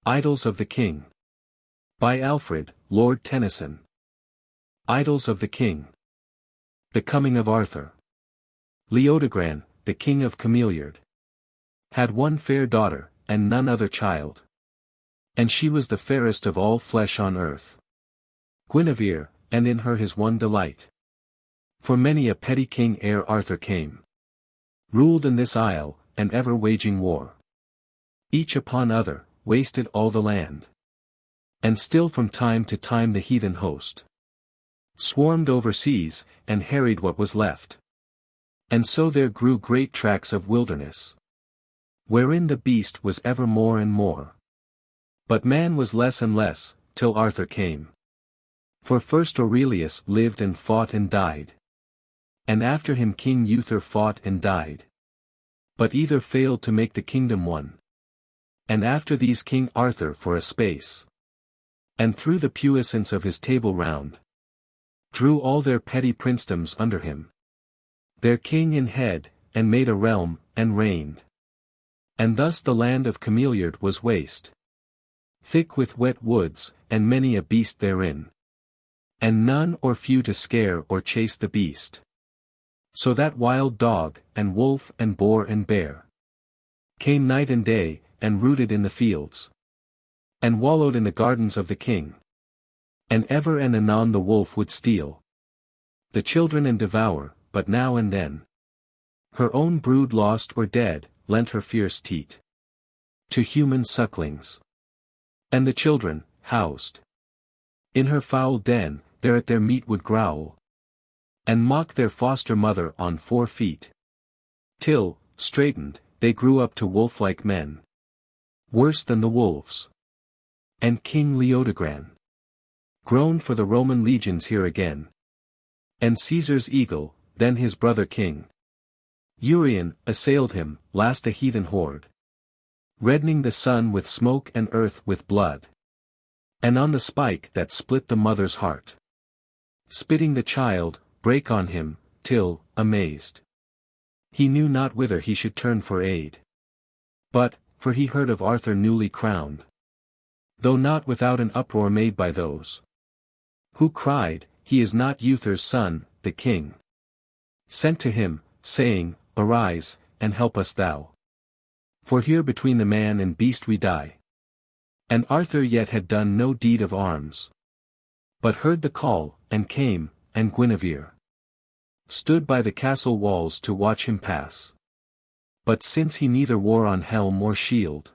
Idylls of the King. By Alfred, Lord Tennyson. Idylls of the King. The Coming of Arthur. Leodegrance, the king of Cameliard, had one fair daughter, and none other child. And she was the fairest of all flesh on earth. Guinevere, and in her his one delight. For many a petty king ere Arthur came, ruled in this isle, and ever waging war. Each upon other, wasted all the land. And still from time to time the heathen host swarmed over seas, and harried what was left. And so there grew great tracts of wilderness, wherein the beast was ever more and more. But man was less and less, till Arthur came. For first Aurelius lived and fought and died. And after him King Uther fought and died. But either failed to make the kingdom one. And after these King Arthur for a space, and through the puissance of his table round, drew all their petty princedoms under him, their king in head, and made a realm, and reigned. And thus the land of Cameliard was waste, thick with wet woods, and many a beast therein. And none or few to scare or chase the beast. So that wild dog, and wolf and boar and bear, came night and day, and rooted in the fields, and wallowed in the gardens of the king. And ever and anon the wolf would steal the children and devour, but now and then her own brood lost or dead, lent her fierce teat to human sucklings. And the children, housed in her foul den, there at their meat would growl, and mock their foster mother on 4 feet. Till, straightened, they grew up to wolf-like men, worse than the wolves. And King Leodegrance groaned for the Roman legions here again. And Caesar's eagle, then his brother King Urien, assailed him, last a heathen horde, reddening the sun with smoke and earth with blood. And on the spike that split the mother's heart, spitting the child, brake on him, till, amazed, he knew not whither he should turn for aid. But, for he heard of Arthur newly crowned, though not without an uproar made by those who cried, he is not Uther's son, the king sent to him, saying, Arise, and help us thou. For here between the man and beast we die. And Arthur yet had done no deed of arms, but heard the call, and came, and Guinevere stood by the castle walls to watch him pass. But since he neither wore on helm or shield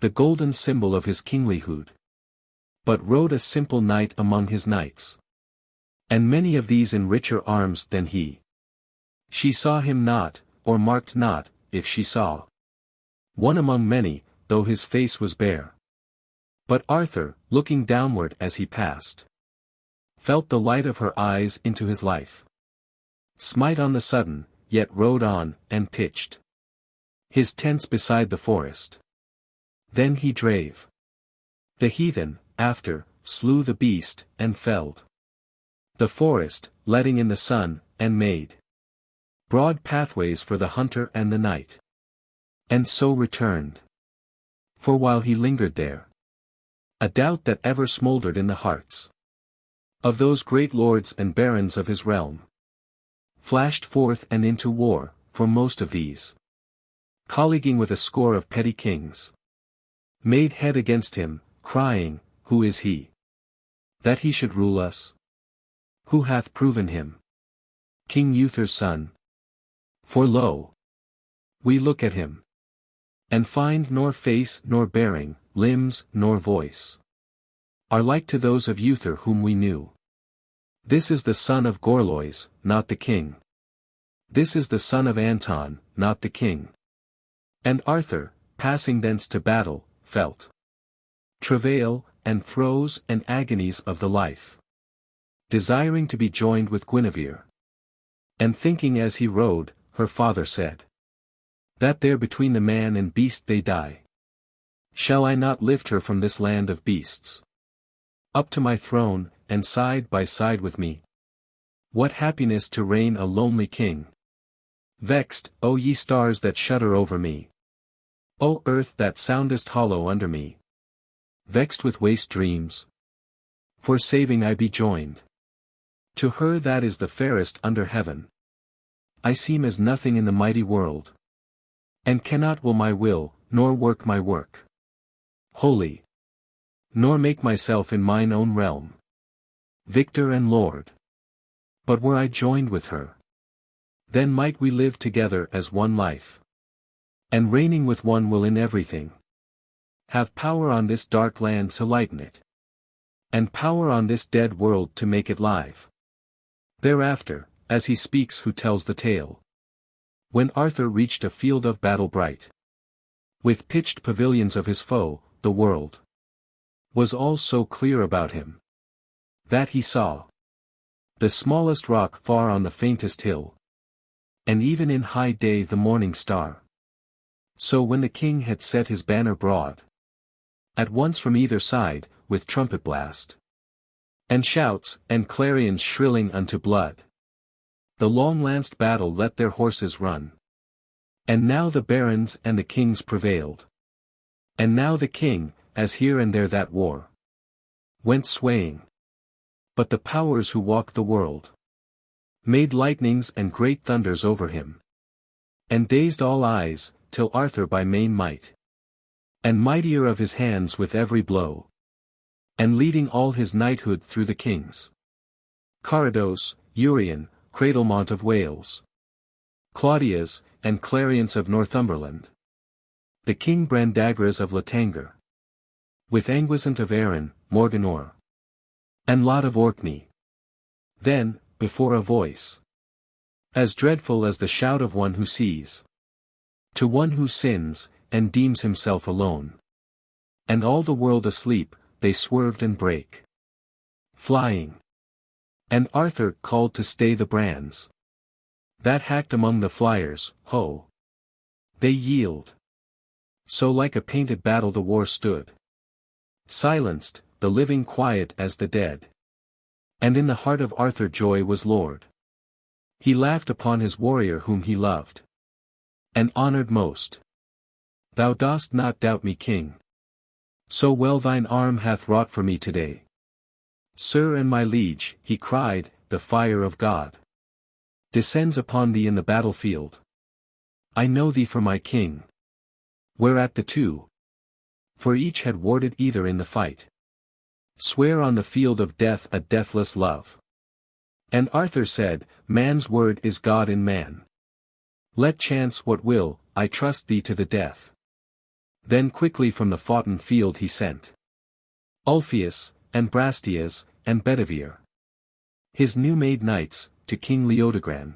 the golden symbol of his kinglyhood, but rode a simple knight among his knights, and many of these in richer arms than he, she saw him not, or marked not, if she saw one among many, though his face was bare. But Arthur, looking downward as he passed, felt the light of her eyes into his life smite on the sudden, yet rode on, and pitched his tents beside the forest. Then he drave the heathen, after, slew the beast, and felled the forest, letting in the sun, and made broad pathways for the hunter and the knight. And so returned. For while he lingered there, a doubt that ever smouldered in the hearts of those great lords and barons of his realm flashed forth and into war, for most of these, colleaguing with a score of petty kings, made head against him, crying, Who is he, that he should rule us? Who hath proven him King Uther's son? For lo, we look at him, and find nor face nor bearing, limbs nor voice, are like to those of Uther whom we knew. This is the son of Gorlois, not the king. This is the son of Anton, not the king. And Arthur, passing thence to battle, felt travail, and throes and agonies of the life, desiring to be joined with Guinevere. And thinking as he rode, her father said, that there between the man and beast they die. Shall I not lift her from this land of beasts up to my throne, and side by side with me? What happiness to reign a lonely king! Vexed, O ye stars that shudder over me! O earth that soundest hollow under me! vexed with waste dreams. For saving I be joined to her that is the fairest under heaven. I seem as nothing in the mighty world, and cannot will my will, nor work my work holy, nor make myself in mine own realm victor and lord. But were I joined with her, then might we live together as one life, and reigning with one will in everything, have power on this dark land to lighten it, and power on this dead world to make it live. Thereafter, as he speaks who tells the tale, when Arthur reached a field of battle bright, with pitched pavilions of his foe, the world was all so clear about him, that he saw the smallest rock far on the faintest hill, and even in high day the morning star. So when the king had set his banner broad, at once from either side, with trumpet blast, and shouts, and clarions shrilling unto blood, the long-lanced battle let their horses run. And now the barons and the kings prevailed. And now the king, as here and there that war went swaying. But the powers who walk the world made lightnings and great thunders over him, and dazed all eyes, till Arthur by main might, and mightier of his hands with every blow, and leading all his knighthood through the kings Carados, Urien, Cradlemont of Wales, Claudias, and Clarions of Northumberland, the king Brandagras of Latangre, with Anguisant of Arran, Morganore, and Lot of Orkney. Then, before a voice as dreadful as the shout of one who sees to one who sins, and deems himself alone, and all the world asleep, they swerved and brake, flying. And Arthur called to stay the brands that hacked among the flyers, ho! They yield. So like a painted battle the war stood, silenced, the living quiet as the dead. And in the heart of Arthur joy was lord. He laughed upon his warrior whom he loved, and honored most. Thou dost not doubt me, king. So well thine arm hath wrought for me today. Sir and my liege, he cried, the fire of God descends upon thee in the battlefield. I know thee for my king. Whereat the two, for each had warded either in the fight, swear on the field of death a deathless love. And Arthur said, man's word is God in man. Let chance what will, I trust thee to the death. Then quickly from the foughten field he sent Ulfius, and Brastias, and Bedivere, his new-made knights, to King Leodogran,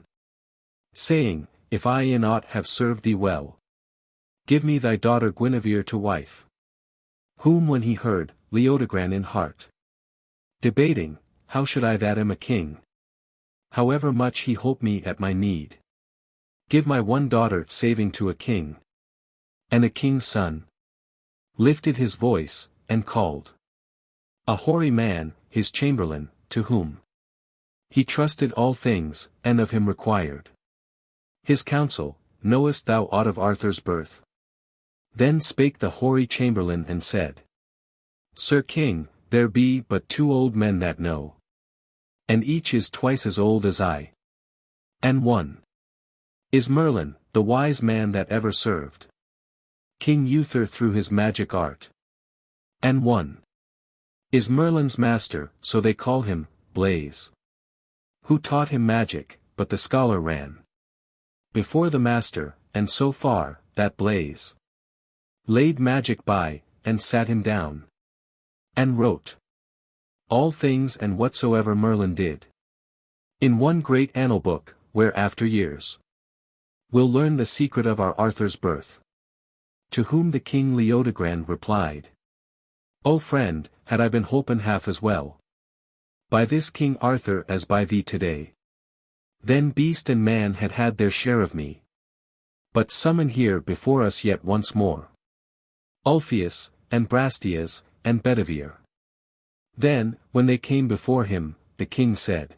saying, if I in aught have served thee well, give me thy daughter Guinevere to wife. Whom when he heard, Leodogran in heart debating, how should I that am a king, however much he holp me at my need, give my one daughter saving to a king, and a king's son, lifted his voice, and called a hoary man, his chamberlain, to whom he trusted all things, and of him required his counsel. Knowest thou aught of Arthur's birth? Then spake the hoary chamberlain and said, Sir King, there be but 2 old men that know, and each is twice as old as I. And one is Merlin, the wise man that ever served King Uther through his magic art. And one is Merlin's master, so they call him, Blaise, who taught him magic, but the scholar ran before the master, and so far, that Blaise laid magic by, and sat him down, and wrote all things and whatsoever Merlin did, in one great annal book, where after years we'll learn the secret of our Arthur's birth. To whom the king Leodogran replied, O friend, had I been holpen half as well by this King Arthur as by thee today, then beast and man had had their share of me. But summon here before us yet once more Ulfius, and Brastias, and Bedivere. Then, when they came before him, the king said,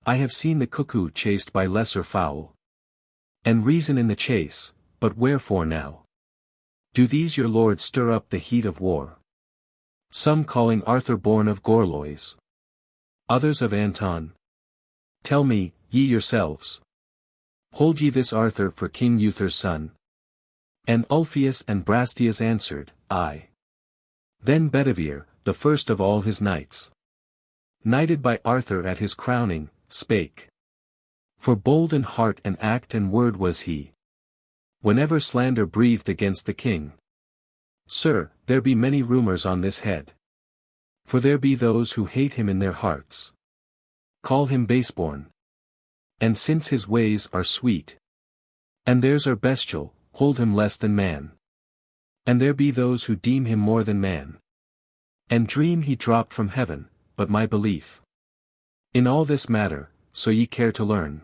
I have seen the cuckoo chased by lesser fowl, and reason in the chase, but wherefore now do these your lords stir up the heat of war? Some calling Arthur born of Gorlois. Others of Anton. Tell me, ye yourselves. Hold ye this Arthur for King Uther's son? And Ulfius and Brastias answered, Aye. Then Bedivere, the first of all his knights, knighted by Arthur at his crowning, spake. For bold in heart and act and word was he, whenever slander breathed against the king. Sir, there be many rumors on this head. For there be those who hate him in their hearts, call him baseborn. And since his ways are sweet, and theirs are bestial, hold him less than man. And there be those who deem him more than man, and dream he dropped from heaven, but my belief in all this matter, so ye care to learn.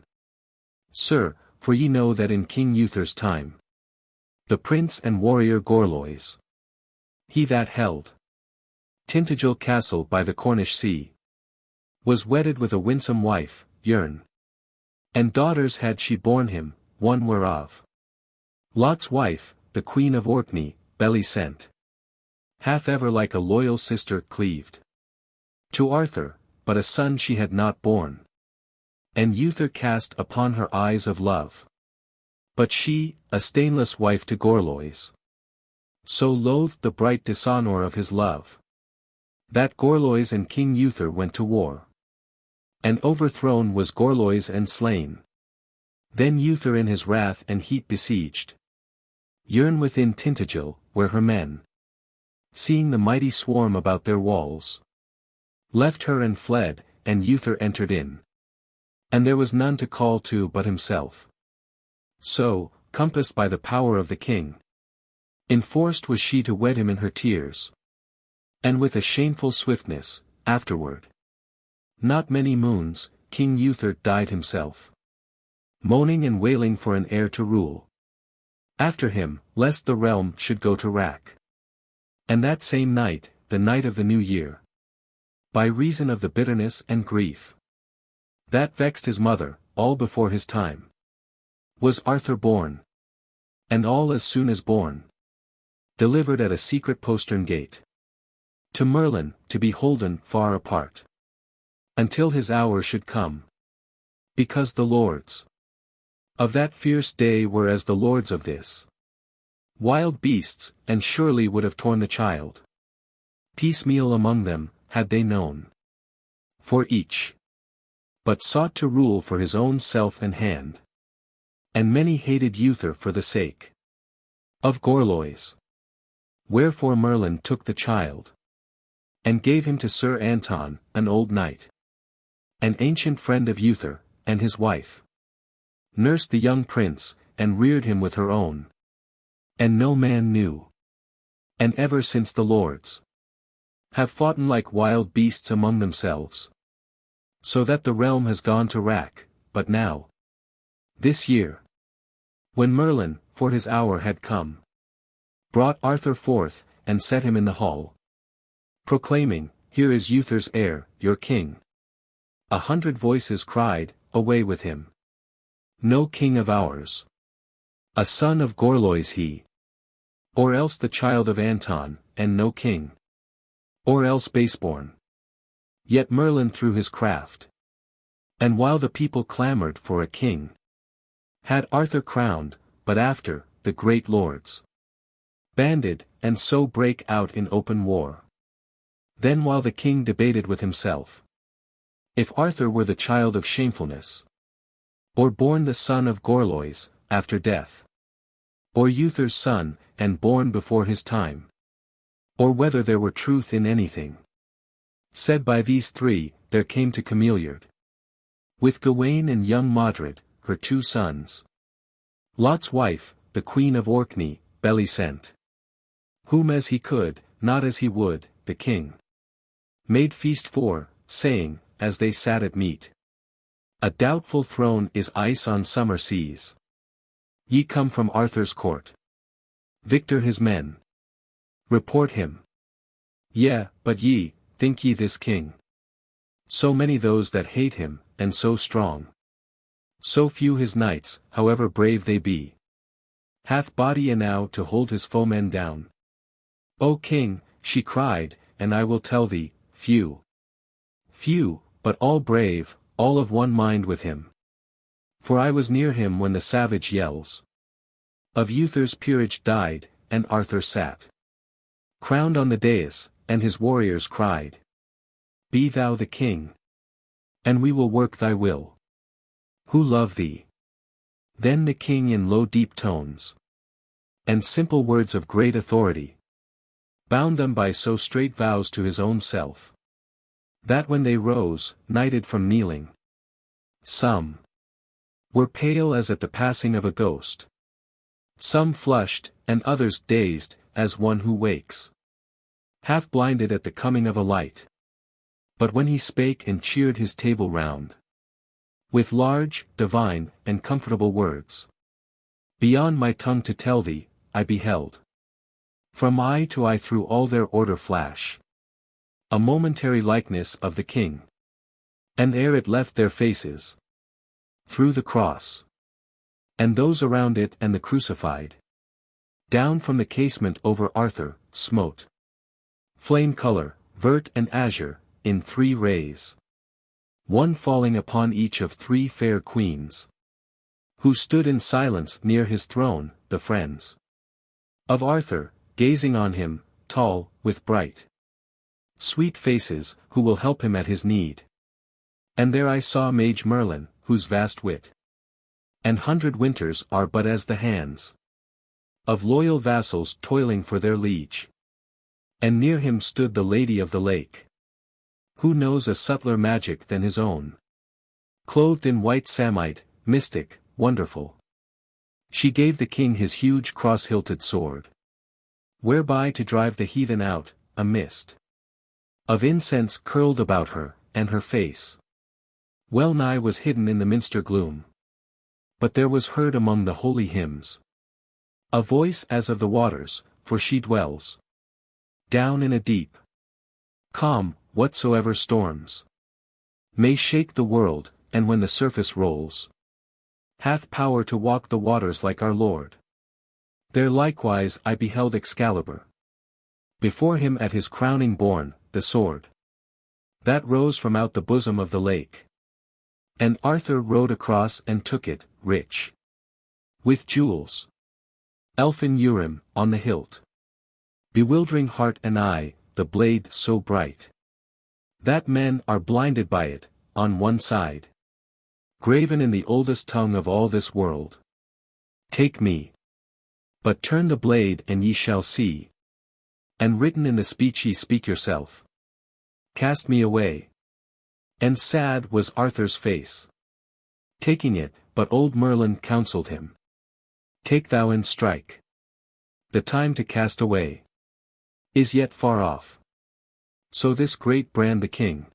Sir, for ye know that in King Uther's time, the prince and warrior Gorlois, he that held Tintagel castle by the Cornish sea, was wedded with a winsome wife, Yern. And daughters had she borne him, one whereof Lot's wife, the queen of Orkney, Belicent, hath ever like a loyal sister cleaved to Arthur, but a son she had not borne. And Uther cast upon her eyes of love. But she, a stainless wife to Gorlois, so loathed the bright dishonour of his love, that Gorlois and King Uther went to war. And overthrown was Gorlois and slain. Then Uther in his wrath and heat besieged Yern within Tintagel, where her men, seeing the mighty swarm about their walls, left her and fled, and Uther entered in. And there was none to call to but himself. So, compassed by the power of the king, enforced was she to wed him in her tears. And with a shameful swiftness, afterward, not many moons, King Uther died himself, moaning and wailing for an heir to rule after him, lest the realm should go to wrack. And that same night, the night of the new year, by reason of the bitterness and grief that vexed his mother, all before his time, was Arthur born. And all as soon as born, delivered at a secret postern gate to Merlin, to be holden far apart, until his hour should come. Because the lords of that fierce day were as the lords of this wild beasts, and surely would have torn the child piecemeal among them, had they known. For each but sought to rule for his own self and hand. And many hated Uther for the sake of Gorlois. Wherefore Merlin took the child, and gave him to Sir Anton, an old knight, an ancient friend of Uther, and his wife nursed the young prince, and reared him with her own. And no man knew. And ever since the lords have foughten like wild beasts among themselves, so that the realm has gone to wrack. But now, this year, when Merlin, for his hour had come, brought Arthur forth, and set him in the hall, proclaiming, Here is Uther's heir, your king. 100 voices cried, Away with him. No king of ours. A son of Gorlois he. Or else the child of Anton, and no king. Or else baseborn. Yet Merlin through his craft, and while the people clamoured for a king, had Arthur crowned, but after, the great lords banded, and so brake out in open war. Then while the king debated with himself, if Arthur were the child of shamefulness, or born the son of Gorlois, after death, or Uther's son, and born before his time, or whether there were truth in anything said by these three, there came to Cameliard, with Gawain and young Modred, her 2 sons, Lot's wife, the queen of Orkney, Belicent, whom as he could, not as he would, the king made feast for, saying, as they sat at meat, A doubtful throne is ice on summer seas. Ye come from Arthur's court. Victor his men report him. Yea, but ye, think ye this king? So many those that hate him, and so strong. So few his knights, however brave they be, hath body enow to hold his foemen down. O king, she cried, and I will tell thee, few. Few, but all brave, all of one mind with him. For I was near him when the savage yells of Uther's peerage died, and Arthur sat crowned on the dais, and his warriors cried, Be thou the king, and we will work thy will, who love thee. Then the king in low deep tones, and simple words of great authority, bound them by so straight vows to his own self, that when they rose, knighted from kneeling, some were pale as at the passing of a ghost, some flushed, and others dazed, as one who wakes, half blinded at the coming of a light. But when he spake and cheered his table round, with large, divine, and comfortable words, beyond my tongue to tell thee, I beheld, from eye to eye through all their order flash, a momentary likeness of the king. And ere it left their faces, through the cross, and those around it and the crucified, down from the casement over Arthur, smote flame color, vert and azure, in 3 rays, one falling upon each of 3 fair queens, who stood in silence near his throne, the friends of Arthur, gazing on him, tall, with bright, sweet faces, who will help him at his need. And there I saw Mage Merlin, whose vast wit and 100 winters are but as the hands of loyal vassals toiling for their liege. And near him stood the Lady of the Lake, who knows a subtler magic than his own. Clothed in white samite, mystic, wonderful, she gave the king his huge cross-hilted sword, whereby to drive the heathen out. A mist of incense curled about her, and her face well nigh was hidden in the minster gloom. But there was heard among the holy hymns a voice as of the waters, for she dwells down in a deep calm. Whatsoever storms may shake the world, and when the surface rolls, hath power to walk the waters like our Lord. There likewise I beheld Excalibur, before him at his crowning borne, the sword that rose from out the bosom of the lake. And Arthur rode across and took it, rich with jewels, elfin Urim, on the hilt, bewildering heart and eye, the blade so bright that men are blinded by it, on one side, graven in the oldest tongue of all this world. Take me, but turn the blade and ye shall see, and written in the speech ye speak yourself, cast me away. And sad was Arthur's face, taking it, but old Merlin counselled him, Take thou and strike. The time to cast away is yet far off. So this great brand the king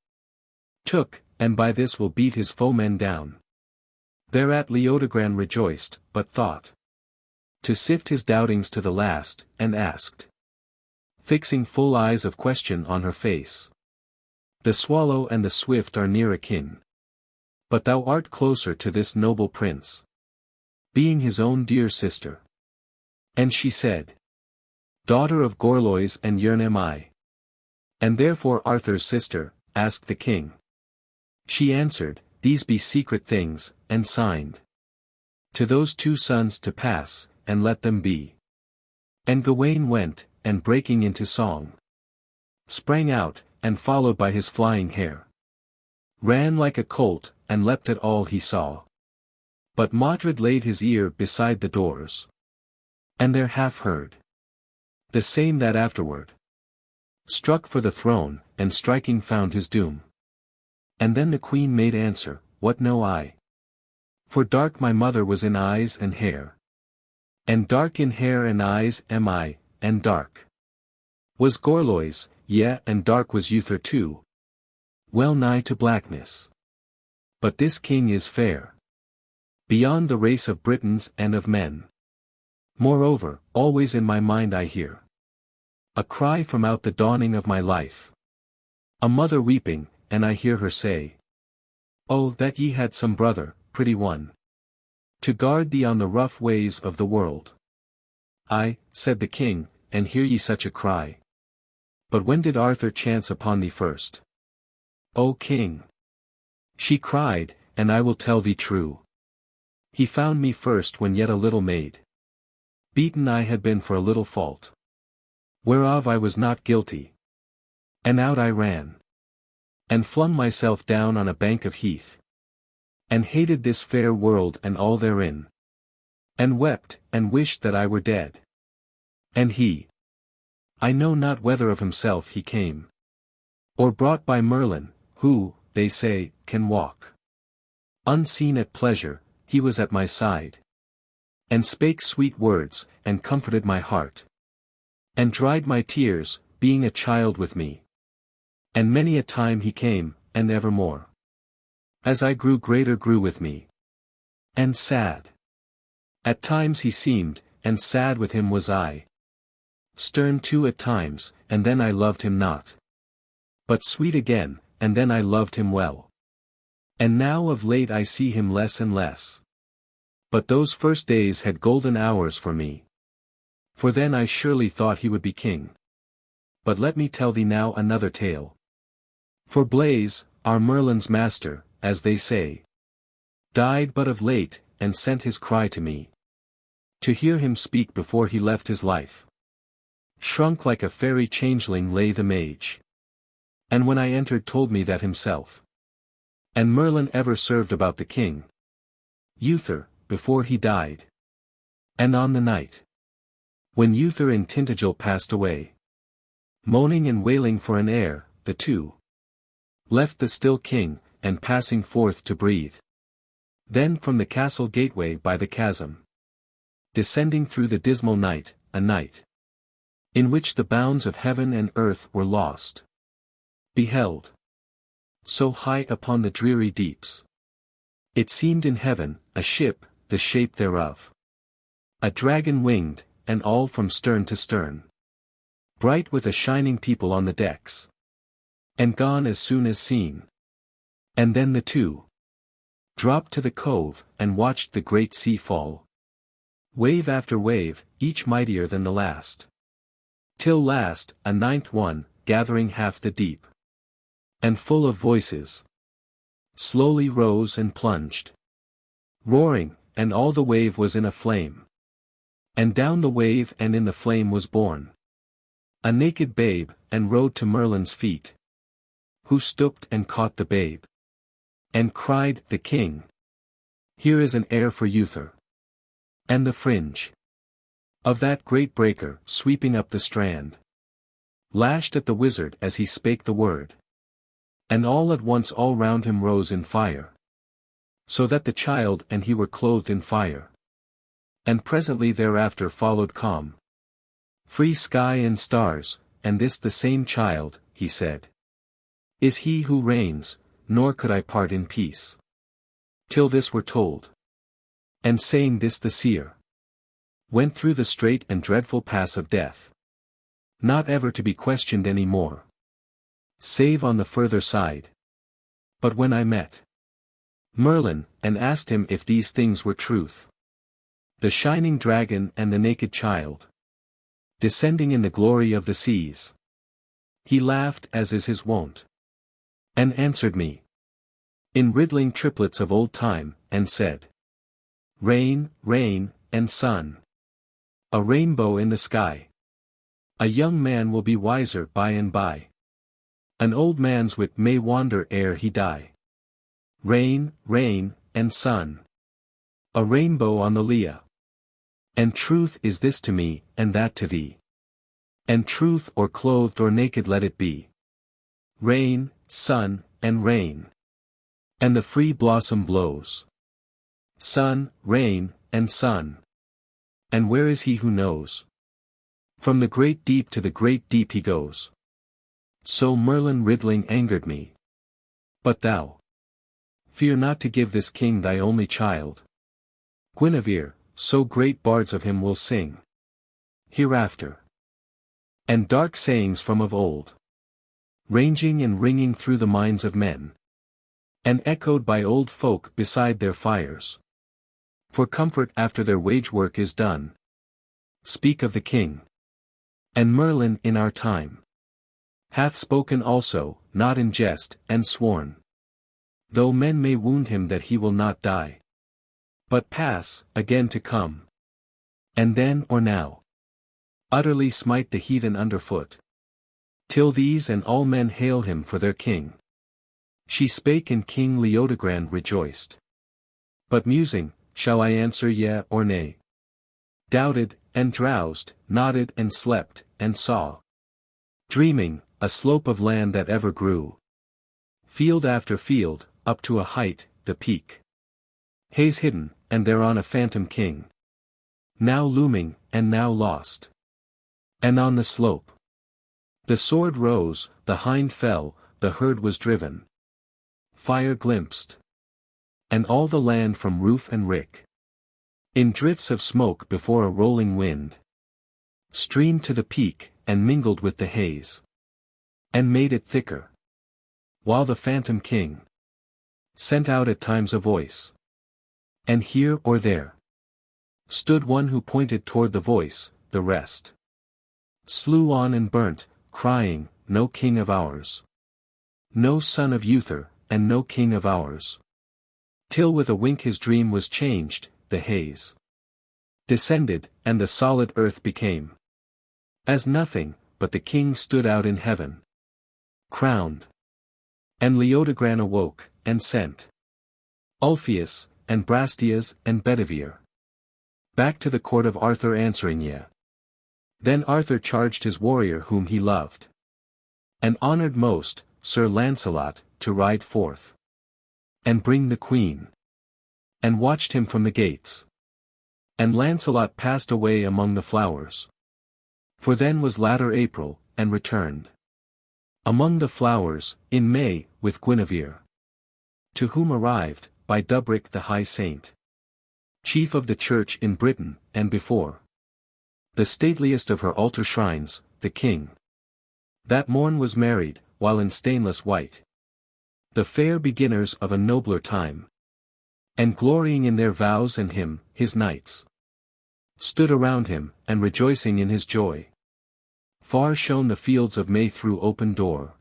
took, and by this will beat his foemen down. Thereat Leodogran rejoiced, but thought to sift his doubtings to the last, and asked, fixing full eyes of question on her face, The swallow and the swift are near akin, but thou art closer to this noble prince, being his own dear sister. And she said, Daughter of Gorlois and Yrn am I, and therefore Arthur's sister. Asked the king. She answered, These be secret things, and signed to those 2 sons to pass, and let them be. And Gawain went, and breaking into song, sprang out, and followed by his flying hair, ran like a colt, and leapt at all he saw. But Modred laid his ear beside the doors, and there half heard the same that afterward struck for the throne, and striking found his doom. And then the queen made answer, What know I? For dark my mother was in eyes and hair, and dark in hair and eyes am I, and dark was Gorlois, yea, and dark was Uther too, well nigh to blackness. But this king is fair, beyond the race of Britons and of men. Moreover, always in my mind I hear a cry from out the dawning of my life, a mother weeping, and I hear her say, Oh, that ye had some brother, pretty one, to guard thee on the rough ways of the world. Aye, said the king, and hear ye such a cry? But when did Arthur chance upon thee first? O king! She cried, and I will tell thee true. He found me first when yet a little maid. Beaten I had been for a little fault, whereof I was not guilty. And out I ran, and flung myself down on a bank of heath, and hated this fair world and all therein, and wept, and wished that I were dead. And he, I know not whether of himself he came, or brought by Merlin, who, they say, can walk unseen at pleasure, he was at my side, and spake sweet words, and comforted my heart, and dried my tears, being a child with me. And many a time he came, and evermore, as I grew greater grew with me. And sad at times he seemed, and sad with him was I. Stern too at times, and then I loved him not. But sweet again, and then I loved him well. And now of late I see him less and less. But those first days had golden hours for me. For then I surely thought he would be king. But let me tell thee now another tale. For Blaise, our Merlin's master, as they say, died but of late, and sent his cry to me, to hear him speak before he left his life. Shrunk like a fairy changeling lay the mage. And when I entered told me that himself and Merlin ever served about the king Uther, before he died. And on the night when Uther in Tintagel passed away, moaning and wailing for an heir, the two left the still king, and passing forth to breathe. Then from the castle gateway by the chasm, descending through the dismal night, a night in which the bounds of heaven and earth were lost, beheld, so high upon the dreary deeps, it seemed in heaven, a ship, the shape thereof a dragon winged, and all from stern to stern, bright with a shining people on the decks, and gone as soon as seen. And then the two dropped to the cove, and watched the great sea fall, wave after wave, each mightier than the last, till last, a ninth one, gathering half the deep, and full of voices, slowly rose and plunged, roaring, and all the wave was in a flame. And down the wave and in the flame was borne a naked babe, and rode to Merlin's feet, who stooped and caught the babe, and cried, the king, here is an heir for Uther. And the fringe of that great breaker, sweeping up the strand, lashed at the wizard as he spake the word. And all at once all round him rose in fire, so that the child and he were clothed in fire. And presently thereafter followed calm, free sky and stars, and this the same child, he said, is he who reigns, nor could I part in peace, till this were told. And saying this the seer went through the strait and dreadful pass of death, not ever to be questioned any more, save on the further side. But when I met Merlin, and asked him if these things were truth, the shining dragon and the naked child, descending in the glory of the seas, he laughed as is his wont, and answered me in riddling triplets of old time, and said, rain, rain, and sun, a rainbow in the sky. A young man will be wiser by and by. An old man's wit may wander ere he die. Rain, rain, and sun, a rainbow on the lea. And truth is this to me, and that to thee. And truth or clothed or naked let it be. Rain, sun, and rain. And the free blossom blows. Sun, rain, and sun. And where is he who knows? From the great deep to the great deep he goes. So Merlin riddling angered me. But thou, fear not to give this king thy only child. Guinevere, so great bards of him will sing hereafter. And dark sayings from of old, ranging and ringing through the minds of men, and echoed by old folk beside their fires, for comfort after their wage work is done, speak of the king and Merlin in our time. Hath spoken also, not in jest, and sworn. Though men may wound him that he will not die. But pass, again to come. And then or now. Utterly smite the heathen underfoot. Till these and all men hail him for their king. She spake and King Leodogran rejoiced. But musing, shall I answer yea or nay? Doubted, and drowsed, nodded and slept, and saw. Dreaming, a slope of land that ever grew. Field after field, up to a height, the peak. Haze hidden, and thereon a phantom king. Now looming, and now lost. And on the slope. The sword rose, the hind fell, the herd was driven. Fire glimpsed. And all the land from roof and rick. In drifts of smoke before a rolling wind. Streamed to the peak, and mingled with the haze. And made it thicker. While the phantom king sent out at times a voice. And here or there stood one who pointed toward the voice, the rest slew on and burnt, crying, no king of ours. No son of Uther, and no king of ours. Till with a wink his dream was changed, the haze descended, and the solid earth became as nothing, but the king stood out in heaven, crowned. And Leodogran awoke, and sent Ulfius, and Brastias, and Bedivere back to the court of Arthur answering yea. Then Arthur charged his warrior whom he loved and honored most, Sir Lancelot, to ride forth and bring the queen, and watched him from the gates. And Lancelot passed away among the flowers. For then was latter April, and returned among the flowers, in May, with Guinevere. To whom arrived, by Dubric the high saint, chief of the church in Britain, and before the stateliest of her altar shrines, the king. That morn was married, while in stainless white, the fair beginners of a nobler time, and glorying in their vows and him, his knights, stood around him, and rejoicing in his joy. Far shone the fields of May through open door.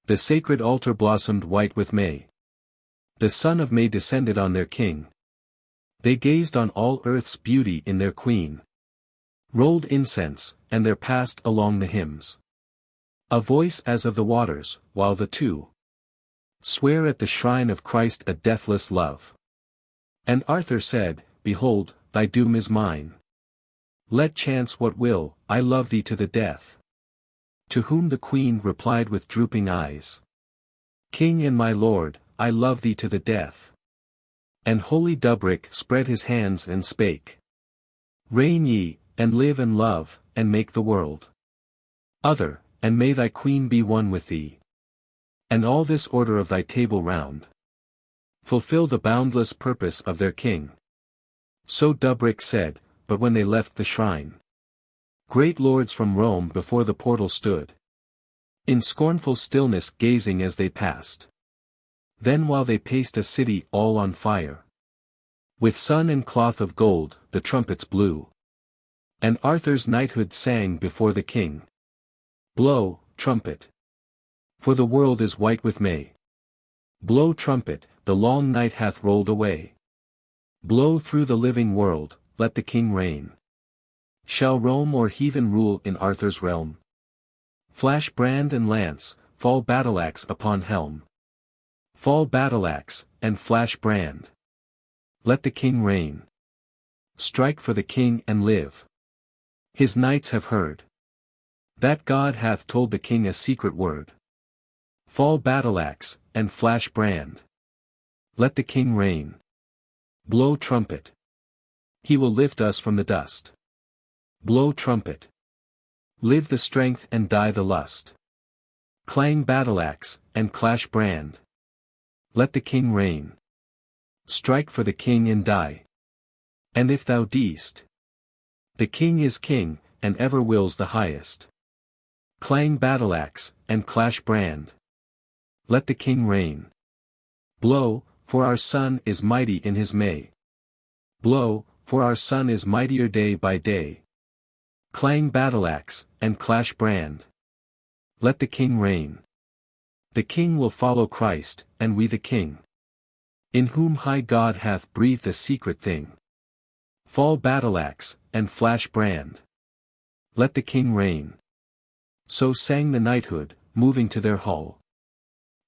The sacred altar blossomed white with May. The son of May descended on their king. They gazed on all earth's beauty in their queen. Rolled incense, and there passed along the hymns a voice as of the waters, while the two swear at the shrine of Christ a deathless love. And Arthur said, Behold, thy doom is mine. Let chance what will, I love thee to the death. To whom the queen replied with drooping eyes, King and my lord, I love thee to the death. And holy Dubric spread his hands and spake, Reign ye, and live and love, and make the world other, and may thy queen be one with thee. And all this order of thy table round fulfill the boundless purpose of their king. So Dubric said, but when they left the shrine, great lords from Rome before the portal stood, in scornful stillness gazing as they passed. Then while they paced a city all on fire, with sun and cloth of gold, the trumpets blew. And Arthur's knighthood sang before the king. Blow, trumpet. For the world is white with May. Blow trumpet, the long night hath rolled away. Blow through the living world, let the king reign. Shall Rome or heathen rule in Arthur's realm? Flash brand and lance, fall battle-axe upon helm. Fall battle-axe, and flash brand. Let the king reign. Strike for the king and live. His knights have heard that God hath told the king a secret word. Fall battle-axe, and flash brand. Let the king reign. Blow trumpet. He will lift us from the dust. Blow trumpet. Live the strength and die the lust. Clang battle-axe, and clash brand. Let the king reign. Strike for the king and die. And if thou deest, the king is king, and ever wills the highest. Clang battle-axe, and clash brand. Let the king reign. Blow, for our son is mighty in his May. Blow, for our son is mightier day by day. Clang battle-axe, and clash brand. Let the king reign. The king will follow Christ, and we the king. In whom high God hath breathed a secret thing. Fall battle-axe, and flash brand. Let the king reign. So sang the knighthood, moving to their hall.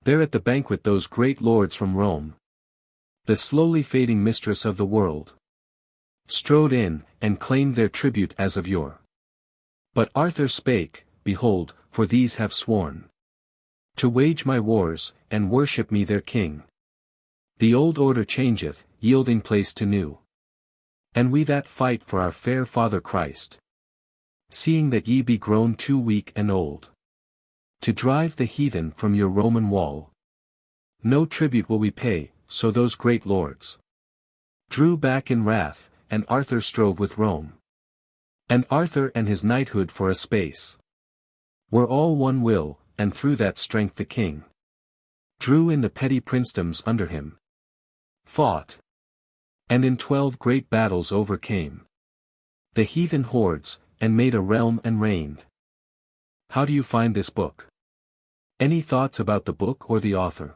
There at the banquet those great lords from Rome, the slowly fading mistress of the world, strode in, and claimed their tribute as of yore. But Arthur spake, Behold, for these have sworn to wage my wars, and worship me their king. The old order changeth, yielding place to new. And we that fight for our fair Father Christ, seeing that ye be grown too weak and old, to drive the heathen from your Roman wall, no tribute will we pay. So those great lords drew back in wrath, and Arthur strove with Rome. And Arthur and his knighthood for a space were all one will, and through that strength the king drew in the petty princedoms under him, fought, and in 12 great battles overcame the heathen hordes, and made a realm and reigned. How do you find this book? Any thoughts about the book or the author?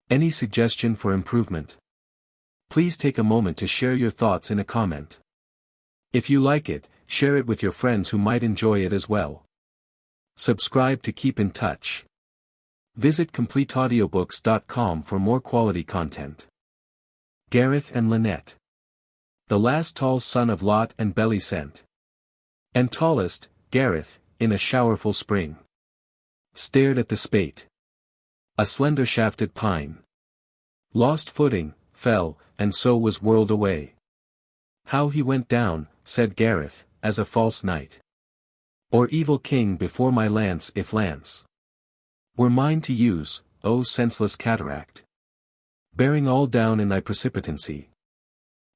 Any suggestion for improvement? Please take a moment to share your thoughts in a comment. If you like it, share it with your friends who might enjoy it as well. Subscribe to keep in touch. Visit CompleteAudiobooks.com for more quality content. Gareth and Lynette. The last tall son of Lot and Bellicent. And tallest, Gareth, in a showerful spring, stared at the spate. A slender shafted pine lost footing, fell, and so was whirled away. How he went down, said Gareth, as a false knight, or evil king before my lance, if lance were mine to use, O senseless cataract, bearing all down in thy precipitancy.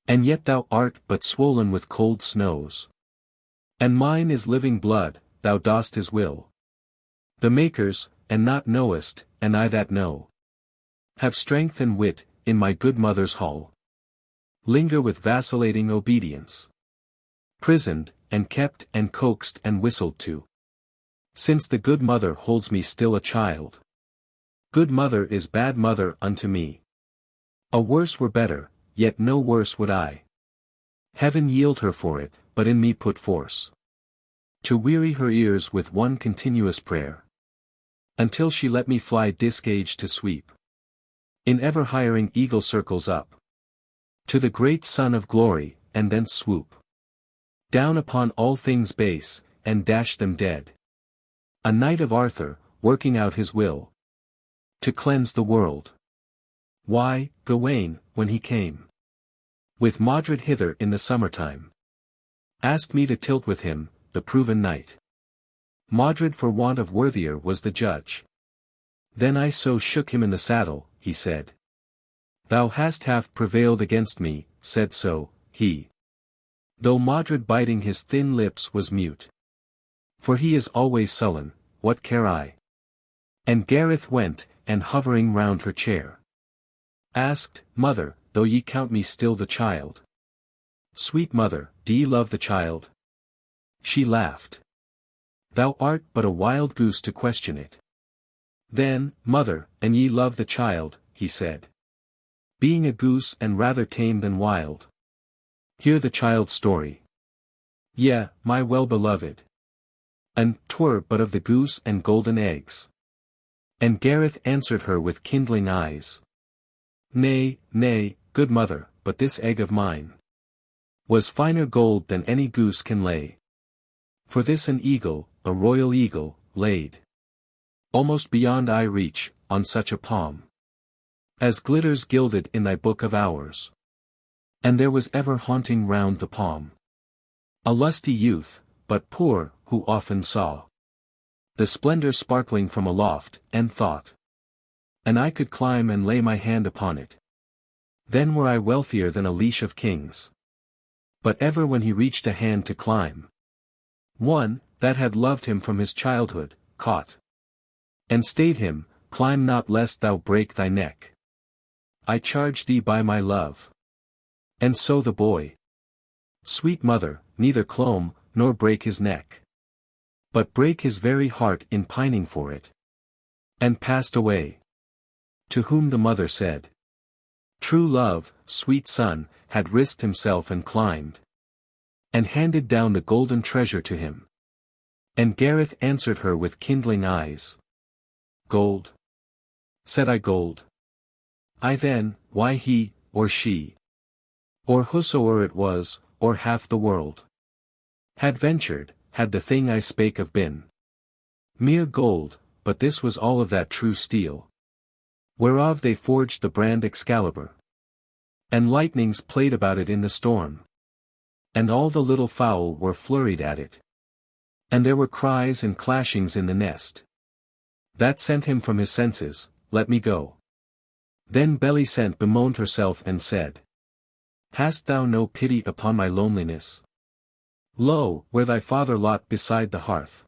And yet thou art but swollen with cold snows, and mine is living blood. Thou dost his will, the Maker's, and not knowest, and I that know, have strength and wit, in my good mother's hall, linger with vacillating obedience, prisoned, and kept, and coaxed, and whistled to, since the good mother holds me still a child. Good mother is bad mother unto me. A worse were better, yet no worse would I. Heaven yield her for it, but in me put force, to weary her ears with one continuous prayer, until she let me fly disc-age to sweep, in ever-hiring eagle circles up, to the great sun of glory, and thence swoop down upon all things base, and dash them dead. A knight of Arthur, working out his will, to cleanse the world. Why, Gawain, when he came with Modred hither in the summertime, asked me to tilt with him, the proven knight. Modred for want of worthier was the judge. Then I so shook him in the saddle, he said. Thou hast half prevailed against me, said so, he. Though Modred biting his thin lips was mute. For he is always sullen, what care I? And Gareth went, and hovering round her chair, asked, Mother, though ye count me still the child, sweet mother, do ye love the child? She laughed. Thou art but a wild goose to question it. Then, mother, and ye love the child, he said. Being a goose and rather tame than wild. Hear the child's story. Yea, my well-beloved. And 'twere but of the goose and golden eggs. And Gareth answered her with kindling eyes. Nay, nay, good mother, but this egg of mine was finer gold than any goose can lay. For this an eagle, a royal eagle, laid almost beyond eye reach, on such a palm as glitters gilded in thy book of hours. And there was ever haunting round the palm a lusty youth, but poor, who often saw the splendor sparkling from aloft, and thought, and I could climb and lay my hand upon it. Then were I wealthier than a leash of kings. But ever when he reached a hand to climb, one, that had loved him from his childhood, caught and stayed him, climb not lest thou break thy neck. I charge thee by my love. And so the boy, sweet mother, neither clomb, nor brake his neck. but brake his very heart in pining for it. And passed away. To whom the mother said, True love, sweet son, had risked himself and climbed, and handed down the golden treasure to him. And Gareth answered her with kindling eyes. Gold? Said I gold? I then, why he, or she, or whosoe'er it was, or half the world, had ventured, had the thing I spake of been mere gold, but this was all of that true steel, whereof they forged the brand Excalibur. And lightnings played about it in the storm, and all the little fowl were flurried at it. And there were cries and clashings in the nest. That sent him from his senses, let me go. Then Bellicent bemoaned herself and said, Hast thou no pity upon my loneliness? Lo, where thy father Lot beside the hearth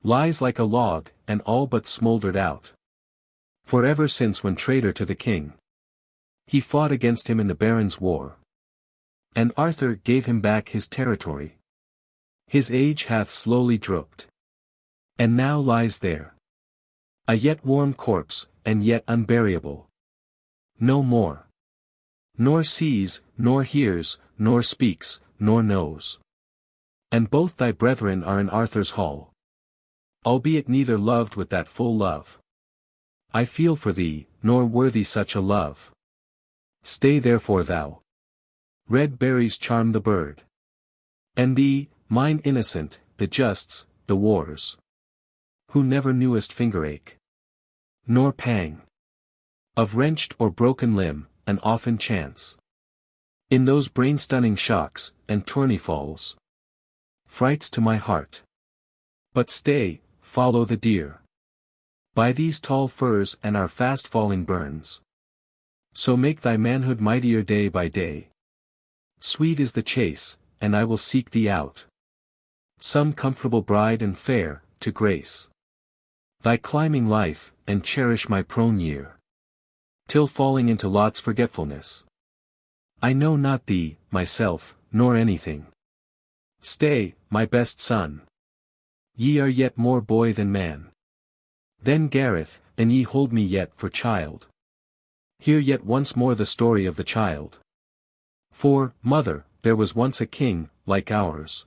lies like a log, and all but smouldered out. For ever since when traitor to the king, he fought against him in the Barons' War. And Arthur gave him back his territory. His age hath slowly drooped, and now lies there, a yet warm corpse, and yet unburiable. No more. Nor sees, nor hears, nor speaks, nor knows. And both thy brethren are in Arthur's hall, albeit neither loved with that full love I feel for thee, nor worthy such a love. Stay therefore thou. Red berries charm the bird. And thee, mine innocent, the justs, the wars, who never knewest fingerache, nor pang of wrenched or broken limb, and often chance in those brain-stunning shocks, and tourney falls, frights to my heart. But stay, follow the deer, by these tall firs and our fast-falling burns. So make thy manhood mightier day by day. Sweet is the chase, and I will seek thee out, some comfortable bride and fair, to grace thy climbing life, and cherish my prone year, till falling into Lot's forgetfulness, I know not thee, myself, nor anything. Stay, my best son. Ye are yet more boy than man. Then Gareth, and ye hold me yet for child. Hear yet once more the story of the child. For, mother, there was once a king, like ours.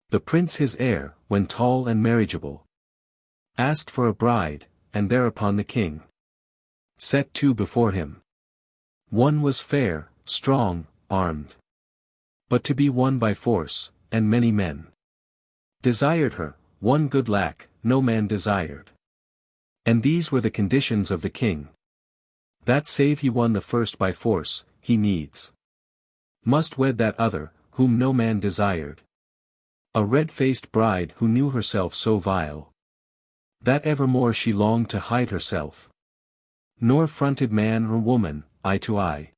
The prince his heir, when tall and marriageable, asked for a bride, and thereupon the king set two before him. One was fair, strong, armed, but to be won by force, and many men desired her, one good lack, no man desired. And these were the conditions of the king, that save he won the first by force, he needs must wed that other, whom no man desired. A red-faced bride who knew herself so vile, that evermore she longed to hide herself, nor fronted man or woman, eye to eye.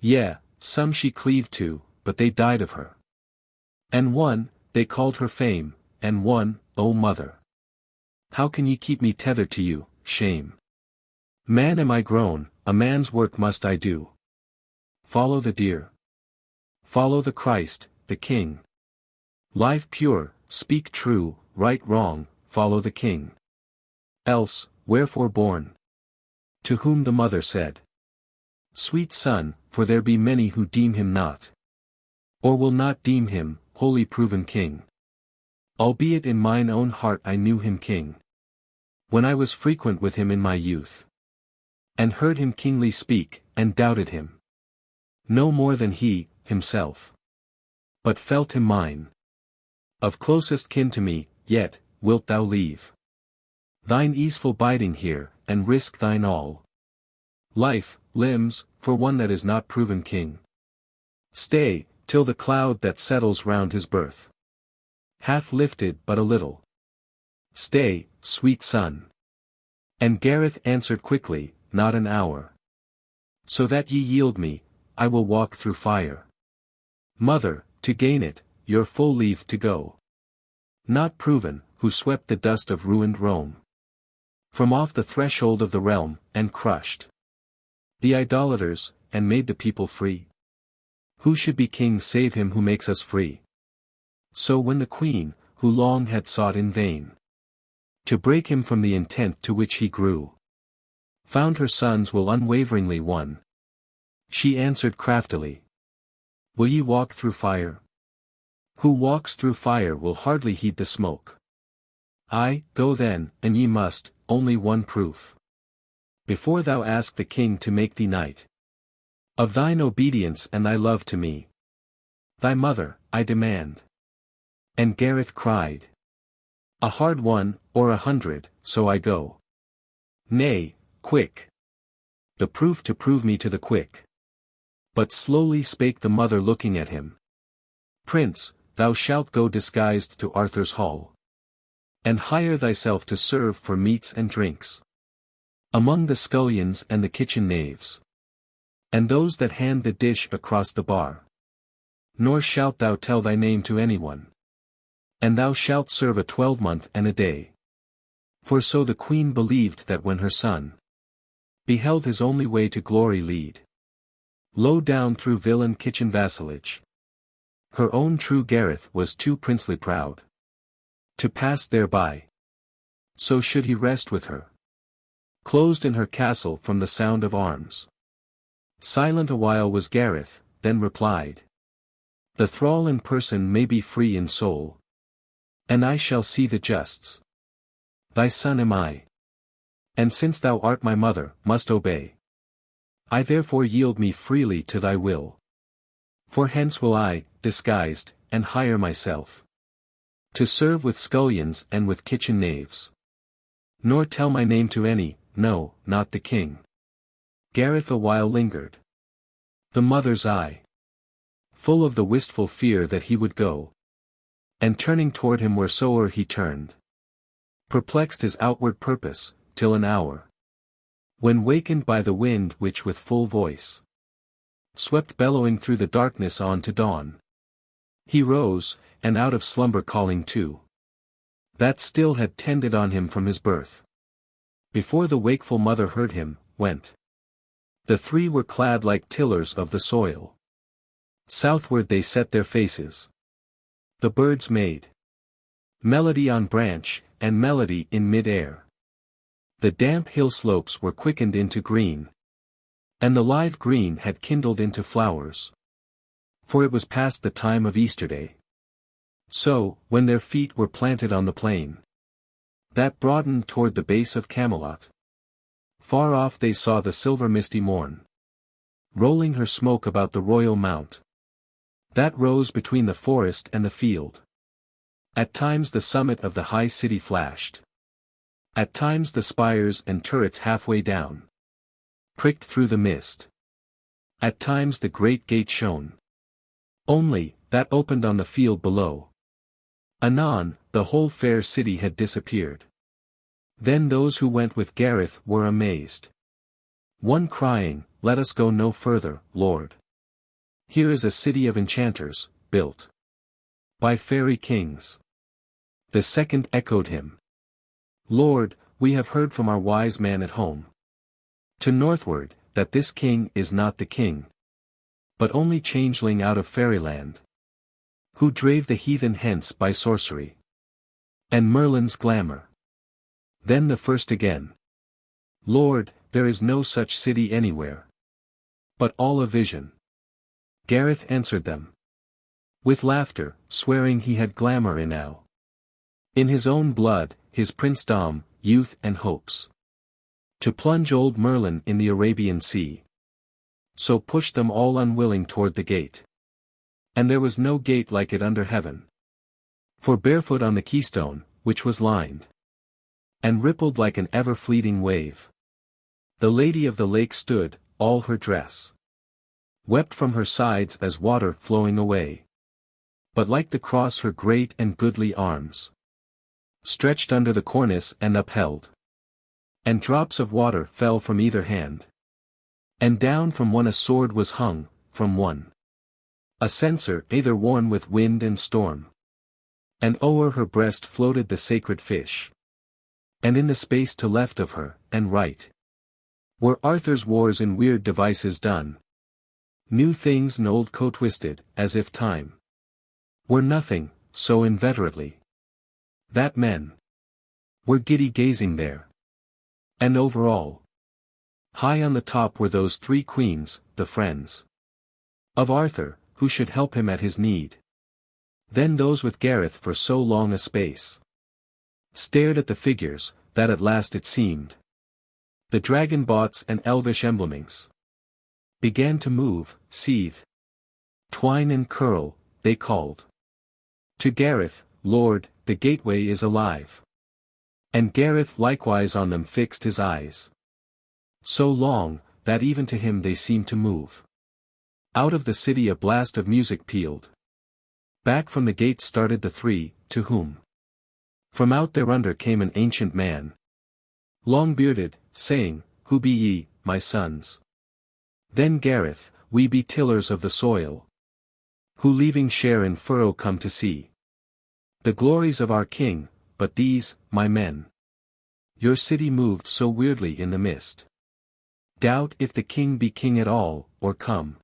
Yea, some she cleaved to, but they died of her. And one, they called her Fame, and one, O mother, how can ye keep me tethered to you, shame? Man am I grown, a man's work must I do. Follow the deer. Follow the Christ, the King. Live pure, speak true, right wrong, follow the King. Else, wherefore born? To whom the mother said, Sweet son, for there be many who deem him not, or will not deem him, wholly proven king. Albeit in mine own heart I knew him king, when I was frequent with him in my youth, and heard him kingly speak, and doubted him no more than he, himself, but felt him mine, of closest kin to me. Yet, wilt thou leave thine easeful biding here, and risk thine all life, limbs, for one that is not proven king? Stay, till the cloud that settles round his birth hath lifted but a little. Stay, sweet son. And Gareth answered quickly, Not an hour. So that ye yield me, I will walk through fire. Mother, to gain it, your full leave to go. Not proven, who swept the dust of ruined Rome from off the threshold of the realm, and crushed the idolaters, and made the people free. Who should be king save him who makes us free? So when the queen, who long had sought in vain to break him from the intent to which he grew. Found her sons will unwaveringly won. She answered craftily. Will ye walk through fire? Who walks through fire will hardly heed the smoke. Aye, go then, and ye must, only one proof. Before thou ask the king to make thee knight. Of thine obedience and thy love to me. Thy mother, I demand. And Gareth cried. A hard one, or 100, so I go. Nay, quick. The proof to prove me to the quick. But slowly spake the mother looking at him. Prince, thou shalt go disguised to Arthur's hall. And hire thyself to serve for meats and drinks. Among the scullions and the kitchen knaves. And those that hand the dish across the bar. Nor shalt thou tell thy name to anyone. And thou shalt serve a 12-month and a day. For so the queen believed that when her son beheld his only way to glory lead low down through villain kitchen vassalage, her own true Gareth was too princely proud to pass thereby. So should he rest with her, closed in her castle from the sound of arms. Silent awhile was Gareth, then replied. The thrall in person may be free in soul. And I shall see the justs. Thy son am I. And since thou art my mother, must obey. I therefore yield me freely to thy will. For hence will I, disguised, and hire myself. To serve with scullions and with kitchen knaves. Nor tell my name to any, no, not the king. Gareth a while lingered. The mother's eye, full of the wistful fear that he would go, and turning toward him wheresoe'er he turned, perplexed his outward purpose, till an hour, when wakened by the wind which with full voice swept bellowing through the darkness on to dawn, he rose, and out of slumber calling to that still had tended on him from his birth. Before the wakeful mother heard him, went. The three were clad like tillers of the soil. Southward they set their faces. The birds made melody on branch, and melody in mid-air. The damp hill slopes were quickened into green. And the lithe green had kindled into flowers. For it was past the time of Easterday. So, when their feet were planted on the plain that broadened toward the base of Camelot, far off they saw the silver misty morn, rolling her smoke about the royal mount that rose between the forest and the field. At times the summit of the high city flashed. At times the spires and turrets halfway down pricked through the mist. At times the great gate shone. Only, that opened on the field below. Anon, the whole fair city had disappeared. Then those who went with Gareth were amazed. One crying, Let us go no further, Lord. Here is a city of enchanters, built by fairy kings. The second echoed him. Lord, we have heard from our wise man at home, to northward, that this king is not the king, but only changeling out of fairyland, who drave the heathen hence by sorcery and Merlin's glamour. Then the first again. Lord, there is no such city anywhere, but all a vision. Gareth answered them with laughter, swearing he had glamour enow in his own blood, his princedom, youth and hopes, to plunge old Merlin in the Arabian Sea. So pushed them all unwilling toward the gate. And there was no gate like it under heaven. For barefoot on the keystone, which was lined and rippled like an ever-fleeting wave, the lady of the lake stood, all her dress wept from her sides as water flowing away. But like the cross her great and goodly arms stretched under the cornice and upheld. And drops of water fell from either hand. And down from one a sword was hung, from one a censer either worn with wind and storm. And o'er her breast floated the sacred fish. And in the space to left of her, and right, were Arthur's wars in weird devices done. New things and old co-twisted, as if time were nothing, so inveterately that men were giddy gazing there. And over all, high on the top were those three queens, the friends of Arthur, who should help him at his need. Then those with Gareth for so long a space stared at the figures, that at last it seemed the dragon bots and elvish emblemings began to move, seethe, twine and curl, they called to Gareth, Lord, the gateway is alive. And Gareth likewise on them fixed his eyes so long, that even to him they seemed to move. Out of the city a blast of music pealed. Back from the gate started the three, to whom from out thereunder came an ancient man, long-bearded, saying, Who be ye, my sons? Then Gareth, we be tillers of the soil, who leaving share in furrow come to see the glories of our king, but these, my men, your city moved so weirdly in the mist. Doubt if the king be king at all, or come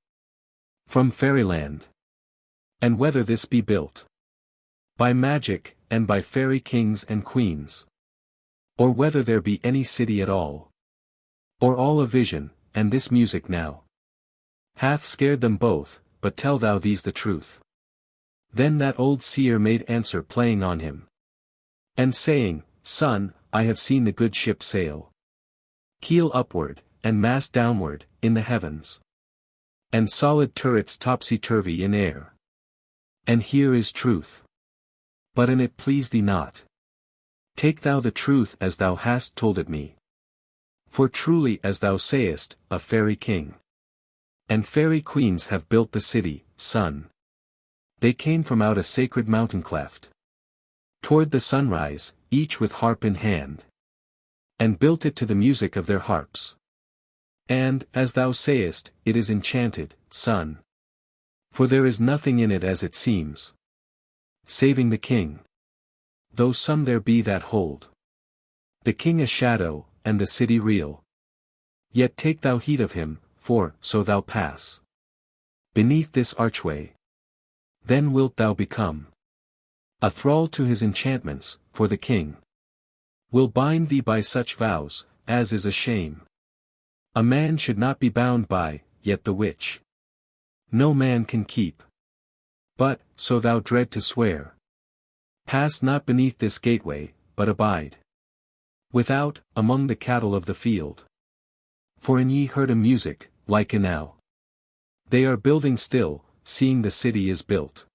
from fairyland, and whether this be built by magic, and by fairy kings and queens, or whether there be any city at all, or all a vision, and this music now hath scared them both, but tell thou these the truth. Then that old seer made answer playing on him, and saying, Son, I have seen the good ship sail keel upward, and mast downward, in the heavens, and solid turrets topsy-turvy in air. And here is truth. But an it please thee not, take thou the truth as thou hast told it me. For truly as thou sayest, a fairy king and fairy queens have built the city, son. They came from out a sacred mountain cleft toward the sunrise, each with harp in hand, and built it to the music of their harps. And, as thou sayest, it is enchanted, son. For there is nothing in it as it seems, saving the king. Though some there be that hold the king a shadow, and the city real. Yet take thou heed of him, for, so thou pass beneath this archway, then wilt thou become a thrall to his enchantments, for the king will bind thee by such vows, as is a shame. A man should not be bound by, yet the which no man can keep. But, so thou dread to swear, pass not beneath this gateway, but abide without, among the cattle of the field. For in ye heard a music, like enow they are building still, seeing the city is built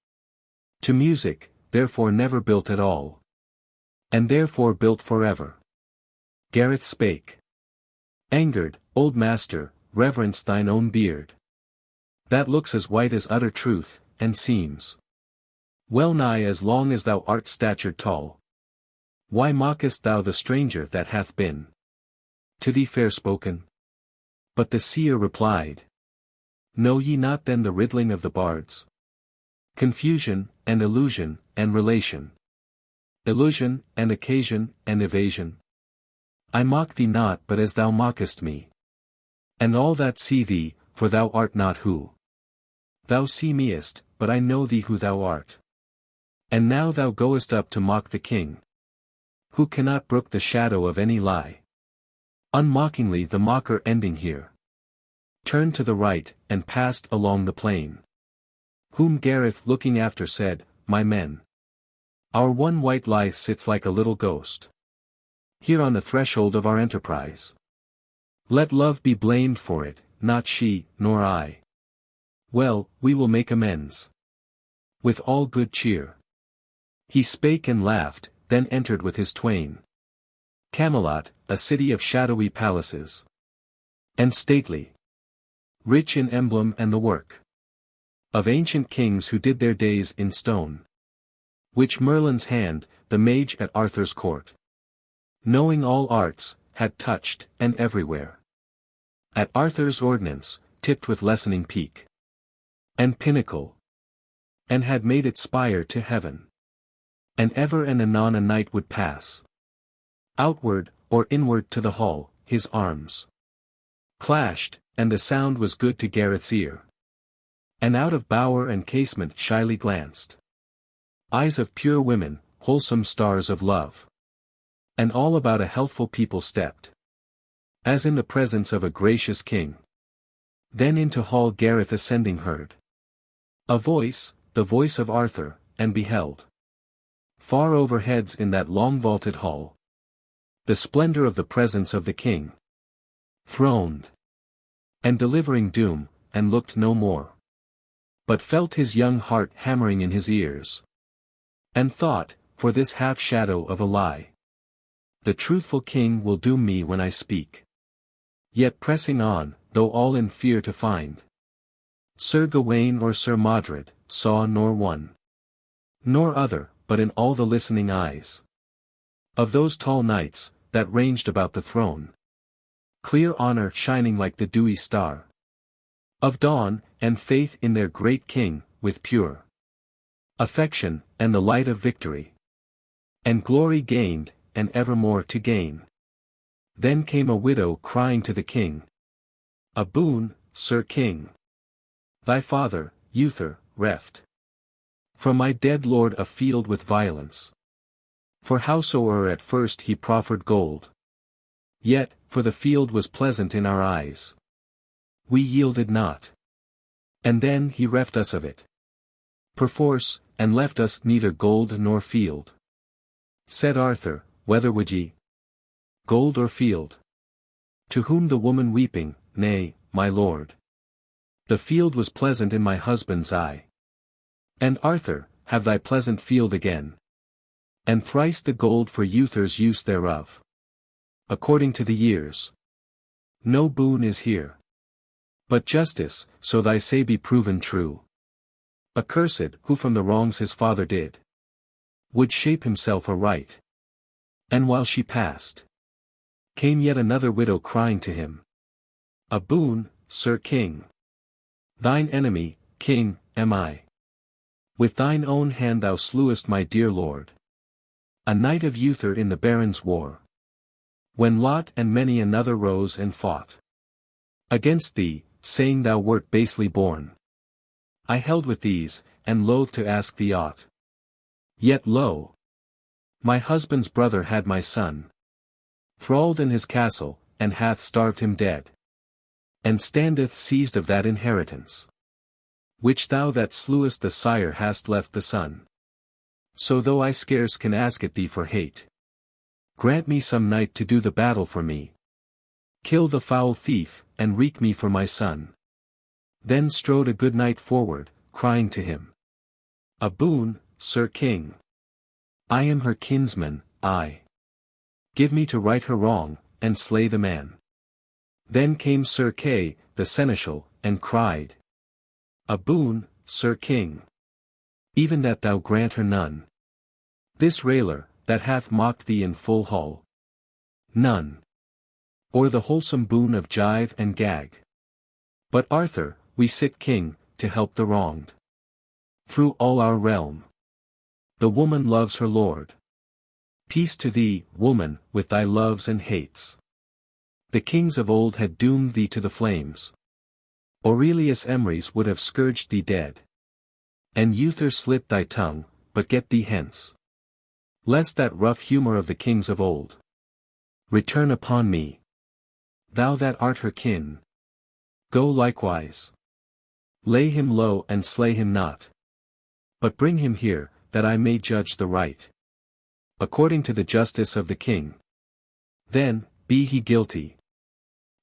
to music, therefore never built at all, and therefore built forever. Gareth spake. Angered, old master, reverence thine own beard. That looks as white as utter truth, and seems well nigh as long as thou art statured tall. Why mockest thou the stranger that hath been to thee fair spoken? But the seer replied, Know ye not then the riddling of the bards? Confusion, and illusion, and relation. Illusion, and occasion, and evasion. I mock thee not but as thou mockest me. And all that see thee, for thou art not who thou see meest, but I know thee who thou art. And now thou goest up to mock the king, who cannot brook the shadow of any lie. Unmockingly the mocker ending here turned to the right, and passed along the plain. Whom Gareth looking after said, My men, our one white lie sits like a little ghost here on the threshold of our enterprise. Let love be blamed for it, not she, nor I. Well, we will make amends with all good cheer. He spake and laughed, then entered with his twain Camelot, a city of shadowy palaces, and stately, rich in emblem and the work of ancient kings who did their days in stone, which Merlin's hand, the mage at Arthur's court, knowing all arts, had touched, and everywhere at Arthur's ordinance, tipped with lessening peak and pinnacle, and had made it spire to heaven. And ever and anon a knight would pass outward, or inward to the hall, his arms clashed, and the sound was good to Gareth's ear. And out of bower and casement shyly glanced eyes of pure women, wholesome stars of love. And all about a healthful people stepped, as in the presence of a gracious king. Then into hall Gareth ascending heard a voice, the voice of Arthur, and beheld, far overheads in that long vaulted hall, the splendor of the presence of the king, throned, and delivering doom, and looked no more, but felt his young heart hammering in his ears, and thought, for this half-shadow of a lie, the truthful king will doom me when I speak. Yet pressing on, though all in fear to find, Sir Gawain or Sir Modred, saw nor one, nor other, but in all the listening eyes of those tall knights, that ranged about the throne, clear honor shining like the dewy star of dawn, and faith in their great king, with pure affection, and the light of victory, and glory gained, and evermore to gain. Then came a widow crying to the king, a boon, Sir King, thy father, Uther, reft from my dead lord a field with violence. For howsoe'er at first he proffered gold, yet, for the field was pleasant in our eyes, we yielded not. And then he reft us of it, perforce, and left us neither gold nor field. Said Arthur, whether would ye gold or field? To whom the woman weeping, nay, my lord, the field was pleasant in my husband's eye. And Arthur, have thy pleasant field again, and thrice the gold for Uther's use thereof. According to the years, no boon is here, but justice, so thy say be proven true. Accursed, who from the wrongs his father did, would shape himself aright. And while she passed, came yet another widow crying to him, a boon, Sir King, thine enemy, king, am I. With thine own hand thou slewest my dear lord, a knight of Uther in the Barons' war, when Lot and many another rose and fought against thee, saying thou wert basely born. I held with these, and loath to ask thee aught. Yet lo! My husband's brother had my son thralled in his castle, and hath starved him dead, and standeth seized of that inheritance, which thou that slewest the sire hast left the son. So though I scarce can ask it thee for hate, grant me some knight to do the battle for me. Kill the foul thief, and wreak me for my son. Then strode a good knight forward, crying to him, a boon, Sir King, I am her kinsman, I. Give me to right her wrong, and slay the man. Then came Sir Kay, the seneschal, and cried, a boon, Sir King, even that thou grant her none. This railer, that hath mocked thee in full hall, none. Or the wholesome boon of jive and gag. But Arthur, we sit king, to help the wronged. Through all our realm, the woman loves her lord. Peace to thee, woman, with thy loves and hates. The kings of old had doomed thee to the flames. Aurelius Emrys would have scourged thee dead. And Uther slit thy tongue, but get thee hence, lest that rough humour of the kings of old return upon me. Thou that art her kin, go likewise. Lay him low and slay him not, but bring him here, that I may judge the right, according to the justice of the king. Then, be he guilty,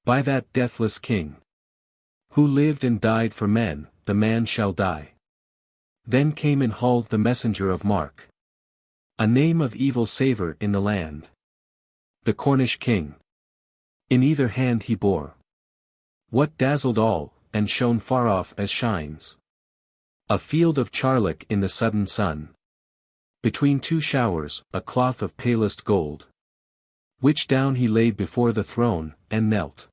by that deathless king, who lived and died for men, the man shall die. Then came in hall the messenger of Mark, a name of evil savour in the land, the Cornish king. In either hand he bore what dazzled all, and shone far off as shines a field of charlock in the sudden sun. Between two showers, a cloth of palest gold, which down he laid before the throne, and knelt,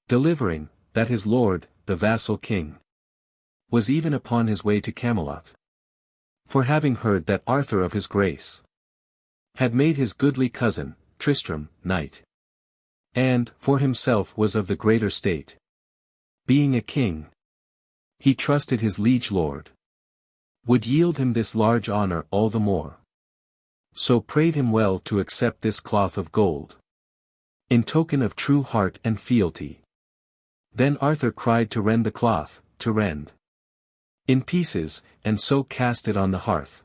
delivering, that his lord, the vassal king, was even upon his way to Camelot. For having heard that Arthur of his grace had made his goodly cousin, Tristram, knight, and, for himself was of the greater state, being a king, he trusted his liege lord would yield him this large honour all the more. So prayed him well to accept this cloth of gold, in token of true heart and fealty. Then Arthur cried to rend the cloth, to rend in pieces, and so cast it on the hearth.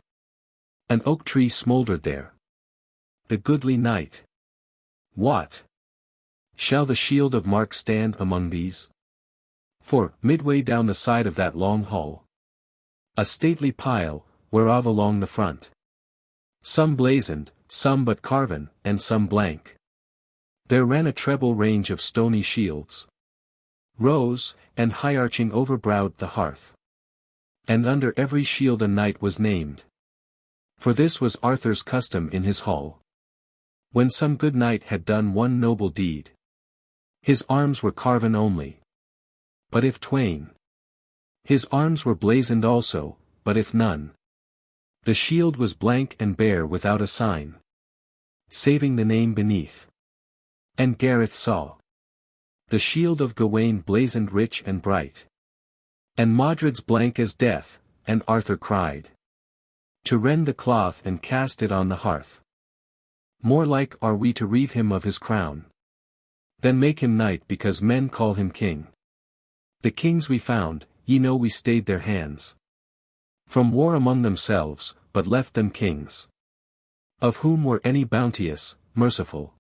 An oak tree smouldered there. The goodly knight. What? Shall the shield of Mark stand among these? For, midway down the side of that long hall, a stately pile, whereof along the front, some blazoned, some but carven, and some blank, there ran a treble range of stony shields, rose, and high-arching overbrowed the hearth. And under every shield a knight was named. For this was Arthur's custom in his hall. When some good knight had done one noble deed, his arms were carven only. But if twain, his arms were blazoned also, but if none, the shield was blank and bare without a sign, saving the name beneath. And Gareth saw the shield of Gawain blazoned rich and bright, and Modred's blank as death, and Arthur cried to rend the cloth and cast it on the hearth. More like are we to reave him of his crown, than make him knight because men call him king. The kings we found, ye know we stayed their hands from war among themselves, but left them kings, of whom were any bounteous, merciful,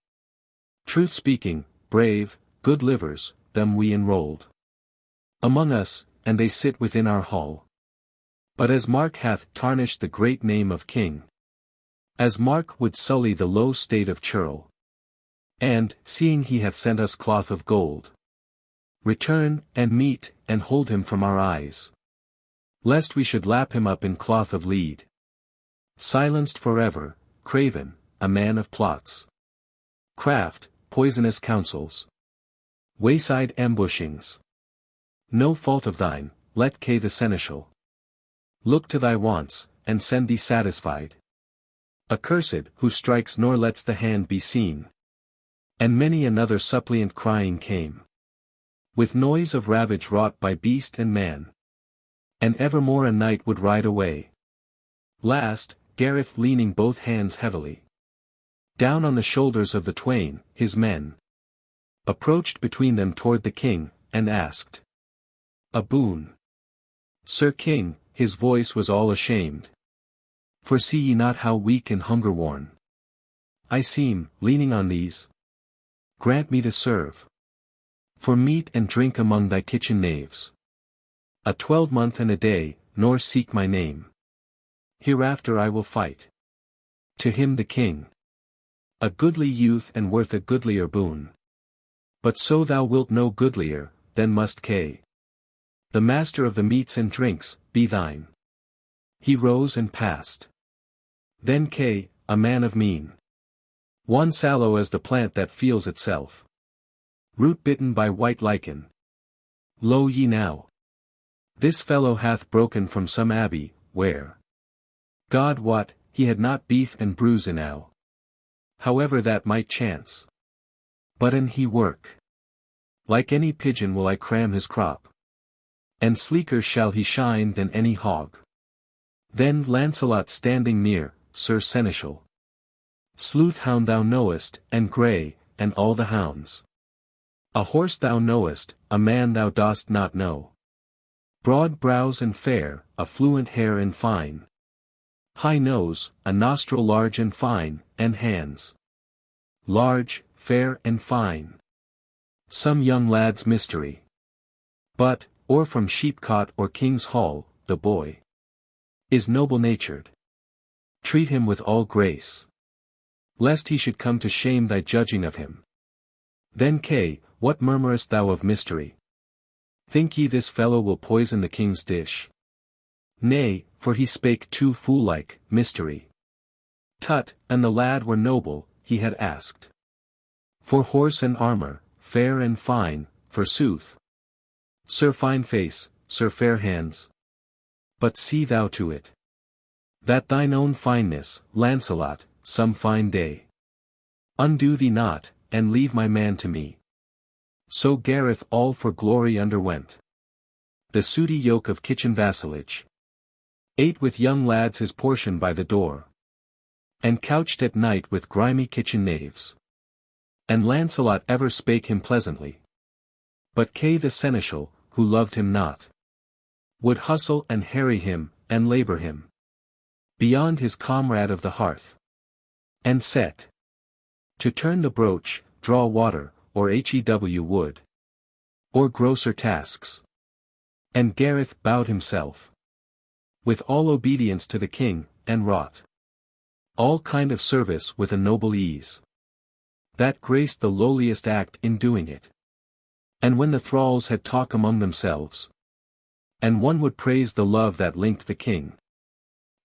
truth-speaking, brave, good livers, them we enrolled among us, and they sit within our hall. But as Mark hath tarnished the great name of king, as Mark would sully the low state of churl, and, seeing he hath sent us cloth of gold, return, and meet, and hold him from our eyes, lest we should lap him up in cloth of lead. Silenced forever, craven, a man of plots, craft, poisonous counsels, wayside ambushings. No fault of thine, let Kay the seneschal look to thy wants, and send thee satisfied. Accursed, who strikes nor lets the hand be seen. And many another suppliant crying came, with noise of ravage wrought by beast and man. And evermore a knight would ride away. Last, Gareth leaning both hands heavily down on the shoulders of the twain, his men, approached between them toward the king, and asked a boon. Sir King, his voice was all ashamed. For see ye not how weak and hunger-worn I seem, leaning on these? Grant me to serve for meat and drink among thy kitchen knaves a 12-month and a day, nor seek my name. Hereafter I will fight. To him the king, a goodly youth and worth a goodlier boon. But so thou wilt no goodlier, then must Kay, the master of the meats and drinks, be thine. He rose and passed. Then Kay, a man of mien, one sallow as the plant that feels itself, root bitten by white lichen. Lo ye now, this fellow hath broken from some abbey, where, God wot, he had not beef and bruise enow. However that might chance. But an he work, like any pigeon will I cram his crop, and sleeker shall he shine than any hog. Then Lancelot standing near, Sir Seneschal, sleuth-hound thou knowest, and grey, and all the hounds. A horse thou knowest, a man thou dost not know. Broad brows and fair, a fluent hair and fine. High nose, a nostril large and fine, and hands large, fair and fine. Some young lad's mystery. But, or from sheep-cot or king's hall, the boy is noble-natured. Treat him with all grace, lest he should come to shame thy judging of him. Then Kay, what murmurest thou of mystery? Think ye this fellow will poison the king's dish? Nay, for he spake too fool-like, mystery. Tut, and the lad were noble, he had asked for horse and armor, fair and fine, forsooth. Sir fine face, sir fair hands. But see thou to it, that thine own fineness, Lancelot, some fine day, undo thee not, and leave my man to me. So Gareth all for glory underwent the sooty yoke of kitchen vassalage, ate with young lads his portion by the door, and couched at night with grimy kitchen knaves. And Lancelot ever spake him pleasantly. But Kay the seneschal, who loved him not, would hustle and harry him, and labour him beyond his comrade of the hearth, and set to turn the broach, draw water, or hew wood, or grosser tasks. And Gareth bowed himself with all obedience to the king, and wrought all kind of service with a noble ease that graced the lowliest act in doing it. And when the thralls had talk among themselves, and one would praise the love that linked the king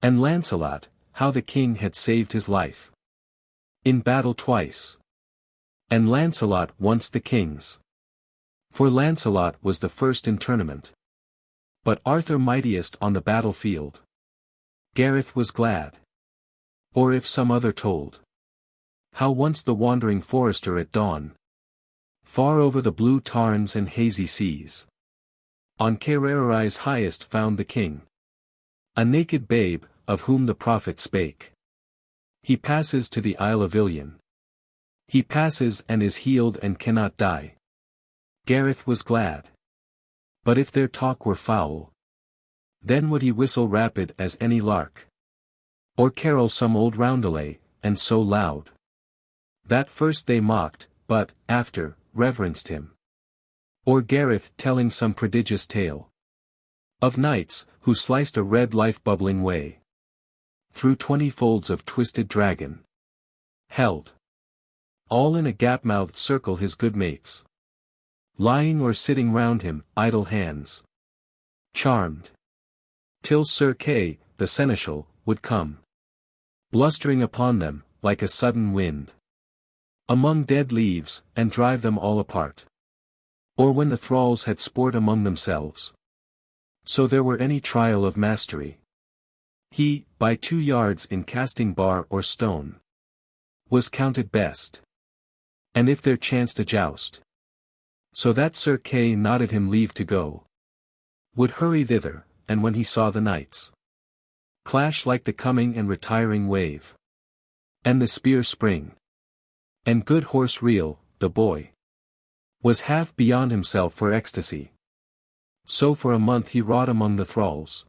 and Lancelot, how the king had saved his life in battle twice, and Lancelot once the king's. For Lancelot was the first in tournament, but Arthur mightiest on the battlefield. Gareth was glad. Or if some other told how once the wandering forester at dawn, far over the blue tarns and hazy seas, on Kererai's highest found the king, a naked babe, of whom the prophet spake. He passes to the Isle of Ilion. He passes and is healed and cannot die. Gareth was glad. But if their talk were foul, then would he whistle rapid as any lark, or carol some old roundelay, and so loud, that first they mocked, but, after, reverenced him. Or Gareth telling some prodigious tale of knights, who sliced a red life bubbling way through 20 folds of twisted dragon, held all in a gap-mouthed circle his good mates, lying or sitting round him, idle hands charmed, till Sir Kay, the seneschal, would come blustering upon them, like a sudden wind among dead leaves, and drive them all apart. Or when the thralls had sport among themselves, so there were any trial of mastery, he, by 2 yards in casting bar or stone, was counted best. And if there chanced a joust, so that Sir Kay nodded him leave to go, would hurry thither, and when he saw the knights clash like the coming and retiring wave, and the spear spring, and good horse reel, the boy was half beyond himself for ecstasy. So for a month he wrought among the thralls.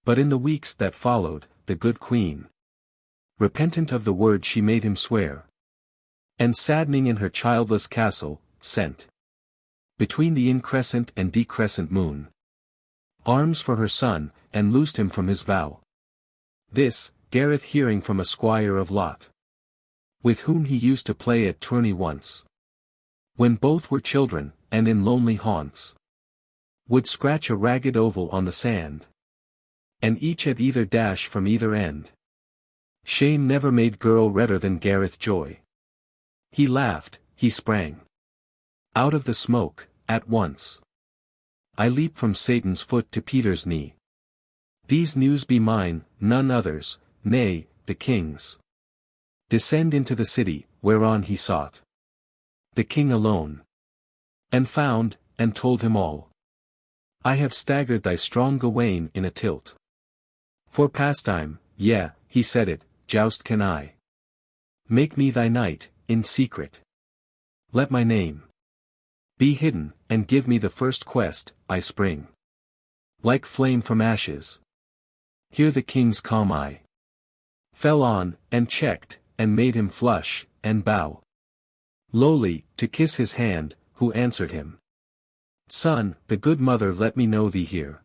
But in the weeks that followed, the good queen, repentant of the word she made him swear, and saddening in her childless castle, sent between the increscent and decrescent moon arms for her son, and loosed him from his vow. This, Gareth hearing from a squire of Lot, with whom he used to play at tourney once, when both were children, and in lonely haunts would scratch a ragged oval on the sand, and each at either dash from either end. Shame never made girl redder than Gareth joy. He laughed, he sprang out of the smoke, at once. I leap from Satan's foot to Peter's knee. These news be mine, none others, nay, the king's. Descend into the city, whereon he sought the king alone, and found, and told him all. I have staggered thy strong Gawain in a tilt. For pastime, yea, he said it, joust can I. Make me thy knight, in secret. Let my name be hidden, and give me the first quest, I spring like flame from ashes. Here the king's calm eye fell on, and checked, and made him flush, and bow lowly, to kiss his hand, who answered him. Son, the good mother let me know thee here,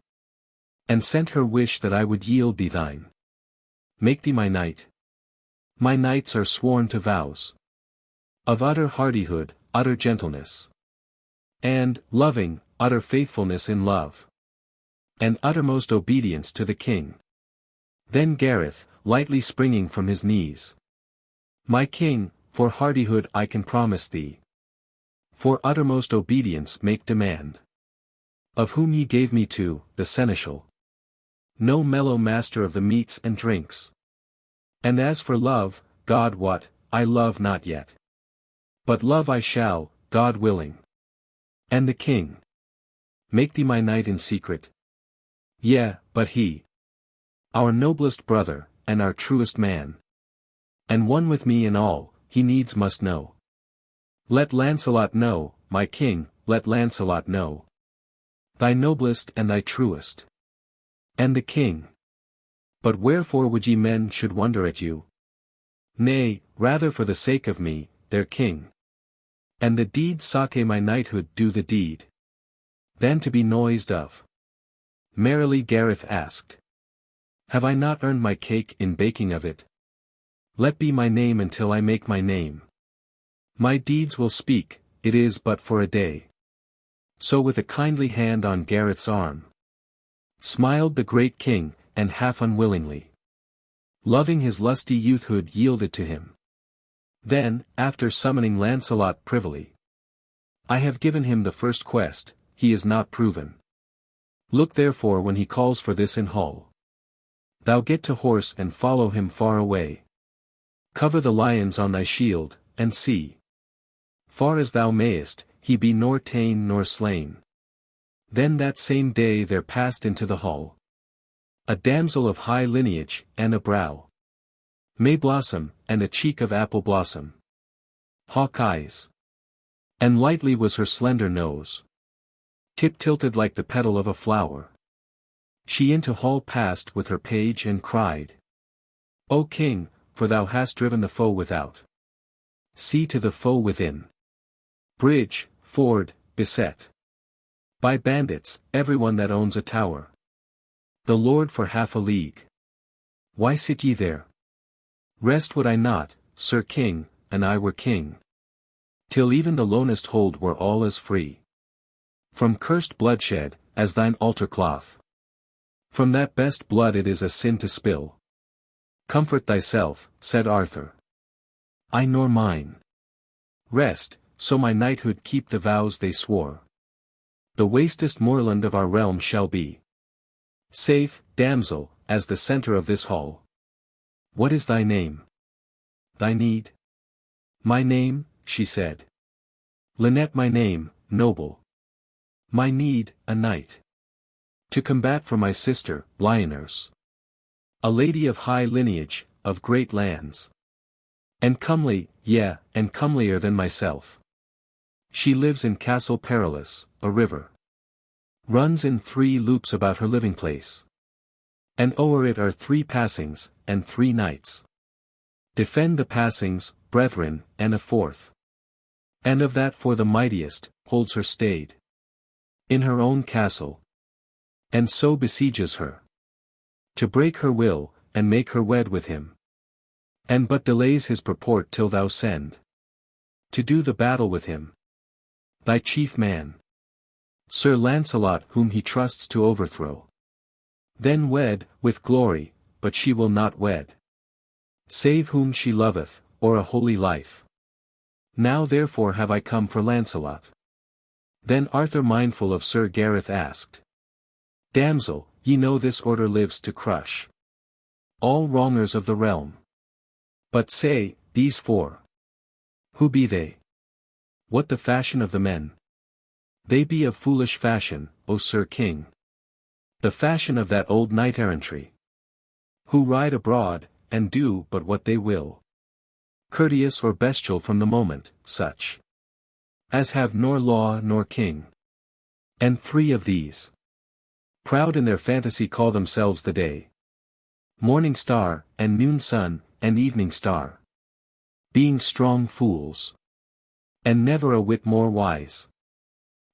and sent her wish that I would yield thee thine. Make thee my knight. My knights are sworn to vows of utter hardihood, utter gentleness, and, loving, utter faithfulness in love, and uttermost obedience to the king. Then Gareth, lightly springing from his knees. My king, for hardihood I can promise thee, for uttermost obedience make demand, of whom ye gave me to, the seneschal, no mellow master of the meats and drinks. And as for love, God wot, I love not yet, but love I shall, God willing. And the king, make thee my knight in secret. Yea, but he, our noblest brother, and our truest man, And one with me in all, he needs must know. Let Lancelot know, my king, let Lancelot know. Thy noblest and thy truest. And the king. But wherefore would ye men should wonder at you? Nay, rather for the sake of me, their king. And the deed sake my knighthood do the deed. Than to be noised of. Merrily Gareth asked. Have I not earned my cake in baking of it? Let be my name until I make my name. My deeds will speak, it is but for a day. So with a kindly hand on Gareth's arm, smiled the great king, and half unwillingly, loving his lusty youthhood yielded to him. Then, after summoning Lancelot privily, I have given him the first quest, he is not proven. Look therefore when he calls for this in hall. Thou get to horse and follow him far away. Cover the lions on thy shield, and see. Far as thou mayest, he be nor ta'en nor slain. Then that same day there passed into the hall a damsel of high lineage, and a brow May blossom, and a cheek of apple blossom. Hawk eyes. And lightly was her slender nose, tip-tilted like the petal of a flower. She into hall passed with her page and cried, O king, for thou hast driven the foe without. See to the foe within. Bridge, ford, beset by bandits, everyone that owns a tower. The lord for half a league. Why sit ye there? Rest would I not, Sir King, an I were king. Till even the lonest hold were all as free from cursed bloodshed, as thine altar cloth. From that best blood it is a sin to spill. Comfort thyself, said Arthur. I nor mine. Rest, so my knighthood keep the vows they swore. The wastest moorland of our realm shall be safe, damsel, as the centre of this hall. What is thy name? Thy need? My name, she said. Lynette my name, noble. My need, a knight. To combat for my sister, Lyoners. A lady of high lineage, of great lands. And comely, yea, and comelier than myself. She lives in Castle Perilous, a river runs in 3 loops about her living place. And o'er it are 3 passings, and 3 knights. Defend the passings, brethren, and a 4th. And of that for the mightiest, holds her stayed in her own castle. And so besieges her to break her will, and make her wed with him. And but delays his purport till thou send to do the battle with him thy chief man, Sir Lancelot, whom he trusts to overthrow. Then wed, with glory, but she will not wed, save whom she loveth, or a holy life. Now therefore have I come for Lancelot. Then Arthur, mindful of Sir Gareth, asked, Damsel, ye know this order lives to crush all wrongers of the realm. But say, these 4. Who be they? What the fashion of the men? They be of foolish fashion, O Sir King. The fashion of that old knight-errantry, who ride abroad, and do but what they will. Courteous or bestial from the moment, such as have nor law nor king. And 3 of these, proud in their fantasy, call themselves the day, morning star, and noon sun, and evening star. Being strong fools, and never a whit more wise.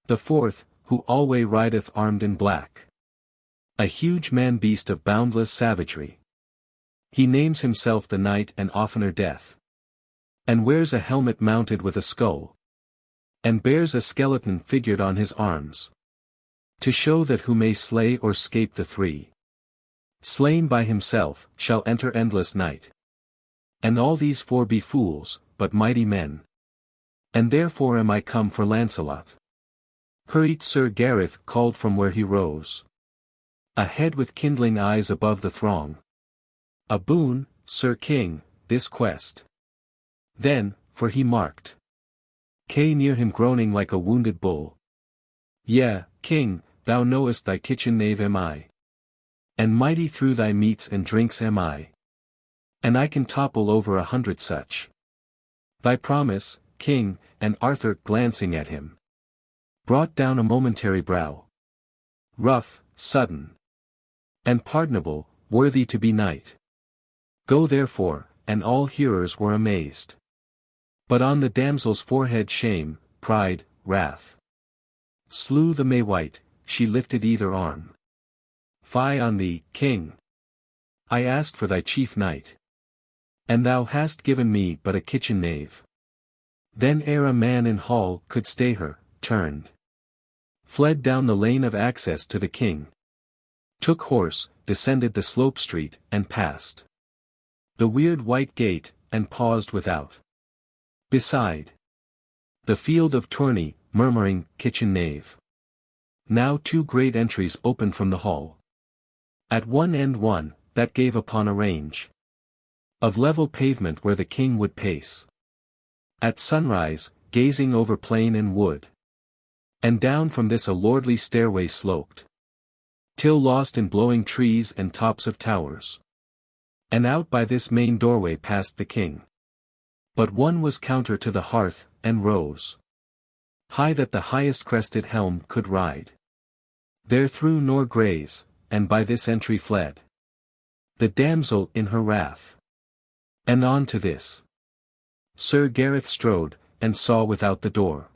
The 4th, who alway rideth armed in black, a huge man-beast of boundless savagery. He names himself the Knight and oftener Death, and wears a helmet mounted with a skull, and bears a skeleton figured on his arms, to show that who may slay or scape the 3 slain by himself, shall enter endless night. And all these 4 be fools, but mighty men. And therefore am I come for Lancelot. Hurried Sir Gareth called from where he rose, a head with kindling eyes above the throng. A boon, Sir King, this quest. Then, for he marked Kay near him groaning like a wounded bull. Yea, King, thou knowest thy kitchen knave am I. And mighty through thy meats and drinks am I. And I can topple over 100 such. Thy promise, king, and Arthur glancing at him, brought down a momentary brow. Rough, sudden, and pardonable, worthy to be knight. Go therefore, and all hearers were amazed. But on the damsel's forehead shame, pride, wrath, slew the May White, she lifted either arm. Fie on thee, king! I asked for thy chief knight, and thou hast given me but a kitchen knave. Then ere a man in hall could stay her, turned, fled down the lane of access to the king, took horse, descended the slope street, and passed the weird white gate, and paused without. Beside the field of tourney, murmuring, kitchen knave. Now two great entries opened from the hall. At one end one, that gave upon a range of level pavement where the king would pace at sunrise, gazing over plain and wood. And down from this a lordly stairway sloped, till lost in blowing trees and tops of towers. And out by this main doorway passed the king. But one was counter to the hearth, and rose high that the highest crested helm could ride there through nor graze, and by this entry fled the damsel in her wrath. And on to this Sir Gareth strode, and saw without the door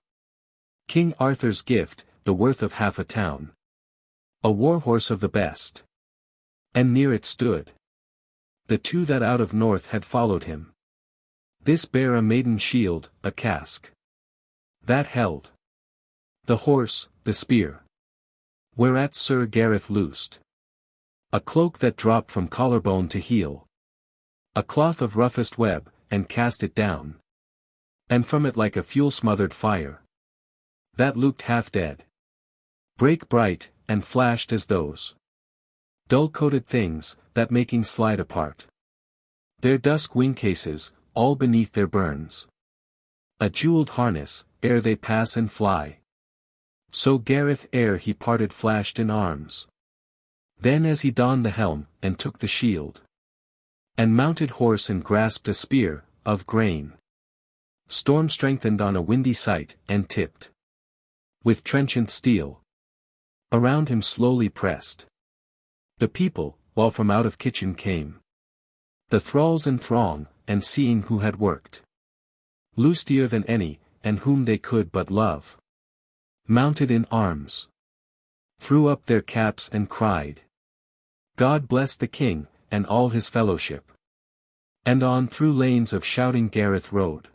King Arthur's gift, the worth of half a town, a war-horse of the best. And near it stood the two that out of north had followed him. This bare a maiden shield, a casque that held the horse, the spear, whereat Sir Gareth loosed a cloak that dropped from collarbone to heel, a cloth of roughest web, and cast it down. And from it like a fuel-smothered fire that looked half dead, brake bright, and flashed as those dull-coated things, that making slide apart their dusk wing-cases, all beneath their burns a jewelled harness, ere they pass and fly. So Gareth ere he parted flashed in arms. Then as he donned the helm, and took the shield, and mounted horse and grasped a spear, of grain, storm strengthened on a windy sight, and tipped with trenchant steel, around him slowly pressed the people, while from out of kitchen came the thralls and throng, and seeing who had worked lustier than any, and whom they could but love, mounted in arms, threw up their caps and cried, God bless the king, and all his fellowship. And on through lanes of shouting Gareth rode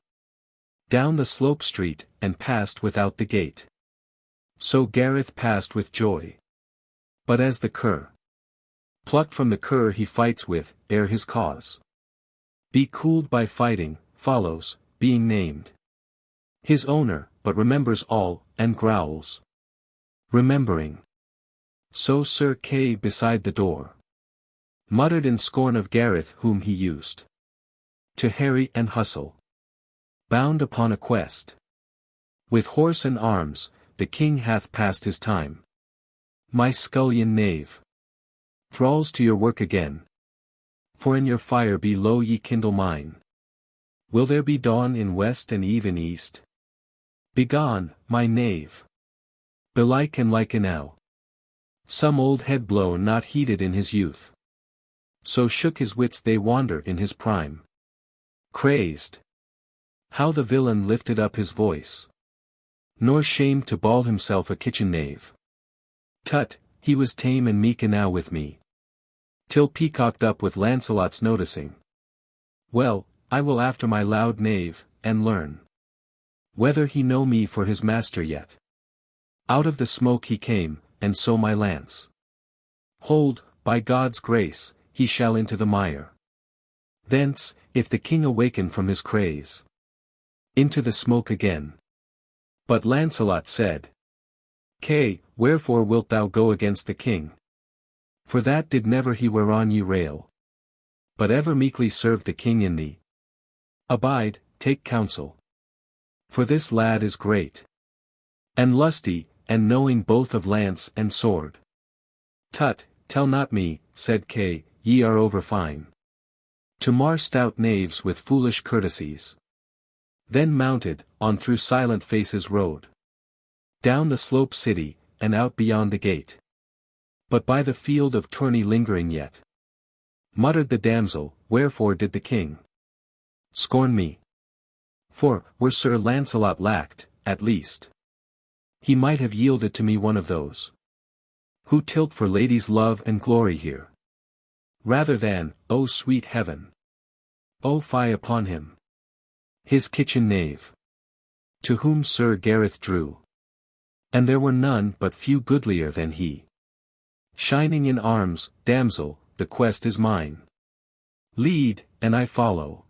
down the slope street, and passed without the gate. So Gareth passed with joy. But as the cur plucked from the cur he fights with, ere his cause be cooled by fighting, follows, being named his owner, but remembers all, and growls, remembering. So Sir Kay beside the door muttered in scorn of Gareth whom he used to harry and hustle, bound upon a quest with horse and arms. The king hath passed his time. My scullion knave, thralls to your work again, for in your fire below ye kindle mine. Will there be dawn in west and eve in east? Begone, my knave. Belike and like enow some old head blow not heeded in his youth, so shook his wits they wander in his prime. Crazed, how the villain lifted up his voice, nor shamed to bawl himself a kitchen knave. Tut, he was tame and meek enow with me, till peacocked up with Lancelot's noticing. Well, I will after my loud knave, and learn whether he know me for his master yet. Out of the smoke he came, and so my lance hold, by God's grace, he shall into the mire. Thence, if the king awaken from his craze, into the smoke again. But Lancelot said, Kay, wherefore wilt thou go against the king? For that did never he whereon ye rail, but ever meekly served the king in thee. Abide, take counsel. For this lad is great, and lusty, and knowing both of lance and sword. Tut, tell not me, said Kay, ye are over fine To mar stout knaves with foolish courtesies. Then mounted, on through silent faces rode. Down the slope city, and out beyond the gate. But by the field of tourney lingering yet. Muttered the damsel, wherefore did the king scorn me? For, were Sir Lancelot lacked, at least, he might have yielded to me one of those who tilt for ladies' love and glory here. Rather than, O sweet heaven! O fie upon him! His kitchen knave, to whom Sir Gareth drew. And there were none but few goodlier than he. Shining in arms, damsel, the quest is mine. Lead, and I follow.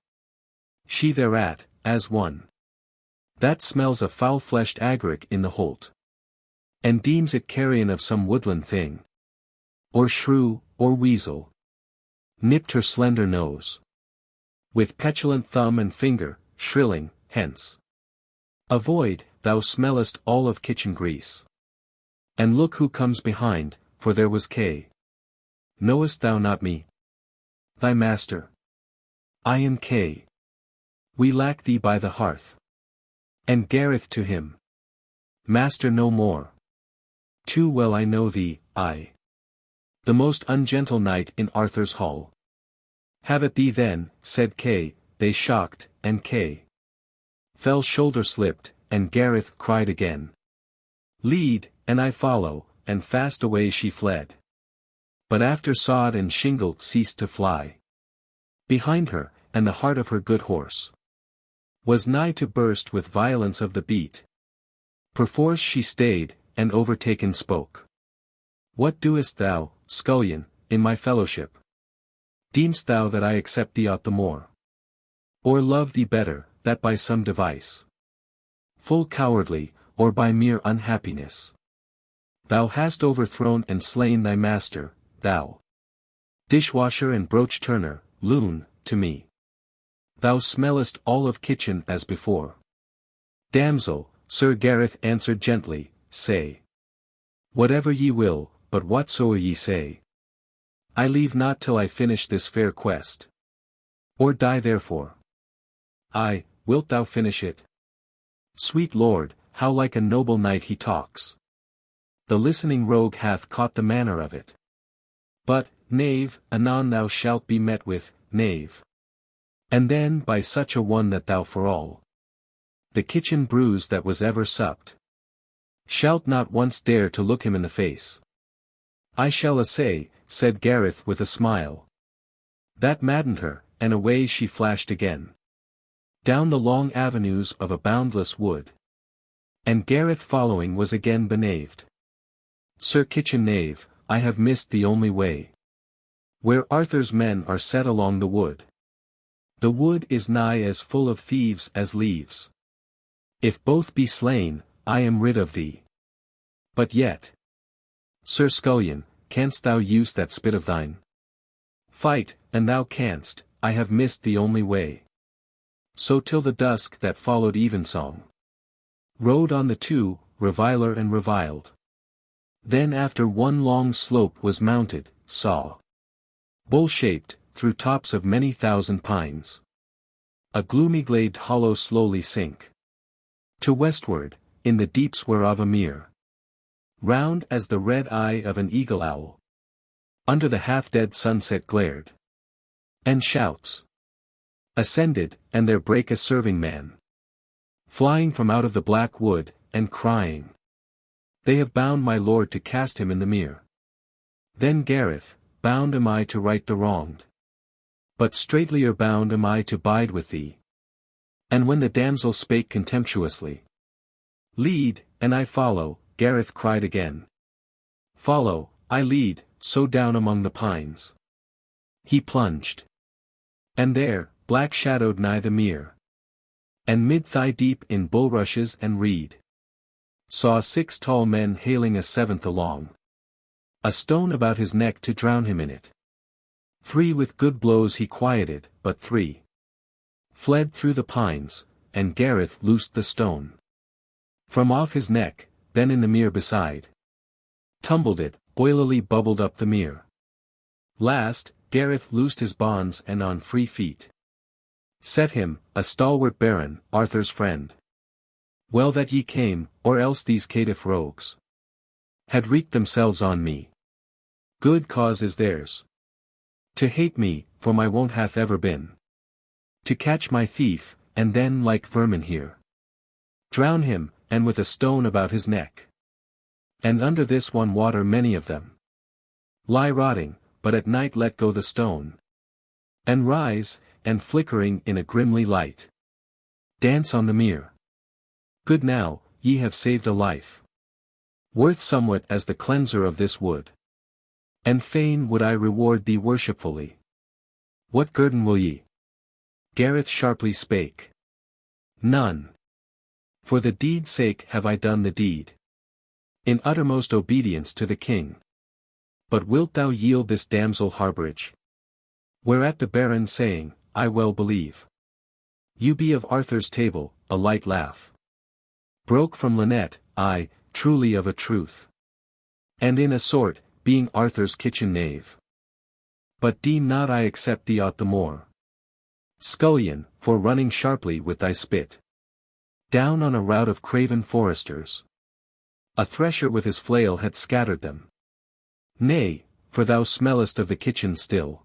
She thereat, as one that smells a foul-fleshed agaric in the holt, and deems it carrion of some woodland thing, or shrew, or weasel, nipped her slender nose with petulant thumb and finger, shrilling, hence. Avoid, thou smellest all of kitchen grease. And look who comes behind, for there was Kay. Knowest thou not me? Thy master. I am Kay. We lack thee by the hearth. And Gareth to him. Master no more. Too well I know thee, I. The most ungentle knight in Arthur's hall. Have at thee then, said Kay, they shocked, and Kay fell shoulder-slipped, and Gareth cried again. Lead, and I follow, and fast away she fled. But after sod and shingle ceased to fly behind her, and the heart of her good horse was nigh to burst with violence of the beat. Perforce she stayed, and overtaken spoke. What doest thou, scullion, in my fellowship? Deem'st thou that I accept thee aught the more? Or love thee better, that by some device, full cowardly, or by mere unhappiness, thou hast overthrown and slain thy master, thou dishwasher and brooch-turner, loon, to me. Thou smellest all of kitchen as before. Damsel, Sir Gareth answered gently, say whatever ye will, but whatsoever ye say, I leave not till I finish this fair quest, or die therefore. Ay, wilt thou finish it? Sweet lord, how like a noble knight he talks. The listening rogue hath caught the manner of it. But, knave, anon thou shalt be met with, knave. And then by such a one that thou for all the kitchen brews that was ever supped, shalt not once dare to look him in the face. I shall assay, said Gareth with a smile. That maddened her, and away she flashed again. Down the long avenues of a boundless wood. And Gareth following was again benaved. Sir Kitchen Knave, I have missed the only way where Arthur's men are set along the wood. The wood is nigh as full of thieves as leaves. If both be slain, I am rid of thee. But yet, Sir Scullion, canst thou use that spit of thine? Fight, and thou canst, I have missed the only way. So till the dusk that followed evensong, rode on the two, reviler and reviled. Then after one long slope was mounted, saw, bowl-shaped, through tops of many thousand pines, a gloomy glade hollow slowly sink to westward, in the deeps whereof a mere, round as the red eye of an eagle-owl, under the half-dead sunset glared. And shouts ascended, and there brake a serving man, flying from out of the black wood, and crying, they have bound my lord to cast him in the mere. Then Gareth, bound am I to right the wronged, but straightlier bound am I to bide with thee. And when the damsel spake contemptuously, lead, and I follow, Gareth cried again. Follow, I lead, so down among the pines he plunged. And there, black-shadowed nigh the mere, and mid thigh-deep in bulrushes and reed, saw 6 tall men hailing a 7th along, a stone about his neck to drown him in it. 3 with good blows he quieted, but 3 fled through the pines, and Gareth loosed the stone from off his neck, then in the mere beside tumbled it, oilily bubbled up the mere. Last, Gareth loosed his bonds and on free feet set him, a stalwart baron, Arthur's friend. Well that ye came, or else these caitiff rogues had wreaked themselves on me. Good cause is theirs to hate me, for my wont hath ever been to catch my thief, and then like vermin here drown him, and with a stone about his neck. And under this one water many of them lie rotting, but at night let go the stone, and rise, and flickering in a grimly light dance on the mere. Good now, ye have saved a life worth somewhat as the cleanser of this wood. And fain would I reward thee worshipfully. What guerdon will ye? Gareth sharply spake. None. For the deed's sake have I done the deed, in uttermost obedience to the king. But wilt thou yield this damsel harbourage? Whereat the baron saying, I well believe you be of Arthur's table, a light laugh broke from Lynette, ay, truly of a truth. And in a sort, being Arthur's kitchen knave. But deem not I accept thee aught the more, scullion, for running sharply with thy spit down on a rout of craven foresters. A thresher with his flail had scattered them. Nay, for thou smellest of the kitchen still.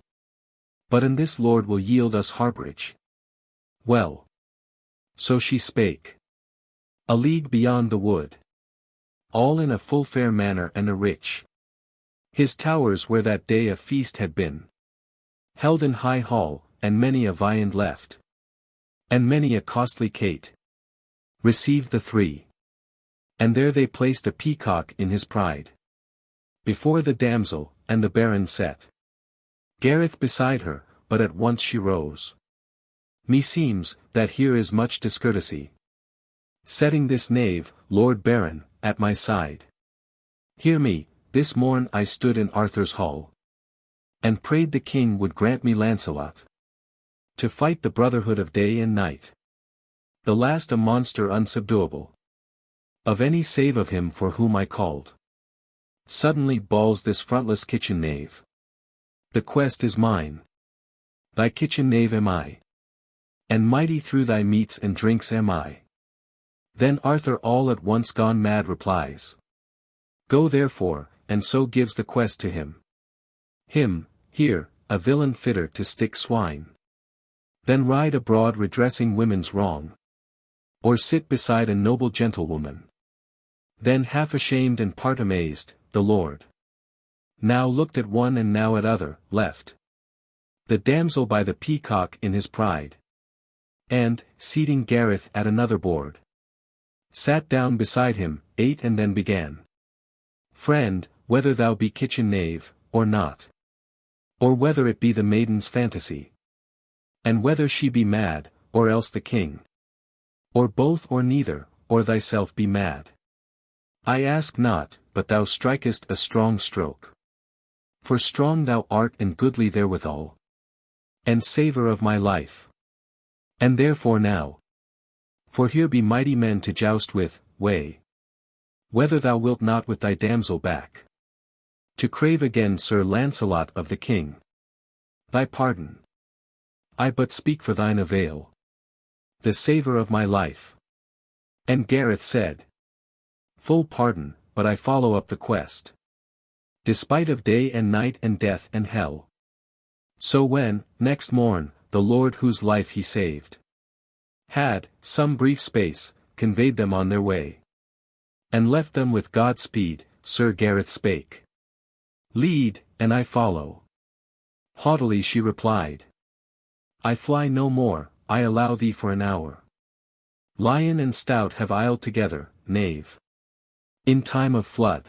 But in this lord will yield us harbourage. Well. So she spake. A league beyond the wood. All in a full fair manner and a rich. His towers where that day a feast had been held in high hall, and many a viand left. And many a costly cate received the three. And there they placed a peacock in his pride before the damsel, and the baron set Gareth beside her, but at once she rose. Meseems, that here is much discourtesy, setting this knave, Lord Baron, at my side. Hear me, this morn I stood in Arthur's hall, and prayed the king would grant me Lancelot to fight the brotherhood of day and night, the last a monster unsubduable of any save of him for whom I called. Suddenly bawls this frontless kitchen knave. The quest is mine. Thy kitchen knave am I. And mighty through thy meats and drinks am I. Then Arthur all at once gone mad replies. Go therefore, and so gives the quest to him. Him, here, a villain fitter to stick swine. Then ride abroad redressing women's wrong. Or sit beside a noble gentlewoman. Then half ashamed and part amazed, the lord now looked at one and now at other, left the damsel by the peacock in his pride. And, seating Gareth at another board, sat down beside him, ate and then began. Friend, whether thou be kitchen knave, or not, or whether it be the maiden's fantasy, and whether she be mad, or else the king, or both or neither, or thyself be mad, I ask not, but thou strikest a strong stroke. For strong thou art and goodly therewithal, and savour of my life. And therefore now, for here be mighty men to joust with, weigh whether thou wilt not with thy damsel back to crave again Sir Lancelot of the king thy pardon. I but speak for thine avail, the savour of my life. And Gareth said, full pardon, but I follow up the quest, despite of day and night and death and hell. So when, next morn, the Lord whose life he saved had, some brief space, conveyed them on their way, and left them with God-speed, Sir Gareth spake. Lead, and I follow. Haughtily she replied. I fly no more, I allow thee for an hour. Lion and stout have isled together, knave, in time of flood.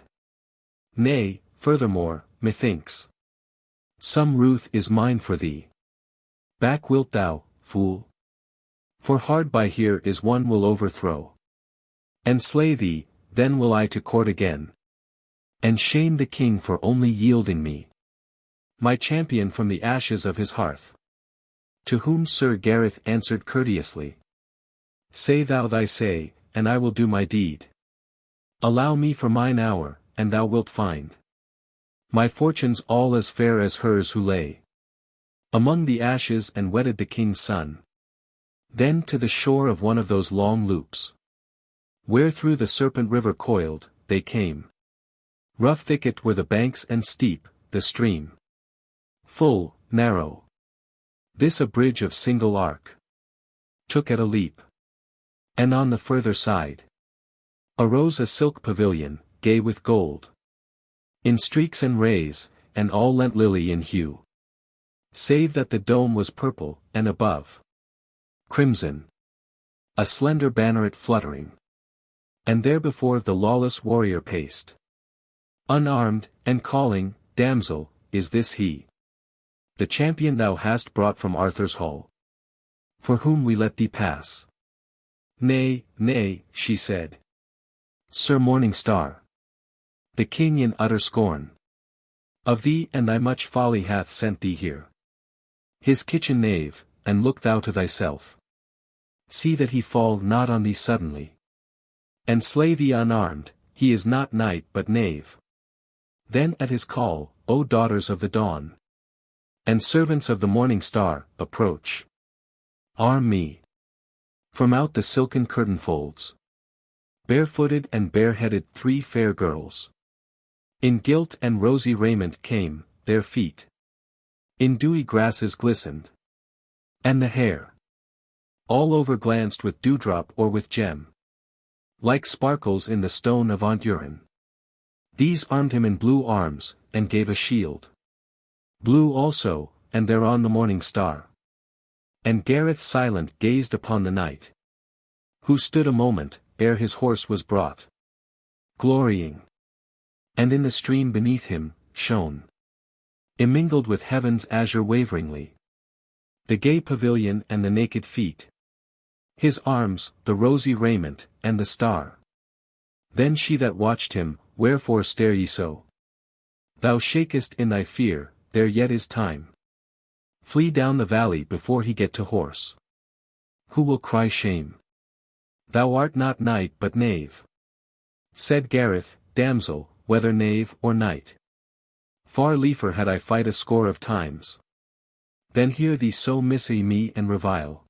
Nay, furthermore, methinks some ruth is mine for thee. Back wilt thou, fool? For hard by here is one will overthrow and slay thee, then will I to court again, and shame the king for only yielding me my champion from the ashes of his hearth. To whom Sir Gareth answered courteously. Say thou thy say, and I will do my deed. Allow me for mine hour, and thou wilt find my fortunes all as fair as hers who lay among the ashes and wedded the king's son. Then to the shore of one of those long loops, where through the serpent river coiled, they came. Rough thicket were the banks and steep, the stream. Full, narrow. This a bridge of single arc. Took at a leap. And on the further side arose a silk pavilion, gay with gold. In streaks and rays, and all lent lily in hue. Save that the dome was purple, and above crimson. A slender banneret fluttering. And there before the lawless warrior paced, unarmed, and calling, Damsel, is this he? The champion thou hast brought from Arthur's hall? For whom we let thee pass? Nay, nay, she said. Sir Morning Star. The king in utter scorn of thee and thy much folly hath sent thee here. His kitchen knave, and look thou to thyself. See that he fall not on thee suddenly, and slay thee unarmed. He is not knight but knave. Then at his call, O daughters of the dawn, and servants of the morning star, approach. Arm me. From out the silken curtain folds, barefooted and bareheaded 3 fair girls, in gilt and rosy raiment came, their feet in dewy grasses glistened, and the hair all over glanced with dewdrop or with gem, like sparkles in the stone of Arthurian. These armed him in blue arms, and gave a shield blue also, and thereon the morning star. And Gareth silent gazed upon the knight, who stood a moment, ere his horse was brought, glorying. And in the stream beneath him, shone, immingled with heaven's azure waveringly, the gay pavilion and the naked feet, his arms, the rosy raiment, and the star. Then she that watched him, wherefore stare ye so? Thou shakest in thy fear, there yet is time. Flee down the valley before he get to horse. Who will cry shame? Thou art not knight but knave. Said Gareth, Damsel, whether knave or knight. Far liefer had I fight a score of times, than hear thee so missy me and revile.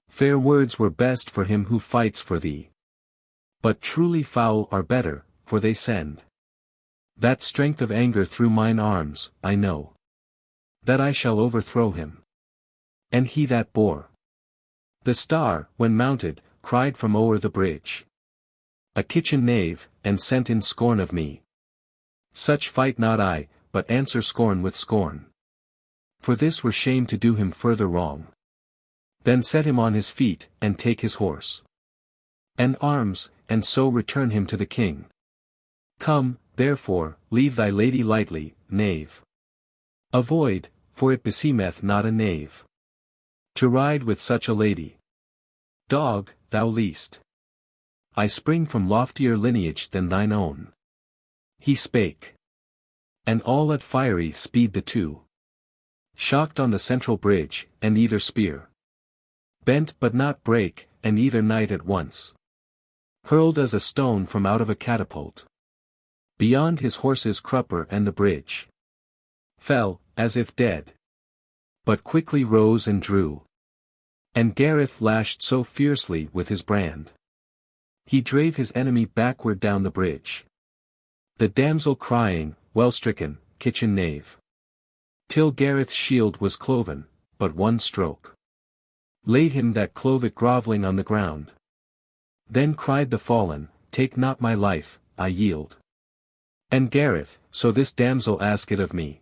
Fair words were best for him who fights for thee, but truly foul are better, for they send that strength of anger through mine arms. I know that I shall overthrow him. And he that bore the star, when mounted, cried from o'er the bridge, a kitchen knave, and sent in scorn of me. Such fight not I, but answer scorn with scorn. For this were shame to do him further wrong. Then set him on his feet, and take his horse and arms, and so return him to the king. Come, therefore, leave thy lady lightly, knave. Avoid, for it beseemeth not a knave to ride with such a lady. Dog, thou least. I spring from loftier lineage than thine own. He spake. And all at fiery speed the two shocked on the central bridge, and either spear bent but not brake, and either knight at once hurled as a stone from out of a catapult. Beyond his horse's crupper and the bridge fell, as if dead, but quickly rose and drew. And Gareth lashed so fiercely with his brand, he drave his enemy backward down the bridge. The damsel crying, well stricken, kitchen knave. Till Gareth's shield was cloven, but one stroke laid him that clove it grovelling on the ground. Then cried the fallen, take not my life, I yield. And Gareth, so this damsel ask it of me.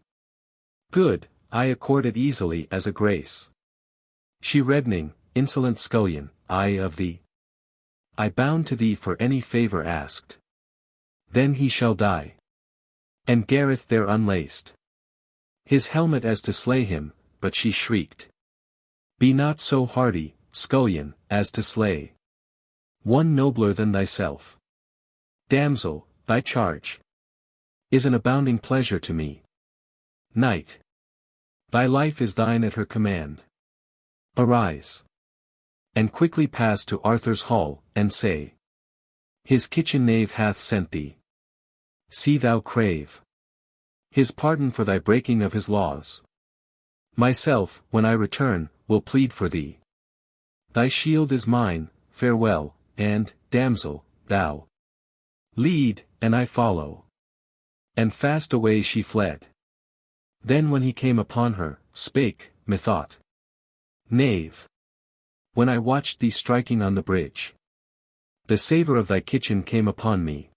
Good, I accord it easily as a grace. She reddening, insolent scullion, I of thee. I bound to thee for any favour asked. Then he shall die. And Gareth there unlaced his helmet as to slay him, but she shrieked. Be not so hardy, scullion, as to slay one nobler than thyself. Damsel, thy charge is an abounding pleasure to me. Knight, thy life is thine at her command. Arise, and quickly pass to Arthur's hall, and say, his kitchen knave hath sent thee. See thou crave his pardon for thy breaking of his laws. Myself, when I return, will plead for thee. Thy shield is mine, farewell, and, damsel, thou lead, and I follow. And fast away she fled. Then when he came upon her, spake, methought, Knave, when I watched thee striking on the bridge, the savour of thy kitchen came upon me.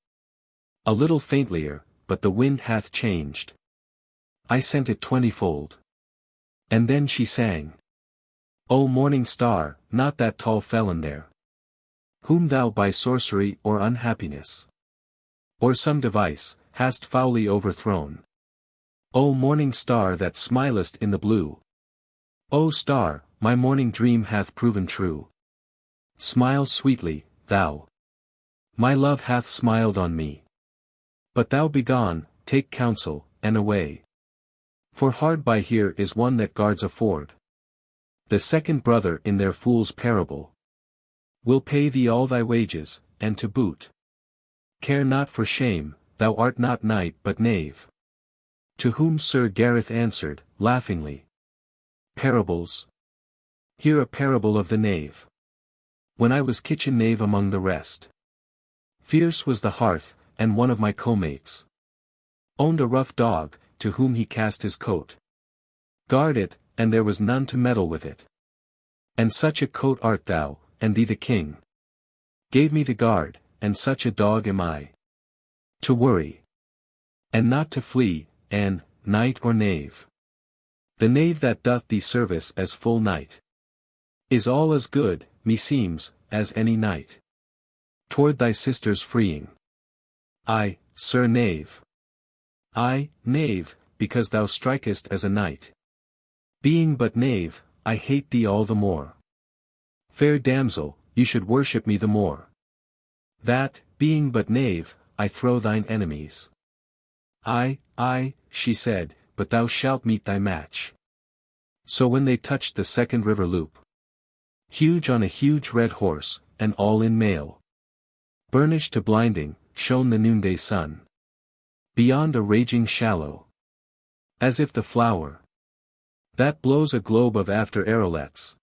A little faintlier, but the wind hath changed. I sent it 20-fold. And then she sang. O morning star, not that tall felon there, whom thou by sorcery or unhappiness, or some device, hast foully overthrown. O morning star that smilest in the blue. O star, my morning dream hath proven true. Smile sweetly, thou. My love hath smiled on me. But thou begone, take counsel, and away. For hard by here is one that guards a ford. The second brother in their fool's parable will pay thee all thy wages, and to boot. Care not for shame, thou art not knight but knave. To whom Sir Gareth answered, laughingly, Parables? Hear a parable of the knave. When I was kitchen knave among the rest, fierce was the hearth, and one of my co-mates owned a rough dog, to whom he cast his coat. Guard it, and there was none to meddle with it. And such a coat art thou, and thee the king gave me the guard, and such a dog am I. To worry, and not to flee, and, knight or knave, the knave that doth thee service as full knight is all as good, meseems, as any knight toward thy sister's freeing. I, Sir Knave. I, knave, because thou strikest as a knight. Being but knave, I hate thee all the more. Fair damsel, you should worship me the more. That, being but knave, I throw thine enemies. I, she said, but thou shalt meet thy match. So when they touched the second river loop, huge on a huge red horse, and all in mail, burnished to blinding, shone the noonday sun. Beyond a raging shallow, as if the flower that blows a globe of after arrowlets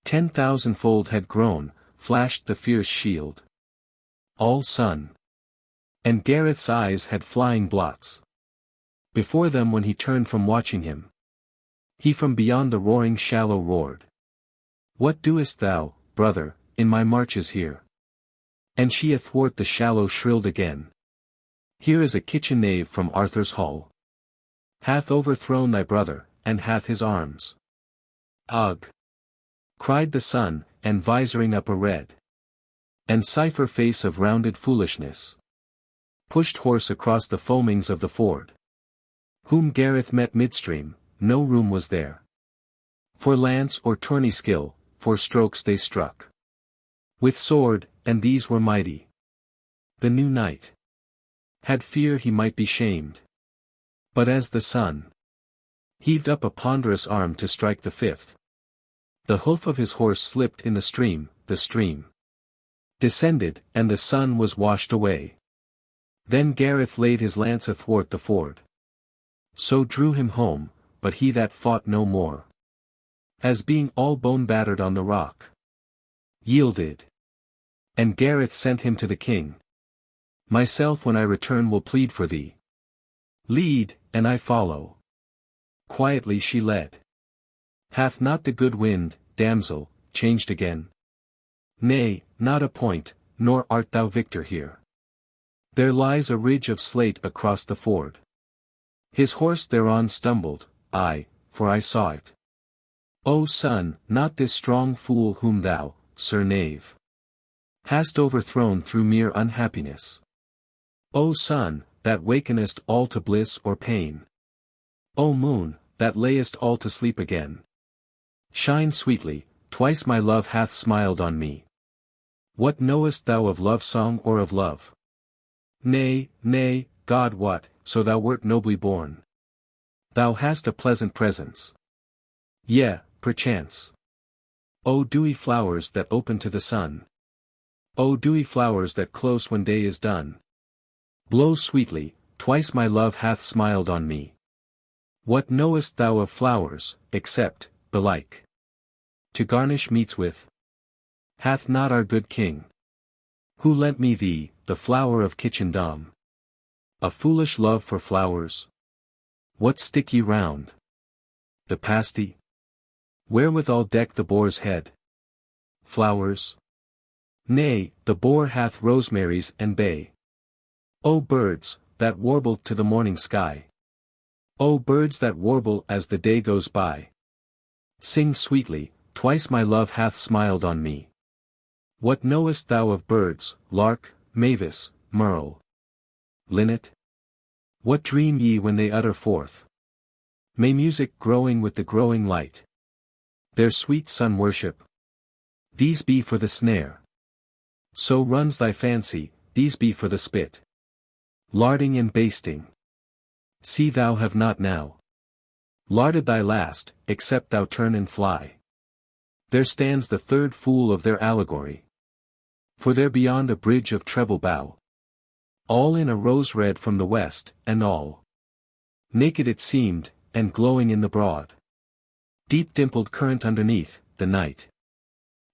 10,000-fold had grown, flashed the fierce shield, all sun. And Gareth's eyes had flying blots before them when he turned from watching him. He from beyond the roaring shallow roared, What doest thou, brother, in my marches here? And she athwart the shallow shrilled again, Here is a kitchen knave from Arthur's hall, hath overthrown thy brother, and hath his arms. Ugh! Cried the sun, and visoring up a red and cipher face of rounded foolishness, pushed horse across the foamings of the ford. Whom Gareth met midstream, no room was there for lance or tourney skill, for strokes they struck with sword, and these were mighty. The new knight had fear he might be shamed. But as the sun heaved up a ponderous arm to strike the fifth, the hoof of his horse slipped in the stream descended, and the sun was washed away. Then Gareth laid his lance athwart the ford, so drew him home, but he that fought no more, as being all bone battered on the rock, yielded. And Gareth sent him to the king. Myself when I return will plead for thee. Lead, and I follow. Quietly she led. Hath not the good wind, damsel, changed again? Nay, not a point, nor art thou victor here. There lies a ridge of slate across the ford. His horse thereon stumbled, for I saw it. O son, not this strong fool whom thou, Sir Knave, hast overthrown through mere unhappiness. O sun, that wakenest all to bliss or pain. O moon, that layest all to sleep again. Shine sweetly, twice my love hath smiled on me. What knowest thou of love song or of love? Nay, nay, God what, so thou wert nobly born. Thou hast a pleasant presence. Yea, perchance. O dewy flowers that open to the sun. O dewy flowers that close when day is done. Blow sweetly, twice my love hath smiled on me. What knowest thou of flowers, except, belike, to garnish meats with? Hath not our good king, who lent me thee, the flower of kitchendom, a foolish love for flowers? What stick ye round the pasty? Wherewithal deck the boar's head? Flowers? Nay, the boar hath rosemaries and bay. O birds, that warble to the morning sky! O birds that warble as the day goes by! Sing sweetly, twice my love hath smiled on me. What knowest thou of birds, lark, mavis, merle, linnet? What dream ye when they utter forth? May music growing with the growing light, their sweet sun worship? These be for the snare. So runs thy fancy, these be for the spit. Larding and basting. See thou have not now larded thy last, except thou turn and fly. There stands the third fool of their allegory. For there beyond a bridge of treble bow, all in a rose red from the west, and all naked it seemed, and glowing in the broad, deep dimpled current underneath, the night,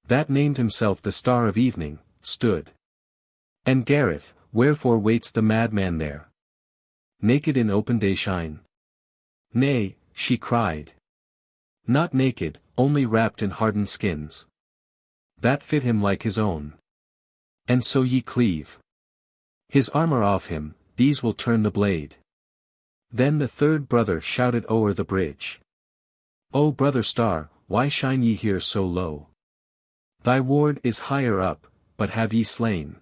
that named himself the Star of Evening, stood. And Gareth, wherefore waits the madman there, naked in open dayshine? Nay, she cried, not naked, only wrapped in hardened skins, that fit him like his own. And so ye cleave his armor off him, these will turn the blade. Then the third brother shouted o'er the bridge, O brother star, why shine ye here so low? Thy ward is higher up, but have ye slain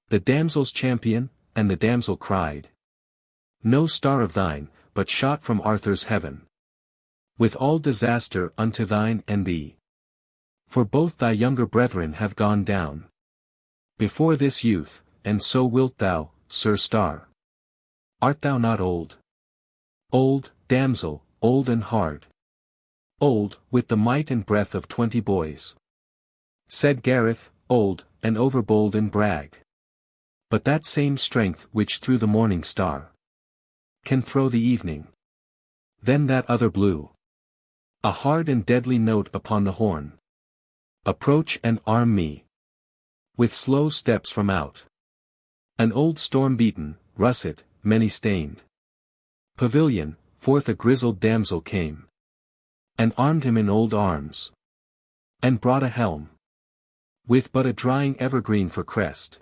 the damsel's champion? And the damsel cried, no star of thine, but shot from Arthur's heaven, with all disaster unto thine and thee. For both thy younger brethren have gone down before this youth, and so wilt thou, Sir Star. Art thou not old? Old, damsel, old and hard. Old, with the might and breath of 20 boys. Said Gareth, old, and overbold in brag. But that same strength which through the morning star can throw the evening. Then that other blew a hard and deadly note upon the horn. Approach and arm me. With slow steps from out an old storm-beaten, russet, many-stained pavilion, forth a grizzled damsel came, and armed him in old arms, and brought a helm, with but a drying evergreen for crest,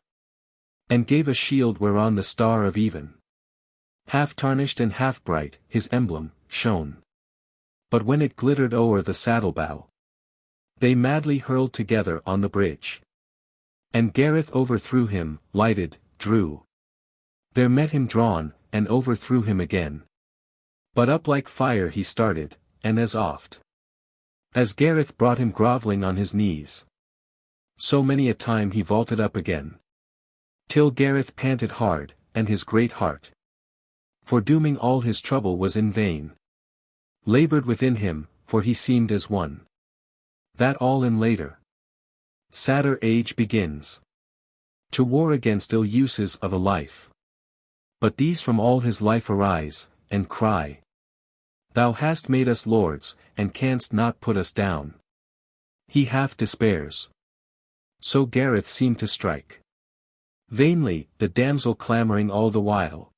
and gave a shield whereon the Star of Even, half tarnished and half bright, his emblem, shone. But when it glittered o'er the saddle-bow, they madly hurled together on the bridge. And Gareth overthrew him, lighted, drew. There met him drawn, and overthrew him again. But up like fire he started, and as oft as Gareth brought him grovelling on his knees, so many a time he vaulted up again. Till Gareth panted hard, and his great heart, for dooming all his trouble was in vain, laboured within him, for he seemed as one that all in later sadder age begins to war against ill uses of a life. But these from all his life arise, and cry, Thou hast made us lords, and canst not put us down. He half despairs. So Gareth seemed to strike. Vainly, the damsel clamouring all the while.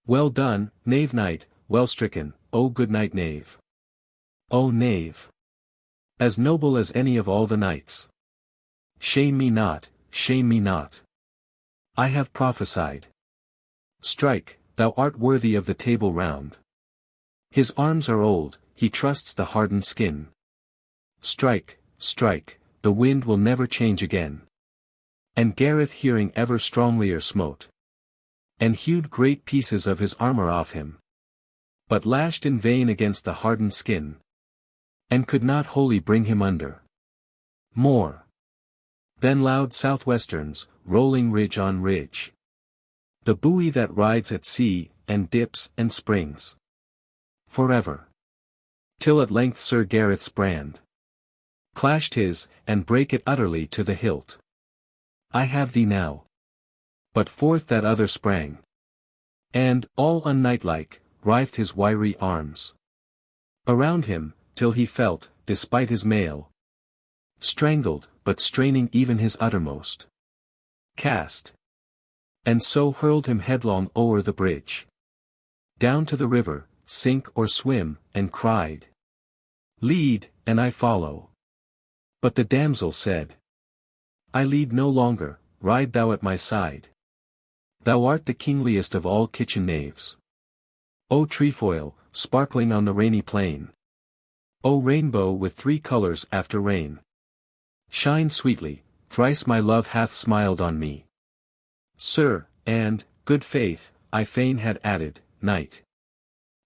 Well done, knave knight, well stricken, O good knight knave. O knave! As noble as any of all the knights. Shame me not, shame me not. I have prophesied. Strike, thou art worthy of the Table Round. His arms are old, he trusts the hardened skin. Strike, strike, the wind will never change again. And Gareth hearing ever stronglier smote, and hewed great pieces of his armour off him, but lashed in vain against the hardened skin, and could not wholly bring him under. More then loud southwesterns, rolling ridge on ridge. The buoy that rides at sea, and dips, and springs forever. Till at length Sir Gareth's brand clashed his, and brake it utterly to the hilt. I have thee now. But forth that other sprang, and, all unknightlike, writhed his wiry arms around him, till he felt, despite his mail, strangled, but straining even his uttermost cast. And so hurled him headlong o'er the bridge, down to the river, sink or swim, and cried, "Lead, and I follow." But the damsel said, "I lead no longer, ride thou at my side. Thou art the kingliest of all kitchen knaves. O trefoil, sparkling on the rainy plain! O rainbow with 3 colors after rain! Shine sweetly, thrice my love hath smiled on me. Sir, and, good faith, I fain had added, knight.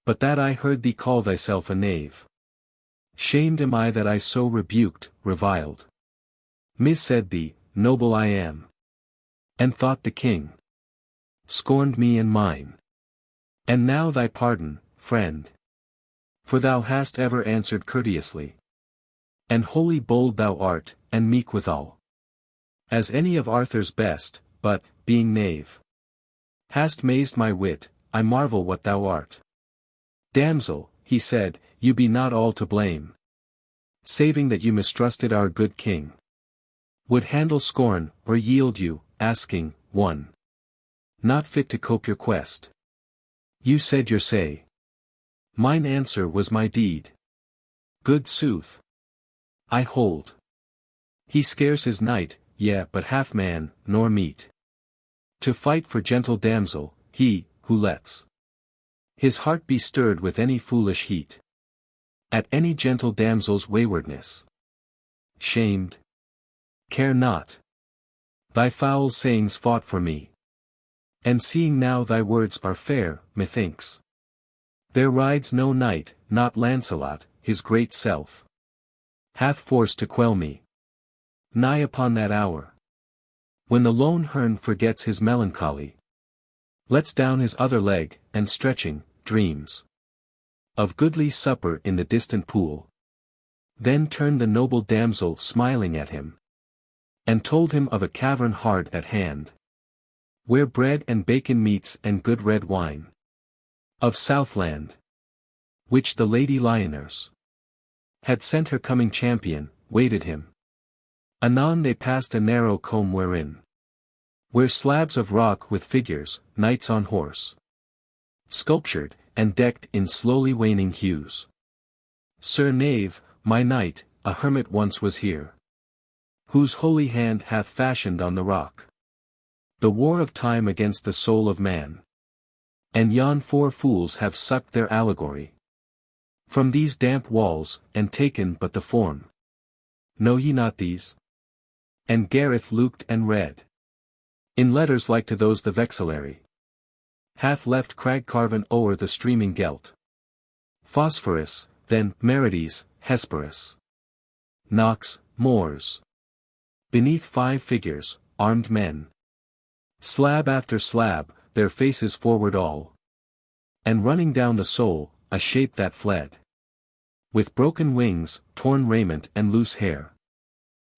But that I heard thee call thyself a knave. Shamed am I that I so rebuked, reviled. Mis-said thee, noble I am. And thought the king scorned me and mine. And now thy pardon, friend. For thou hast ever answered courteously. And wholly bold thou art, and meek withal. As any of Arthur's best, but, being knave, hast mazed my wit, I marvel what thou art. Damsel, he said, you be not all to blame. Saving that you mistrusted our good king. Would handle scorn, or yield you, asking, one. Not fit to cope your quest. You said your say. Mine answer was my deed. Good sooth. I hold. He scarce is knight, yea but half man, nor meet. To fight for gentle damsel, he, who lets his heart be stirred with any foolish heat. At any gentle damsel's waywardness. Shamed. Care not. Thy foul sayings fought for me. And seeing now thy words are fair, methinks. There rides no knight, not Lancelot, his great self. Hath force to quell me. Nigh upon that hour. When the lone hern forgets his melancholy. Lets down his other leg, and stretching, dreams of goodly supper in the distant pool. Then turned the noble damsel smiling at him. And told him of a cavern hard at hand. Where bread and bacon meats and good red wine. Of Southland. Which the lady Lyoners had sent her coming champion, waited him. Anon they passed a narrow combe wherein were slabs of rock with figures, knights on horse. Sculptured, and decked in slowly waning hues. Sir knave, my knight, a hermit once was here. Whose holy hand hath fashioned on the rock the war of time against the soul of man. And yon 4 fools have sucked their allegory from these damp walls, and taken but the form. Know ye not these? And Gareth looked and read. In letters like to those the vexillary hath left crag carven o'er the streaming Gelt. Phosphorus, then, Merides, Hesperus. Nox, Moors. Beneath 5 figures, armed men. Slab after slab, their faces forward all. And running down the soul, a shape that fled. With broken wings, torn raiment and loose hair.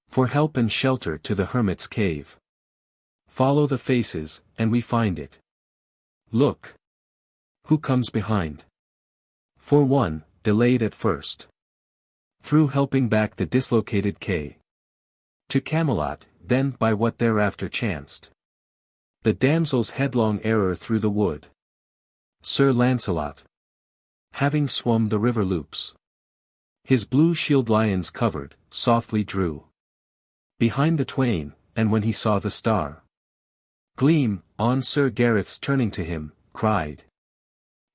For help and shelter to the hermit's cave. Follow the faces, and we find it. Look. Who comes behind? For one, delayed at first. Through helping back the dislocated K. To Camelot, then by what thereafter chanced. The damsel's headlong error through the wood. Sir Lancelot. Having swum the river loops. His blue shield lions covered, softly drew. Behind the twain, and when he saw the star gleam, on Sir Gareth's turning to him, cried.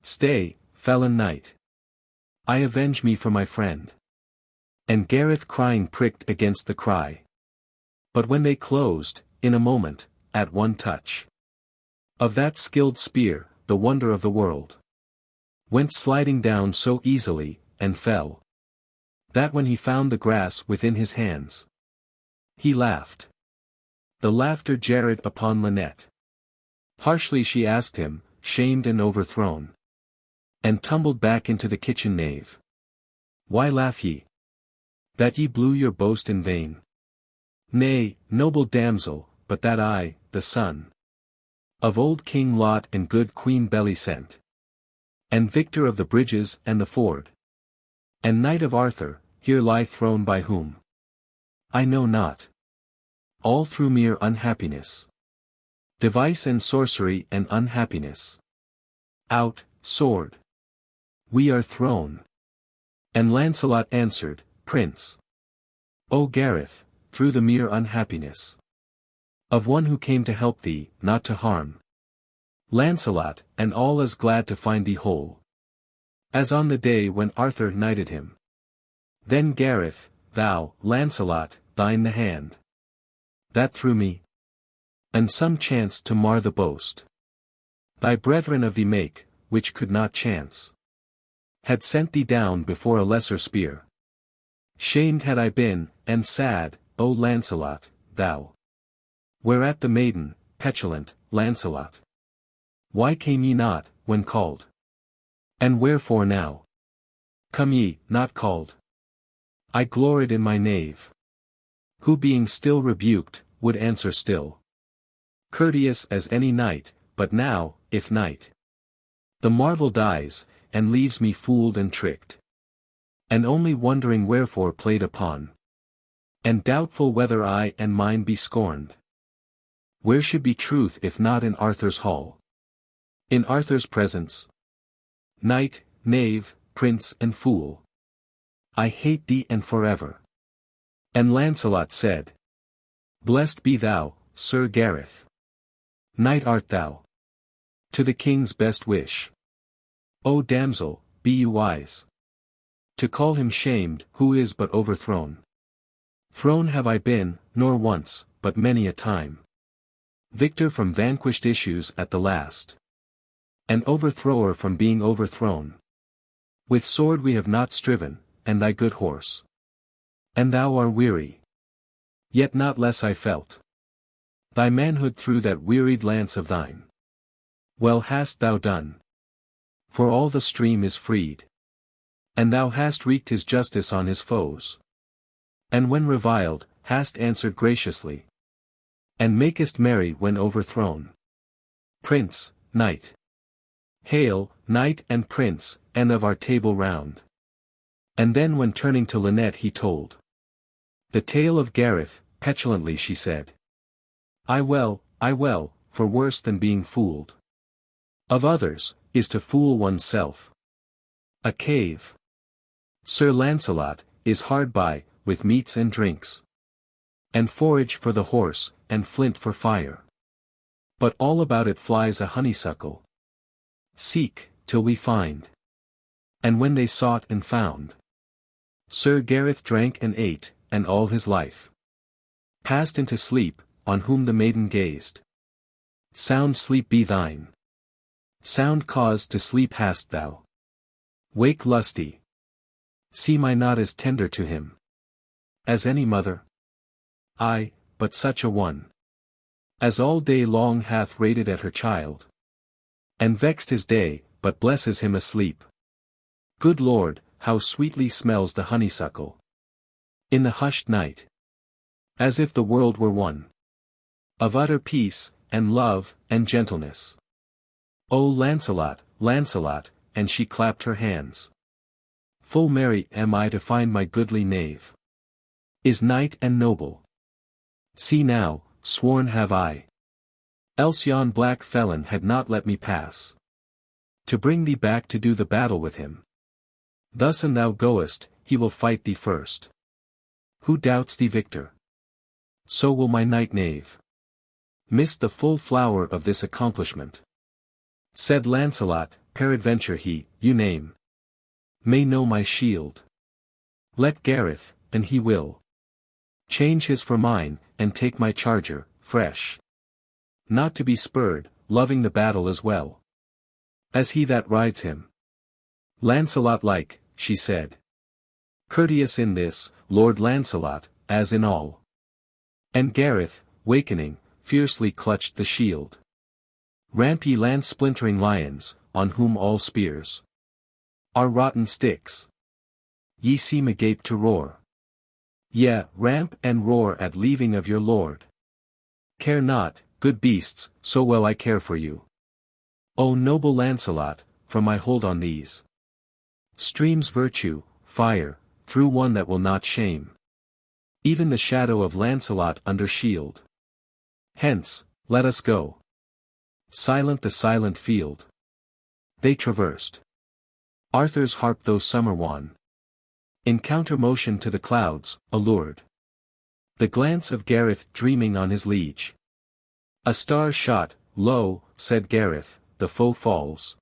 Stay, felon knight. I avenge me for my friend. And Gareth crying pricked against the cry. But when they closed, in a moment, at one touch of that skilled spear, the wonder of the world went sliding down so easily, and fell, that when he found the grass within his hands, he laughed. The laughter jarred upon Lynette. Harshly she asked him, shamed and overthrown. And tumbled back into the kitchen nave. Why laugh ye? That ye blew your boast in vain? Nay, noble damsel, but that I, the son of old King Lot and good Queen Belisent, and victor of the bridges and the ford. And knight of Arthur, here lie thrown by whom? I know not. All through mere unhappiness. Device and sorcery and unhappiness. Out, sword. We are thrown. And Lancelot answered, Prince. O Gareth, through the mere unhappiness of one who came to help thee, not to harm. Lancelot, and all as glad to find thee whole, as on the day when Arthur knighted him. Then Gareth, thou, Lancelot, thine the hand that threw me, and some chance to mar the boast thy brethren of thee make, which could not chance, had sent thee down before a lesser spear. Shamed had I been, and sad, O Lancelot, thou. Whereat the maiden, petulant, Lancelot. Why came ye not, when called? And wherefore now? Come ye, not called? I gloried in my knave, who being still rebuked, would answer still. Courteous as any knight, but now, if knight, the marvel dies, and leaves me fooled and tricked, and only wondering wherefore played upon, and doubtful whether I and mine be scorned. Where should be truth if not in Arthur's hall? In Arthur's presence? Knight, knave, prince and fool, I hate thee and forever. And Lancelot said, Blessed be thou, Sir Gareth. Knight art thou, to the king's best wish. O damsel, be you wise, to call him shamed who is but overthrown. Thrown have I been, nor once, but many a time. Victor from vanquished issues at the last, an overthrower from being overthrown. With sword we have not striven, and thy good horse. And thou art weary. Yet not less I felt thy manhood through that wearied lance of thine. Well hast thou done, for all the stream is freed, and thou hast wreaked his justice on his foes. And when reviled, hast answered graciously, and makest merry when overthrown. Prince, knight. Hail, knight and prince, and of our table round. And then when turning to Lynette he told the tale of Gareth, petulantly she said, I well, for worse than being fooled of others, is to fool oneself. A cave, Sir Lancelot, is hard by, with meats and drinks, and forage for the horse, and flint for fire. But all about it flies a honeysuckle. Seek, till we find. And when they sought and found, Sir Gareth drank and ate, and all his life passed into sleep, on whom the maiden gazed. Sound sleep be thine. Sound cause to sleep hast thou. Wake lusty. See my not as tender to him as any mother. Ay, but such a one as all day long hath rated at her child, and vexed his day, but blesses him asleep. Good Lord, how sweetly smells the honeysuckle in the hushed night, as if the world were one of utter peace, and love, and gentleness. O Lancelot, Lancelot, and she clapped her hands. Full merry am I to find my goodly knave is knight and noble. See now, sworn have I, else yon black felon had not let me pass, to bring thee back to do the battle with him. Thus an thou goest, he will fight thee first. Who doubts thee victor? So will my knight knave miss the full flower of this accomplishment. Said Lancelot, peradventure he, you name, may know my shield. Let Gareth, and he will change his for mine, and take my charger, fresh, not to be spurred, loving the battle as well as he that rides him. Lancelot like, she said, courteous in this, Lord Lancelot, as in all. And Gareth, wakening, fiercely clutched the shield. Ramp ye lance-splintering lions, on whom all spears are rotten sticks. Ye seem agape to roar. Yea, ramp and roar at leaving of your lord. Care not, good beasts, so well I care for you. O noble Lancelot, from my hold on these. Streams virtue, fire, through one that will not shame. Even the shadow of Lancelot under shield. Hence, let us go. Silent the silent field. They traversed. Arthur's harp though summer wan. In counter motion to the clouds, allured. The glance of Gareth dreaming on his liege. A star shot, lo, said Gareth, the foe falls.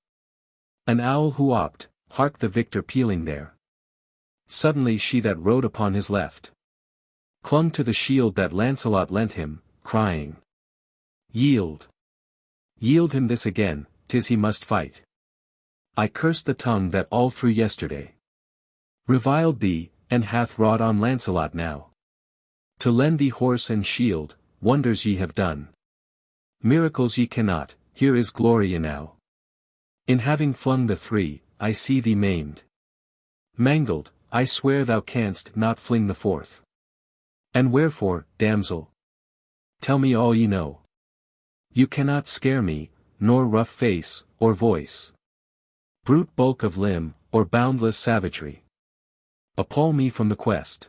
An owl whooped, hark the victor pealing there. Suddenly she that rode upon his left clung to the shield that Lancelot lent him, crying. Yield. Yield him this again, 'tis he must fight. I curse the tongue that all through yesterday reviled thee, and hath wrought on Lancelot now. To lend thee horse and shield, wonders ye have done. Miracles ye cannot, here is glory enow. In having flung the three, I see thee maimed. Mangled, I swear thou canst not fling the fourth. And wherefore, damsel? Tell me all ye know. You cannot scare me, nor rough face, or voice. Brute bulk of limb, or boundless savagery. Appall me from the quest.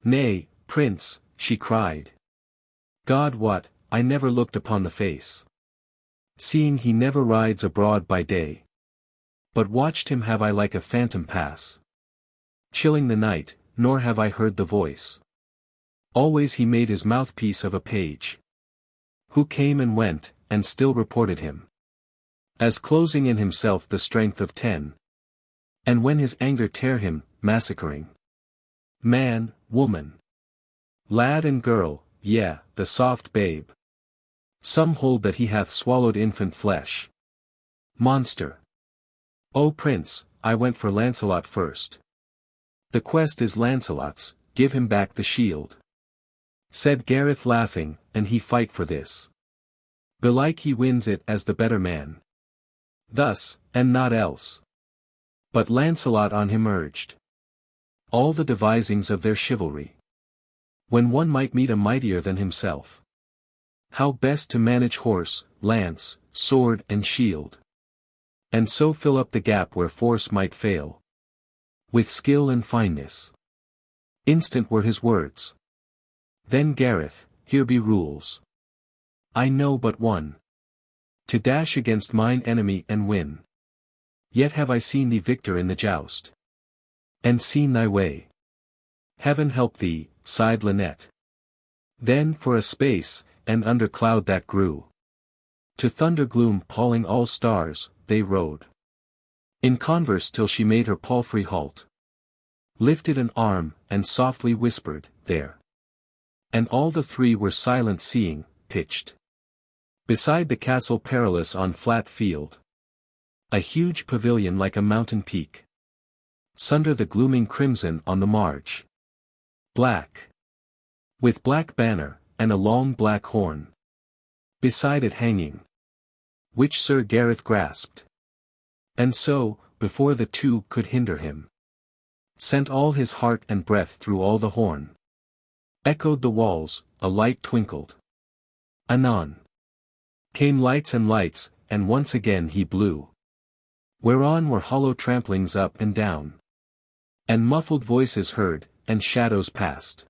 Nay, prince, she cried. God wot, I never looked upon the face. Seeing he never rides abroad by day. But watched him have I like a phantom pass. Chilling the night, nor have I heard the voice. Always he made his mouthpiece of a page. Who came and went, and still reported him. As closing in himself the strength of 10. And when his anger tear him, massacring. Man, woman. Lad and girl, yea, the soft babe. Some hold that he hath swallowed infant flesh. Monster. O prince, I went for Lancelot first. The quest is Lancelot's, give him back the shield. Said Gareth laughing, and he fight for this. Belike he wins it as the better man. Thus, and not else. But Lancelot on him urged. All the devisings of their chivalry. When one might meet a mightier than himself. How best to manage horse, lance, sword and shield. And so fill up the gap where force might fail. With skill and fineness. Instant were his words. Then Gareth, here be rules. I know but one. To dash against mine enemy and win. Yet have I seen thee victor in the joust. And seen thy way. Heaven help thee, sighed Lynette. Then for a space, and under cloud that grew. To thunder gloom palling all stars, they rode. In converse till she made her palfrey halt. Lifted an arm, and softly whispered, there. And all the three were silent seeing, pitched. Beside the castle perilous on flat field. A huge pavilion like a mountain peak. Sunder the glooming crimson on the marge. Black. With black banner, and a long black horn. Beside it hanging. Which Sir Gareth grasped. And so, before the two could hinder him. Sent all his heart and breath through all the horn. Echoed the walls, a light twinkled. Anon. Came lights, and once again he blew. Whereon were hollow tramplings up and down. And muffled voices heard, and shadows passed.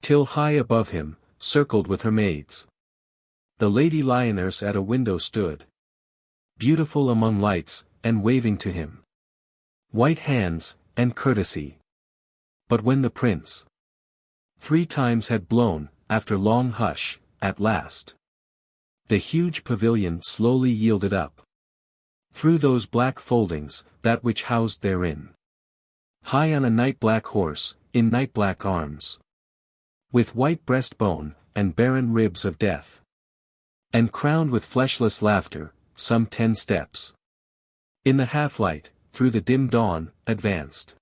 Till high above him, circled with her maids. The lady lioness at a window stood. Beautiful among lights, and waving to him. White hands, and courtesy. But when the prince 3 times had blown, after long hush, at last. The huge pavilion slowly yielded up. Through those black foldings, that which housed therein. High on a night-black horse, in night-black arms. With white breastbone, and barren ribs of death. And crowned with fleshless laughter, some 10 steps. In the half-light, through the dim dawn, advanced.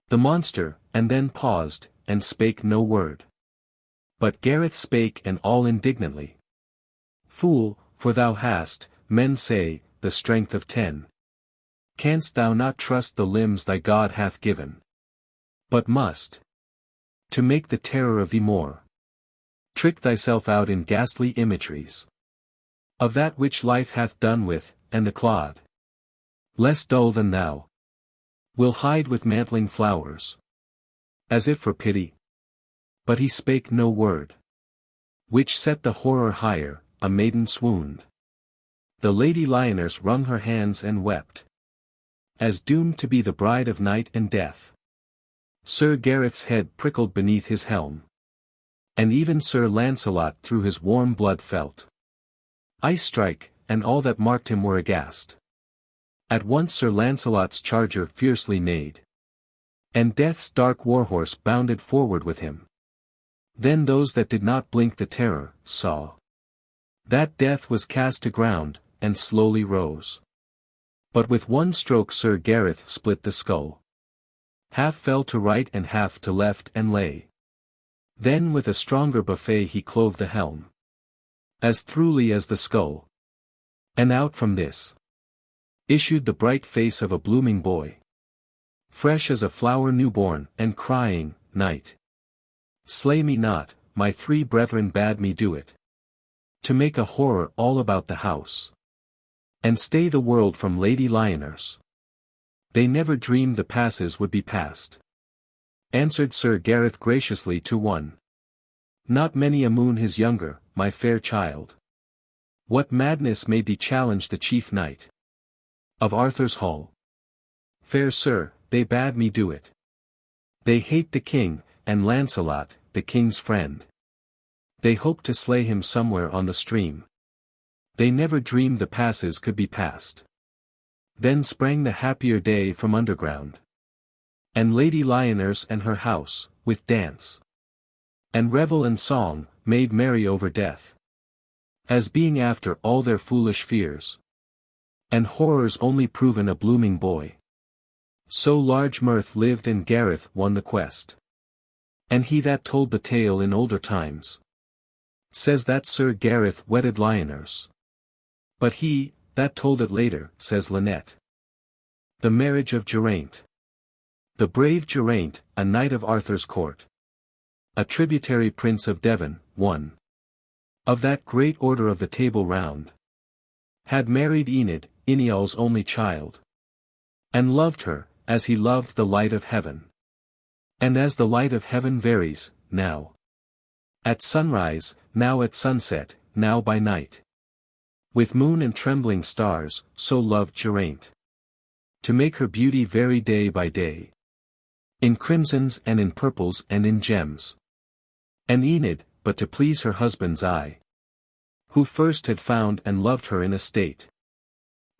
The monster, and then paused, and spake no word. But Gareth spake and all indignantly. Fool, for thou hast, men say, the strength of 10. Canst thou not trust the limbs thy God hath given? But must. To make the terror of thee more. Trick thyself out in ghastly imageries. Of that which life hath done with, and the clod. less dull than thou. Will hide with mantling flowers. As if for pity. But he spake no word. Which set the horror higher, a maiden swooned. The lady lioness wrung her hands and wept. As doomed to be the bride of night and death. Sir Gareth's head prickled beneath his helm. And even Sir Lancelot through his warm blood felt. Ice strike, and all that marked him were aghast. At once Sir Lancelot's charger fiercely neighed. And death's dark warhorse bounded forward with him. Then those that did not blink the terror, saw. That death was cast to ground, and slowly rose. But with one stroke Sir Gareth split the skull. Half fell to right and half to left and lay. Then with a stronger buffet he clove the helm. As throughly as the skull. And out from this issued the bright face of a blooming boy. Fresh as a flower newborn, and crying, Knight, slay me not, my 3 brethren bade me do it. To make a horror all about the house. And stay the world from Lady Lioners. They never dreamed the passes would be passed. Answered Sir Gareth graciously to one. Not many a moon his younger, my fair child. What madness made thee challenge the chief knight of Arthur's hall? Fair sir, they bade me do it. They hate the king, and Lancelot, the king's friend. They hope to slay him somewhere on the stream. They never dreamed the passes could be passed. Then sprang the happier day from underground. And Lady Lioners and her house, with dance and revel and song, made merry over death. As being after all their foolish fears. And horrors only proven a blooming boy. So large mirth lived and Gareth won the quest. And he that told the tale in older times says that Sir Gareth wedded Lioners. But he that told it later, says Lynette. The Marriage of Geraint. The brave Geraint, a knight of Arthur's court. A tributary prince of Devon, one of that great order of the Table Round. Had married Enid, Ineol's only child. And loved her, as he loved the light of heaven. And as the light of heaven varies, now at sunrise, now at sunset, now by night. With moon and trembling stars, so loved Geraint. To make her beauty vary day by day. In crimsons and in purples and in gems. And Enid, but to please her husband's eye. Who first had found and loved her in a state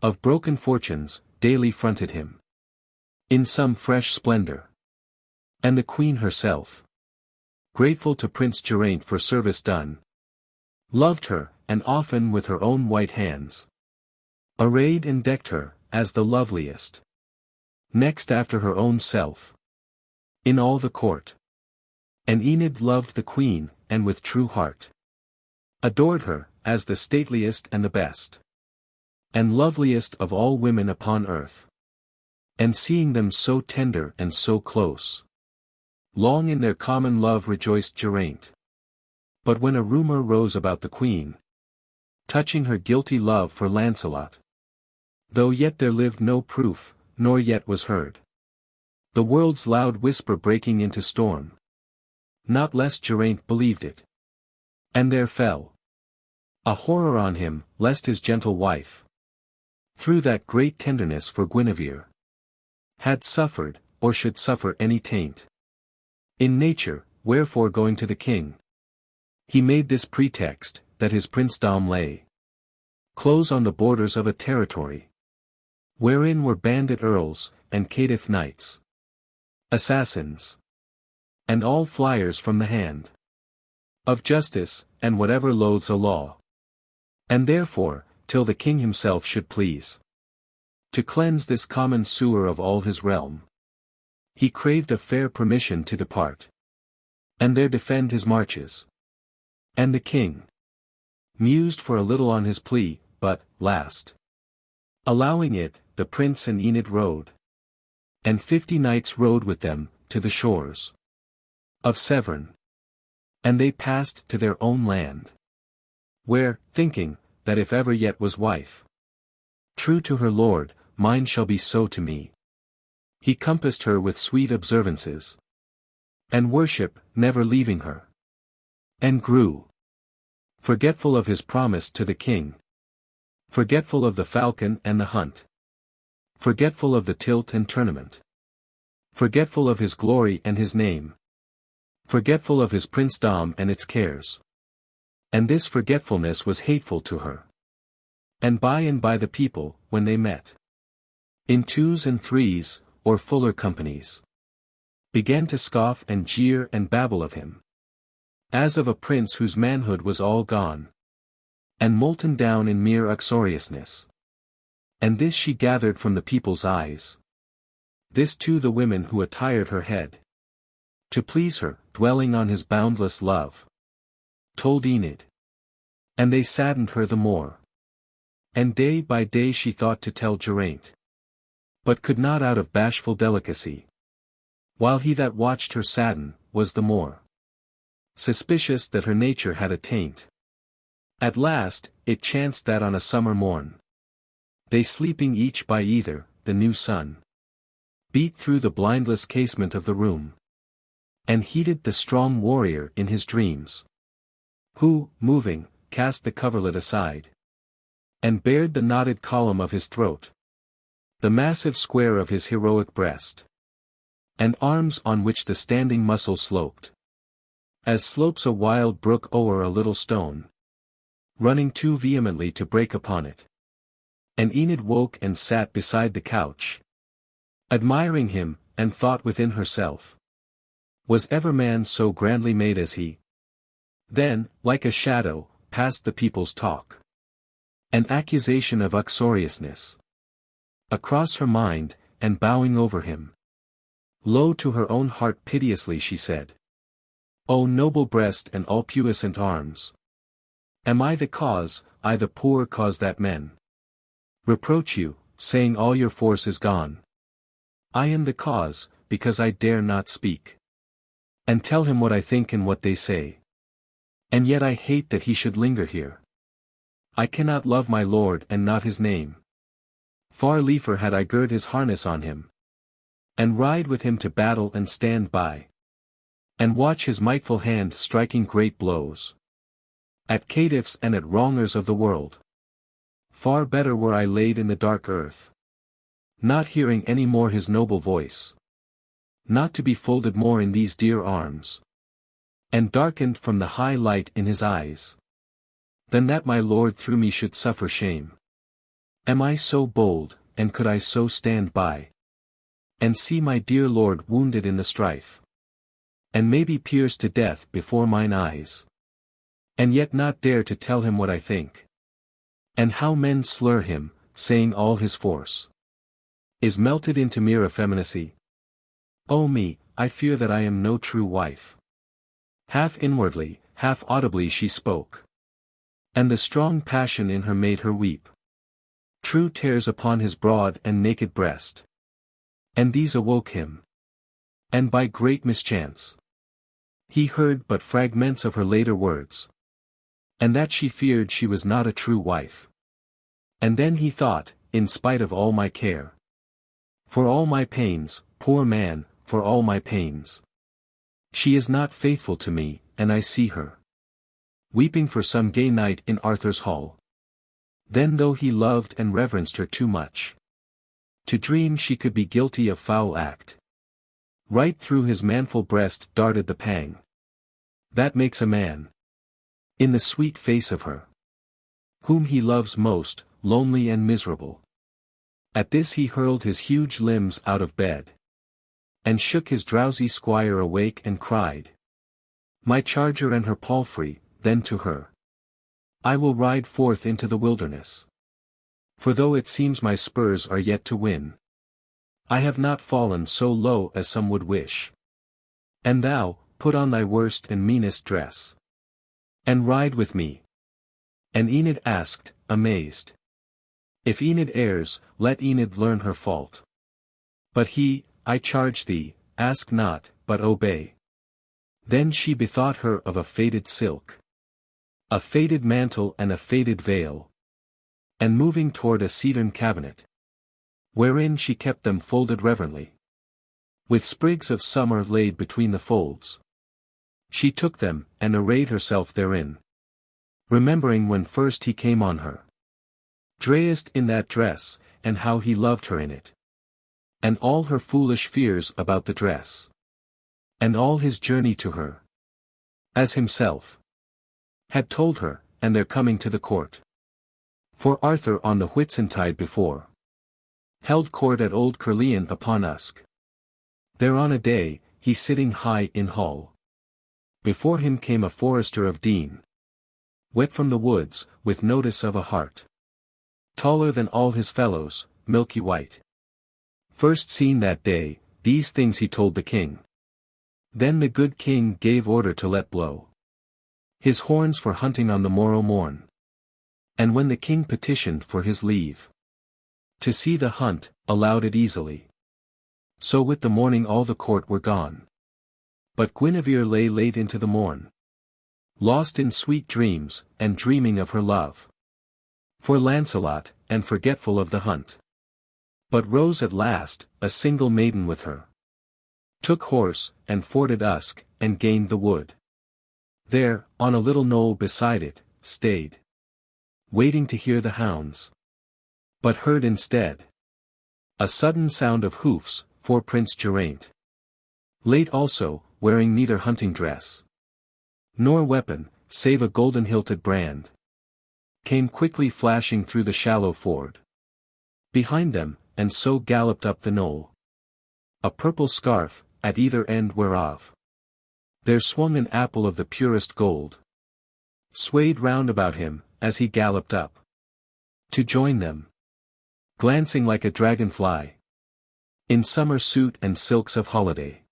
of broken fortunes, daily fronted him in some fresh splendor. And the queen herself, grateful to Prince Geraint for service done, loved her, and often with her own white hands arrayed and decked her, as the loveliest, next after her own self, in all the court. And Enid loved the queen, and with true heart adored her, as the stateliest and the best, and loveliest of all women upon earth. And seeing them so tender and so close, long in their common love rejoiced Geraint. But when a rumor rose about the queen, touching her guilty love for Lancelot, though yet there lived no proof, nor yet was heard the world's loud whisper breaking into storm, not less Geraint believed it. And there fell a horror on him, lest his gentle wife, through that great tenderness for Guinevere, had suffered, or should suffer any taint in nature. Wherefore going to the king, he made this pretext, that his princedom lay close on the borders of a territory, wherein were bandit earls, and caitiff knights, assassins, and all flyers from the hand of justice, and whatever loathes a law. And therefore, till the king himself should please to cleanse this common sewer of all his realm, he craved a fair permission to depart, and there defend his marches. And the king mused for a little on his plea, but, last allowing it, the prince and Enid rode, and 50 knights rode with them, to the shores of Severn. And they passed to their own land, where, thinking, that if ever yet was wife true to her lord, mine shall be so to me. He compassed her with sweet observances and worship, never leaving her. And grew forgetful of his promise to the king. Forgetful of the falcon and the hunt. Forgetful of the tilt and tournament. Forgetful of his glory and his name. Forgetful of his princedom and its cares. And this forgetfulness was hateful to her. And by the people, when they met, in twos and threes, or fuller companies, began to scoff and jeer and babble of him, as of a prince whose manhood was all gone, and molten down in mere uxoriousness. And this she gathered from the people's eyes. This too the women who attired her head, to please her, dwelling on his boundless love, told Enid. And they saddened her the more. And day by day she thought to tell Geraint, but could not out of bashful delicacy. While he that watched her sadden, was the more suspicious that her nature had a taint. At last, it chanced that on a summer morn, they sleeping each by either, the new sun beat through the blindless casement of the room, and heated the strong warrior in his dreams, who, moving, cast the coverlet aside, and bared the knotted column of his throat, the massive square of his heroic breast, and arms on which the standing muscle sloped, as slopes a wild brook o'er a little stone, running too vehemently to break upon it. And Enid woke and sat beside the couch, admiring him, and thought within herself, was ever man so grandly made as he? Then, like a shadow, passed the people's talk, an accusation of uxoriousness across her mind, and bowing over him, low to her own heart piteously she said, O noble breast and all puissant arms! Am I the cause, I the poor cause that men reproach you, saying all your force is gone? I am the cause, because I dare not speak, and tell him what I think and what they say. And yet I hate that he should linger here. I cannot love my lord and not his name. Far liefer had I gird his harness on him, and ride with him to battle and stand by, and watch his mightful hand striking great blows at caitiffs and at wrongers of the world. Far better were I laid in the dark earth, not hearing any more his noble voice, not to be folded more in these dear arms, and darkened from the high light in his eyes, than that my lord through me should suffer shame. Am I so bold, and could I so stand by, and see my dear lord wounded in the strife, and maybe pierced to death before mine eyes, and yet not dare to tell him what I think? And how men slur him, saying all his force is melted into mere effeminacy? O me, I fear that I am no true wife. Half inwardly, half audibly she spoke, and the strong passion in her made her weep. True tears upon his broad and naked breast, and these awoke him. And by great mischance, he heard but fragments of her later words, and that she feared she was not a true wife. And then he thought, in spite of all my care, for all my pains, poor man, for all my pains, she is not faithful to me, and I see her weeping for some gay knight in Arthur's hall. Then though he loved and reverenced her too much to dream she could be guilty of foul act, right through his manful breast darted the pang that makes a man, in the sweet face of her whom he loves most, lonely and miserable. At this he hurled his huge limbs out of bed, and shook his drowsy squire awake and cried, My charger and her palfrey, then to her I will ride forth into the wilderness. For though it seems my spurs are yet to win, I have not fallen so low as some would wish. And thou, put on thy worst and meanest dress, and ride with me. And Enid asked, amazed, if Enid errs, let Enid learn her fault. But he, I charge thee, ask not, but obey. Then she bethought her of a faded silk, a faded mantle and a faded veil, and moving toward a cedarn cabinet, wherein she kept them folded reverently. With sprigs of summer laid between the folds. She took them, and arrayed herself therein. Remembering when first he came on her. Dressed in that dress, and how he loved her in it. And all her foolish fears about the dress. And all his journey to her. As himself had told her, and their coming to the court. For Arthur on the Whitsuntide before held court at Old Caerleon upon Usk. There on a day, he sitting high in hall. Before him came a forester of Dean. Wet from the woods, with notice of a hart. Taller than all his fellows, milky white. First seen that day, these things he told the king. Then the good king gave order to let blow his horns for hunting on the morrow morn. And when the king petitioned for his leave to see the hunt, allowed it easily. So with the morning all the court were gone. But Guinevere lay late into the morn. Lost in sweet dreams, and dreaming of her love for Lancelot, and forgetful of the hunt. But rose at last, a single maiden with her. Took horse, and forded Usk, and gained the wood. There, on a little knoll beside it, stayed. Waiting to hear the hounds. But heard instead a sudden sound of hoofs, for Prince Geraint. Late also, wearing neither hunting dress nor weapon, save a golden-hilted brand. Came quickly flashing through the shallow ford. Behind them, and so galloped up the knoll. A purple scarf, at either end whereof there swung an apple of the purest gold. Swayed round about him, as he galloped up to join them. Glancing like a dragonfly. In summer suit and silks of holiday.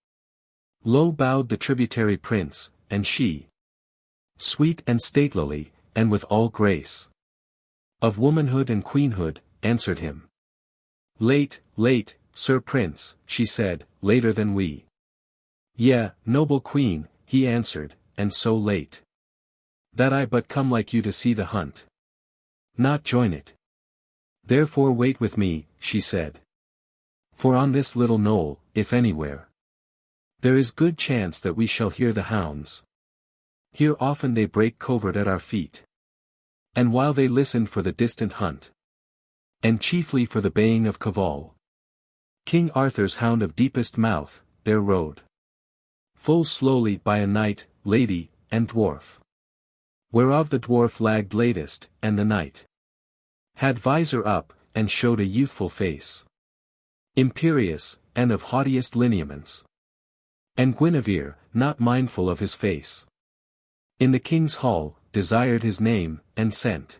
Low bowed the tributary prince, and she, sweet and statelily, and with all grace of womanhood and queenhood, answered him. Late, late, Sir Prince, she said, later than we. Yea, noble queen, he answered, and so late that I but come like you to see the hunt. Not join it. Therefore wait with me, she said. For on this little knoll, if anywhere, there is good chance that we shall hear the hounds. Here often they break covert at our feet. And while they listened for the distant hunt, and chiefly for the baying of cavall, King Arthur's hound of deepest mouth, there rode full slowly by a knight, lady, and dwarf. Whereof the dwarf lagged latest, and the knight had visor up, and showed a youthful face. Imperious, and of haughtiest lineaments. And Guinevere, not mindful of his face, in the king's hall, desired his name, and sent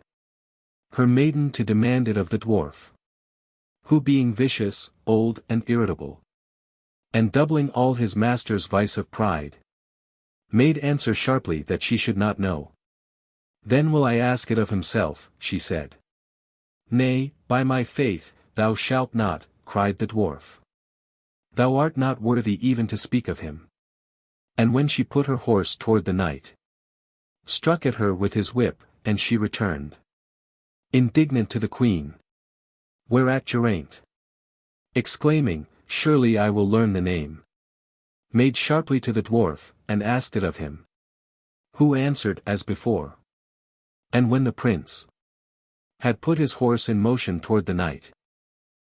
her maiden to demand it of the dwarf. Who being vicious, old, and irritable, and doubling all his master's vice of pride, made answer sharply that she should not know. Then will I ask it of himself, she said. Nay, by my faith, thou shalt not, cried the dwarf. Thou art not worthy even to speak of him. And when she put her horse toward the knight, struck at her with his whip, and she returned indignant to the queen. Whereat Geraint, exclaiming, Surely I will learn the name, made sharply to the dwarf, and asked it of him. Who answered as before. And when the prince had put his horse in motion toward the knight,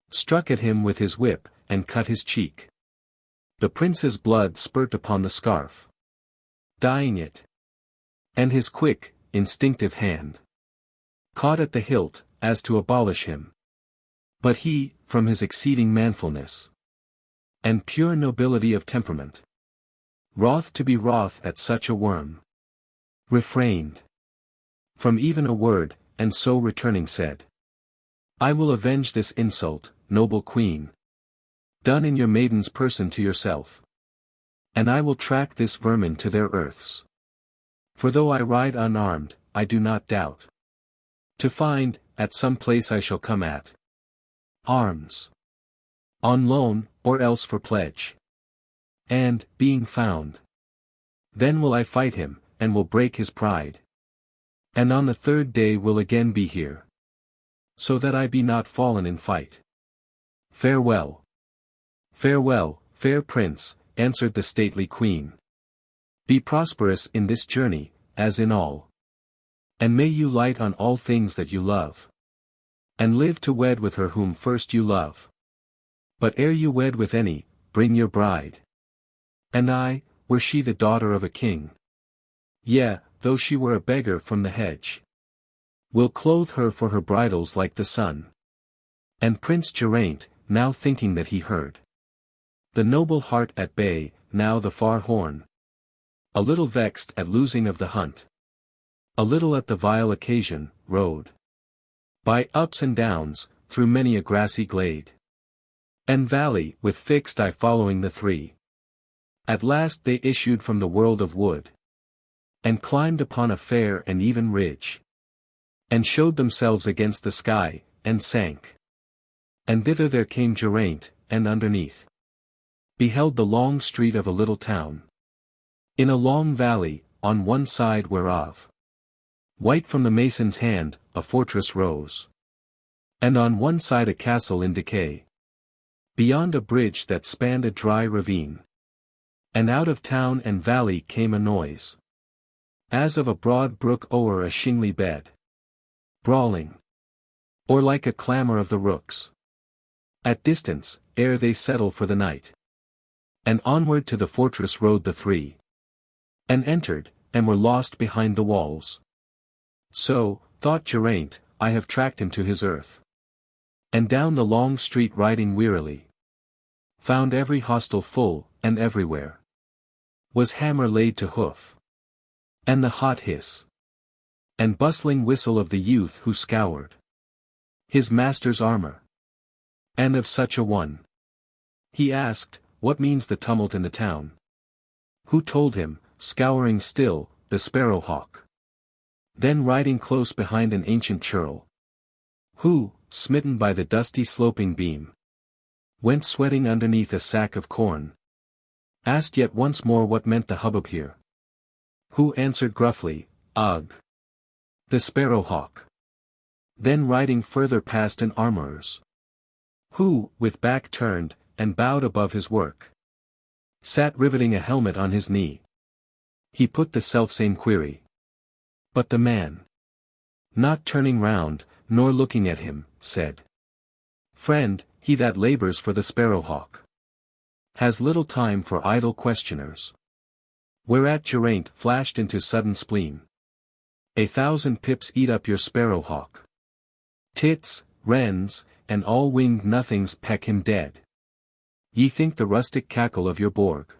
struck at him with his whip, and cut his cheek. The prince's blood spurt upon the scarf, dyeing it. And his quick, instinctive hand caught at the hilt, as to abolish him. But he, from his exceeding manfulness and pure nobility of temperament, wroth to be wroth at such a worm, refrained from even a word, and so returning said, I will avenge this insult, noble queen, done in your maiden's person to yourself. And I will track this vermin to their earths. For though I ride unarmed, I do not doubt to find, at some place I shall come at arms, on loan, or else for pledge. And, being found, then will I fight him, and will break his pride. And on the third day will again be here, so that I be not fallen in fight. farewell. Farewell, fair prince, answered the stately queen. Be prosperous in this journey, as in all. And may you light on all things that you love. And live to wed with her whom first you love. But ere you wed with any, bring your bride. And I, were she the daughter of a king. Yea, though she were a beggar from the hedge. Will clothe her for her bridals like the sun. And Prince Geraint, now thinking that he heard the noble hart at bay, now the far horn. A little vexed at losing of the hunt. A little at the vile occasion, rode by ups and downs, through many a grassy glade and valley, with fixed eye following the three. At last they issued from the world of wood, and climbed upon a fair and even ridge, and showed themselves against the sky, and sank. And thither there came Geraint, and underneath beheld the long street of a little town. In a long valley, on one side whereof, white from the mason's hand, a fortress rose. And on one side a castle in decay. Beyond a bridge that spanned a dry ravine. And out of town and valley came a noise, as of a broad brook o'er a shingly bed, brawling, or like a clamor of the rooks. At distance, ere they settle for the night. And onward to the fortress rode the three. And entered, and were lost behind the walls. So, thought Geraint, I have tracked him to his earth. And down the long street riding wearily, found every hostel full, and everywhere was hammer laid to hoof, and the hot hiss and bustling whistle of the youth who scoured his master's armor. And of such a one he asked, what means the tumult in the town? Who told him, scouring still, the sparrow-hawk, then riding close behind an ancient churl, who, smitten by the dusty sloping beam, went sweating underneath a sack of corn, asked yet once more what meant the hubbub here. Who answered gruffly, ugh! The sparrow-hawk. Then riding further past an armorer's, who, with back turned, and bowed above his work, sat riveting a helmet on his knee. He put the selfsame query. But the man, not turning round, nor looking at him, said, friend, he that labors for the sparrow-hawk has little time for idle questioners. Whereat Geraint flashed into sudden spleen. 1,000 pips eat up your sparrow-hawk. Tits, wrens, and all winged nothings peck him dead. Ye think the rustic cackle of your borg,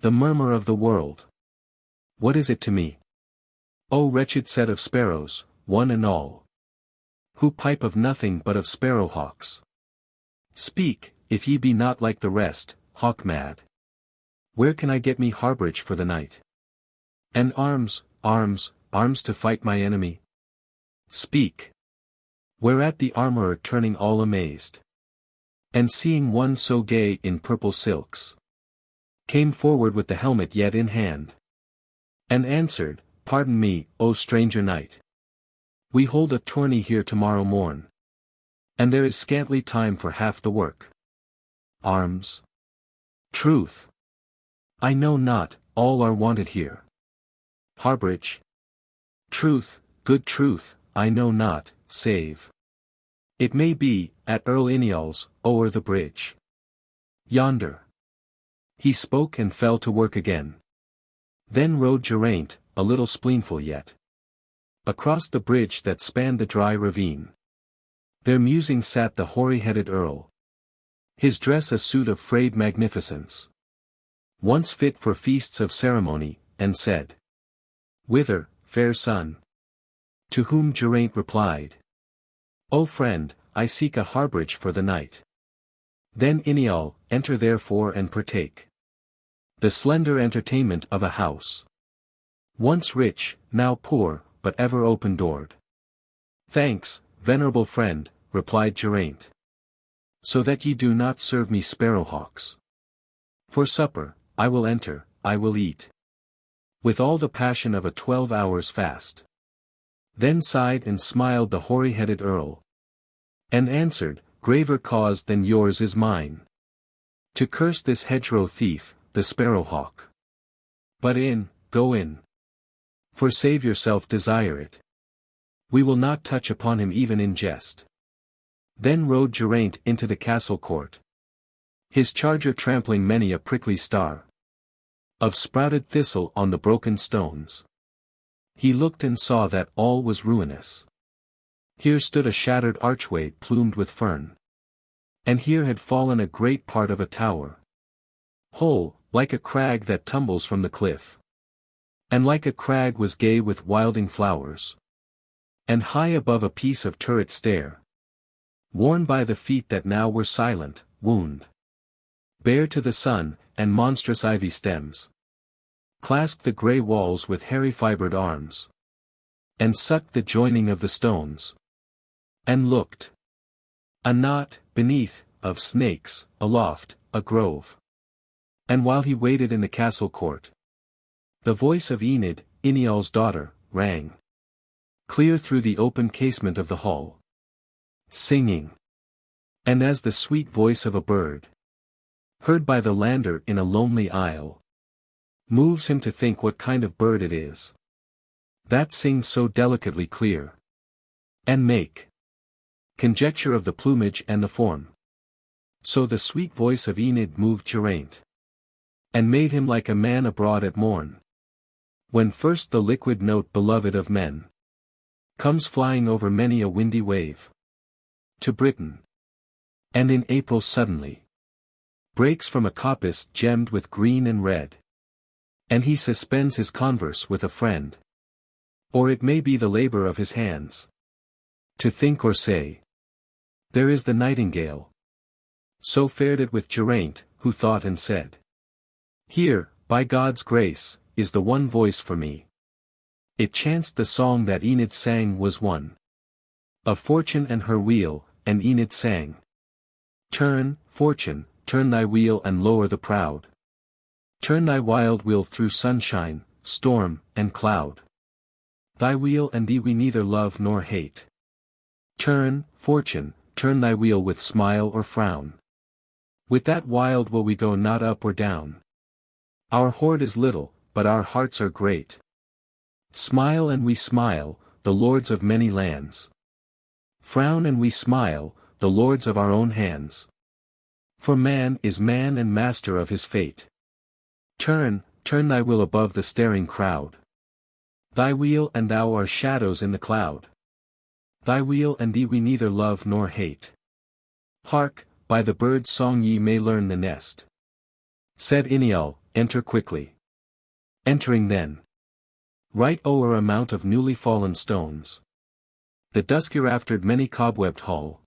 the murmur of the world, what is it to me? O wretched set of sparrows, one and all, who pipe of nothing but of sparrow-hawks. Speak, if ye be not like the rest, hawk-mad. Where can I get me harborage for the night? And arms, arms, arms to fight my enemy? Speak. Whereat the armorer turning all amazed, and seeing one so gay in purple silks, came forward with the helmet yet in hand, and answered, pardon me, O stranger knight. We hold a tourney here tomorrow morn, and there is scantly time for half the work. Arms. Truth. I know not, all are wanted here. Harborage. Truth, good truth, I know not, save. It may be, at Earl Ineol's, o'er the bridge. Yonder. He spoke and fell to work again. Then rode Geraint, a little spleenful yet, across the bridge that spanned the dry ravine. There musing sat the hoary-headed earl, his dress a suit of frayed magnificence, once fit for feasts of ceremony, and said, whither, fair son? To whom Geraint replied, O friend, I seek a harborage for the night. Then Ineol, enter therefore and partake the slender entertainment of a house, once rich, now poor, but ever open-doored. Thanks, venerable friend, replied Geraint. So that ye do not serve me sparrow-hawks. For supper, I will enter, I will eat. With all the passion of a 12 hours fast. Then sighed and smiled the hoary-headed earl, and answered, graver cause than yours is mine. To curse this hedgerow thief, the sparrowhawk. But go in. For save yourself desire it. We will not touch upon him even in jest. Then rode Geraint into the castle court. His charger trampling many a prickly star of sprouted thistle on the broken stones. He looked and saw that all was ruinous. Here stood a shattered archway plumed with fern. And here had fallen a great part of a tower. Whole, like a crag that tumbles from the cliff. And like a crag was gay with wilding flowers. And high above a piece of turret stair. Worn by the feet that now were silent, wound. Bare to the sun, and monstrous ivy stems. Clasped the grey walls with hairy-fibred arms. And sucked the joining of the stones. And looked. A knot, beneath, of snakes, aloft, a grove. And while he waited in the castle court, the voice of Enid, Inial's daughter, rang clear through the open casement of the hall, singing. And as the sweet voice of a bird, heard by the lander in a lonely isle, moves him to think what kind of bird it is, that sings so delicately clear, and make conjecture of the plumage and the form. So the sweet voice of Enid moved Geraint, and made him like a man abroad at morn, when first the liquid note beloved of men comes flying over many a windy wave to Britain, and in April suddenly breaks from a coppice gemmed with green and red, and he suspends his converse with a friend, or it may be the labor of his hands, to think or say. There is the nightingale. So fared it with Geraint, who thought and said, here, by God's grace, is the one voice for me. It chanced the song that Enid sang was one of Fortune and her wheel, and Enid sang, turn, Fortune, turn thy wheel and lower the proud. Turn thy wild wheel through sunshine, storm, and cloud. Thy wheel and thee we neither love nor hate. Turn, Fortune, turn thy wheel with smile or frown. With that wild will we go not up or down. Our hoard is little, but our hearts are great. Smile and we smile, the lords of many lands. Frown and we smile, the lords of our own hands. For man is man and master of his fate. Turn, turn thy wheel above the staring crowd. Thy wheel and thou are shadows in the cloud. Thy wheel and thee we neither love nor hate. Hark, by the bird's song ye may learn the nest. Said Inial, enter quickly. Entering then, right o'er a mount of newly fallen stones, the dusky-raftered many cobwebbed hall,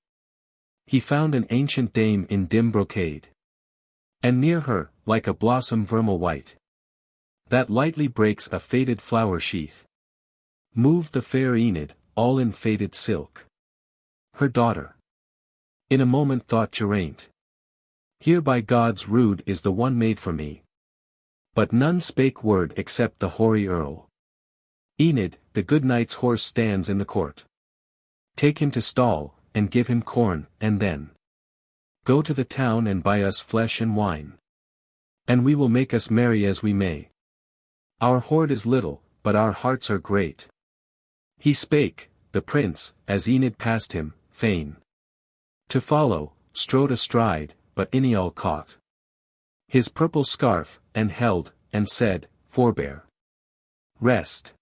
he found an ancient dame in dim brocade. And near her, like a blossom vermeil white, that lightly breaks a faded flower sheath, moved the fair Enid, all in faded silk. Her daughter. In a moment thought Geraint, here by God's rood is the one made for me. But none spake word except the hoary earl. Enid, the good knight's horse stands in the court. Take him to stall, and give him corn, and then go to the town and buy us flesh and wine. And we will make us merry as we may. Our hoard is little, but our hearts are great. He spake, the prince, as Enid passed him, fain to follow, strode astride, but Inial caught his purple scarf, and held, and said, forbear. Rest.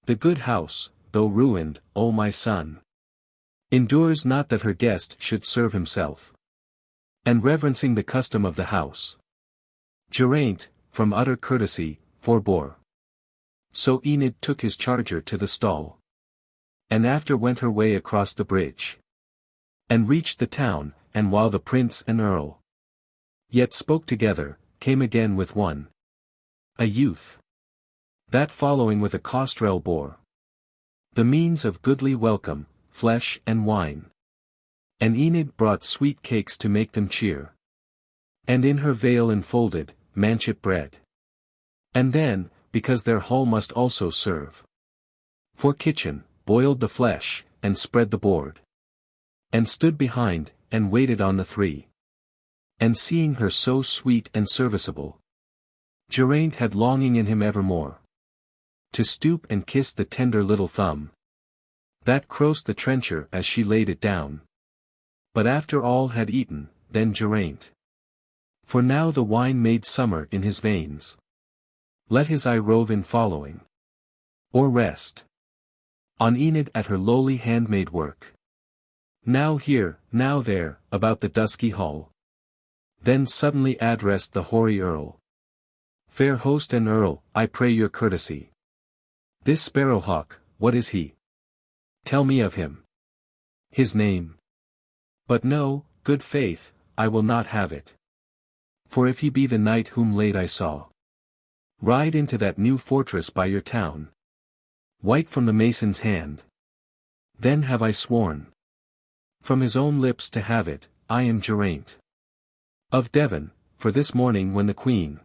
The good house, though ruined, O my son, endures not that her guest should serve himself. And reverencing the custom of the house, Geraint, from utter courtesy, forbore. So Enid took his charger to the stall, and after went her way across the bridge, and reached the town, and while the prince and earl yet spoke together, came again with one, a youth, that following with a costrel bore the means of goodly welcome, flesh and wine. And Enid brought sweet cakes to make them cheer, and in her veil enfolded, manchet bread. And then, because their hall must also serve for kitchen, boiled the flesh, and spread the board, and stood behind, and waited on the three. And seeing her so sweet and serviceable, Geraint had longing in him evermore to stoop and kiss the tender little thumb that crossed the trencher as she laid it down. But after all had eaten, then Geraint, for now the wine made summer in his veins, let his eye rove in following, or rest, on Enid at her lowly handmaid work. Now here, now there, about the dusky hall. Then suddenly addressed the hoary earl. Fair host and earl, I pray your courtesy. This sparrowhawk, what is he? Tell me of him. His name. But no, good faith, I will not have it. For if he be the knight whom late I saw ride into that new fortress by your town, white from the mason's hand, then have I sworn from his own lips to have it, I am Geraint of Devon, for this morning when the queen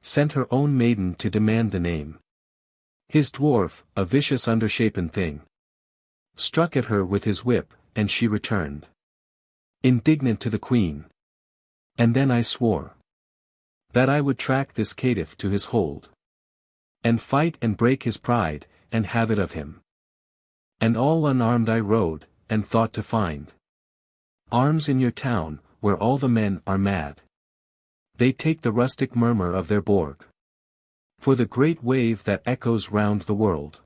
sent her own maiden to demand the name, his dwarf, a vicious undershapen thing, struck at her with his whip, and she returned indignant to the queen. And then I swore that I would track this caitiff to his hold, and fight and break his pride, and have it of him. And all unarmed I rode, and thought to find arms in your town, where all the men are mad. They take the rustic murmur of their borg for the great wave that echoes round the world.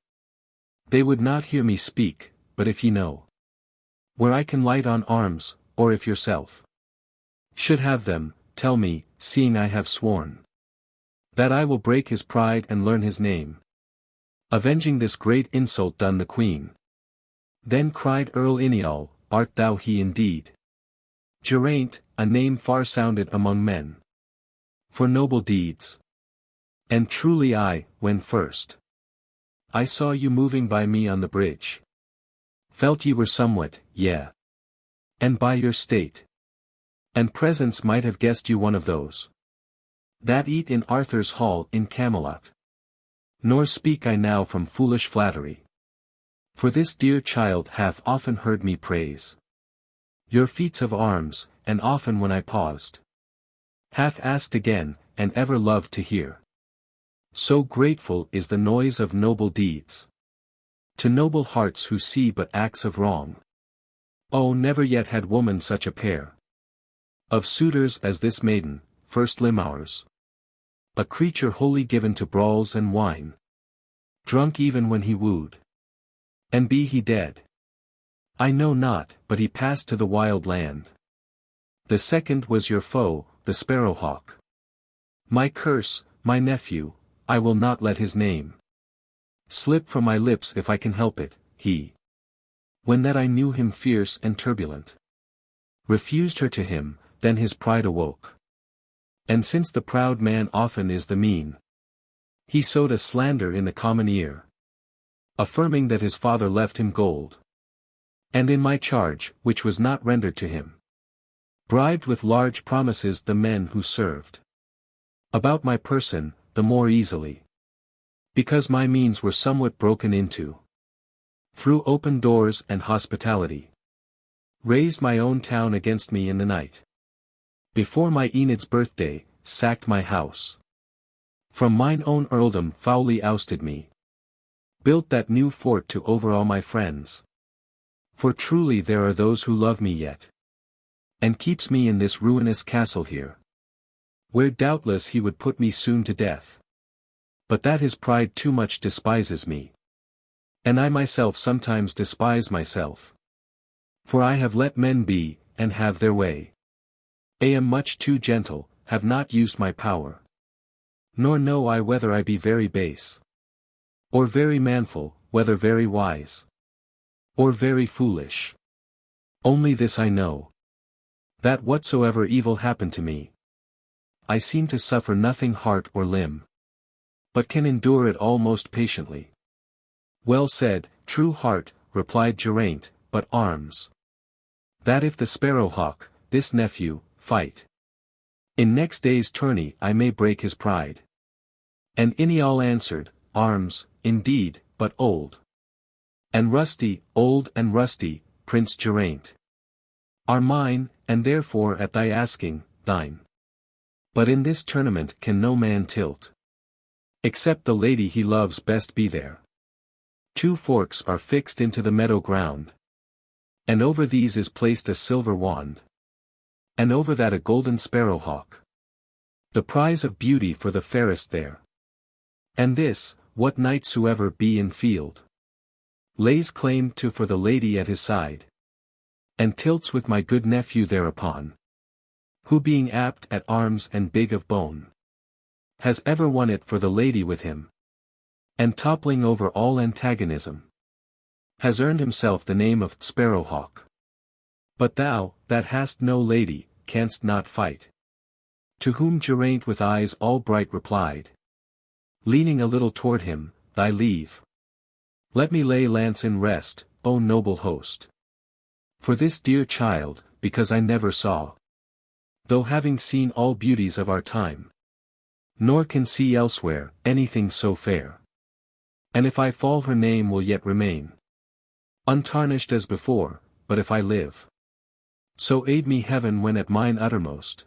They would not hear me speak, but if ye know where I can light on arms, or if yourself should have them, tell me, seeing I have sworn that I will break his pride and learn his name, avenging this great insult done the queen. Then cried Earl Iniol, art thou he indeed? Geraint, a name far sounded among men for noble deeds. And truly I, when first I saw you moving by me on the bridge, felt ye were somewhat, yea, and by your state and presence might have guessed you one of those that eat in Arthur's hall in Camelot. Nor speak I now from foolish flattery, for this dear child hath often heard me praise your feats of arms, and often when I paused, hath asked again, and ever loved to hear. So grateful is the noise of noble deeds to noble hearts who see but acts of wrong. Oh, never yet had woman such a pair of suitors as this maiden, first Limouwers, a creature wholly given to brawls and wine, drunk even when he wooed. And be he dead? I know not, but he passed to the wild land. The second was your foe, the sparrowhawk. My curse, my nephew, I will not let his name slip from my lips if I can help it. He, when that I knew him fierce and turbulent, refused her to him, then his pride awoke. And since the proud man often is the mean, he sowed a slander in the common ear, affirming that his father left him gold, and in my charge, which was not rendered to him, bribed with large promises the men who served about my person, the more easily, because my means were somewhat broken into through open doors and hospitality, raised my own town against me in the night, before my Enid's birthday, sacked my house, from mine own earldom foully ousted me, built that new fort to overawe my friends, for truly there are those who love me yet, and keeps me in this ruinous castle here, where doubtless he would put me soon to death, but that his pride too much despises me, and I myself sometimes despise myself, for I have let men be, and have their way. I am much too gentle, have not used my power, nor know I whether I be very base, or very manful, whether very wise, or very foolish. Only this I know, that whatsoever evil happen to me, I seem to suffer nothing heart or limb, but can endure it all most patiently. Well said, true heart, replied Geraint, but arms. That if the sparrowhawk, this nephew, fight in next day's tourney I may break his pride. And Iniol answered, arms, indeed, but old and rusty, Prince Geraint. are mine, and therefore at thy asking, thine. But in this tournament can no man tilt, except the lady he loves best be there. 2 forks are fixed into the meadow ground, and over these is placed a silver wand, and over that a golden sparrowhawk, the prize of beauty for the fairest there. And this, what knight soever be in field, lays claim to for the lady at his side, and tilts with my good nephew thereupon, who being apt at arms and big of bone, has ever won it for the lady with him, and toppling over all antagonism, has earned himself the name of Sparrowhawk. But thou, that hast no lady, canst not fight. To whom Geraint with eyes all bright replied, leaning a little toward him, thy leave. Let me lay lance in rest, O noble host. For this dear child, because I never saw, though having seen all beauties of our time, nor can see elsewhere, anything so fair. And if I fall her name will yet remain, untarnished as before, but if I live, so aid me heaven when at mine uttermost,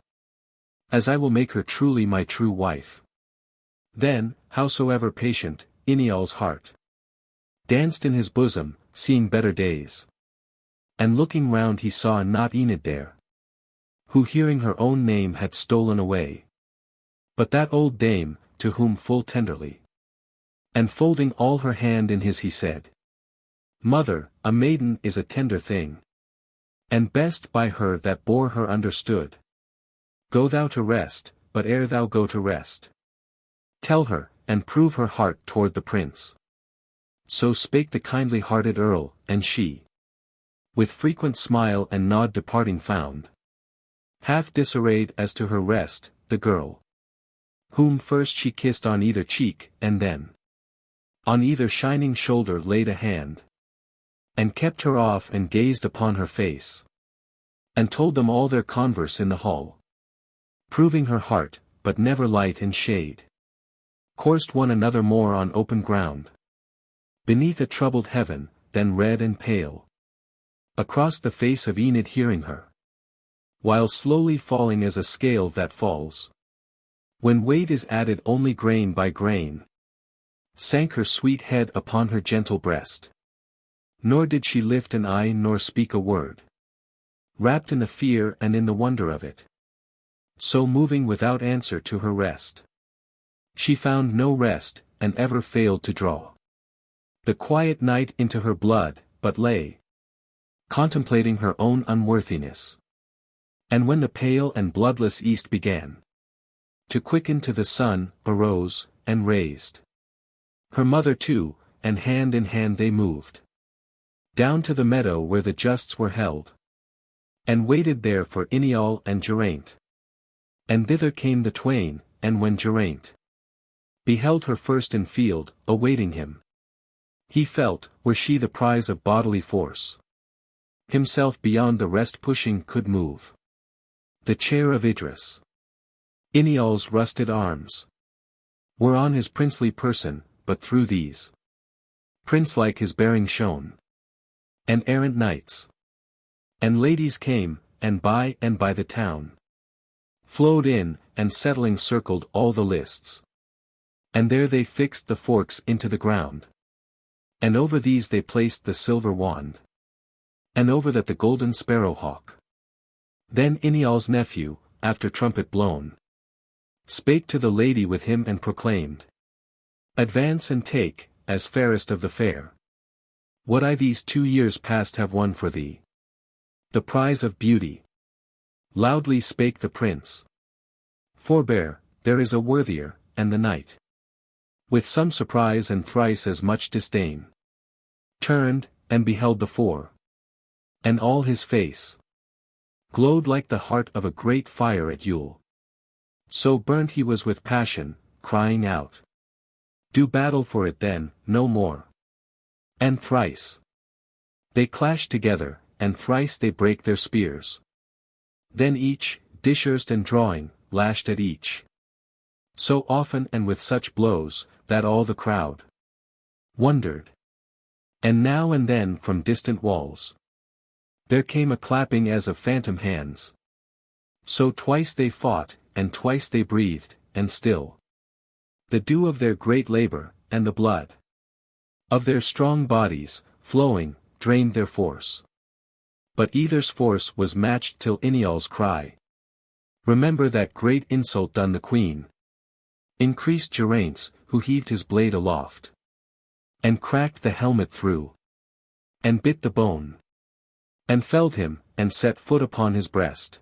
as I will make her truly my true wife. Then, howsoever patient, Ineol's heart danced in his bosom, seeing better days. And looking round he saw not Enid there, who hearing her own name had stolen away, but that old dame, to whom full tenderly, and folding all her hand in his he said, Mother, a maiden is a tender thing, and best by her that bore her understood. Go thou to rest, but ere thou go to rest, tell her, and prove her heart toward the prince. So spake the kindly-hearted earl, and she, with frequent smile and nod departing found, half disarrayed as to her rest, the girl, whom first she kissed on either cheek, and then on either shining shoulder laid a hand, and kept her off and gazed upon her face, and told them all their converse in the hall, proving her heart, but never light in shade, coursed one another more on open ground, beneath a troubled heaven, then red and pale, across the face of Enid hearing her, while slowly falling as a scale that falls, when weight is added only grain by grain, sank her sweet head upon her gentle breast. Nor did she lift an eye nor speak a word, wrapped in the fear and in the wonder of it, so moving without answer to her rest. She found no rest, and ever failed to draw the quiet night into her blood, but lay contemplating her own unworthiness. And when the pale and bloodless east began to quicken to the sun, arose, and raised her mother too, and hand in hand they moved down to the meadow where the justs were held, and waited there for Ineol and Geraint. And thither came the twain, and when Geraint beheld her first in field, awaiting him, he felt, were she the prize of bodily force, himself beyond the rest pushing could move the chair of Idris. Ineol's rusted arms were on his princely person, but through these, prince-like his bearing shone. And errant knights and ladies came, and by the town flowed in, and settling circled all the lists. And there they fixed the forks into the ground, and over these they placed the silver wand, and over that the golden sparrowhawk. Then Ineol's nephew, after trumpet blown, spake to the lady with him and proclaimed, Advance and take, as fairest of the fair, what I these 2 years past have won for thee, the prize of beauty. Loudly spake the prince, Forbear, there is a worthier, and the knight, with some surprise and thrice as much disdain, turned, and beheld the four, and all his face glowed like the heart of a great fire at Yule. So burnt he was with passion, crying out, Do battle for it then, no more. And thrice they clashed together, and thrice they brake their spears. Then each, dishurst and drawing, lashed at each, so often and with such blows, that all the crowd wondered. And now and then from distant walls There came a clapping as of phantom hands. So twice they fought, and twice they breathed, and still. The dew of their great labor, and the blood of their strong bodies, flowing, drained their force. But either's force was matched till Ineol's cry. Remember that great insult done the queen. Increased Geraint's, who heaved his blade aloft. And cracked the helmet through. And bit the bone. And felled him, and set foot upon his breast.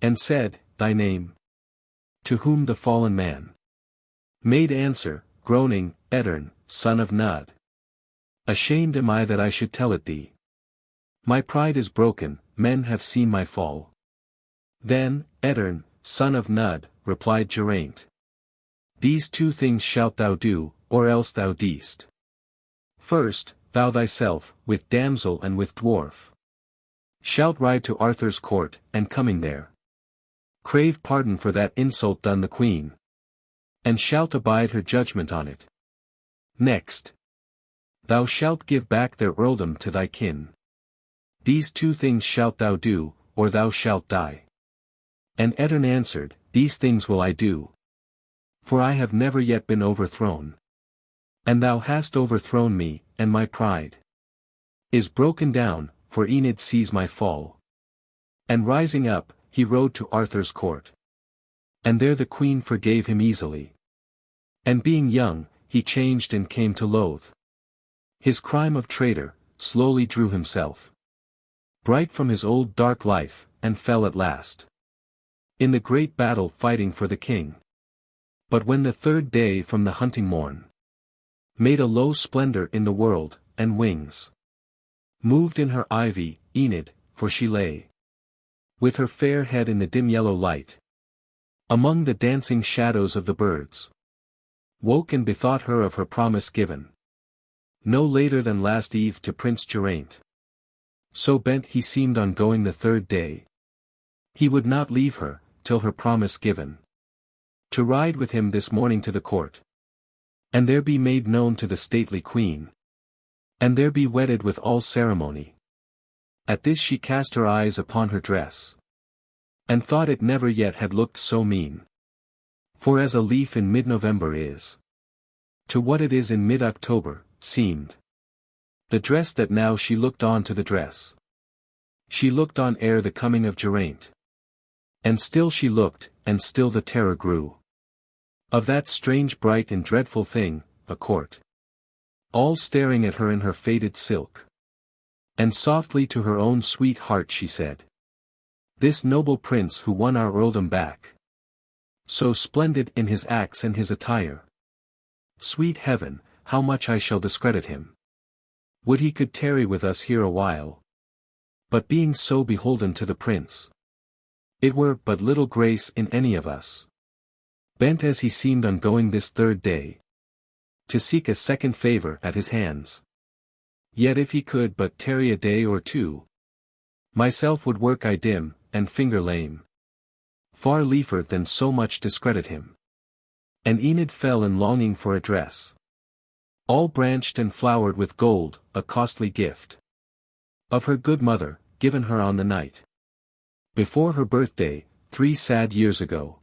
And said, Thy name? To whom the fallen man made answer, groaning, Ettarre, son of Nud. Ashamed am I that I should tell it thee. My pride is broken, men have seen my fall. Then, Ettarre, son of Nud, replied Geraint. These two things shalt thou do, or else thou deest. First, thou thyself, with damsel and with dwarf, shalt ride to Arthur's court, and coming there, crave pardon for that insult done the queen. And shalt abide her judgment on it. Next, thou shalt give back their earldom to thy kin. These two things shalt thou do, or thou shalt die. And Ettarre answered, These things will I do. For I have never yet been overthrown. And thou hast overthrown me, and my pride is broken down, for Enid sees my fall. And rising up, he rode to Arthur's court. And there the queen forgave him easily. And being young, he changed and came to loathe his crime of traitor, slowly drew himself bright from his old dark life, and fell at last in the great battle fighting for the king. But when the third day from the hunting morn made a low splendor in the world, and wings moved in her ivy, Enid, for she lay with her fair head in the dim yellow light among the dancing shadows of the birds, woke and bethought her of her promise given no later than last eve to Prince Geraint. So bent he seemed on going the third day. He would not leave her, till her promise given, to ride with him this morning to the court, and there be made known to the stately queen, and there be wedded with all ceremony. At this she cast her eyes upon her dress, and thought it never yet had looked so mean. For as a leaf in mid-November is to what it is in mid-October, seemed the dress that now she looked on to the dress. She looked on ere the coming of Geraint. And still she looked, and still the terror grew of that strange bright and dreadful thing, a court, all staring at her in her faded silk. And softly to her own sweet heart she said, This noble prince who won our earldom back, so splendid in his acts and his attire. Sweet heaven, how much I shall discredit him. Would he could tarry with us here a while. But being so beholden to the prince, it were but little grace in any of us. Bent as he seemed on going this third day, to seek a second favor at his hands. Yet if he could but tarry a day or two, myself would work I dim, and finger lame. Far liefer than so much discredit him. And Enid fell in longing for a dress, all branched and flowered with gold, a costly gift of her good mother, given her on the night before her birthday, 3 sad years ago.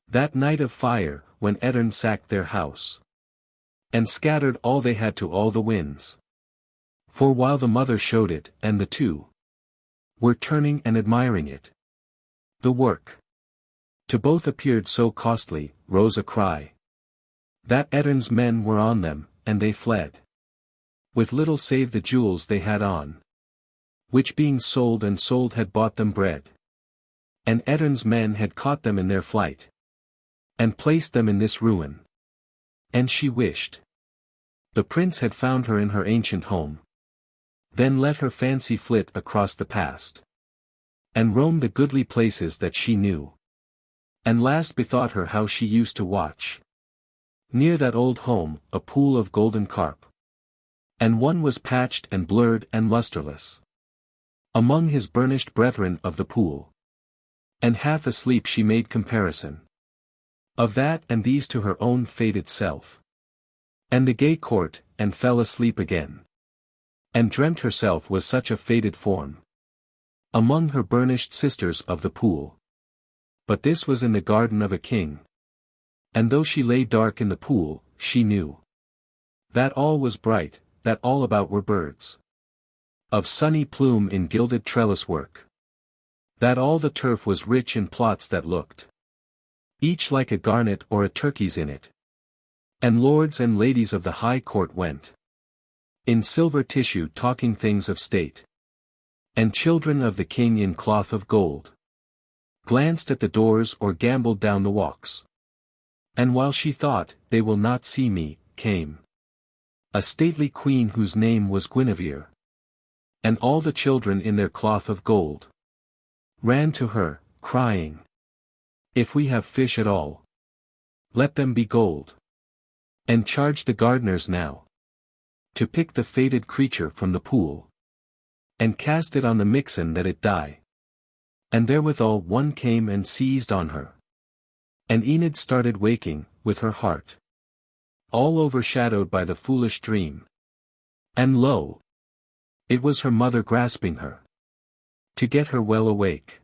That night of fire, when Ettarre sacked their house, and scattered all they had to all the winds. For while the mother showed it, and the two were turning and admiring it, the work to both appeared so costly, rose a cry that Ettarre's men were on them, and they fled with little save the jewels they had on, which being sold and sold had bought them bread. And Ettarre's men had caught them in their flight, and placed them in this ruin. And she wished the prince had found her in her ancient home. Then let her fancy flit across the past, and roam the goodly places that she knew. And last bethought her how she used to watch near that old home, a pool of golden carp. And one was patched and blurred and lustreless among his burnished brethren of the pool. And half asleep she made comparison of that and these to her own faded self, and the gay court, and fell asleep again, and dreamt herself was such a faded form. among her burnished sisters of the pool. But this was in the garden of a king. And though she lay dark in the pool, she knew that all was bright, that all about were birds of sunny plume in gilded trellis work, that all the turf was rich in plots that looked each like a garnet or a turkey's in it. And lords and ladies of the high court went in silver tissue talking things of state. And children of the king in cloth of gold glanced at the doors or gamboled down the walks. And while she thought, they will not see me, came a stately queen whose name was Guinevere. And all the children in their cloth of gold ran to her, crying, "If we have fish at all, let them be gold." And charged the gardeners now to pick the fated creature from the pool, and cast it on the mixen that it die. And therewithal one came and seized on her. And Enid started waking, with her heart all overshadowed by the foolish dream. And lo! It was her mother grasping her to get her well awake.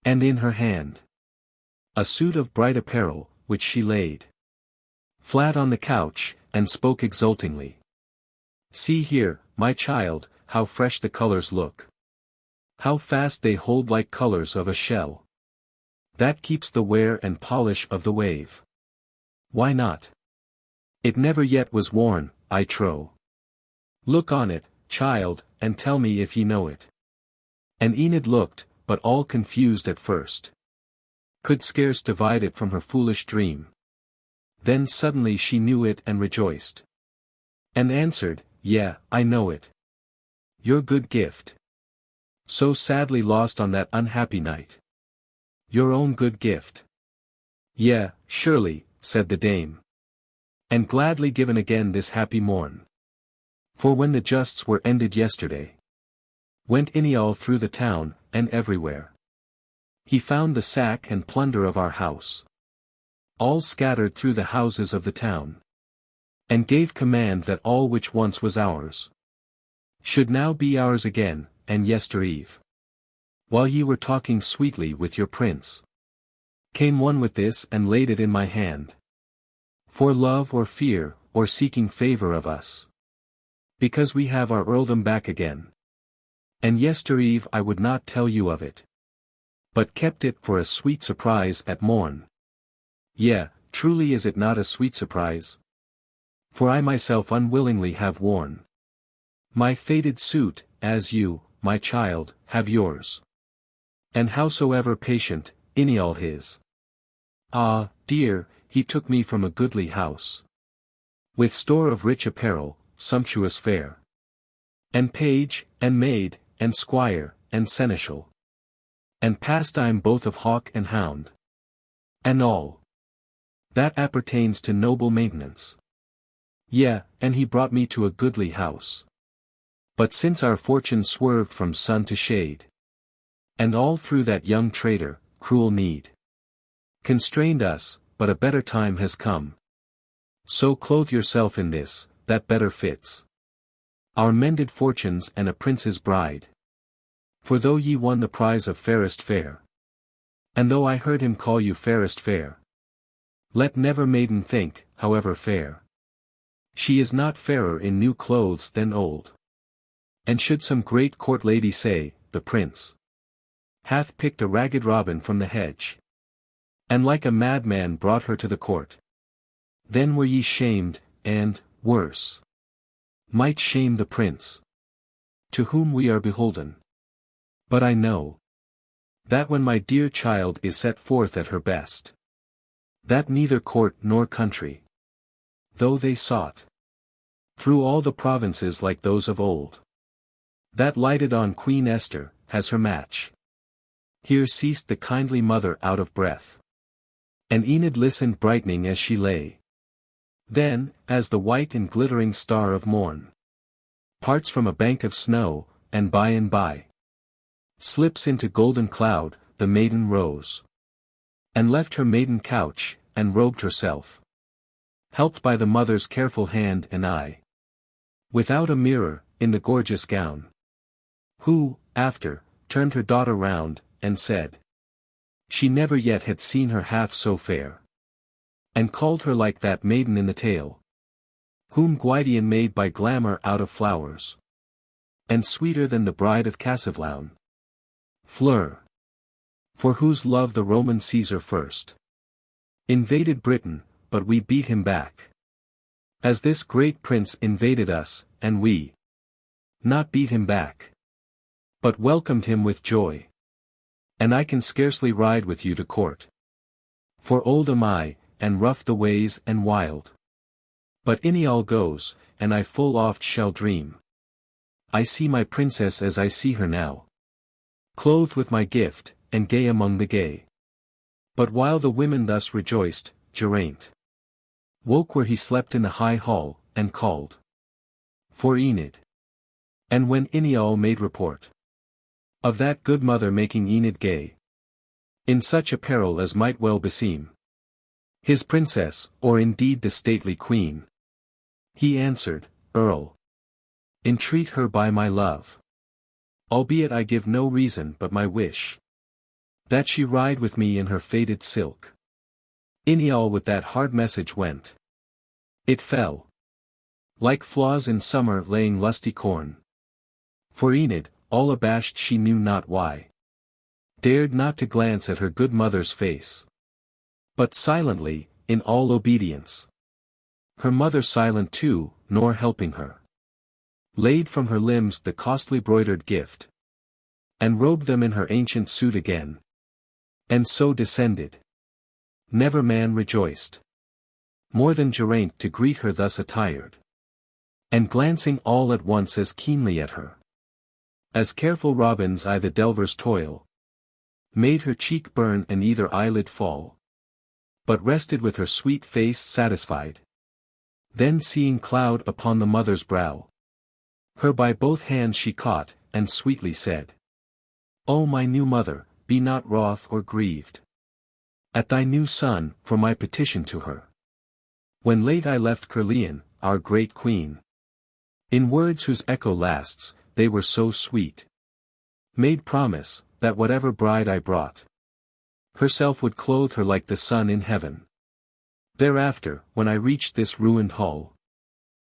And in her hand a suit of bright apparel, which she laid flat on the couch, and spoke exultingly. "See here, my child, how fresh the colors look. How fast they hold like colors of a shell that keeps the wear and polish of the wave. Why not? It never yet was worn, I trow. Look on it, child, and tell me if ye know it." And Enid looked, but all confused at first, could scarce divide it from her foolish dream. Then suddenly she knew it and rejoiced, and answered, "Yea, I know it. Your good gift, so sadly lost on that unhappy night. Your own good gift." "Yea, surely," said the dame, "and gladly given again this happy morn. For when the justs were ended yesterday, went Inial through the town, and everywhere he found the sack and plunder of our house, all scattered through the houses of the town, and gave command that all which once was ours should now be ours again. And yestereve, while ye were talking sweetly with your prince, came one with this and laid it in my hand, for love or fear, or seeking favour of us, because we have our earldom back again. And yestereve I would not tell you of it, but kept it for a sweet surprise at morn. Yea, truly is it not a sweet surprise? For I myself unwillingly have worn my faded suit, as you, my child, have yours. And howsoever patient, Inial his. Ah, dear, he took me from a goodly house, with store of rich apparel, sumptuous fare, and page, and maid, and squire, and seneschal, and pastime both of hawk and hound, and all that appertains to noble maintenance. Yea, and he brought me to a goodly house. But since our fortune swerved from sun to shade, and all through that young traitor, cruel need, constrained us, but a better time has come. So clothe yourself in this, that better fits our mended fortunes and a prince's bride. For though ye won the prize of fairest fair, and though I heard him call you fairest fair, let never maiden think, however fair, she is not fairer in new clothes than old. And should some great court lady say, the prince hath picked a ragged robin from the hedge, and like a madman brought her to the court, then were ye shamed, and, worse, might shame the prince, to whom we are beholden. But I know that when my dear child is set forth at her best, that neither court nor country, though they sought through all the provinces like those of old, that lighted on Queen Esther, has her match. Here ceased the kindly mother out of breath, and Enid listened brightening as she lay. Then, as the white and glittering star of morn parts from a bank of snow, and by slips into golden cloud, the maiden rose, and left her maiden couch, and robed herself, helped by the mother's careful hand and eye, without a mirror, in the gorgeous gown, who, after, turned her daughter round, and said, she never yet had seen her half so fair. And called her like that maiden in the tale, whom Gwydion made by glamour out of flowers. And sweeter than the bride of Casivlaun. Fleur. For whose love the Roman Caesar first invaded Britain, but we beat him back. As this great prince invaded us, and we not beat him back, but welcomed him with joy. And I can scarcely ride with you to court. For old am I, and rough the ways and wild. But any all goes, and I full oft shall dream. I see my princess as I see her now, clothed with my gift, and gay among the gay. But while the women thus rejoiced, Geraint woke where he slept in the high hall, and called for Enid. And when any all made report of that good mother making Enid gay, in such apparel as might well beseem his princess, or indeed the stately queen, he answered, Earl, entreat her by my love. Albeit I give no reason but my wish, that she ride with me in her faded silk. Any all with that hard message went. It fell like flaws in summer laying lusty corn. For Enid, all abashed she knew not why, dared not to glance at her good mother's face, but silently, in all obedience. Her mother silent too, nor helping her, laid from her limbs the costly broidered gift, and robed them in her ancient suit again. And so descended. Never man rejoiced more than Geraint to greet her thus attired, and glancing all at once as keenly at her, as careful robins eye the delver's toil, made her cheek burn and either eyelid fall, but rested with her sweet face satisfied. Then seeing cloud upon the mother's brow, her by both hands she caught, and sweetly said, O my new mother, be not wroth or grieved at thy new son, for my petition to her. When late I left Caerleon, our great queen, in words whose echo lasts, they were so sweet, made promise, that whatever bride I brought, herself would clothe her like the sun in heaven. Thereafter, when I reached this ruined hall,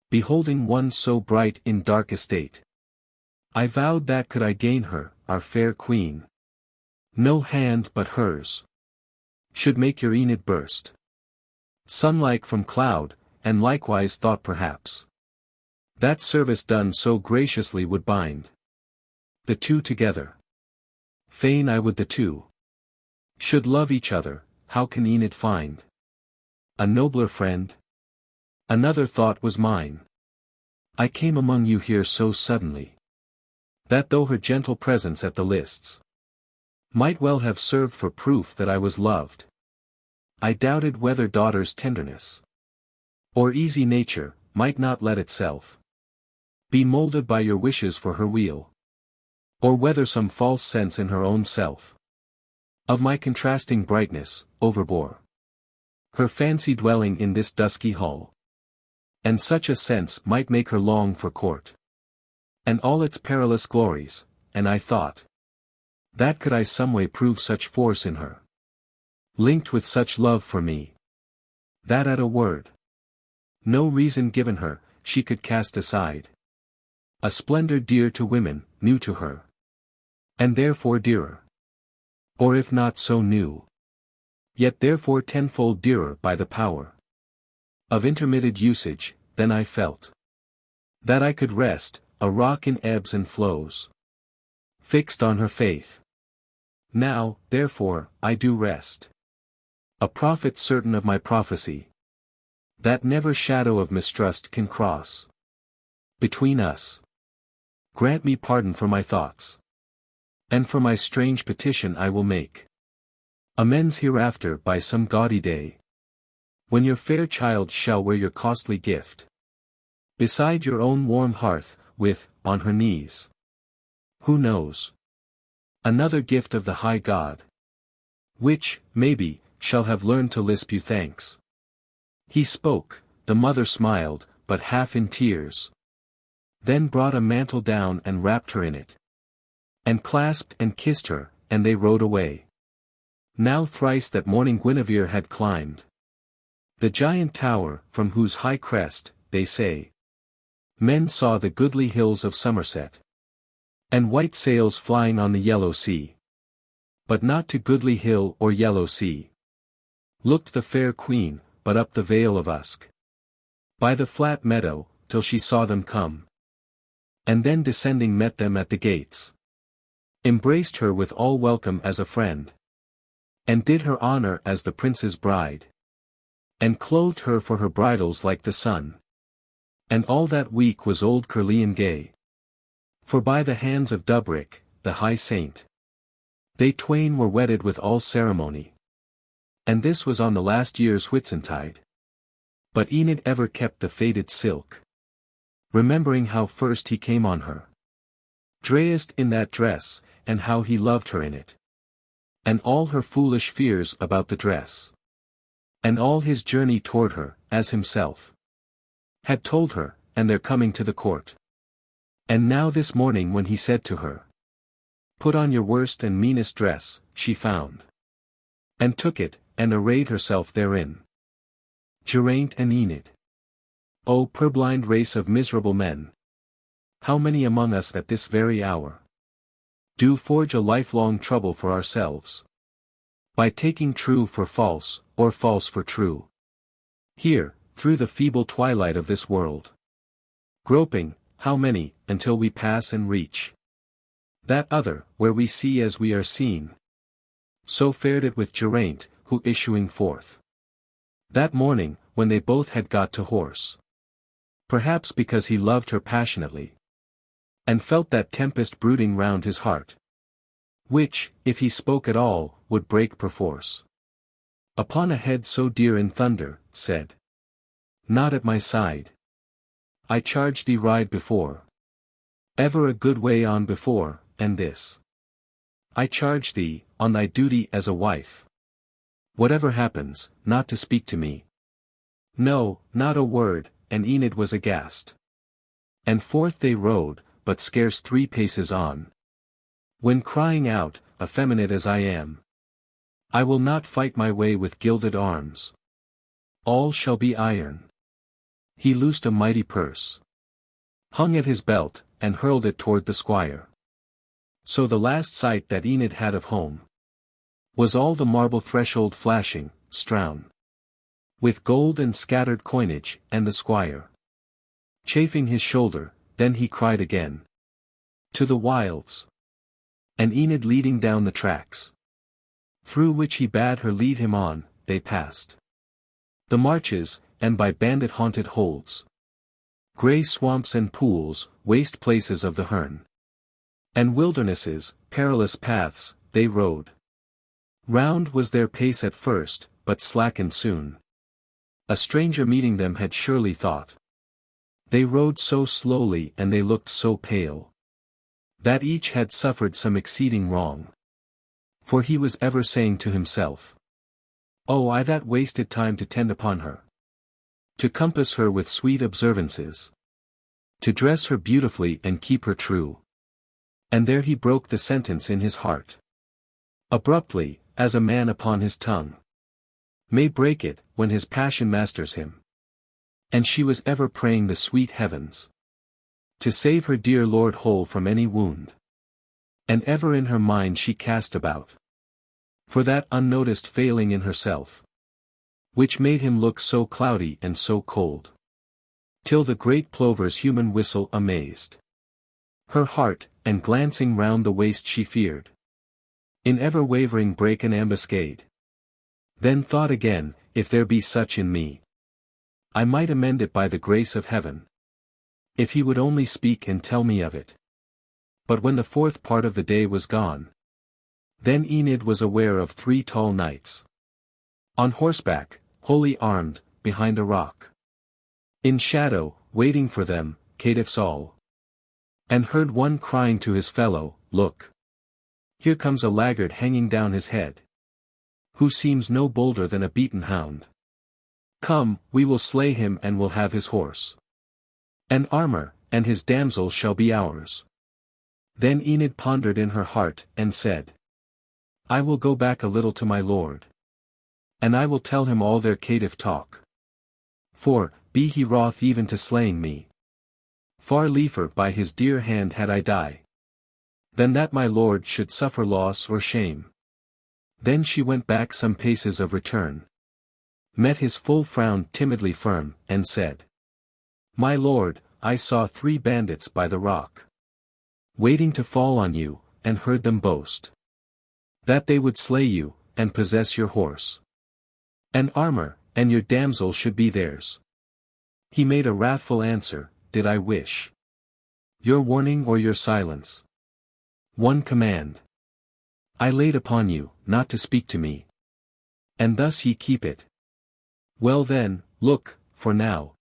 beholding one so bright in dark estate, I vowed that could I gain her, our fair queen, no hand but hers should make your Enid burst sunlike from cloud, and likewise thought perhaps that service done so graciously would bind the two together. Fain I would the two should love each other. How can Enid find a nobler friend? Another thought was mine. I came among you here so suddenly, that though her gentle presence at the lists might well have served for proof that I was loved, I doubted whether daughter's tenderness or easy nature might not let itself be molded by your wishes for her weal, or whether some false sense in her own self of my contrasting brightness overbore her fancy dwelling in this dusky hall, and such a sense might make her long for court and all its perilous glories. And I thought that could I some way prove such force in her, linked with such love for me, that at a word, no reason given her, she could cast aside a splendor dear to women, new to her, and therefore dearer, or if not so new, yet therefore tenfold dearer by the power of intermitted usage. Then I felt that I could rest, a rock in ebbs and flows, fixed on her faith. Now, therefore, I do rest, a prophet certain of my prophecy, that never shadow of mistrust can cross between us. Grant me pardon for my thoughts, and for my strange petition I will make amends hereafter by some gaudy day, when your fair child shall wear your costly gift beside your own warm hearth, with, on her knees, who knows, another gift of the high God, which, maybe, shall have learned to lisp you thanks. He spoke, the mother smiled, but half in tears, then brought a mantle down and wrapped her in it, And clasped and kissed her, and they rode away. Now thrice that morning Guinevere had climbed the giant tower, from whose high crest, they say, men saw the goodly hills of Somerset, and white sails flying on the yellow sea. But not to goodly hill or yellow sea looked the fair queen, but up the vale of Usk, by the flat meadow, till she saw them come. And then descending met them at the gates, embraced her with all welcome as a friend, and did her honor as the prince's bride, and clothed her for her bridals like the sun. And all that week was old Caerleon gay, for by the hands of Dubric, the high saint, they twain were wedded with all ceremony. And this was on the last year's Whitsuntide. But Enid ever kept the faded silk, remembering how first he came on her, dressed in that dress, and how he loved her in it, and all her foolish fears about the dress, and all his journey toward her, as himself had told her, and their coming to the court. And now this morning when he said to her, "Put on your worst and meanest dress," she found, and took it, and arrayed herself therein. Geraint and Enid. O purblind race of miserable men! How many among us at this very hour do forge a lifelong trouble for ourselves, by taking true for false, or false for true, here, through the feeble twilight of this world, groping, how many, until we pass and reach that other, where we see as we are seen. So fared it with Geraint, who issuing forth that morning, when they both had got to horse, perhaps because he loved her passionately, and felt that tempest brooding round his heart, which, if he spoke at all, would break perforce upon a head so dear in thunder, said, "Not at my side. I charge thee ride before, ever a good way on before, and this I charge thee, on thy duty as a wife, whatever happens, not to speak to me. No, not a word," and Enid was aghast. And forth they rode, but scarce 3 paces on, when crying out, effeminate as I am, I will not fight my way with gilded arms. All shall be iron. He loosed a mighty purse, hung at his belt, and hurled it toward the squire. So the last sight that Enid had of home was all the marble threshold flashing, strewn with gold and scattered coinage, and the squire chafing his shoulder. Then he cried again, "To the wilds!" And Enid leading down the tracks, through which he bade her lead him on, they passed the marches, and by bandit-haunted holds, grey swamps and pools, waste places of the Herne, and wildernesses, perilous paths, they rode. Round was their pace at first, but slackened soon. A stranger meeting them had surely thought. They rode so slowly and they looked so pale, that each had suffered some exceeding wrong. For he was ever saying to himself, "Oh, I that wasted time to tend upon her, to compass her with sweet observances, to dress her beautifully and keep her true." And there he broke the sentence in his heart, abruptly, as a man upon his tongue may break it, when his passion masters him. And she was ever praying the sweet heavens to save her dear lord whole from any wound. And ever in her mind she cast about for that unnoticed failing in herself, which made him look so cloudy and so cold, till the great plover's human whistle amazed her heart, and glancing round the waste she feared, in ever wavering break an ambuscade. Then thought again, if there be such in me, I might amend it by the grace of heaven, if he would only speak and tell me of it. But when the 4th part of the day was gone, then Enid was aware of 3 tall knights, on horseback, wholly armed, behind a rock, in shadow, waiting for them, caitiffs all. And heard one crying to his fellow, "Look! Here comes a laggard hanging down his head, who seems no bolder than a beaten hound. Come, we will slay him and will have his horse and armor, and his damsel shall be ours." Then Enid pondered in her heart, and said, I will go back a little to my lord. And I will tell him all their caitiff talk. For, be he wroth even to slaying me, far liefer by his dear hand had I die, than that my lord should suffer loss or shame. Then she went back some paces of return, met his full frown timidly firm, and said, My lord, I saw 3 bandits by the rock, waiting to fall on you, and heard them boast that they would slay you, and possess your horse and armor, and your damsel should be theirs. He made a wrathful answer, Did I wish your warning or your silence? One command I laid upon you, not to speak to me. And thus ye keep it. Well then, look, for now,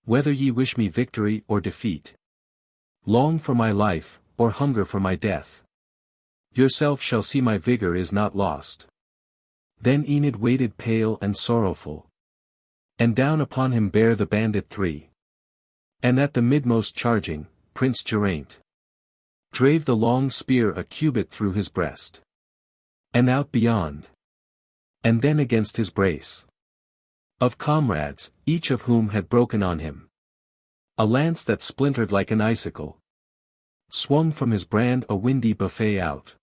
whether ye wish me victory or defeat, long for my life, or hunger for my death, yourself shall see my vigor is not lost. Then Enid waited pale and sorrowful, and down upon him bare the bandit 3. And at the midmost charging, Prince Geraint drave the long spear a cubit through his breast, and out beyond, and then against his brace of comrades, each of whom had broken on him a lance that splintered like an icicle, swung from his brand a windy buffet out,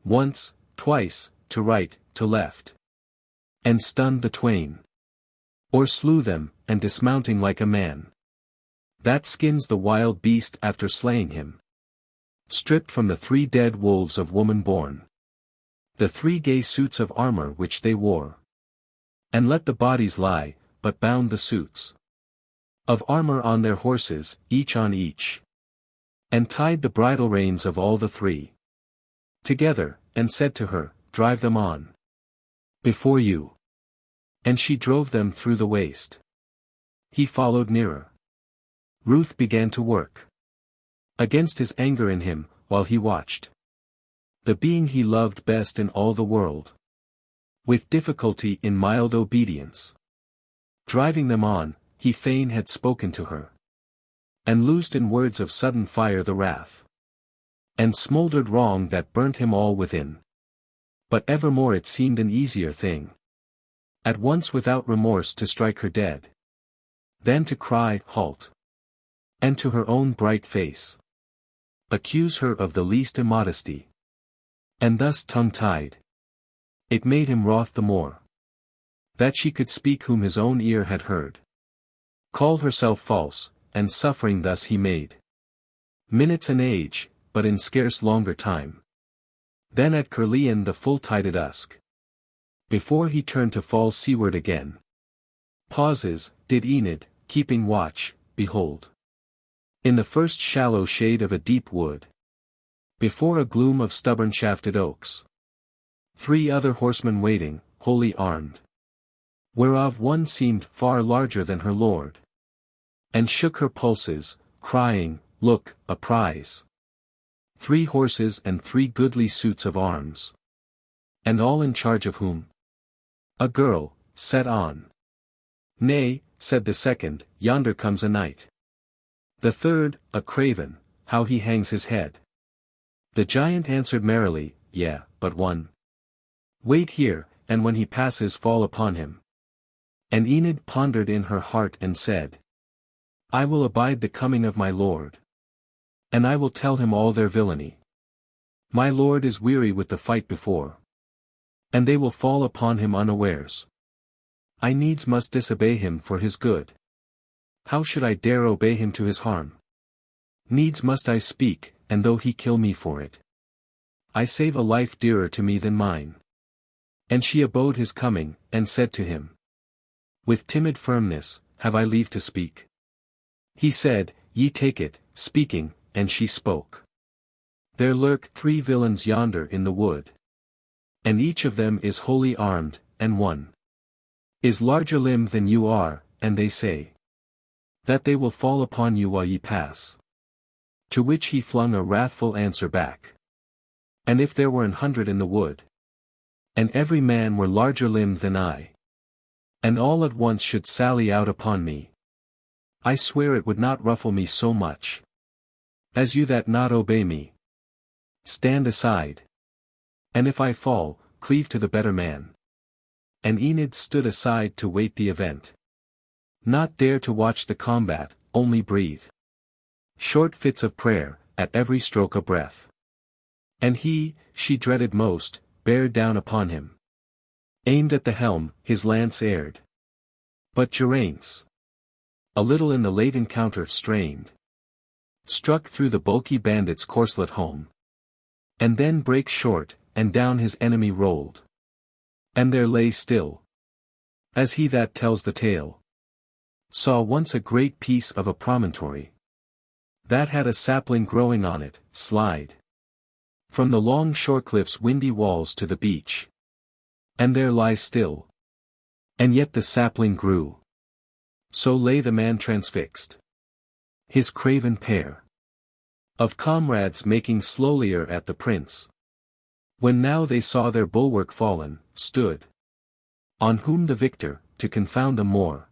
once, twice, to right, to left, and stunned the twain, or slew them, and dismounting like a man that skins the wild beast after slaying him, stripped from the 3 dead wolves of woman born the 3 gay suits of armor which they wore, and let the bodies lie, but bound the suits of armor on their horses, each on each, and tied the bridle reins of all the 3 together, and said to her, Drive them on before you. And she drove them through the waste. He followed nearer. Ruth began to work against his anger in him, while he watched the being he loved best in all the world, with difficulty in mild obedience. Driving them on, he fain had spoken to her, and loosed in words of sudden fire the wrath and smouldered wrong that burnt him all within. But evermore it seemed an easier thing, at once without remorse to strike her dead, than to cry, Halt! And to her own bright face accuse her of the least immodesty. And thus tongue-tied, it made him wroth the more, that she could speak whom his own ear had heard call herself false, and suffering thus he made minutes an age, but in scarce longer time than at Caerleon the full-tided Usk. Before he turned to fall seaward again, pauses, did Enid, keeping watch, behold, in the first shallow shade of a deep wood, before a gloom of stubborn shafted oaks, 3 other horsemen waiting, wholly armed, whereof one seemed far larger than her lord, and shook her pulses, crying, Look, a prize! 3 horses and 3 goodly suits of arms, and all in charge of whom? A girl, set on. Nay, said the second, yonder comes a knight. The third, a craven, how he hangs his head. The giant answered merrily, Yea, but one. Wait here, and when he passes fall upon him. And Enid pondered in her heart and said, I will abide the coming of my lord, and I will tell him all their villainy. My lord is weary with the fight before, and they will fall upon him unawares. I needs must disobey him for his good. How should I dare obey him to his harm? Needs must I speak, and though he kill me for it, I save a life dearer to me than mine. And she abode his coming, and said to him, with timid firmness, Have I leave to speak? He said, Ye take it, speaking, and she spoke. There lurk 3 villains yonder in the wood, and each of them is wholly armed, and one is larger limbed than you are, and they say that they will fall upon you while ye pass. To which he flung a wrathful answer back. And if there were 100 in the wood, and every man were larger limbed than I, and all at once should sally out upon me, I swear it would not ruffle me so much. As you that not obey me, stand aside. And if I fall, cleave to the better man. And Enid stood aside to wait the event. Not dare to watch the combat, only breathe short fits of prayer, at every stroke a breath. And he, she dreaded most, bare down upon him. Aimed at the helm, his lance aired. But Geraint's, a little in the late encounter strained, struck through the bulky bandit's corslet home. And then brake short, and down his enemy rolled. And there lay still. As he that tells the tale saw once a great piece of a promontory that had a sapling growing on it, slide from the long shore cliff's windy walls to the beach. And there lie still. And yet the sapling grew. So lay the man transfixed. His craven pair of comrades making slowlier at the prince. When now they saw their bulwark fallen, stood. On whom the victor, to confound them more,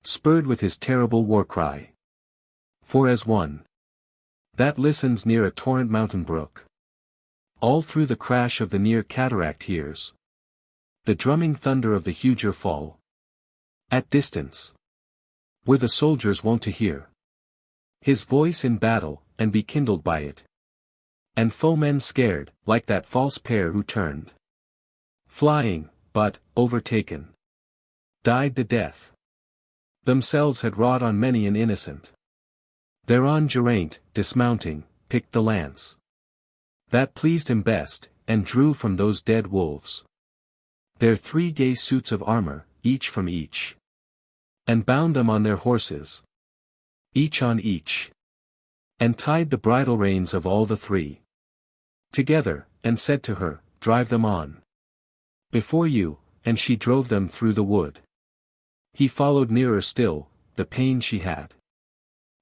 spurred with his terrible war cry. For as one that listens near a torrent mountain brook, all through the crash of the near cataract hears the drumming thunder of the huger fall. At distance were the soldiers wont to hear his voice in battle, and be kindled by it. And foemen scared, like that false pair who turned flying, but, overtaken, died the death themselves had wrought on many an innocent. Thereon Geraint, dismounting, picked the lance that pleased him best, and drew from those dead wolves their 3 gay suits of armor, each from each, and bound them on their horses, each on each, and tied the bridle reins of all the 3 together, and said to her, drive them on before you, and she drove them through the wood. He followed nearer still, the pain she had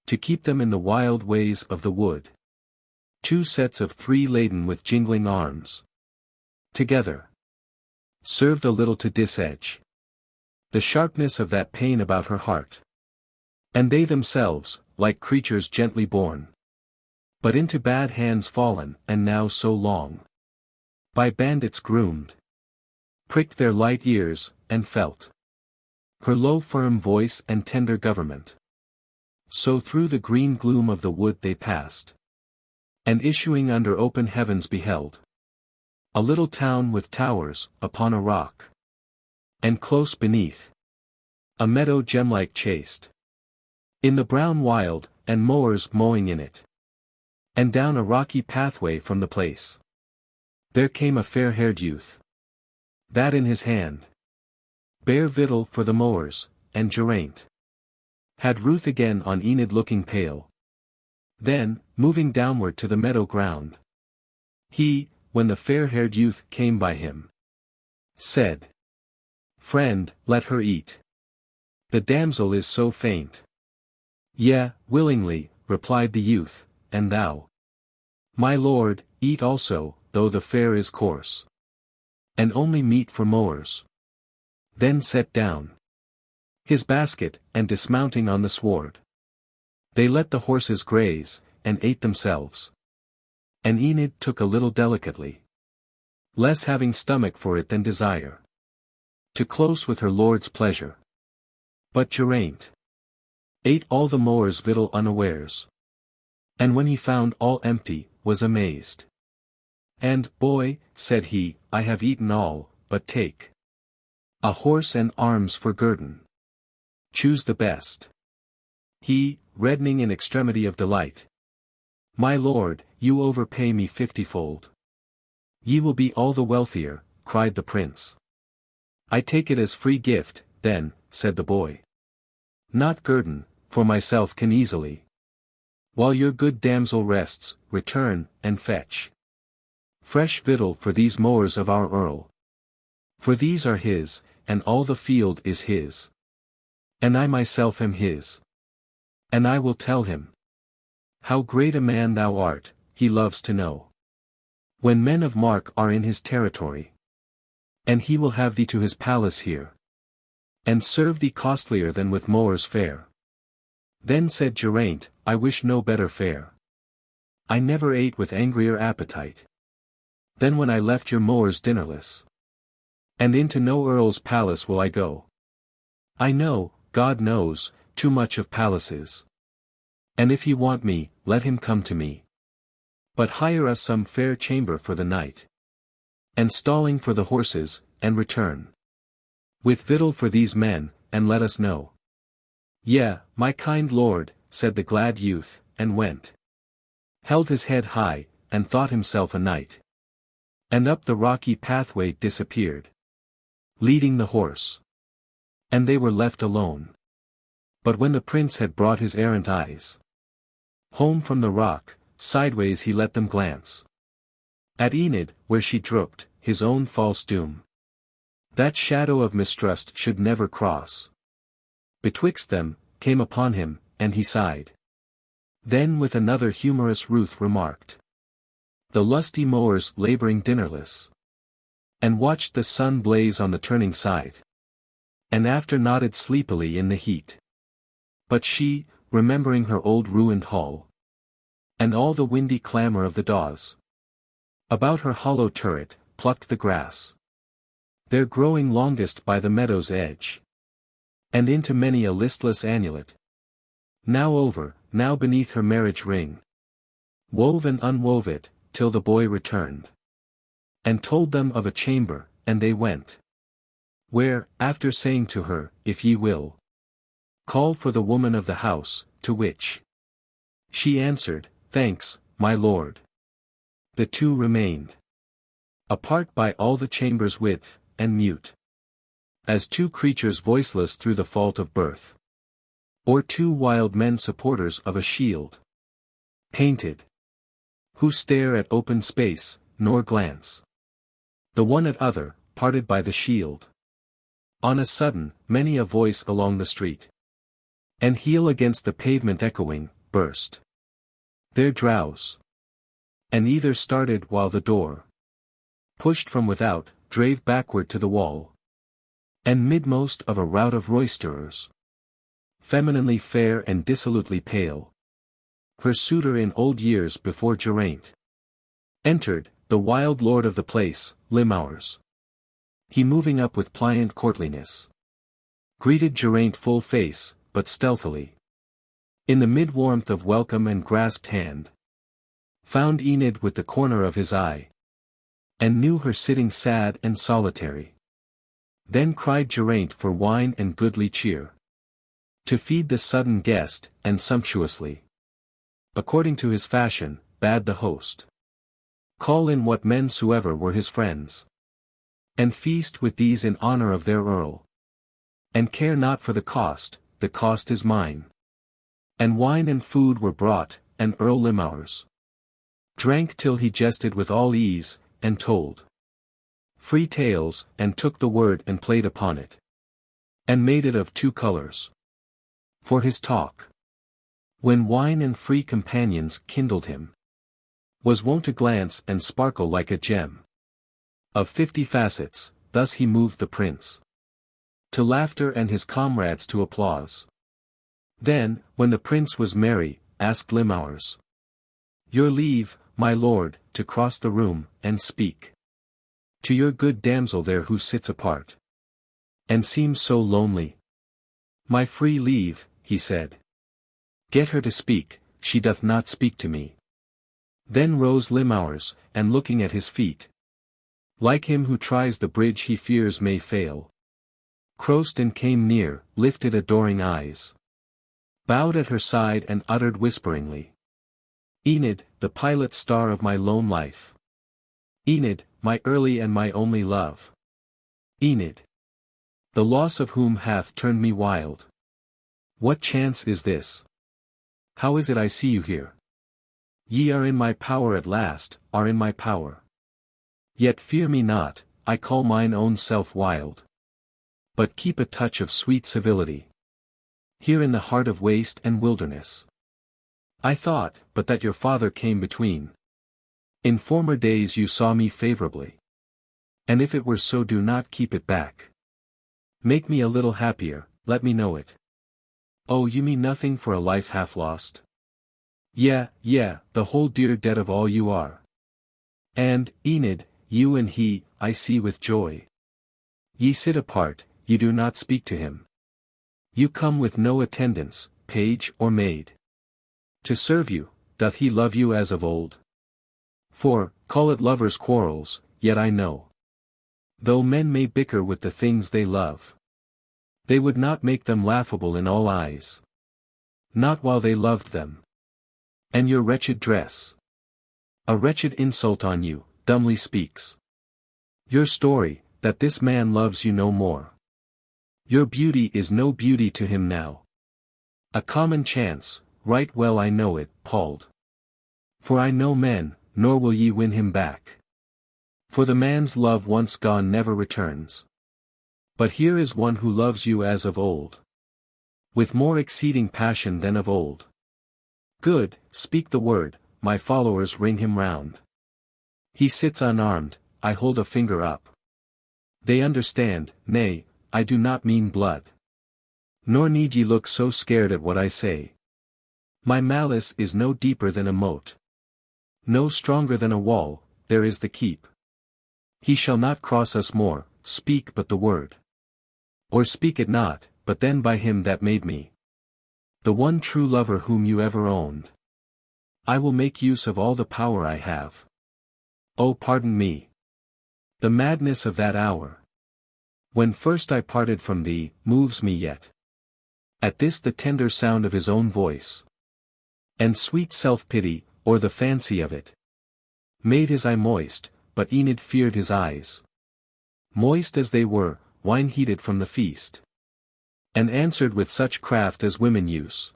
to keep them in the wild ways of the wood. 2 sets of 3 laden with jingling arms together served a little to disedge the sharpness of that pain about her heart. And they themselves, like creatures gently born, but into bad hands fallen, and now so long by bandits groomed, pricked their light ears, and felt her low firm voice and tender government. So through the green gloom of the wood they passed, and issuing under open heavens beheld a little town with towers, upon a rock, and close beneath a meadow gem-like chased in the brown wild, and mowers mowing in it. And down a rocky pathway from the place there came a fair-haired youth, that in his hand bare victual for the mowers, and Geraint had ruth again on Enid looking pale. Then, moving downward to the meadow ground, he, when the fair-haired youth came by him, said, friend, let her eat. The damsel is so faint. Yea, willingly, replied the youth, and thou, my lord, eat also, though the fare is coarse, and only meat for mowers. Then set down his basket, and dismounting on the sward, they let the horses graze, and ate themselves. And Enid took a little delicately, less having stomach for it than desire, to close with her lord's pleasure. But Geraint ate all the mowers' victual unawares, and when he found all empty, was amazed. And, boy, said he, I have eaten all, but take a horse and arms for guerdon. Choose the best. He, reddening in extremity of delight, my lord, you overpay me 50-fold. Ye will be all the wealthier, cried the prince. I take it as free gift, then, said the boy. Not guerdon, for myself can easily, while your good damsel rests, return, and fetch fresh victual for these mowers of our earl. For these are his, and all the field is his. And I myself am his. And I will tell him how great a man thou art, he loves to know, when men of mark are in his territory. And he will have thee to his palace here, and serve thee costlier than with mowers' fare. Then said Geraint, I wish no better fare. I never ate with angrier appetite than when I left your moors dinnerless. And into no earl's palace will I go. I know, God knows, too much of palaces. And if he want me, let him come to me. But hire us some fair chamber for the night. And stalling for the horses, and return. With victual for these men, and let us know. Yea, my kind lord, said the glad youth, and went. Held his head high, and thought himself a knight. And up the rocky pathway disappeared. Leading the horse. And they were left alone. But when the prince had brought his errant eyes home from the rock, sideways he let them glance. At Enid, where she drooped, his own false doom. That shadow of mistrust should never cross. Betwixt them, came upon him, and he sighed. Then with another humorous ruth remarked. The lusty mowers laboring dinnerless. And watched the sun blaze on the turning scythe. And after nodded sleepily in the heat. But she, remembering her old ruined hall. And all the windy clamour of the daws. About her hollow turret, plucked the grass. There growing longest by the meadow's edge. And into many a listless annulet. Now over, now beneath her marriage ring. Wove and unwove it, till the boy returned. And told them of a chamber, and they went. Where, after saying to her, if ye will, call for the woman of the house, to which she answered, thanks, my lord. The two remained apart by all the chamber's width, and mute. As two creatures voiceless through the fault of birth. Or two wild men supporters of a shield. Painted. Who stare at open space, nor glance. The one at other, parted by the shield. On a sudden, many a voice along the street. And heel against the pavement echoing, burst. Their drowse. And either started while the door, pushed from without, drave backward to the wall. And midmost of a rout of roisterers, femininely fair and dissolutely pale, her suitor in old years before Geraint, entered, the wild lord of the place, Limowers. He moving up with pliant courtliness, greeted Geraint full face, but stealthily. In the mid-warmth of welcome and grasped hand, found Enid with the corner of his eye, and knew her sitting sad and solitary. Then cried Geraint for wine and goodly cheer, to feed the sudden guest, and sumptuously, according to his fashion, bade the host call in what men soever were his friends, and feast with these in honour of their earl. And care not for the cost is mine. And wine and food were brought, and Earl Limowers drank till he jested with all ease, and told free tales, and took the word and played upon it, and made it of two colours. For his talk, when wine and free companions kindled him, was wont to glance and sparkle like a gem of 50 facets. Thus he moved the prince to laughter and his comrades to applause. Then, when the prince was merry, asked Limowers, your leave, my lord, to cross the room, and speak to your good damsel there who sits apart, and seems so lonely. My free leave, he said. Get her to speak, she doth not speak to me. Then rose Limowers, and looking at his feet, like him who tries the bridge he fears may fail, crossed and came near, lifted adoring eyes, bowed at her side and uttered whisperingly, Enid, the pilot star of my lone life. Enid, my early and my only love. Enid, the loss of whom hath turned me wild. What chance is this? How is it I see you here? Ye are in my power at last, are in my power. Yet fear me not, I call mine own self wild. But keep a touch of sweet civility. Here in the heart of waste and wilderness. I thought, but that your father came between. In former days you saw me favorably. And if it were so, do not keep it back. Make me a little happier, let me know it. Oh, you mean nothing for a life half lost? Yeah, the whole dear debt of all you are. And, Enid, you and he, I see with joy. Ye sit apart, ye do not speak to him. You come with no attendants, page or maid. To serve you, doth he love you as of old? For, call it lovers' quarrels, yet I know. Though men may bicker with the things they love, they would not make them laughable in all eyes. Not while they loved them. And your wretched dress, a wretched insult on you, dumbly speaks. Your story, that this man loves you no more. Your beauty is no beauty to him now. A common chance, right well I know it, palled. For I know men, nor will ye win him back. For the man's love once gone never returns. But here is one who loves you as of old. With more exceeding passion than of old. Good, speak the word, my followers ring him round. He sits unarmed, I hold a finger up. They understand, nay, I do not mean blood. Nor need ye look so scared at what I say. My malice is no deeper than a moat. No stronger than a wall, there is the keep. He shall not cross us more, speak but the word. Or speak it not, but then by him that made me. The one true lover whom you ever owned. I will make use of all the power I have. Oh, pardon me. The madness of that hour, when first I parted from thee, moves me yet. At this the tender sound of his own voice, and sweet self-pity, or the fancy of it, made his eye moist, but Enid feared his eyes. Moist as they were, wine heated from the feast. And answered with such craft as women use.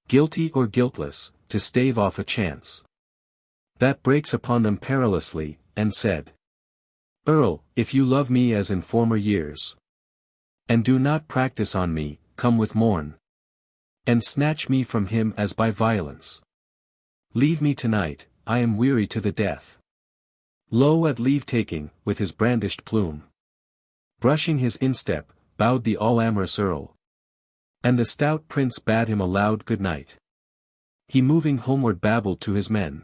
Guilty or guiltless, to stave off a chance that breaks upon them perilously, and said, Earl, if you love me as in former years, and do not practice on me, come with morn, and snatch me from him as by violence. Leave me tonight, I am weary to the death. Lo, at leave-taking, with his brandished plume, brushing his instep, bowed the all-amorous earl. And the stout prince bade him a loud good night. He moving homeward babbled to his men.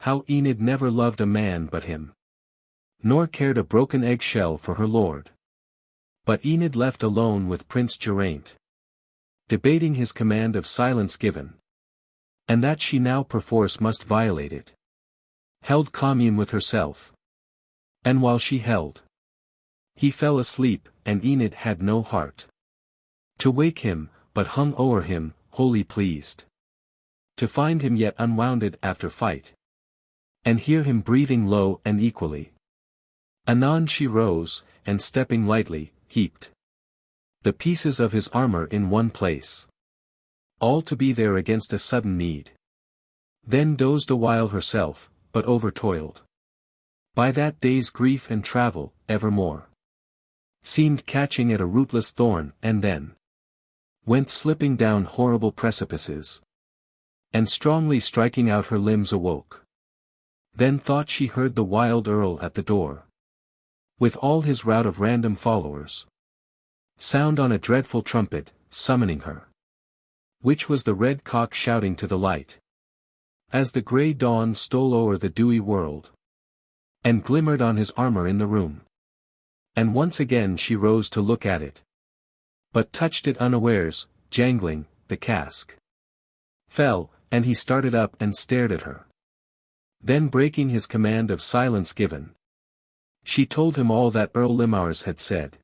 How Enid never loved a man but him. Nor cared a broken egg-shell for her lord. But Enid left alone with Prince Geraint, debating his command of silence given, and that she now perforce must violate it, held commune with herself. And while she held, he fell asleep, and Enid had no heart to wake him, but hung o'er him, wholly pleased to find him yet unwounded after fight, and hear him breathing low and equally. Anon she rose, and stepping lightly, heaped the pieces of his armor in one place, all to be there against a sudden need. Then dozed awhile herself, but overtoiled by that day's grief and travel, evermore seemed catching at a rootless thorn, and then went slipping down horrible precipices, and strongly striking out her limbs awoke. Then thought she heard the wild earl at the door, with all his rout of random followers, sound on a dreadful trumpet, summoning her. Which was the red cock shouting to the light, as the grey dawn stole o'er the dewy world, and glimmered on his armor in the room. And once again she rose to look at it, but touched it unawares, jangling, the casque fell, and he started up and stared at her. Then breaking his command of silence given, she told him all that Earl Limars had said,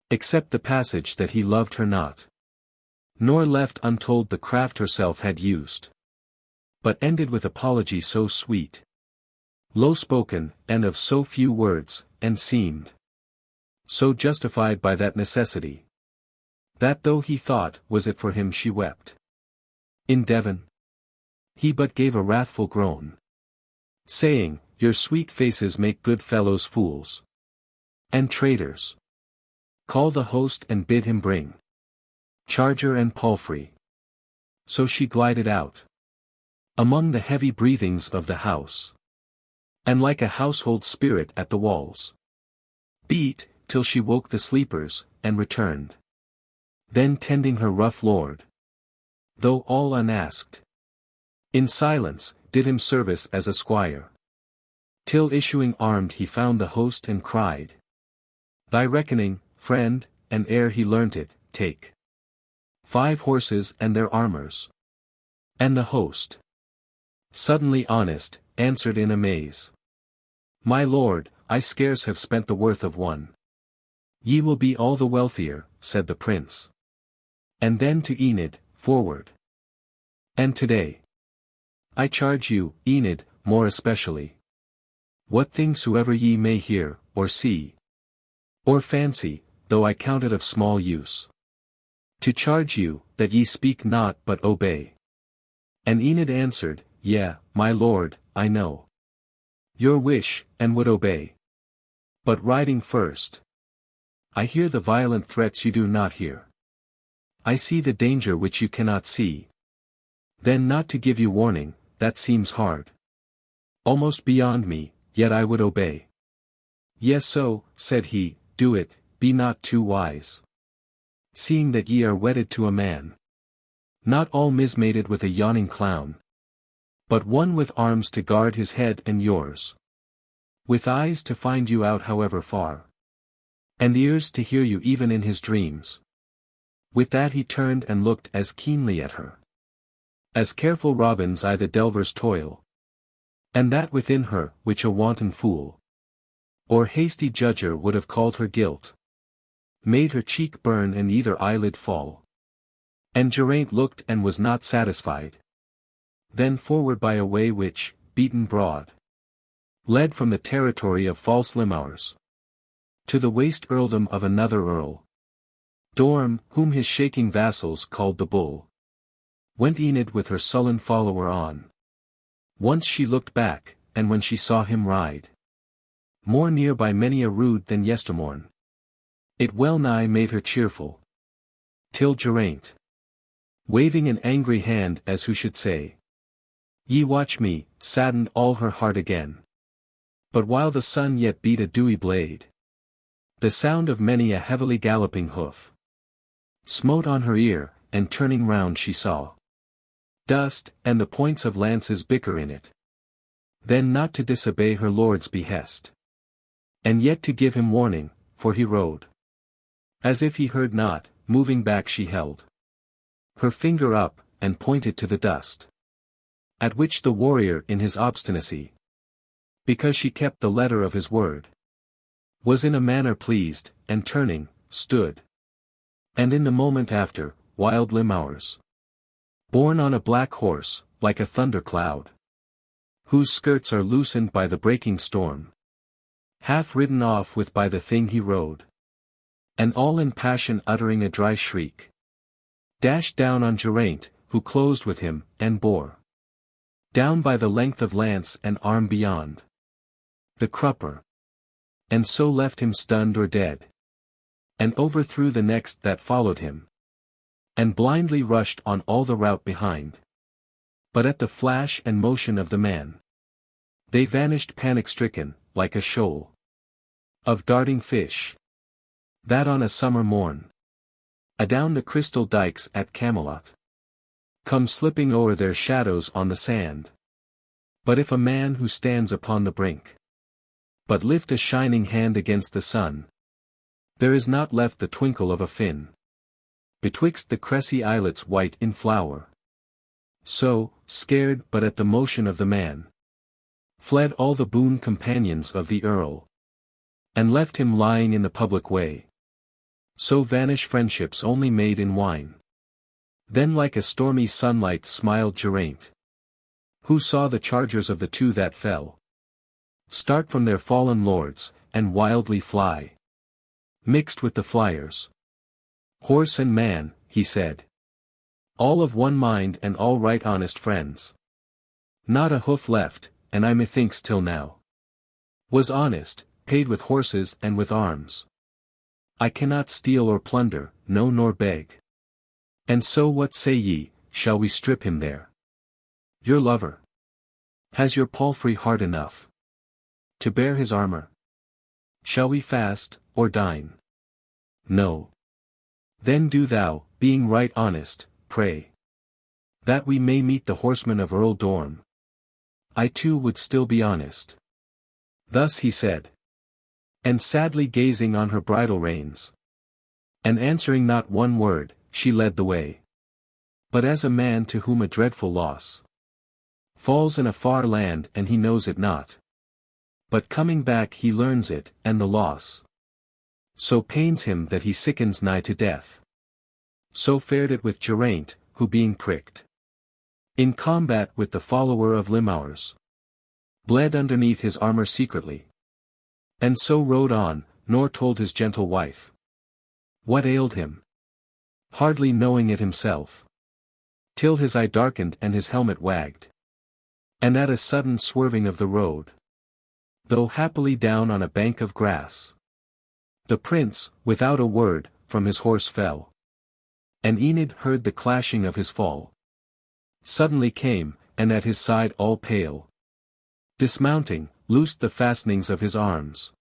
except the passage that he loved her not, nor left untold the craft herself had used, but ended with apology so sweet, low-spoken, and of so few words, and seemed so justified by that necessity, that though he thought was it for him she wept. In Devon, he but gave a wrathful groan, saying, Your sweet faces make good fellows fools and traitors. Call the host and bid him bring charger and palfrey. So she glided out among the heavy breathings of the house, and like a household spirit at the walls, beat, till she woke the sleepers, and returned. Then tending her rough lord, though all unasked, In silence, did him service as a squire. Till issuing armed he found the host and cried. Thy reckoning, friend, and ere he learnt it, take 5 horses and their armours. And the host, suddenly honest, answered in amaze. My lord, I scarce have spent the worth of one. Ye will be all the wealthier, said the prince. And then to Enid, forward. And today, I charge you, Enid, more especially. What things soever ye may hear, or see, or fancy, though I count it of small use, to charge you, that ye speak not but obey. And Enid answered, Yea, my lord, I know your wish, and would obey. But riding first, I hear the violent threats you do not hear. I see the danger which you cannot see. Then not to give you warning, that seems hard. Almost beyond me, yet I would obey. Yes so, said he, do it, be not too wise. Seeing that ye are wedded to a man, not all mismated with a yawning clown, but one with arms to guard his head and yours, with eyes to find you out however far, and ears to hear you even in his dreams. With that he turned and looked as keenly at her, as careful robins eye the delver's toil, and that within her, which a wanton fool, or hasty judger would have called her guilt, made her cheek burn and either eyelid fall. And Geraint looked and was not satisfied. Then forward by a way which, beaten broad, led from the territory of false Limouurs to the waste earldom of another earl, Dorm, whom his shaking vassals called the Bull, went Enid with her sullen follower on. Once she looked back, and when she saw him ride more near by many a rood than yestermorn, it well nigh made her cheerful. Till Geraint, waving an angry hand as who should say, Ye watch me, saddened all her heart again. But while the sun yet beat a dewy blade, the sound of many a heavily galloping hoof smote on her ear, and turning round she saw dust, and the points of lances bicker in it. Then not to disobey her lord's behest, and yet to give him warning, for he rode as if he heard not, moving back she held her finger up, and pointed to the dust. At which the warrior in his obstinacy, because she kept the letter of his word, was in a manner pleased, and turning, stood. And in the moment after, wild Limouurs, borne on a black horse, like a thundercloud, whose skirts are loosened by the breaking storm, half ridden off with by the thing he rode, and all in passion uttering a dry shriek, dashed down on Geraint, who closed with him, and bore down by the length of lance and arm beyond the crupper, and so left him stunned or dead, and overthrew the next that followed him, and blindly rushed on all the rout behind. But at the flash and motion of the man, they vanished panic-stricken, like a shoal of darting fish, that on a summer morn, adown the crystal dikes at Camelot, come slipping o'er their shadows on the sand. But if a man who stands upon the brink but lift a shining hand against the sun, there is not left the twinkle of a fin betwixt the cressy islets white in flower. So, scared but at the motion of the man, fled all the boon companions of the earl, and left him lying in the public way. So vanish friendships only made in wine. Then like a stormy sunlight smiled Geraint, who saw the chargers of the two that fell start from their fallen lords, and wildly fly, mixed with the flyers. Horse and man, he said, all of one mind and all right honest friends. Not a hoof left, and I methinks till now was honest, paid with horses and with arms. I cannot steal or plunder, no nor beg. And so what say ye, shall we strip him there? Your lover has your palfrey heart enough to bear his armor? Shall we fast, or dine? No. Then do thou, being right honest, pray that we may meet the horsemen of Earl Dorm. I too would still be honest. Thus he said. And sadly gazing on her bridle reins, and answering not one word, she led the way. But as a man to whom a dreadful loss falls in a far land and he knows it not, but coming back he learns it, and the loss so pains him that he sickens nigh to death. So fared it with Geraint, who being pricked in combat with the follower of Limouwers, bled underneath his armor secretly, and so rode on, nor told his gentle wife what ailed him, hardly knowing it himself, till his eye darkened and his helmet wagged, and at a sudden swerving of the road, though happily down on a bank of grass, the prince, without a word, from his horse fell. And Enid heard the clashing of his fall. Suddenly came, and at his side all pale, dismounting, loosed the fastenings of his arms,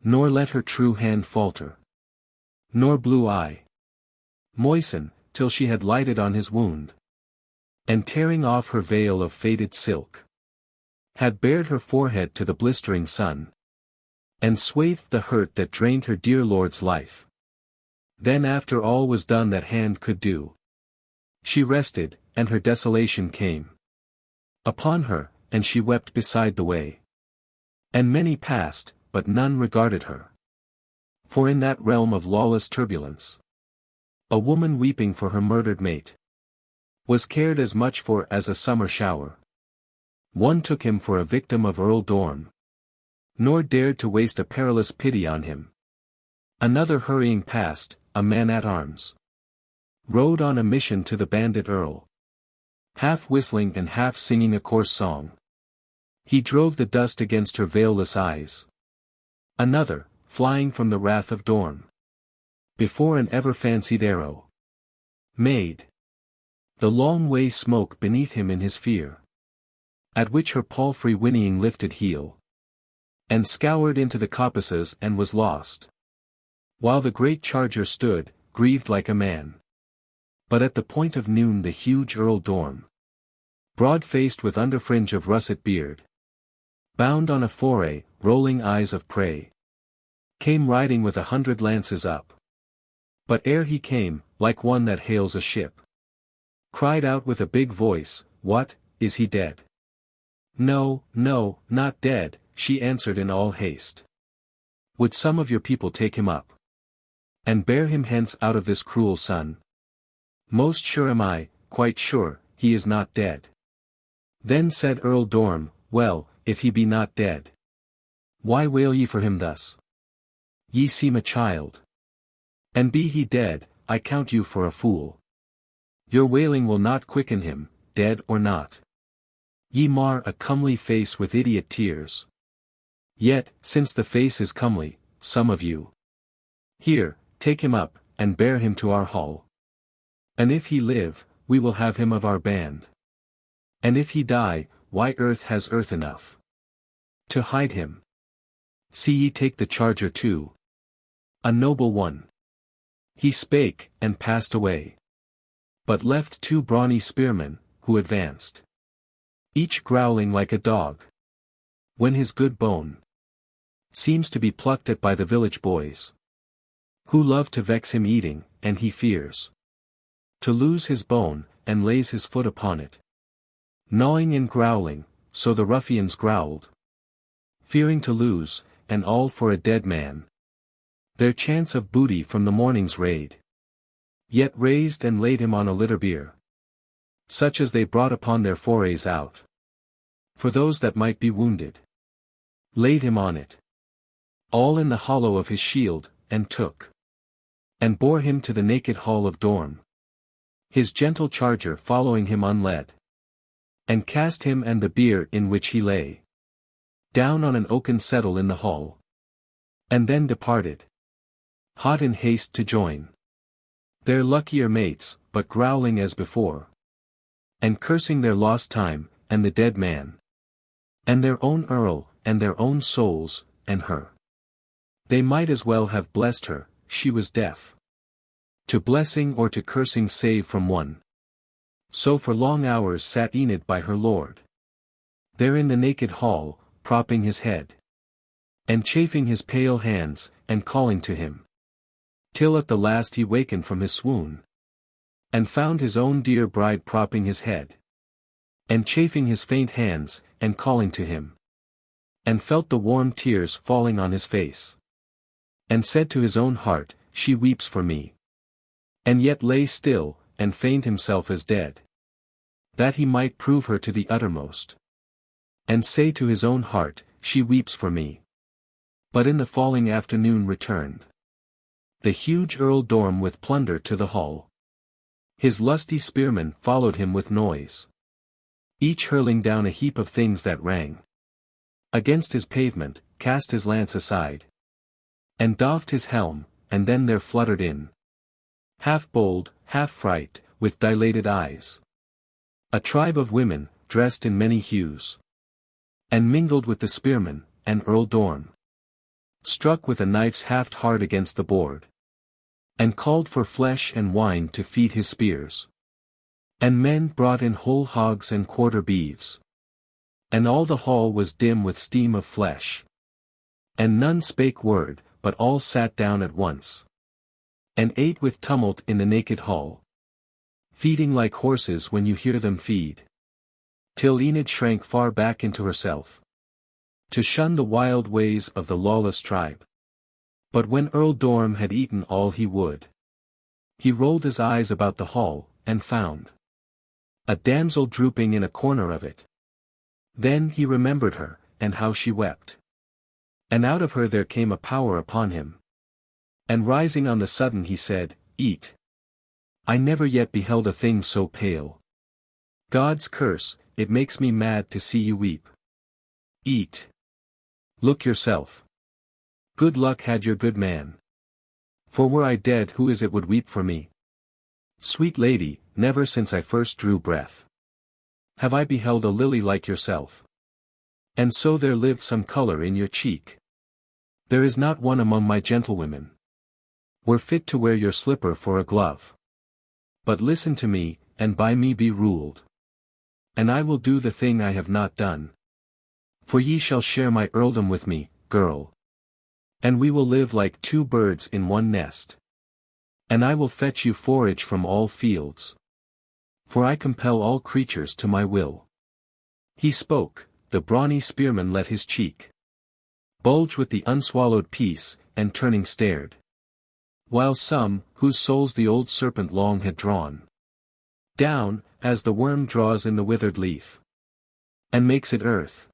nor let her true hand falter, nor blue eye moisten, till she had lighted on his wound, and tearing off her veil of faded silk, had bared her forehead to the blistering sun, and swathed the hurt that drained her dear lord's life. Then after all was done that hand could do, she rested, and her desolation came upon her, and she wept beside the way. And many passed, but none regarded her. For in that realm of lawless turbulence, a woman weeping for her murdered mate was cared as much for as a summer shower. One took him for a victim of Earl Dorm, nor dared to waste a perilous pity on him. Another hurrying past, a man-at-arms, rode on a mission to the bandit earl, half whistling and half singing a coarse song. He drove the dust against her veilless eyes. Another, flying from the wrath of Dorm, before an ever-fancied arrow, made the long way smoke beneath him in his fear, at which her palfrey whinnying lifted heel, and scoured into the coppices and was lost, while the great charger stood, grieved like a man. But at the point of noon the huge Earl Dorm, broad-faced with underfringe of russet beard, bound on a foray, rolling eyes of prey, came riding with 100 lances up. But ere he came, like one that hails a ship, cried out with a big voice, "What, is he dead?" "No, no, not dead," she answered in all haste. "Would some of your people take him up, and bear him hence out of this cruel sun?" "Most sure am I, quite sure, he is not dead." Then said Earl Dorm, "Well, if he be not dead, why wail ye for him thus? Ye seem a child. And be he dead, I count you for a fool. Your wailing will not quicken him, dead or not. Ye mar a comely face with idiot tears. Yet, since the face is comely, some of you, here, take him up, and bear him to our hall. And if he live, we will have him of our band. And if he die, why earth has earth enough to hide him. See ye take the charger too. A noble one." He spake, and passed away, but left 2 brawny spearmen, who advanced, each growling like a dog, when his good bone seems to be plucked at by the village boys, who love to vex him eating, and he fears to lose his bone, and lays his foot upon it, gnawing and growling. So the ruffians growled, fearing to lose, and all for a dead man, their chance of booty from the morning's raid. Yet raised and laid him on a litter bier, such as they brought upon their forays out, for those that might be wounded, laid him on it, all in the hollow of his shield, and took, and bore him to the naked hall of Dorm, his gentle charger following him unled, and cast him and the bier in which he lay down on an oaken settle in the hall, and then departed, hot in haste to join their luckier mates, but growling as before, and cursing their lost time, and the dead man, and their own earl, and their own souls, and her. They might as well have blessed her, she was deaf to blessing or to cursing save from one So for long hours sat Enid by her lord. There in the naked hall, propping his head. And chafing his pale hands, and calling to him. Till at the last he wakened from his swoon. And found his own dear bride propping his head. And chafing his faint hands, and calling to him. And felt the warm tears falling on his face. And said to his own heart, she weeps for me. And yet lay still, and feigned himself as dead. That he might prove her to the uttermost. And say to his own heart, she weeps for me. But in the falling afternoon returned. The huge Earl Dorm with plunder to the hall. His lusty spearmen followed him with noise. Each hurling down a heap of things that rang. Against his pavement, cast his lance aside. And doffed his helm, and then there fluttered in. Half bold, half fright, with dilated eyes. A tribe of women, dressed in many hues. And mingled with the spearmen, and Earl Dorm. Struck with a knife's haft hard against the board. And called for flesh and wine to feed his spears. And men brought in whole hogs and quarter beeves. And all the hall was dim with steam of flesh. And none spake word, but all sat down at once. And ate with tumult in the naked hall. Feeding like horses when you hear them feed. Till Enid shrank far back into herself. To shun the wild ways of the lawless tribe. But when Earl Dorm had eaten all he would. He rolled his eyes about the hall, and found a damsel drooping in a corner of it. Then he remembered her, and how she wept. And out of her there came a power upon him. And rising on the sudden he said, eat. I never yet beheld a thing so pale. God's curse, it makes me mad to see you weep. Eat. Look yourself. Good luck had your good man. For were I dead who is it would weep for me? Sweet lady, never since I first drew breath. Have I beheld a lily like yourself? And so there lived some color in your cheek. There is not one among my gentlewomen. Were fit to wear your slipper for a glove. But listen to me, and by me be ruled. And I will do the thing I have not done. For ye shall share my earldom with me, girl. And we will live like two birds in one nest. And I will fetch you forage from all fields. For I compel all creatures to my will. He spoke, the brawny spearman let his cheek bulge with the unswallowed piece, and turning stared. While some, whose souls the old serpent long had drawn down, as the worm draws in the withered leaf, and makes it earth,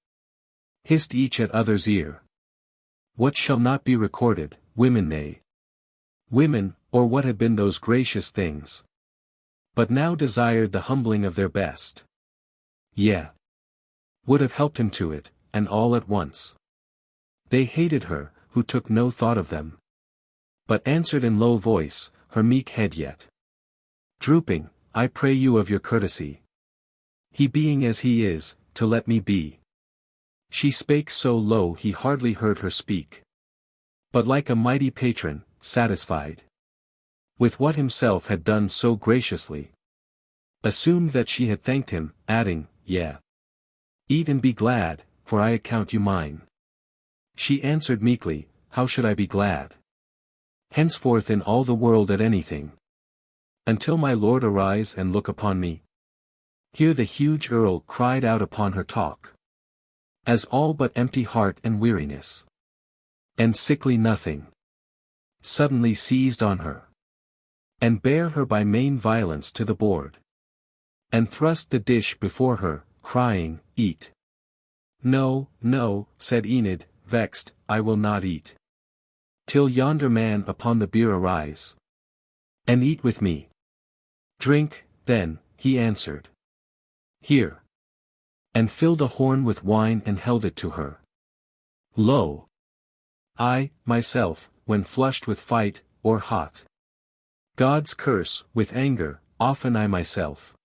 hissed each at other's ear. What shall not be recorded, women nay. Women, or what had been those gracious things. But now desired the humbling of their best. Yea. Would have helped him to it, and all at once. They hated her, who took no thought of them. But answered in low voice, her meek head yet drooping, I pray you of your courtesy. He being as he is, to let me be. She spake so low he hardly heard her speak. But like a mighty patron, satisfied with what himself had done so graciously, assumed that she had thanked him, adding, Yea. Eat and be glad, for I account you mine. She answered meekly, How should I be glad? Henceforth in all the world at anything. Until my lord arise and look upon me. Here the huge earl cried out upon her talk. As all but empty heart and weariness. And sickly nothing. Suddenly seized on her. And bare her by main violence to the board. And thrust the dish before her, crying, Eat. No, no, said Enid, vexed, I will not eat. Till yonder man upon the bier arise. And eat with me. Drink, then, he answered. Here. And filled a horn with wine and held it to her. Lo! I, myself, when flushed with fight, or hot. God's curse, with anger, often I myself.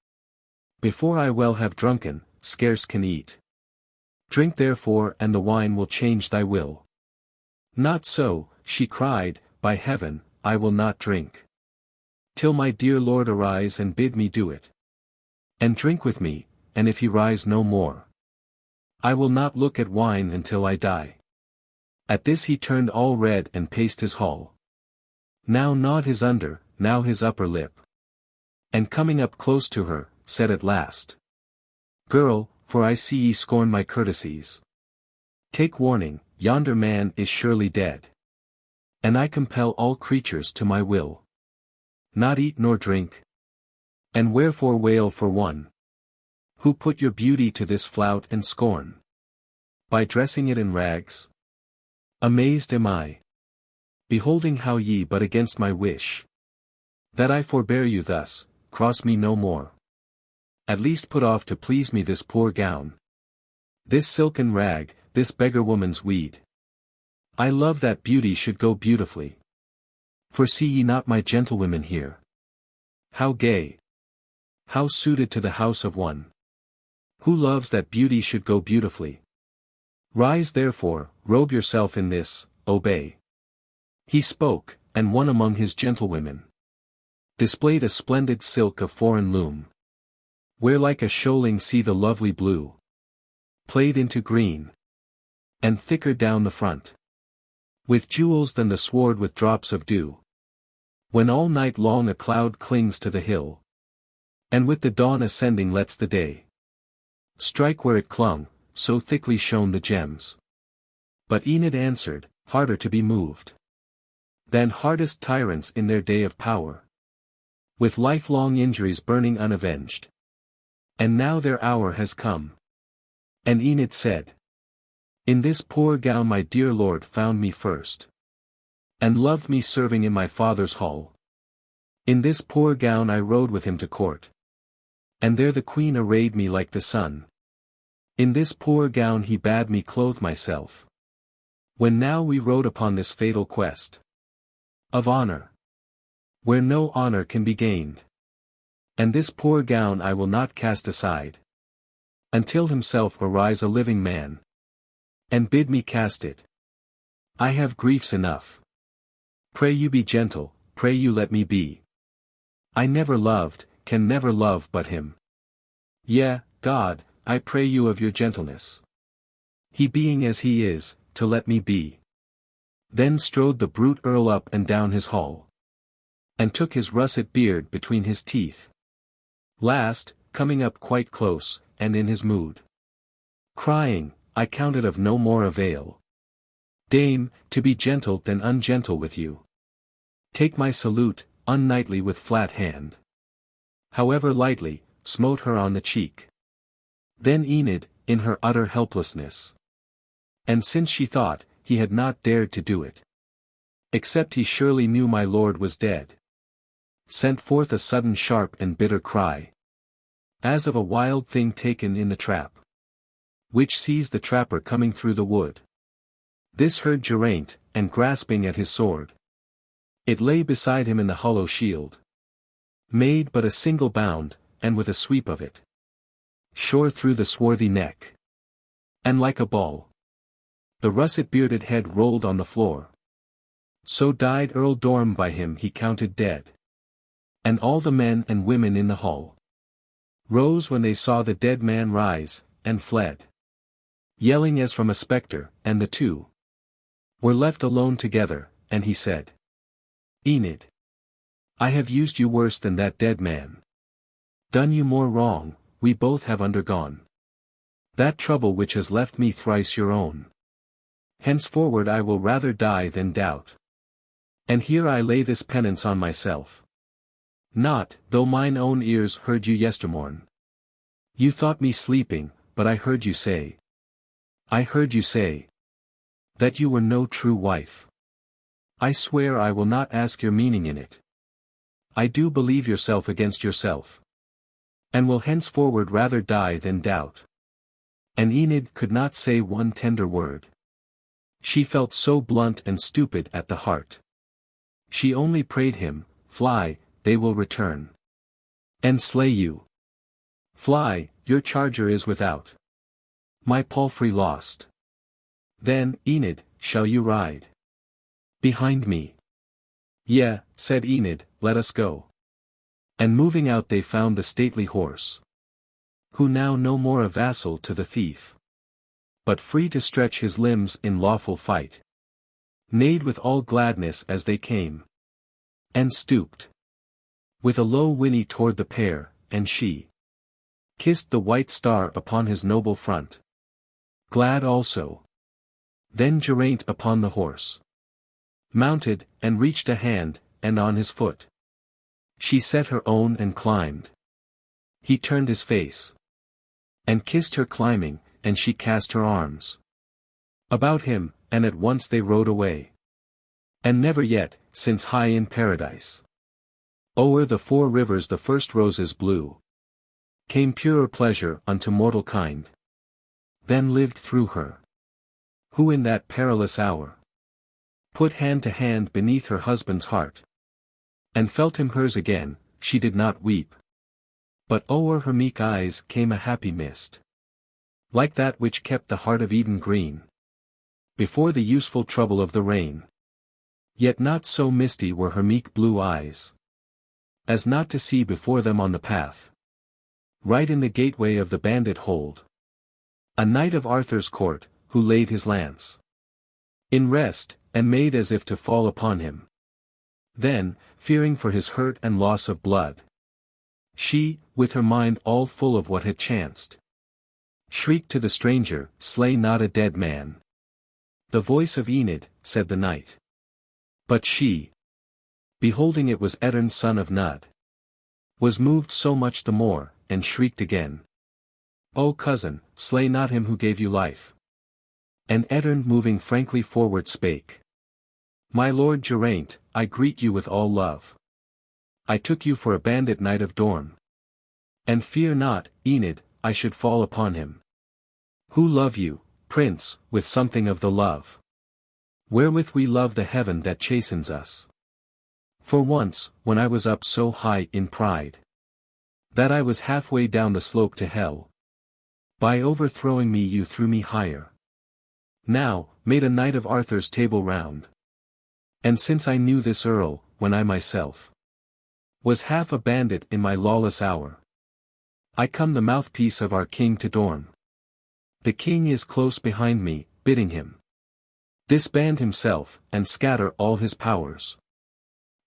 Before I well have drunken, scarce can eat. Drink therefore and the wine will change thy will. Not so, she cried, by heaven, I will not drink. Till my dear lord arise and bid me do it. And drink with me, and if he rise no more, I will not look at wine until I die. At this he turned all red and paced his hall. Now gnawed his under, now his upper lip. And coming up close to her, said at last, Girl, for I see ye scorn my courtesies. Take warning, yonder man is surely dead. And I compel all creatures to my will. Not eat nor drink. And wherefore wail for one who put your beauty to this flout and scorn? By dressing it in rags? Amazed am I, beholding how ye but against my wish, that I forbear you thus, cross me no more. At least put off to please me this poor gown, this silken rag, this beggar woman's weed. I love that beauty should go beautifully. For see ye not my gentlewomen here? How gay! How suited to the house of one who loves that beauty should go beautifully. Rise therefore, robe yourself in this, obey. He spoke, and one among his gentlewomen displayed a splendid silk of foreign loom, where like a shoaling see the lovely blue played into green, and thicker down the front, with jewels than the sward with drops of dew. When all night long a cloud clings to the hill, and with the dawn ascending lets the day strike where it clung, so thickly shone the gems. But Enid answered, harder to be moved than hardest tyrants in their day of power, with lifelong injuries burning unavenged. And now their hour has come. And Enid said, In this poor gown my dear lord found me first, and loved me serving in my father's hall. In this poor gown I rode with him to court, and there the queen arrayed me like the sun. In this poor gown he bade me clothe myself, when now we rode upon this fatal quest of honor, where no honor can be gained. And this poor gown I will not cast aside, until himself arise a living man, and bid me cast it. I have griefs enough. Pray you be gentle, pray you let me be. I never loved, can never love but him. Yea, God, I pray you of your gentleness, he being as he is, to let me be. Then strode the brute earl up and down his hall, and took his russet beard between his teeth. Last, coming up quite close, and in his mood, crying, I count it of no more avail, Dame, to be gentle than ungentle with you. Take my salute, unknightly with flat hand. However lightly, smote her on the cheek. Then Enid, in her utter helplessness, and since she thought, he had not dared to do it, except he surely knew my lord was dead, sent forth a sudden sharp and bitter cry, as of a wild thing taken in the trap, which sees the trapper coming through the wood. This heard Geraint, and grasping at his sword, it lay beside him in the hollow shield, made but a single bound, and with a sweep of it, shore through the swarthy neck, and like a ball, the russet-bearded head rolled on the floor. So died Earl Dorm by him he counted dead. And all the men and women in the hall rose when they saw the dead man rise, and fled, yelling as from a spectre, and the two were left alone together, and he said, Enid, I have used you worse than that dead man, done you more wrong, we both have undergone that trouble which has left me thrice your own. Henceforward I will rather die than doubt. And here I lay this penance on myself. Not, though mine own ears heard you yestermorn. You thought me sleeping, but I heard you say, that you were no true wife. I swear I will not ask your meaning in it. I do believe yourself against yourself, and will henceforward rather die than doubt. And Enid could not say one tender word. She felt so blunt and stupid at the heart. She only prayed him, Fly, they will return and slay you. Fly, your charger is without. My palfrey lost. Then, Enid, shall you ride behind me? Yea, said Enid, let us go. And moving out they found the stately horse, who now no more a vassal to the thief, but free to stretch his limbs in lawful fight, neighed with all gladness as they came, and stooped with a low whinny toward the pair, and she kissed the white star upon his noble front, glad also. Then Geraint upon the horse mounted, and reached a hand, and on his foot she set her own and climbed. He turned his face and kissed her climbing, and she cast her arms about him, and at once they rode away. And never yet, since high in paradise, o'er the 4 rivers the first roses blew, came purer pleasure unto mortal kind, than lived through her, who in that perilous hour put hand to hand beneath her husband's heart, and felt him hers again. She did not weep, but o'er her meek eyes came a happy mist, like that which kept the heart of Eden green before the useful trouble of the rain. Yet not so misty were her meek blue eyes, as not to see before them on the path, right in the gateway of the bandit hold, a knight of Arthur's court, who laid his lance in rest, and made as if to fall upon him. Then, fearing for his hurt and loss of blood, she, with her mind all full of what had chanced, shrieked to the stranger, "Slay not a dead man." "The voice of Enid," said the knight. But she, beholding it was Ettarne son of Nud, was moved so much the more, and shrieked again, "O cousin, slay not him who gave you life." And Ettarne moving frankly forward spake, "My lord Geraint, I greet you with all love. I took you for a bandit knight of Dorne. And fear not, Enid, I should fall upon him, who love you, prince, with something of the love wherewith we love the heaven that chastens us. For once, when I was up so high in pride, that I was halfway down the slope to hell, by overthrowing me you threw me higher. Now, made a knight of Arthur's table round. And since I knew this earl, when I myself was half a bandit in my lawless hour, I come the mouthpiece of our king to Dorne. The king is close behind me, bidding him disband himself, and scatter all his powers.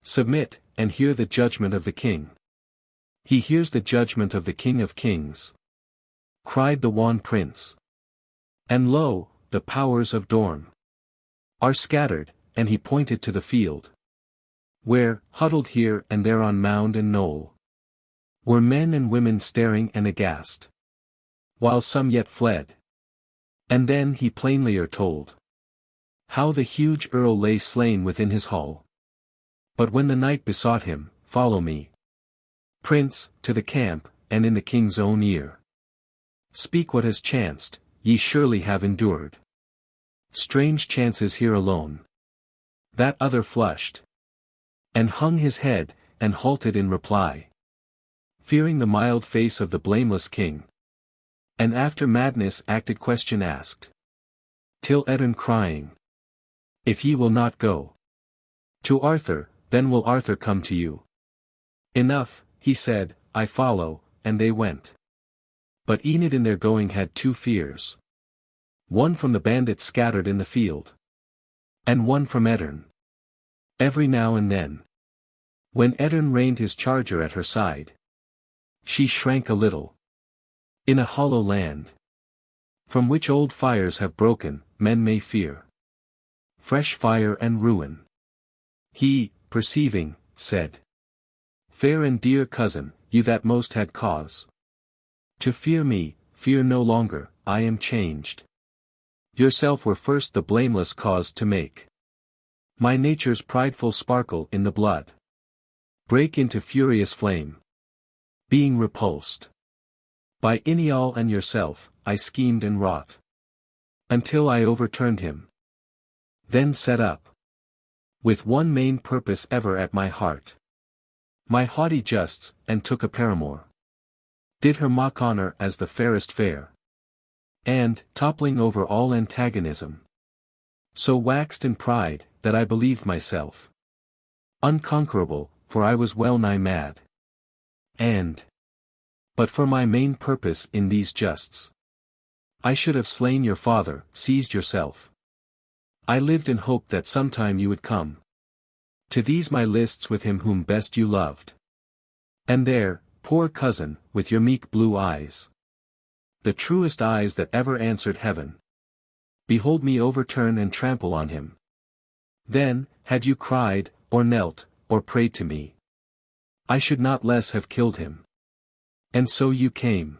Submit, and hear the judgment of the king. He hears the judgment of the King of Kings, cried the wan prince. And lo, the powers of Dorne are scattered, and he pointed to the field, where, huddled here and there on mound and knoll, were men and women staring and aghast, while some yet fled. And then he plainlier told how the huge earl lay slain within his hall. But when the knight besought him, "Follow me, prince, to the camp, and in the king's own ear speak what has chanced, ye surely have endured strange chances here alone." That other flushed, and hung his head, and halted in reply, fearing the mild face of the blameless king. And after madness acted question asked, till Ettarne crying, "If ye will not go to Arthur, then will Arthur come to you." "Enough," he said, "I follow," and they went. But Enid in their going had 2 fears. One from the bandits scattered in the field, and one from Ettarne. Every now and then, when Ettarne reined his charger at her side, she shrank a little. In a hollow land, from which old fires have broken, men may fear fresh fire and ruin. He, perceiving, said, "Fair and dear cousin, you that most had cause to fear me, fear no longer, I am changed. Yourself were first the blameless cause to make my nature's prideful sparkle in the blood break into furious flame. Being repulsed by Inial and yourself, I schemed and wrought, until I overturned him. Then set up, with one main purpose ever at my heart, my haughty justs, and took a paramour. Did her mock honor as the fairest fair, and, toppling over all antagonism, so waxed in pride, that I believed myself unconquerable, for I was well nigh mad. And But for my main purpose in these justs, I should have slain your father, seized yourself. I lived in hope that sometime you would come to these my lists with him whom best you loved. And there, poor cousin, with your meek blue eyes, the truest eyes that ever answered heaven, behold me overturn and trample on him. Then, had you cried, or knelt, or prayed to me, I should not less have killed him. And so you came.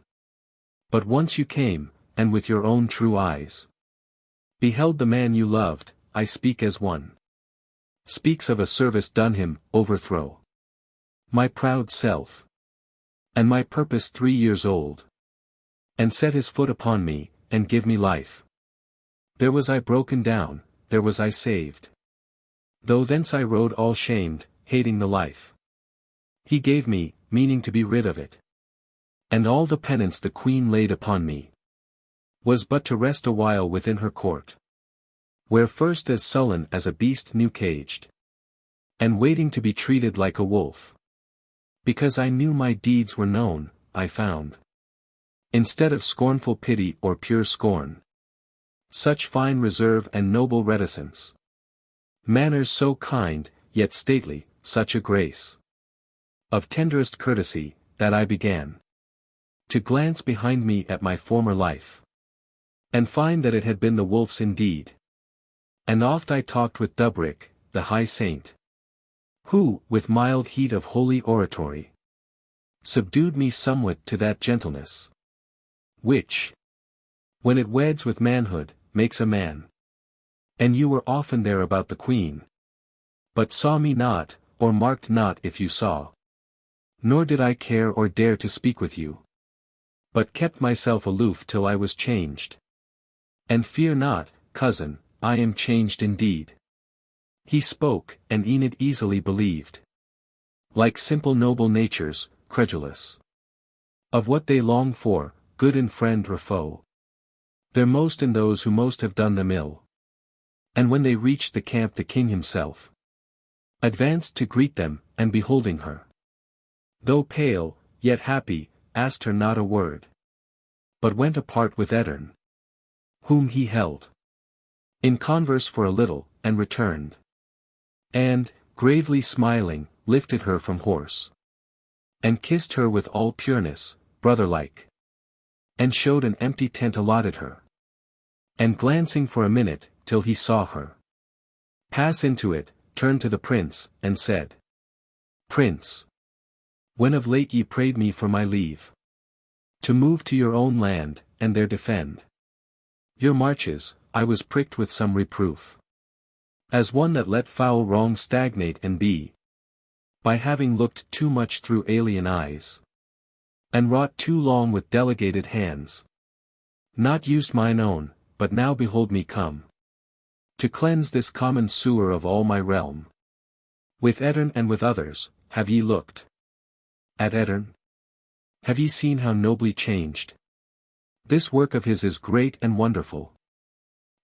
But once you came, and with your own true eyes beheld the man you loved, I speak as one speaks of a service done him, overthrow my proud self, and my purpose 3 years old, and set his foot upon me, and give me life. There was I broken down, there was I saved. Though thence I rode all shamed, hating the life he gave me, meaning to be rid of it. And all the penance the queen laid upon me was but to rest a while within her court, where first as sullen as a beast new caged, and waiting to be treated like a wolf. Because I knew my deeds were known, I found, instead of scornful pity or pure scorn, such fine reserve and noble reticence, manners so kind, yet stately, such a grace of tenderest courtesy, that I began to glance behind me at my former life, and find that it had been the wolf's indeed. And oft I talked with Dubric, the high saint, who, with mild heat of holy oratory, subdued me somewhat to that gentleness, which, when it weds with manhood, makes a man. And you were often there about the queen, but saw me not, or marked not if you saw. Nor did I care or dare to speak with you, but kept myself aloof till I was changed. And fear not, cousin, I am changed indeed. He spoke, and Enid easily believed. Like simple noble natures, credulous of what they long for, good in friend or foe, they're most in those who most have done them ill. And when they reached the camp the king himself advanced to greet them, and beholding her, though pale, yet happy, asked her not a word, but went apart with Ettarre, whom he held in converse for a little, and returned. And, gravely smiling, lifted her from horse, and kissed her with all pureness, brother-like, and showed an empty tent allotted her. And glancing for a minute, till he saw her pass into it, turned to the prince, and said, Prince, when of late ye prayed me for my leave to move to your own land, and there defend your marches, I was pricked with some reproof, as one that let foul wrong stagnate and be, by having looked too much through alien eyes, and wrought too long with delegated hands, not used mine own, but now behold me come to cleanse this common sewer of all my realm. With Ettarre and with others, have ye looked at Ettarre? Have ye seen how nobly changed? This work of his is great and wonderful.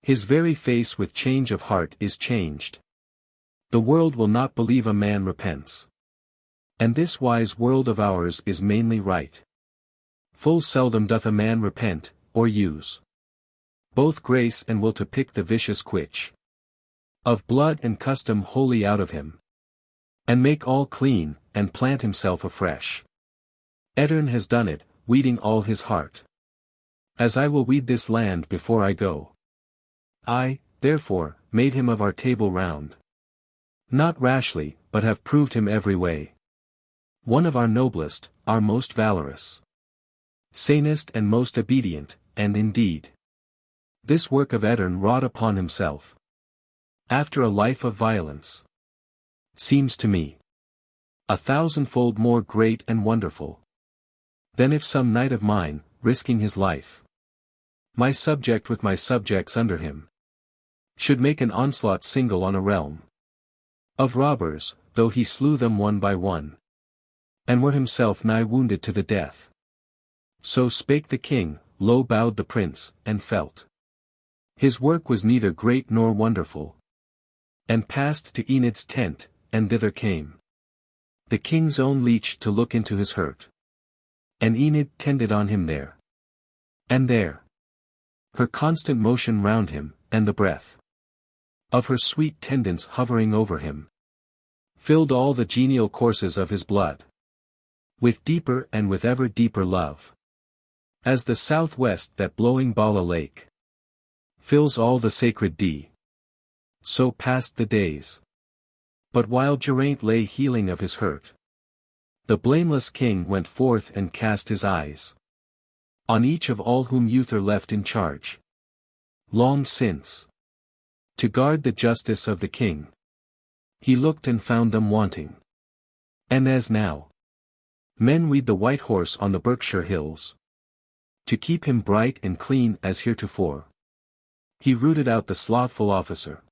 His very face with change of heart is changed. The world will not believe a man repents. And this wise world of ours is mainly right. Full seldom doth a man repent, or use both grace and will to pick the vicious quitch of blood and custom wholly out of him, and make all clean, and plant himself afresh. Ettarre has done it, weeding all his heart, as I will weed this land before I go. I, therefore, made him of our table round, not rashly, but have proved him every way one of our noblest, our most valorous, sanest and most obedient, and indeed, this work of Ettarre wrought upon himself, after a life of violence, seems to me 1,000-fold more great and wonderful, than if some knight of mine, risking his life, my subject with my subjects under him, should make an onslaught single on a realm of robbers, though he slew them one by one, and were himself nigh wounded to the death. So spake the king, low bowed the prince, and felt his work was neither great nor wonderful, and passed to Enid's tent, and thither came the king's own leech to look into his hurt. And Enid tended on him there. And there. Her constant motion round him, and the breath of her sweet tendance hovering over him, filled all the genial courses of his blood with deeper and with ever deeper love. As the southwest that blowing Bala lake fills all the sacred dee. So passed the days. But while Geraint lay healing of his hurt, the blameless king went forth and cast his eyes on each of all whom Uther left in charge long since, to guard the justice of the king. He looked and found them wanting. And as now men weed the white horse on the Berkshire hills, to keep him bright and clean as heretofore, he rooted out the slothful officer,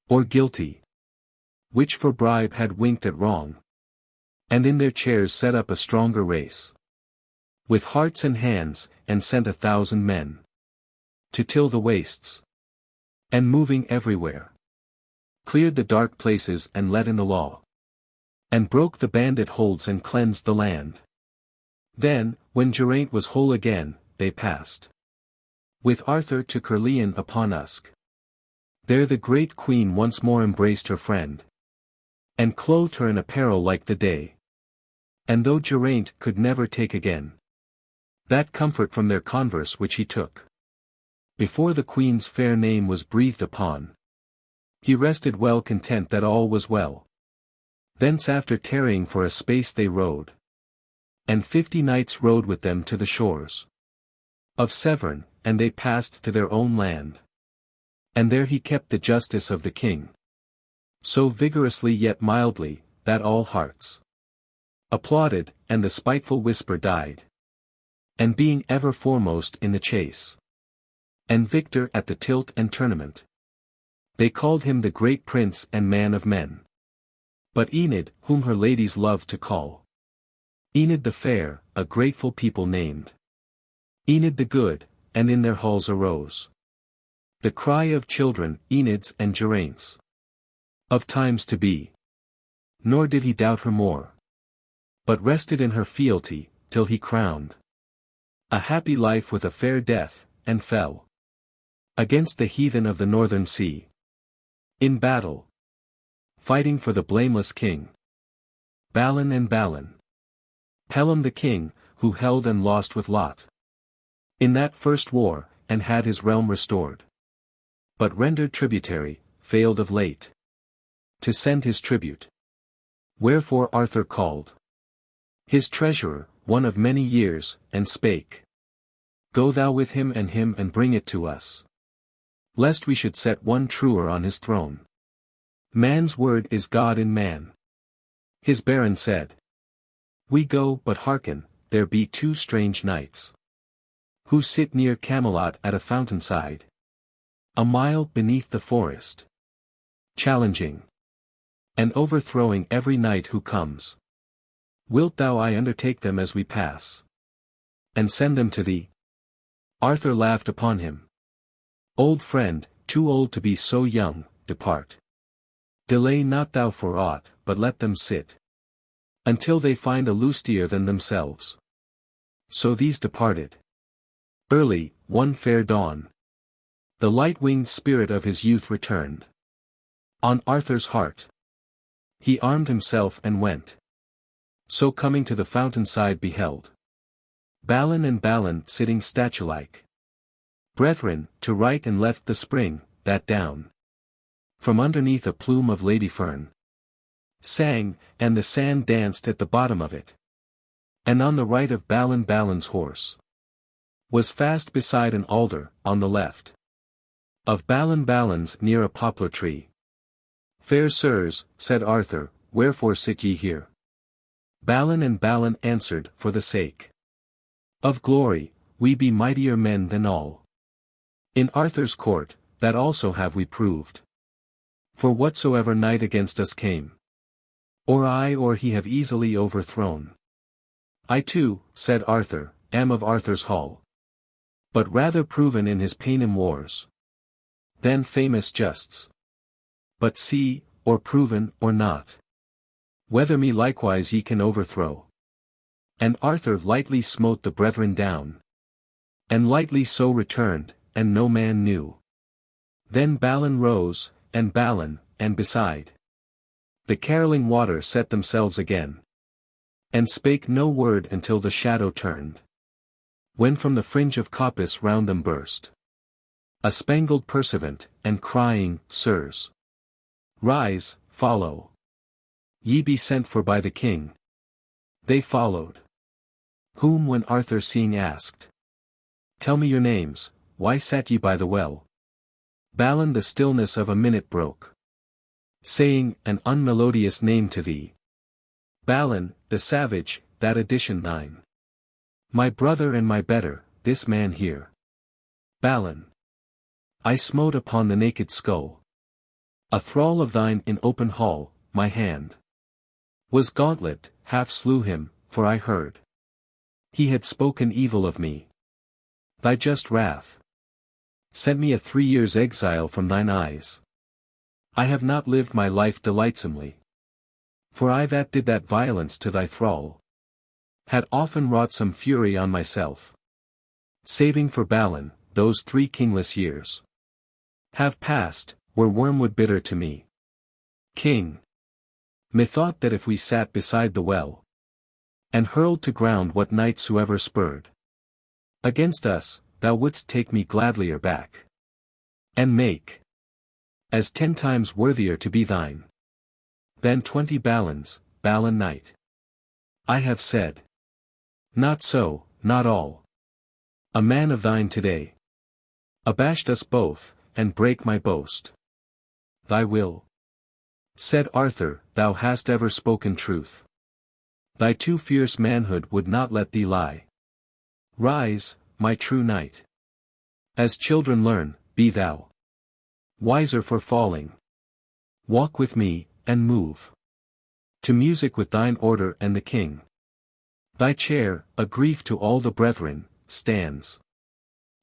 or guilty, which for bribe had winked at wrong, and in their chairs set up a stronger race, with hearts and hands, and sent 1,000 men to till the wastes, and moving everywhere, cleared the dark places and let in the law, and broke the bandit holds and cleansed the land. Then, when Geraint was whole again, they passed with Arthur to Caerleon upon Usk. There the great queen once more embraced her friend, and clothed her in apparel like the day. And though Geraint could never take again that comfort from their converse which he took before the queen's fair name was breathed upon, he rested well content that all was well. Thence after tarrying for a space they rode, and 50 knights rode with them to the shores of Severn, and they passed to their own land. And there he kept the justice of the king, so vigorously yet mildly, that all hearts applauded, and the spiteful whisper died. And being ever foremost in the chase, and victor at the tilt and tournament, they called him the great prince and man of men. But Enid, whom her ladies loved to call Enid the fair, a grateful people named Enid the good, and in their halls arose the cry of children, Enid's and Geraint's, of times to be. Nor did he doubt her more, but rested in her fealty, till he crowned a happy life with a fair death, and fell against the heathen of the northern sea in battle, fighting for the blameless king, Balin and Balan. Hallam the king, who held and lost with Lot in that first war, and had his realm restored, but rendered tributary, failed of late to send his tribute. Wherefore Arthur called his treasurer, one of many years, and spake, Go thou with him and bring it to us, lest we should set one truer on his throne. Man's word is God in man. His baron said, We go, but hearken, there be 2 strange knights, who sit near Camelot at a fountainside, a mile beneath the forest, challenging and overthrowing every knight who comes. Wilt thou I undertake them as we pass, and send them to thee? Arthur laughed upon him. Old friend, too old to be so young, depart. Delay not thou for aught, but let them sit until they find a lustier than themselves. So these departed. Early, one fair dawn, the light-winged spirit of his youth returned on Arthur's heart. He armed himself and went. So coming to the fountainside beheld Balin and Balan sitting statue-like, brethren, to right and left the spring, that down from underneath a plume of lady fern sang, and the sand danced at the bottom of it. And on the right of Balan's horse was fast beside an alder, on the left of Balan's near a poplar tree. Fair sirs, said Arthur, wherefore sit ye here? Balin and Balan answered, For the sake of glory, we be mightier men than all in Arthur's court, that also have we proved. For whatsoever knight against us came, or I or he have easily overthrown. I too, said Arthur, am of Arthur's hall, but rather proven in his Paynim wars than famous justs. But see, or proven or not, whether me likewise ye can overthrow. And Arthur lightly smote the brethren down. And lightly so returned, and no man knew. Then Balin rose, and Balan, and beside the carolling water set themselves again. And spake no word until the shadow turned. When from the fringe of coppice round them burst a spangled pursuivant, and crying, Sirs, rise, follow. Ye be sent for by the king. They followed. Whom when Arthur seeing asked, Tell me your names, why sat ye by the well? Balin the stillness of a minute broke, saying, An unmelodious name to thee. Balin, the savage, that addition thine. My brother and my better, this man here. Balin, I smote upon the naked skull. A thrall of thine in open hall, my hand was gauntlet, half slew him, for I heard he had spoken evil of me. Thy just wrath sent me a 3 years' exile from thine eyes. I have not lived my life delightsomely. For I that did that violence to thy thrall had often wrought some fury on myself. Saving for Balin, those 3 kingless years have passed, were wormwood bitter to me. King, methought that if we sat beside the well, and hurled to ground what knight soever spurred against us, thou wouldst take me gladlier back, and make as 10 times worthier to be thine than 20 Balins, Balin knight. I have said, not so, not all. A man of thine today abashed us both, and break my boast. Thy will, said Arthur, thou hast ever spoken truth. Thy too fierce manhood would not let thee lie. Rise, my true knight. As children learn, be thou wiser for falling. Walk with me, and move to music with thine order and the king. Thy chair, a grief to all the brethren, stands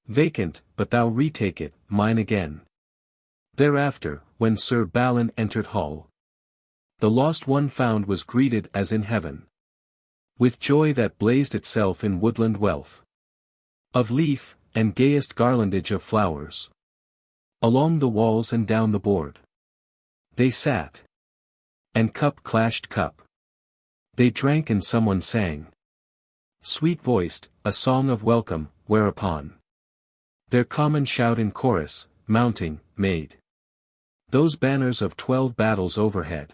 vacant, but thou retake it, mine again. Thereafter, when Sir Balin entered hall, the lost one found was greeted as in heaven, with joy that blazed itself in woodland wealth of leaf, and gayest garlandage of flowers. Along the walls and down the board they sat, and cup clashed cup. They drank and someone sang, sweet-voiced, a song of welcome, whereupon their common shout in chorus, mounting, made those banners of 12 battles overhead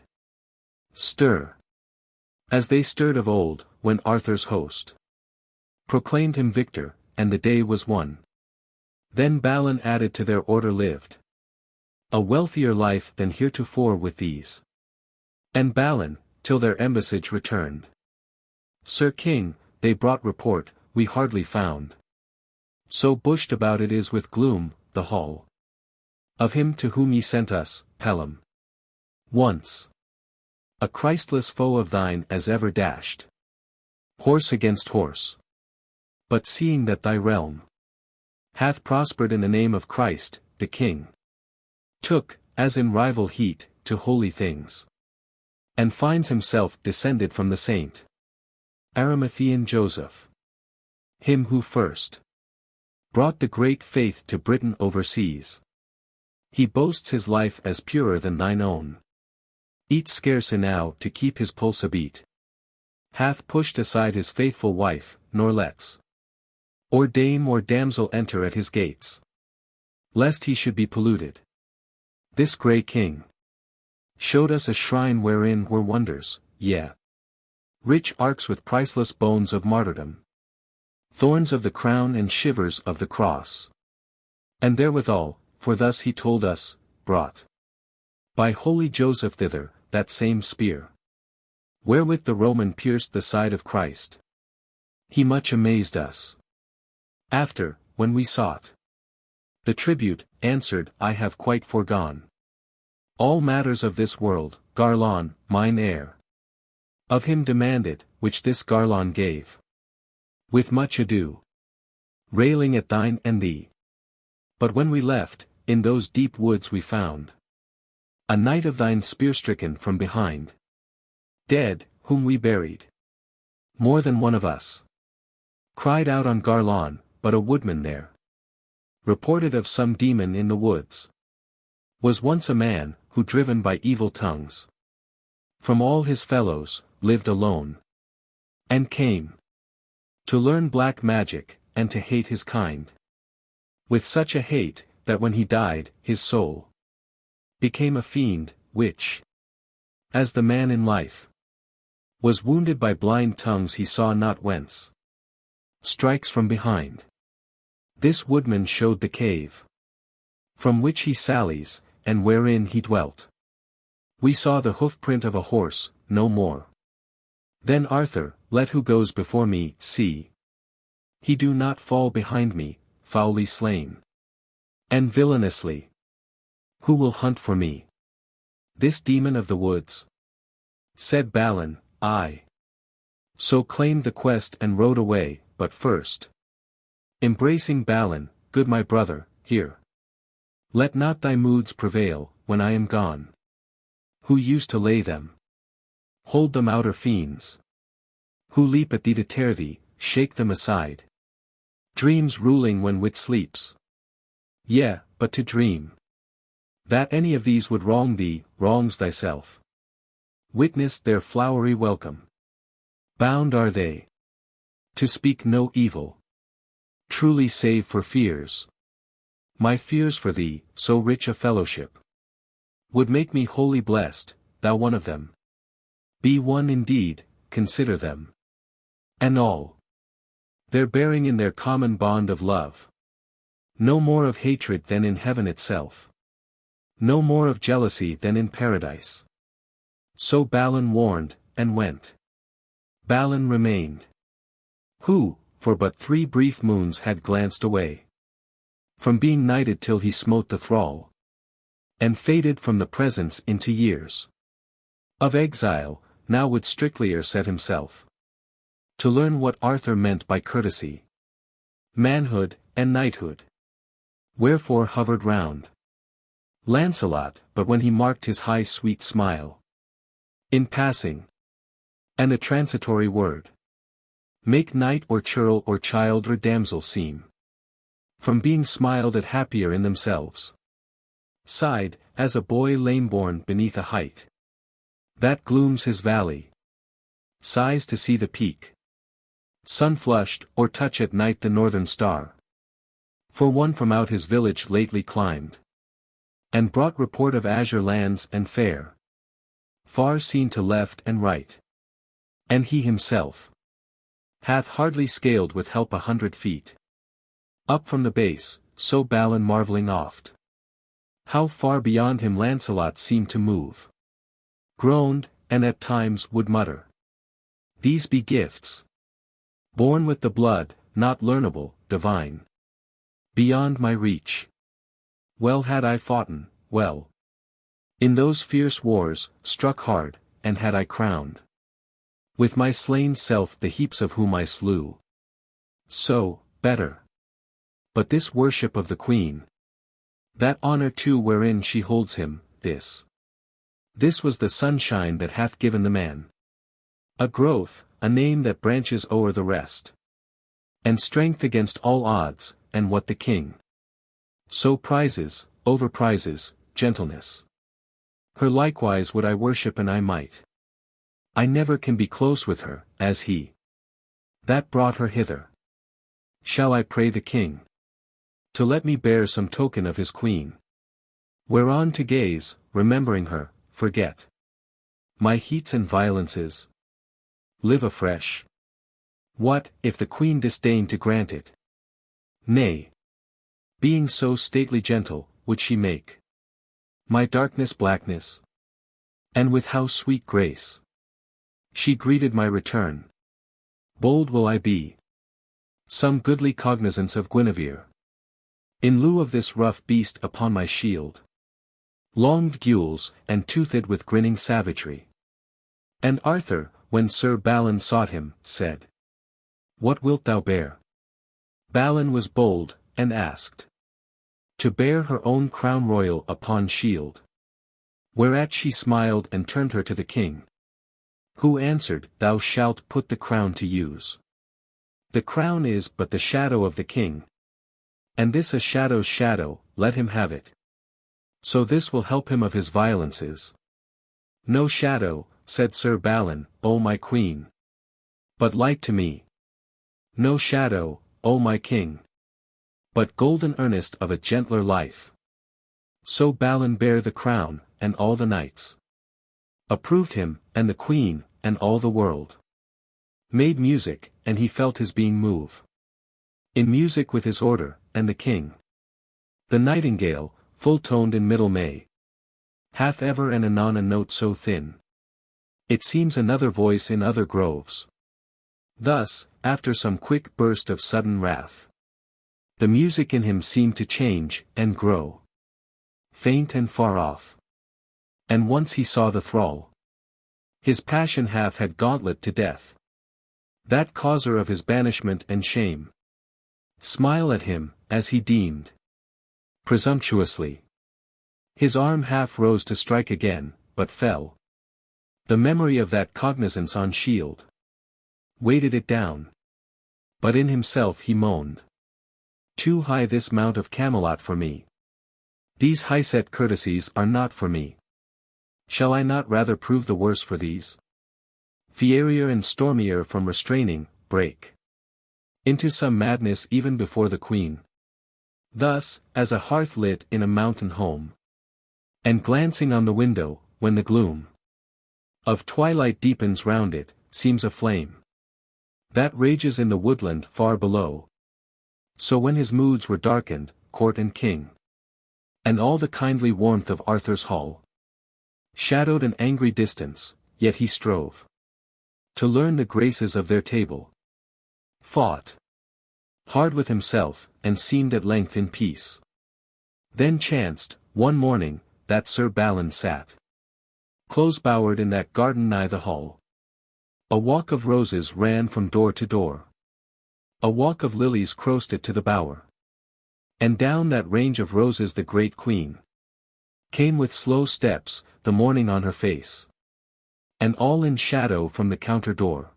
stir, as they stirred of old, when Arthur's host proclaimed him victor, and the day was won. Then Balin added to their order lived a wealthier life than heretofore with these. And Balin, till their embassage returned. Sir King, they brought report, we hardly found so bushed about it is with gloom, the hall of him to whom ye sent us, Hallam. Once a Christless foe of thine as ever dashed horse against horse. But seeing that thy realm hath prospered in the name of Christ, the King took, as in rival heat, to holy things, and finds himself descended from the saint Arimathean Joseph, him who first brought the great faith to Britain overseas. He boasts his life as purer than thine own. Eats scarce enow to keep his pulse a beat. Hath pushed aside his faithful wife, nor lets or dame or damsel enter at his gates, lest he should be polluted. This grey king showed us a shrine wherein were wonders, yea, rich arks with priceless bones of martyrdom, thorns of the crown and shivers of the cross. And therewithal, for thus he told us, brought by holy Joseph thither, that same spear, wherewith the Roman pierced the side of Christ. He much amazed us. After, when we sought the tribute, answered, I have quite forgone all matters of this world, Garlon, mine heir, of him demanded, which this Garlon gave with much ado, railing at thine and thee. But when we left, in those deep woods we found a knight of thine spear-stricken from behind, dead, whom we buried More than one of us cried out on Garlon, but a woodman there reported of some demon in the woods. Was once a man, who driven by evil tongues from all his fellows, lived alone. And came to learn black magic, and to hate his kind. With such a hate, that when he died, his soul became a fiend, which, as the man in life was wounded by blind tongues he saw not whence, strikes from behind. This woodman showed the cave from which he sallies, and wherein he dwelt. We saw the hoof-print of a horse, no more. Then Arthur, let who goes before me, see he do not fall behind me, foully slain, and villainously. Who will hunt for me this demon of the woods? Said Balin, I. So claimed the quest and rode away, but first, embracing Balin, good my brother, hear. Let not thy moods prevail, when I am gone. Who used to lay them? Hold them outer fiends. Who leap at thee to tear thee, shake them aside. Dreams ruling when wit sleeps. Yea, but to dream that any of these would wrong thee, wrongs thyself. Witness their flowery welcome. Bound are they to speak no evil, truly save for fears. My fears for thee, so rich a fellowship, would make me wholly blessed, thou one of them. Be one indeed, consider them. And all their bearing in their common bond of love. No more of hatred than in heaven itself. No more of jealousy than in paradise. So Balin warned, and went. Balin remained. Who, for but 3 brief moons had glanced away from being knighted till he smote the thrall, and faded from the presence into years of exile, now would strictlier set himself to learn what Arthur meant by courtesy, manhood, and knighthood. Wherefore hovered round Lancelot, but when he marked his high sweet smile in passing, and a transitory word, make knight or churl or child or damsel seem from being smiled at happier in themselves, sighed, as a boy lame-born beneath a height that glooms his valley, sighs to see the peak sun-flushed, or touch at night the northern star. For one from out his village lately climbed, and brought report of azure lands and fair, far seen to left and right. And he himself hath hardly scaled with help 100 feet up from the base, so Balin marvelling oft how far beyond him Lancelot seemed to move, groaned, and at times would mutter, these be gifts born with the blood, not learnable, divine, beyond my reach. Well had I foughten, well in those fierce wars, struck hard, and had I crowned with my slain self the heaps of whom I slew. So, better. But this worship of the Queen, that honour too wherein she holds him, this was the sunshine that hath given the man a growth, a name that branches o'er the rest, and strength against all odds, and what the King so prizes, overprizes, gentleness. Her likewise would I worship an I might. I never can be close with her, as he that brought her hither. Shall I pray the King to let me bear some token of his Queen, whereon to gaze, remembering her, forget my heats and violences, live afresh? What, if the Queen disdain to grant it? Nay, being so stately gentle, would she make my darkness blackness? And with how sweet grace she greeted my return. Bold will I be. Some goodly cognizance of Guinevere, in lieu of this rough beast upon my shield. Longed gules, and toothed with grinning savagery. And Arthur, when Sir Balin sought him, said, what wilt thou bear? Balin was bold, and asked to bear her own crown royal upon shield. Whereat she smiled and turned her to the King, Who answered, Thou shalt put the crown to use. The crown is but the shadow of the king. And this a shadow's shadow, let him have it. So this will help him of his violences. No shadow, said Sir Balin, O my queen. But light to me. No shadow, O my king. But golden earnest of a gentler life. So Balin bare the crown, and all the knights approved him, and the queen, and all the world made music, and he felt his being move in music with his order, and the king. The nightingale, full-toned in middle May, hath ever and anon a note so thin, it seems another voice in other groves. Thus, after some quick burst of sudden wrath, the music in him seemed to change, and grow faint and far off. And once he saw the thrall his passion half had gauntlet to death, that causer of his banishment and shame, smile at him, as he deemed, presumptuously. His arm half rose to strike again, but fell. The memory of that cognizance on shield weighted it down. But in himself he moaned, Too high this mount of Camelot for me. These high-set courtesies are not for me. Shall I not rather prove the worse for these? Fierier and stormier from restraining, break into some madness even before the queen. Thus, as a hearth lit in a mountain home, and glancing on the window, when the gloom of twilight deepens round it, seems a flame that rages in the woodland far below. So when his moods were darkened, court and king, and all the kindly warmth of Arthur's hall shadowed an angry distance, yet he strove to learn the graces of their table, fought hard with himself, and seemed at length in peace. Then chanced, one morning, that Sir Balin sat close-bowered in that garden nigh the hall. A walk of roses ran from door to door. A walk of lilies crossed it to the bower. And down that range of roses the great queen came with slow steps, the morning on her face, and all in shadow from the counter door.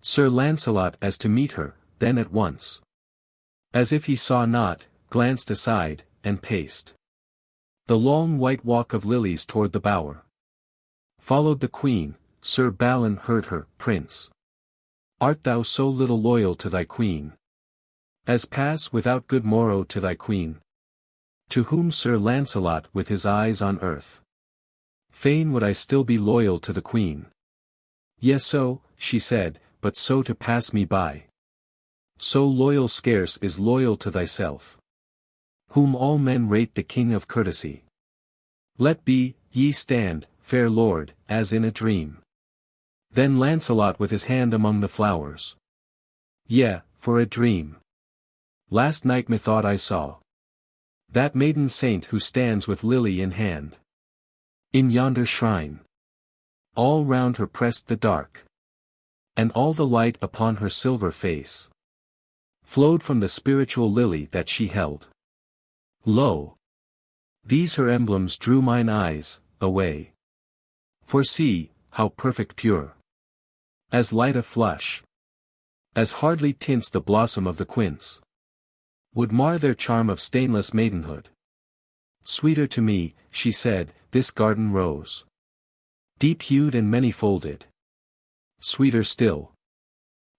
Sir Lancelot as to meet her, then at once, as if he saw not, glanced aside, and paced the long white walk of lilies toward the bower. Followed the queen. Sir Balin heard her, Prince, art thou so little loyal to thy queen, as pass without good morrow to thy queen? To whom Sir Lancelot with his eyes on earth, fain would I still be loyal to the queen. Yes so, she said, but so to pass me by. So loyal scarce is loyal to thyself, whom all men rate the king of courtesy. Let be, ye stand, fair lord, as in a dream. Then Lancelot with his hand among the flowers. Yea, for a dream. Last night methought I saw that maiden saint who stands with lily in hand in yonder shrine. All round her pressed the dark, and all the light upon her silver face flowed from the spiritual lily that she held. Lo! These her emblems drew mine eyes away. For see, how perfect pure, as light a flush, as hardly tints the blossom of the quince, would mar their charm of stainless maidenhood. Sweeter to me, she said, this garden rose, deep-hued and many-folded. Sweeter still,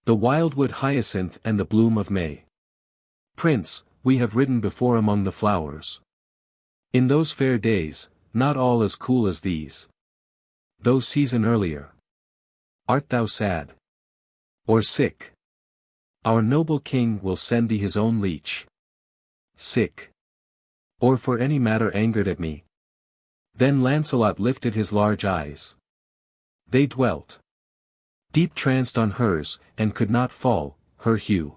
the wildwood hyacinth and the bloom of May. Prince, we have ridden before among the flowers. In those fair days, not all as cool as these. Though season earlier. Art thou sad? Or sick? Our noble king will send thee his own leech. Sick? Or for any matter angered at me? Then Lancelot lifted his large eyes. They dwelt deep tranced on hers, and could not fall, her hue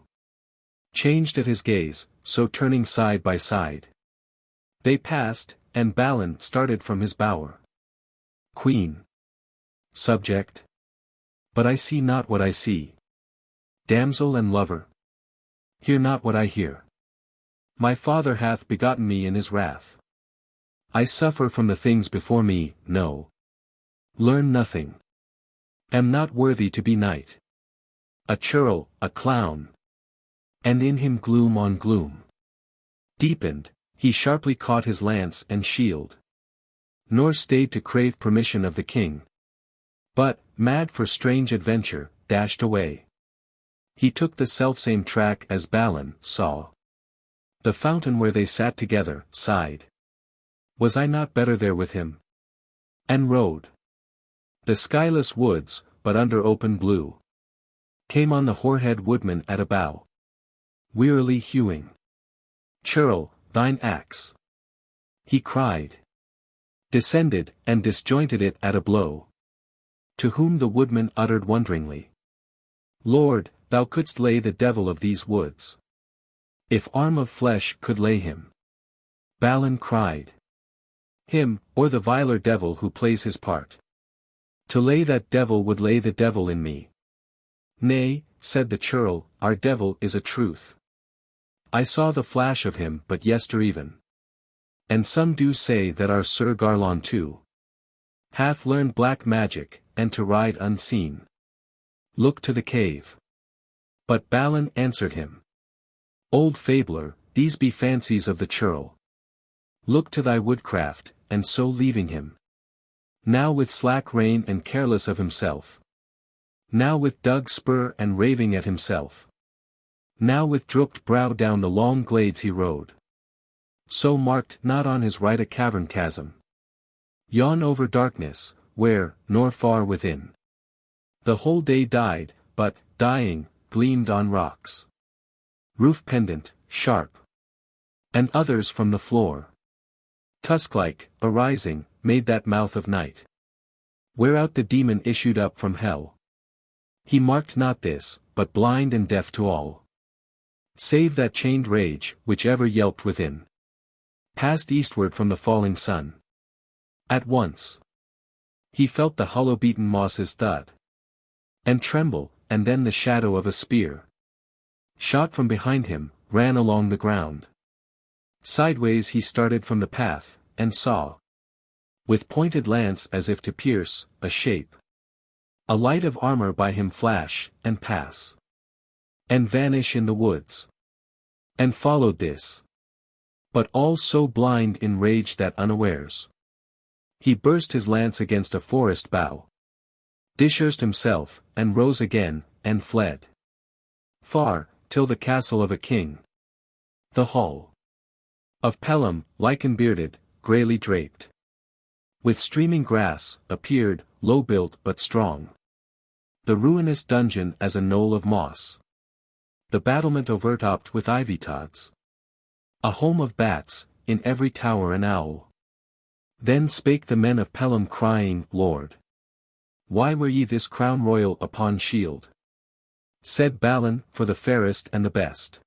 changed at his gaze, so turning side by side. They passed, and Balin started from his bower. Queen. Subject. But I see not what I see. Damsel and lover. Hear not what I hear. My father hath begotten me in his wrath. I suffer from the things before me, no. Learn nothing. Am not worthy to be knight. A churl, a clown. And in him gloom on gloom deepened, he sharply caught his lance and shield. Nor stayed to crave permission of the king. But, mad for strange adventure, dashed away. He took the selfsame track as Balin saw. The fountain where they sat together, sighed. Was I not better there with him? And rode. The skyless woods, but under open blue. Came on the hoarhead woodman at a bough. Wearily hewing. Churl, thine axe. He cried. Descended, and disjointed it at a blow. To whom the woodman uttered wonderingly. Lord, thou couldst lay the devil of these woods. If arm of flesh could lay him. Balin cried. Him, or the viler devil who plays his part. To lay that devil would lay the devil in me. Nay, said the churl, our devil is a truth. I saw the flash of him but yestereven. And some do say that our Sir Garlon too hath learned black magic, and to ride unseen. Look to the cave. But Balin answered him. Old fabler, these be fancies of the churl. Look to thy woodcraft, and so leaving him. Now with slack rein and careless of himself. Now with dug spur and raving at himself. Now with drooped brow down the long glades he rode. So marked not on his right a cavern chasm. Yawn over darkness, where, nor far within. The whole day died, but, dying, gleamed on rocks. Roof pendant, sharp. And others from the floor. Tusk-like, arising, made that mouth of night. Whereout the demon issued up from hell. He marked not this, but blind and deaf to all. Save that chained rage, which ever yelped within. Passed eastward from the falling sun. At once. He felt the hollow-beaten mosses thud. And tremble, and then the shadow of a spear. Shot from behind him, ran along the ground. Sideways he started from the path, and saw. With pointed lance as if to pierce, a shape. A light of armor by him flash, and pass. And vanish in the woods. And followed this. But all so blind in rage that unawares. He burst his lance against a forest bough. Dishersed himself, and rose again, and fled. Far, till the castle of a king. The hall. Of Pelham, lichen-bearded, greyly draped. With streaming grass, appeared, low-built but strong. The ruinous dungeon as a knoll of moss. The battlement overtopped with ivy-tods. A home of bats, in every tower an owl. Then spake the men of Pelham crying, Lord, why wear ye this crown royal upon shield? Said Balin, for the fairest and the best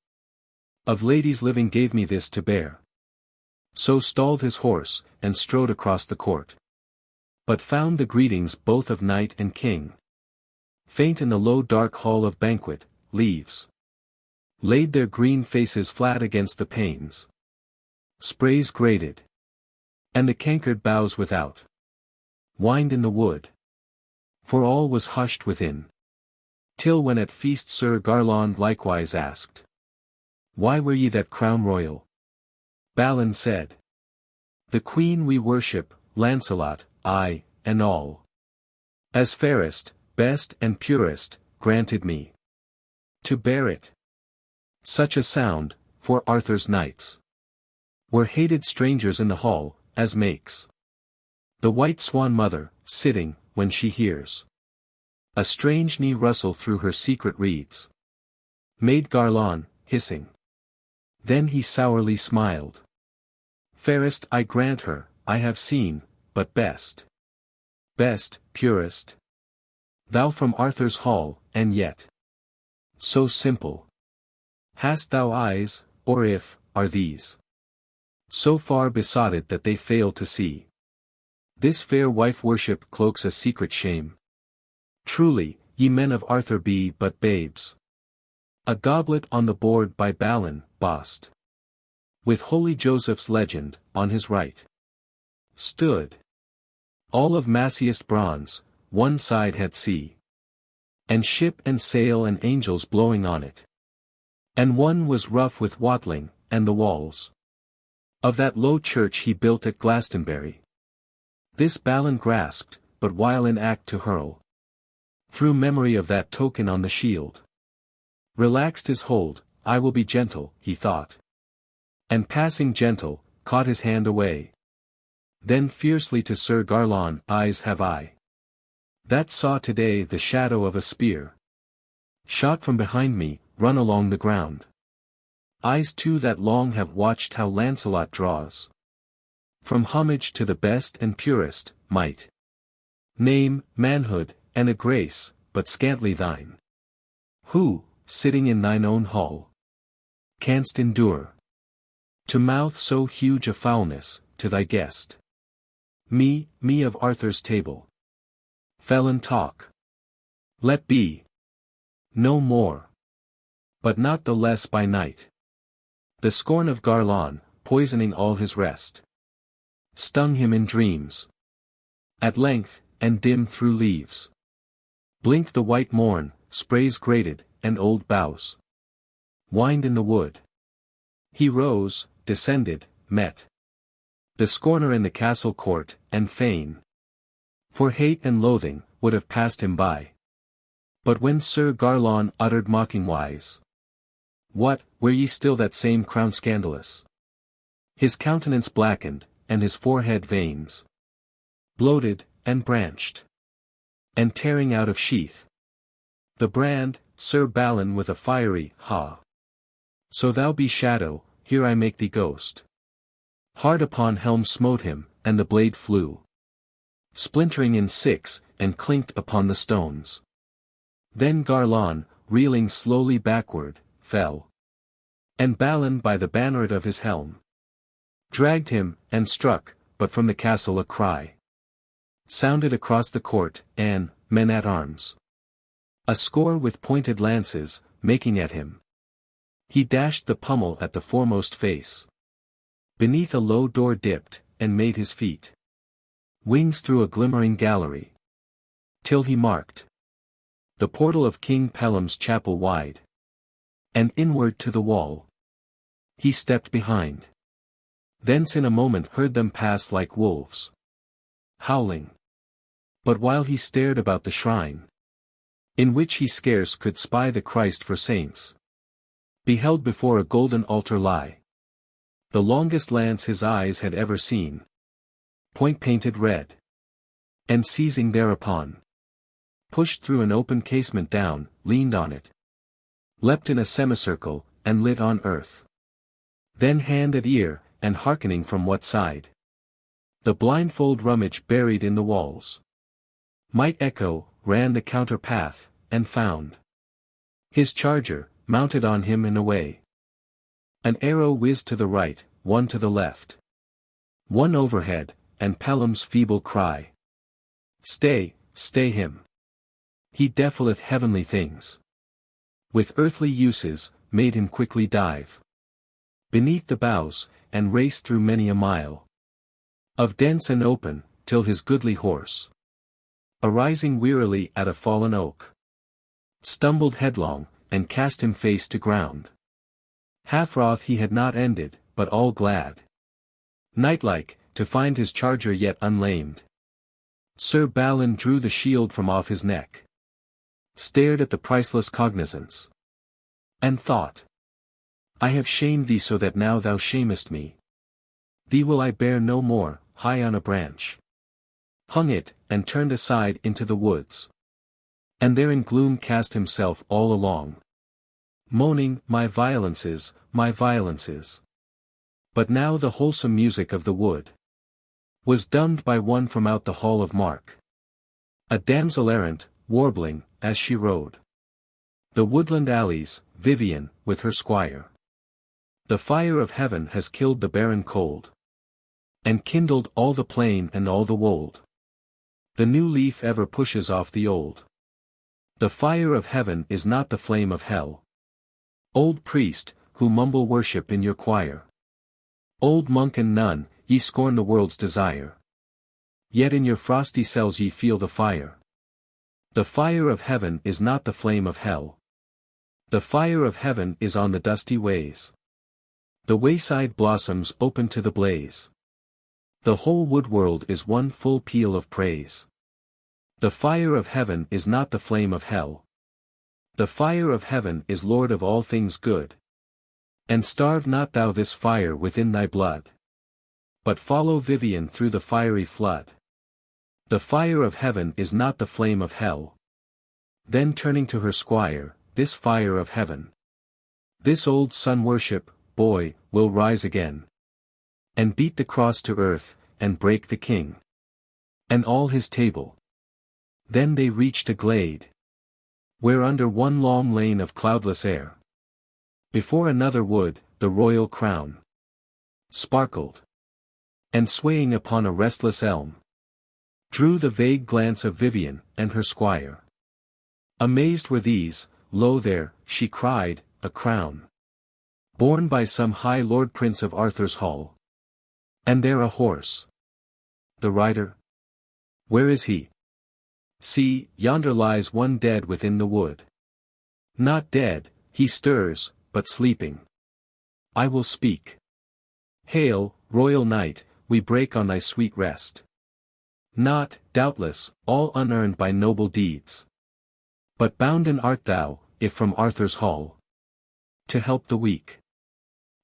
of ladies living gave me this to bear. So stalled his horse, and strode across the court. But found the greetings both of knight and king. Faint in the low dark hall of banquet, leaves laid their green faces flat against the panes. Sprays grated. And the cankered boughs without whined in the wood. For all was hushed within. Till when at feast Sir Garlon likewise asked, why wear ye that crown royal? Balin said, the queen we worship, Lancelot, I, and all. As fairest, best and purest, granted me to bear it. Such a sound, for Arthur's knights were hated strangers in the hall, as makes the white swan mother, sitting, when she hears a strange knee rustle through her secret reeds. Maid Garlon, hissing. Then he sourly smiled. Fairest I grant her, I have seen, but best. Best, purest. Thou from Arthur's hall, and yet so simple. Hast thou eyes, or if, are these so far besotted that they fail to see? This fair wife worship cloaks a secret shame. Truly, ye men of Arthur be but babes. A goblet on the board by Balin, bossed. With holy Joseph's legend, on his right. Stood. All of massiest bronze, one side had sea, and ship and sail and angels blowing on it. And one was rough with watling, and the walls of that low church he built at Glastonbury. This Balin grasped, but while in act to hurl, through memory of that token on the shield, relaxed his hold. I will be gentle, he thought. And passing gentle, caught his hand away. Then fiercely to Sir Garlon, eyes have I, that saw today the shadow of a spear, shot from behind me, run along the ground. Eyes too that long have watched how Lancelot draws from homage to the best and purest, might, name, manhood, and a grace, but scantly thine, who, sitting in thine own hall, canst endure to mouth so huge a foulness, to thy guest. Me of Arthur's table, felon talk, let be, no more, but not the less by night. The scorn of Garlon, poisoning all his rest, stung him in dreams. At length, and dim through leaves, blinked the white morn, sprays grated, and old boughs whined in the wood. He rose, descended, met the scorner in the castle court, and fain, for hate and loathing, would have passed him by. But when Sir Garlon uttered mocking wise, "What, wear ye still that same crown scandalous?" His countenance blackened, and his forehead veins bloated, and branched, and tearing out of sheath the brand, Sir Balin with a fiery, "Ha! So thou be shadow, here I make thee ghost." Hard upon helm smote him, and the blade flew, splintering in six, and clinked upon the stones. Then Garlon, reeling slowly backward, fell, and Balin by the banneret of his helm dragged him, and struck, but from the castle a cry sounded across the court, and men at arms, a score with pointed lances, making at him. He dashed the pummel at the foremost face, beneath a low door dipped, and made his feet wings through a glimmering gallery, till he marked the portal of King Pellam's chapel wide, and inward to the wall he stepped behind. Thence in a moment heard them pass like wolves, howling. But while he stared about the shrine, in which he scarce could spy the Christ for saints, beheld before a golden altar lie the longest lance his eyes had ever seen, point painted red, and seizing thereupon, pushed through an open casement down, leaned on it, leapt in a semicircle, and lit on earth. Then hand at ear, and hearkening from what side the blindfold rummage buried in the walls might echo, ran the counter path, and found his charger, mounted on him in a way. An arrow whizzed to the right, one to the left, one overhead, and Pellam's feeble cry, "Stay, stay him! He defileth heavenly things. With earthly uses, made him quickly dive beneath the boughs, and race through many a mile of dense and open, till his goodly horse, arising wearily at a fallen oak, stumbled headlong, and cast him face to ground. Half wroth he had not ended, but all glad, knightlike, to find his charger yet unlamed. Sir Balin drew the shield from off his neck, stared at the priceless cognizance, and thought, "I have shamed thee so that now thou shamest me. Thee will I bear no more." High on a branch hung it, and turned aside into the woods, and there in gloom cast himself all along, moaning, "My violences, my violences." But now the wholesome music of the wood was dumbed by one from out the hall of Mark, a damsel errant, warbling, as she rode the woodland alleys, Vivien, with her squire. The fire of heaven has killed the barren cold, and kindled all the plain and all the wold. The new leaf ever pushes off the old. The fire of heaven is not the flame of hell. Old priest, who mumble worship in your choir, old monk and nun, ye scorn the world's desire, yet in your frosty cells ye feel the fire. The fire of heaven is not the flame of hell. The fire of heaven is on the dusty ways. The wayside blossoms open to the blaze. The whole wood world is one full peal of praise. The fire of heaven is not the flame of hell. The fire of heaven is Lord of all things good. And starve not thou this fire within thy blood. But follow Vivien through the fiery flood. The fire of heaven is not the flame of hell. Then turning to her squire, this fire of heaven, this old sun-worship, boy, will rise again. And beat the cross to earth, and break the king. And all his table. Then they reached a glade. Where under one long lane of cloudless air, before another wood, the royal crown sparkled. And swaying upon a restless elm, drew the vague glance of Vivien, and her squire. Amazed were these, lo there, she cried, a crown. Borne by some high lord prince of Arthur's hall. And there a horse. The rider? Where is he? See, yonder lies one dead within the wood. Not dead, he stirs, but sleeping. I will speak. Hail, royal knight, we break on thy sweet rest. Not, doubtless, all unearned by noble deeds. But bounden art thou, if from Arthur's hall, to help the weak.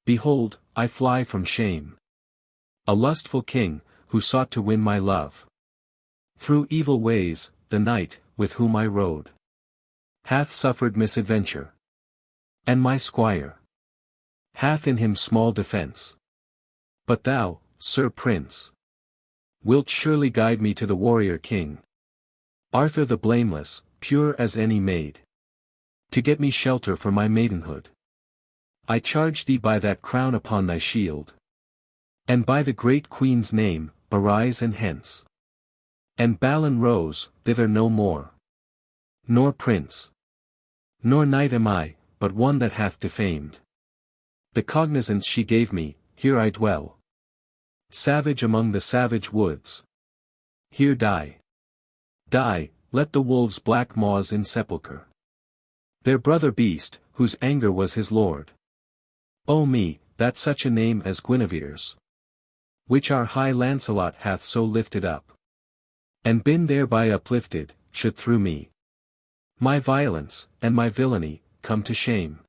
Behold, I fly from shame. A lustful king, who sought to win my love. Through evil ways, the knight, with whom I rode, hath suffered misadventure. And my squire hath in him small defence. But thou, Sir Prince, wilt surely guide me to the warrior king, Arthur the blameless, pure as any maid, to get me shelter for my maidenhood. I charge thee by that crown upon thy shield, and by the great queen's name, arise and hence. And Balin rose, thither no more. Nor prince, nor knight am I, but one that hath defamed the cognizance she gave me. Here I dwell, savage among the savage woods. Here die. Die, let the wolves' black maws in sepulchre. Their brother beast, whose anger was his lord. O me, that such a name as Guinevere's, which our high Lancelot hath so lifted up, and been thereby uplifted, should through me, my violence, and my villainy, come to shame.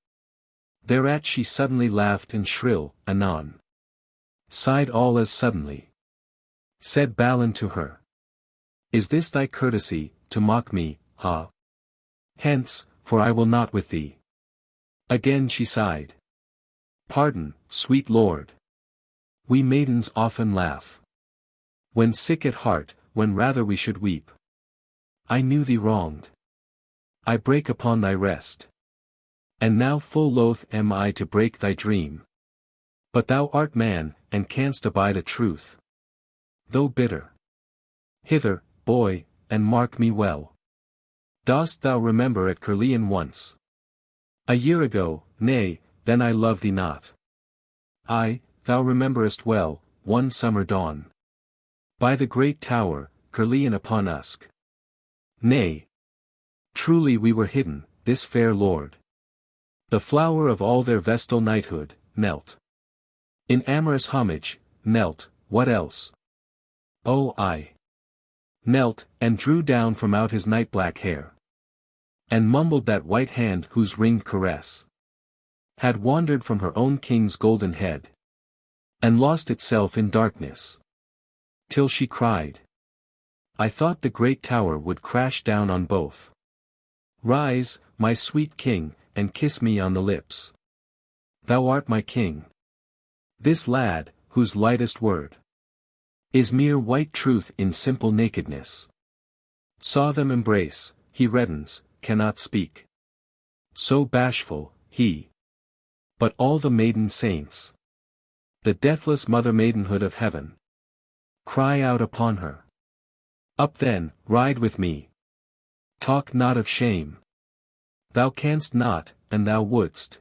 Thereat she suddenly laughed and shrill, anon sighed all as suddenly. Said Balin to her, is this thy courtesy, to mock me, ha? Hence, for I will not with thee. Again she sighed. Pardon, sweet lord. We maidens often laugh, when sick at heart, when rather we should weep. I knew thee wronged. I break upon thy rest. And now full loath am I to break thy dream. But thou art man, and canst abide a truth, though bitter. Hither, boy, and mark me well. Dost thou remember at Caerleon once? A year ago, nay, then I love thee not. Ay, thou rememberest well, one summer dawn. By the great tower, Caerleon upon Usk. Nay. Truly we were hidden, this fair lord, the flower of all their vestal knighthood, knelt. In amorous homage, knelt, what else? Oh I knelt, and drew down from out his night-black hair, and mumbled that white hand whose ringed caress had wandered from her own king's golden head, and lost itself in darkness, till she cried, I thought the great tower would crash down on both. Rise, my sweet king, and kiss me on the lips. Thou art my king. This lad, whose lightest word is mere white truth in simple nakedness, saw them embrace, he reddens, cannot speak. So bashful, he. But all the maiden saints, the deathless mother maidenhood of heaven, cry out upon her. Up then, ride with me. Talk not of shame. Thou canst not, and thou wouldst.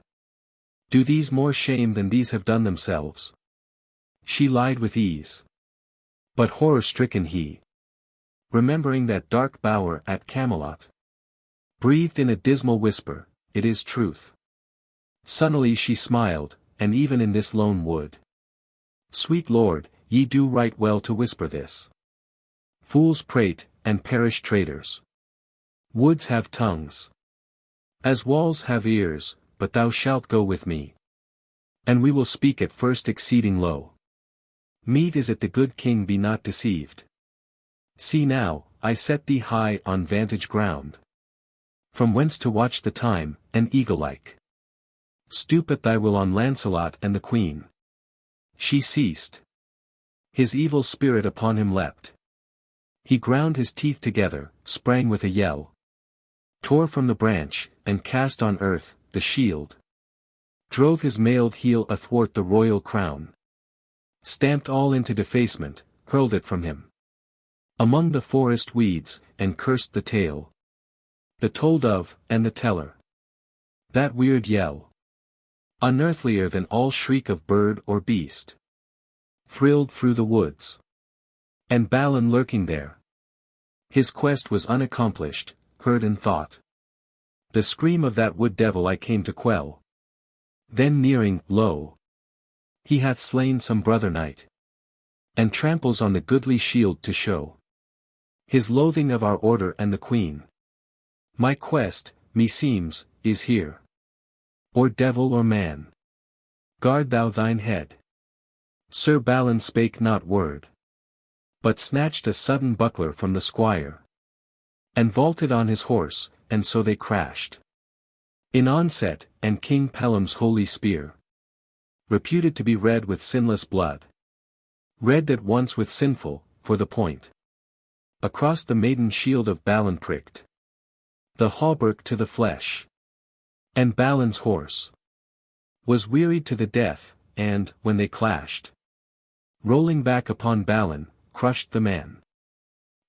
Do these more shame than these have done themselves? She lied with ease. But horror-stricken he remembering that dark bower at Camelot. Breathed in a dismal whisper, "It is truth." Sunnily she smiled, "And even in this lone wood. Sweet lord, ye do right well to whisper this. Fools prate, and perish traitors. Woods have tongues, as walls have ears, but thou shalt go with me. And we will speak at first exceeding low. Meet is it the good king be not deceived. See now, I set thee high on vantage ground, from whence to watch the time, and eagle-like stoop at thy will on Lancelot and the queen." She ceased. His evil spirit upon him leapt. He ground his teeth together, sprang with a yell, tore from the branch, and cast on earth the shield, drove his mailed heel athwart the royal crown, stamped all into defacement, hurled it from him among the forest weeds, and cursed the tale, the told of, and the teller. That weird yell, unearthlier than all shriek of bird or beast, thrilled through the woods. And Balin lurking there, his quest was unaccomplished, heard and thought, "The scream of that wood devil I came to quell." Then nearing, lo! He hath slain some brother knight, and tramples on the goodly shield to show his loathing of our order and the queen. My quest, meseems, is here. Or devil or man, guard thou thine head. Sir Balin spake not word, but snatched a sudden buckler from the squire, and vaulted on his horse, and so they crashed in onset, and King Pellam's holy spear, reputed to be red with sinless blood, red at once with sinful, for the point across the maiden shield of Balin pricked the hauberk to the flesh. And Balin's horse was wearied to the death, and, when they clashed, rolling back upon Balin, crushed the man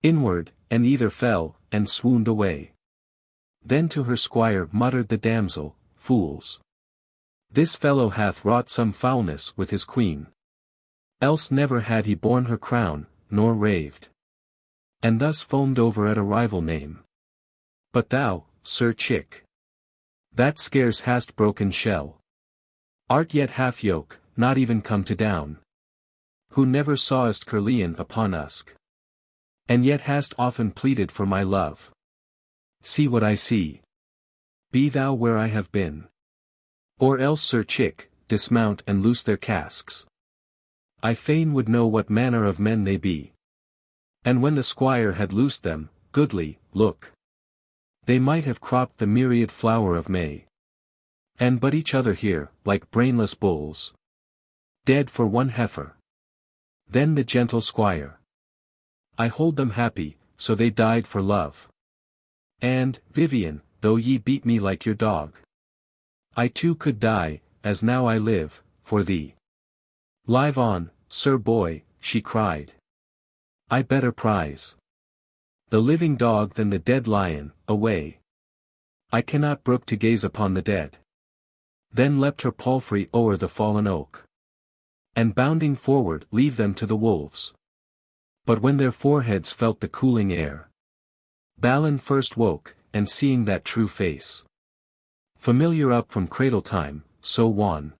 inward, and either fell, and swooned away. Then to her squire muttered the damsel, "Fools! This fellow hath wrought some foulness with his queen. Else never had he borne her crown, nor raved, and thus foamed over at a rival name. But thou, Sir Chick, that scarce hast broken shell, art yet half yoke, not even come to down, who never sawest Caerleon upon Usk, and yet hast often pleaded for my love. See what I see. Be thou where I have been. Or else, Sir Chick, dismount and loose their casques. I fain would know what manner of men they be." And when the squire had loosed them, goodly, look, they might have cropped the myriad flower of May, and but each other here, like brainless bulls, dead for one heifer. Then the gentle squire, "I hold them happy, so they died for love. And, Vivien, though ye beat me like your dog, I too could die, as now I live, for thee." "Live on, sir boy," she cried. "I better prize the living dog than the dead lion, away. I cannot brook to gaze upon the dead." Then leapt her palfrey o'er the fallen oak, and bounding forward leave them to the wolves. But when their foreheads felt the cooling air, Balin first woke, and seeing that true face, familiar up from cradle time, so wan,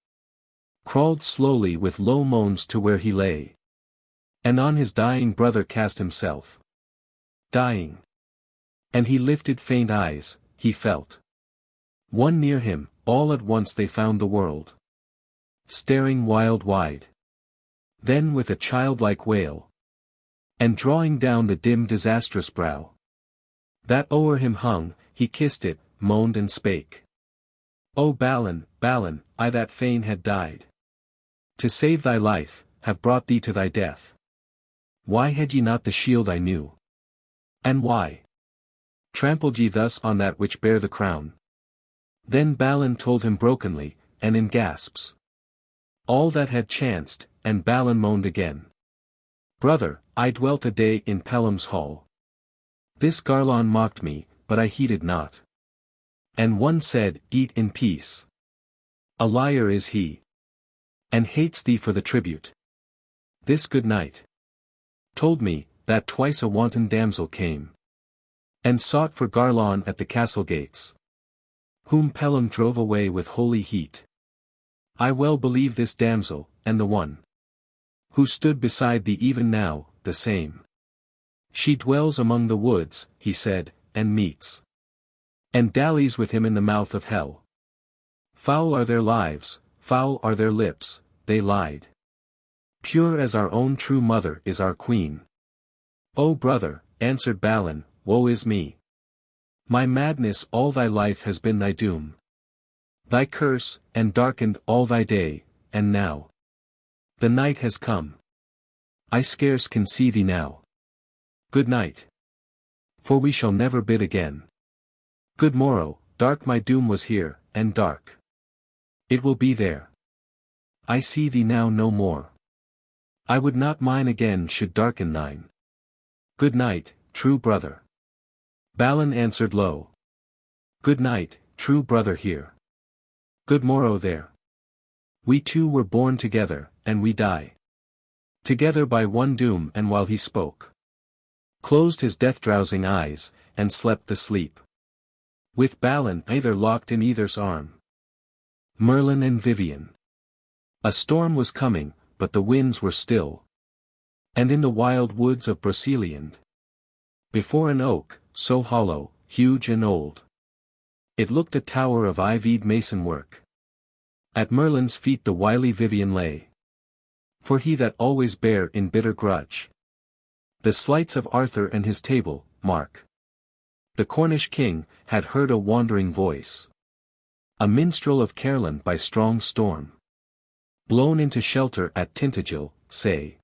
crawled slowly with low moans to where he lay, and on his dying brother cast himself. Dying. And he lifted faint eyes, he felt one near him, all at once they found the world staring wide. Then with a childlike wail, and drawing down the dim disastrous brow that o'er him hung, he kissed it, moaned and spake, "O Balin, Balin, I that fain had died to save thy life, have brought thee to thy death. Why had ye not the shield I knew? And why trampled ye thus on that which bare the crown?" Then Balin told him brokenly, and in gasps, all that had chanced, and Balin moaned again. "Brother, I dwelt a day in Pellam's hall. This Garlon mocked me, but I heeded not. And one said, 'Eat in peace.' A liar is he, and hates thee for the tribute. This good knight told me, that twice a wanton damsel came, and sought for Garlon at the castle gates, whom Pelham drove away with holy heat. I well believe this damsel, and the one who stood beside thee even now, the same. She dwells among the woods, he said, and meets and dallies with him in the mouth of hell. Foul are their lives, foul are their lips, they lied. Pure as our own true mother is our queen. O brother, answered Balin, woe is me. My madness all thy life has been thy doom. Thy curse, and darkened all thy day, and now the night has come. I scarce can see thee now. Good night. For we shall never bid again. Good morrow, dark my doom was here, and dark it will be there. I see thee now no more. I would not mine again should darken thine. Good night, true brother. Balin answered low. Good night, true brother here. Good morrow there. We two were born together, and we die together by one doom. And while he spoke, closed his death-drowsing eyes, and slept the sleep, with Balin either locked in either's arm. Merlin and Vivien. A storm was coming, but the winds were still, and in the wild woods of Broceliande, before an oak, so hollow, huge and old, it looked a tower of ivied mason work. At Merlin's feet the wily Vivien lay, for he that always bare in bitter grudge the slights of Arthur and his table, Mark, the Cornish king, had heard a wandering voice, a minstrel of Caerleon by strong storm, blown into shelter at Tintagel, say,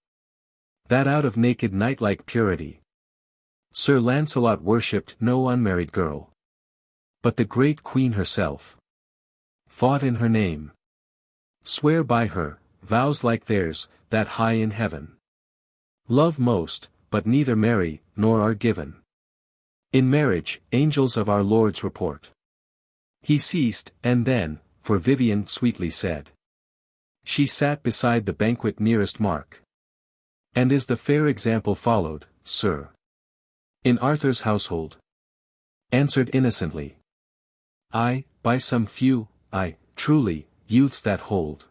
that out of naked knight-like purity Sir Lancelot worshipped no unmarried girl, but the great queen herself, fought in her name, swear by her, vows like theirs, that high in heaven love most, but neither marry, nor are given in marriage, angels of our Lord's report. He ceased, and then, for Vivien sweetly said, she sat beside the banquet nearest Mark. And is the fair example followed, sir, in Arthur's household? Answered innocently, I, by some few, I, truly, youths that hold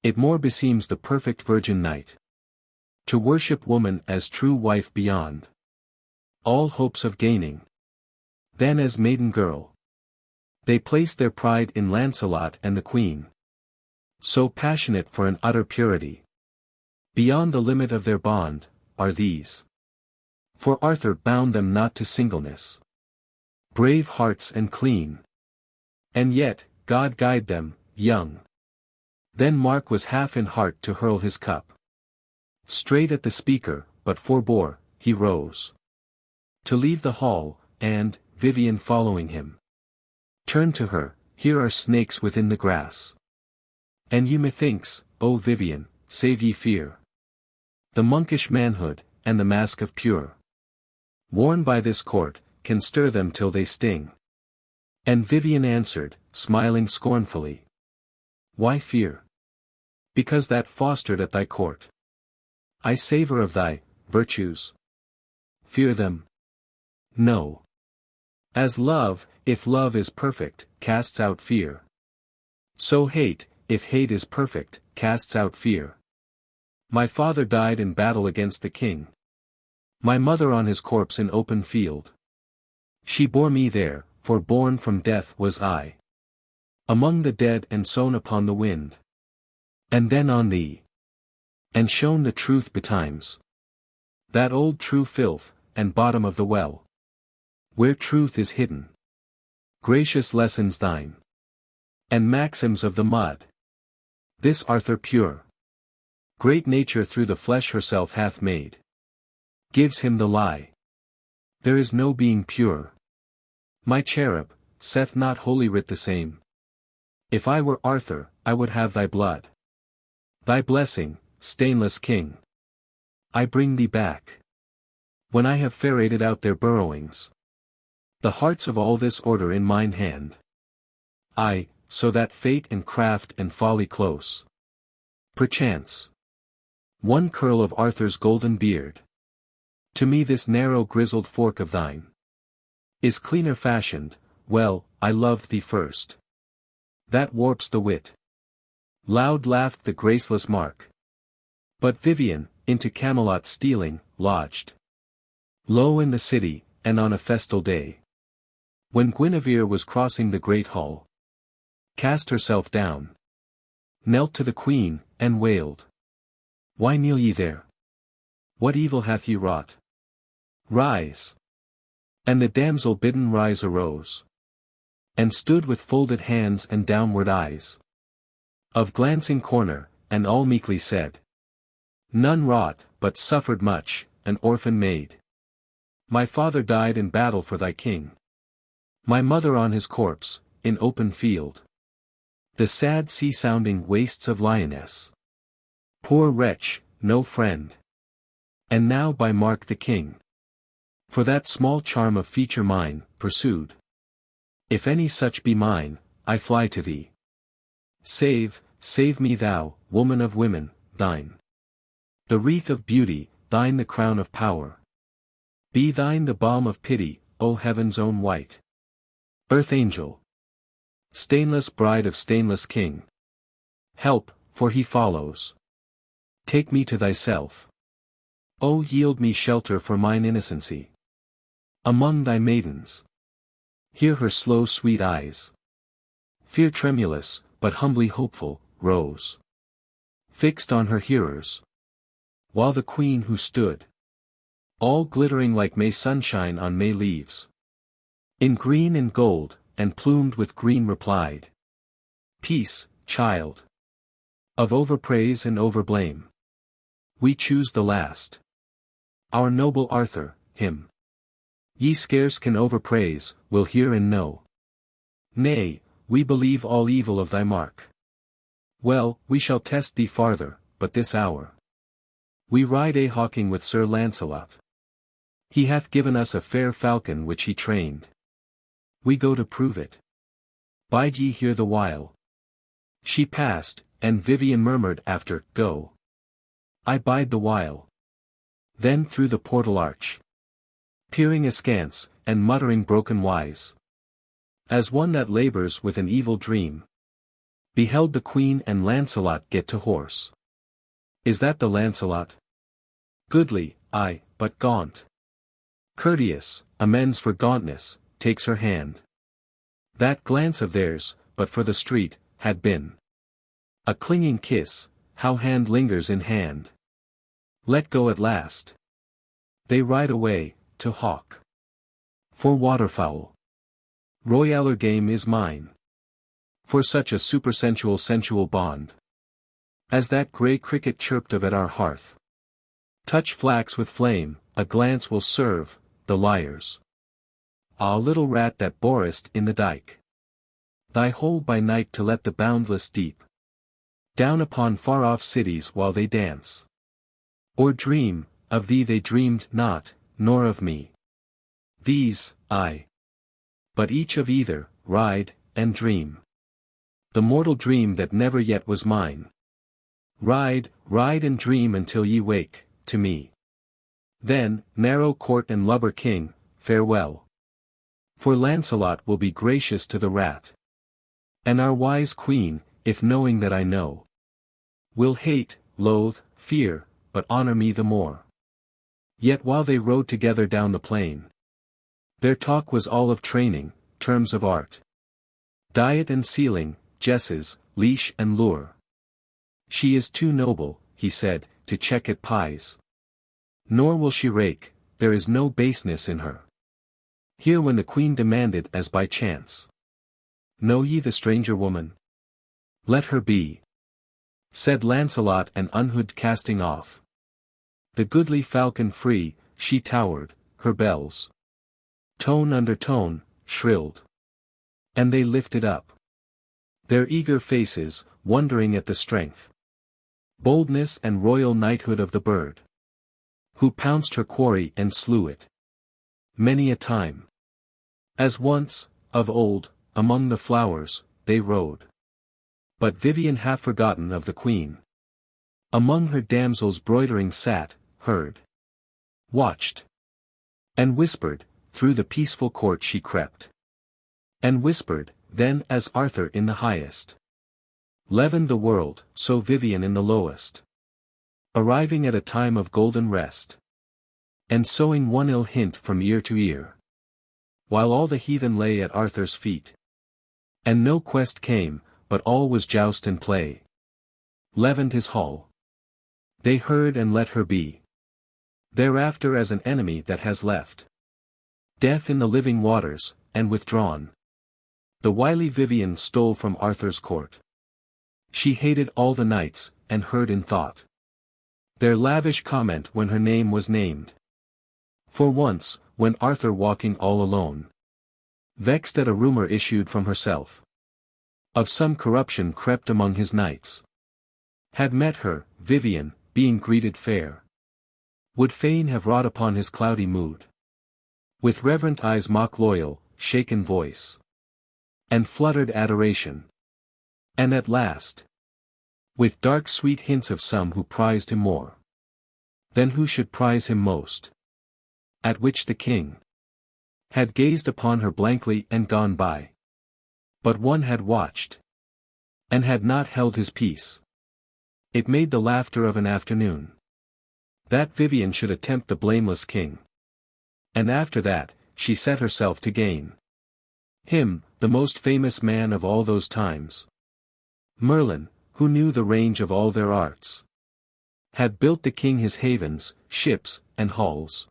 it more beseems the perfect virgin knight to worship woman as true wife beyond all hopes of gaining, than as maiden girl. They place their pride in Lancelot and the queen, so passionate for an utter purity. Beyond the limit of their bond, are these. For Arthur bound them not to singleness. Brave hearts and clean. And yet, God guide them, young. Then Mark was half in heart to hurl his cup straight at the speaker, but forbore, he rose to leave the hall, and, Vivien following him, turned to her, here are snakes within the grass. And you methinks, O Vivien, save ye fear the monkish manhood, and the mask of pure worn by this court, can stir them till they sting. And Vivien answered, smiling scornfully, why fear? Because that fostered at thy court I savour of thy virtues. Fear them? No. As love, if love is perfect, casts out fear, so hate, if hate is perfect, casts out fear. My father died in battle against the king. My mother on his corpse in open field. She bore me there, for born from death was I, among the dead and sown upon the wind. And then on thee, and shown the truth betimes, that old true filth, and bottom of the well, where truth is hidden. Gracious lessons thine, and maxims of the mud. This Arthur pure, great nature through the flesh herself hath made, gives him the lie. There is no being pure. My cherub, saith not Holy Writ the same? If I were Arthur, I would have thy blood. Thy blessing, stainless king. I bring thee back, when I have ferreted out their burrowings, the hearts of all this order in mine hand. I, so that fate and craft and folly close, perchance, one curl of Arthur's golden beard To me this narrow grizzled fork of thine is cleaner fashioned. Well, I loved thee first. That warps the wit. Loud laughed the graceless Mark. But Vivien, into Camelot stealing, lodged low in the city, and on a festal day, when Guinevere was crossing the great hall, cast herself down, knelt to the queen, and wailed, "Why kneel ye there? What evil hath ye wrought? Rise!" And the damsel bidden rise arose, and stood with folded hands and downward eyes, of glancing corner, and all meekly said, "None wrought, but suffered much, an orphan maid. My father died in battle for thy king. My mother on his corpse, in open field. The sad sea-sounding wastes of Lyonesse. Poor wretch, no friend. And now by Mark the king. For that small charm of feature mine, pursued. If any such be mine, I fly to thee. Save, save me thou, woman of women, thine. The wreath of beauty, thine the crown of power. Be thine the balm of pity, O heaven's own white earth angel. Stainless bride of stainless king. Help, for he follows. Take me to thyself. O yield me shelter for mine innocency. Among thy maidens. Hear her slow sweet eyes. Fear tremulous, but humbly hopeful, rose. Fixed on her hearers. While the queen who stood, all glittering like May sunshine on May leaves, in green and gold, and plumed with green replied, "Peace, child. Of overpraise and overblame, we choose the last. Our noble Arthur, him ye scarce can overpraise, will hear and know. Nay, we believe all evil of thy Mark. Well, we shall test thee farther, but this hour we ride a-hawking with Sir Lancelot. He hath given us a fair falcon which he trained. We go to prove it. Bide ye here the while." She passed, and Vivien murmured after, "Go. I bide the while." Then through the portal arch, peering askance, and muttering broken wise, as one that labours with an evil dream, beheld the queen and Lancelot get to horse. Is that the Lancelot? Goodly, aye, but gaunt. Courteous, amends for gauntness, takes her hand. That glance of theirs, but for the street, had been a clinging kiss. How hand lingers in hand. Let go at last. They ride away, to hawk for waterfowl. Royaller game is mine. For such a supersensual sensual bond, as that grey cricket chirped of at our hearth. Touch flax with flame, a glance will serve, the liars. Ah, little rat that borest in the dike thy hole by night to let the boundless deep down upon far-off cities while they dance. Or dream, of thee they dreamed not, nor of me. These, I. But each of either, ride, and dream. The mortal dream that never yet was mine. Ride, ride and dream until ye wake, to me. Then, narrow court and lubber king, farewell. For Lancelot will be gracious to the rat. And our wise queen, if knowing that I know, will hate, loathe, fear, but honor me the more. Yet while they rode together down the plain, their talk was all of training, terms of art, diet and sealing, jesses, leash and lure. She is too noble, he said, to check at pies. Nor will she rake, there is no baseness in her. Here when the queen demanded as by chance, "Know ye the stranger woman?" "Let her be," said Lancelot and unhood casting off. The goodly falcon free, she towered, her bells, tone under tone, shrilled. And they lifted up their eager faces, wondering at the strength, boldness and royal knighthood of the bird, who pounced her quarry and slew it many a time. As once, of old, among the flowers, they rode. But Vivien half forgotten of the queen, among her damsels broidering sat, heard watched, and whispered, through the peaceful court she crept. And whispered, then as Arthur in the highest leavened the world, so Vivien in the lowest, arriving at a time of golden rest, and sowing one ill hint from ear to ear, while all the heathen lay at Arthur's feet, and no quest came, but all was joust and play, leavened his hall. They heard and let her be thereafter as an enemy that has left death in the living waters, and withdrawn. The wily Vivien stole from Arthur's court. She hated all the knights, and heard in thought their lavish comment when her name was named. For once, when Arthur walking all alone, vexed at a rumour issued from herself, of some corruption crept among his knights, had met her, Vivien, being greeted fair, would fain have wrought upon his cloudy mood, with reverent eyes mock loyal, shaken voice, and fluttered adoration. And at last, with dark sweet hints of some who prized him more than who should prize him most, at which the king had gazed upon her blankly and gone by. But one had watched, and had not held his peace. It made the laughter of an afternoon, that Vivien should attempt the blameless king. And after that, she set herself to gain him, the most famous man of all those times. Merlin, who knew the range of all their arts, had built the king his havens, ships, and halls,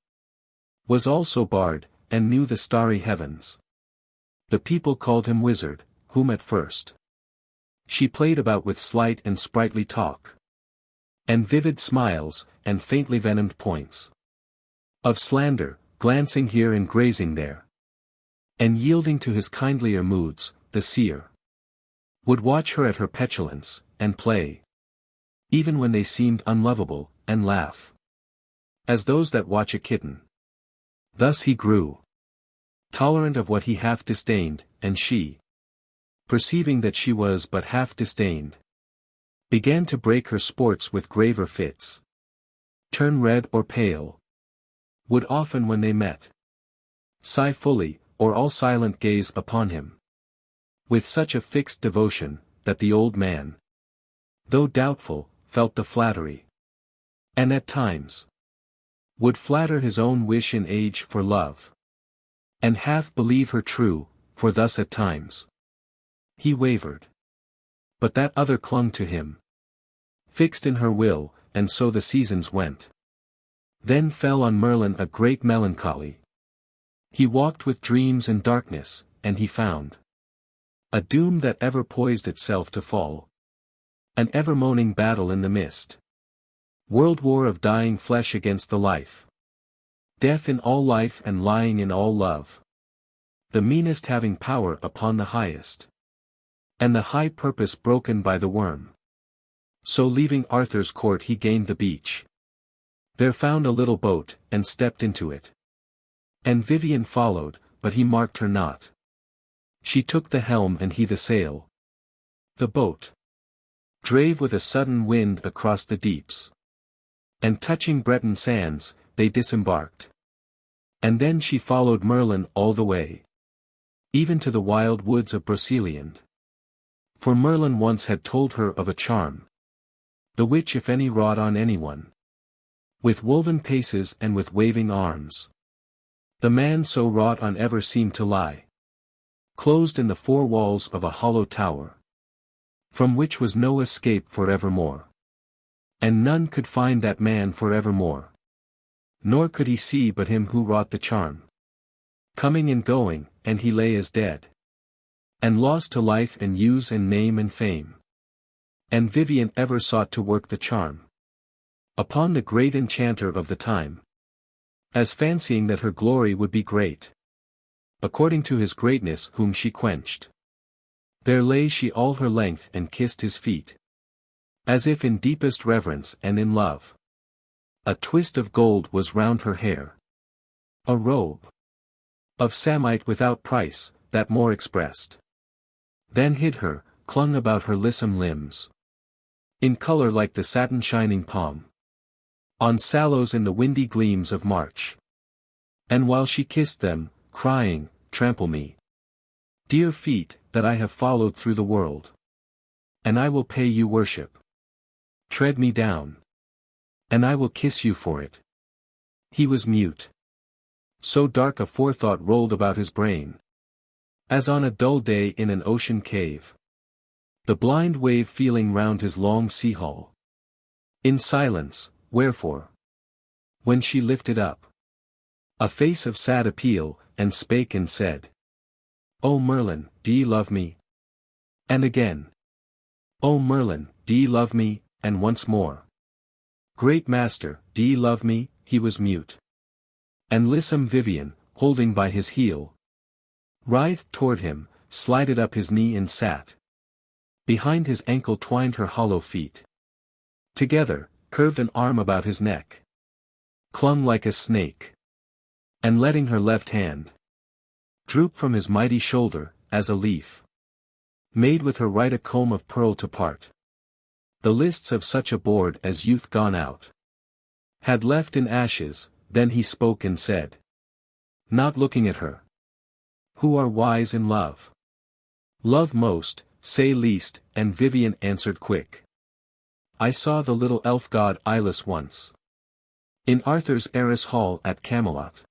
was also bard, and knew the starry heavens. The people called him wizard, whom at first she played about with slight and sprightly talk, and vivid smiles, and faintly venomed points of slander, glancing here and grazing there, and yielding to his kindlier moods. The seer would watch her at her petulance, and play, even when they seemed unlovable, and laugh, as those that watch a kitten. Thus he grew tolerant of what he half disdained, and she, perceiving that she was but half disdained, began to break her sports with graver fits, turn red or pale, would often when they met sigh fully, or all silent gaze upon him, with such a fixed devotion, that the old man, though doubtful, felt the flattery, and at times would flatter his own wish in age for love, and half believe her true, for thus at times he wavered, but that other clung to him, fixed in her will, and so the seasons went. Then fell on Merlin a great melancholy. He walked with dreams and darkness, and he found a doom that ever poised itself to fall, an ever-moaning battle in the mist, world war of dying flesh against the life, death in all life and lying in all love, the meanest having power upon the highest, and the high purpose broken by the worm. So leaving Arthur's court he gained the beach, there found a little boat, and stepped into it. And Vivien followed, but he marked her not. She took the helm and he the sail. The boat drave with a sudden wind across the deeps, and touching Breton sands, they disembarked. And then she followed Merlin all the way, even to the wild woods of Broceliande. For Merlin once had told her of a charm, the which if any wrought on anyone, with woven paces and with waving arms, the man so wrought on ever seemed to lie closed in the four walls of a hollow tower, from which was no escape for evermore. And none could find that man for evermore, nor could he see but him who wrought the charm, coming and going, and he lay as dead, and lost to life and use and name and fame. And Vivien ever sought to work the charm upon the great enchanter of the time, as fancying that her glory would be great, according to his greatness whom she quenched. There lay she all her length and kissed his feet, as if in deepest reverence and in love. A twist of gold was round her hair, a robe of samite without price, that more expressed than hid her, clung about her lissom limbs, in colour like the satin shining palm. On sallows in the windy gleams of March. And while she kissed them, crying, trample me, dear feet, that I have followed through the world. And I will pay you worship. Tread me down. And I will kiss you for it. He was mute. So dark a forethought rolled about his brain. As on a dull day in an ocean cave. The blind wave feeling round his long sea hull. In silence, wherefore? When she lifted up a face of sad appeal, and spake and said, O Merlin, do ye love me? And again, O Merlin, do ye love me? And once more, Great Master, do ye love me? He was mute. And lissom Vivien, holding by his heel, writhed toward him, slided up his knee and sat. Behind his ankle twined her hollow feet. Together, curved an arm about his neck. Clung like a snake. And letting her left hand droop from his mighty shoulder, as a leaf made with her right a comb of pearl to part the lists of such a board as youth gone out had left in ashes, then he spoke and said, not looking at her, who are wise in love? Love most, say least, and Vivien answered quick. I saw the little elf god Illicit once. In Arthur's heiress hall at Camelot.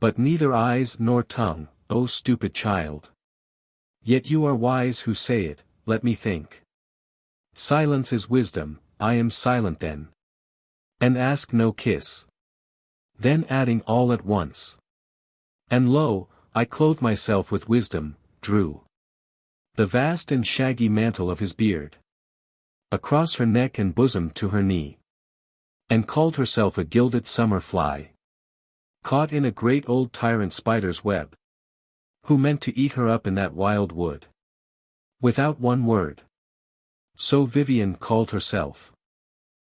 But neither eyes nor tongue, O stupid child. Yet you are wise who say it, let me think. Silence is wisdom, I am silent then. And ask no kiss. Then adding all at once. And lo, I clothe myself with wisdom, drew the vast and shaggy mantle of his beard across her neck and bosom to her knee. And called herself a gilded summer fly, caught in a great old tyrant spider's web, who meant to eat her up in that wild wood. Without one word. So Vivien called herself.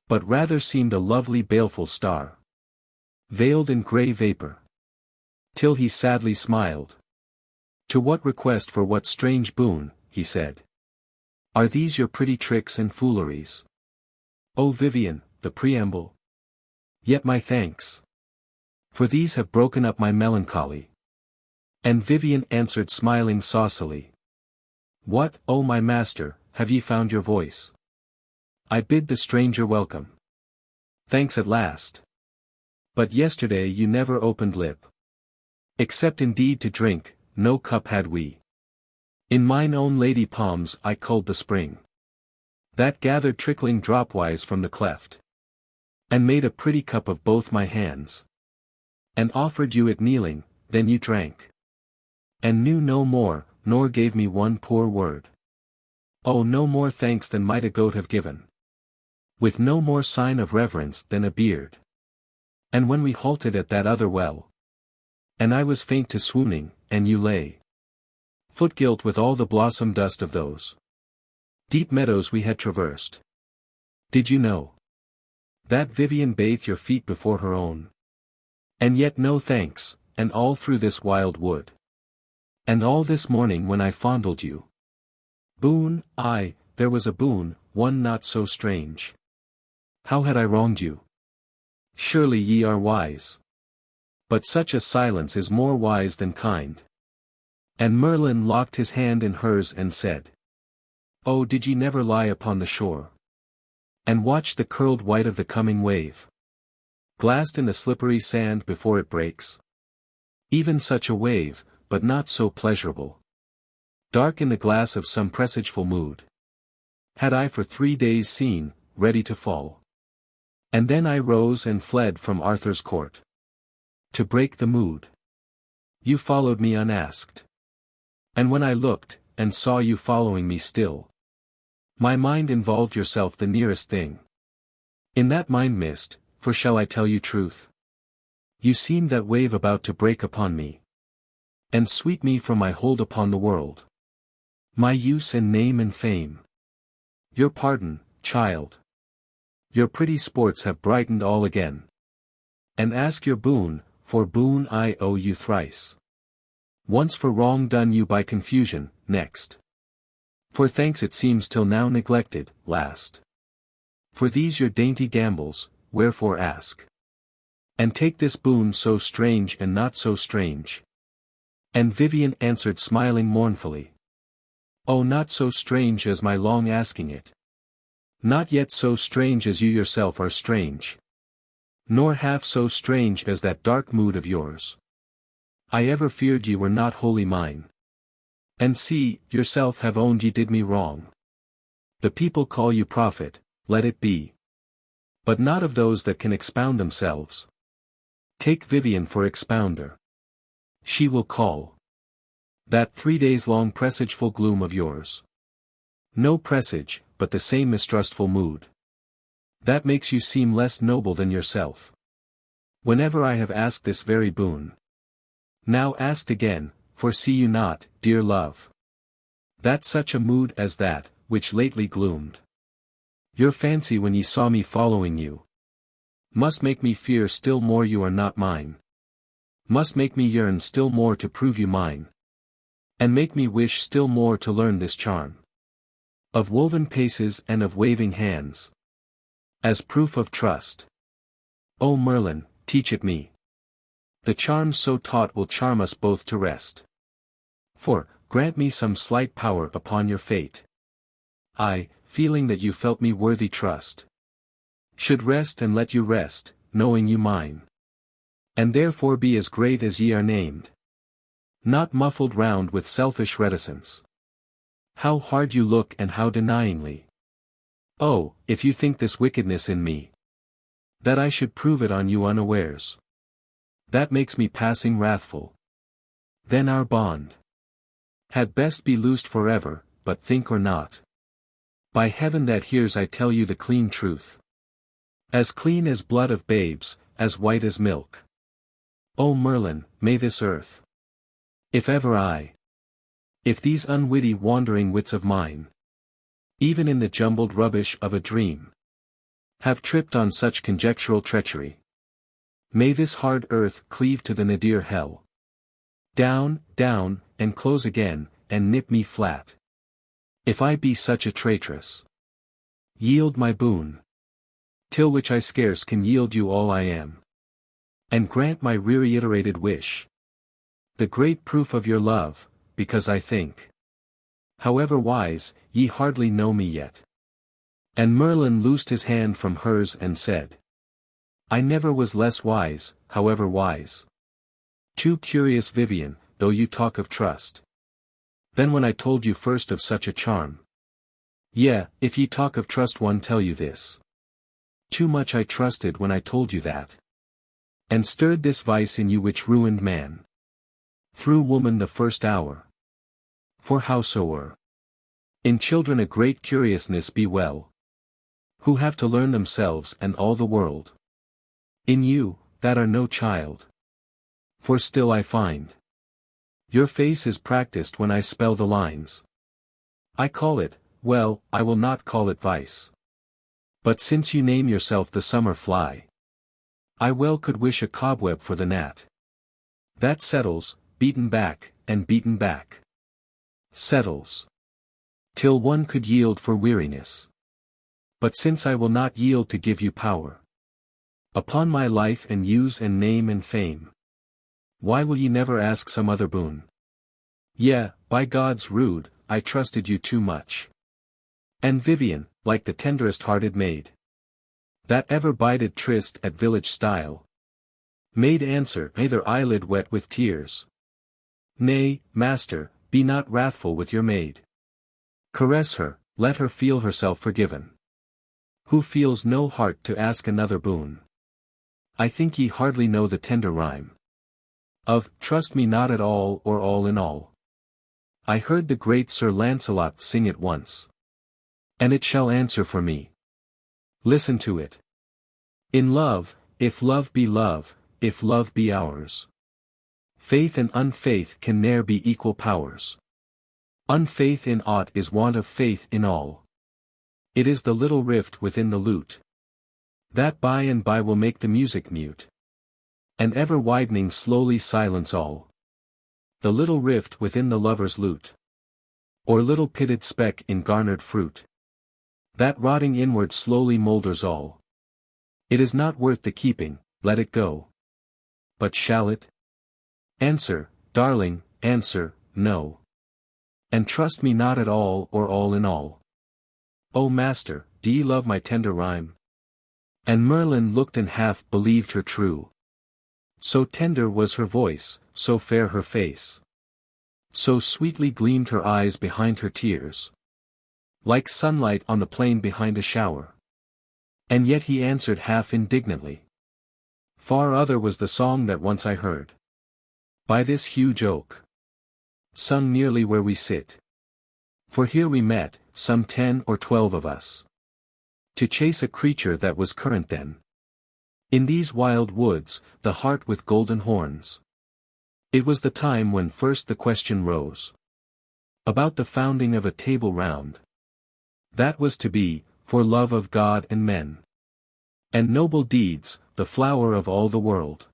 But rather seemed a lovely baleful star, veiled in grey vapour. Till he sadly smiled. To what request for what strange boon, he said. Are these your pretty tricks and fooleries? O Vivien, the preamble. Yet my thanks. For these have broken up my melancholy. And Vivien answered smiling saucily. What, O my master, have ye found your voice? I bid the stranger welcome. Thanks at last. But yesterday you never opened lip. Except indeed to drink, no cup had we. In mine own lady palms I culled the spring, that gathered trickling dropwise from the cleft, and made a pretty cup of both my hands. And offered you it kneeling, then you drank. And knew no more, nor gave me one poor word. Oh, no more thanks than might a goat have given. With no more sign of reverence than a beard. And when we halted at that other well, and I was faint to swooning, and you lay foot-gilt with all the blossom dust of those deep meadows we had traversed. Did you know that Vivien bathed your feet before her own? And yet no thanks, and all through this wild wood. And all this morning when I fondled you. Boon, aye, there was a boon, one not so strange. How had I wronged you? Surely ye are wise. But such a silence is more wise than kind. And Merlin locked his hand in hers and said, Oh, did ye never lie upon the shore? And watch the curled white of the coming wave, glassed in the slippery sand before it breaks? Even such a wave, but not so pleasurable. Dark in the glass of some presageful mood. Had I for 3 days seen, ready to fall. And then I rose and fled from Arthur's court. To break the mood. You followed me unasked. And when I looked, and saw you following me still, my mind involved yourself the nearest thing. In that mind mist, for shall I tell you truth? You seemed that wave about to break upon me. And sweep me from my hold upon the world. My use and name and fame. Your pardon, child. Your pretty sports have brightened all again. And ask your boon, for boon I owe you thrice. Once for wrong done you by confusion, next. For thanks it seems till now neglected, last. For these your dainty gambols, wherefore ask? And take this boon so strange and not so strange. And Vivien answered smiling mournfully. Oh, not so strange as my long asking it. Not yet so strange as you yourself are strange. Nor half so strange as that dark mood of yours. I ever feared ye were not wholly mine. And see, yourself have owned ye did me wrong. The people call you prophet, let it be. But not of those that can expound themselves. Take Vivien for expounder. She will call. That 3 days long presageful gloom of yours. No presage, but the same mistrustful mood. That makes you seem less noble than yourself. Whenever I have asked this very boon. Now asked again, for see you not, dear love, that such a mood as that, which lately gloomed your fancy when ye saw me following you, must make me fear still more you are not mine. Must make me yearn still more to prove you mine. And make me wish still more to learn this charm. Of woven paces and of waving hands. As proof of trust. O Merlin, teach it me. The charms so taught will charm us both to rest. For, grant me some slight power upon your fate. I, feeling that you felt me worthy trust, should rest and let you rest, knowing you mine. And therefore be as great as ye are named. Not muffled round with selfish reticence. How hard you look and how denyingly. Oh, if you think this wickedness in me, that I should prove it on you unawares. That makes me passing wrathful. Then our bond had best be loosed forever, but think or not. By heaven that hears I tell you the clean truth. As clean as blood of babes, as white as milk. O Merlin, may this earth, if these unwitty wandering wits of mine, even in the jumbled rubbish of a dream, have tripped on such conjectural treachery. May this hard earth cleave to the nadir hell. Down, down, and close again, and nip me flat. If I be such a traitress. Yield my boon. Till which I scarce can yield you all I am. And grant my reiterated wish. The great proof of your love, because I think, however wise, ye hardly know me yet. And Merlin loosed his hand from hers and said, I never was less wise, however wise. Too curious Vivien, though you talk of trust. Then when I told you first of such a charm. Yea, if ye talk of trust one tell you this. Too much I trusted when I told you that. And stirred this vice in you which ruined man. Through woman the first hour. For howsoe'er in children a great curiousness be well, who have to learn themselves and all the world. In you, that are no child. For still I find your face is practiced when I spell the lines. I call it, well, I will not call it vice. But since you name yourself the summer fly, I well could wish a cobweb for the gnat. That settles, beaten back, and beaten back. Settles. Till one could yield for weariness. But since I will not yield to give you power. Upon my life and use and name and fame. Why will ye never ask some other boon? Yea, by God's rood, I trusted you too much. And Vivien, like the tenderest hearted maid, that ever bided tryst at village stile, made answer, neither eyelid wet with tears. Nay, master, be not wrathful with your maid. Caress her, let her feel herself forgiven. Who feels no heart to ask another boon. I think ye hardly know the tender rhyme of, trust me not at all or all in all. I heard the great Sir Lancelot sing it once. And it shall answer for me. Listen to it. In love, if love be love, if love be ours. Faith and unfaith can ne'er be equal powers. Unfaith in aught is want of faith in all. It is the little rift within the lute, that by and by will make the music mute. And ever widening slowly silence all. The little rift within the lover's lute. Or little pitted speck in garnered fruit. That rotting inward slowly moulders all. It is not worth the keeping, let it go. But shall it? Answer, darling, answer, no. And trust me not at all or all in all. O master, do ye love my tender rhyme? And Merlin looked and half believed her true. So tender was her voice, so fair her face. So sweetly gleamed her eyes behind her tears. Like sunlight on the plain behind a shower. And yet he answered half indignantly. Far other was the song that once I heard. By this huge oak. Sung nearly where we sit. For here we met, some 10 or 12 of us. To chase a creature that was current then. In these wild woods, the hart with golden horns. It was the time when first the question rose. About the founding of a table round. That was to be, for love of God and men. And noble deeds, the flower of all the world.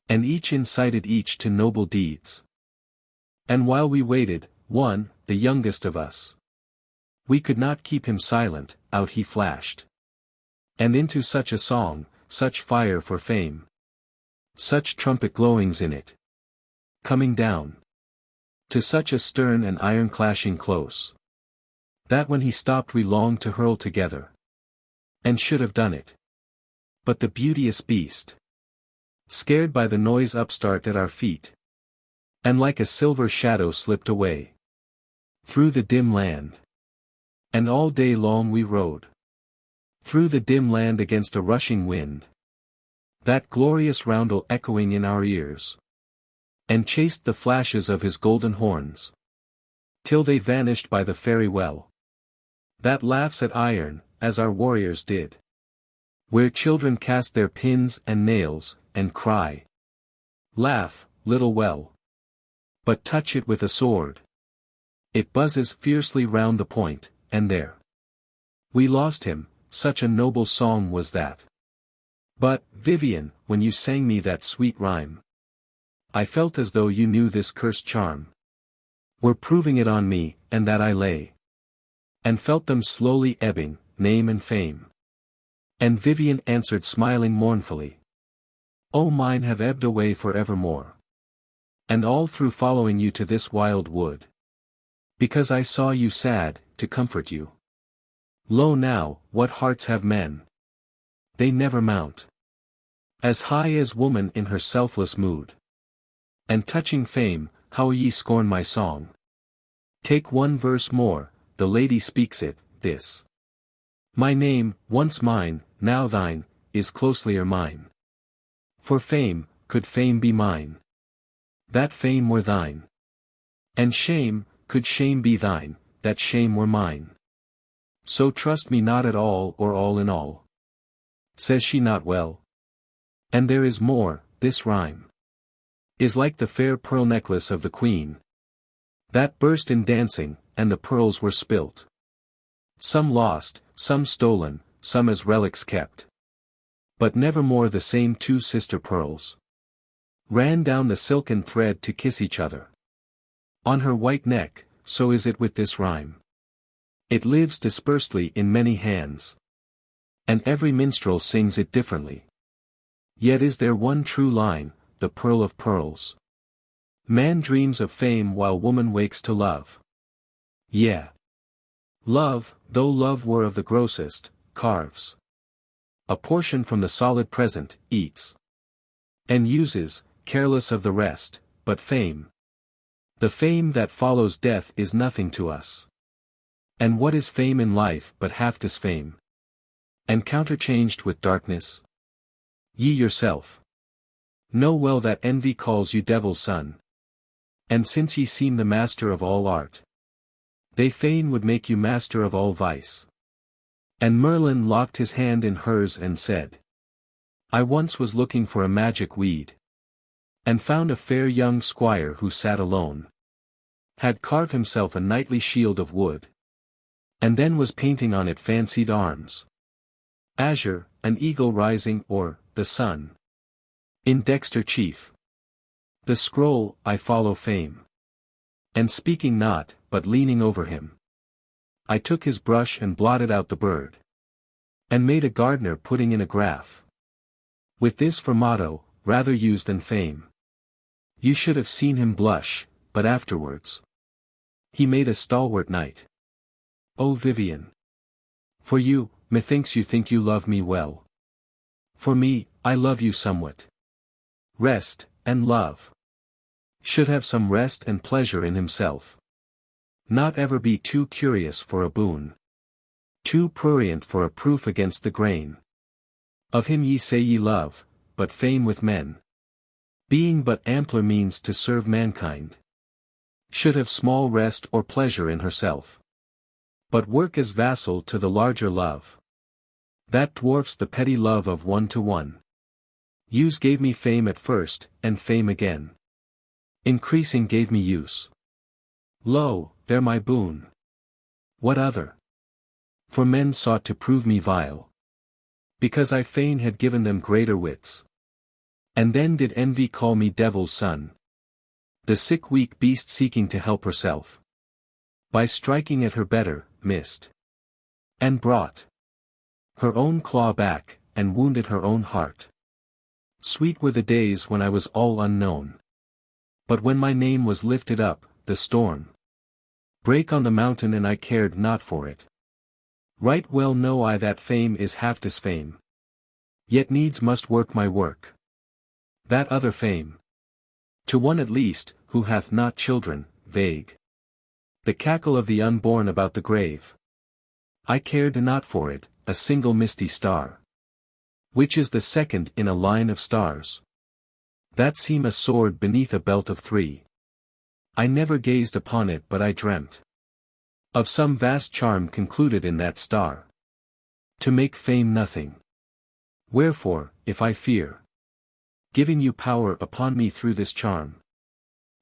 And each incited each to noble deeds. And while we waited, one, the youngest of us. We could not keep him silent, out he flashed. And into such a song, such fire for fame. Such trumpet glowings in it. Coming down. To such a stern and iron clashing close. That when he stopped we longed to hurl together. And should have done it. But the beauteous beast. Scared by the noise upstart at our feet. And like a silver shadow slipped away. Through the dim land. And all day long we rode. Through the dim land against a rushing wind. That glorious roundel echoing in our ears. And chased the flashes of his golden horns. Till they vanished by the fairy well. That laughs at iron, as our warriors did. Where children cast their pins and nails, and cry. Laugh, little well. But touch it with a sword. It buzzes fiercely round the point, and there. We lost him, such a noble song was that. But, Vivien, when you sang me that sweet rhyme. I felt as though you knew this cursed charm. Were proving it on me, and that I lay. And felt them slowly ebbing, name and fame. And Vivien answered smiling mournfully. O mine have ebbed away for evermore. And all through following you to this wild wood. Because I saw you sad, to comfort you. Lo now, what hearts have men? They never mount. As high as woman in her selfless mood. And touching fame, how ye scorn my song. Take one verse more, the lady speaks it, this. My name, once mine, now thine, is closelier mine. For fame, could fame be mine? That fame were thine. And shame, could shame be thine, that shame were mine. So trust me not at all or all in all. Says she not well? And there is more, this rhyme. Is like the fair pearl necklace of the queen. That burst in dancing, and the pearls were spilt. Some lost, some stolen, some as relics kept. But never more the same two sister pearls. Ran down the silken thread to kiss each other. On her white neck, so is it with this rhyme. It lives dispersedly in many hands. And every minstrel sings it differently. Yet is there one true line, the pearl of pearls. Man dreams of fame while woman wakes to love. Yeah. Love, though love were of the grossest, carves a portion from the solid present, eats. And uses, careless of the rest, but fame. The fame that follows death is nothing to us. And what is fame in life but half disfame? And counterchanged with darkness? Ye yourself know well that envy calls you devil's son. And since ye seem the master of all art, they fain would make you master of all vice. And Merlin locked his hand in hers and said, I once was looking for a magic weed. And found a fair young squire who sat alone. Had carved himself a knightly shield of wood. And then was painting on it fancied arms. Azure, an eagle rising or, the sun. In dexter chief. The scroll, I follow fame. And speaking not, but leaning over him. I took his brush and blotted out the bird. And made a gardener putting in a graph. With this for motto, rather use than fame. You should have seen him blush, but afterwards. He made a stalwart knight. O Vivien! For you, methinks you think you love me well. For me, I love you somewhat. Rest, and love. Should have some rest and pleasure in himself. Not ever be too curious for a boon. Too prurient for a proof against the grain. Of him ye say ye love, but fain with men. Being but ampler means to serve mankind. Should have small rest or pleasure in herself. But work as vassal to the larger love. That dwarfs the petty love of one to one. Use gave me fame at first, and fame again. Increasing gave me use. Lo, there my boon. What other? For men sought to prove me vile. Because I fain had given them greater wits. And then did envy call me devil's son. The sick weak beast seeking to help herself. By striking at her better, missed. And brought her own claw back, and wounded her own heart. Sweet were the days when I was all unknown. But when my name was lifted up, the storm brake on the mountain and I cared not for it. Right well know I that fame is half disfame. Yet needs must work my work. That other fame. To one at least, who hath not children, vague. The cackle of the unborn about the grave. I cared not for it, a single misty star. Which is the second in a line of stars. That seem a sword beneath a belt of three. I never gazed upon it but I dreamt. Of some vast charm concluded in that star. To make fame nothing. Wherefore, if I fear giving you power upon me through this charm.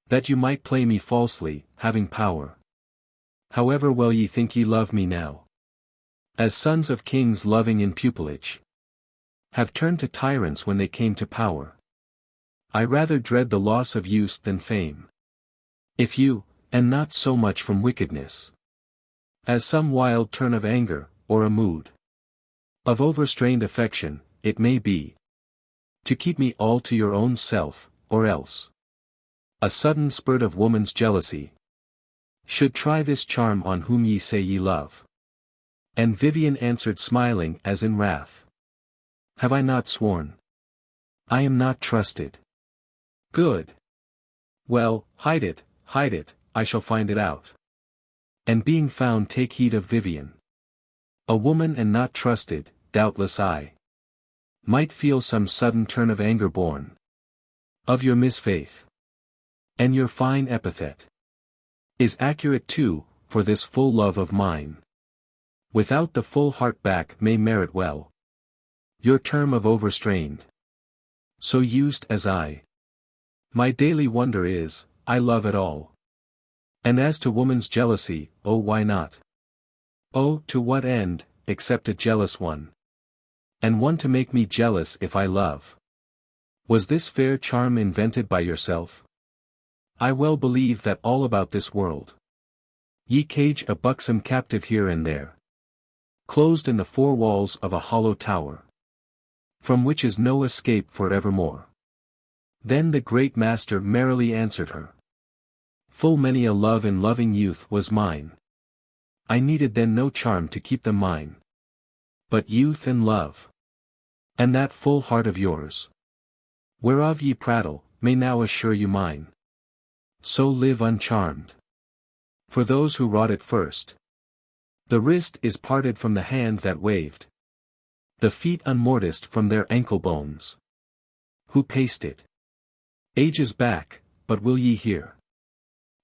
That you might play me falsely, having power. However well ye think ye love me now. As sons of kings loving in pupilage. Have turned to tyrants when they came to power. I rather dread the loss of use than fame. If you, and not so much from wickedness. As some wild turn of anger, or a mood. Of overstrained affection, it may be. To keep me all to your own self, or else. A sudden spurt of woman's jealousy. Should try this charm on whom ye say ye love. And Vivien answered smiling as in wrath. Have I not sworn? I am not trusted. Good. Well, hide it, I shall find it out. And being found take heed of Vivien. A woman and not trusted, doubtless I might feel some sudden turn of anger born of your misfaith. And your fine epithet is accurate too, for this full love of mine. Without the full heart back may merit well your term of overstrained. So used as I. My daily wonder is, I love at all. And as to woman's jealousy, oh why not? Oh, to what end, except a jealous one? And one to make me jealous if I love. Was this fair charm invented by yourself? I well believe that all about this world. Ye cage a buxom captive here and there. Closed in the four walls of a hollow tower. From which is no escape for evermore. Then the great master merrily answered her. Full many a love in loving youth was mine. I needed then no charm to keep them mine. But youth and love. And that full heart of yours. Whereof ye prattle, may now assure you mine. So live uncharmed. For those who wrought it first. The wrist is parted from the hand that waved. The feet unmorticed from their ankle bones. Who paced it? Ages back, but will ye hear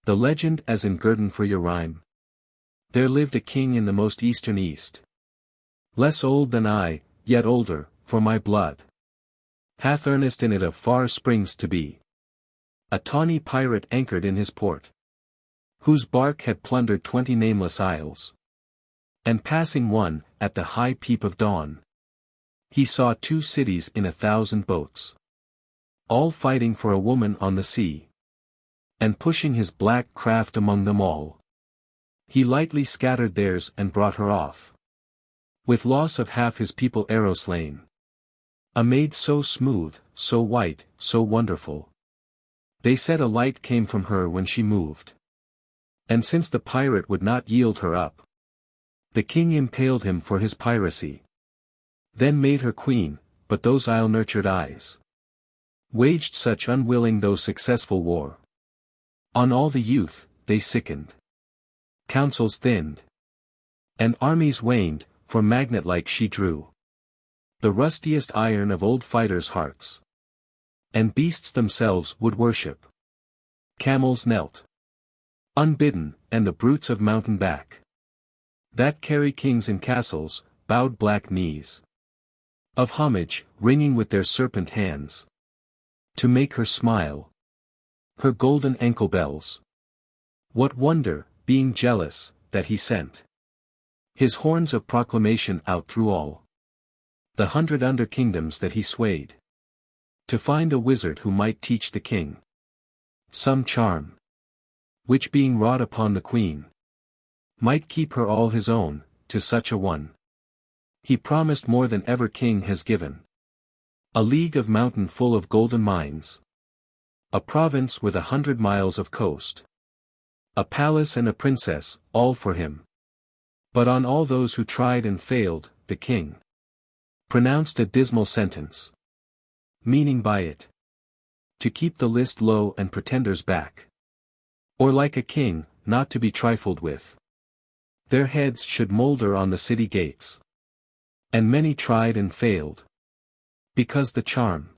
the legend as in guerdon for your rhyme? There lived a king in the most eastern East. Less old than I, yet older, for my blood hath earnest in it of far springs to be. A tawny pirate anchored in his port, whose bark had plundered 20 nameless isles. And passing one, at the high peep of dawn, he saw 2 cities in 1,000 boats, all fighting for a woman on the sea. And pushing his black craft among them all, he lightly scattered theirs and brought her off. With loss of half his people arrow slain. A maid so smooth, so white, so wonderful. They said a light came from her when she moved. And since the pirate would not yield her up, the king impaled him for his piracy. Then made her queen, but those ill-nurtured eyes waged such unwilling though successful war. On all the youth, they sickened. Councils thinned. And armies waned, for magnet-like she drew the rustiest iron of old fighters' hearts. And beasts themselves would worship. Camels knelt unbidden, and the brutes of mountain back, that carry kings in castles, bowed black knees of homage, ringing with their serpent hands, to make her smile. Her golden ankle bells. What wonder, being jealous, that he sent his horns of proclamation out through all the 100 under kingdoms that he swayed, to find a wizard who might teach the king some charm, which being wrought upon the queen, might keep her all his own. To such a one he promised more than ever king has given. A league of mountain full of golden mines. A province with 100 miles of coast. A palace and a princess, all for him. But on all those who tried and failed, the king pronounced a dismal sentence. Meaning by it to keep the list low and pretenders back. Or like a king, not to be trifled with. Their heads should moulder on the city gates. And many tried and failed. Because the charm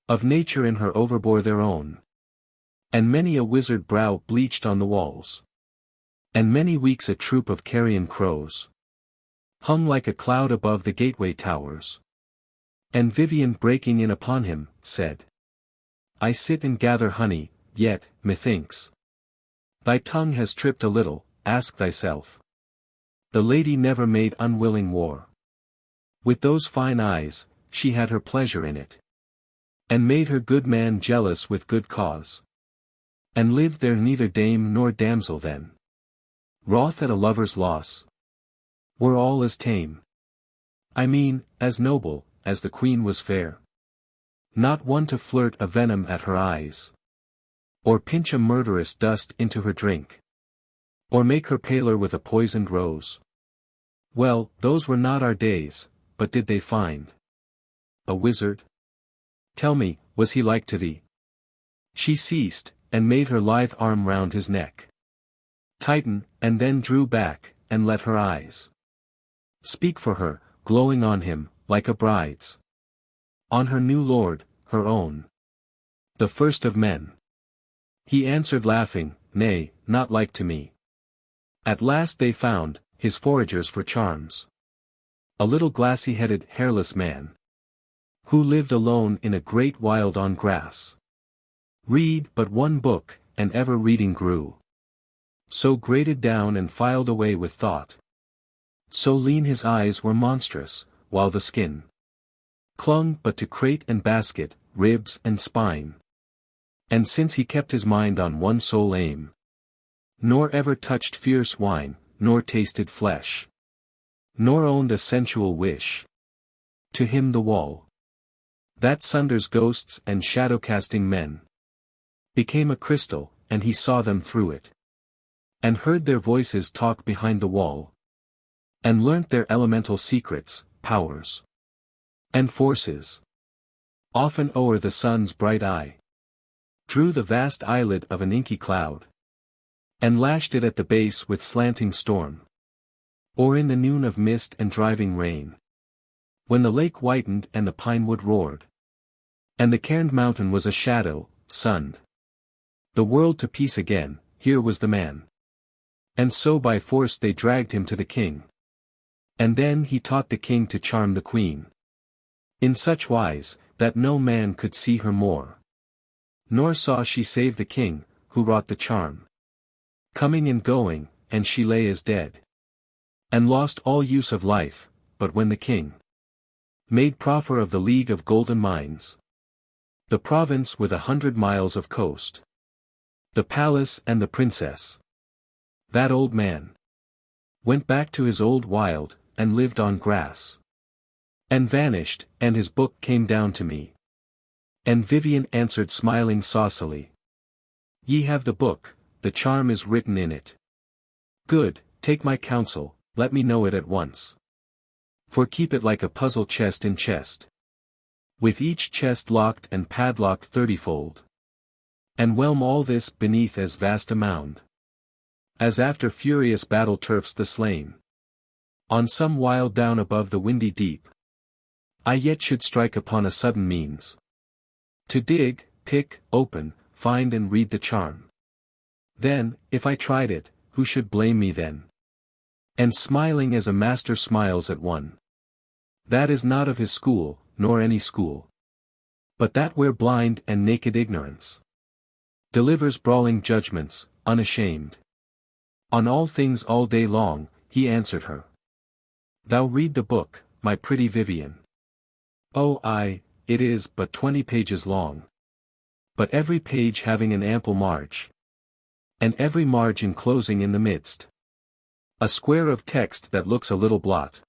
of nature in her overbore their own. And many a wizard brow bleached on the walls. And many weeks a troop of carrion crows hung like a cloud above the gateway towers. And Vivien breaking in upon him, said, I sit and gather honey, yet, methinks, thy tongue has tripped a little. Ask thyself. The lady never made unwilling war. With those fine eyes, she had her pleasure in it. And made her good man jealous with good cause. And lived there neither dame nor damsel then, wroth at a lover's loss, were all as tame. I mean, as noble, as the queen was fair. Not one to flirt a venom at her eyes. Or pinch a murderous dust into her drink. Or make her paler with a poisoned rose. Well, those were not our days, but did they find a wizard? Tell me, was he like to thee? She ceased, and made her lithe arm round his neck tighten, and then drew back, and let her eyes speak for her, glowing on him, like a bride's. On her new lord, her own. The first of men. He answered laughing, nay, not like to me. At last they found, his foragers for charms. A little glassy-headed, hairless man. Who lived alone in a great wild on grass. Read but one book, and ever reading grew. So grated down and filed away with thought. So lean his eyes were monstrous, while the skin clung but to crate and basket, ribs and spine. And since he kept his mind on one sole aim, nor ever touched fierce wine, nor tasted flesh, nor owned a sensual wish, to him the wall, that sunders ghosts and shadow-casting men, became a crystal, and he saw them through it, and heard their voices talk behind the wall, and learnt their elemental secrets, powers, and forces. Often o'er the sun's bright eye drew the vast eyelid of an inky cloud, and lashed it at the base with slanting storm. Or in the noon of mist and driving rain, when the lake whitened and the pine wood roared, and the cairned mountain was a shadow, sunned the world to peace again, here was the man. And so by force they dragged him to the king. And then he taught the king to charm the queen. In such wise, that no man could see her more. Nor saw she save the king, who wrought the charm. Coming and going, and she lay as dead. And lost all use of life, but when the king made proffer of the league of golden mines, the province with 100 miles of coast, the palace and the princess, that old man went back to his old wild, and lived on grass. And vanished, and his book came down to me. And Vivien answered smiling saucily. Ye have the book, the charm is written in it. Good, take my counsel, let me know it at once. For keep it like a puzzle chest in chest. With each chest locked and padlocked 30-fold. And whelm all this beneath as vast a mound. As after furious battle turfs the slain. On some wild down above the windy deep. I yet should strike upon a sudden means. To dig, pick, open, find and read the charm. Then, if I tried it, who should blame me then? And smiling as a master smiles at one. That is not of his school, nor any school. But that where blind and naked ignorance delivers brawling judgments, unashamed. On all things all day long, he answered her. Thou read the book, my pretty Vivien. Oh aye, it is but 20 pages long. But every page having an ample marge. And every marge enclosing in the midst a square of text that looks a little blot.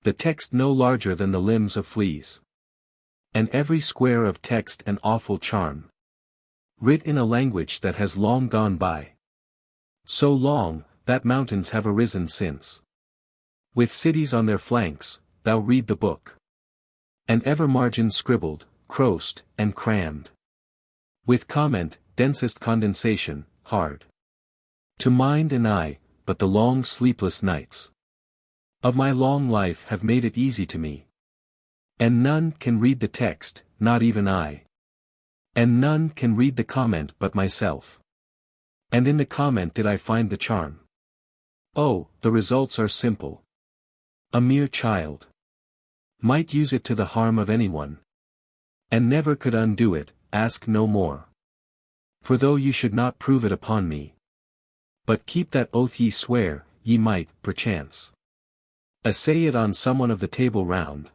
The text no larger than the limbs of fleas. And every square of text an awful charm. Writ in a language that has long gone by. So long, that mountains have arisen since. With cities on their flanks, thou read the book. And ever margin scribbled, crossed, and crammed. With comment, densest condensation, hard. To mind and eye, but the long sleepless nights of my long life have made it easy to me. And none can read the text, not even I. And none can read the comment but myself. And in the comment did I find the charm. Oh, the results are simple. A mere child might use it to the harm of anyone. And never could undo it, ask no more. For though you should not prove it upon me, but keep that oath ye swear, ye might, perchance, essay it on someone of the Table Round.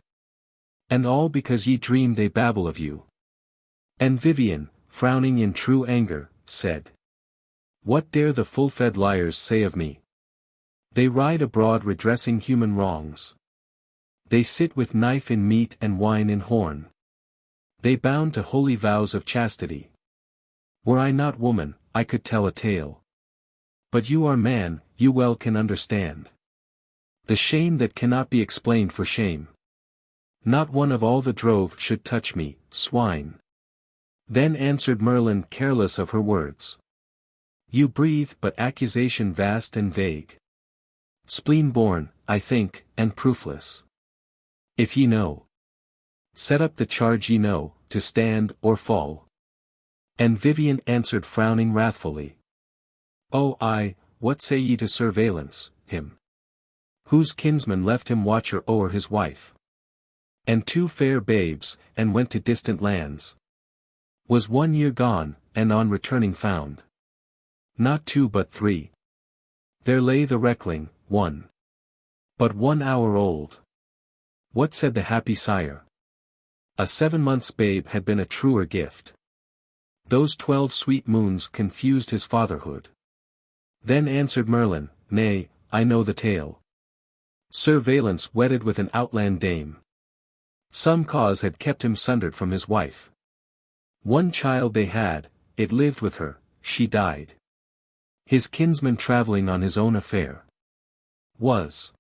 And all because ye dream they babble of you. And Vivien, frowning in true anger, said, What dare the full-fed liars say of me? They ride abroad redressing human wrongs. They sit with knife in meat and wine in horn. They bound to holy vows of chastity. Were I not woman, I could tell a tale. But you are man, you well can understand the shame that cannot be explained for shame. Not one of all the drove should touch me, swine. Then answered Merlin careless of her words. You breathe but accusation vast and vague. Spleen-born, I think, and proofless. If ye know, set up the charge ye know, to stand or fall. And Vivien answered frowning wrathfully. Oh aye, what say ye to Sir Valence, him whose kinsman left him watcher o'er his wife? And 2 fair babes, and went to distant lands. Was 1 year gone, and on returning found. Not 2 but 3. There lay the reckling, 1. But 1 hour old. What said the happy sire? A 7 months babe had been a truer gift. Those 12 sweet moons confused his fatherhood. Then answered Merlin, Nay, I know the tale. Sir Valence wedded with an outland dame. Some cause had kept him sundered from his wife. 1 child they had, it lived with her, she died. His kinsman travelling on his own affair was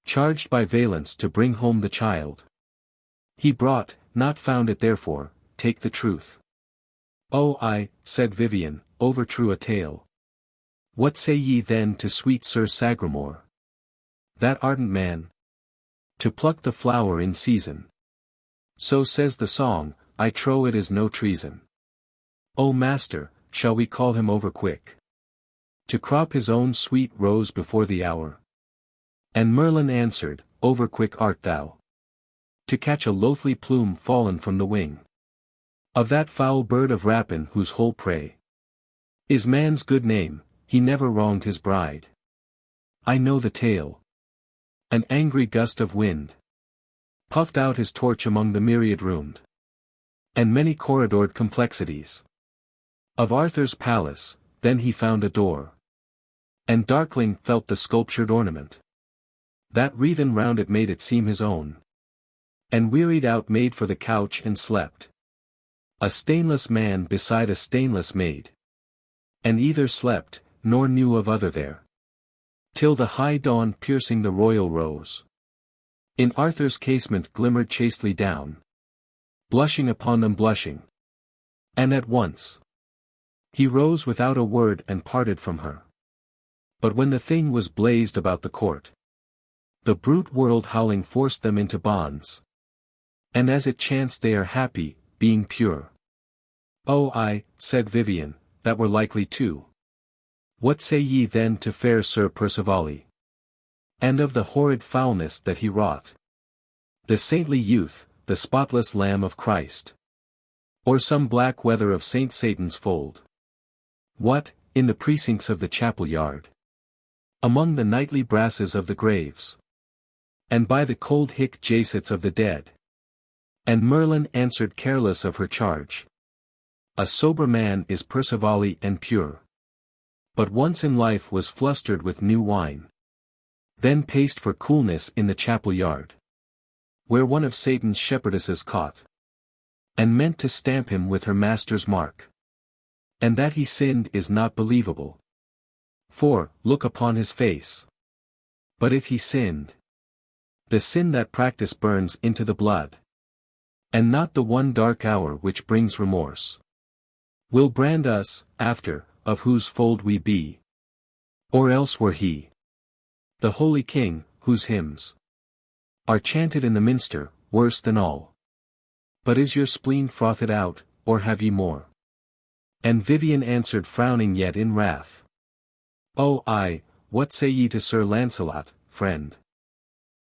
charged by Valence to bring home the child. He brought, not found it therefore, take the truth. Oh I, said Vivien, overtrue a tale. What say ye then to sweet Sir Sagramore? That ardent man? To pluck the flower in season. So says the song, I trow it is no treason. O master, shall we call him over quick? To crop his own sweet rose before the hour? And Merlin answered, over quick art thou. To catch a loathly plume fallen from the wing of that foul bird of rapine whose whole prey is man's good name, he never wronged his bride. I know the tale. An angry gust of wind puffed out his torch among the myriad roomed and many corridored complexities of Arthur's palace, then he found a door. And darkling felt the sculptured ornament. That wreathen round it made it seem his own. And wearied out made for the couch and slept. A stainless man beside a stainless maid. And either slept, nor knew of other there. Till the high dawn piercing the royal rose. In Arthur's casement glimmered chastely down. Blushing upon them blushing. And at once he rose without a word and parted from her. But when the thing was blazed about the court, the brute world howling forced them into bonds. And as it chanced they are happy, being pure. Oh I, said Vivien, that were likely to. What say ye then to fair Sir Percivale? And of the horrid foulness that he wrought? The saintly youth, the spotless Lamb of Christ? Or some black wether of Saint Satan's fold? What, in the precincts of the chapel yard? Among the nightly brasses of the graves? And by the cold hic jacets of the dead? And Merlin answered careless of her charge. A sober man is Percivale and pure. But once in life was flustered with new wine. Then paced for coolness in the chapel yard. Where one of Satan's shepherdesses caught. And meant to stamp him with her master's mark. And that he sinned is not believable. For, look upon his face. But if he sinned, the sin that practice burns into the blood. And not the one dark hour which brings remorse. Will brand us, after, of whose fold we be. Or else were he the holy king, whose hymns are chanted in the minster, worse than all. But is your spleen frothed out, or have ye more? And Vivien answered frowning yet in wrath. Oh I, what say ye to Sir Lancelot, friend?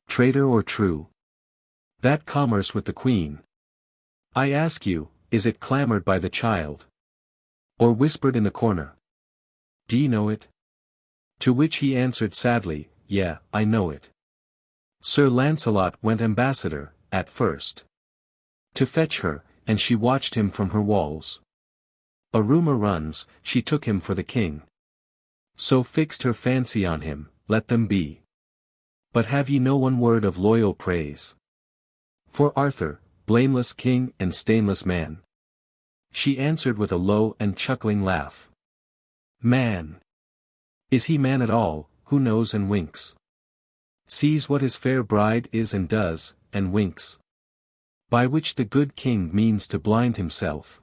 Traitor or true? That commerce with the queen, I ask you, is it clamoured by the child? Or whispered in the corner? D'ye know it? To which he answered sadly, Yea, I know it. Sir Lancelot went ambassador, at first, to fetch her, and she watched him from her walls. A rumour runs, she took him for the king. So fixed her fancy on him, let them be. But have ye no one word of loyal praise? For Arthur, blameless king and stainless man. She answered with a low and chuckling laugh. Man! Is he man at all, who knows and winks? Sees what his fair bride is and does, and winks. By which the good king means to blind himself.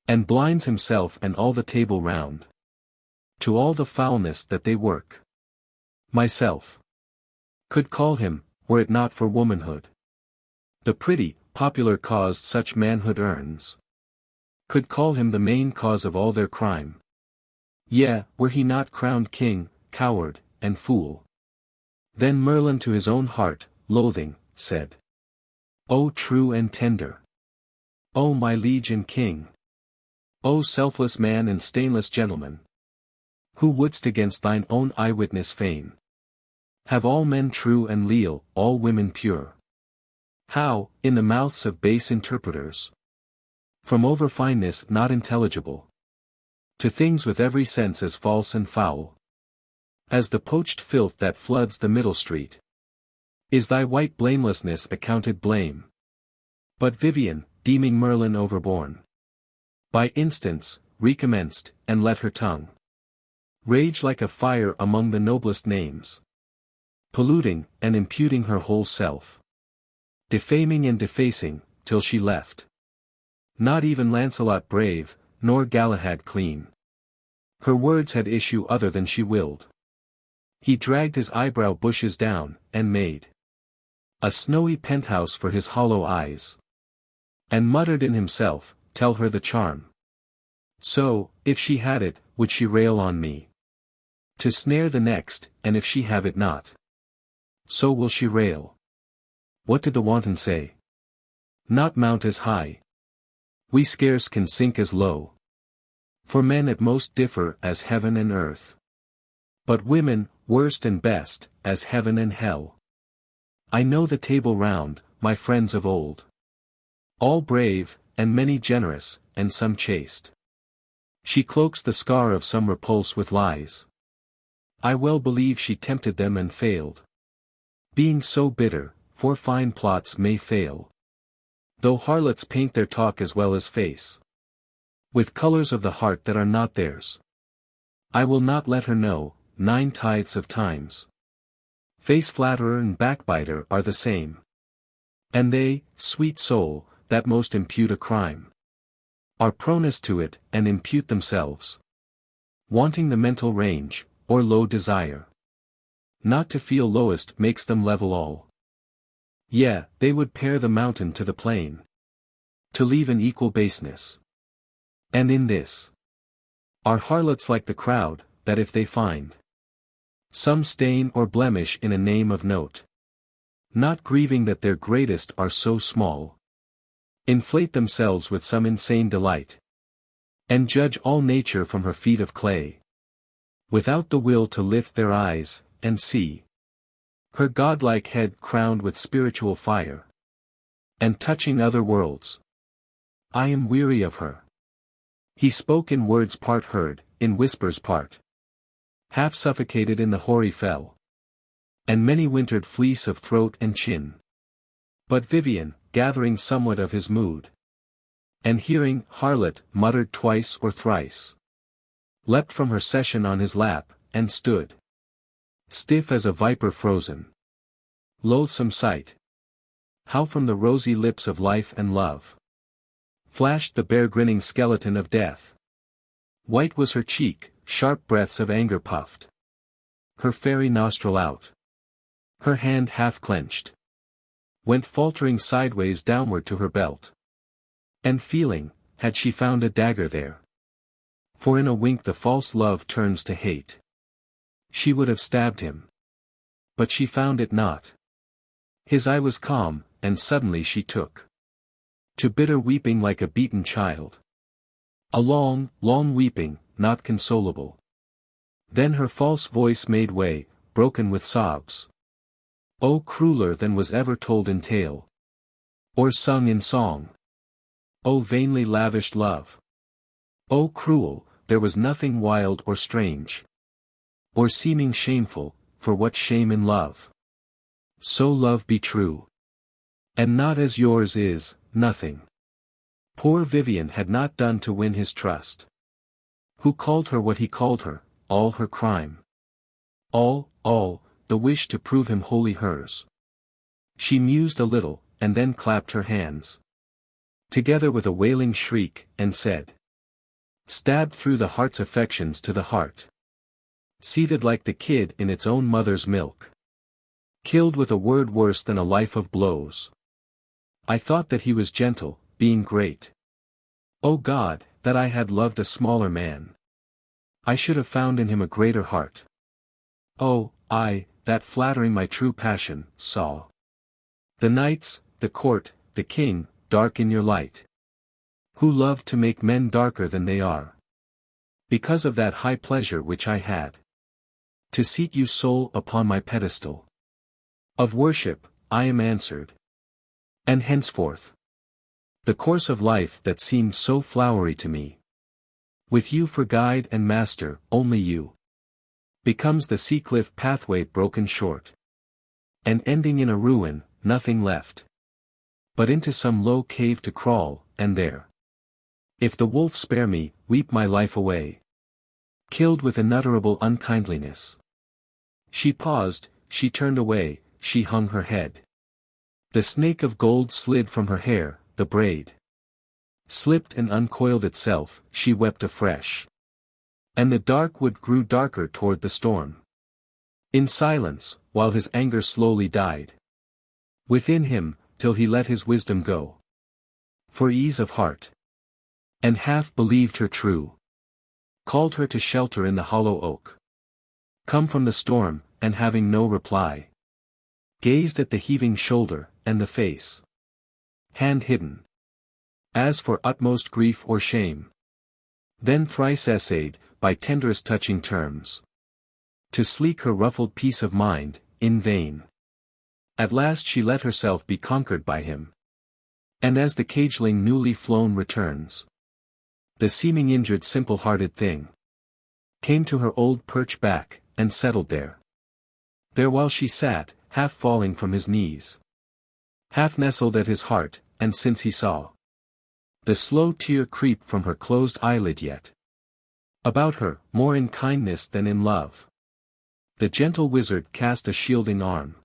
And blinds himself and all the table round. To all the foulness that they work. Myself could call him, were it not for womanhood. The pretty, popular cause such manhood earns. Could call him the main cause of all their crime. Yea, were he not crowned king, coward, and fool. Then Merlin to his own heart, loathing, said. O true and tender! O my liege and king! O selfless man and stainless gentleman! Who wouldst against thine own eyewitness fame have all men true and leal, all women pure? How, in the mouths of base interpreters, from over-fineness not intelligible, to things with every sense as false and foul as the poached filth that floods the middle street, is thy white blamelessness accounted blame. But Vivien, deeming Merlin overborne, by instance, recommenced, and let her tongue rage like a fire among the noblest names, polluting, and imputing her whole self, defaming and defacing, till she left not even Lancelot brave, nor Galahad clean. Her words had issue other than she willed. He dragged his eyebrow bushes down, and made a snowy penthouse for his hollow eyes, and muttered in himself, tell her the charm. So, if she had it, would she rail on me, to snare the next, and if she have it not, so will she rail. What did the wanton say? Not mount as high. We scarce can sink as low. For men at most differ as heaven and earth. But women, worst and best, as heaven and hell. I know the Table Round, my friends of old. All brave, and many generous, and some chaste. She cloaks the scar of some repulse with lies. I well believe she tempted them and failed. Being so bitter, for fine plots may fail. Though harlots paint their talk as well as face, with colors of the heart that are not theirs. I will not let her know, 9/10 of times. Face flatterer and backbiter are the same. And they, sweet soul, that most impute a crime, are pronest to it, and impute themselves, wanting the mental range, or low desire. Not to feel lowest makes them level all. Yea, they would pare the mountain to the plain, to leave an equal baseness. And in this are harlots like the crowd, that if they find some stain or blemish in a name of note, not grieving that their greatest are so small, inflate themselves with some insane delight, and judge all nature from her feet of clay, without the will to lift their eyes, and see her godlike head crowned with spiritual fire, and touching other worlds. I am weary of her. He spoke in words part heard, in whispers part half suffocated in the hoary fell, and many-wintered fleece of throat and chin. But Vivien, gathering somewhat of his mood, and hearing harlot muttered twice or thrice, leapt from her session on his lap, and stood stiff as a viper frozen. Loathsome sight! How from the rosy lips of life and love flashed the bare grinning skeleton of death. White was her cheek, sharp breaths of anger puffed her fairy nostril out. Her hand half clenched went faltering sideways downward to her belt. And feeling, had she found a dagger there, for in a wink the false love turns to hate, she would have stabbed him. But she found it not. His eye was calm, and suddenly she took to bitter weeping like a beaten child. A long, long weeping, not consolable. Then her false voice made way, broken with sobs. Oh, crueler than was ever told in tale, or sung in song. Oh, vainly lavished love. Oh, cruel, there was nothing wild or strange, or seeming shameful, for what shame in love? So love be true, and not as yours is, nothing. Poor Vivien had not done to win his trust. Who called her what he called her, all her crime? All, the wish to prove him wholly hers. She mused a little, and then clapped her hands together with a wailing shriek, and said, stabbed through the heart's affections to the heart, seethed like the kid in its own mother's milk, killed with a word worse than a life of blows. I thought that he was gentle, being great. O God, that I had loved a smaller man. I should have found in him a greater heart. Oh, I, that flattering my true passion, saw the knights, the court, the king, dark in your light, who loved to make men darker than they are. Because of that high pleasure which I had, to seat you sole upon my pedestal of worship, I am answered. And henceforth, the course of life that seemed so flowery to me, with you for guide and master, only you, becomes the sea-cliff pathway broken short, and ending in a ruin, nothing left but into some low cave to crawl, and there, if the wolf spare me, weep my life away, killed with unutterable unkindliness. She paused, she turned away, she hung her head. The snake of gold slid from her hair, the braid slipped and uncoiled itself, she wept afresh. And the dark wood grew darker toward the storm. In silence, while his anger slowly died within him, till he let his wisdom go, for ease of heart, and half believed her true, called her to shelter in the hollow oak, come from the storm, and having no reply, gazed at the heaving shoulder, and the face, hand hidden, as for utmost grief or shame. Then thrice essayed, by tenderest touching terms, to sleek her ruffled peace of mind, in vain. At last she let herself be conquered by him. And as the cageling newly flown returns, the seeming injured simple-hearted thing came to her old perch back, and settled there. There while she sat, half falling from his knees. Half nestled at his heart, and since he saw the slow tear creep from her closed eyelid yet about her, more in kindness than in love, the gentle wizard cast a shielding arm.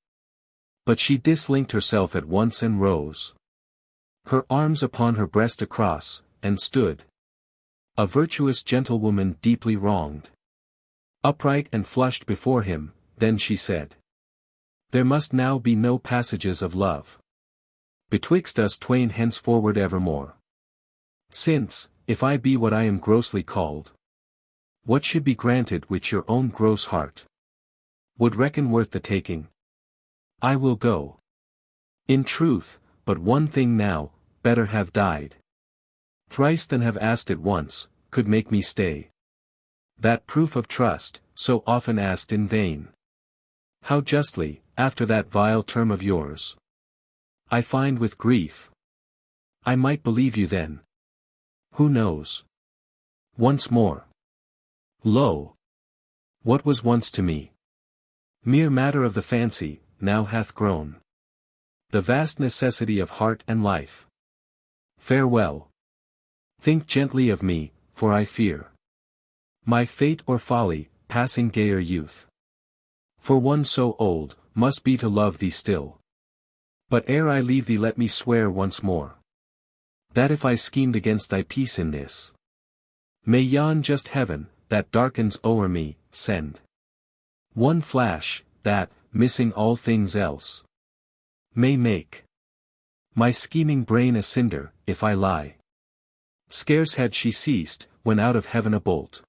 But she dislinked herself at once and rose, her arms upon her breast across, and stood, a virtuous gentlewoman deeply wronged, upright and flushed before him. Then she said, "There must now be no passages of love betwixt us twain henceforward evermore. Since, if I be what I am grossly called, what should be granted which your own gross heart would reckon worth the taking? I will go. In truth, but one thing now, better have died thrice than have asked it once, could make me stay. That proof of trust, so often asked in vain. How justly, after that vile term of yours, I find with grief, I might believe you then. Who knows? Once more. Lo! What was once to me mere matter of the fancy, now hath grown the vast necessity of heart and life. Farewell. Think gently of me, for I fear my fate or folly, passing gayer youth. For one so old, must be to love thee still. But ere I leave thee let me swear once more, that if I schemed against thy peace in this, may yon just heaven, that darkens o'er me, send one flash, that, missing all things else, may make my scheming brain a cinder, if I lie. Scarce had she ceased, when out of heaven a bolt,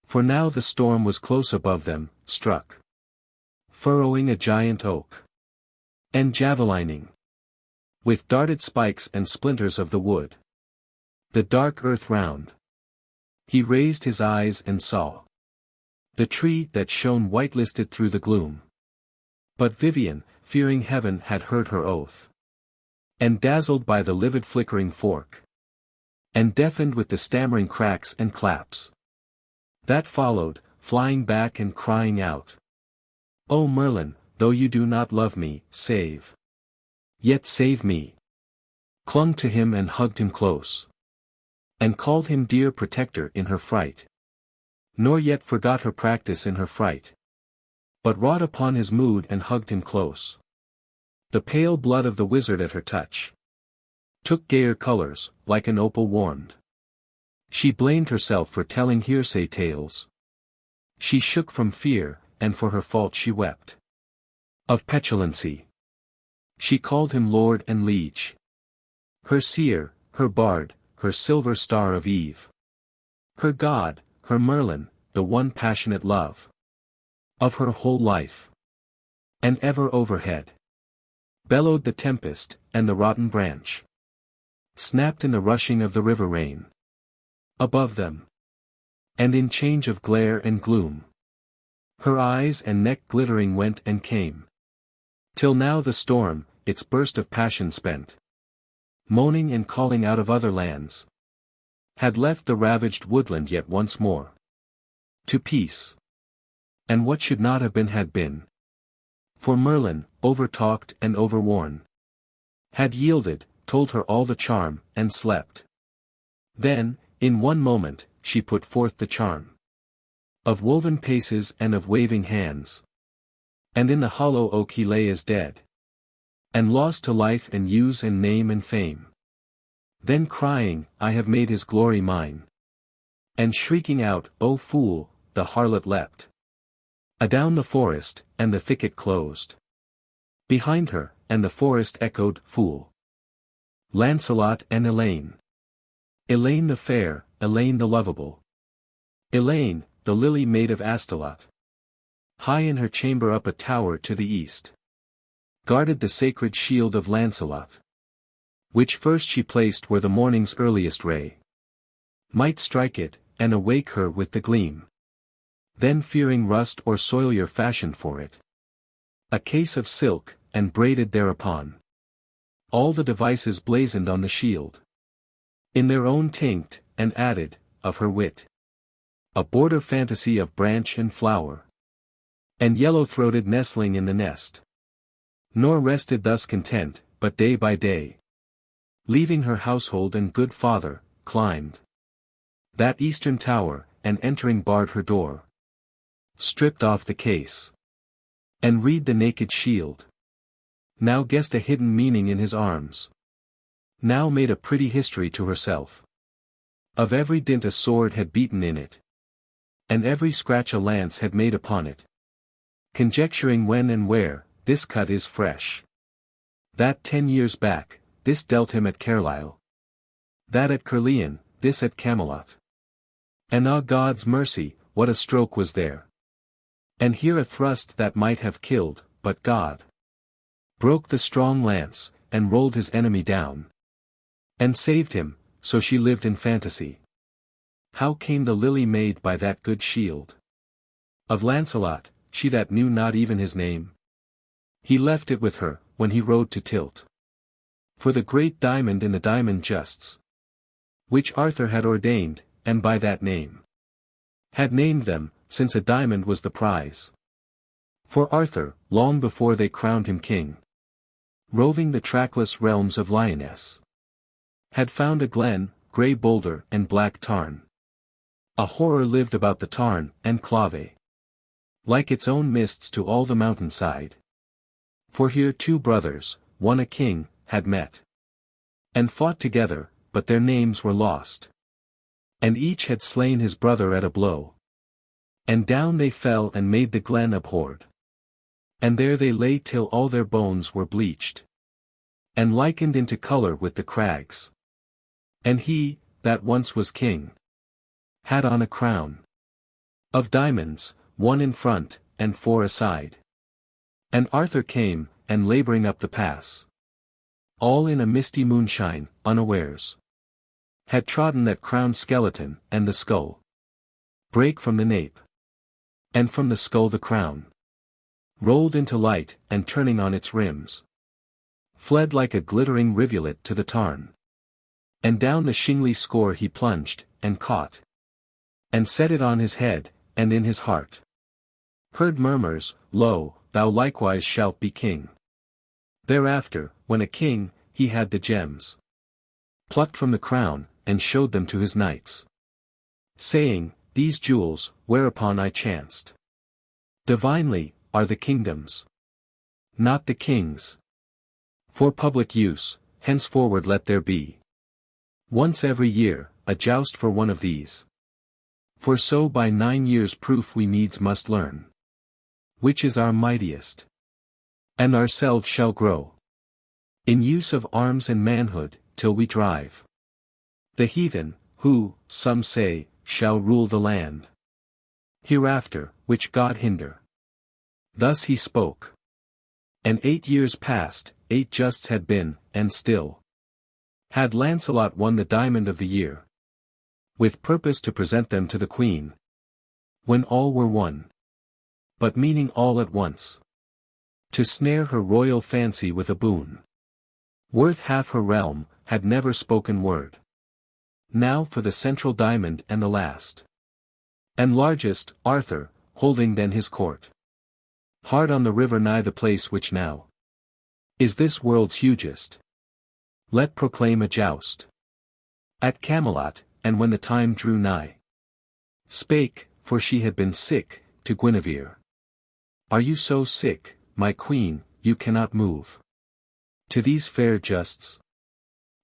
for now the storm was close above them, struck, furrowing a giant oak, and javelining with darted spikes and splinters of the wood the dark earth round. He raised his eyes and saw the tree that shone white-listed through the gloom. But Vivien, fearing heaven had heard her oath, and dazzled by the livid flickering fork, and deafened with the stammering cracks and claps that followed, flying back and crying out, "O Merlin, though you do not love me, save, yet save me," clung to him and hugged him close, and called him dear protector in her fright, nor yet forgot her practice in her fright, but wrought upon his mood and hugged him close. The pale blood of the wizard at her touch took gayer colors, like an opal warmed. She blamed herself for telling hearsay tales. She shook from fear, and for her fault she wept. Of petulancy she called him lord and liege, her seer, her bard, her silver star of eve, her god, her Merlin, the one passionate love of her whole life. And ever overhead bellowed the tempest, and the rotten branch snapped in the rushing of the river rain above them. And in change of glare and gloom, her eyes and neck glittering went and came, till now the storm, its burst of passion spent, moaning and calling out of other lands, had left the ravaged woodland yet once more to peace. And what should not have been had been. For Merlin, overtalked and overworn, had yielded, told her all the charm, and slept. Then, in one moment, she put forth the charm of woven paces and of waving hands. And in the hollow oak he lay as dead, and lost to life and use and name and fame. Then crying, I have made his glory mine, and shrieking out, O fool, the harlot leapt adown the forest, and the thicket closed behind her, and the forest echoed, fool. Lancelot and Elaine. Elaine the fair, Elaine the lovable. Elaine, the lily maid of Astolat. High in her chamber up a tower to the east, guarded the sacred shield of Lancelot, which first she placed where the morning's earliest ray might strike it, and awake her with the gleam. Then fearing rust or soilure fashioned for it a case of silk, and braided thereupon all the devices blazoned on the shield, in their own tinct, and added, of her wit, a border fantasy of branch and flower, and yellow-throated nestling in the nest. Nor rested thus content, but day by day, leaving her household and good father, climbed that eastern tower, and entering barred her door. Stripped off the case, and read the naked shield. Now guessed a hidden meaning in his arms. Now made a pretty history to herself. Of every dint a sword had beaten in it, and every scratch a lance had made upon it. Conjecturing when and where, this cut is fresh. That 10 years back, this dealt him at Carlisle. That at Caerleon, this at Camelot. And ah, God's mercy, what a stroke was there! And here a thrust that might have killed, but God broke the strong lance, and rolled his enemy down, and saved him. So she lived in fantasy. How came the lily made by that good shield? Of Lancelot, she that knew not even his name. He left it with her, when he rode to tilt for the great diamond in the diamond justs, which Arthur had ordained, and by that name had named them, since a diamond was the prize. For Arthur, long before they crowned him king, roving the trackless realms of Lyonesse, had found a glen, grey boulder and black tarn. A horror lived about the tarn, and clave, like its own mists to all the mountainside. For here 2 brothers, one a king, had met, and fought together, but their names were lost. And each had slain his brother at a blow. And down they fell and made the glen abhorred. And there they lay till all their bones were bleached, and likened into colour with the crags. And he, that once was king, had on a crown of diamonds, 1 in front, and 4 aside. And Arthur came, and labouring up the pass, all in a misty moonshine, unawares, had trodden that crowned skeleton, and the skull brake from the nape, and from the skull the crown rolled into light, and turning on its rims, fled like a glittering rivulet to the tarn. And down the shingly score he plunged, and caught, and set it on his head, and in his heart heard murmurs, Lo, thou likewise shalt be king. Thereafter, when a king, he had the gems plucked from the crown, and showed them to his knights, saying, These jewels, whereupon I chanced divinely, are the kingdoms, not the king's. For public use, henceforward let there be, once every year, a joust for one of these. For so by 9 years' proof we needs must learn which is our mightiest, and ourselves shall grow in use of arms and manhood, till we drive the heathen, who, some say, shall rule the land hereafter, which God hinder. Thus he spoke. And 8 years passed, 8 justs had been, and still had Lancelot won the diamond of the year, with purpose to present them to the queen, when all were won, but meaning all at once to snare her royal fancy with a boon worth half her realm, had never spoken word. Now for the central diamond and the last and largest, Arthur, holding then his court hard on the river nigh the place which now is this world's hugest. Let proclaim a joust at Camelot, and when the time drew nigh, spake, for she had been sick, to Guinevere. Are you so sick, my queen, you cannot move to these fair justs?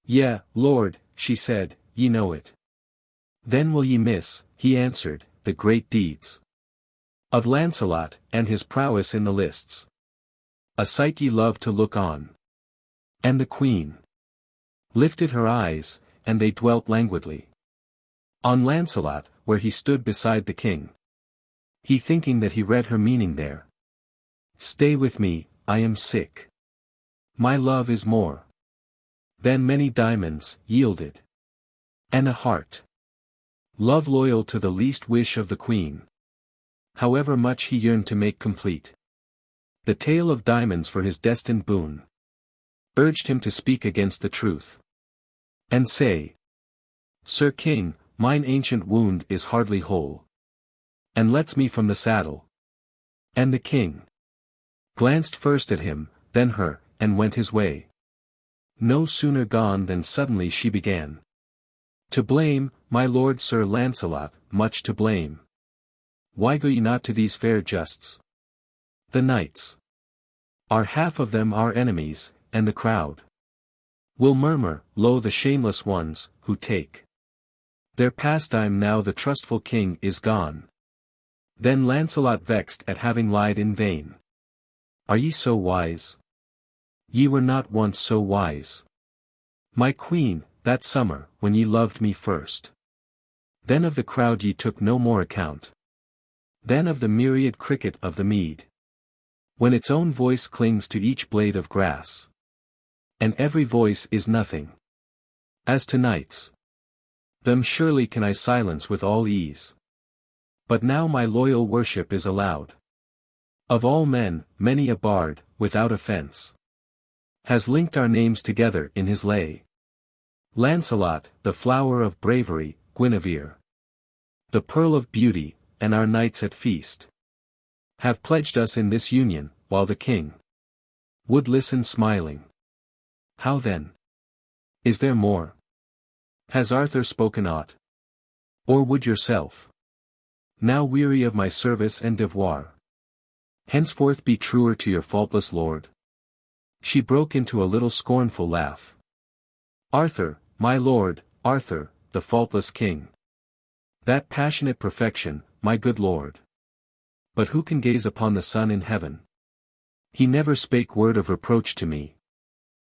Yea, Lord, she said, ye know it. Then will ye miss, he answered, the great deeds of Lancelot, and his prowess in the lists. A sight ye love to look on. And the queen lifted her eyes, and they dwelt languidly on Lancelot, where he stood beside the king, he thinking that he read her meaning there. Stay with me, I am sick. My love is more than many diamonds, yielded, and a heart love loyal to the least wish of the queen, however much he yearned to make complete the tale of diamonds for his destined boon, urged him to speak against the truth, and say, Sir King, mine ancient wound is hardly whole, and lets me from the saddle. And the king glanced first at him, then her, and went his way. No sooner gone than suddenly she began. To blame, my lord Sir Lancelot, much to blame. Why go ye not to these fair justs? The knights are half of them our enemies, and the crowd will murmur, lo the shameless ones, who take their pastime now the trustful king is gone. Then Lancelot vexed at having lied in vain. Are ye so wise? Ye were not once so wise. My queen, that summer, when ye loved me first. Then of the crowd ye took no more account than of the myriad cricket of the mead. When its own voice clings to each blade of grass. And every voice is nothing. As to knights, them surely can I silence with all ease. But now my loyal worship is allowed. Of all men, many a bard, without offence, has linked our names together in his lay. Lancelot, the flower of bravery, Guinevere, the pearl of beauty, and our knights at feast, have pledged us in this union, while the king would listen smiling. How then? Is there more? Has Arthur spoken aught? Or would yourself, now weary of my service and devoir, henceforth be truer to your faultless lord? She broke into a little scornful laugh. Arthur, my lord, Arthur, the faultless king. That passionate perfection, my good lord. But who can gaze upon the sun in heaven? He never spake word of reproach to me.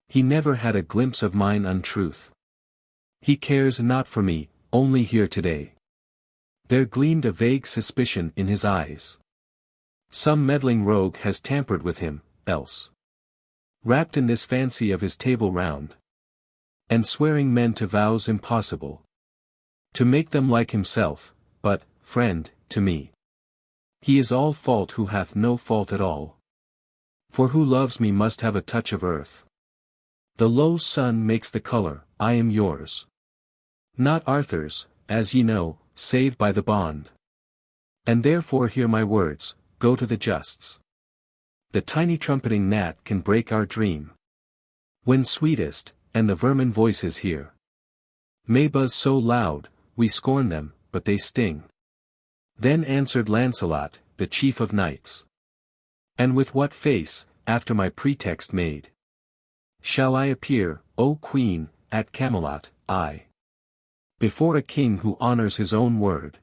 He never had a glimpse of mine untruth. He cares not for me, only here today. There gleamed a vague suspicion in his eyes. Some meddling rogue has tampered with him, else. Wrapped in this fancy of his table round. And swearing men to vows impossible. To make them like himself, but, friend, to me. He is all fault who hath no fault at all. For who loves me must have a touch of earth. The low sun makes the color, I am yours. Not Arthur's, as ye know, save by the bond. And therefore hear my words, go to the justs. The tiny trumpeting gnat can break our dream. When sweetest, and the vermin voices hear, may buzz so loud, we scorn them, but they sting. Then answered Lancelot, the chief of knights. And with what face, after my pretext made, shall I appear, O queen, at Camelot, before a king who honors his own word,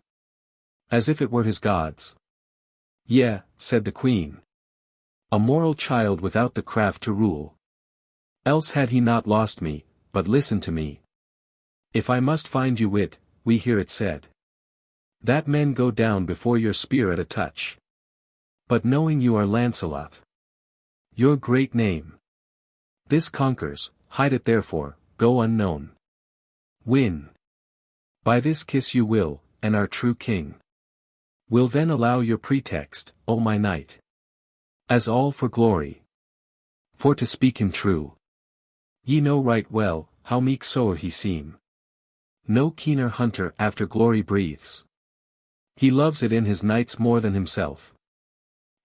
as if it were his god's? Yea, said the queen. A moral child without the craft to rule. Else had he not lost me, but listen to me. If I must find you wit, we hear it said, that men go down before your spear at a touch. But knowing you are Lancelot, your great name, this conquers, hide it therefore, go unknown. Win. By this kiss you will, and our true king will then allow your pretext, O my knight. As all for glory. For to speak him true, ye know right well, how meek soe'er he seem. No keener hunter after glory breathes. He loves it in his knights more than himself.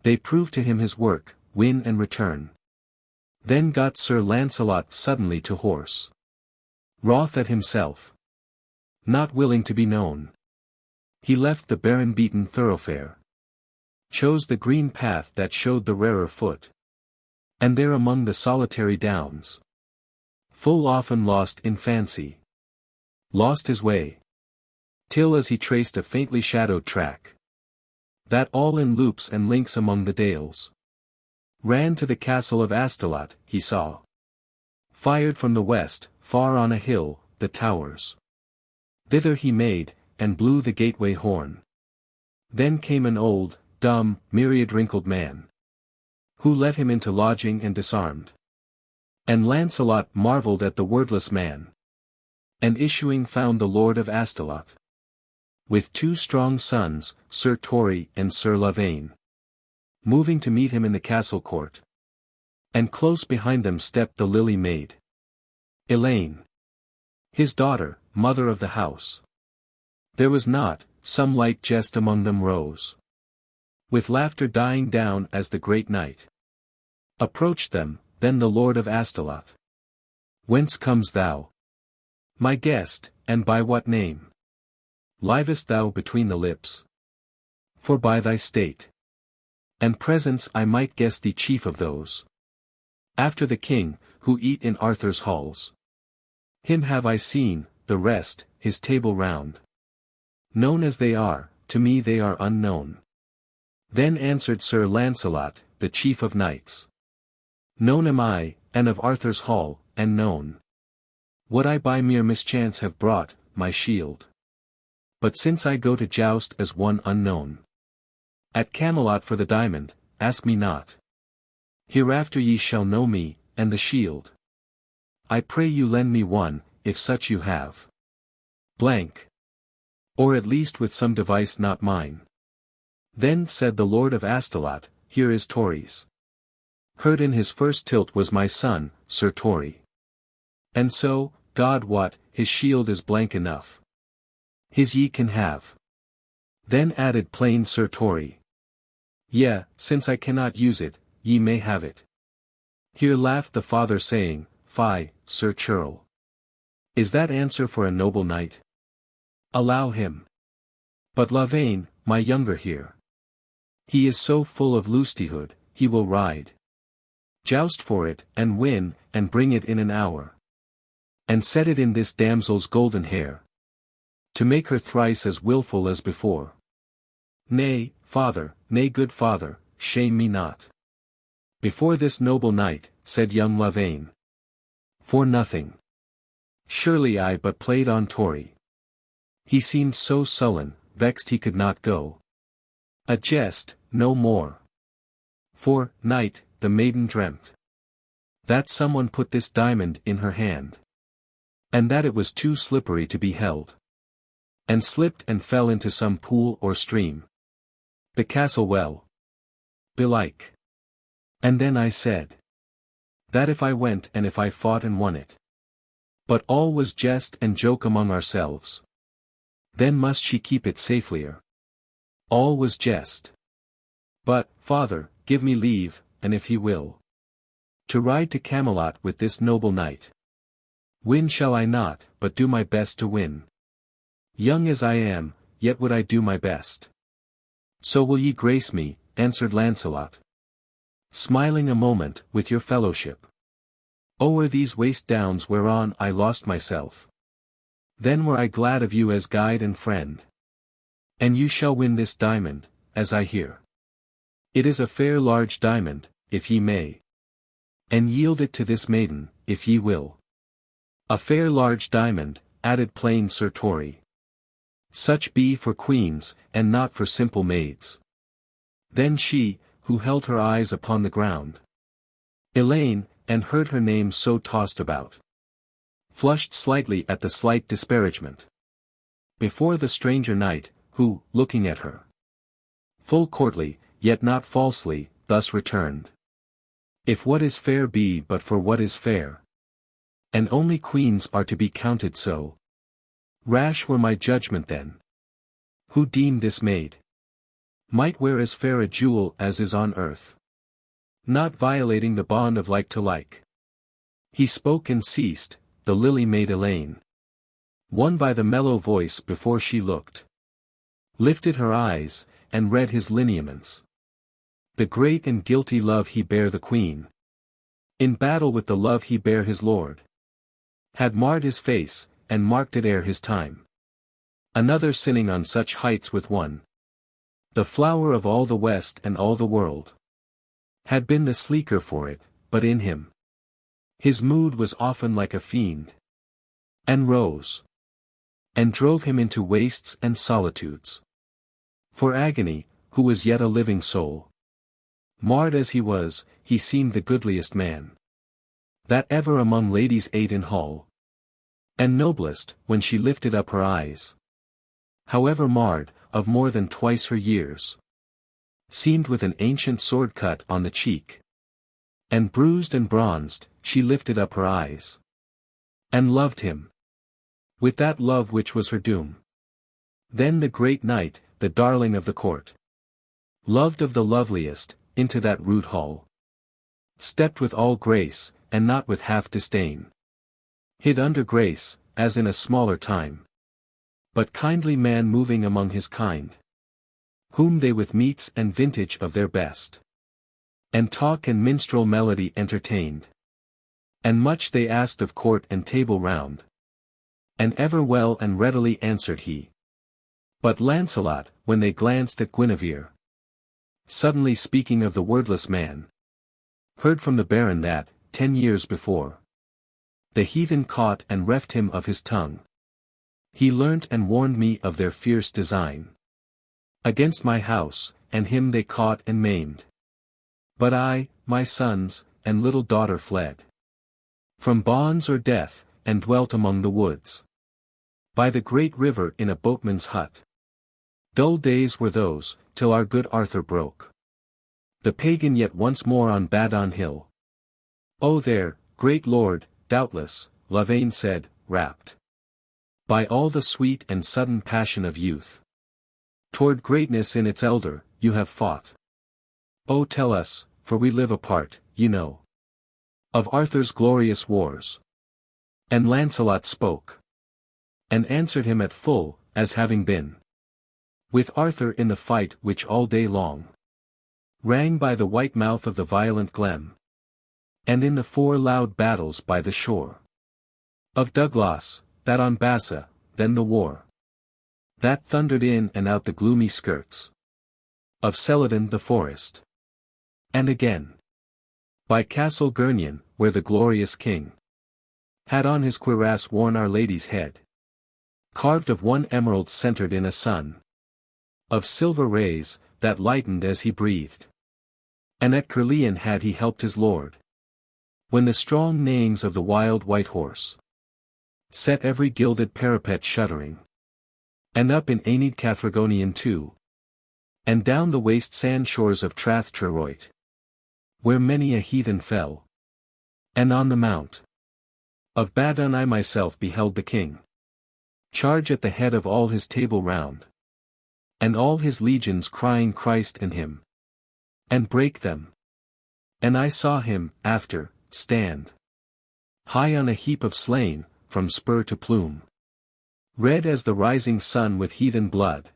They prove to him his work, win and return. Then got Sir Lancelot suddenly to horse. Wroth at himself. Not willing to be known. He left the barren beaten thoroughfare. Chose the green path that showed the rarer foot. And there among the solitary downs, full often lost in fancy, lost his way. Till as he traced a faintly shadowed track, that all in loops and links among the dales, ran to the castle of Astolat, he saw. Fired from the west, far on a hill, the towers. Thither he made, and blew the gateway horn. Then came an old, dumb, myriad-wrinkled man, who let him into lodging and disarmed. And Lancelot marvelled at the wordless man. And issuing found the lord of Astolat, with two strong sons, Sir Torry and Sir Lavaine, moving to meet him in the castle court. And close behind them stepped the lily maid, Elaine, his daughter, mother of the house. There was not, some light jest among them rose, with laughter dying down as the great knight Approached them, then the Lord of Astolat. Whence comes thou? My guest, and by what name? Livest thou between the lips? For by thy state and presence I might guess thee chief of those. After the king, who eat in Arthur's halls. Him have I seen, the rest, his table round. Known as they are, to me they are unknown. Then answered Sir Lancelot, the chief of knights. Known am I, and of Arthur's hall, and known. What I by mere mischance have brought, my shield. But since I go to joust as one unknown. At Camelot for the diamond, ask me not. Hereafter ye shall know me, and the shield. I pray you lend me one, if such you have. Blank. Or at least with some device not mine. Then said the Lord of Astolat, here is Torry's. Heard in his first tilt was my son, Sir Torry. And so, God wot, his shield is blank enough. His ye can have. Then added plain Sir Torry. Yea, since I cannot use it, ye may have it. Here laughed the father saying, Fie, Sir Churl. Is that answer for a noble knight? Allow him. But Lavaine, my younger here. He is so full of lustihood, he will ride. Joust for it, and win, and bring it in an hour. And set it in this damsel's golden hair. To make her thrice as wilful as before. Nay, father, nay good father, shame me not. Before this noble knight, said young Lavaine. For nothing. Surely I but played on Torry. He seemed so sullen, vexed he could not go. A jest, no more. For, night, the maiden dreamt. That someone put this diamond in her hand. And that it was too slippery to be held. And slipped and fell into some pool or stream. The castle well. Belike. And then I said. That if I went and if I fought and won it. But all was jest and joke among ourselves. Then must she keep it safelier. All was jest. But, father, give me leave, and if he will. To ride to Camelot with this noble knight. Win shall I not, but do my best to win. Young as I am, yet would I do my best. So will ye grace me, answered Lancelot. Smiling a moment, with your fellowship. O'er these waste downs whereon I lost myself. Then were I glad of you as guide and friend. And you shall win this diamond, as I hear. It is a fair large diamond, if ye may. And yield it to this maiden, if ye will. A fair large diamond, added plain Sir Torry. Such be for queens, and not for simple maids. Then she, who held her eyes upon the ground. Elaine, and heard her name so tossed about. Flushed slightly at the slight disparagement. Before the stranger knight, who, looking at her. Full courtly, yet not falsely, thus returned. If what is fair be but for what is fair. And only queens are to be counted so. Rash were my judgment then. Who deemed this maid might wear as fair a jewel as is on earth. Not violating the bond of like to like. He spoke and ceased, the lily maid Elaine. Won by the mellow voice before she looked. Lifted her eyes, and read his lineaments. The great and guilty love he bare the queen. In battle with the love he bare his lord. Had marred his face, and marked it ere his time. Another sinning on such heights with one. The flower of all the West and all the world. Had been the sleeker for it, but in him. His mood was often like a fiend. And rose. And drove him into wastes and solitudes. For agony, who was yet a living soul. Marred as he was, he seemed the goodliest man. That ever among ladies ate in hall. And noblest, when she lifted up her eyes. However marred, of more than twice her years. Seemed with an ancient sword cut on the cheek. And bruised and bronzed, she lifted up her eyes. And loved him. With that love which was her doom. Then the great knight, the darling of the court. Loved of the loveliest, into that rude hall. Stepped with all grace, and not with half disdain. Hid under grace, as in a smaller time. But kindly man moving among his kind. Whom they with meats and vintage of their best. And talk and minstrel melody entertained. And much they asked of court and table round. And ever well and readily answered he. But Lancelot, when they glanced at Guinevere, suddenly speaking of the wordless man, heard from the baron that, 10 years before, the heathen caught and reft him of his tongue. He learnt and warned me of their fierce design against my house, and him they caught and maimed. But I, my sons, and little daughter fled from bonds or death, and dwelt among the woods, by the great river in a boatman's hut. Dull days were those, till our good Arthur broke the pagan yet once more on Badon hill. Oh there, great lord, doubtless, Lavaine said, rapt by all the sweet and sudden passion of youth. Toward greatness in its elder, you have fought. Oh tell us, for we live apart, you know, of Arthur's glorious wars. And Lancelot spoke, and answered him at full, as having been with Arthur in the fight which all day long rang by the white mouth of the violent glen, and in the 4 loud battles by the shore of Douglas, that on Bassa, then the war that thundered in and out the gloomy skirts of Celadon the forest, and again by Castle Gurnion, where the glorious king had on his cuirass worn Our Lady's head, carved of one emerald centered in a sun of silver rays, that lightened as he breathed. And at Caerleon had he helped his lord, when the strong neighings of the wild white horse set every gilded parapet shuddering. And up in Enid Cathragonian too, and down the waste sand shores of Trath-Treroit, where many a heathen fell. And on the mount of Badon I myself beheld the king charge at the head of all his table round, and all his legions crying Christ and him, and break them. And I saw him, after, stand high on a heap of slain, from spur to plume, red as the rising sun with heathen blood.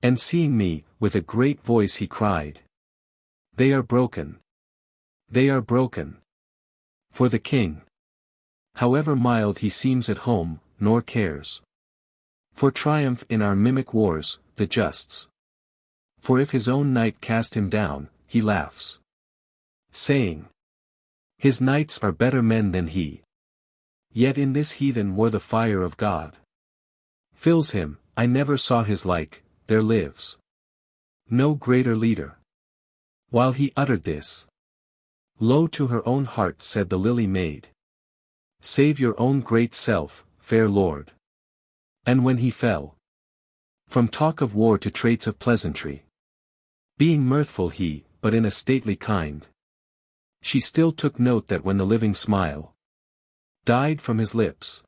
And seeing me, with a great voice he cried, They are broken. They are broken. For the king, however mild he seems at home, nor cares for triumph in our mimic wars, the justs. For if his own knight cast him down, he laughs, saying, His knights are better men than he. Yet in this heathen war the fire of God fills him. I never saw his like, there lives no greater leader. While he uttered this, lo, to her own heart said the lily maid, Save your own great self, fair lord. And when he fell from talk of war to traits of pleasantry, being mirthful he, but in a stately kind, she still took note that when the living smile died from his lips,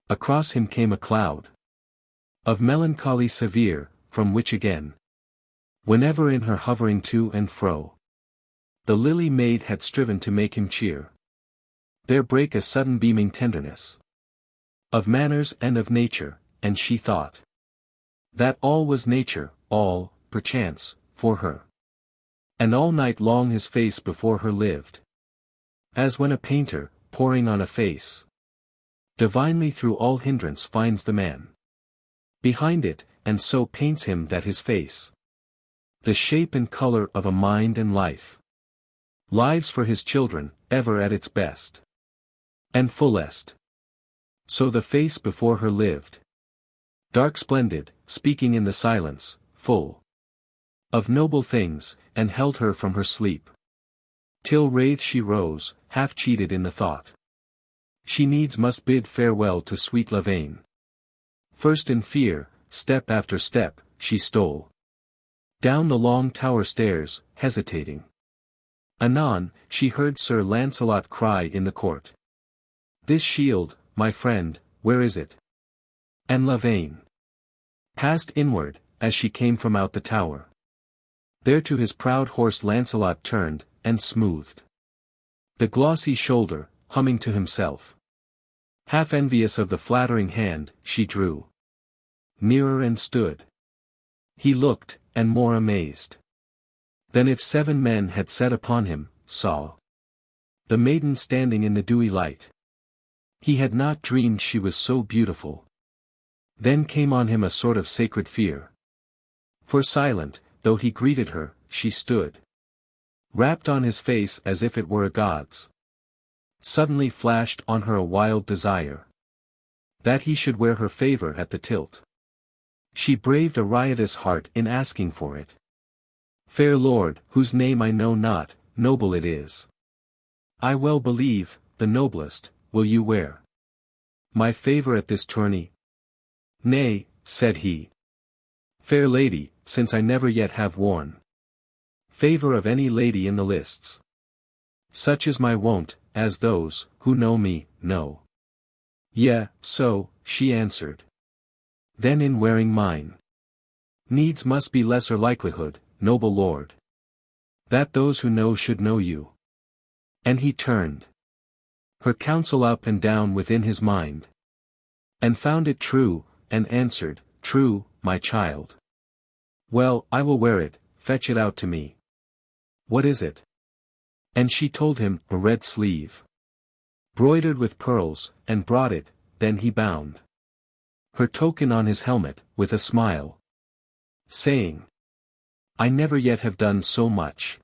across him came a cloud of melancholy severe, from which again, whenever in her hovering to and fro, the lily maid had striven to make him cheer, there brake a sudden beaming tenderness of manners and of nature, and she thought that all was nature, all, perchance, for her. And all night long his face before her lived, as when a painter, poring on a face, divinely through all hindrance finds the man behind it, and so paints him that his face, the shape and color of a mind and life, lives for his children, ever at its best and fullest. So the face before her lived, dark splendid, speaking in the silence, full of noble things, and held her from her sleep, till wraith she rose, half cheated in the thought she needs must bid farewell to sweet Lavaine. First in fear, step after step, she stole down the long tower stairs, hesitating. Anon, she heard Sir Lancelot cry in the court, This shield, my friend, where is it? And Lavaine passed inward, as she came from out the tower. There to his proud horse Lancelot turned, and smoothed The glossy shoulder, humming to himself. Half envious of the flattering hand, she drew nearer and stood. He looked, and more amazed than if 7 men had set upon him, saw the maiden standing in the dewy light. He had not dreamed she was so beautiful. Then came on him a sort of sacred fear. For silent, though he greeted her, she stood, rapt on his face as if it were a god's. Suddenly flashed on her a wild desire that he should wear her favor at the tilt. She braved a riotous heart in asking for it. Fair lord, whose name I know not, noble it is. I well believe, the noblest, will you wear my favor at this tourney? Nay, said he. Fair lady, since I never yet have worn favor of any lady in the lists. Such is my wont, as those, who know me, know. Yea, so, she answered. Then in wearing mine, needs must be lesser likelihood, noble lord, that those who know should know you. And he turned her counsel up and down within his mind, and found it true, and answered, True, my child. Well, I will wear it, fetch it out to me. What is it? And she told him, a red sleeve, broidered with pearls, and brought it, then he bound her token on his helmet, with a smile, saying, I never yet have done so much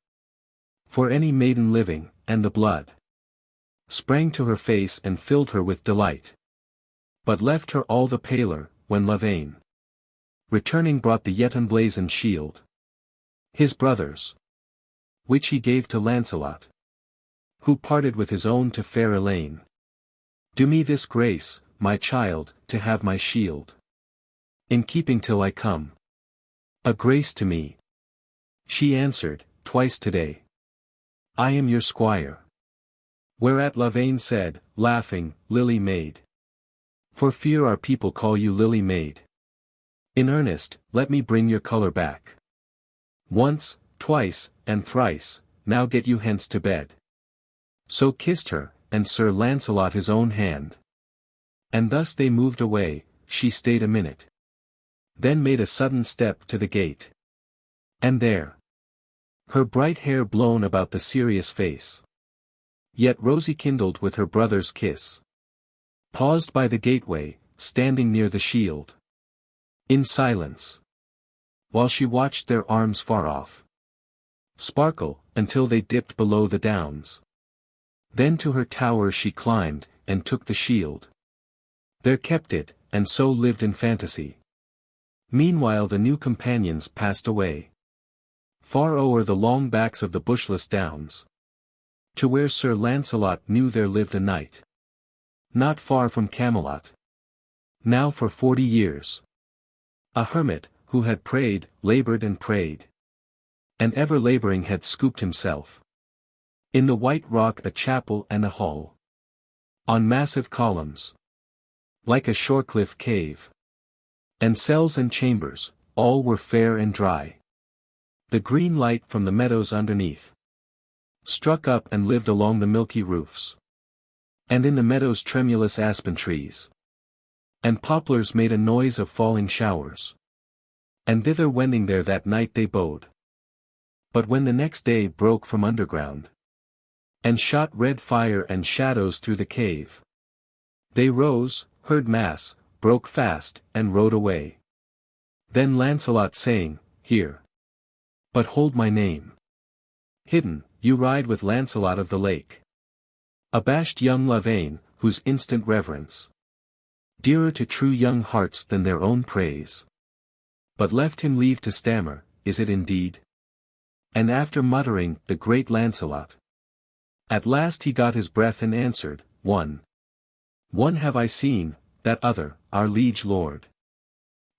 for any maiden living, and the blood sprang to her face and filled her with delight, but left her all the paler, when Lavaine, returning, brought the yet emblazoned shield, his brother's, which he gave to Lancelot, who parted with his own to fair Elaine. Do me this grace, my child, to have my shield in keeping till I come. A grace to me. She answered, twice today. I am your squire. Whereat Lavaine said, laughing, Lily Maid. For fear our people call you Lily Maid. In earnest, let me bring your colour back. Once, twice, and thrice, now get you hence to bed. So kissed her, and Sir Lancelot his own hand. And thus they moved away, she stayed a minute. Then made a sudden step to the gate. And there, her bright hair blown about the serious face, yet rosy kindled with her brother's kiss, paused by the gateway, standing near the shield, in silence, while she watched their arms far off sparkle, until they dipped below the downs. Then to her tower she climbed, and took the shield. There kept it, and so lived in fantasy. Meanwhile the new companions passed away, far o'er the long backs of the bushless downs, to where Sir Lancelot knew there lived a knight, not far from Camelot, now for 40 years, a hermit, who had prayed, laboured and prayed, and ever labouring had scooped himself in the white rock a chapel and a hall, on massive columns, like a shorecliff cave, and cells and chambers, all were fair and dry. The green light from the meadows underneath struck up and lived along the milky roofs, and in the meadows tremulous aspen trees and poplars made a noise of falling showers, and thither wending there that night they bode. But when the next day broke from underground, and shot red fire and shadows through the cave, they rose, heard mass, broke fast, and rode away. Then Lancelot saying, Here. But hold my name hidden, you ride with Lancelot of the Lake. Abashed young Lavaine, whose instant reverence, dearer to true young hearts than their own praise, but left him leave to stammer, Is it indeed? And after muttering, the great Lancelot, at last he got his breath and answered, One have I seen, that other, our liege lord,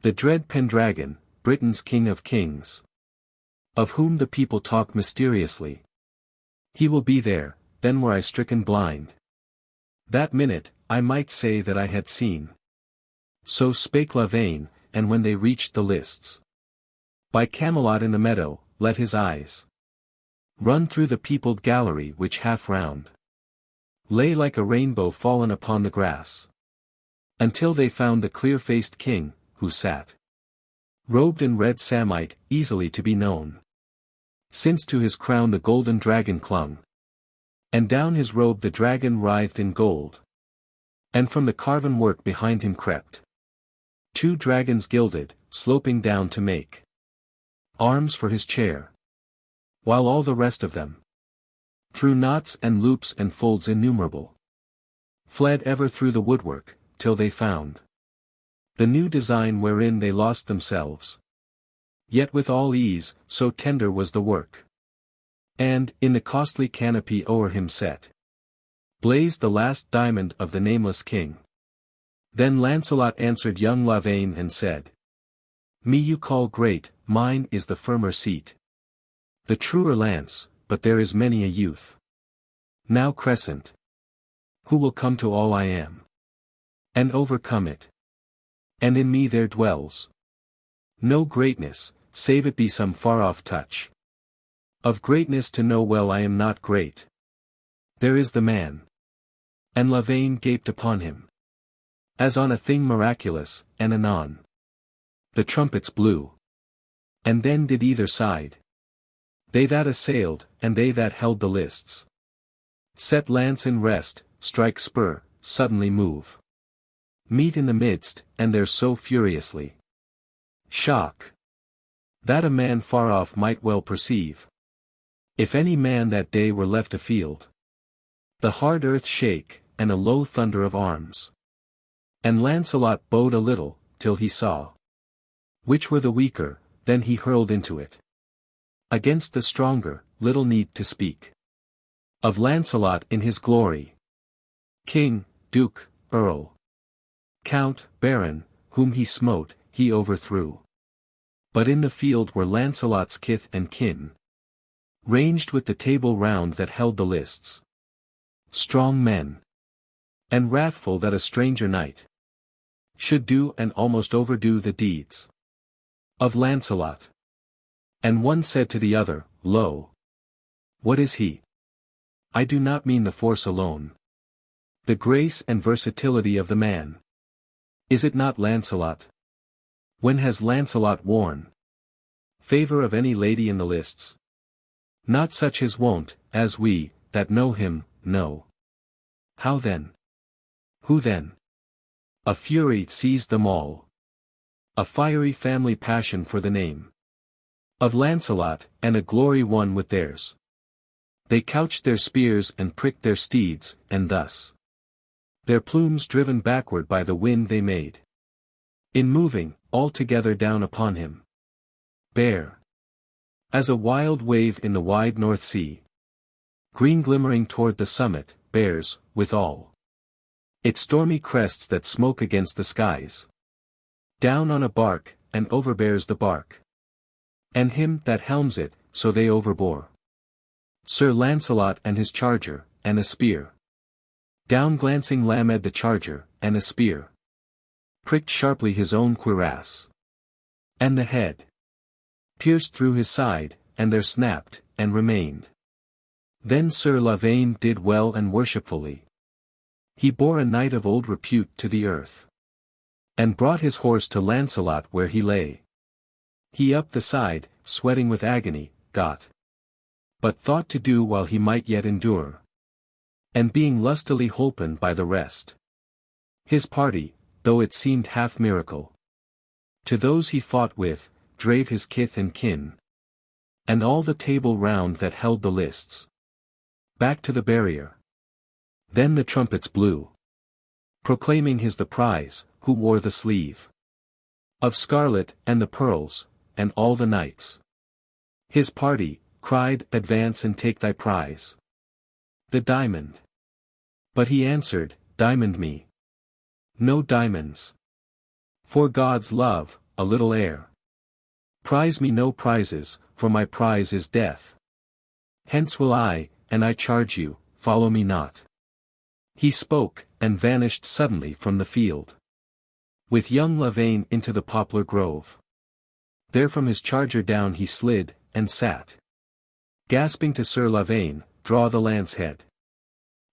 the dread Pendragon, Britain's king of kings, of whom the people talk mysteriously. He will be there, then were I stricken blind. That minute, I might say that I had seen. So spake Lavaine, and when they reached the lists, by Camelot in the meadow, let his eyes run through the peopled gallery which half round lay like a rainbow fallen upon the grass. Until they found the clear-faced king, who sat robed in red samite, easily to be known, since to his crown the golden dragon clung, and down his robe the dragon writhed in gold, and from the carven work behind him crept two dragons gilded, sloping down to make arms for his chair, while all the rest of them, through knots and loops and folds innumerable, fled ever through the woodwork, till they found the new design wherein they lost themselves. Yet with all ease, so tender was the work. And, in the costly canopy o'er him set, blazed the last diamond of the nameless king. Then Lancelot answered young Lavaine and said, "Me you call great, mine is the firmer seat. The truer lance, but there is many a youth now crescent, who will come to all I am, and overcome it. And in me there dwells no greatness, save it be some far-off touch of greatness to know well I am not great. There is the man." And Lavaine gaped upon him, as on a thing miraculous, and anon the trumpets blew. And then did either side, they that assailed, and they that held the lists, set lance in rest, strike spur, suddenly move, meet in the midst, and there so furiously shock, that a man far off might well perceive, if any man that day were left afield, the hard earth shake, and a low thunder of arms. And Lancelot bowed a little, till he saw which were the weaker, then he hurled into it against the stronger. Little need to speak of Lancelot in his glory, king, duke, earl, count, baron, whom he smote, he overthrew. But in the field were Lancelot's kith and kin, ranged with the table round that held the lists, strong men, and wrathful that a stranger knight should do and almost overdo the deeds of Lancelot. And one said to the other, "Lo, what is he? I do not mean the force alone, the grace and versatility of the man. Is it not Lancelot? When has Lancelot worn favor of any lady in the lists? Not such his wont, as we, that know him, know. How then? Who then?" A fury seized them all, a fiery family passion for the name of Lancelot, and a glory won with theirs. They couched their spears and pricked their steeds, and thus, their plumes driven backward by the wind they made, in moving, all together down upon him, bare as a wild wave in the wide North Sea, green glimmering toward the summit, bears, withal, its stormy crests that smoke against the skies, down on a bark, and overbears the bark, and him that helms it, so they overbore Sir Lancelot and his charger, and a spear. Down glancing Lamed the charger, and a spear pricked sharply his own cuirass, and the head pierced through his side, and there snapped, and remained. Then Sir Lavaine did well and worshipfully. He bore a knight of old repute to the earth, and brought his horse to Lancelot where he lay. He up the side, sweating with agony, got but thought to do while he might yet endure. And being lustily holpen by the rest, his party, though it seemed half miracle, to those he fought with, drave his kith and kin, and all the table round that held the lists, back to the barrier. Then the trumpets blew, proclaiming his the prize, who wore the sleeve of scarlet, and the pearls, and all the knights, his party, cried, "Advance and take thy prize, the diamond." But he answered, "Diamond me no diamonds. For God's love, a little air. Prize me no prizes, for my prize is death. Hence will I, and I charge you, follow me not." He spoke, and vanished suddenly from the field, with young Lavaine into the poplar grove. There from his charger down he slid, and sat, gasping to Sir Lavaine, "Draw the lance head.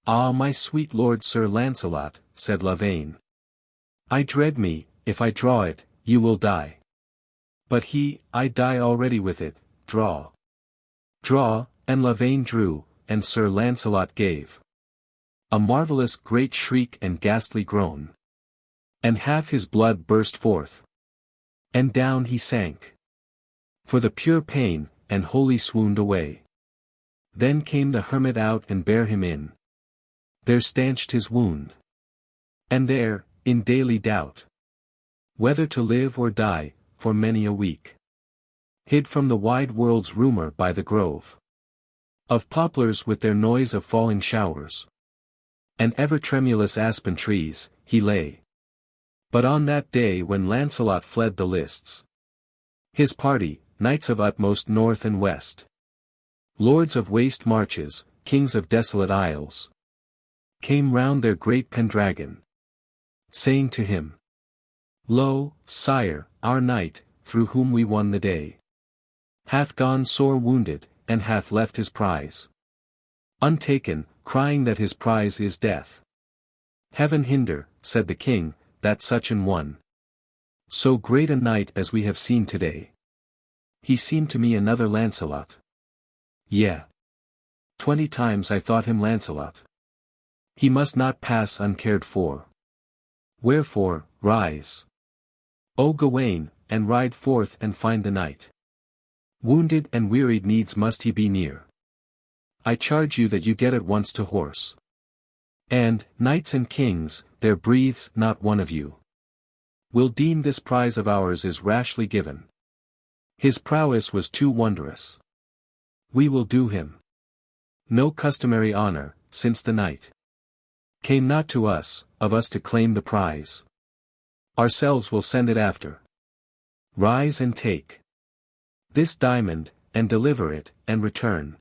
"Ah, my sweet lord Sir Lancelot," said Lavaine. "I dread me, if I draw it, you will die." But I die already with it, draw. Draw, and Lavaine drew, and Sir Lancelot gave a marvellous great shriek and ghastly groan. And half his blood burst forth. And down he sank. For the pure pain, and wholly swooned away. Then came the hermit out and bare him in. There stanched his wound. And there, in daily doubt, whether to live or die, for many a week, hid from the wide world's rumour by the grove of poplars with their noise of falling showers, and ever tremulous aspen trees, he lay. But on that day when Lancelot fled the lists, his party, knights of utmost north and west, lords of waste marches, kings of desolate isles, came round their great Pendragon, saying to him, "Lo, sire, our knight, through whom we won the day, hath gone sore wounded, and hath left his prize untaken, crying that his prize is death." "Heaven hinder," said the king, "that such an one, so great a knight as we have seen today. He seemed to me another Lancelot. Yea, 20 times I thought him Lancelot. He must not pass uncared for. Wherefore, rise, O Gawain, and ride forth and find the knight. Wounded and wearied needs must he be near. I charge you that you get at once to horse. And, knights and kings, there breathes not one of you will deem this prize of ours is rashly given. His prowess was too wondrous. We will do him no customary honor, since the knight came not to us, of us to claim the prize. Ourselves will send it after. Rise and take this diamond, and deliver it, and return.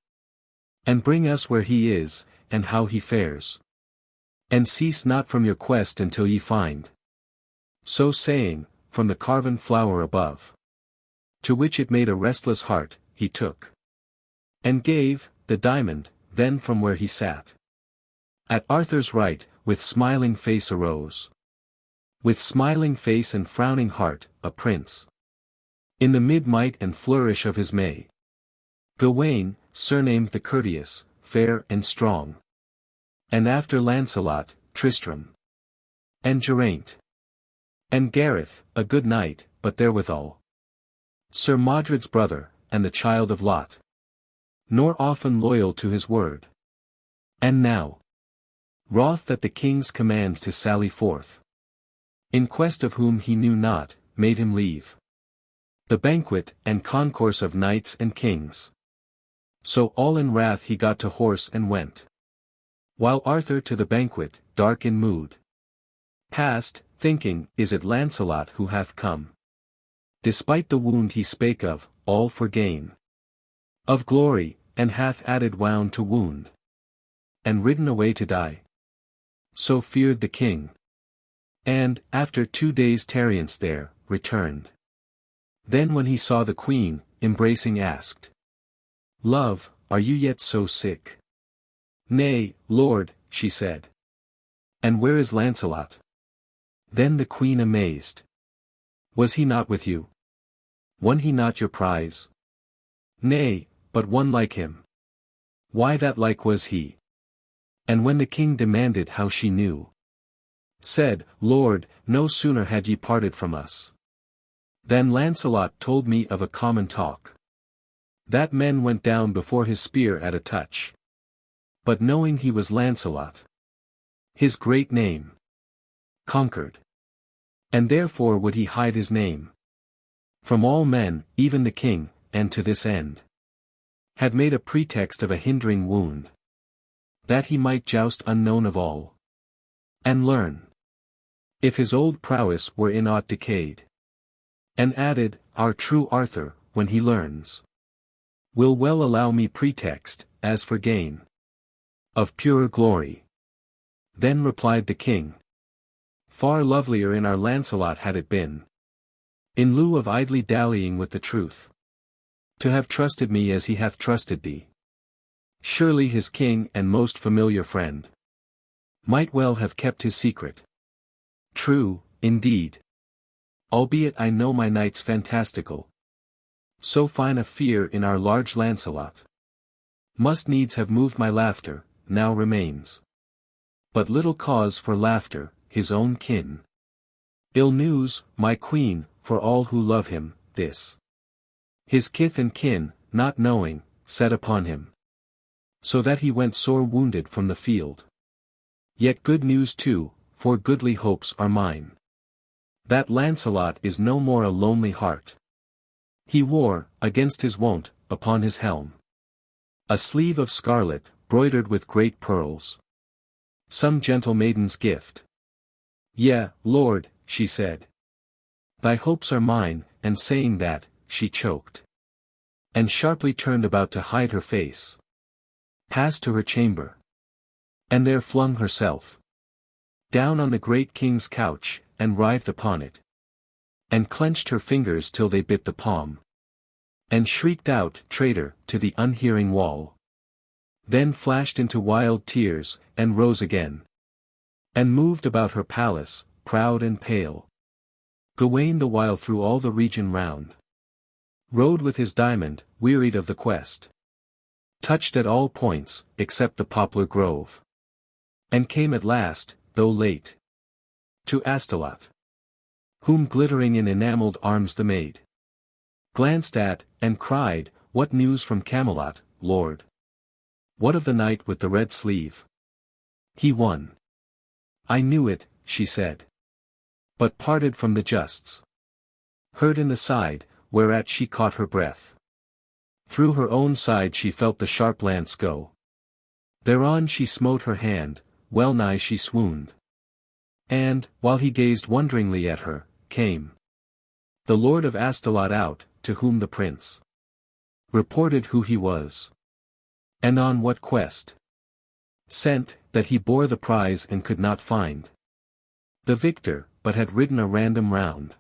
And bring us where he is, and how he fares. And cease not from your quest until ye find." So saying, from the carven flower above, to which it made a restless heart, he took and gave the diamond, then from where he sat at Arthur's right, with smiling face arose. With smiling face and frowning heart, a prince. In the mid-might and flourish of his May. Gawain, surnamed the Courteous, fair and strong. And after Lancelot, Tristram. And Geraint. And Gareth, a good knight, but therewithal Sir Modred's brother, and the child of Lot. Nor often loyal to his word. And now, wroth that the king's command to sally forth, in quest of whom he knew not, made him leave the banquet and concourse of knights and kings. So all in wrath he got to horse and went. While Arthur to the banquet, dark in mood, passed, thinking, is it Lancelot who hath come? Despite the wound he spake of, all for gain of glory, and hath added wound to wound, and ridden away to die. So feared the king. And, after 2 days' tarriance there, returned. Then when he saw the queen, embracing asked, "Love, are you yet so sick?" "Nay, lord," she said. "And where is Lancelot?" Then the queen amazed. "Was he not with you? Won he not your prize?" "Nay, but one like him." "Why that like was he?" And when the king demanded how she knew, said, "Lord, no sooner had ye parted from us, then Lancelot told me of a common talk, that men went down before his spear at a touch. But knowing he was Lancelot, his great name, conquered. And therefore would he hide his name from all men, even the king, and to this end had made a pretext of a hindering wound, that he might joust unknown of all, and learn if his old prowess were in aught decayed. And added, our true Arthur, when he learns, will well allow me pretext, as for gain of purer glory. Then replied the king, far lovelier in our Lancelot had it been, in lieu of idly dallying with the truth, to have trusted me as he hath trusted thee. Surely his king and most familiar friend might well have kept his secret. True, indeed. Albeit I know my knights fantastical. So fine a fear in our large Lancelot must needs have moved my laughter, now remains but little cause for laughter, his own kin. Ill news, my queen, for all who love him, this. His kith and kin, not knowing, set upon him. So that he went sore wounded from the field. Yet good news too, for goodly hopes are mine. That Lancelot is no more a lonely heart. He wore, against his wont, upon his helm a sleeve of scarlet, broidered with great pearls. Some gentle maiden's gift. Yea, Lord, she said. Thy hopes are mine, and saying that, she choked. And sharply turned about to hide her face. Passed to her chamber. And there flung herself down on the great king's couch, and writhed upon it. And clenched her fingers till they bit the palm. And shrieked out, traitor, to the unhearing wall. Then flashed into wild tears, and rose again. And moved about her palace, proud and pale. Gawain the while through all the region round rode with his diamond, wearied of the quest. Touched at all points, except the poplar grove. And came at last, though late, to Astolat. Whom glittering in enamelled arms the maid glanced at, and cried, What news from Camelot, Lord? What of the knight with the red sleeve? He won. I knew it, she said. But parted from the justs. Hurt in the side, whereat she caught her breath. Through her own side she felt the sharp lance go. Thereon she smote her hand, well nigh she swooned. And, while he gazed wonderingly at her, came the Lord of Astolat out, to whom the prince reported who he was. And on what quest sent, that he bore the prize and could not find the victor, but had ridden a random round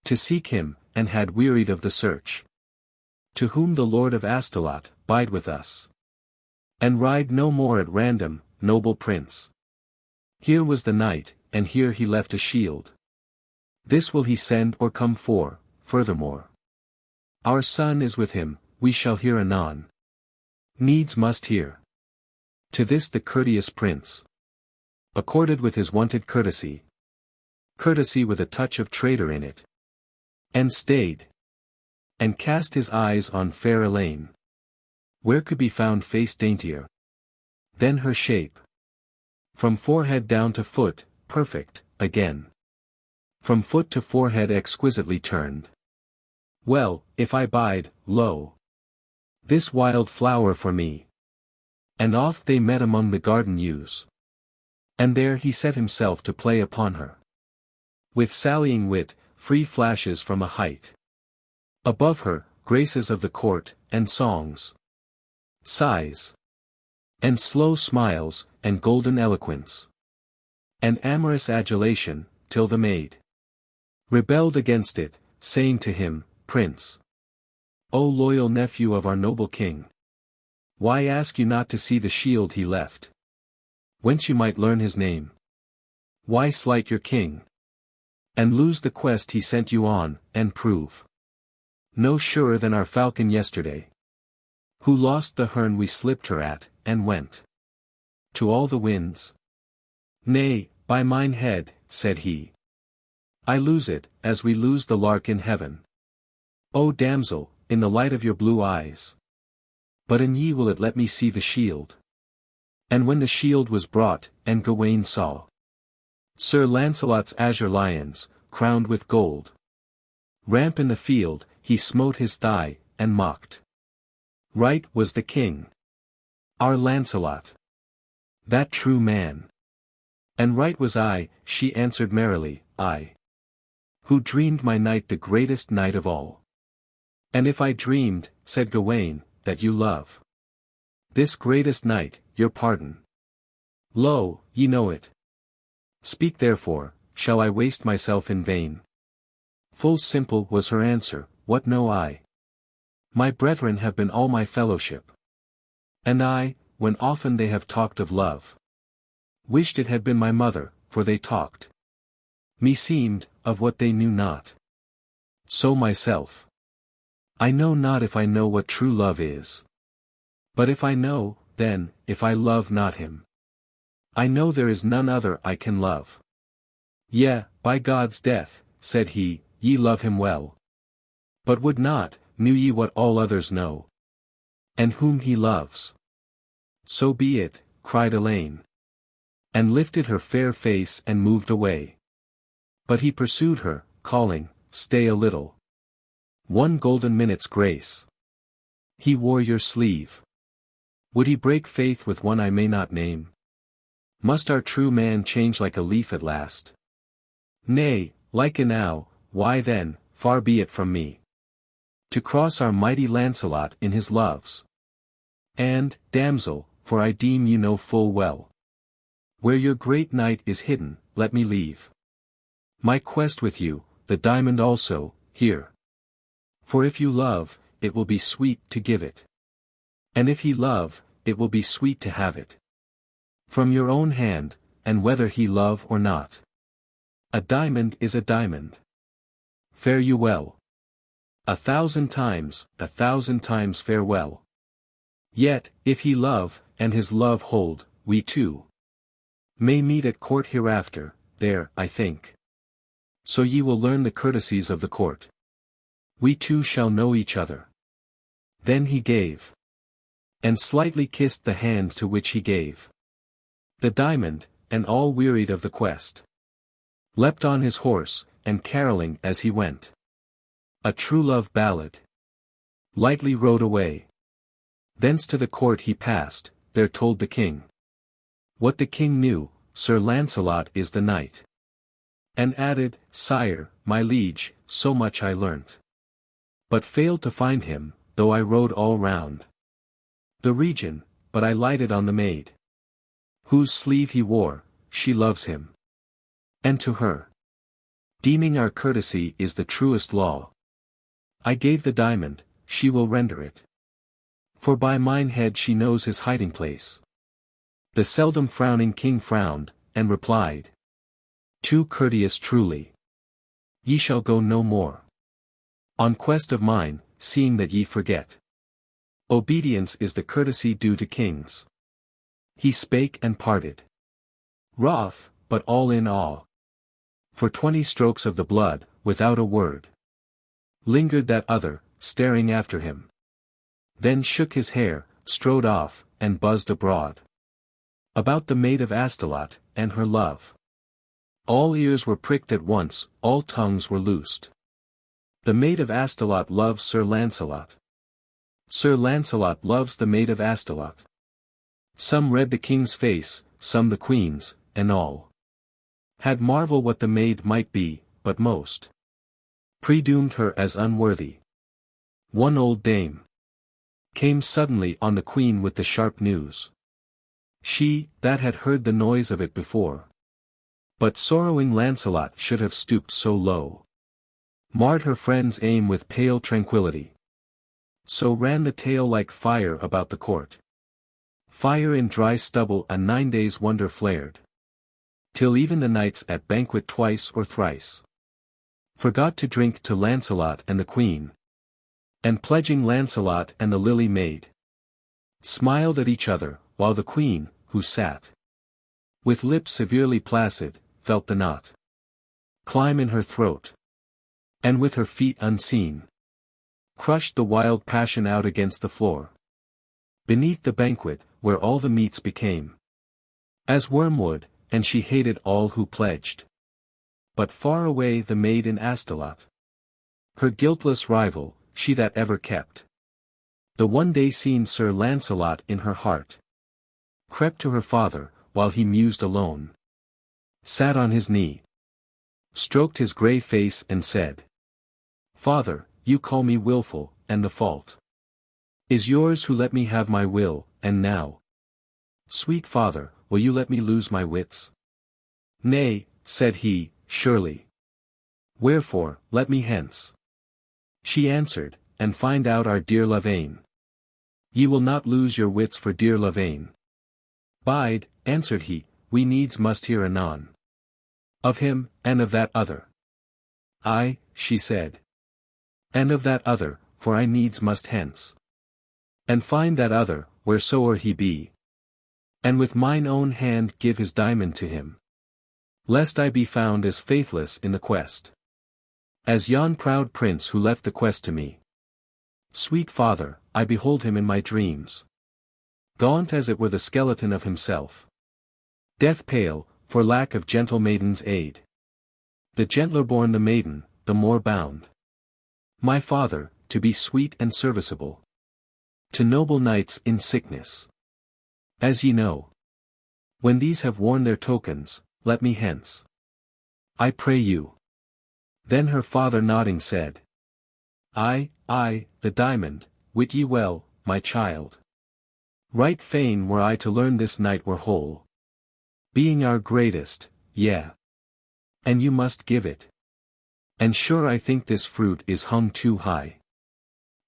to seek him, and had wearied of the search. To whom the Lord of Astolat, bide with us, and ride no more at random, noble prince. Here was the knight, and here he left a shield. This will he send or come for, furthermore. Our son is with him, we shall hear anon. Needs must hear. To this the courteous prince accorded with his wonted courtesy. Courtesy with a touch of traitor in it. And stayed. And cast his eyes on fair Elaine. Where could be found face daintier than her shape? From forehead down to foot, perfect, again. From foot to forehead exquisitely turned. Well, if I bide, lo, this wild flower for me. And oft they met among the garden yews. And there he set himself to play upon her. With sallying wit, free flashes from a height. Above her, graces of the court, and songs. Sighs. And slow smiles, and golden eloquence. And amorous adulation, till the maid rebelled against it, saying to him, Prince, O loyal nephew of our noble king, why ask you not to see the shield he left? Whence you might learn his name. Why slight your king? And lose the quest he sent you on, and prove no surer than our falcon yesterday, who lost the hern we slipped her at, and went to all the winds? Nay, by mine head, said he, I lose it, as we lose the lark in heaven. O damsel, in the light of your blue eyes. But an ye will it let me see the shield? And when the shield was brought, and Gawain saw Sir Lancelot's azure lions, crowned with gold, ramp in the field, he smote his thigh, and mocked. Right was the king, our Lancelot, that true man. And right was I, she answered merrily, I, who dreamed my knight the greatest knight of all. And if I dreamed, said Gawain, that you love this greatest knight, your pardon. Lo, ye know it. Speak therefore, shall I waste myself in vain? Full simple was her answer, what know I? My brethren have been all my fellowship. And I, when often they have talked of love, Wished it had been my mother, for they talked. Meseemed, of what they knew not. So myself. I know not if I know what true love is. But if I know, then, if I love not him, I know there is none other I can love. Yea, by God's death, said he, ye love him well. But would not, knew ye what all others know. And whom he loves. So be it, cried Elaine. And lifted her fair face and moved away. But he pursued her, calling, stay a little. 1 golden minute's grace. He wore your sleeve. Would he break faith with one I may not name? Must our true man change like a leaf at last? Nay, like enow, why then, far be it from me to cross our mighty Lancelot in his loves. And, damsel, for I deem you know full well, where your great knight is hidden, let me leave my quest with you, the diamond also, here. For if you love, it will be sweet to give it. And if he love, it will be sweet to have it. From your own hand, and whether he love or not. A diamond is a diamond. Fare you well. 1,000 times farewell. Yet, if he love, and his love hold, we two may meet at court hereafter, there, I think. So ye will learn the courtesies of the court. We two shall know each other. Then he gave. And slightly kissed the hand to which he gave the diamond, and all wearied of the quest, leapt on his horse, and caroling as he went a true love ballad, lightly rode away. Thence to the court he passed, there told the king what the king knew, Sir Lancelot is the knight. And added, Sire, my liege, so much I learnt. But failed to find him, though I rode all round the region, but I lighted on the maid whose sleeve he wore. She loves him. And to her, deeming our courtesy is the truest law, I gave the diamond, she will render it. For by mine head she knows his hiding place. The seldom frowning king frowned, and replied, too courteous truly. Ye shall go no more on quest of mine, seeing that ye forget. Obedience is the courtesy due to kings. He spake and parted. Wroth, but all in awe. For 20 strokes of the blood, without a word, lingered that other, staring after him. Then shook his hair, strode off, and buzzed abroad about the Maid of Astolat, and her love. All ears were pricked at once, all tongues were loosed. The Maid of Astolat loves Sir Lancelot. Sir Lancelot loves the Maid of Astolat. Some read the king's face, some the queen's, and all had marvel what the maid might be, but most predoomed her as unworthy. One old dame came suddenly on the queen with the sharp news. She, that had heard the noise of it before, but sorrowing Lancelot should have stooped so low, marred her friend's aim with pale tranquillity. So ran the tale like fire about the court. Fire in dry stubble a 9 days' wonder flared, till even the knights at banquet twice or thrice forgot to drink to Lancelot and the queen, and pledging Lancelot and the lily maid, smiled at each other, while the queen, who sat with lips severely placid, felt the knot climb in her throat, and with her feet unseen crushed the wild passion out against the floor. Beneath the banquet, where all the meats became as wormwood, and she hated all who pledged. But far away the maid in Astolat, her guiltless rival, she that ever kept the one day seen Sir Lancelot in her heart, crept to her father, while he mused alone, sat on his knee, stroked his grey face and said, Father, you call me wilful, and the fault is yours who let me have my will, and now, sweet father, will you let me lose my wits? Nay, said he, surely. Wherefore, let me hence. She answered, and find out our dear Lavaine. Ye will not lose your wits for dear Lavaine. Bide, answered he, we needs must hear anon. Of him, and of that other. Ay, she said. And of that other, for I needs must hence. And find that other, wheresoe'er he be. And with mine own hand give his diamond to him. Lest I be found as faithless in the quest. As yon proud prince who left the quest to me. Sweet father, I behold him in my dreams. Gaunt as it were the skeleton of himself. Death pale, for lack of gentle maiden's aid. The gentler born the maiden, the more bound. My father, to be sweet and serviceable. To noble knights in sickness. As ye know. When these have worn their tokens, let me hence. I pray you. Then her father nodding said. Ay, the diamond, wit ye well, my child. Right fain were I to learn this night were whole. Being our greatest, yea. And you must give it. And sure I think this fruit is hung too high.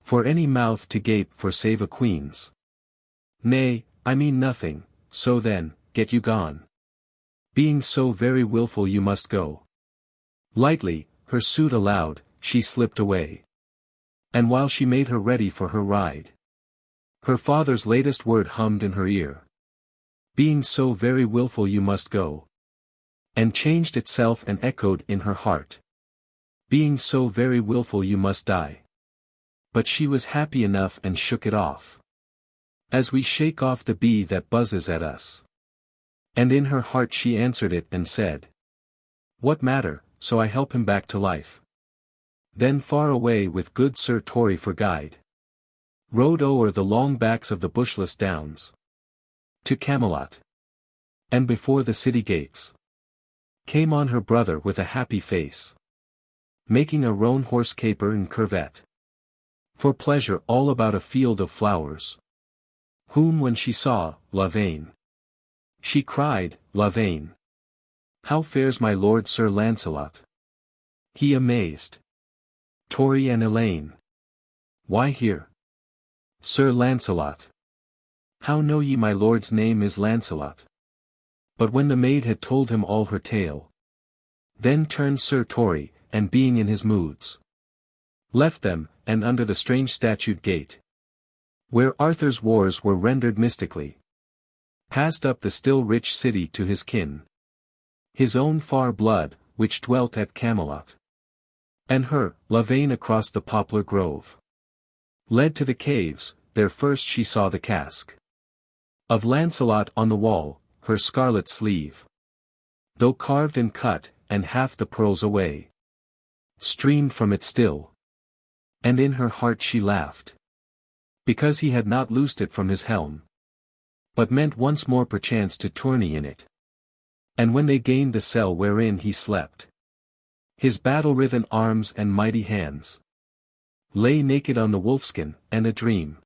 For any mouth to gape for save a queen's. Nay, I mean nothing, so then, get you gone. Being so very wilful you must go. Lightly, her suit allowed, she slipped away. And while she made her ready for her ride. Her father's latest word hummed in her ear. Being so very wilful you must go. And changed itself and echoed in her heart. Being so very wilful you must die. But she was happy enough and shook it off. As we shake off the bee that buzzes at us. And in her heart she answered it and said. What matter, so I help him back to life. Then far away with good Sir Tory for guide. Rode o'er the long backs of the bushless downs. To Camelot. And before the city gates. Came on her brother with a happy face. Making a roan horse caper and curvet. For pleasure all about a field of flowers. Whom when she saw, Lavaine. She cried, Lavaine. How fares my lord Sir Lancelot? He amazed. Tory and Elaine. Why here? Sir Lancelot. How know ye my lord's name is Lancelot? But when the maid had told him all her tale. Then turned Sir Tory, and being in his moods. Left them, and under the strange statute gate. Where Arthur's wars were rendered mystically. Passed up the still rich city to his kin. His own far blood, which dwelt at Camelot. And her, Lavaine across the poplar grove. Led to the caves, there first she saw the casque. Of Lancelot on the wall, her scarlet sleeve. Though carved and cut, and half the pearls away. Streamed from it still. And in her heart she laughed. Because he had not loosed it from his helm. But meant once more perchance to tourney in it. And when they gained the cell wherein he slept. His battle-writhen arms and mighty hands. Lay naked on the wolfskin, and a dream.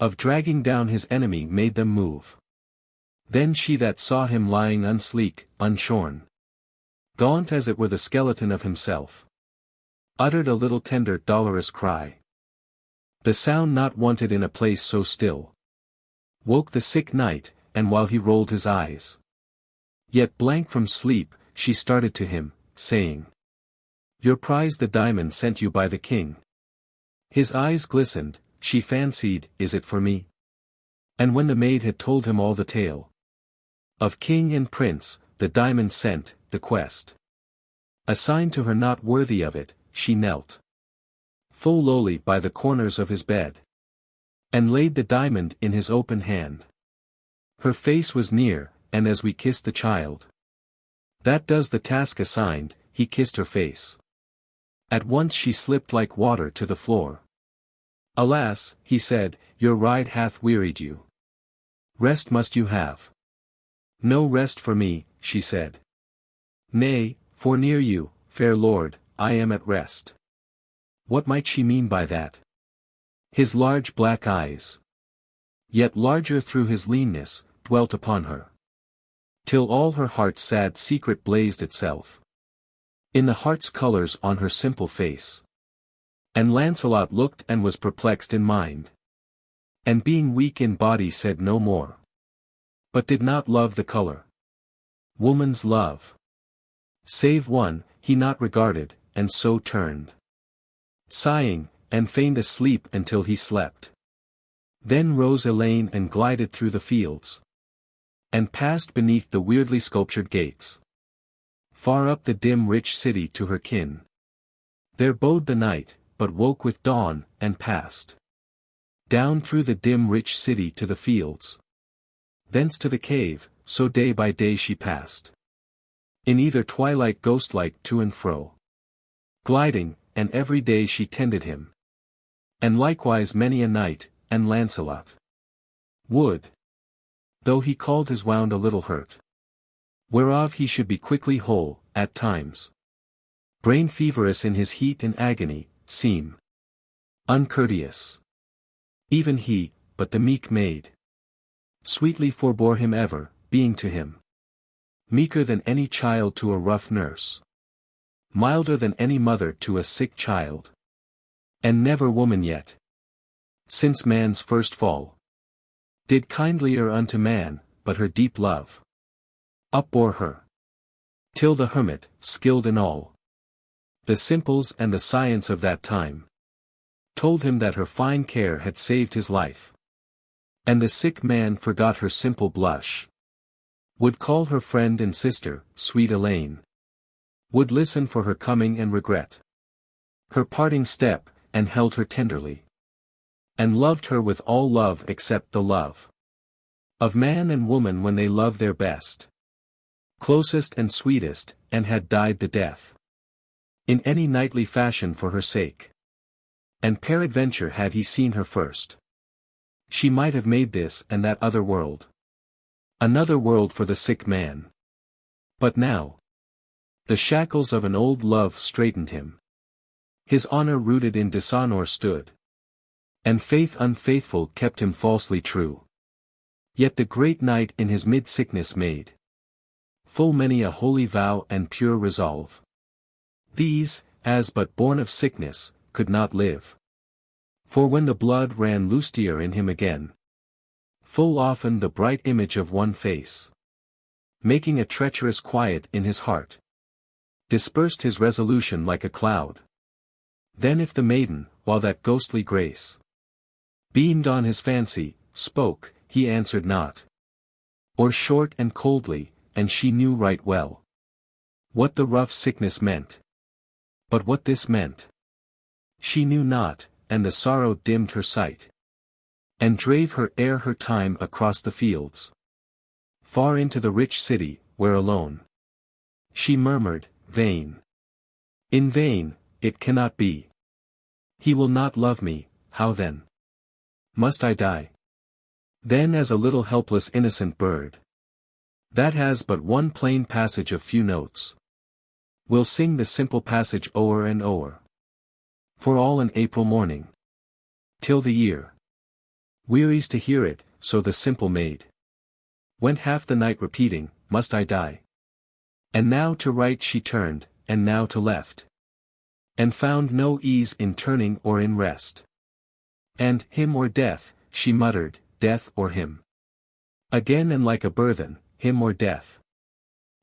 Of dragging down his enemy made them move. Then she that saw him lying unsleek, unshorn. Gaunt as it were the skeleton of himself. Uttered a little tender dolorous cry. The sound not wanted in a place so still. Woke the sick knight, and while he rolled his eyes. Yet blank from sleep, she started to him, saying. Your prize the diamond sent you by the king. His eyes glistened, she fancied, is it for me? And when the maid had told him all the tale. Of king and prince, the diamond sent, the quest. Assigned to her not worthy of it, she knelt. Full lowly by the corners of his bed. And laid the diamond in his open hand. Her face was near, and as we kissed the child. That does the task assigned, he kissed her face. At once she slipped like water to the floor. Alas, he said, your ride hath wearied you. Rest must you have. No rest for me, she said. Nay, for near you, fair lord, I am at rest. What might she mean by that? His large black eyes, yet larger through his leanness, dwelt upon her. Till all her heart's sad secret blazed itself. In the heart's colours on her simple face. And Lancelot looked and was perplexed in mind. And being weak in body said no more. But did not love the colour. Woman's love. Save one, he not regarded, and so turned. Sighing, and feigned asleep until he slept. Then rose Elaine and glided through the fields. And passed beneath the weirdly sculptured gates. Far up the dim rich city to her kin. There bode the night, but woke with dawn, and passed. Down through the dim rich city to the fields. Thence to the cave, so day by day she passed. In either twilight ghost-like to and fro. Gliding, and every day she tended him. And likewise many a night, and Lancelot would. Though he called his wound a little hurt. Whereof he should be quickly whole, at times. Brain feverous in his heat and agony, seem uncourteous. Even he, but the meek maid. Sweetly forbore him ever, being to him meeker than any child to a rough nurse. Milder than any mother to a sick child. And never woman yet, since man's first fall, did kindlier unto man, but her deep love upbore her. Till the hermit, skilled in all the simples and the science of that time, told him that her fine care had saved his life. And the sick man forgot her simple blush. Would call her friend and sister, sweet Elaine. Would listen for her coming and regret her parting step, and held her tenderly. And loved her with all love except the love of man and woman when they love their best, closest and sweetest, and had died the death in any knightly fashion for her sake. And peradventure had he seen her first, she might have made this and that other world another world for the sick man. But now the shackles of an old love straitened him. His honor rooted in dishonor stood. And faith unfaithful kept him falsely true. Yet the great knight in his mid-sickness made full many a holy vow and pure resolve. These, as but born of sickness, could not live. For when the blood ran lustier in him again, full often the bright image of one face, making a treacherous quiet in his heart, dispersed his resolution like a cloud. Then if the maiden, while that ghostly grace beamed on his fancy, spoke, he answered not. Or short and coldly, and she knew right well what the rough sickness meant. But what this meant she knew not, and the sorrow dimmed her sight, and drave her ere her time across the fields, far into the rich city, where alone she murmured, vain. In vain, it cannot be. He will not love me, how then? Must I die? Then as a little helpless innocent bird, that has but one plain passage of few notes, will sing the simple passage o'er and o'er, for all an April morning, till the year wearies to hear it, so the simple maid went half the night repeating, must I die? And now to right she turned, and now to left, and found no ease in turning or in rest. And, him or death, she muttered, death or him. Again and like a burthen, him or death.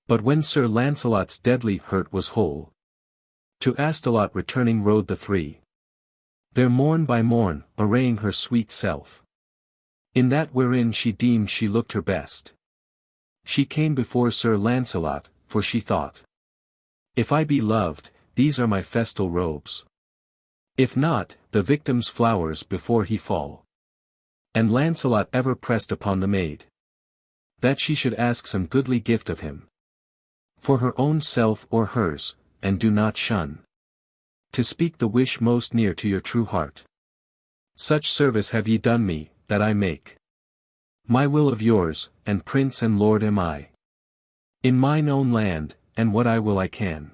But when Sir Lancelot's deadly hurt was whole, to Astolat returning rode the three. There morn by morn, arraying her sweet self in that wherein she deemed she looked her best. She came before Sir Lancelot, for she thought, if I be loved, these are my festal robes. If not, the victim's flowers before he fall. And Lancelot ever pressed upon the maid, that she should ask some goodly gift of him, for her own self or hers, and do not shun to speak the wish most near to your true heart. Such service have ye done me, that I make my will of yours, and prince and lord am I in mine own land, and what I will I can.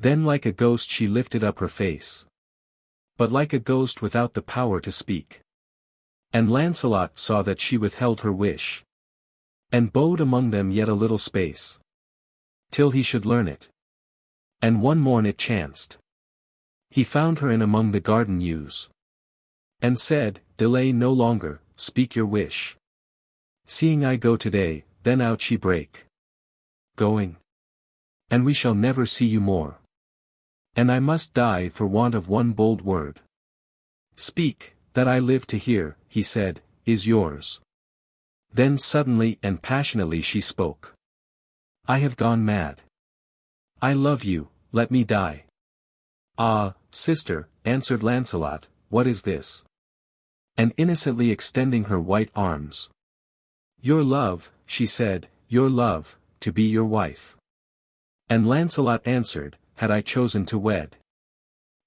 Then like a ghost she lifted up her face, but like a ghost without the power to speak. And Lancelot saw that she withheld her wish, and bode among them yet a little space, till he should learn it. And one morn it chanced, he found her in among the garden yews, and said, delay no longer, speak your wish. Seeing I go today, then out she brake, going? And we shall never see you more. And I must die for want of one bold word. Speak, that I live to hear, he said, is yours. Then suddenly and passionately she spoke. I have gone mad. I love you, let me die. Ah, sister, answered Lancelot, what is this? And innocently extending her white arms. Your love, she said, your love, to be your wife. And Lancelot answered, had I chosen to wed.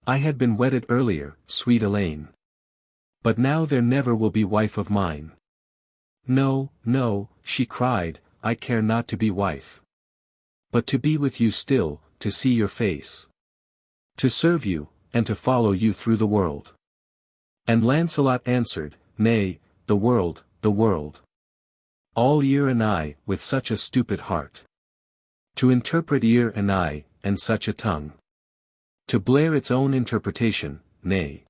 I had been wedded earlier, sweet Elaine. But now there never will be wife of mine. No, no, she cried, I care not to be wife. But to be with you still, to see your face. To serve you, and to follow you through the world. And Lancelot answered, nay, the world, the world. All ear and eye, with such a stupid heart. To interpret ear and eye, and such a tongue. To blare its own interpretation, nay.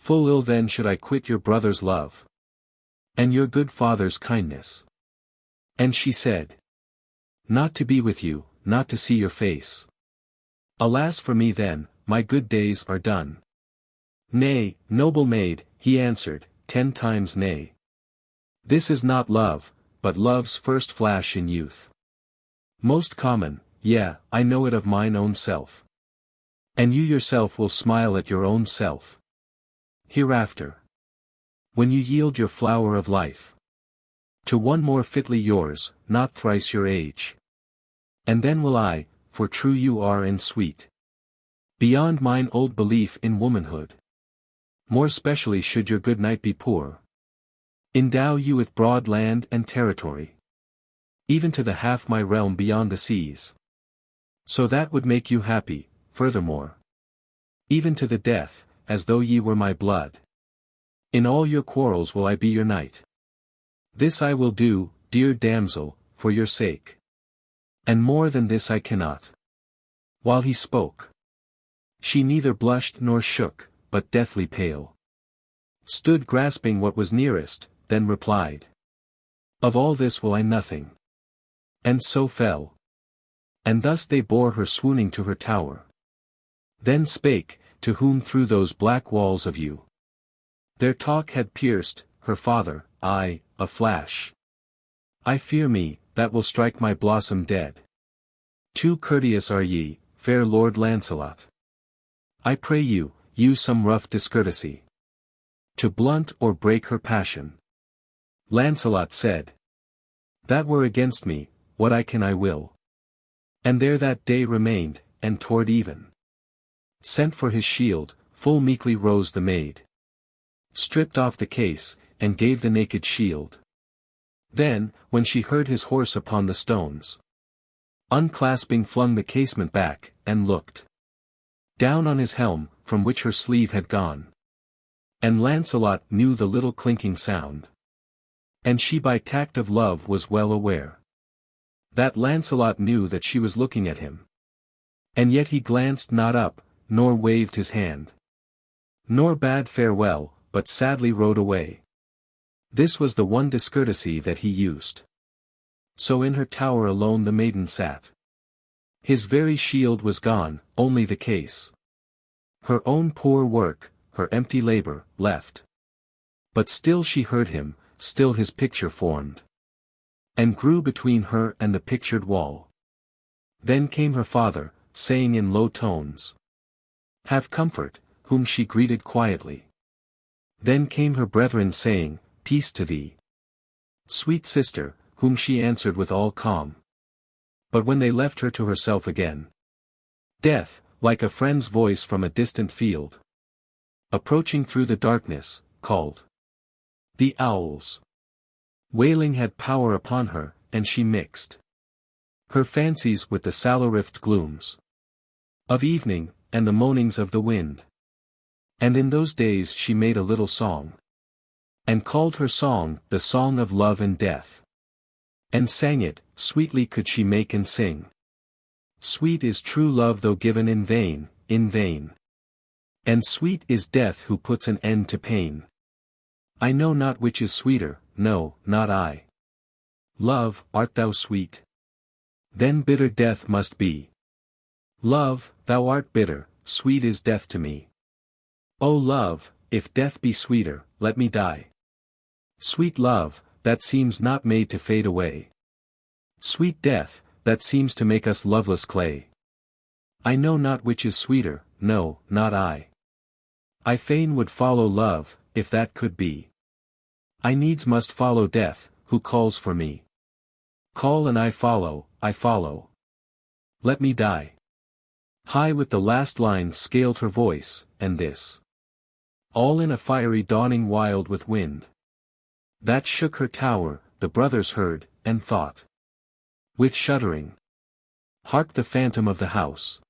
Full ill then should I quit your brother's love. And your good father's kindness. And she said. Not to be with you, not to see your face. Alas for me then, my good days are done. Nay, noble maid, he answered, 10 times nay. This is not love, but love's first flash in youth. Most common, yeah, I know it of mine own self. And you yourself will smile at your own self. Hereafter. When you yield your flower of life. To one more fitly yours, not thrice your age. And then will I, for true you are and sweet. Beyond mine old belief in womanhood. More specially should your good knight be poor. Endow you with broad land and territory. Even to the half my realm beyond the seas. So that would make you happy, furthermore. Even to the death, as though ye were my blood. In all your quarrels will I be your knight. This I will do, dear damsel, for your sake. And more than this I cannot. While he spoke. She neither blushed nor shook, but deathly pale. Stood grasping what was nearest, then replied. Of all this will I nothing. And so fell. And thus they bore her swooning to her tower. Then spake, to whom through those black walls of you. Their talk had pierced, her father, I, a flash. I fear me, that will strike my blossom dead. Too courteous are ye, fair Lord Lancelot. I pray you, use some rough discourtesy. To blunt or break her passion. Lancelot said. That were against me, what I can I will. And there that day remained, and toward even. Sent for his shield, full meekly rose the maid. Stripped off the case, and gave the naked shield. Then, when she heard his horse upon the stones. Unclasping flung the casement back, and looked. Down on his helm, from which her sleeve had gone. And Lancelot knew the little clinking sound. And she by tact of love was well aware. That Lancelot knew that she was looking at him. And yet he glanced not up, nor waved his hand. Nor bade farewell, but sadly rode away. This was the one discourtesy that he used. So in her tower alone the maiden sat. His very shield was gone, only the case. Her own poor work, her empty labor, left. But still she heard him, still his picture formed. And grew between her and the pictured wall. Then came her father, saying in low tones. Have comfort, whom she greeted quietly. Then came her brethren saying, Peace to thee. Sweet sister, whom she answered with all calm. But when they left her to herself again. Death, like a friend's voice from a distant field. Approaching through the darkness, called. The owls. Wailing had power upon her, and she mixed. Her fancies with the sallow rift glooms. Of evening, and the moanings of the wind. And in those days she made a little song. And called her song, the song of love and death. And sang it, sweetly could she make and sing. Sweet is true love though given in vain, in vain. And sweet is death who puts an end to pain. I know not which is sweeter, no, not I. Love, art thou sweet? Then bitter death must be. Love, thou art bitter, sweet is death to me. O love, if death be sweeter, let me die. Sweet love, that seems not made to fade away. Sweet death, that seems to make us loveless clay. I know not which is sweeter, no, not I. I fain would follow love, if that could be. I needs must follow death, who calls for me. Call and I follow, I follow. Let me die. High with the last lines scaled her voice, and this. All in a fiery dawning wild with wind. That shook her tower, the brothers heard, and thought. With shuddering. Hark the phantom of the house.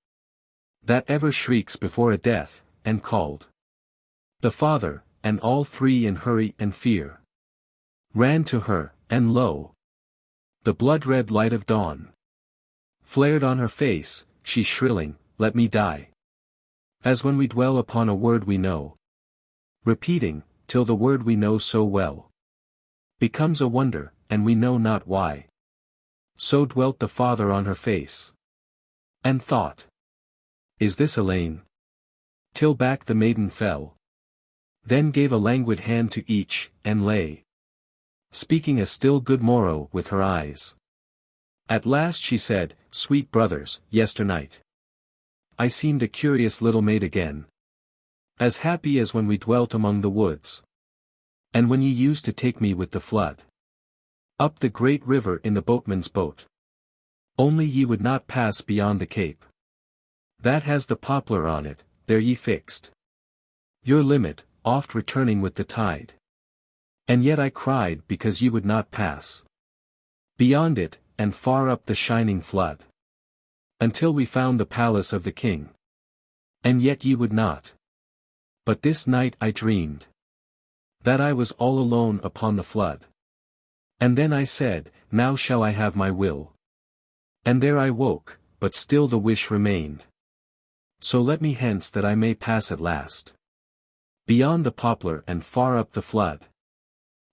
That ever shrieks before a death, and called. The father, and all three in hurry and fear. Ran to her, and lo! The blood-red light of dawn flared on her face, she shrilling, let me die. As when we dwell upon a word we know. Repeating, till the word we know so well becomes a wonder, and we know not why. So dwelt the father on her face. And thought. Is this Elaine? Till back the maiden fell. Then gave a languid hand to each, and lay. Speaking a still good morrow with her eyes. At last she said, Sweet brothers, yesternight I seemed a curious little maid again. As happy as when we dwelt among the woods. And when ye used to take me with the flood. Up the great river in the boatman's boat. Only ye would not pass beyond the cape. That has the poplar on it, there ye fixed your limit, oft returning with the tide. And yet I cried because ye would not pass beyond it, and far up the shining flood. Until we found the palace of the king. And yet ye would not. But this night I dreamed that I was all alone upon the flood. And then I said, Now shall I have my will. And there I woke, but still the wish remained. So let me hence that I may pass at last. Beyond the poplar and far up the flood.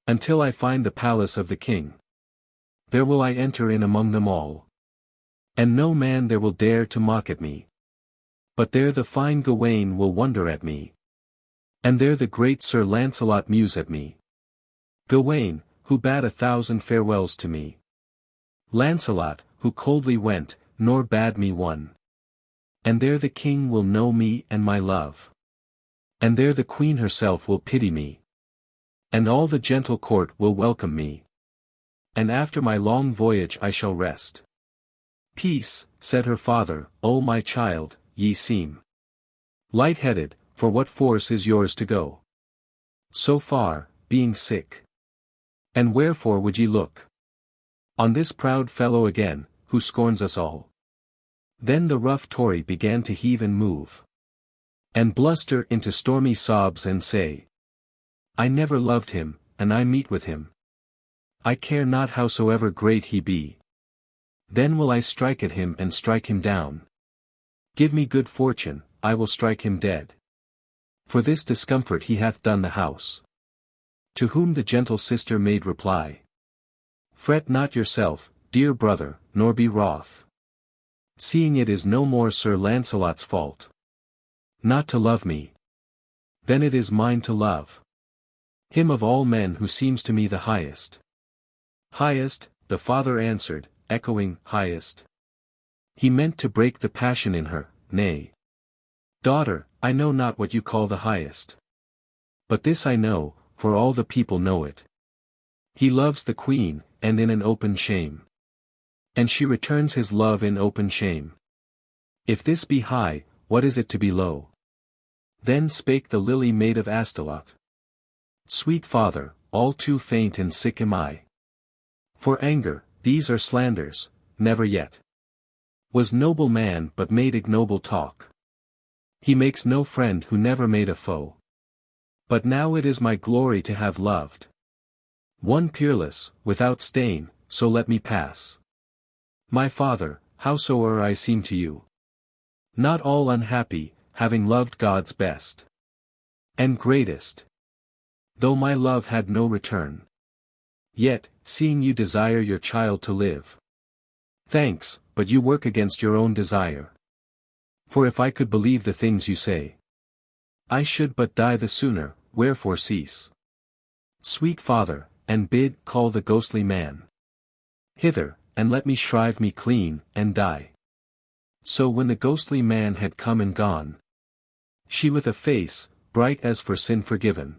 Until I find the palace of the king. There will I enter in among them all. And no man there will dare to mock at me. But there the fine Gawain will wonder at me. And there the great Sir Lancelot muse at me. Gawain, who bade 1,000 farewells to me. Lancelot, who coldly went, nor bade me one. And there the king will know me and my love. And there the queen herself will pity me. And all the gentle court will welcome me. And after my long voyage I shall rest. Peace, said her father, O my child, ye seem light-headed, for what force is yours to go so far, being sick? And wherefore would ye look on this proud fellow again, who scorns us all? Then the rough Tory began to heave and move. And bluster into stormy sobs and say, I never loved him, and I meet with him. I care not howsoever great he be. Then will I strike at him and strike him down. Give me good fortune, I will strike him dead. For this discomfort he hath done the house. To whom the gentle sister made reply. Fret not yourself, dear brother, nor be wroth. Seeing it is no more Sir Lancelot's fault. Not to love me. Then it is mine to love. Him of all men who seems to me the highest. Highest, the father answered, echoing, highest. He meant to break the passion in her, nay. Daughter, I know not what you call the highest. But this I know, for all the people know it. He loves the queen, and in an open shame. And she returns his love in open shame. If this be high, what is it to be low? Then spake the lily Maid of Astolat. Sweet father, all too faint and sick am I. For anger, these are slanders, never yet. Was noble man but made ignoble talk. He makes no friend who never made a foe. But now it is my glory to have loved. One peerless, without stain, so let me pass. My father, howsoe'er I seem to you. Not all unhappy, having loved God's best. And greatest. Though my love had no return. Yet, seeing you desire your child to live. Thanks, but you work against your own desire. For if I could believe the things you say, I should but die the sooner, wherefore cease. Sweet father, and bid call the ghostly man hither, and let me shrive me clean, and die. So when the ghostly man had come and gone, she with a face, bright as for sin forgiven,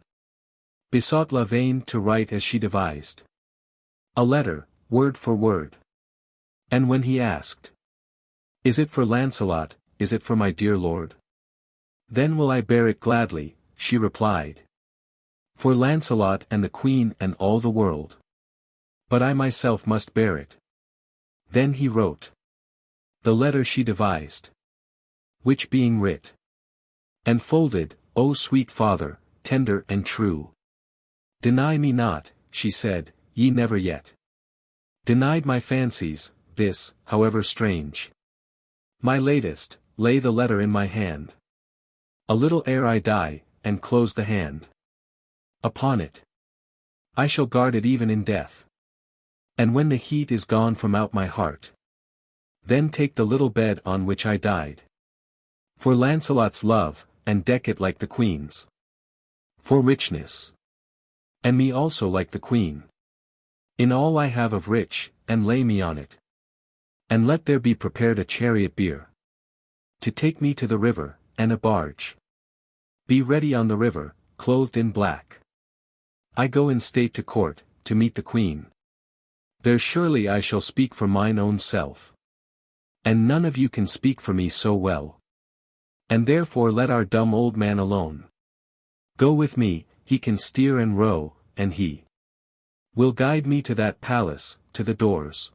besought Lavaine to write as she devised a letter, word for word. And when he asked, Is it for Lancelot, is it for my dear lord? Then will I bear it gladly, she replied. For Lancelot and the queen and all the world. But I myself must bear it. Then he wrote the letter she devised, which being writ and folded, O sweet father, tender and true, deny me not, she said, ye never yet denied my fancies, this, however strange. My latest, lay the letter in my hand. A little ere I die, and close the hand upon it. I shall guard it even in death. And when the heat is gone from out my heart, then take the little bed on which I died, for Lancelot's love, and deck it like the queen's, for richness, and me also like the queen, in all I have of rich, and lay me on it. And let there be prepared a chariot bier, to take me to the river, and a barge. Be ready on the river, clothed in black. I go in state to court, to meet the queen. There surely I shall speak for mine own self. And none of you can speak for me so well. And therefore let our dumb old man alone go with me, he can steer and row, and he will guide me to that palace, to the doors.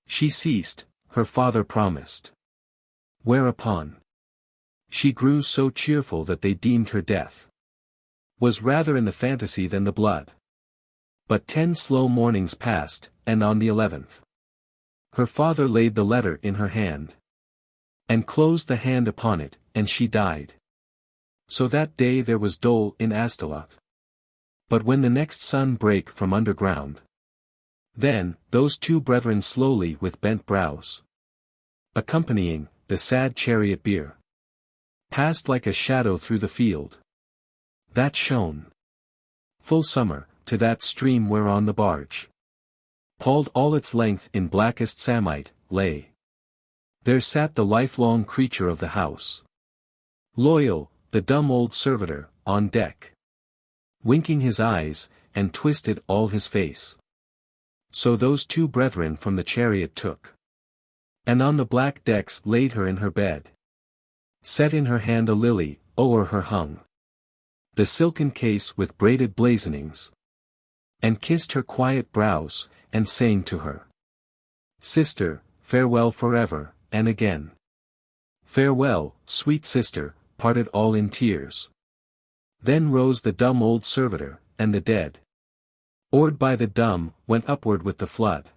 She ceased, her father promised. Whereupon she grew so cheerful that they deemed her death was rather in the fantasy than the blood. But 10 slow mornings passed, and on the 11th, her father laid the letter in her hand, and closed the hand upon it, and she died. So that day there was dole in Astolat. But when the next sun brake from underground, then, those two brethren slowly with bent brows, accompanying the sad chariot bier, passed like a shadow through the field that shone full summer, to that stream whereon the barge, palled all its length in blackest samite, lay. There sat the lifelong creature of the house, loyal, the dumb old servitor, on deck, winking his eyes, and twisted all his face. So those two brethren from the chariot took, and on the black decks laid her in her bed, set in her hand a lily, o'er her hung the silken case with braided blazonings, and kissed her quiet brows, and saying to her, Sister, farewell forever, and again farewell, sweet sister, parted all in tears. Then rose the dumb old servitor, and the dead, oared by the dumb, went upward with the flood.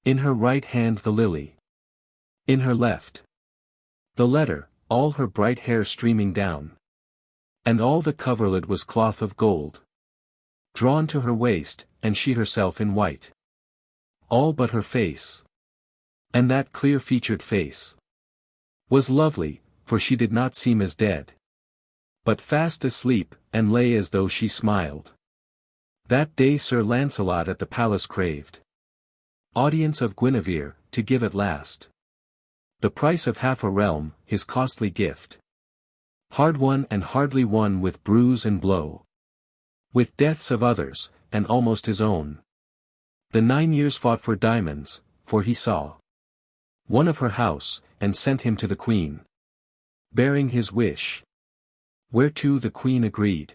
In her right hand the lily, in her left the letter, all her bright hair streaming down, and all the coverlid was cloth of gold, drawn to her waist, and she herself in white. All but her face, and that clear-featured face was lovely, for she did not seem as dead, but fast asleep, and lay as though she smiled. That day Sir Lancelot at the palace craved audience of Guinevere, to give at last the price of half a realm, his costly gift, hard won and hardly won with bruise and blow, with deaths of others, and almost his own. The 9 years fought for diamonds, for he saw one of her house, and sent him to the queen, bearing his wish, whereto the queen agreed,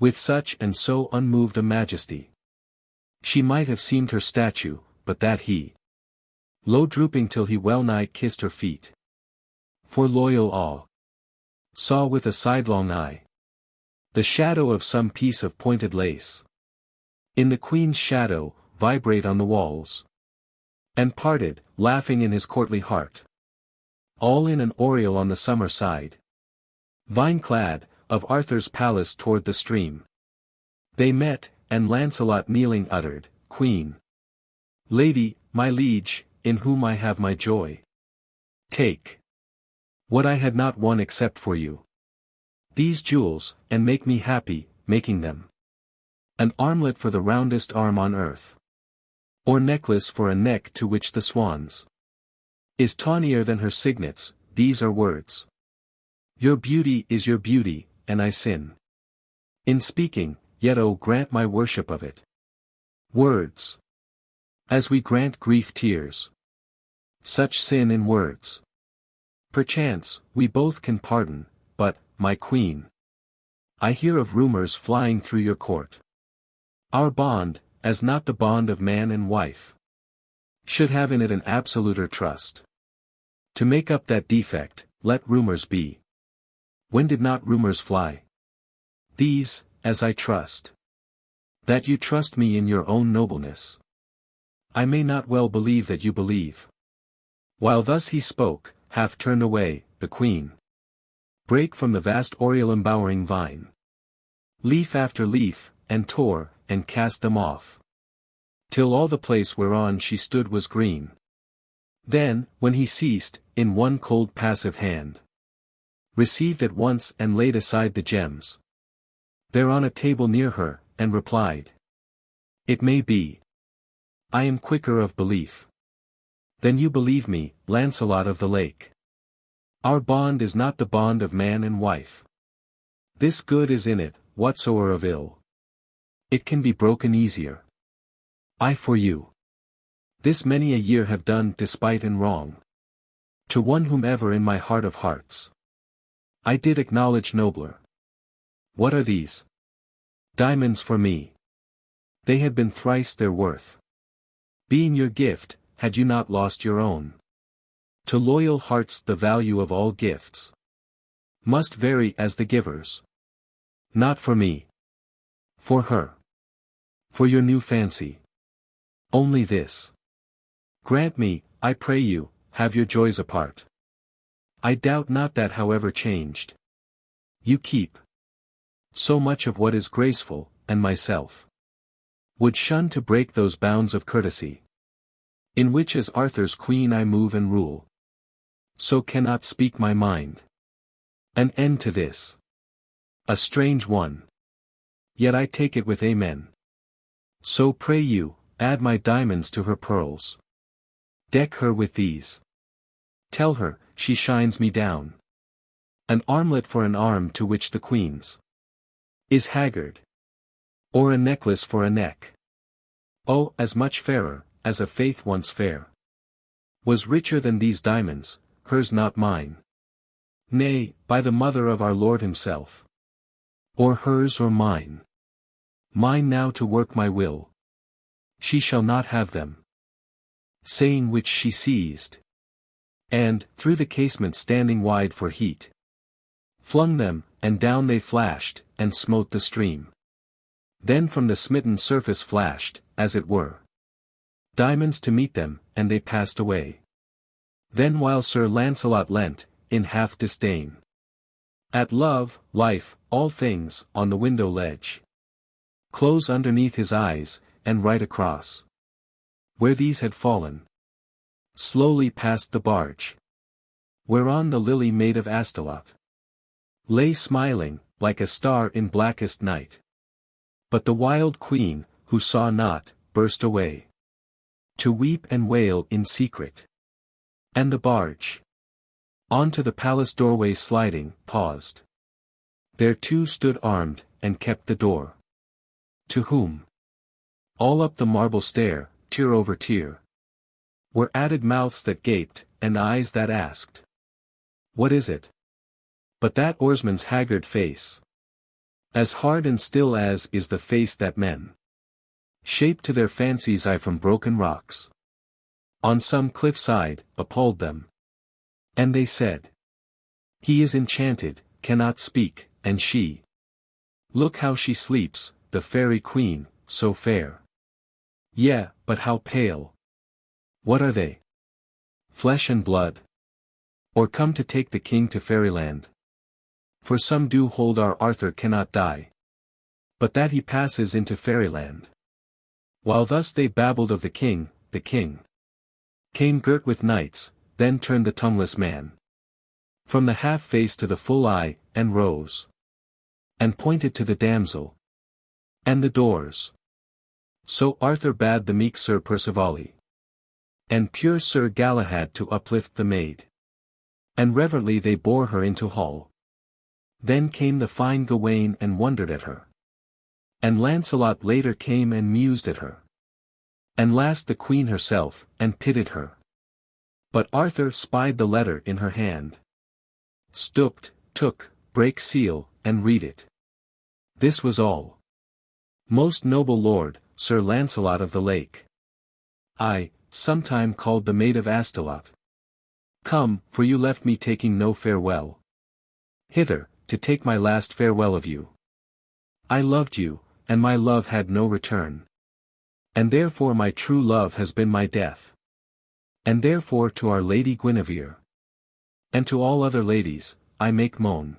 with such and so unmoved a majesty. She might have seemed her statue, but that he, low drooping till he well nigh kissed her feet, for loyal awe, saw with a sidelong eye the shadow of some piece of pointed lace, in the queen's shadow, vibrate on the walls, and parted, laughing in his courtly heart, all in an oriel on the summer side, vine-clad, of Arthur's palace toward the stream. They met, and Lancelot kneeling uttered, Queen, Lady, my liege, in whom I have my joy. Take what I had not won except for you. These jewels, and make me happy, making them. An armlet for the roundest arm on earth. Or necklace for a neck to which the swans is tawnier than her signets, these are words. Your beauty is your beauty, and I sin in speaking, yet oh grant my worship of it. Words. As we grant grief tears. Such sin in words. Perchance, we both can pardon, but, my queen, I hear of rumors flying through your court. Our bond, as not the bond of man and wife, should have in it an absoluter trust. To make up that defect, let rumors be. When did not rumors fly? These, as I trust. That you trust me in your own nobleness. I may not well believe that you believe. While thus he spoke, half turned away, the queen brake from the vast oriel embowering vine. Leaf after leaf, and tore, and cast them off. Till all the place whereon she stood was green. Then, when he ceased, in one cold passive hand, received at once and laid aside the gems. There on a table near her, and replied. It may be. I am quicker of belief than you believe me, Lancelot of the Lake. Our bond is not the bond of man and wife. This good is in it, whatsoe'er of ill. It can be broken easier. I for you. This many a year have done despite and wrong. To one whomever in my heart of hearts I did acknowledge nobler. What are these? Diamonds for me. They had been thrice their worth. Being your gift, had you not lost your own. To loyal hearts the value of all gifts must vary as the giver's. Not for me. For her. For your new fancy. Only this. Grant me, I pray you, have your joys apart. I doubt not that however changed, you keep so much of what is graceful, and myself would shun to break those bounds of courtesy, in which as Arthur's queen I move and rule. So cannot speak my mind. An end to this. A strange one. Yet I take it with amen. So pray you, add my diamonds to her pearls. Deck her with these. Tell her, she shines me down. An armlet for an arm to which the queen's is haggard. Or a necklace for a neck. Oh, as much fairer, as a faith once fair was richer than these diamonds, hers not mine. Nay, by the mother of our Lord himself. Or hers or mine. Mine now to work my will. She shall not have them. Saying which she seized. And, through the casement standing wide for heat, flung them, and down they flashed, and smote the stream. Then from the smitten surface flashed, as it were, diamonds to meet them, and they passed away. Then while Sir Lancelot leant, in half disdain, at love, life, all things, on the window ledge, close underneath his eyes, and right across, where these had fallen, slowly passed the barge, whereon the lily Maid of Astolat lay smiling, like a star in blackest night. But the wild queen, who saw not, burst away, to weep and wail in secret. And the barge, on to the palace doorway sliding, paused. There two stood armed, and kept the door. To whom? All up the marble stair, tier over tier, were added mouths that gaped, and eyes that asked, what is it? But that oarsman's haggard face, as hard and still as is the face that men shape to their fancy's eye from broken rocks, on some cliff side, appalled them. And they said, he is enchanted, cannot speak, and she, look how she sleeps, the fairy queen, so fair. Yea, but how pale. What are they? Flesh and blood? Or come to take the king to fairyland? For some do hold our Arthur cannot die, but that he passes into fairyland. While thus they babbled of the king, Came girt with knights, then turned the tongueless man. From the half face to the full eye, and rose. And pointed to the damsel. And the doors. So Arthur bade the meek Sir Percivale. And pure Sir Galahad to uplift the maid. And reverently they bore her into hall. Then came the fine Gawain and wondered at her. And Lancelot later came and mused at her. And last the queen herself, and pitied her. But Arthur spied the letter in her hand. Stooped, took, brake seal, and read it. This was all. Most noble lord, Sir Lancelot of the Lake. I, sometime called the Maid of Astolat. Come, for you left me taking no farewell. Hither, to take my last farewell of you. I loved you, and my love had no return. And therefore my true love has been my death. And therefore to our Lady Guinevere. And to all other ladies, I make moan.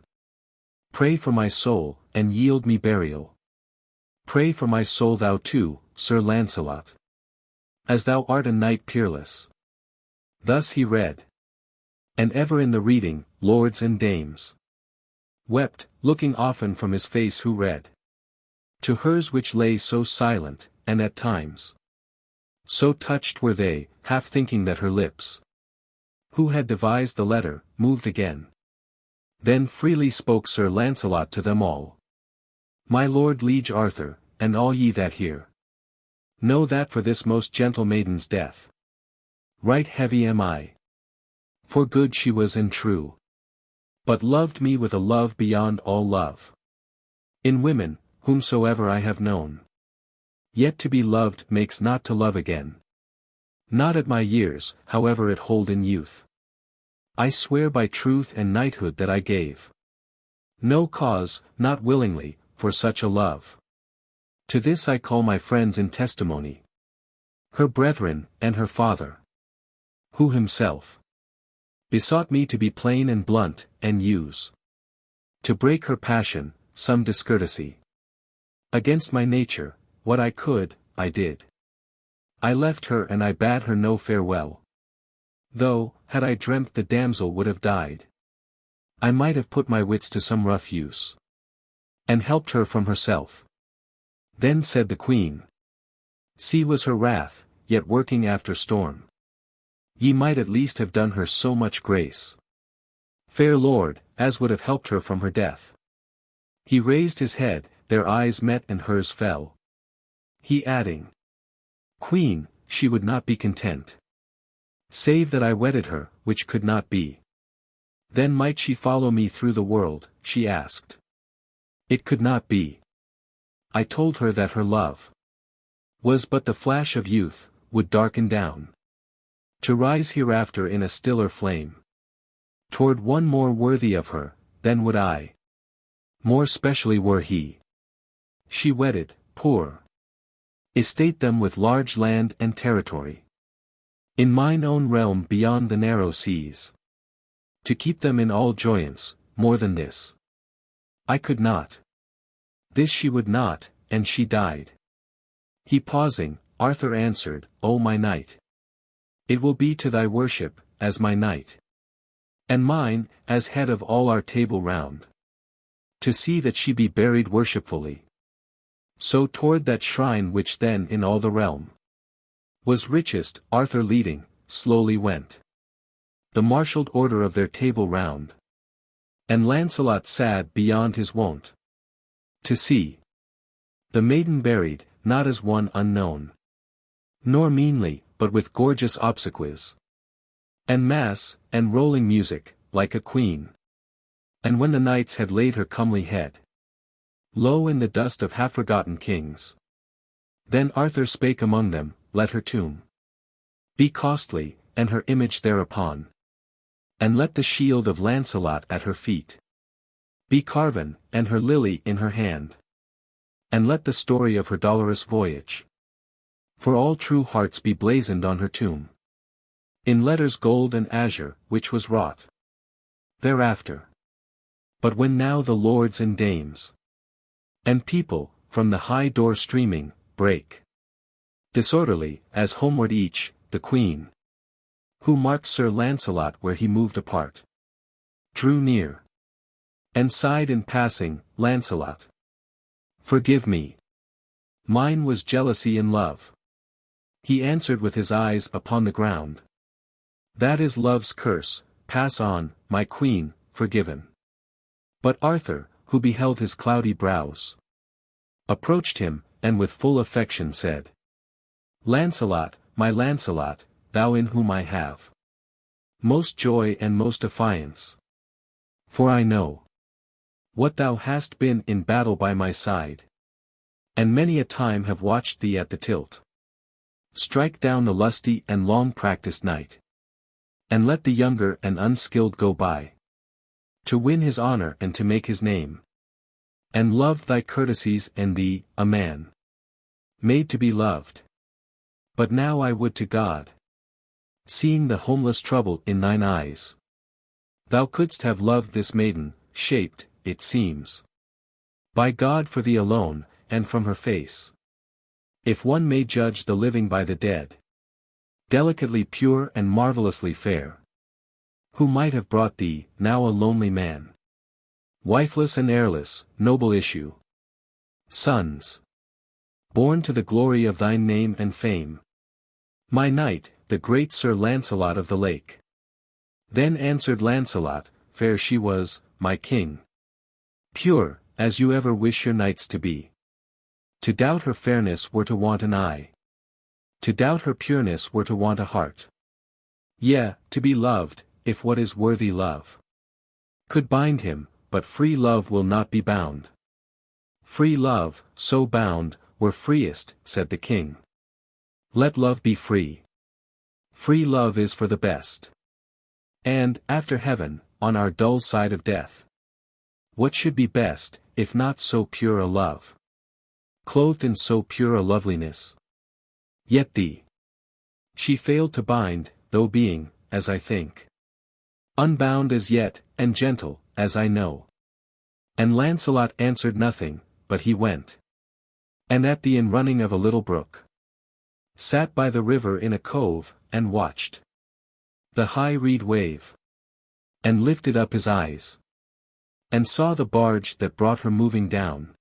Pray for my soul, and yield me burial. Pray for my soul thou too, Sir Lancelot. As thou art a knight peerless. Thus he read. And ever in the reading, lords and dames wept, looking often from his face who read. To hers which lay so silent, and at times so touched were they, half thinking that her lips, who had devised the letter, moved again. Then freely spoke Sir Lancelot to them all. My lord liege Arthur, and all ye that hear, know that for this most gentle maiden's death, right heavy am I. For good she was and true, but loved me with a love beyond all love. In women, whomsoever I have known. Yet to be loved makes not to love again. Not at my years, however it hold in youth. I swear by truth and knighthood that I gave no cause, not willingly, for such a love. To this I call my friends in testimony. Her brethren, and her father. Who himself besought me to be plain and blunt, and use to break her passion, some discourtesy. Against my nature, what I could, I did. I left her and I bade her no farewell. Though, had I dreamt the damsel would have died, I might have put my wits to some rough use, and helped her from herself. Then said the queen, see was her wrath, yet working after storm. Ye might at least have done her so much grace, fair lord, as would have helped her from her death. He raised his head, their eyes met and hers fell. He adding, Queen, she would not be content, save that I wedded her, which could not be. Then might she follow me through the world, she asked. It could not be. I told her that her love was but the flash of youth, would darken down, to rise hereafter in a stiller flame. Toward one more worthy of her, then would I. More specially were he. She wedded, poor estate them with large land and territory. In mine own realm beyond the narrow seas. To keep them in all joyance, more than this I could not. This she would not, and she died. He pausing, Arthur answered, O my knight, it will be to thy worship, as my knight, and mine, as head of all our table round, to see that she be buried worshipfully. So toward that shrine which then in all the realm was richest, Arthur leading, slowly went the marshalled order of their table round. And Lancelot sad beyond his wont to see the maiden buried, not as one unknown, nor meanly, but with gorgeous obsequies, and mass, and rolling music, like a queen. And when the knights had laid her comely head low in the dust of half-forgotten kings, then Arthur spake among them, let her tomb be costly, and her image thereupon, and let the shield of Lancelot at her feet be carven, and her lily in her hand, and let the story of her dolorous voyage for all true hearts be blazoned on her tomb, in letters gold and azure, which was wrought thereafter. But when now the lords and dames and people, from the high door streaming, break disorderly, as homeward each, the queen Who marked Sir Lancelot where he moved apart. Drew near. And sighed in passing, Lancelot. Forgive me. Mine was jealousy in love. He answered with his eyes upon the ground. That is love's curse, pass on, my queen, forgiven. But Arthur, who beheld his cloudy brows, approached him, and with full affection said, Lancelot, my Lancelot, thou in whom I have most joy and most affiance. For I know what thou hast been in battle by my side, and many a time have watched thee at the tilt. Strike down the lusty and long-practiced knight, and let the younger and unskilled go by, to win his honor and to make his name. And loved thy courtesies and thee, a man, made to be loved. But now I would to God, seeing the homeless trouble in thine eyes, thou couldst have loved this maiden, shaped, it seems, by God for thee alone, and from her face, if one may judge the living by the dead, delicately pure and marvelously fair, who might have brought thee, now a lonely man, wifeless and heirless, noble issue, sons, born to the glory of thine name and fame. My knight, the great Sir Lancelot of the Lake. Then answered Lancelot, fair she was, my king. Pure, as you ever wish your knights to be. To doubt her fairness were to want an eye. To doubt her pureness were to want a heart. Yea, to be loved, if what is worthy love could bind him, but free love will not be bound. Free love, so bound, were freest, said the king. Let love be free. Free love is for the best. And, after heaven, on our dull side of death, what should be best, if not so pure a love? Clothed in so pure a loveliness. Yet thee she failed to bind, though being, as I think, unbound as yet, and gentle, as I know. And Lancelot answered nothing, but he went, and at the inrunning of a little brook, sat by the river in a cove, and watched the high reed wave, and lifted up his eyes, and saw the barge that brought her moving down,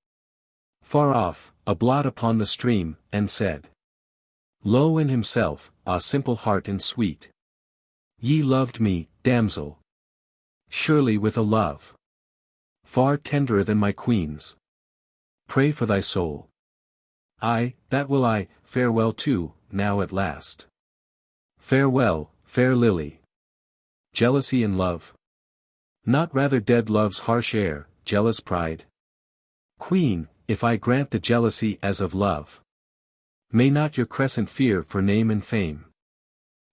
far off, a blot upon the stream, and said, Lo in himself, ah simple heart and sweet, ye loved me, damsel, surely with a love far tenderer than my queen's. Pray for thy soul. Aye, that will I, farewell too, now at last. Farewell, fair lily. Jealousy in love? Not rather dead love's harsh air, jealous pride? Queen, if I grant the jealousy as of love, may not your crescent fear for name and fame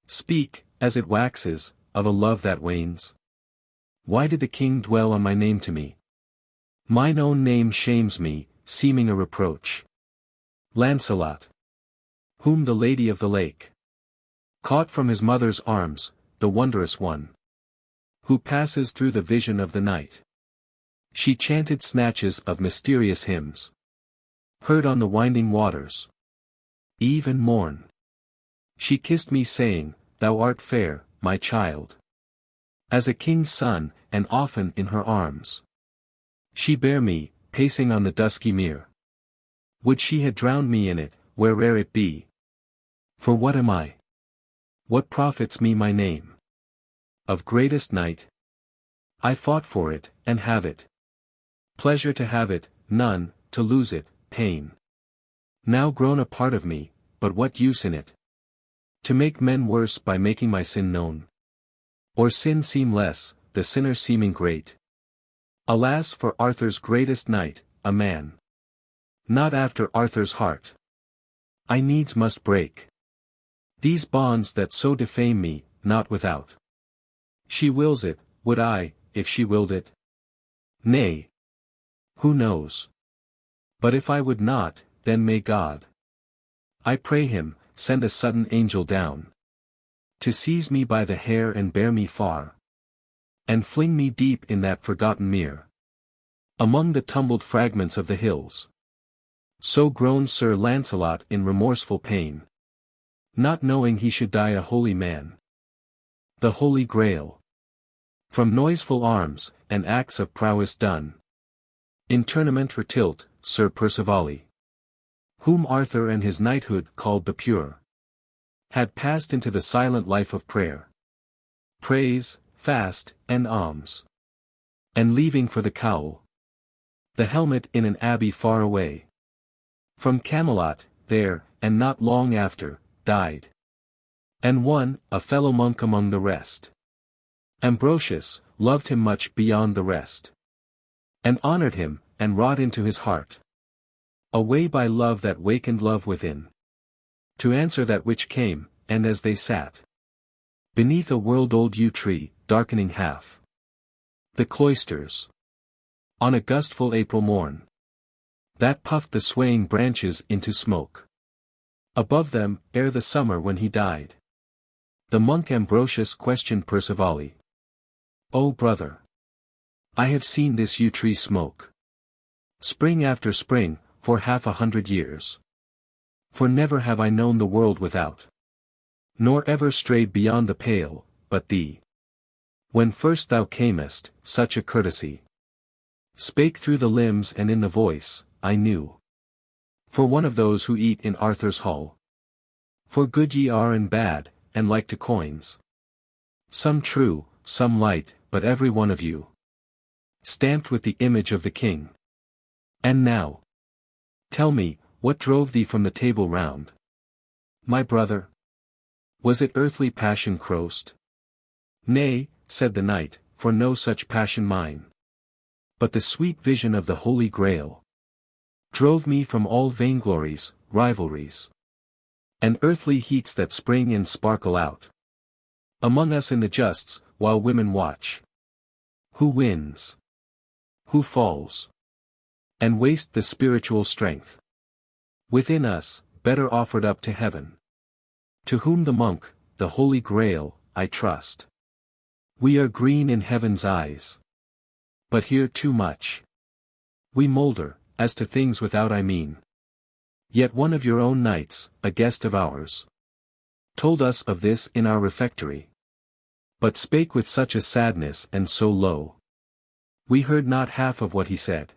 speak, as it waxes, of a love that wanes? Why did the king dwell on my name to me? Mine own name shames me, seeming a reproach. Lancelot, whom the Lady of the Lake caught from his mother's arms, the wondrous one, who passes through the vision of the night. She chanted snatches of mysterious hymns, heard on the winding waters, eve and morn. She kissed me saying, Thou art fair, my child, as a king's son, and often in her arms she bare me, pacing on the dusky mere. Would she had drowned me in it, where'er it be. For what am I? What profits me my name? Of greatest knight? I fought for it, and have it. Pleasure to have it, none, to lose it, pain. Now grown a part of me, but what use in it? To make men worse by making my sin known? Or sin seem less, the sinner seeming great? Alas for Arthur's greatest knight, a man not after Arthur's heart. I needs must break these bonds that so defame me, not without. She wills it, would I, if she willed it? Nay. Who knows? But if I would not, then may God, I pray him, send a sudden angel down, to seize me by the hair and bear me far, and fling me deep in that forgotten mere, among the tumbled fragments of the hills. So groaned Sir Lancelot in remorseful pain, not knowing he should die a holy man. The Holy Grail. From noiseful arms, and acts of prowess done. In tournament retilt, Sir Percivale, whom Arthur and his knighthood called the Pure, had passed into the silent life of prayer, praise, fast, and alms. And leaving for the cowl, the helmet in an abbey far away, from Camelot, there, and not long after, died. And one, a fellow monk among the rest, Ambrosius, loved him much beyond the rest, and honored him, and wrought into his heart a way by love that wakened love within, to answer that which came. And as they sat beneath a world-old yew tree, darkening half the cloisters, on a gustful April morn, that puffed the swaying branches into smoke, above them, ere the summer when he died, the monk Ambrosius questioned Percivale. "O brother, I have seen this yew tree smoke, spring after spring, for 100 years. For never have I known the world without, nor ever strayed beyond the pale, but thee. When first thou camest, such a courtesy spake through the limbs and in the voice, I knew, for one of those who eat in Arthur's hall. For good ye are and bad, and like to coins, some true, some light, but every one of you stamped with the image of the king. And now, tell me, what drove thee from the table round, my brother? Was it earthly passion crossed?" "Nay," said the knight, "for no such passion mine, but the sweet vision of the Holy Grail drove me from all vainglories, rivalries, and earthly heats that spring and sparkle out among us in the justs, while women watch who wins, who falls, and waste the spiritual strength within us, better offered up to heaven. To whom the monk, the Holy Grail, I trust. We are green in heaven's eyes, but here too much we moulder, as to things without I mean. Yet one of your own knights, a guest of ours, told us of this in our refectory, but spake with such a sadness and so low, we heard not half of what he said."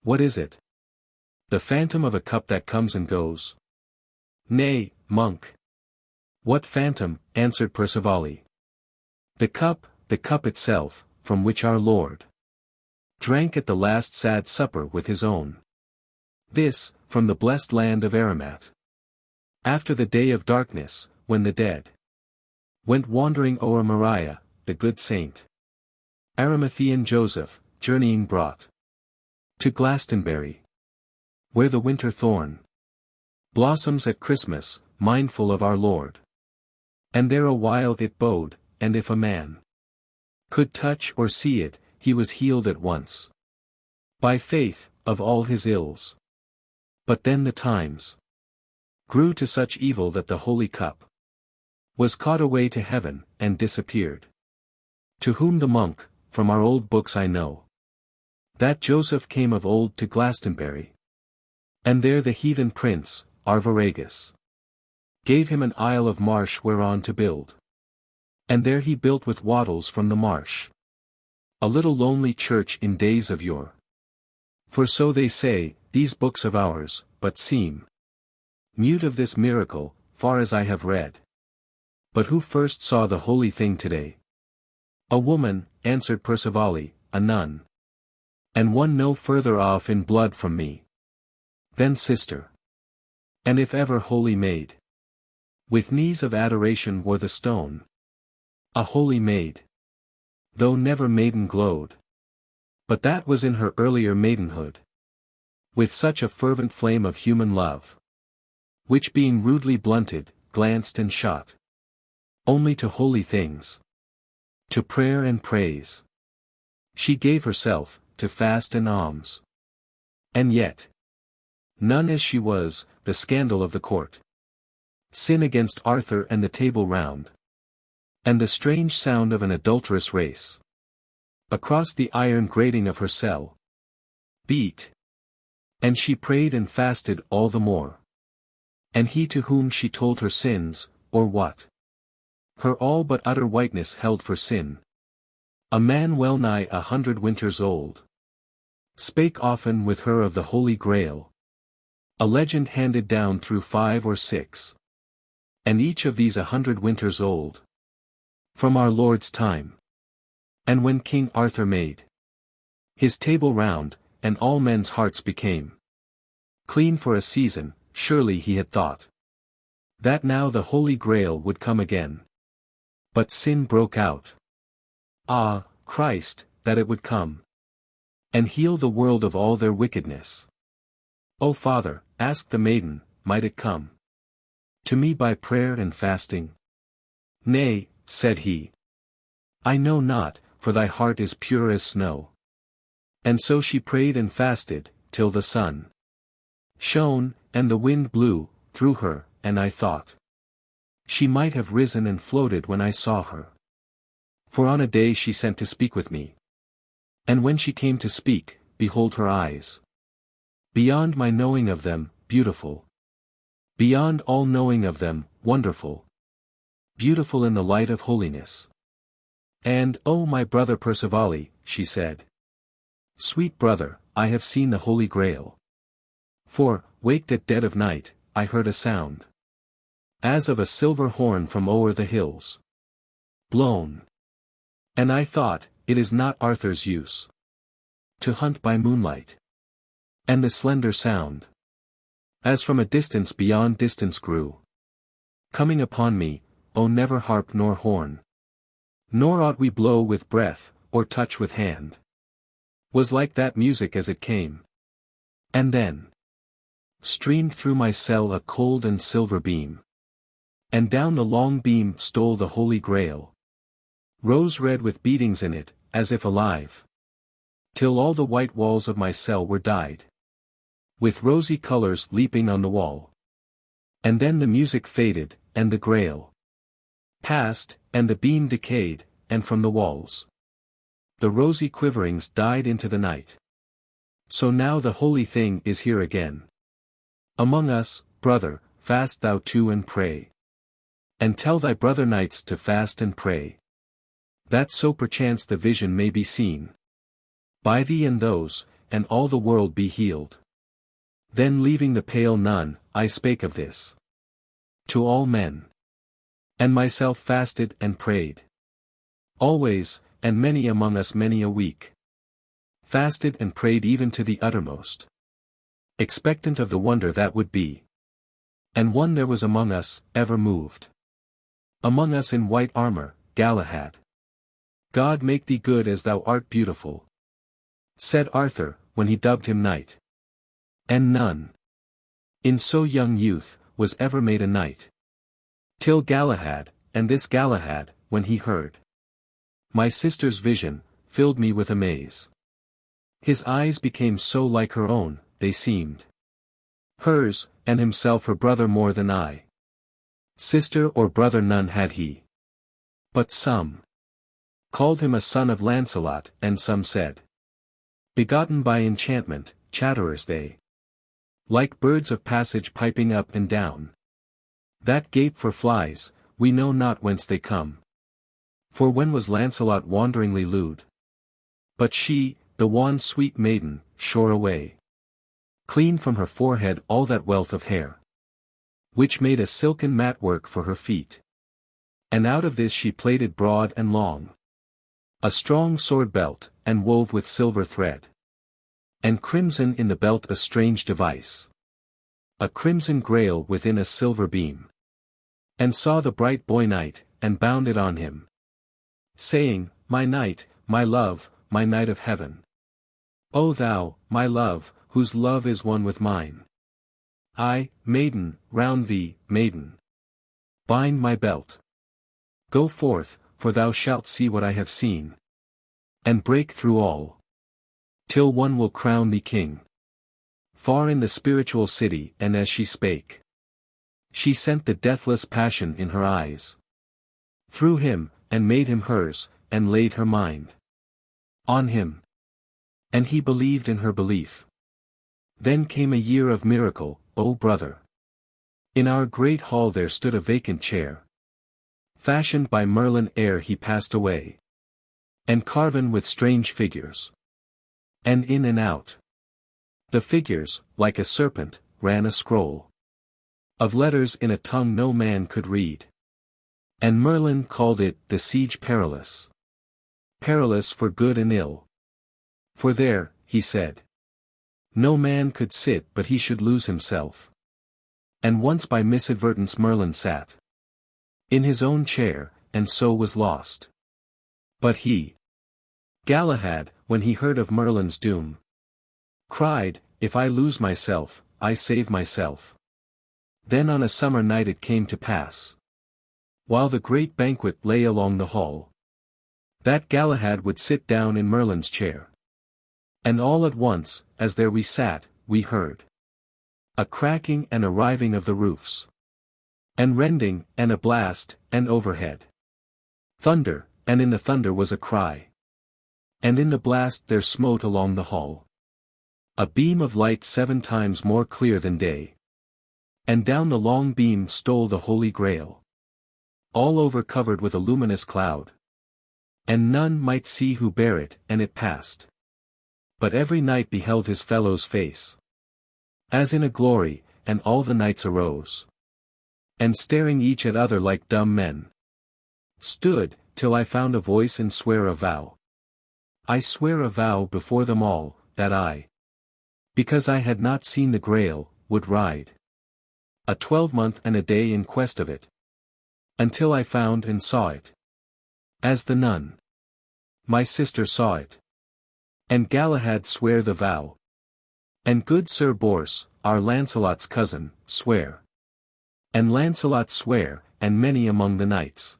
"What is it?" "The phantom of a cup that comes and goes." "Nay, monk." "What phantom?" answered Percivale. The cup itself, from which our Lord drank at the last sad supper with his own. This, from the blessed land of Aramat. After the day of darkness, when the dead went wandering o'er Moriah, the good saint Arimathean Joseph, journeying brought to Glastonbury, where the winter thorn blossoms at Christmas, mindful of our Lord. And there a while it bode, and if a man could touch or see it, he was healed at once, by faith, of all his ills. But then the times grew to such evil that the holy cup was caught away to heaven, and disappeared. To whom the monk, from our old books I know, that Joseph came of old to Glastonbury, and there the heathen prince, Arviragus, gave him an isle of marsh whereon to build. And there he built with wattles from the marsh a little lonely church in days of yore. For so they say, these books of ours, but seem mute of this miracle, far as I have read. But who first saw the holy thing today? A woman, answered Percivale, a nun. And one no further off in blood from me than sister. And if ever holy maid with knees of adoration wore the stone, a holy maid, though never maiden glowed, but that was in her earlier maidenhood, with such a fervent flame of human love, which being rudely blunted, glanced and shot only to holy things, to prayer and praise. She gave herself to fast and alms. And yet, nun as she was, the scandal of the court, sin against Arthur and the Table Round, and the strange sound of an adulterous race across the iron grating of her cell beat. And she prayed and fasted all the more. And he to whom she told her sins, or what? her all but utter whiteness held for sin. A man well nigh 100 winters old. Spake often with her of the Holy Grail. A legend handed down through 5 or 6. And each of these 100 winters old. From our Lord's time. And when King Arthur made his table round, and all men's hearts became clean for a season, surely he had thought that now the Holy Grail would come again. But sin broke out. Ah, Christ, that it would come and heal the world of all their wickedness. O Father, asked the maiden, might it come to me by prayer and fasting? Nay, said he. I know not, for thy heart is pure as snow. And so she prayed and fasted, till the sun shone, and the wind blew, through her, and I thought she might have risen and floated when I saw her. For on a day she sent to speak with me. And when she came to speak, behold her eyes. Beyond my knowing of them, beautiful. Beyond all knowing of them, wonderful. Beautiful in the light of holiness. And, O my brother Percivale, she said. Sweet brother, I have seen the Holy Grail. For, waked at dead of night, I heard a sound as of a silver horn from o'er the hills blown. And I thought, it is not Arthur's use to hunt by moonlight. And the slender sound, as from a distance beyond distance grew, coming upon me, O never harp nor horn, nor aught we blow with breath, or touch with hand, was like that music as it came. And then streamed through my cell a cold and silver beam. And down the long beam stole the Holy Grail, rose red with beatings in it, as if alive, till all the white walls of my cell were dyed with rosy colors leaping on the wall. And then the music faded, and the Grail passed, and the beam decayed, and from the walls the rosy quiverings died into the night. So now the holy thing is here again. Among us, brother, fast thou too and pray. And tell thy brother knights to fast and pray, that so perchance the vision may be seen by thee and those, and all the world be healed. Then leaving the pale nun, I spake of this to all men. And myself fasted and prayed always, and many among us many a week fasted and prayed even to the uttermost, expectant of the wonder that would be. And one there was among us, ever moved. Among us in white armor, Galahad. God make thee good as thou art beautiful, said Arthur, when he dubbed him knight. And none in so young youth was ever made a knight. Till Galahad, and this Galahad, when he heard my sister's vision, filled me with amaze. His eyes became so like her own, they seemed hers, and himself her brother more than I. Sister or brother none had he. But some called him a son of Lancelot, and some said, begotten by enchantment, chatterers they. Like birds of passage piping up and down, that gape for flies, we know not whence they come. For when was Lancelot wanderingly lewd? But she, the wan sweet maiden, shore away clean from her forehead all that wealth of hair, which made a silken mat-work for her feet. And out of this she plaited broad and long a strong sword belt, and wove with silver thread and crimson in the belt a strange device, a crimson grail within a silver beam. And saw the bright boy knight, and bound it on him, saying, my knight, my love, my knight of heaven. O thou, my love, whose love is one with mine. I, maiden, round thee, maiden, bind my belt. Go forth, for thou shalt see what I have seen, and break through all, till one will crown thee king. Far in the spiritual city, and as she spake, she sent the deathless passion in her eyes through him, and made him hers, and laid her mind on him. And he believed in her belief. Then came a year of miracle, O brother. In our great hall there stood a vacant chair, fashioned by Merlin ere he passed away. And carven with strange figures. And in and out. The figures, like a serpent, ran a scroll. Of letters in a tongue no man could read. And Merlin called it the Siege Perilous. Perilous for good and ill. For there, he said, no man could sit but he should lose himself. And once by misadvertence Merlin sat in his own chair, and so was lost. But he, Galahad, when he heard of Merlin's doom, cried, if I lose myself, I save myself. Then on a summer night it came to pass, while the great banquet lay along the hall, that Galahad would sit down in Merlin's chair. And all at once, as there we sat, we heard a cracking and a riving of the roofs, and rending, and a blast, and overhead thunder, and in the thunder was a cry. And in the blast there smote along the hall a beam of light 7 times more clear than day. And down the long beam stole the Holy Grail, all over covered with a luminous cloud. And none might see who bare it, and it passed. But every knight beheld his fellow's face, as in a glory, and all the knights arose, and staring each at other like dumb men, stood, till I found a voice and sware a vow. I swear a vow before them all, that I, because I had not seen the Grail, would ride a 12-month and a day in quest of it, until I found and saw it, as the nun, my sister, saw it. And Galahad sware the vow. And good Sir Bors, our Lancelot's cousin, sware. And Lancelot sware, and many among the knights.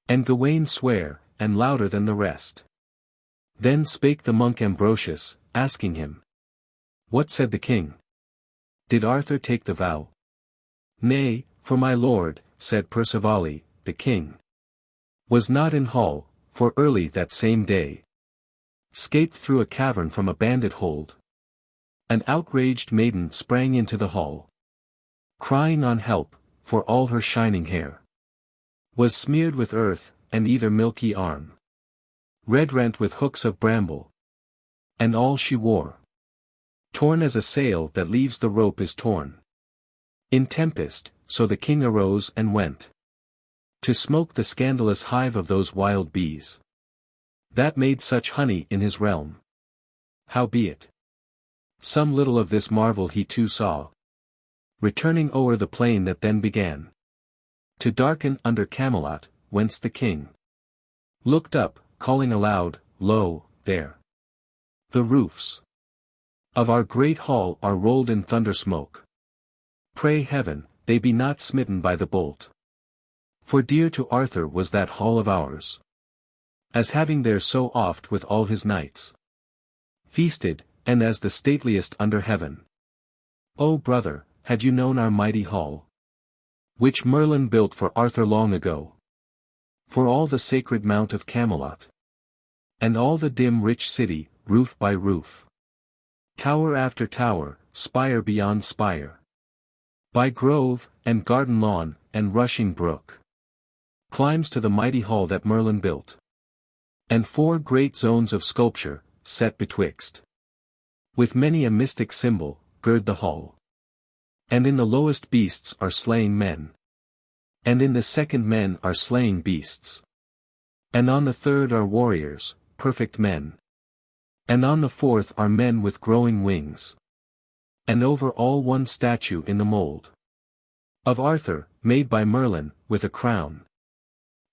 And Gawain sware, and louder than the rest. Then spake the monk Ambrosius, asking him, what said the king? Did Arthur take the vow? Nay, for my lord, said Percivale, the king was not in hall, for early that same day 'scaped through a cavern from a bandit hold. An outraged maiden sprang into the hall, crying on help, for all her shining hair was smeared with earth, and either milky arm red rent with hooks of bramble, and all she wore torn as a sail that leaves the rope is torn in tempest. So the king arose and went to smoke the scandalous hive of those wild bees that made such honey in his realm. Howbeit, some little of this marvel he too saw, returning o'er the plain that then began to darken under Camelot, whence the king looked up, calling aloud, lo, there the roofs of our great hall are rolled in thunder smoke. Pray heaven, they be not smitten by the bolt. For dear to Arthur was that hall of ours, as having there so oft with all his knights feasted, and as the stateliest under heaven. O brother, had you known our mighty hall, which Merlin built for Arthur long ago, for all the sacred mount of Camelot, and all the dim rich city, roof by roof, tower after tower, spire beyond spire, by grove, and garden lawn, and rushing brook, climbs to the mighty hall that Merlin built. And 4 great zones of sculpture, set betwixt, with many a mystic symbol, gird the hall. And in the lowest beasts are slaying men, and in the second men are slaying beasts, and on the third are warriors, perfect men, and on the fourth are men with growing wings. And over all one statue in the mold of Arthur, made by Merlin, with a crown,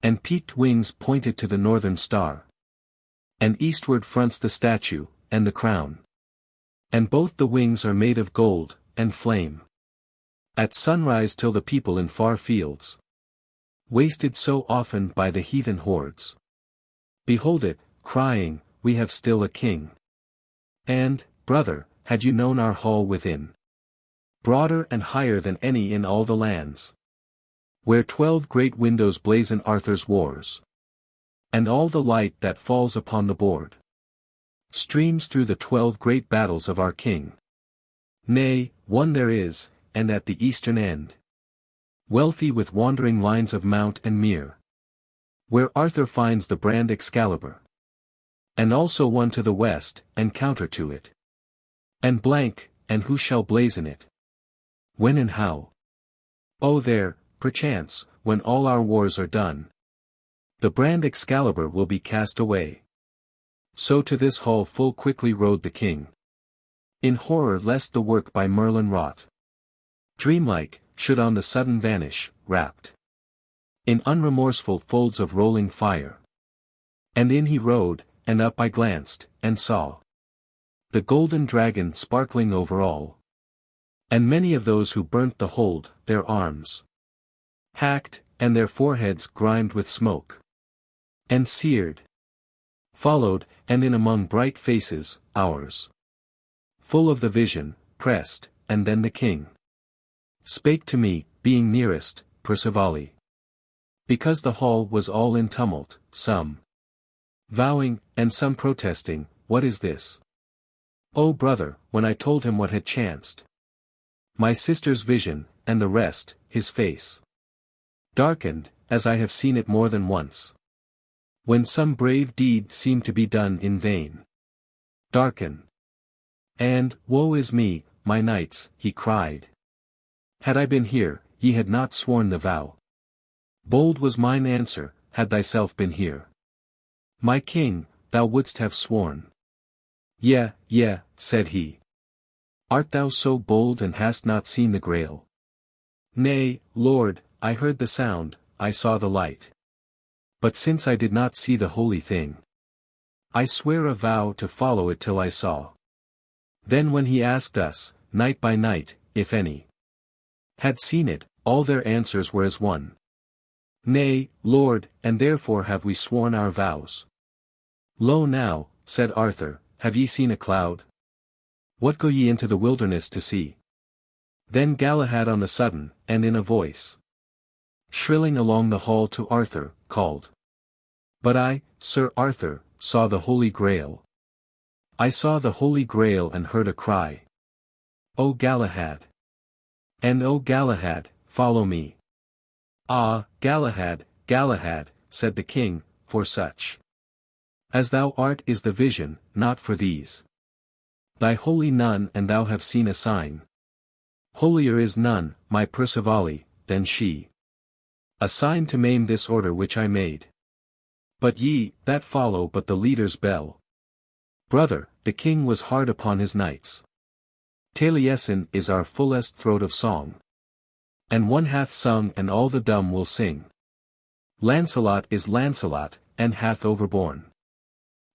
and peaked wings pointed to the northern star. And eastward fronts the statue, and the crown. And both the wings are made of gold, and flame. At sunrise till the people in far fields, wasted so often by the heathen hordes, behold it, crying, we have still a king. And, brother, had you known our hall within, broader and higher than any in all the lands, where 12 great windows blazon Arthur's wars, and all the light that falls upon the board streams through the 12 great battles of our king. Nay, one there is, and at the eastern end, wealthy with wandering lines of mount and mere, Where Arthur finds the brand Excalibur. And also one to the west, and counter to it. And blank, and who shall blazon it? When and how? Oh there, perchance, when all our wars are done. The brand Excalibur will be cast away. So to this hall full quickly rode the king. In horror lest the work by Merlin wrought, dreamlike, should on the sudden vanish, wrapped in unremorseful folds of rolling fire. And in he rode, and up I glanced, and saw the golden dragon sparkling over all. And many of those who burnt the hold, their arms hacked, and their foreheads grimed with smoke. And seared. Followed, and in among bright faces, ours. Full of the vision, pressed, and then the king spake to me, being nearest, Percivali. Because the hall was all in tumult, some vowing, and some protesting, what is this? O brother, when I told him what had chanced, my sister's vision, and the rest, his face darkened, as I have seen it more than once. When some brave deed seemed to be done in vain. Darken. And, woe is me, my knights, he cried. Had I been here, ye had not sworn the vow. Bold was mine answer, had thyself been here. My king, thou wouldst have sworn. Yea, said he. Art thou so bold and hast not seen the Grail? Nay, Lord, I heard the sound, I saw the light. But since I did not see the holy thing, I swear a vow to follow it till I saw. Then when he asked us, night by night, if any had seen it, all their answers were as one. Nay, Lord, and therefore have we sworn our vows. Lo now, said Arthur, have ye seen a cloud? What go ye into the wilderness to see? Then Galahad on the sudden, and in a voice shrilling along the hall to Arthur, called. But I, Sir Arthur, saw the Holy Grail. I saw the Holy Grail and heard a cry. O Galahad! And O Galahad, follow me. Ah, Galahad, Galahad, said the king, for such as thou art is the vision, not for these. Thy holy none and thou have seen a sign. Holier is none, my Percivali, than she. A sign to maim this order which I made. But ye, that follow but the leader's bell. Brother, the king was hard upon his knights. Taliesin is our fullest throat of song. And one hath sung and all the dumb will sing. Lancelot is Lancelot, and hath overborne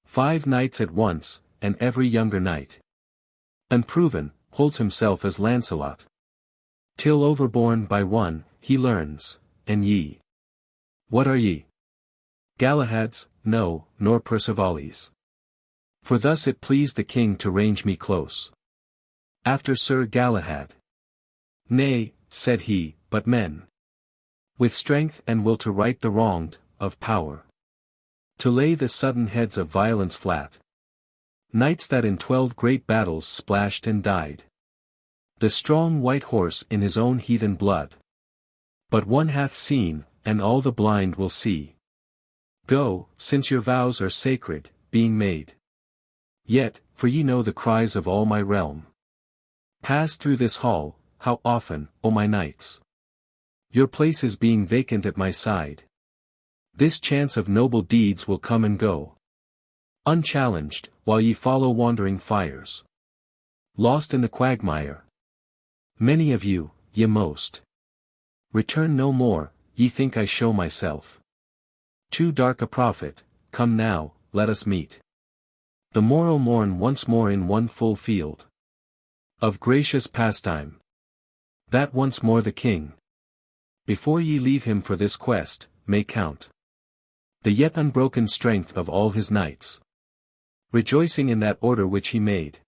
5 knights at once, and every younger knight, unproven, holds himself as Lancelot. Till overborne by one, he learns, and ye. What are ye? Galahads, no, nor Percivali's. For thus it pleased the king to range me close. After Sir Galahad. Nay, said he, but men. With strength and will to right the wronged, of power. To lay the sudden heads of violence flat. Knights that in 12 great battles splashed and died. The strong white horse in his own heathen blood. But one hath seen, and all the blind will see. Go, since your vows are sacred, being made. Yet, for ye know the cries of all my realm. Pass through this hall, how often, O my knights. Your place is being vacant at my side. This chance of noble deeds will come and go. Unchallenged, while ye follow wandering fires. Lost in the quagmire. Many of you, ye most. Return no more, ye think I show myself too dark a prophet. Come now, let us meet. The morrow morn once more in one full field of gracious pastime. That once more the king, before ye leave him for this quest, may count the yet unbroken strength of all his knights, rejoicing in that order which he made.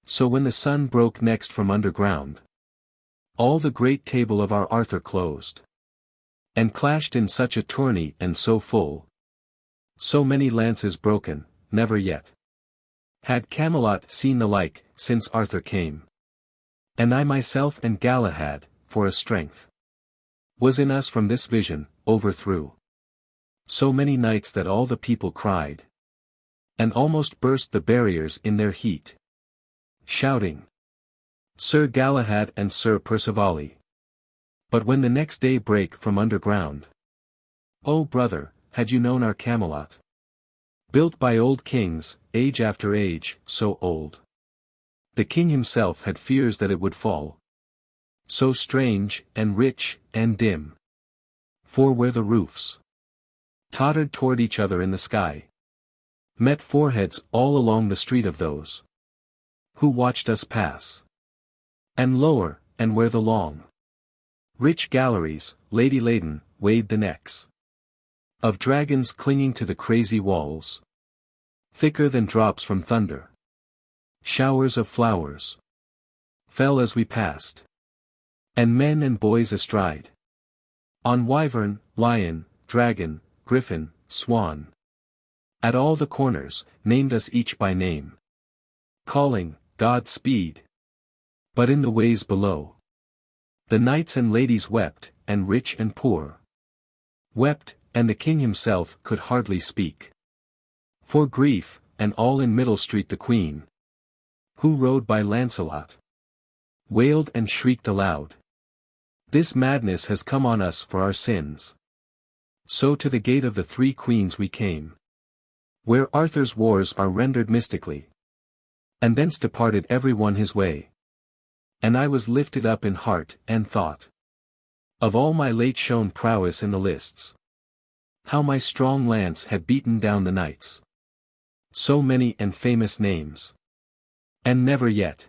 So when the sun broke next from underground, all the great table of our Arthur closed, and clashed in such a tourney and so full, so many lances broken, never yet had Camelot seen the like, since Arthur came. And I myself and Galahad, for a strength was in us from this vision, overthrew so many knights that all the people cried, and almost burst the barriers in their heat, shouting, Sir Galahad and Sir Percivale. But when the next day brake from underground, O brother, had you known our Camelot, built by old kings, age after age, so old, the king himself had fears that it would fall, so strange, and rich, and dim. For where the roofs tottered toward each other in the sky, met foreheads all along the street of those who watched us pass. And lower, and where the long, rich galleries, lady-laden, waved the necks of dragons clinging to the crazy walls, thicker than drops from thunder. Showers of flowers fell as we passed, and men and boys astride, on wyvern, lion, dragon, griffin, swan. At all the corners, named us each by name, calling, God speed. But in the ways below, the knights and ladies wept, and rich and poor wept, and the king himself could hardly speak for grief, and all in Middle Street the queen, who rode by Lancelot, wailed and shrieked aloud. This madness has come on us for our sins. So to the gate of the Three Queens we came, where Arthur's wars are rendered mystically, and thence departed every one his way. And I was lifted up in heart and thought of all my late shown prowess in the lists, how my strong lance had beaten down the knights, so many and famous names. And never yet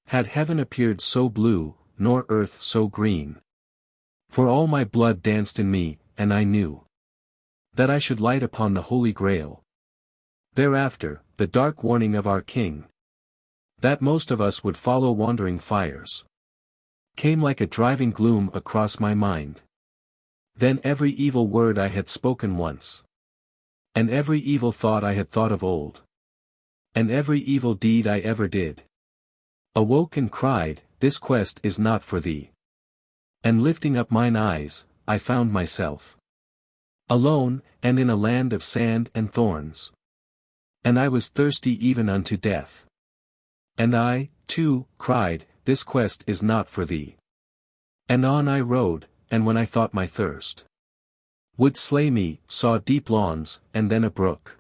had heaven appeared so blue, nor earth so green. For all my blood danced in me, and I knew that I should light upon the Holy Grail. Thereafter, the dark warning of our king, that most of us would follow wandering fires, came like a driving gloom across my mind. Then every evil word I had spoken once, and every evil thought I had thought of old, and every evil deed I ever did, awoke and cried, This quest is not for thee. And lifting up mine eyes, I found myself alone, and in a land of sand and thorns. And I was thirsty even unto death. And I, too, cried, This quest is not for thee. And on I rode, and when I thought my thirst would slay me, saw deep lawns, and then a brook,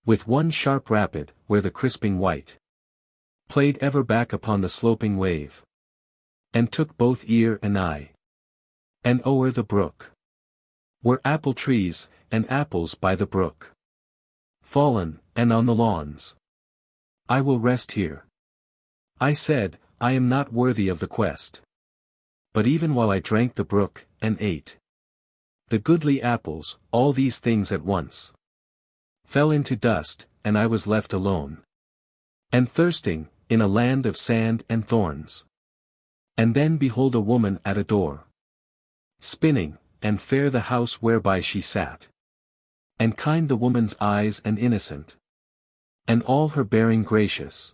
with one sharp rapid, where the crisping white played ever back upon the sloping wave, and took both ear and eye. And o'er the brook were apple trees, and apples by the brook fallen, and on the lawns. I will rest here. I said, I am not worthy of the quest. But even while I drank the brook, and ate the goodly apples, all these things at once fell into dust, and I was left alone, and thirsting, in a land of sand and thorns. And then behold a woman at a door, spinning, and fair the house whereby she sat, and kind the woman's eyes and innocent, and all her bearing gracious.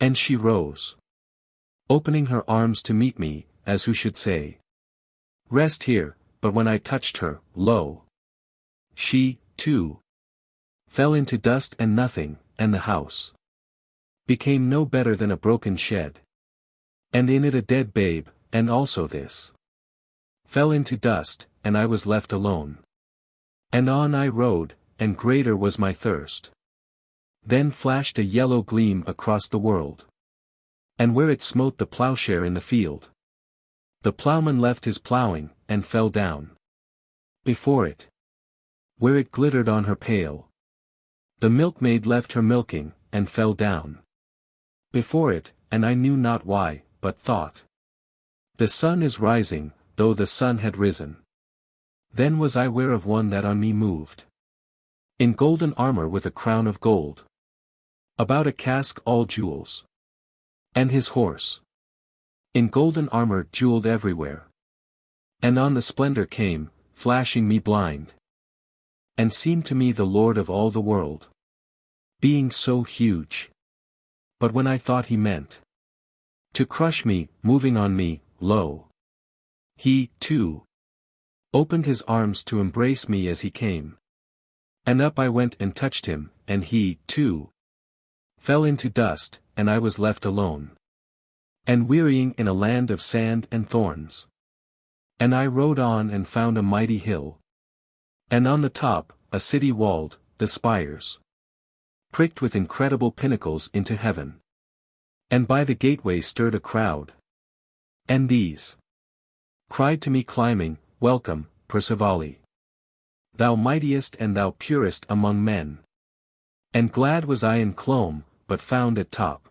And she rose, opening her arms to meet me, as who should say, Rest here, but when I touched her, lo! She, too, fell into dust and nothing, and the house became no better than a broken shed, and in it a dead babe, and also this fell into dust, and I was left alone. And on I rode, and greater was my thirst. Then flashed a yellow gleam across the world, and where it smote the plowshare in the field, the plowman left his plowing, and fell down before it. Where it glittered on her pail, the milkmaid left her milking, and fell down before it, and I knew not why, but thought, The sun is rising, though the sun had risen. Then was I ware of one that on me moved, in golden armor with a crown of gold, about a casque all jewels, and his horse, in golden armor jeweled everywhere. And on the splendor came, flashing me blind, and seemed to me the lord of all the world, being so huge. But when I thought he meant to crush me, moving on me, lo! He, too, opened his arms to embrace me as he came. And up I went and touched him, and he, too, fell into dust, and I was left alone, and wearying in a land of sand and thorns. And I rode on and found a mighty hill, and on the top, a city walled, the spires pricked with incredible pinnacles into heaven. And by the gateway stirred a crowd. And these cried to me climbing, Welcome, Percivali, thou mightiest and thou purest among men. And glad was I in clomb, but found at top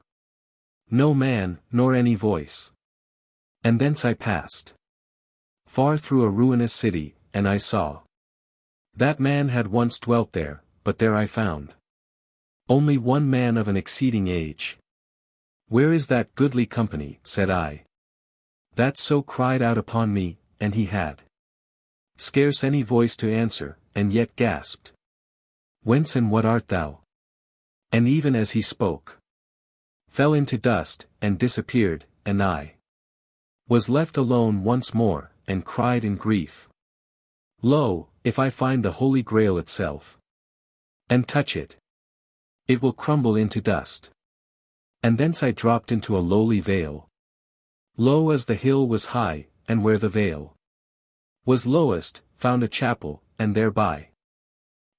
no man, nor any voice. And thence I passed far through a ruinous city, and I saw that man had once dwelt there, but there I found only one man of an exceeding age. Where is that goodly company, said I, that so cried out upon me, and he had scarce any voice to answer, and yet gasped, Whence and what art thou? And even as he spoke, fell into dust, and disappeared, and I was left alone once more, and cried in grief, Lo, if I find the Holy Grail itself, and touch it, it will crumble into dust. And thence I dropped into a lowly vale. Low as the hill was high, and where the vale was lowest, found a chapel, and thereby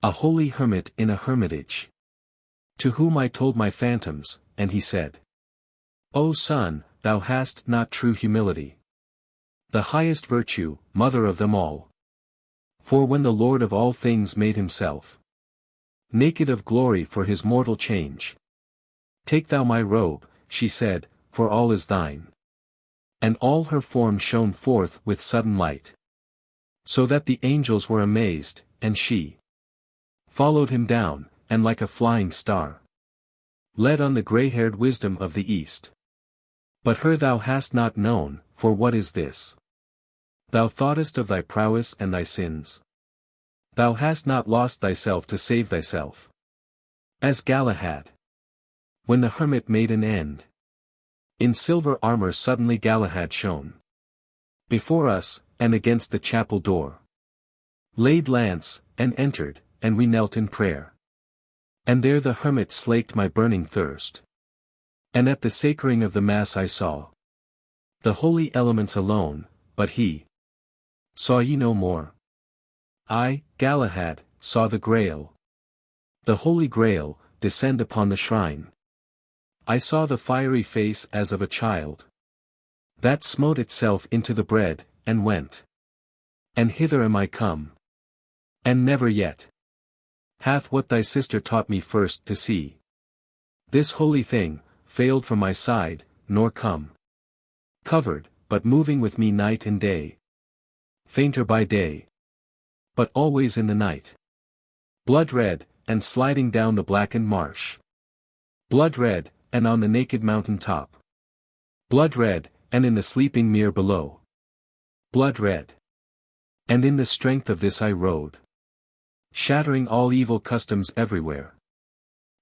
a holy hermit in a hermitage, to whom I told my phantoms, and he said, O son, thou hast not true humility, the highest virtue, mother of them all. For when the Lord of all things made himself naked of glory for his mortal change, Take thou my robe, she said, for all is thine. And all her form shone forth with sudden light, so that the angels were amazed, and she followed him down, and like a flying star led on the grey-haired wisdom of the East. But her thou hast not known, for what is this? Thou thoughtest of thy prowess and thy sins. Thou hast not lost thyself to save thyself, as Galahad. When the hermit made an end, in silver armor suddenly Galahad shone before us, and against the chapel door laid lance, and entered, and we knelt in prayer. And there the hermit slaked my burning thirst. And at the sacring of the mass I saw the holy elements alone, but he saw ye no more. I, Galahad, saw the Grail, the Holy Grail, descend upon the shrine. I saw the fiery face as of a child, that smote itself into the bread, and went. And hither am I come. And never yet hath what thy sister taught me first to see. This holy thing, failed from my side, nor come covered, but moving with me night and day. Fainter by day, but always in the night. Blood red, and sliding down the blackened marsh. Blood red, and on the naked mountain top. Blood red, and in the sleeping mere below. Blood red. And in the strength of this I rode, shattering all evil customs everywhere.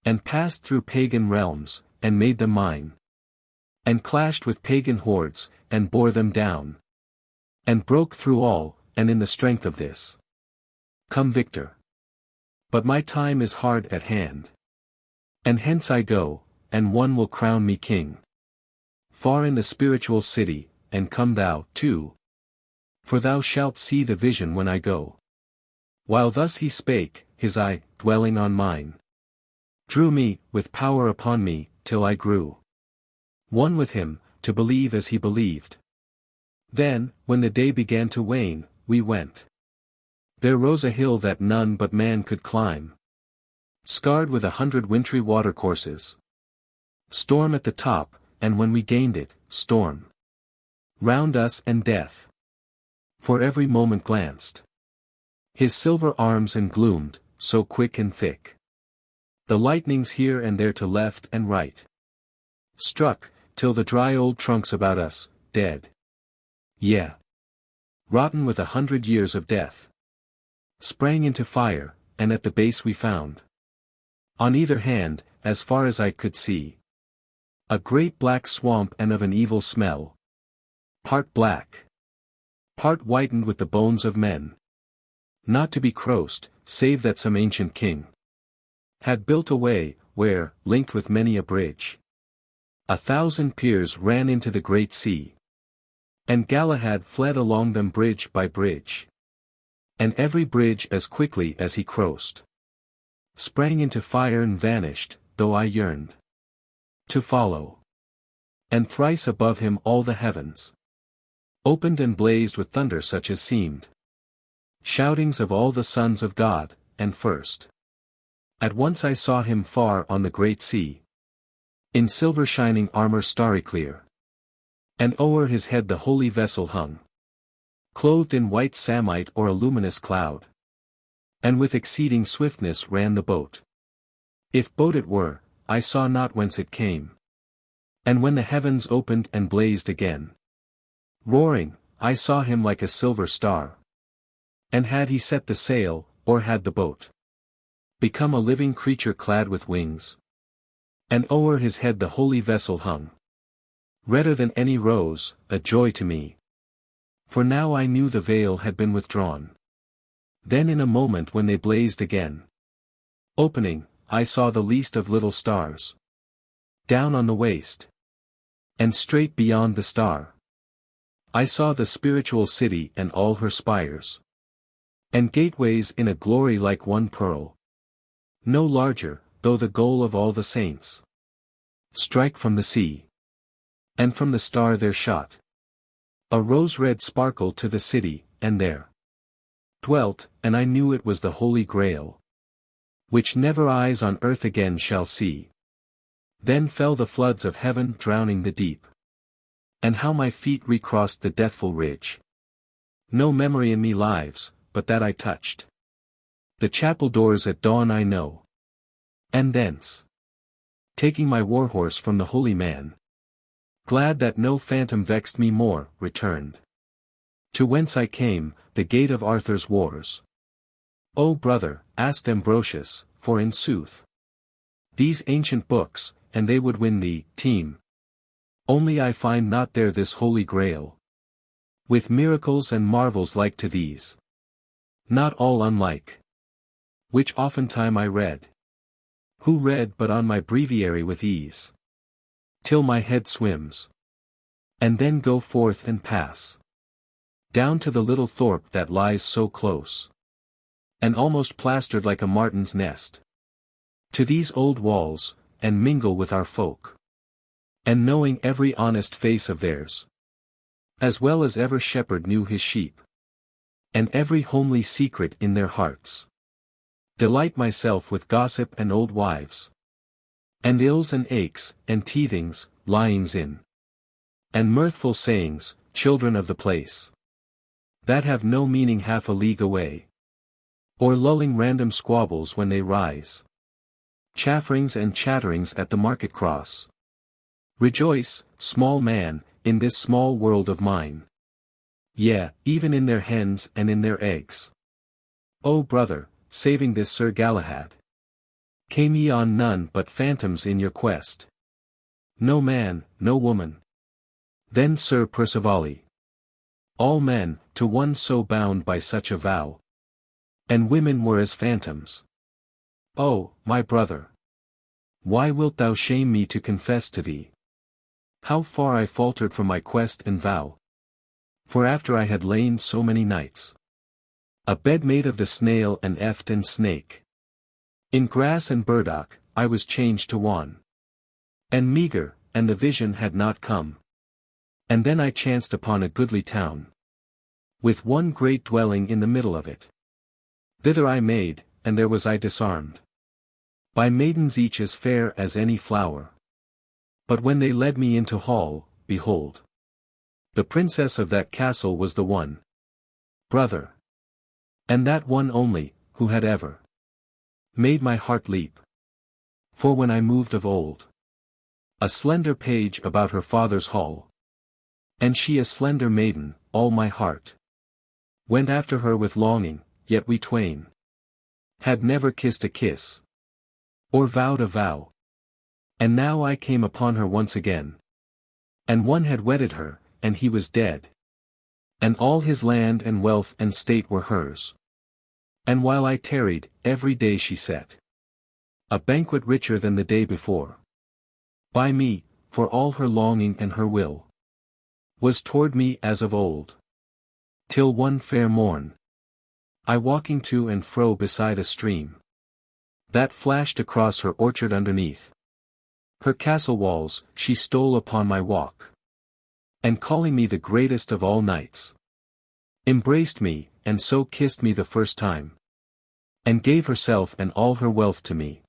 And passed through pagan realms, and made them mine. And clashed with pagan hordes, and bore them down. And broke through all, and in the strength of this come victor. But my time is hard at hand. And hence I go, and one will crown me king. Far in the spiritual city, and come thou, too. For thou shalt see the vision when I go. While thus he spake, his eye, dwelling on mine, drew me, with power upon me, till I grew one with him, to believe as he believed. Then, when the day began to wane, we went. There rose a hill that none but man could climb, scarred with 100 wintry watercourses. Storm at the top, and when we gained it, storm round us and death for every moment glanced. His silver arms and gloomed, so quick and thick. The lightnings here and there to left and right struck, till the dry old trunks about us, dead, yea, rotten with 100 years of death, sprang into fire, and at the base we found, on either hand, as far as I could see, a great black swamp and of an evil smell, part black, Part whitened with the bones of men. Not to be crossed, save that some ancient king had built a way, where, linked with many a bridge, 1,000 piers ran into the great sea. And Galahad fled along them bridge by bridge. And every bridge as quickly as he crossed sprang into fire and vanished, though I yearned to follow. And thrice above him all the heavens opened and blazed with thunder such as seemed shoutings of all the sons of God, and first at once I saw him far on the great sea, in silver shining armor starry clear. And o'er his head the holy vessel hung, clothed in white samite or a luminous cloud. And with exceeding swiftness ran the boat. If boat it were, I saw not whence it came. And when the heavens opened and blazed again, roaring, I saw him like a silver star. And had he set the sail, or had the boat become a living creature clad with wings? And o'er his head the holy vessel hung, redder than any rose, a joy to me. For now I knew the veil had been withdrawn. Then in a moment when they blazed again, opening, I saw the least of little stars down on the waste. And straight beyond the star I saw the spiritual city and all her spires, and gateways in a glory like one pearl, no larger, though the goal of all the saints strike from the sea. And from the star there shot a rose-red sparkle to the city, and there dwelt, and I knew it was the Holy Grail, which never eyes on earth again shall see. Then fell the floods of heaven drowning the deep. And how my feet recrossed the deathful ridge. No memory in me lives, but that I touched the chapel doors at dawn I know. And thence, taking my warhorse from the holy man, glad that no phantom vexed me more, returned to whence I came, the gate of Arthur's wars. O brother, asked Ambrosius, for in sooth these ancient books, and they would win thee, team. Only I find not there this Holy Grail, with miracles and marvels like to these, not all unlike, which oftentime I read, who read but on my breviary with ease, till my head swims, and then go forth and pass down to the little thorp that lies so close, and almost plastered like a martin's nest, to these old walls, and mingle with our folk, and knowing every honest face of theirs, as well as ever shepherd knew his sheep, and every homely secret in their hearts, delight myself with gossip and old wives, and ills and aches, and teethings, lyings in, and mirthful sayings, children of the place, that have no meaning half a league away, or lulling random squabbles when they rise, chafferings and chatterings at the market cross. Rejoice, small man, in this small world of mine. Yea, even in their hens and in their eggs. O brother, saving this Sir Galahad, came ye on none but phantoms in your quest? No man, no woman. Then Sir Percivale, all men, to one so bound by such a vow. And women were as phantoms. Oh, my brother, why wilt thou shame me to confess to thee how far I faltered from my quest and vow? For after I had lain so many nights a bed made of the snail and eft and snake, in grass and burdock, I was changed to wan and meagre, and the vision had not come. And then I chanced upon a goodly town, with one great dwelling in the middle of it. Thither I made, and there was I disarmed by maidens each as fair as any flower. But when they led me into hall, behold, the princess of that castle was the one, brother, and that one only, who had ever made my heart leap. For when I moved of old a slender page about her father's hall, and she a slender maiden, all my heart went after her with longing, yet we twain had never kissed a kiss, or vowed a vow. And now I came upon her once again, and one had wedded her, and he was dead. And all his land and wealth and state were hers. And while I tarried, every day she set a banquet richer than the day before. By me, for all her longing and her will was toward me as of old. Till one fair morn, I walking to and fro beside a stream that flashed across her orchard underneath her castle walls, she stole upon my walk, and calling me the greatest of all knights, embraced me, and so kissed me the first time, and gave herself and all her wealth to me.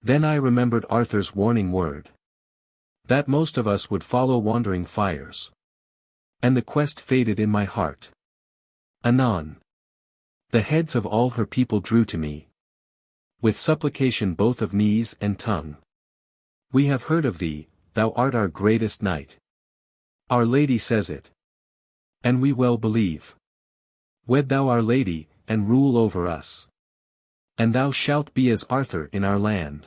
Then I remembered Arthur's warning word, that most of us would follow wandering fires. And the quest faded in my heart. Anon, the heads of all her people drew to me, with supplication both of knees and tongue. We have heard of thee, thou art our greatest knight. Our Lady says it. And we well believe. Wed thou our Lady, and rule over us. And thou shalt be as Arthur in our land.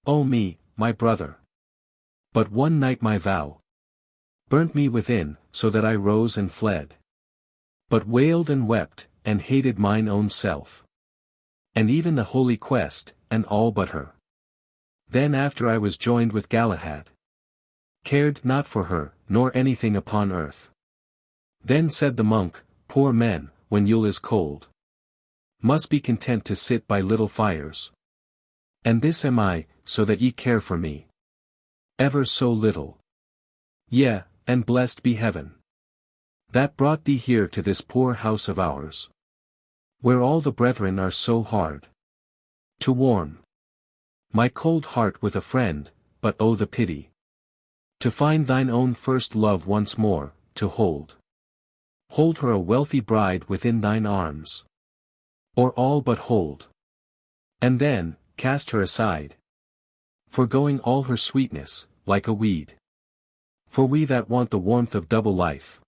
O me, my brother! But one night my vow burnt me within, so that I rose and fled. But wailed and wept, and hated mine own self. And even the holy quest, and all but her. Then after I was joined with Galahad, cared not for her, nor anything upon earth. Then said the monk, poor men, when Yule is cold, must be content to sit by little fires. And this am I, so that ye care for me. Ever so little. Yea, and blessed be heaven that brought thee here to this poor house of ours, where all the brethren are so hard to warm my cold heart with a friend. But oh the pity to find thine own first love once more, to hold her a wealthy bride within thine arms, or all but hold, and then cast her aside, forgoing all her sweetness, like a weed. For we that want the warmth of double life,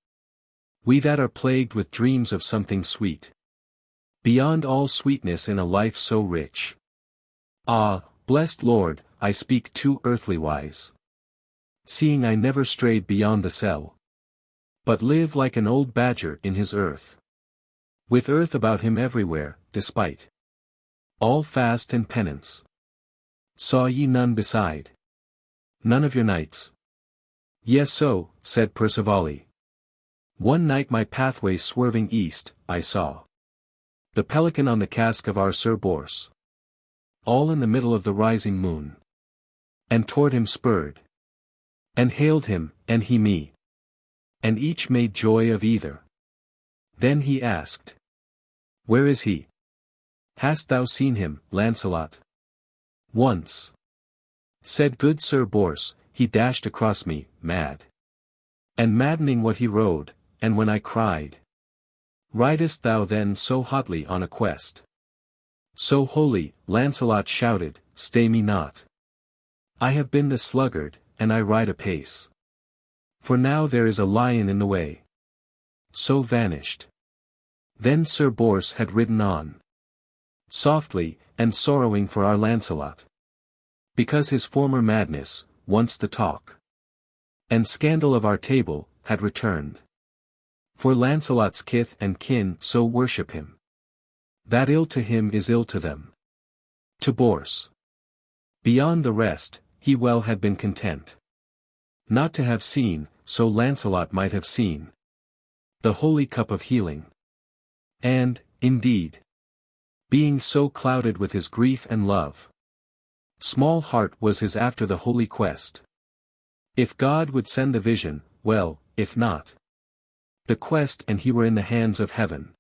we that are plagued with dreams of something sweet, beyond all sweetness in a life so rich. Ah, blessed Lord, I speak too earthly wise, seeing I never strayed beyond the cell, but live like an old badger in his earth, with earth about him everywhere, despite all fast and penance. Saw ye none beside? None of your knights? Yes, so, said Percivale. One night my pathway swerving east, I saw the pelican on the cask of our Sir Bors, all in the middle of the rising moon, and toward him spurred, and hailed him, and he me, and each made joy of either. Then he asked, where is he? Hast thou seen him, Lancelot? Once, said good Sir Bors, he dashed across me, mad and maddening what he rode, and when I cried, ridest thou then so hotly on a quest? So holy, Lancelot shouted, stay me not. I have been the sluggard, and I ride apace. For now there is a lion in the way. So vanished. Then Sir Bors had ridden on, softly, and sorrowing for our Lancelot, because his former madness, once the talk and scandal of our table, had returned. For Lancelot's kith and kin so worship him, that ill to him is ill to them. To Bors, beyond the rest, he well had been content not to have seen, so Lancelot might have seen, the holy cup of healing. And, indeed, being so clouded with his grief and love, small heart was his after the holy quest. If God would send the vision, well, if not, the quest and he were in the hands of heaven.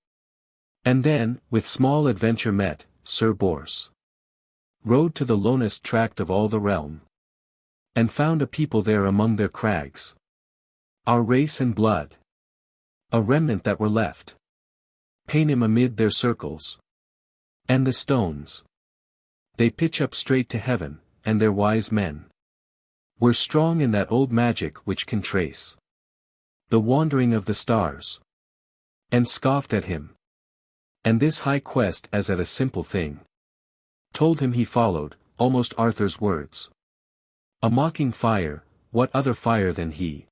And then, with small adventure met, Sir Bors rode to the lonest tract of all the realm, and found a people there among their crags, our race and blood, a remnant that were left, Paynim amid their circles, and the stones, they pitch up straight to heaven, and their wise men were strong in that old magic which can trace the wandering of the stars, and scoffed at him. And this high quest as at a simple thing, told him he followed, almost Arthur's words. A mocking fire, what other fire than he,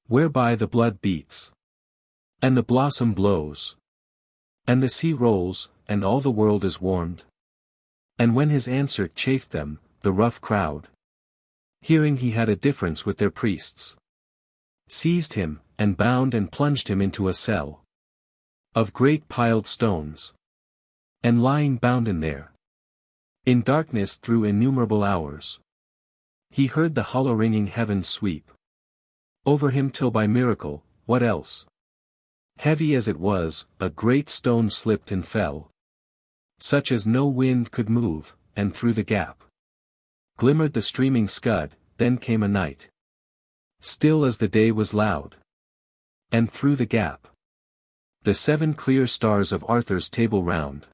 whereby the blood beats, And the blossom blows. And the sea rolls, and all the world is warmed. And when his answer chafed them, the rough crowd, hearing he had a difference with their priests, seized him, and bound and plunged him into a cell of great piled stones. And lying bound in there, in darkness through innumerable hours, he heard the hollow ringing heavens sweep over him till by miracle, what else? Heavy as it was, a great stone slipped and fell, such as no wind could move, and through the gap glimmered the streaming scud. Then came a night, still as the day was loud. And through the gap, the 7 clear stars of Arthur's Table Round.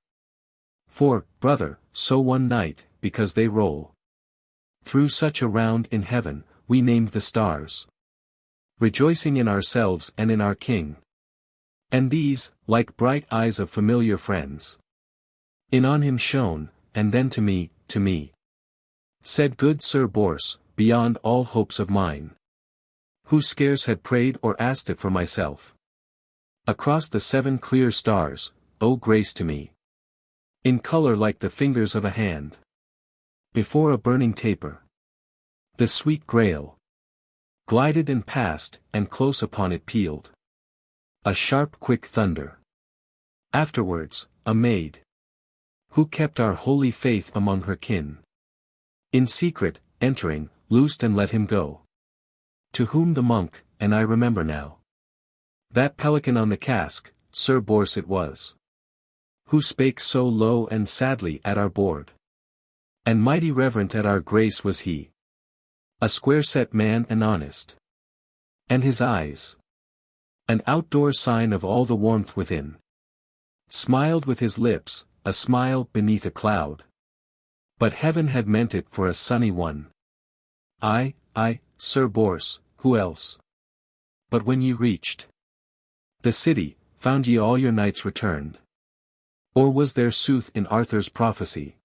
For, brother, so one night, because they roll through such a round in heaven, we named the stars, rejoicing in ourselves and in our King. And these, like bright eyes of familiar friends, in on him shone, and then to me, said good Sir Bors, beyond all hopes of mine, who scarce had prayed or asked it for myself, across the 7 clear stars, O grace to me, in color like the fingers of a hand, before a burning taper, the sweet Grail glided and passed, and close upon it pealed a sharp quick thunder. Afterwards, a maid, who kept our holy faith among her kin, in secret, entering, loosed and let him go. To whom the monk, and I remember now, that pelican on the cask, Sir Bors it was, who spake so low and sadly at our board. And mighty reverent at our grace was he, a square-set man and honest. And his eyes, an outdoor sign of all the warmth within, smiled with his lips, a smile beneath a cloud. But heaven had meant it for a sunny one. I, Sir Bors, who else? But when ye reached the city, found ye all your knights returned? Or was there sooth in Arthur's prophecy?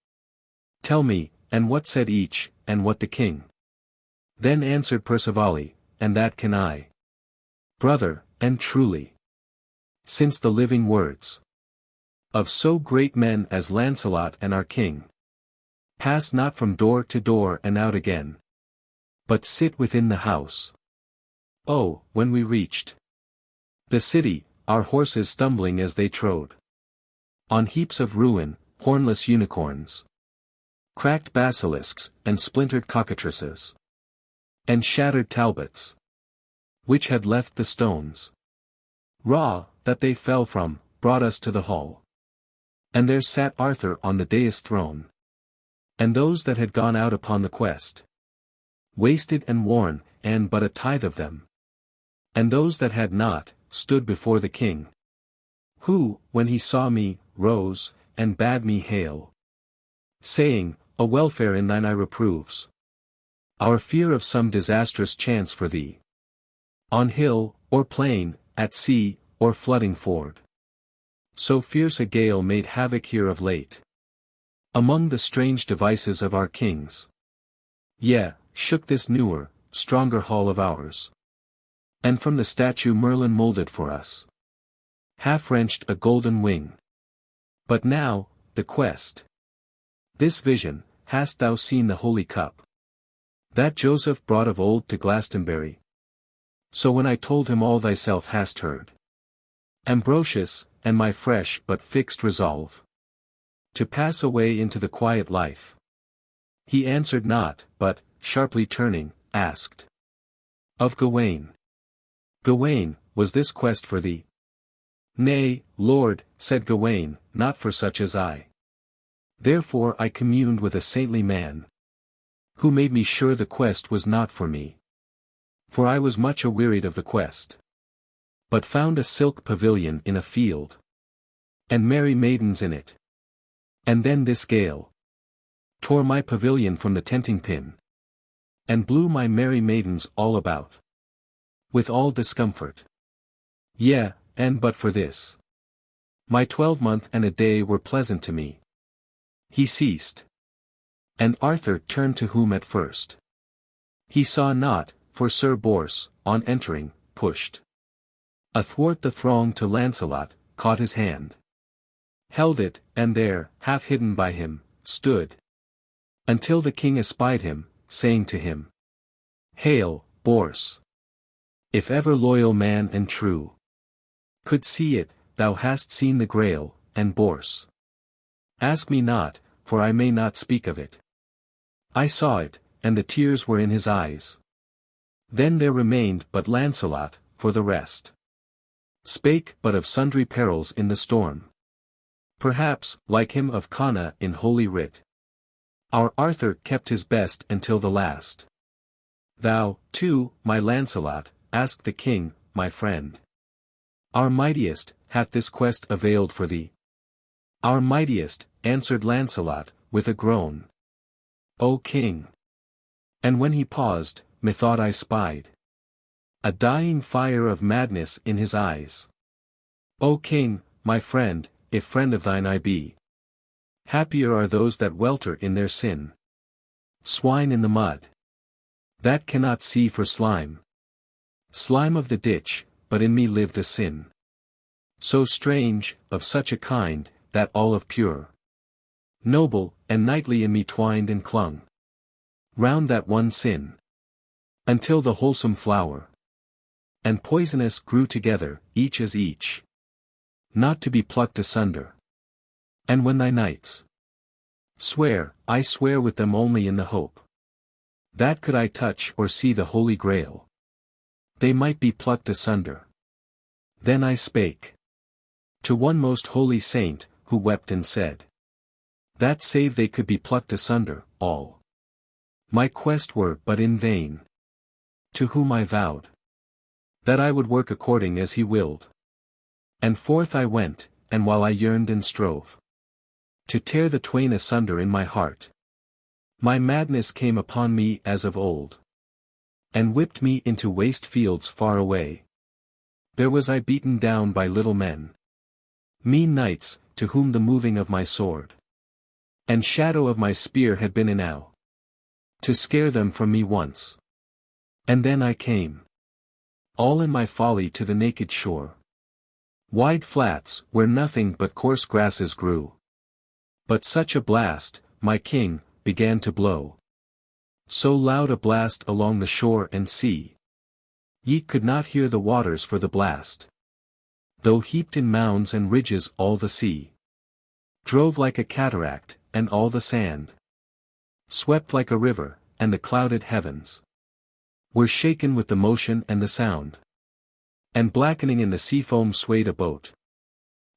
Tell me, and what said each, and what the king? Then answered Percivale, and that can I, brother, and truly, since the living words of so great men as Lancelot and our king pass not from door to door and out again, but sit within the house. Oh, when we reached the city, our horses stumbling as they trode on heaps of ruin, hornless unicorns, cracked basilisks, and splintered cockatrices, and shattered talbots, which had left the stones raw, that they fell from, brought us to the hall. And there sat Arthur on the dais throne, and those that had gone out upon the quest, wasted and worn, and but a tithe of them. And those that had not, stood before the king, who, when he saw me, rose, and bade me hail, saying, A welfare in thine eye reproves our fear of some disastrous chance for thee, on hill, or plain, at sea, or flooding ford. So fierce a gale made havoc here of late, among the strange devices of our kings. Yea, shook this newer, stronger hall of ours. And from the statue Merlin moulded for us, half wrenched a golden wing. But now, the quest. This vision, hast thou seen the holy cup that Joseph brought of old to Glastonbury? So when I told him all thyself hast heard, Ambrosius, and my fresh but fixed resolve to pass away into the quiet life, he answered not, but, sharply turning, asked of Gawain. Gawain, was this quest for thee? Nay, Lord, said Gawain, not for such as I. Therefore I communed with a saintly man, who made me sure the quest was not for me. For I was much awearied of the quest, but found a silk pavilion in a field, and merry maidens in it. And then this gale tore my pavilion from the tenting pin, and blew my merry maidens all about, with all discomfort. Yea, and but for this, my 12-month and a day were pleasant to me. He ceased. And Arthur turned to whom at first he saw not, for Sir Bors, on entering, pushed Athwart the throng to Lancelot, caught his hand. Held it, and there, half hidden by him, stood. Until the king espied him, saying to him, "Hail, Bors! If ever loyal man and true could see it, thou hast seen the Grail, and Bors. Ask me not, for I may not speak of it. I saw it, and the tears were in his eyes." Then there remained but Lancelot, for the rest spake but of sundry perils in the storm. Perhaps, like him of Cana in Holy Writ, our Arthur kept his best until the last. Thou, too, my Lancelot, ask the king, my friend. Our mightiest, hath this quest availed for thee? Our mightiest, answered Lancelot, with a groan. O king! And when he paused, methought I spied a dying fire of madness in his eyes. O king, my friend, if friend of thine I be, happier are those that welter in their sin. Swine in the mud, that cannot see for slime. Slime of the ditch, but in me lived a sin so strange, of such a kind, that all of pure, noble, and knightly in me twined and clung round that one sin, until the wholesome flower and poisonous grew together, each as each, not to be plucked asunder. And when thy knights swear, I swear with them only in the hope that could I touch or see the Holy Grail, they might be plucked asunder. Then I spake to one most holy saint, who wept and said, that save they could be plucked asunder, all my quest were but in vain. To whom I vowed that I would work according as he willed. And forth I went, and while I yearned and strove to tear the twain asunder in my heart, my madness came upon me as of old, and whipped me into waste fields far away. There was I beaten down by little men, mean knights, to whom the moving of my sword and shadow of my spear had been enow to scare them from me once. And then I came, all in my folly, to the naked shore, wide flats, where nothing but coarse grasses grew. But such a blast, my king, began to blow, so loud a blast along the shore and sea, ye could not hear the waters for the blast, though heaped in mounds and ridges all the sea drove like a cataract, and all the sand swept like a river, and the clouded heavens were shaken with the motion and the sound. And blackening in the sea foam swayed a boat,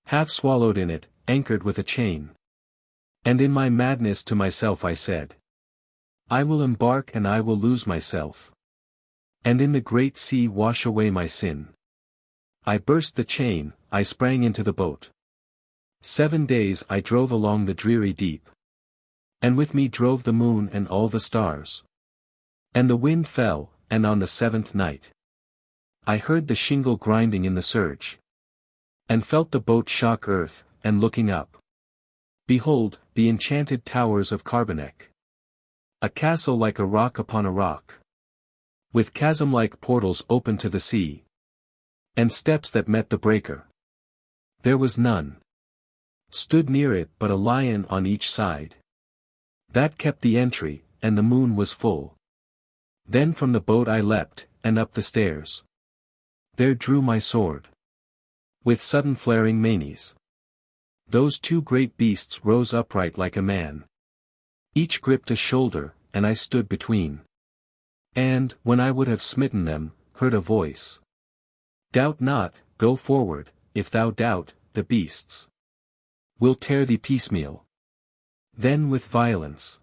half swallowed in it, anchored with a chain. And in my madness to myself I said, I will embark and I will lose myself, and in the great sea wash away my sin. I burst the chain, I sprang into the boat. 7 days I drove along the dreary deep, and with me drove the moon and all the stars. And the wind fell, and on the 7th night I heard the shingle grinding in the surge, and felt the boat shock earth, and looking up, behold, the enchanted towers of Carbonek, a castle like a rock upon a rock, with chasm-like portals open to the sea, and steps that met the breaker. There was none stood near it but a lion on each side, that kept the entry, and the moon was full. Then from the boat I leapt, and up the stairs there drew my sword, with sudden flaring manes. Those two great beasts rose upright like a man, each gripped a shoulder, and I stood between. And, when I would have smitten them, heard a voice, doubt not, go forward, if thou doubt, the beasts will tear thee piecemeal. Then with violence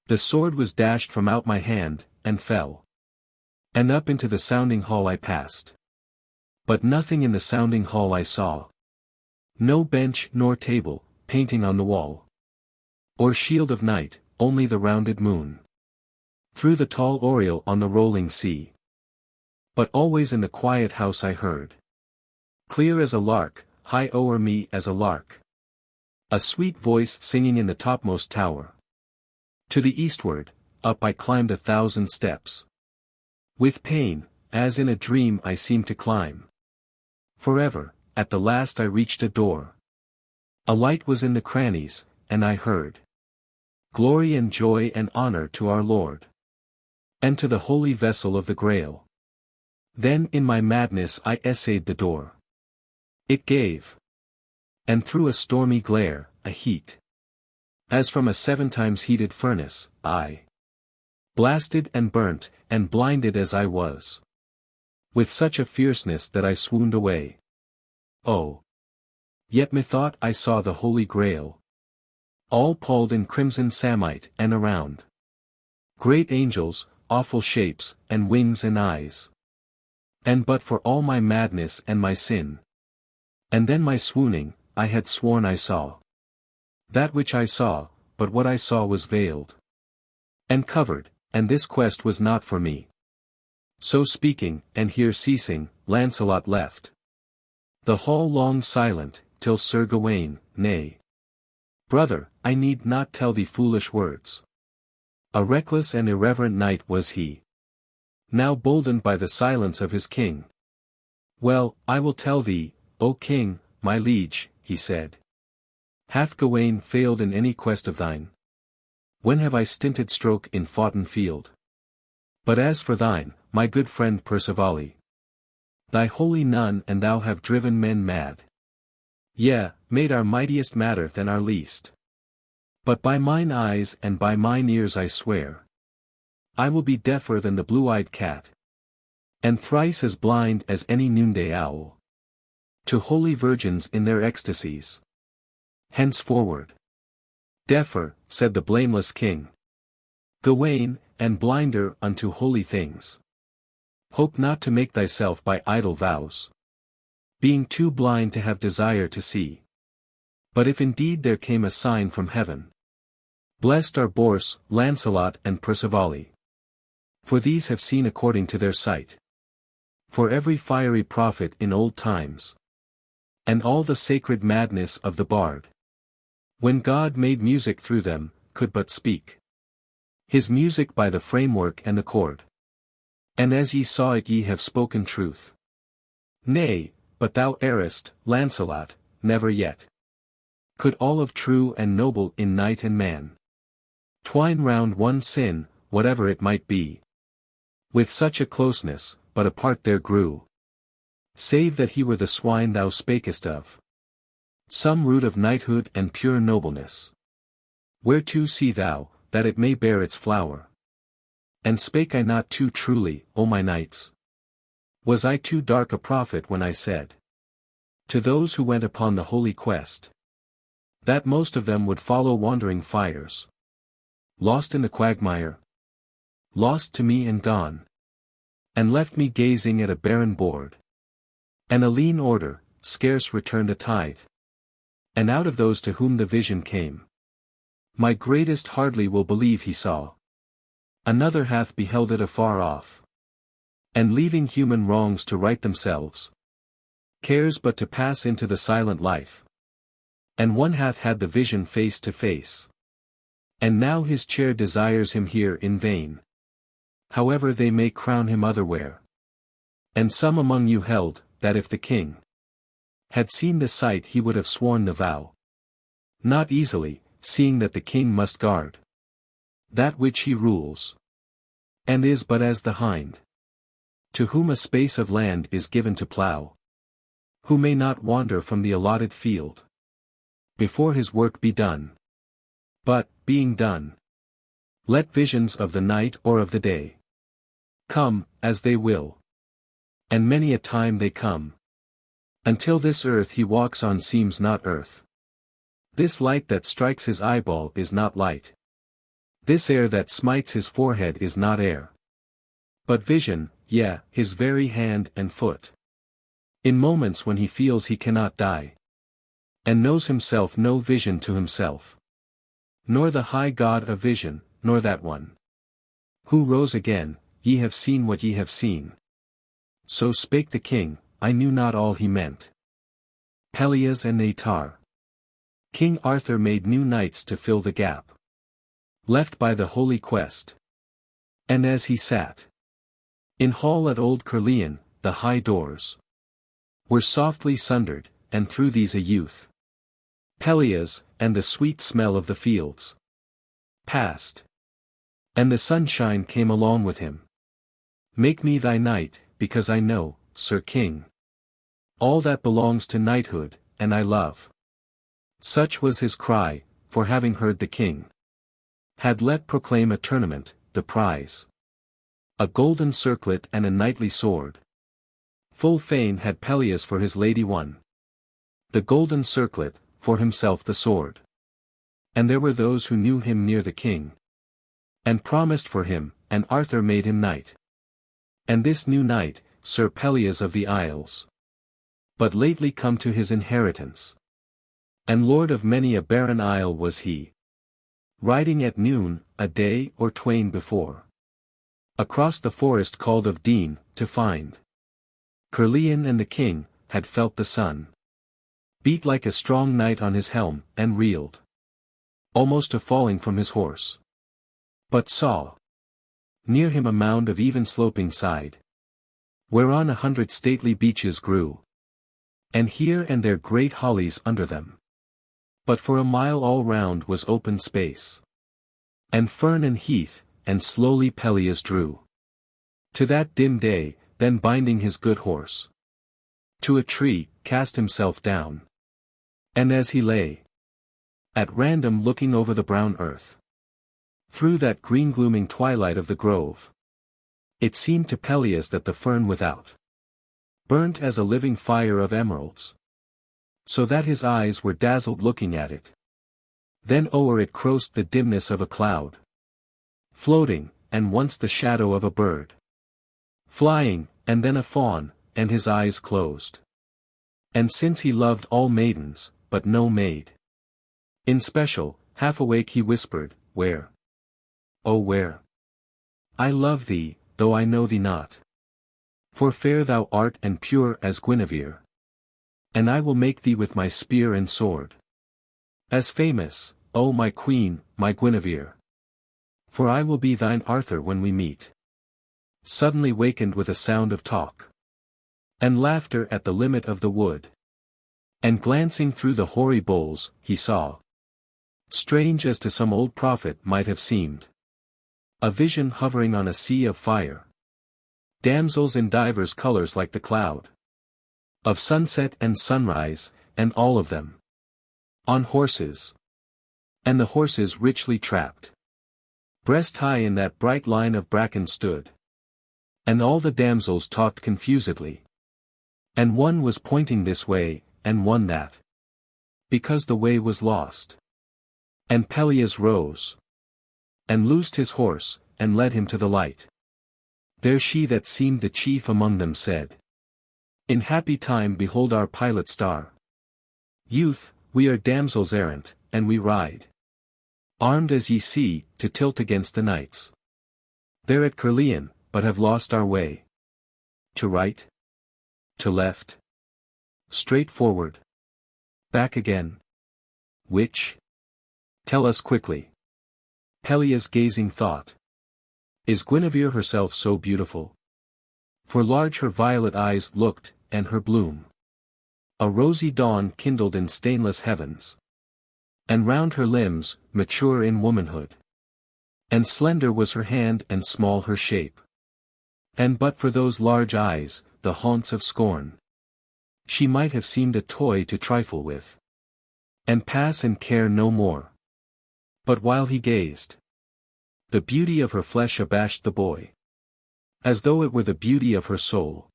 the sword was dashed from out my hand, and fell. And up into the sounding hall I passed. But nothing in the sounding hall I saw. No bench nor table, painting on the wall, or shield of night, only the rounded moon through the tall oriel on the rolling sea. But always in the quiet house I heard, clear as a lark, high o'er me as a lark, a sweet voice singing in the topmost tower. To the eastward, up I climbed 1,000 steps. With pain, as in a dream I seemed to climb, Forever, at the last I reached a door. A light was in the crannies, and I heard. Glory and joy and honor to our Lord. And to the holy vessel of the Grail. Then in my madness I essayed the door. It gave. And through a stormy glare, a heat. As from a 7 times heated furnace, I. Blasted and burnt, and blinded as I was. With such a fierceness that I swooned away. Oh! Yet methought I saw the Holy Grail. All palled in crimson samite, and around. Great angels, awful shapes, and wings and eyes. And but for all my madness and my sin. And then my swooning, I had sworn I saw. That which I saw, but what I saw was veiled. And covered, and this quest was not for me. So speaking, and here ceasing, Lancelot left. The hall long silent, till Sir Gawain, nay. Brother, I need not tell thee foolish words. A reckless and irreverent knight was he. Now boldened by the silence of his king. Well, I will tell thee, O king, my liege, he said. Hath Gawain failed in any quest of thine? When have I stinted stroke in foughten field? But as for thine, my good friend Percivale, thy holy nun and thou have driven men mad. Yea, made our mightiest madder than our least. But by mine eyes and by mine ears I swear, I will be deafer than the blue-eyed cat, and thrice as blind as any noonday owl, to holy virgins in their ecstasies. Henceforward. Deafer, said the blameless king. Gawain, and blinder unto holy things. Hope not to make thyself by idle vows, being too blind to have desire to see. But if indeed there came a sign from heaven, blessed are Bors, Lancelot and Percivale. For these have seen according to their sight. For every fiery prophet in old times, and all the sacred madness of the bard, when God made music through them, could but speak his music by the framework and the chord. And as ye saw it ye have spoken truth. Nay, but thou errest, Lancelot, never yet could all of true and noble in knight and man twine round one sin, whatever it might be. With such a closeness, but apart there grew, save that he were the swine thou spakest of, some root of knighthood and pure nobleness. Whereto see thou, that it may bear its flower. And spake I not too truly, O my knights? Was I too dark a prophet when I said, to those who went upon the holy quest, that most of them would follow wandering fires, lost in the quagmire, lost to me and gone, and left me gazing at a barren board, and a lean order, scarce returned a tithe. And out of those to whom the vision came, my greatest hardly will believe he saw. Another hath beheld it afar off, and leaving human wrongs to right themselves, cares but to pass into the silent life. And one hath had the vision face to face, and now his chair desires him here in vain, however they may crown him otherwhere. And some among you held, that if the king had seen the sight he would have sworn the vow. Not easily, seeing that the king must guard that which he rules, and is but as the hind, to whom a space of land is given to plough, who may not wander from the allotted field, before his work be done. But, being done, let visions of the night or of the day come, as they will. And many a time they come, until this earth he walks on seems not earth. This light that strikes his eyeball is not light. This air that smites his forehead is not air, but vision, yea, his very hand and foot. In moments when he feels he cannot die, and knows himself no vision to himself, nor the high God of vision, nor that one who rose again, ye have seen what ye have seen. So spake the king, I knew not all he meant. Pelleas and Ettarre. King Arthur made new knights to fill the gap left by the holy quest. And as he sat in hall at old Caerleon, the high doors were softly sundered, and through these a youth, Pelleas, and the sweet smell of the fields, passed. And the sunshine came along with him. Make me thy knight, because I know, Sir King, all that belongs to knighthood, and I love. Such was his cry, for having heard the king had let proclaim a tournament, the prize a golden circlet and a knightly sword. Full fain had Pelleas for his lady won the golden circlet, for himself the sword. And there were those who knew him near the king, and promised for him, and Arthur made him knight. And this new knight, Sir Pelleas of the Isles, but lately come to his inheritance, and lord of many a barren isle was he, riding at noon, a day or twain before, across the forest called of Dean, to find Cerlean, and the king had felt the sun beat like a strong knight on his helm, and reeled almost to falling from his horse, but saw near him a mound of even sloping side, whereon 100 stately beeches grew, and here and there great hollies under them. But for a mile all round was open space, and fern and heath, and slowly Pelleas drew to that dim day, then binding his good horse to a tree, cast himself down. And as he lay at random looking over the brown earth, through that green glooming twilight of the grove, it seemed to Pelleas that the fern without burnt as a living fire of emeralds, so that his eyes were dazzled looking at it. Then o'er it crossed the dimness of a cloud, floating, and once the shadow of a bird, flying, and then a fawn, and his eyes closed. And since he loved all maidens, but no maid in special, half awake he whispered, Where? Oh where? I love thee, though I know thee not. For fair thou art and pure as Guinevere, and I will make thee with my spear and sword as famous, O my queen, my Guinevere. For I will be thine Arthur when we meet. Suddenly wakened with a sound of talk and laughter at the limit of the wood, and glancing through the hoary boles, he saw, strange as to some old prophet might have seemed, a vision hovering on a sea of fire, damsels in divers colors like the cloud of sunset and sunrise, and all of them on horses, and the horses richly trapped. Breast high in that bright line of bracken stood, and all the damsels talked confusedly, and one was pointing this way, and one that, because the way was lost. And Pelleas rose, and loosed his horse, and led him to the light. There she that seemed the chief among them said, In happy time behold our pilot star. Youth, we are damsels errant, and we ride, armed as ye see, to tilt against the knights there at Cerlean, but have lost our way. To right? To left? Straight forward? Back again? Which? Tell us quickly. Pelleas gazing thought. Is Guinevere herself so beautiful? For large her violet eyes looked, and her bloom a rosy dawn kindled in stainless heavens. And round her limbs, mature in womanhood, and slender was her hand and small her shape. And but for those large eyes, the haunts of scorn, she might have seemed a toy to trifle with, and pass and care no more. But while he gazed, the beauty of her flesh abashed the boy, as though it were the beauty of her soul.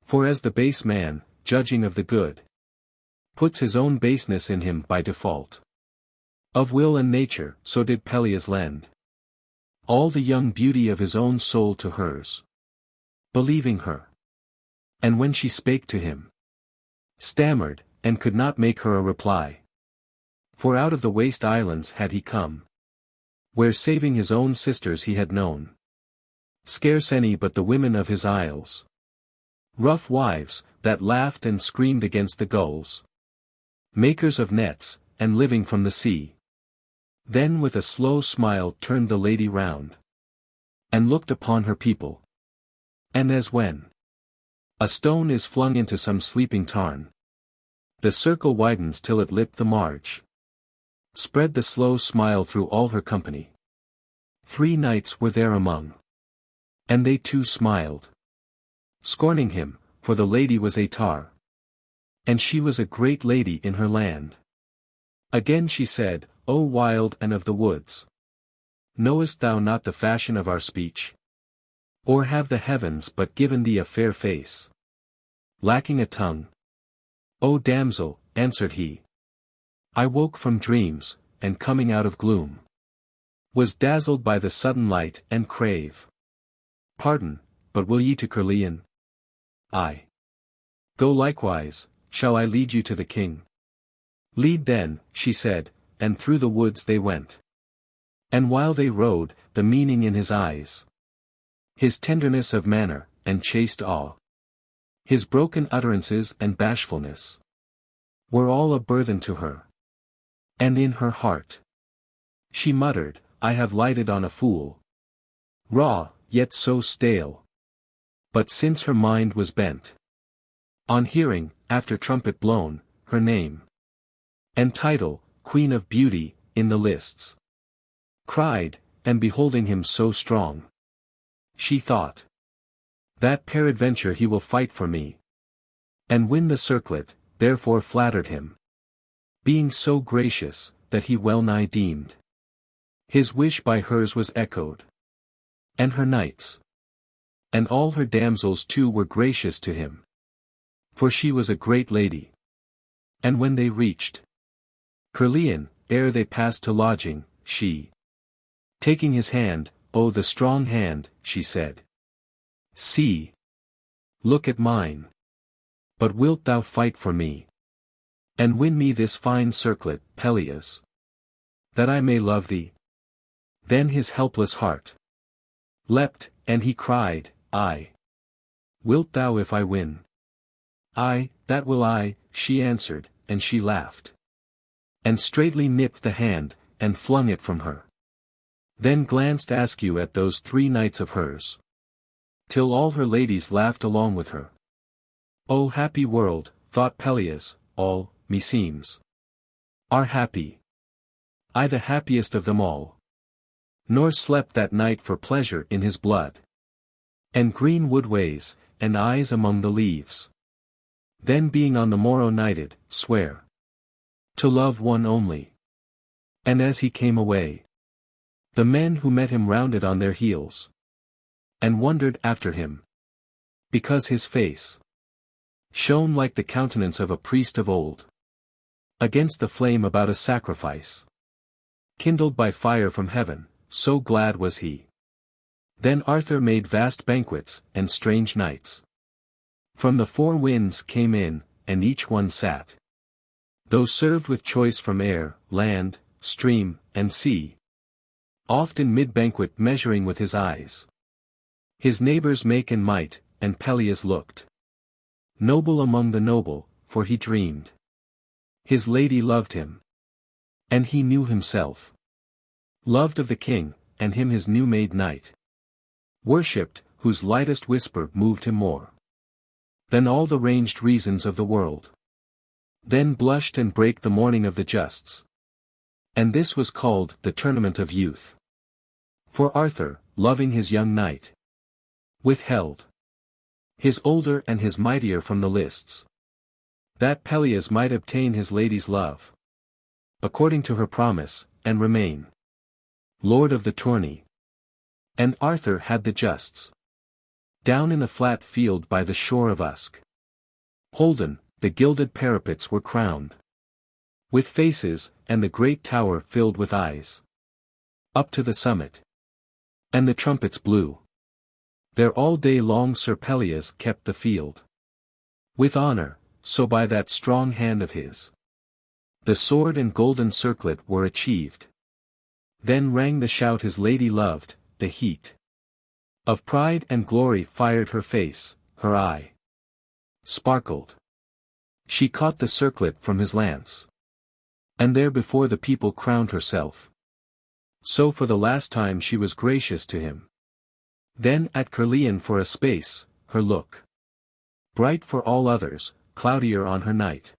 For as the base man, judging of the good, puts his own baseness in him by default of will and nature, so did Pelleas lend all the young beauty of his own soul to hers, believing her. And when she spake to him, stammered, and could not make her a reply. For out of the waste islands had he come, where saving his own sisters he had known scarce any but the women of his isles, rough wives, that laughed and screamed against the gulls, makers of nets, and living from the sea. Then with a slow smile turned the lady round, and looked upon her people. And as when A stone is flung into some sleeping tarn. The circle widens till it lipped the marge. Spread the slow smile through all her company. 3 knights were there among. And they too smiled. Scorning him, for the lady was Ettarre. And she was a great lady in her land. Again she said, O wild and of the woods! Knowest thou not the fashion of our speech? Or have the heavens but given thee a fair face? Lacking a tongue? O damsel, answered he. I woke from dreams, and coming out of gloom, was dazzled by the sudden light and crave pardon, but will ye to Caerleon? Aye. Go likewise, shall I lead you to the king? Lead then, she said, and through the woods they went. And while they rode, the meaning in his eyes, his tenderness of manner, and chaste awe, his broken utterances and bashfulness, were all a burthen to her. And in her heart she muttered, I have lighted on a fool. Raw, yet so stale. But since her mind was bent on hearing, after trumpet blown, her name and title, Queen of Beauty, in the lists, cried, and beholding him so strong, she thought, that peradventure he will fight for me, and win the circlet, therefore flattered him, being so gracious, that he well nigh deemed his wish by hers was echoed. And her knights, and all her damsels too were gracious to him. For she was a great lady. And when they reached Caerleon, ere they passed to lodging, she, taking his hand, oh the strong hand, she said, see, look at mine. But wilt thou fight for me? And win me this fine circlet, Pelleas, that I may love thee? Then his helpless heart leapt, and he cried, Aye. Wilt thou if I win? Aye, that will I, she answered, and she laughed. And straightly nipped the hand, and flung it from her. Then glanced askew at those 3 knights of hers, till all her ladies laughed along with her. O happy world, thought Pelleas, all, meseems, are happy. I the happiest of them all. Nor slept that night for pleasure in his blood, and green woodways, and eyes among the leaves. Then being on the morrow knighted, swear to love one only. And as he came away, the men who met him rounded on their heels, and wondered after him, because his face shone like the countenance of a priest of old, against the flame about a sacrifice, kindled by fire from heaven. So glad was he. Then Arthur made vast banquets, and strange knights from the 4 winds came in, and each one sat, though served with choice from air, land, stream, and sea, oft in mid-banquet measuring with his eyes his neighbours' make and might, and Pelleas looked noble among the noble, for he dreamed his lady loved him, and he knew himself loved of the king, and him his new-made knight worshipped, whose lightest whisper moved him more than all the ranged reasons of the world. Then blushed and brake the morning of the justs. And this was called the tournament of youth. For Arthur, loving his young knight, withheld his older and his mightier from the lists, that Pelleas might obtain his lady's love, according to her promise, and remain lord of the tourney. And Arthur had the justs down in the flat field by the shore of Usk. Holden, the gilded parapets were crowned with faces, and the great tower filled with eyes, up to the summit. And the trumpets blew. There all day long Sir Pelleas kept the field with honour, so by that strong hand of his the sword and golden circlet were achieved. Then rang the shout his lady loved, the heat of pride and glory fired her face, her eye sparkled. She caught the circlet from his lance, and there before the people crowned herself. So for the last time she was gracious to him. Then at Caerleon for a space, her look Bright for all others, cloudier on her night.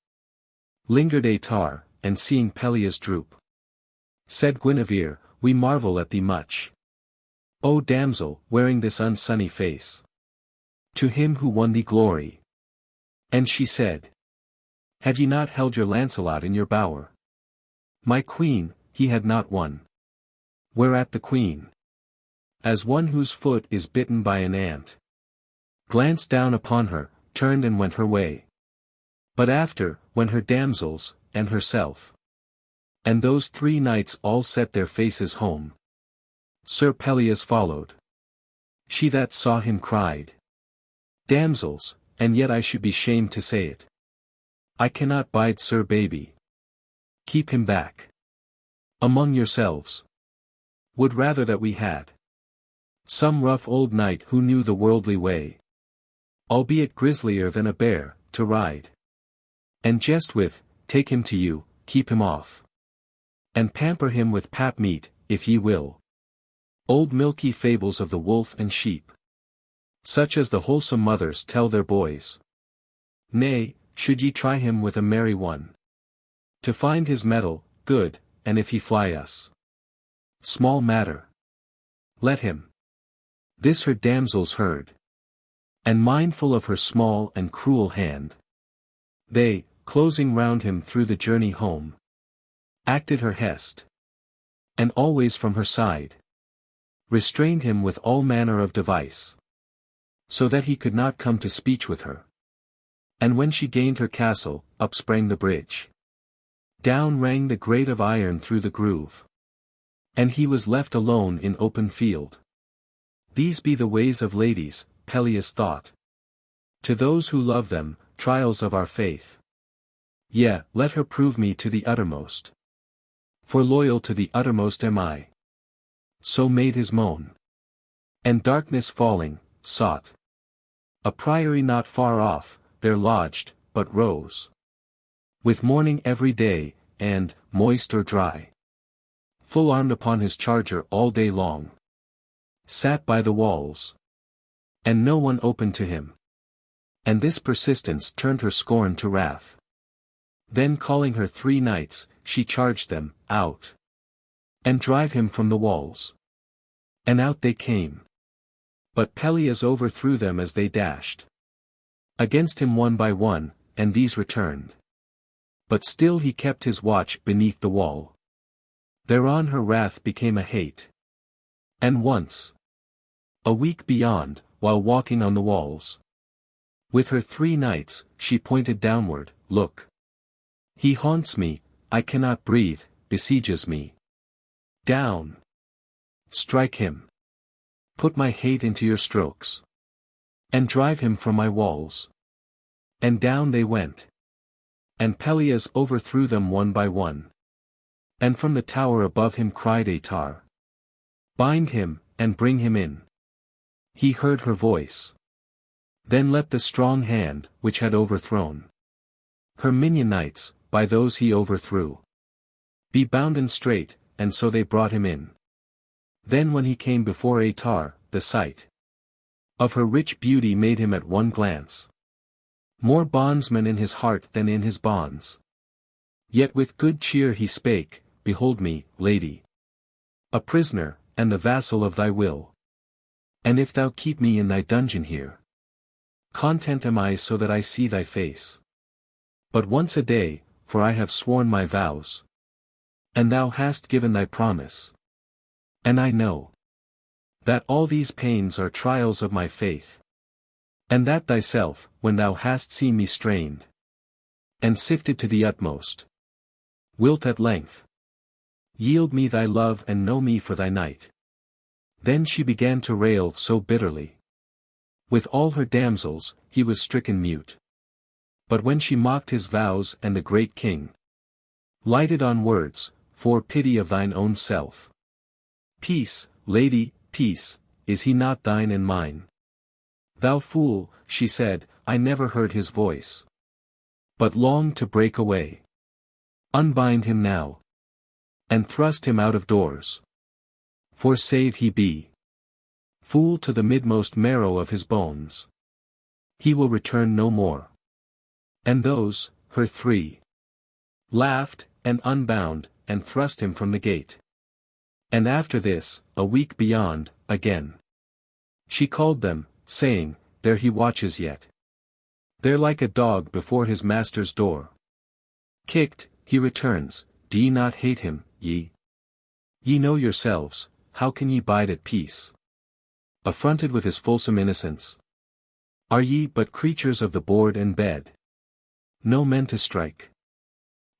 Lingered Ettarre, and seeing Pelleas droop. Said Guinevere, we marvel at thee much. O damsel, wearing this unsunny face. To him who won thee glory. And she said, had ye not held your Lancelot in your bower? My queen, he had not won. Whereat the queen, as one whose foot is bitten by an ant, glanced down upon her, turned and went her way. But after, when her damsels, and herself, and those 3 knights all set their faces home, Sir Pelleas followed. She that saw him cried, damsels, and yet I should be shamed to say it, I cannot bide Sir Baby. Keep him back. Among yourselves. Would rather that we had some rough old knight who knew the worldly way, albeit grislier than a bear, to ride and jest with, take him to you, keep him off, and pamper him with pap meat, if ye will. Old milky fables of the wolf and sheep, such as the wholesome mothers tell their boys. Nay, should ye try him with a merry one, to find his mettle, good, and if he fly us, small matter. Let him. This her damsels heard, and mindful of her small and cruel hand, they, closing round him through the journey home, acted her hest, and always from her side, restrained him with all manner of device, so that he could not come to speech with her. And when she gained her castle, up sprang the bridge. Down rang the grate of iron through the groove. And he was left alone in open field. These be the ways of ladies, Pelleas thought. To those who love them, trials of our faith. Yea, let her prove me to the uttermost. For loyal to the uttermost am I. So made his moan. And darkness falling, sought a priory not far off, there lodged, but rose with morning every day, and, moist or dry, full armed upon his charger all day long, sat by the walls, and no one opened to him. And this persistence turned her scorn to wrath. Then calling her 3 knights, she charged them, out, and drive him from the walls. And out they came. But Pelleas overthrew them as they dashed against him one by one, and these returned. But still he kept his watch beneath the wall. Thereon her wrath became a hate. And once, a week beyond, while walking on the walls, with her 3 knights, she pointed downward, look. He haunts me, I cannot breathe, besieges me. Down. Strike him. Put my hate into your strokes. And drive him from my walls. And down they went. And Pelleas overthrew them one by one. And from the tower above him cried Ettarre, bind him, and bring him in. He heard her voice. Then let the strong hand, which had overthrown her minion knights, by those he overthrew, be bounden straight, and so they brought him in. Then when he came before Ettarre, the sight of her rich beauty made him at one glance more bondsman in his heart than in his bonds. Yet with good cheer he spake, behold me, lady, a prisoner, and the vassal of thy will. And if thou keep me in thy dungeon here, content am I so that I see thy face. But once a day, for I have sworn my vows. And thou hast given thy promise. And I know that all these pains are trials of my faith. And that thyself, when thou hast seen me strained, and sifted to the utmost, wilt at length yield me thy love and know me for thy knight. Then she began to rail so bitterly. With all her damsels, he was stricken mute. But when she mocked his vows and the great king lighted on words, for pity of thine own self. Peace, lady, peace, is he not thine and mine? Thou fool, she said, I never heard his voice, but longed to break away. Unbind him now, and thrust him out of doors. For save he be fool to the midmost marrow of his bones. He will return no more. And those, her three, laughed, and unbound, and thrust him from the gate. And after this, a week beyond, again she called them, saying, There he watches yet. There like a dog before his master's door. Kicked, he returns. Do ye not hate him, ye? Ye know yourselves, how can ye bide at peace? Affronted with his fulsome innocence. Are ye but creatures of the board and bed? No men to strike.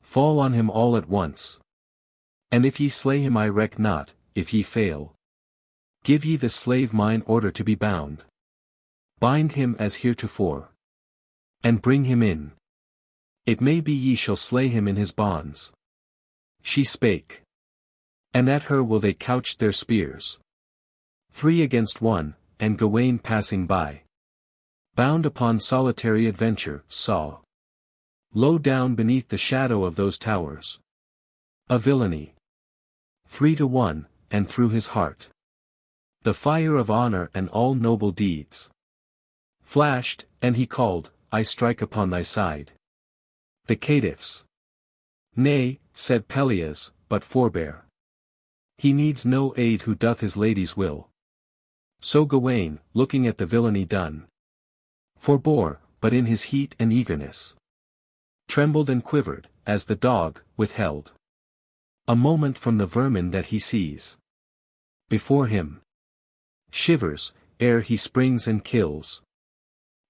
Fall on him all at once. And if ye slay him I reck not, if ye fail. Give ye the slave mine order to be bound. Bind him as heretofore. And bring him in. It may be ye shall slay him in his bonds. She spake. And at her will they couch their spears. 3 against 1, and Gawain passing by, bound upon solitary adventure, saw, low down beneath the shadow of those towers, a villainy. 3 to 1, and through his heart the fire of honor and all noble deeds flashed, and he called, I strike upon thy side. The caitiffs. Nay, said Pelleas, but forbear. He needs no aid who doth his lady's will. So Gawain, looking at the villainy done, forbore, but in his heat and eagerness trembled and quivered, as the dog, withheld a moment from the vermin that he sees before him, shivers, ere he springs and kills.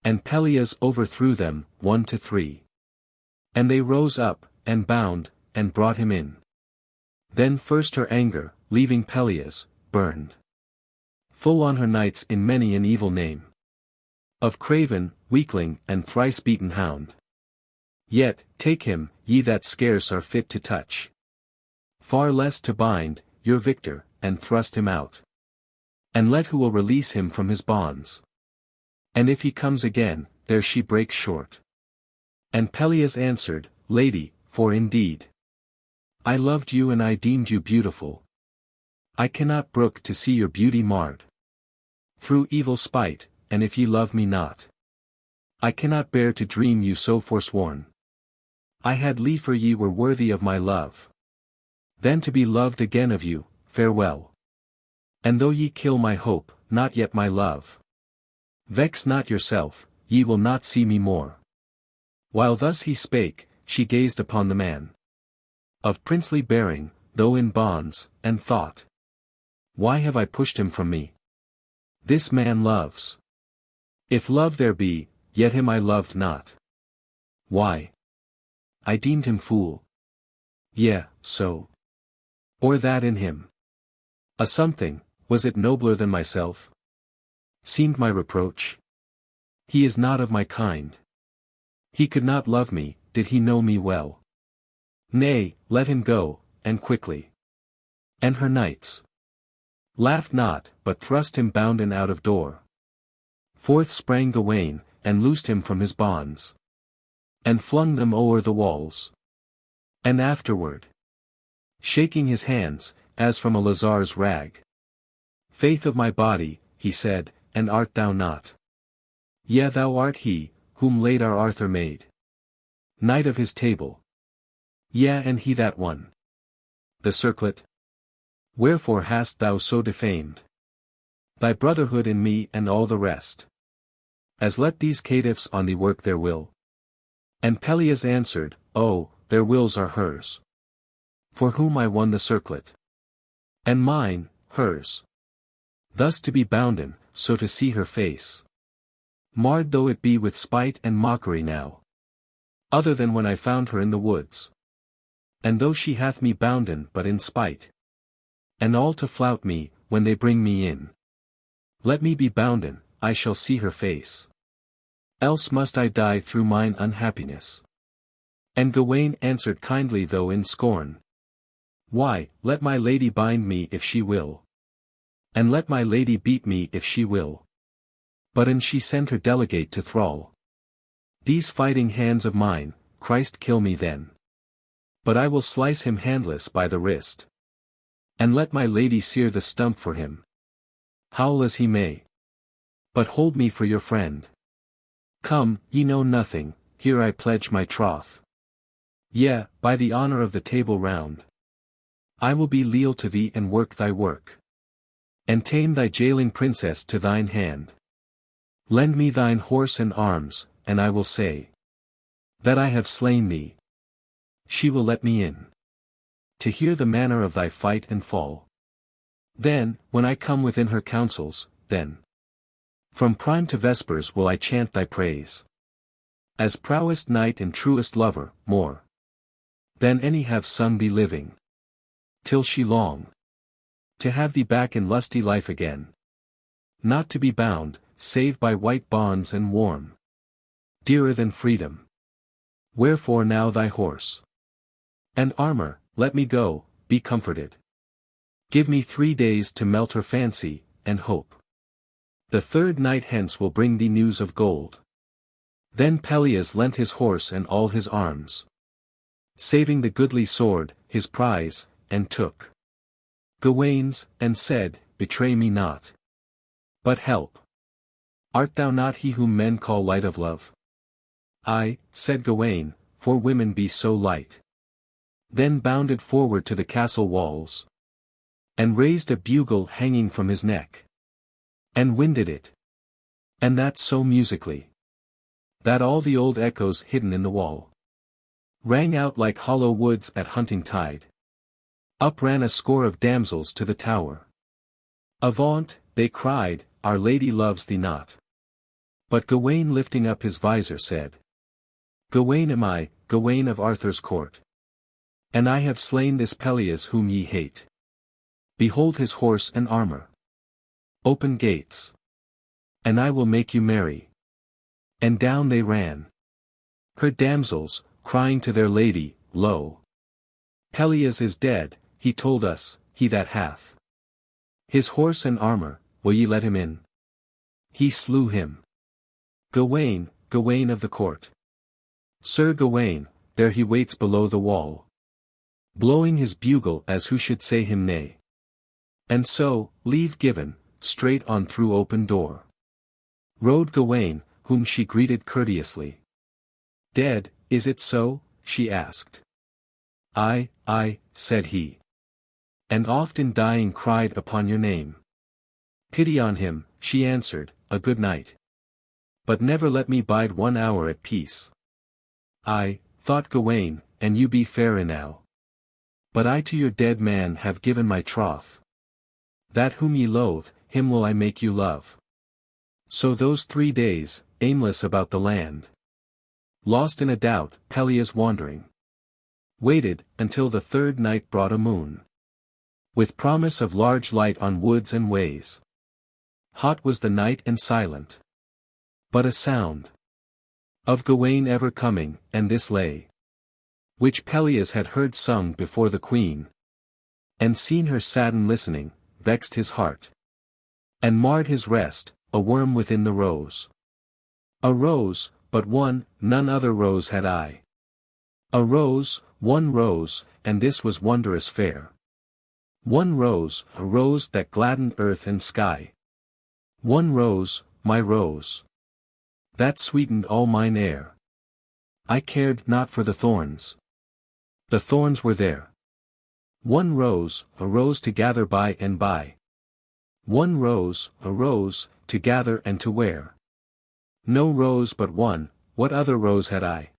And Pelleas overthrew them, 1 to 3. And they rose up, and bound, and brought him in. Then first her anger, leaving Pelleas, burned full on her knights in many an evil name of craven, weakling, and thrice-beaten hound. Yet, take him, ye that scarce are fit to touch, far less to bind, your victor, and thrust him out. And let who will release him from his bonds. And if he comes again, there she breaks short. And Pelleas answered, Lady, for indeed I loved you and I deemed you beautiful. I cannot brook to see your beauty marred through evil spite, and if ye love me not, I cannot bear to dream you so forsworn. I had liefer ye were worthy of my love, than to be loved again of you. Farewell. And though ye kill my hope, not yet my love. Vex not yourself, ye will not see me more. While thus he spake, she gazed upon the man of princely bearing, though in bonds, and thought, why have I pushed him from me? This man loves. If love there be, yet him I loved not. Why? I deemed him fool. Yea, so. Or that in him a something, was it nobler than myself? Seemed my reproach. He is not of my kind. He could not love me, did he know me well. Nay, let him go, and quickly. And her knights laughed not, but thrust him bounden out of door. Forth sprang Gawain, and loosed him from his bonds, and flung them o'er the walls. And afterward, shaking his hands, as from a lazar's rag, Faith of my body, he said, and art thou not? Yea, thou art he, whom late our Arthur made knight of his table. Yea, and he that won the circlet. Wherefore hast thou so defamed thy brotherhood in me and all the rest? As let these caitiffs on thee work their will. And Pelleas answered, Oh, their wills are hers, for whom I won the circlet. And mine, hers. Thus to be bounden, so to see her face marred though it be with spite and mockery now, other than when I found her in the woods. And though she hath me bounden but in spite, and all to flout me, when they bring me in, let me be bounden, I shall see her face. Else must I die through mine unhappiness. And Gawain answered kindly though in scorn, Why, let my lady bind me if she will. And let my lady beat me if she will. But an she send her delegate to thrall these fighting hands of mine, Christ kill me then. But I will slice him handless by the wrist. And let my lady sear the stump for him. Howl as he may. But hold me for your friend. Come, ye know nothing, here I pledge my troth. Yea, by the honour of the Table Round, I will be leal to thee and work thy work, and tame thy jailing princess to thine hand. Lend me thine horse and arms, and I will say that I have slain thee. She will let me in to hear the manner of thy fight and fall. Then, when I come within her counsels, then from prime to vespers will I chant thy praise, as prowest knight and truest lover, more than any have sung thee living, till she long to have thee back in lusty life again, not to be bound, save by white bonds and warm, dearer than freedom. Wherefore now thy horse and armour, let me go, be comforted. Give me 3 days to melt her fancy, and hope the third night hence will bring thee news of gold. Then Pelleas lent his horse and all his arms, saving the goodly sword, his prize, and took Gawaine's, and said, Betray me not, but help. Art thou not he whom men call light of love? Ay, said Gawaine, for women be so light. Then bounded forward to the castle walls, and raised a bugle hanging from his neck, and winded it, and that so musically, that all the old echoes hidden in the wall rang out like hollow woods at hunting tide. Up ran a score of damsels to the tower. Avaunt, they cried, Our Lady loves thee not. But Gawaine lifting up his visor said, Gawaine am I, Gawaine of Arthur's court. And I have slain this Pelleas whom ye hate. Behold his horse and armour. Open gates, and I will make you merry. And down they ran, her damsels, crying to their lady, Lo! Pelleas is dead, he told us, he that hath his horse and armour, will ye let him in? He slew him. Gawaine, Gawaine of the court. Sir Gawaine, there he waits below the wall, blowing his bugle as who should say him nay. And so, leave given, straight on through open door rode Gawaine, whom she greeted courteously. Dead, is it so? She asked. Aye, aye, said he. And oft in dying cried upon your name. Pity on him, she answered, a good knight. But never let me bide 1 hour at peace. Aye, thought Gawaine, and you be fair enow. But I to your dead man have given my troth, that whom ye loathe, him will I make you love. So those 3 days, aimless about the land, lost in a doubt, Pelleas wandering, waited, until the third night brought a moon, with promise of large light on woods and ways. Hot was the night and silent, but a sound of Gawaine ever coming, and this lay, which Pelleas had heard sung before the queen, and seen her sadden listening, vexed his heart, and marred his rest, a worm within the rose. A rose, but one, none other rose had I. A rose, one rose, and this was wondrous fair. One rose, a rose that gladdened earth and sky. One rose, my rose, that sweetened all mine air. I cared not for the thorns. The thorns were there. One rose, a rose to gather by and by. One rose, a rose, to gather and to wear. No rose but one, what other rose had I?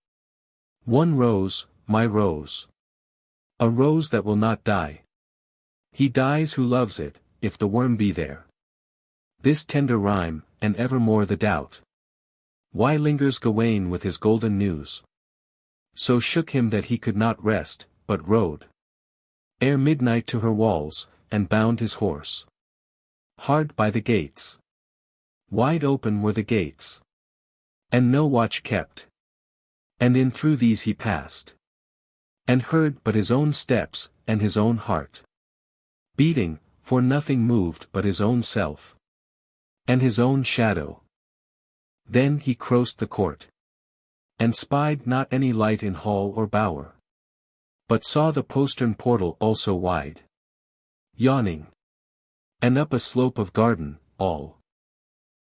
One rose, my rose. A rose that will not die. He dies who loves it, if the worm be there. This tender rhyme, and evermore the doubt. Why lingers Gawaine with his golden news? So shook him that he could not rest, but rode ere midnight to her walls, and bound his horse hard by the gates. Wide open were the gates, and no watch kept. And in through these he passed, and heard but his own steps, and his own heart beating, for nothing moved but his own self, and his own shadow. Then he crossed the court, and spied not any light in hall or bower, but saw the postern portal also wide, yawning, and up a slope of garden, all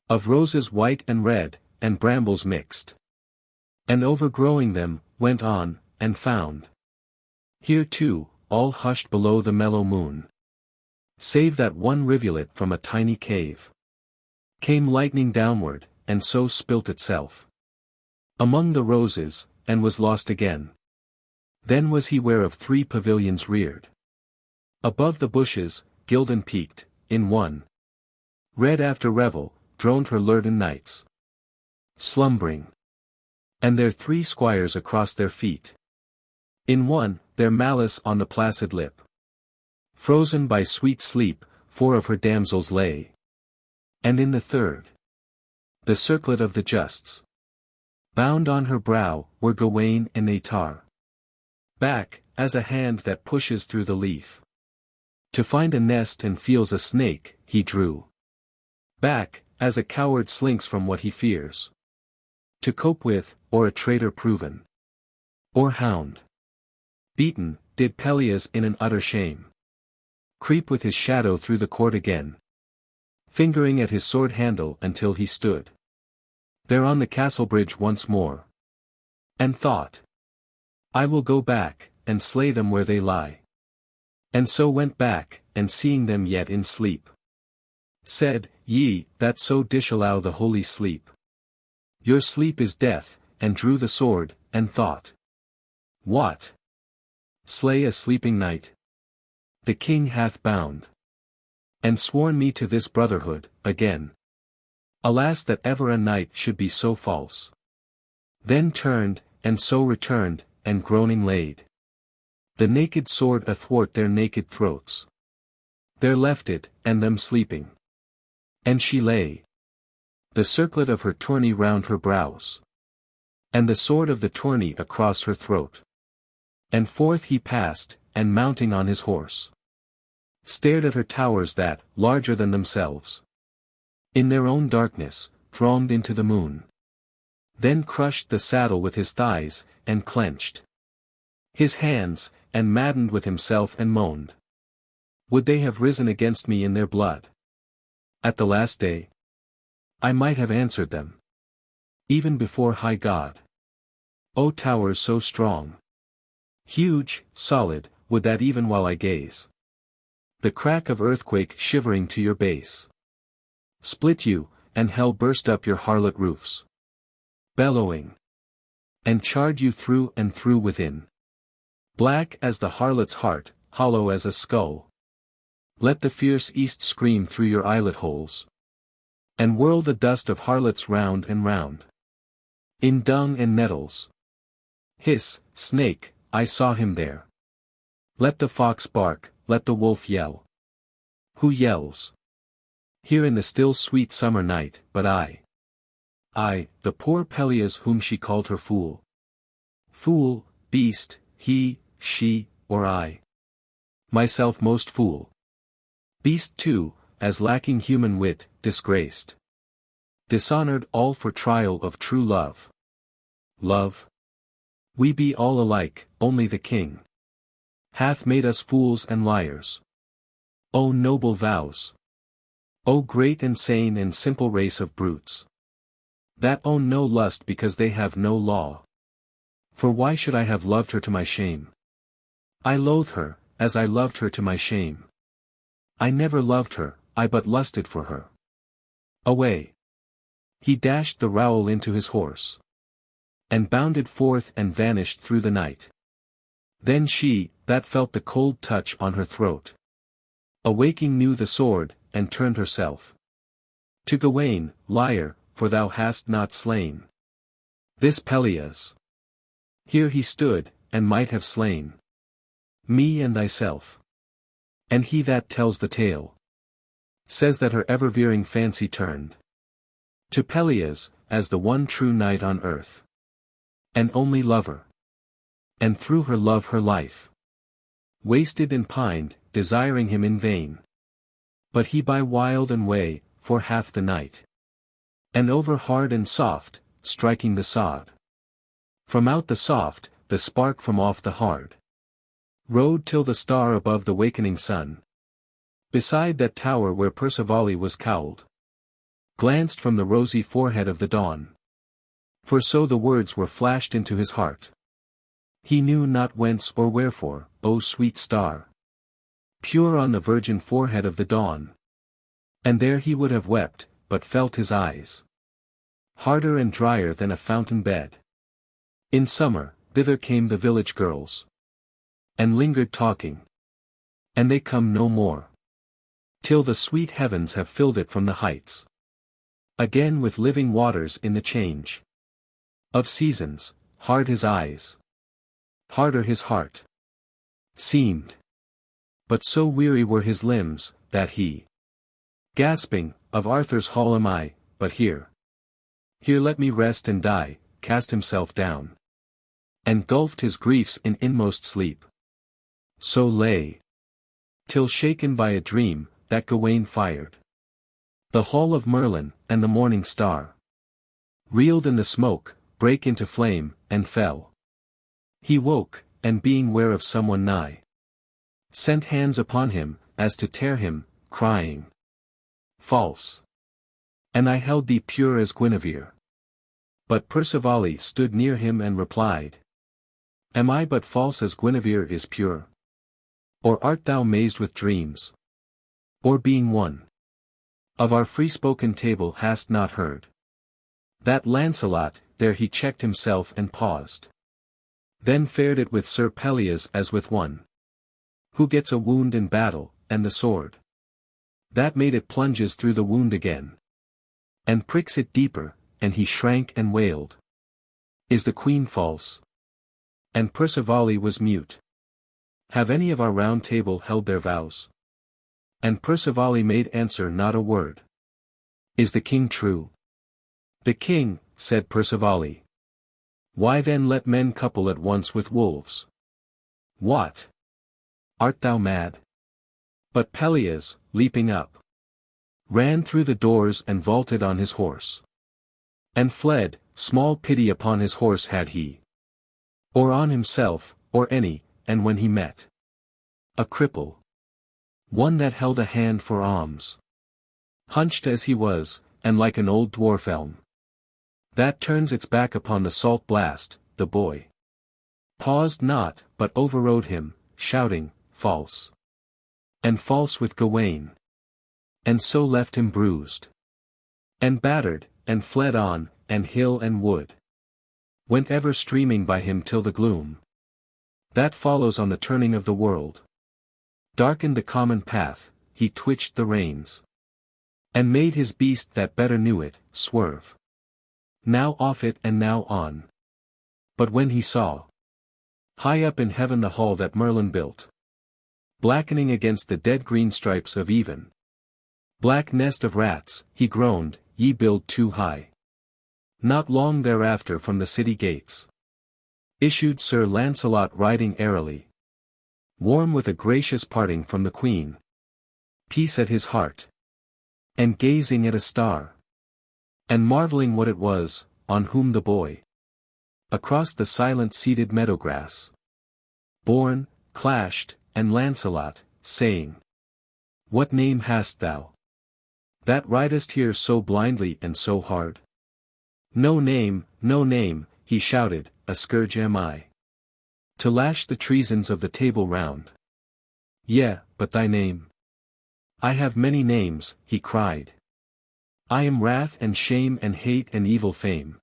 of roses white and red, and brambles mixed. And overgrowing them, went on, and found. Here too, all hushed below the mellow moon. Save that one rivulet from a tiny cave. Came lightning downward, and so spilt itself among the roses, and was lost again. Then was he ware of 3 pavilions reared above the bushes, gilden peaked, in one. Red after revel, droned her lurden knights, slumbering. And their 3 squires across their feet. In one, their malice on the placid lip. Frozen by sweet sleep, 4 of her damsels lay. And in the third, the circlet of the justs. Bound on her brow, were Geraint and Ettarre. Back, as a hand that pushes through the leaf. To find a nest and feels a snake, he drew. Back, as a coward slinks from what he fears. To cope with, or a traitor proven. Or hound beaten, did Pelleas in an utter shame creep with his shadow through the court again, fingering at his sword handle until he stood there on the castle bridge once more, and thought, I will go back, and slay them where they lie. And so went back, and seeing them yet in sleep, said, Ye, that so disallow the holy sleep. Your sleep is death, and drew the sword, and thought, What? Slay a sleeping knight? The king hath bound and sworn me to this brotherhood, again. Alas that ever a knight should be so false. Then turned, and so returned, and groaning laid the naked sword athwart their naked throats. There left it, and them sleeping. And she lay, the circlet of her tourney round her brows, and the sword of the tourney across her throat. And forth he passed, and mounting on his horse, stared at her towers that, larger than themselves, in their own darkness, thronged into the moon. Then crushed the saddle with his thighs, and clenched his hands, and maddened with himself and moaned. Would they have risen against me in their blood? At the last day, I might have answered them, even before high God. O towers so strong, huge, solid, would that even while I gaze, the crack of earthquake shivering to your base, split you, and hell burst up your harlot roofs, bellowing, and charred you through and through within. Black as the harlot's heart, hollow as a skull. Let the fierce east scream through your eyelet holes, and whirl the dust of harlots round and round, in dung and nettles. Hiss, snake, I saw him there. Let the fox bark, let the wolf yell. Who yells? Here in the still sweet summer night, but I, the poor Pelleas whom she called her fool. Fool, beast, he, she, or I. Myself most fool. Beast too, as lacking human wit, disgraced. Dishonored all for trial of true love. Love? We be all alike, only the king hath made us fools and liars. O noble vows! O great and sane and simple race of brutes, that own no lust because they have no law. For why should I have loved her to my shame? I loathe her, as I loved her to my shame. I never loved her, I but lusted for her. Away! He dashed the rowel into his horse, and bounded forth and vanished through the night. Then she, that felt the cold touch on her throat, awaking knew the sword, and turned herself to Geraint, liar, for thou hast not slain this Pelleas. Here he stood, and might have slain me and thyself. And he that tells the tale says that her ever-veering fancy turned to Pelleas, as the one true knight on earth, and only lover. And through her love her life wasted and pined, desiring him in vain. But he by wild and way, for half the night, and over hard and soft, striking the sod. From out the soft, the spark from off the hard, rode till the star above the wakening sun, beside that tower where Percivale was cowled, glanced from the rosy forehead of the dawn. For so the words were flashed into his heart. He knew not whence or wherefore, O sweet star, pure on the virgin forehead of the dawn. And there he would have wept, but felt his eyes harder and drier than a fountain bed. In summer, thither came the village girls, and lingered talking. And they come no more, till the sweet heavens have filled it from the heights again with living waters in the change of seasons. Hard his eyes, harder his heart seemed, but so weary were his limbs, that he, gasping, of Arthur's hall am I, but here let me rest and die, cast himself down, and gulfed his griefs in inmost sleep. So lay, till shaken by a dream, that Gawain fired the hall of Merlin, and the morning star reeled in the smoke, brake into flame, and fell. He woke, and being ware of someone nigh, sent hands upon him, as to tear him, crying, False! And I held thee pure as Guinevere. But Percivale stood near him and replied, Am I but false as Guinevere is pure? Or art thou mazed with dreams? Or being one of our free-spoken table hast not heard that Lancelot, there he checked himself and paused. Then fared it with Sir Pelleas as with one who gets a wound in battle, and the sword that made it plunges through the wound again, and pricks it deeper, and he shrank and wailed, Is the queen false? And Percivale was mute. Have any of our round table held their vows? And Percivale made answer not a word. Is the king true? The king, said Percivale. Why then let men couple at once with wolves? What? Art thou mad? But Pelleas, leaping up, ran through the doors and vaulted on his horse, and fled. Small pity upon his horse had he, or on himself, or any, and when he met a cripple, one that held a hand for alms, hunched as he was, and like an old dwarf elm that turns its back upon the salt blast, the boy paused not, but overrode him, shouting, False! And false with Gawain. And so left him bruised and battered, and fled on, and hill and wood went ever streaming by him till the gloom that follows on the turning of the world darkened the common path. He twitched the reins, and made his beast that better knew it, swerve now off it and now on. But when he saw high up in heaven the hall that Merlin built, blackening against the dead green stripes of even black nest of rats, he groaned, Ye build too high. Not long thereafter from the city gates issued Sir Lancelot riding airily, warm with a gracious parting from the queen, peace at his heart, and gazing at a star, and marvelling what it was, on whom the boy across the silent seated meadow grass borne, clashed, and Lancelot, saying, What name hast thou, that ridest here so blindly and so hard? No name, he shouted, a scourge am I, to lash the treasons of the Table Round. Yea, but thy name? I have many names, he cried. I am wrath and shame and hate and evil fame.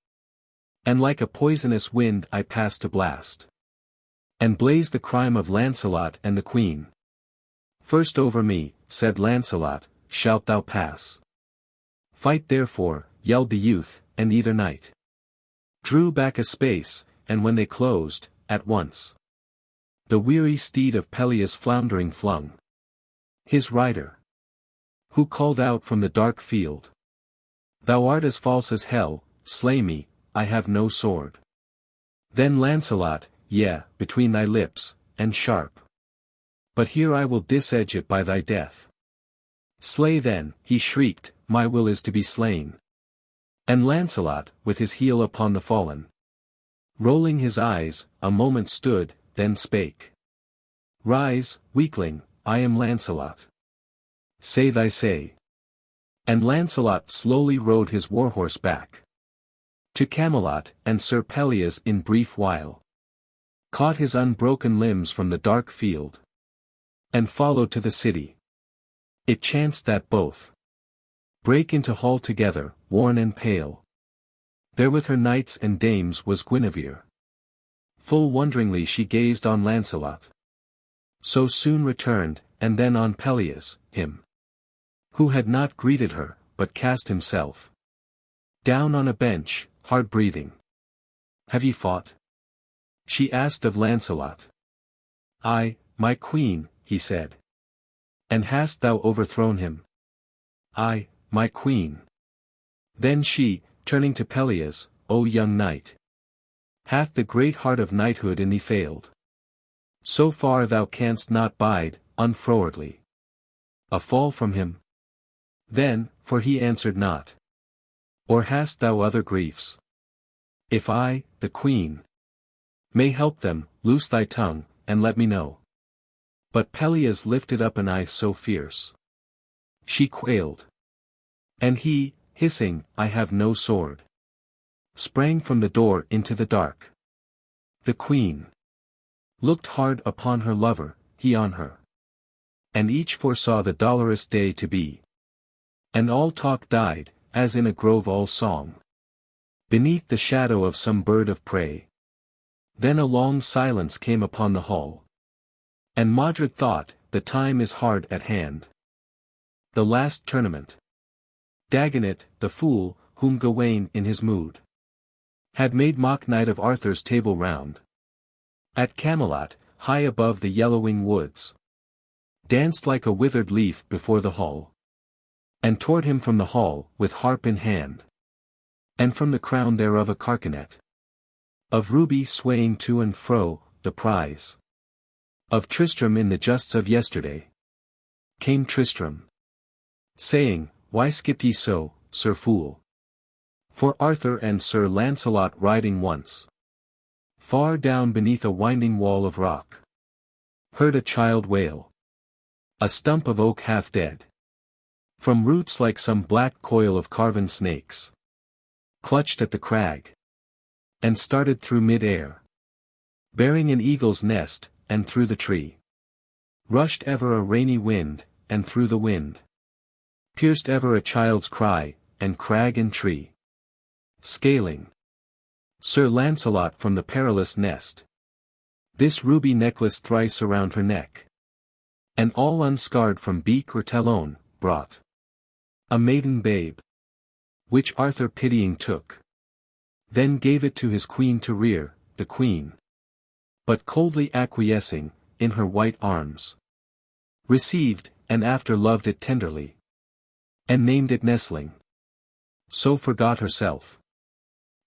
And like a poisonous wind I pass to blast and blaze the crime of Lancelot and the queen. First over me, said Lancelot, shalt thou pass. Fight therefore, yelled the youth, and either knight drew back a space, and when they closed, at once the weary steed of Pelleas floundering flung his rider, who called out from the dark field, Thou art as false as hell, slay me, I have no sword. Then Lancelot, yea, between thy lips, and sharp. But here I will disedge it by thy death. Slay then, he shrieked, my will is to be slain. And Lancelot, with his heel upon the fallen, rolling his eyes, a moment stood, then spake. Rise, weakling, I am Lancelot. Say thy say. And Lancelot slowly rode his warhorse back To Camelot, and Sir Pelleas in brief while caught his unbroken limbs from the dark field, and followed to the city. It chanced that both brake into hall together, worn and pale. There with her knights and dames was Guinevere. Full wonderingly she gazed on Lancelot, so soon returned, and then on Pelleas, him who had not greeted her, but cast himself down on a bench, hard breathing. Have ye fought? She asked of Lancelot. Aye, my queen, he said. And hast thou overthrown him? Aye, my queen. Then she, turning to Pelleas, O young knight, hath the great heart of knighthood in thee failed? So far thou canst not bide, unfrowardly a fall from him? Then, for he answered not. Or hast thou other griefs? If I, the queen, may help them, loose thy tongue, and let me know. But Pelleas lifted up an eye so fierce, she quailed. And he, hissing, I have no sword, sprang from the door into the dark. The queen looked hard upon her lover, he on her. And each foresaw the dolorous day to be. And all talk died, as in a grove all song, beneath the shadow of some bird of prey. Then a long silence came upon the hall. And Modred thought, the time is hard at hand. The last tournament. Dagonet, the fool, whom Gawain in his mood had made mock knight of Arthur's table round, at Camelot, high above the yellowing woods, danced like a withered leaf before the hall. And toward him from the hall, with harp in hand, and from the crown thereof a carcanet of ruby swaying to and fro, the prize of Tristram in the justs of yesterday, came Tristram, saying, Why skip ye so, Sir Fool? For Arthur and Sir Lancelot riding once far down beneath a winding wall of rock, heard a child wail. A stump of oak half dead, from roots like some black coil of carven snakes, clutched at the crag, and started through mid-air, bearing an eagle's nest, and through the tree rushed ever a rainy wind, and through the wind pierced ever a child's cry, and crag and tree scaling Sir Lancelot from the perilous nest, this ruby necklace thrice around her neck, and all unscarred from beak or talon, brought a maiden babe, which Arthur pitying took, then gave it to his queen to rear, the queen, but coldly acquiescing, in her white arms, received, and after loved it tenderly, and named it Nestling. So forgot herself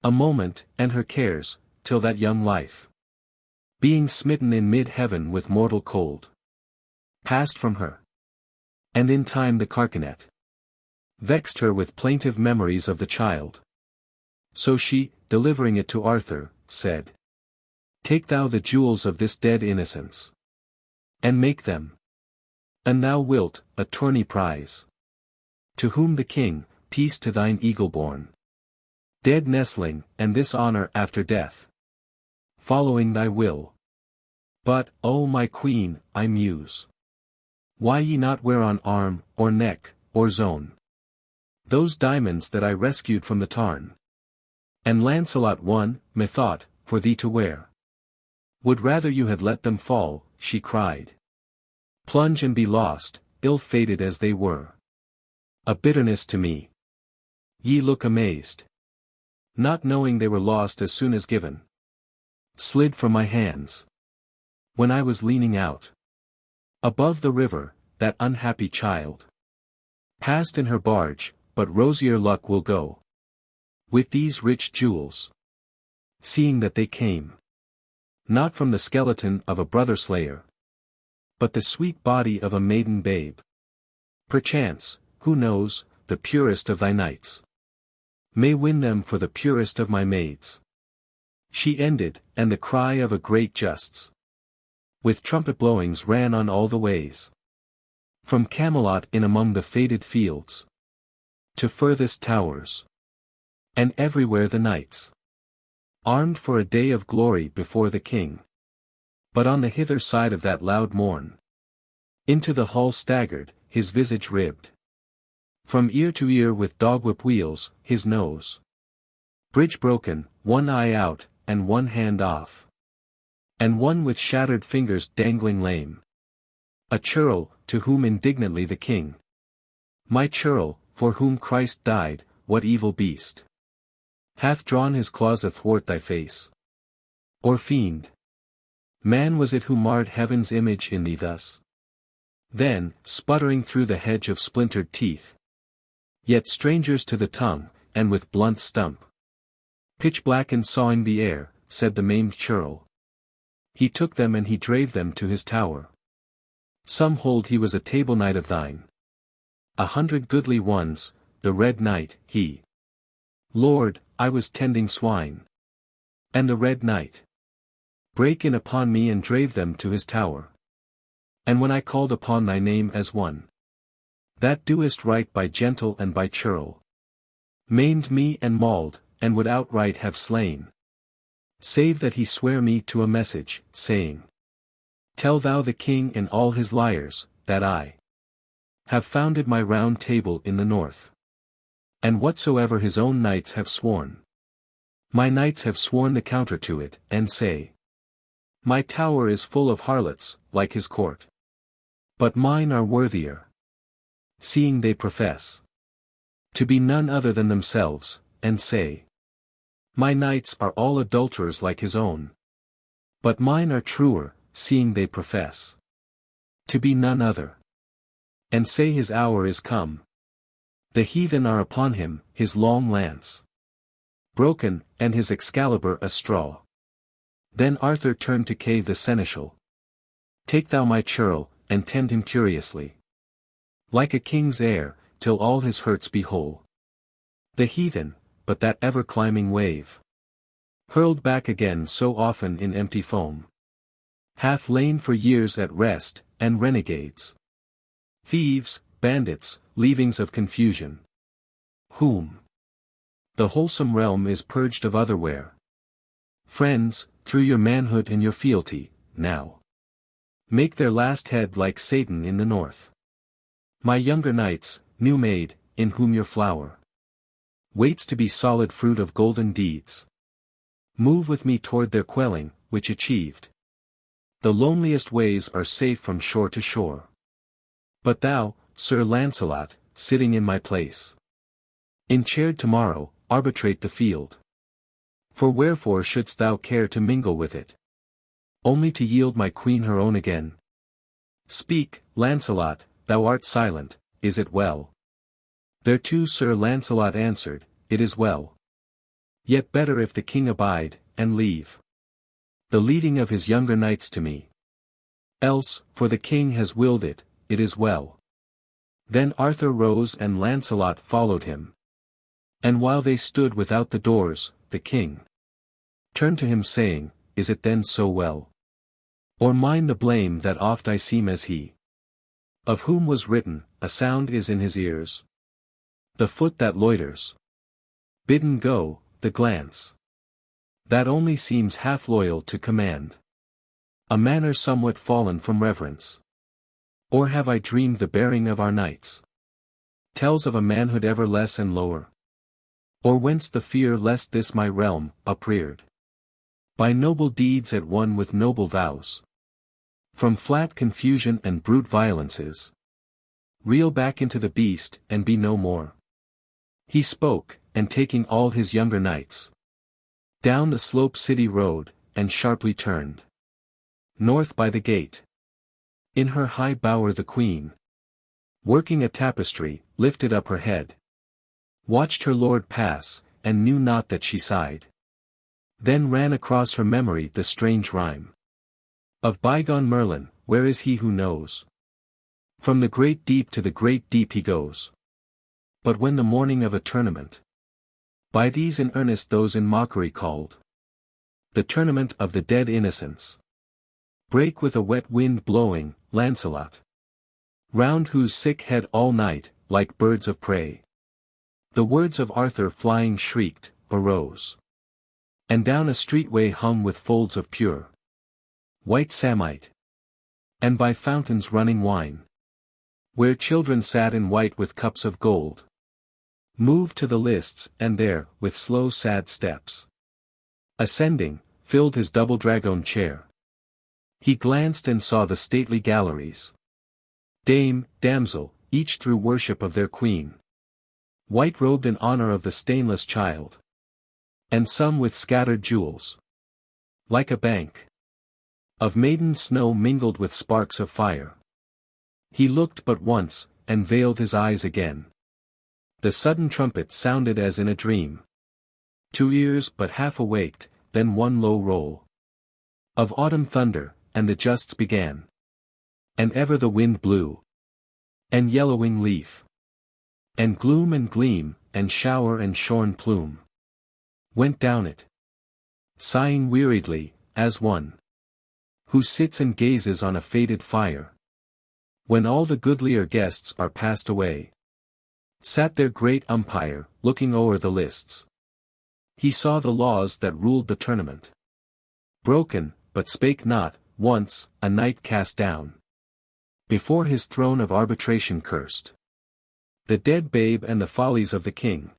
a moment, and her cares, till that young life, being smitten in mid-heaven with mortal cold, passed from her. And in time the carcanet vexed her with plaintive memories of the child. So she, delivering it to Arthur, said, Take thou the jewels of this dead innocence, and make them, and thou wilt, a tourney prize. To whom the king, Peace to thine eagle-born dead nestling, and this honor after death, following thy will. But, O my queen, I muse, why ye not wear on arm, or neck, or zone, those diamonds that I rescued from the tarn? And Lancelot won, methought, for thee to wear. Would rather you had let them fall, she cried. Plunge and be lost, ill-fated as they were. A bitterness to me. Ye look amazed. Not knowing they were lost as soon as given. Slid from my hands. When I was leaning out above the river, that unhappy child passed in her barge, but rosier luck will go with these rich jewels, seeing that they came not from the skeleton of a brother-slayer, but the sweet body of a maiden babe. Perchance, who knows, the purest of thy knights may win them for the purest of my maids. She ended, and the cry of a great justs, with trumpet blowings ran on all the ways, from Camelot in among the faded fields, to furthest towers. And everywhere the knights, armed for a day of glory before the king. But on the hither side of that loud morn, into the hall staggered, his visage ribbed from ear to ear with dog-whip wheels, his nose bridge broken, one eye out, and one hand off, and one with shattered fingers dangling lame. A churl, to whom indignantly the king, my churl, for whom Christ died, what evil beast hath drawn his claws athwart thy face? Or fiend man was it who marred heaven's image in thee thus? Then, sputtering through the hedge of splintered teeth, yet strangers to the tongue, and with blunt stump, pitch-black and sawing the air, said the maimed churl. He took them and he drave them to his tower. Some hold he was a table knight of thine. 100 goodly ones, the Red Knight, he. Lord, I was tending swine. And the Red Knight brake in upon me and drave them to his tower. And when I called upon thy name as one that doest right by gentle and by churl, maimed me and mauled, and would outright have slain, save that he sware me to a message, saying, tell thou the king and all his liars, that I have founded my round table in the north. And whatsoever his own knights have sworn, my knights have sworn the counter to it, and say, my tower is full of harlots, like his court. But mine are worthier, seeing they profess to be none other than themselves, and say, my knights are all adulterers like his own. But mine are truer, seeing they profess to be none other, and say his hour is come. The heathen are upon him, his long lance broken, and his Excalibur a straw. Then Arthur turned to Kay the seneschal. Take thou my churl, and tend him curiously, like a king's heir, till all his hurts be whole. The heathen, but that ever-climbing wave, hurled back again so often in empty foam, hath lain for years at rest, and renegades, thieves, bandits, leavings of confusion, whom the wholesome realm is purged of otherwhere. Friends, through your manhood and your fealty, now make their last head like Satan in the north. My younger knights, new made, in whom your flower waits to be solid fruit of golden deeds, move with me toward their quelling, which achieved, the loneliest ways are safe from shore to shore. But thou, Sir Lancelot, sitting in my place, enchaired tomorrow, arbitrate the field. For wherefore shouldst thou care to mingle with it? Only to yield my queen her own again? Speak, Lancelot, thou art silent, is it well? Thereto Sir Lancelot answered, it is well. Yet better if the king abide, and leave the leading of his younger knights to me. Else, for the king has willed it, it is well. Then Arthur rose and Lancelot followed him. And while they stood without the doors, the king turned to him saying, is it then so well? Or mine the blame that oft I seem as he, of whom was written, a sound is in his ears, the foot that loiters, bidden go, the glance that only seems half loyal to command, a manner somewhat fallen from reverence. Or have I dreamed the bearing of our knights tells of a manhood ever less and lower? Or whence the fear lest this my realm, upreared by noble deeds at one with noble vows, from flat confusion and brute violences, reel back into the beast and be no more? He spoke, and taking all his younger knights, down the slope city rode, and sharply turned north by the gate. In her high bower the queen, working a tapestry, lifted up her head, watched her lord pass, and knew not that she sighed. Then ran across her memory the strange rhyme of bygone Merlin, where is he who knows? From the great deep to the great deep he goes. But when the morning of a tournament, by these in earnest those in mockery called, the tournament of the dead innocents, brake with a wet wind blowing, Lancelot, round whose sick head all night, like birds of prey, The words of Arthur flying shrieked, arose. And down a streetway hung with folds of pure white samite, and by fountains running wine, where children sat in white with cups of gold, moved to the lists, and there, with slow sad steps, ascending, filled his double dragon chair. He glanced and saw the stately galleries, dame, damsel, each through worship of their queen, white-robed in honor of the stainless child, and some with scattered jewels, like a bank of maiden snow mingled with sparks of fire. He looked but once, and veiled his eyes again. The sudden trumpet sounded as in a dream. 2 ears but half awaked, then one low roll of autumn thunder, and the justs began. And ever the wind blew, and yellowing leaf, and gloom and gleam, and shower and shorn plume, went down it, sighing weariedly, as one who sits and gazes on a faded fire, when all the goodlier guests are passed away. Sat their great umpire, looking o'er the lists. He saw the laws that ruled the tournament broken, but spake not. Once, a knight cast down before his throne of arbitration cursed the dead babe and the follies of the king.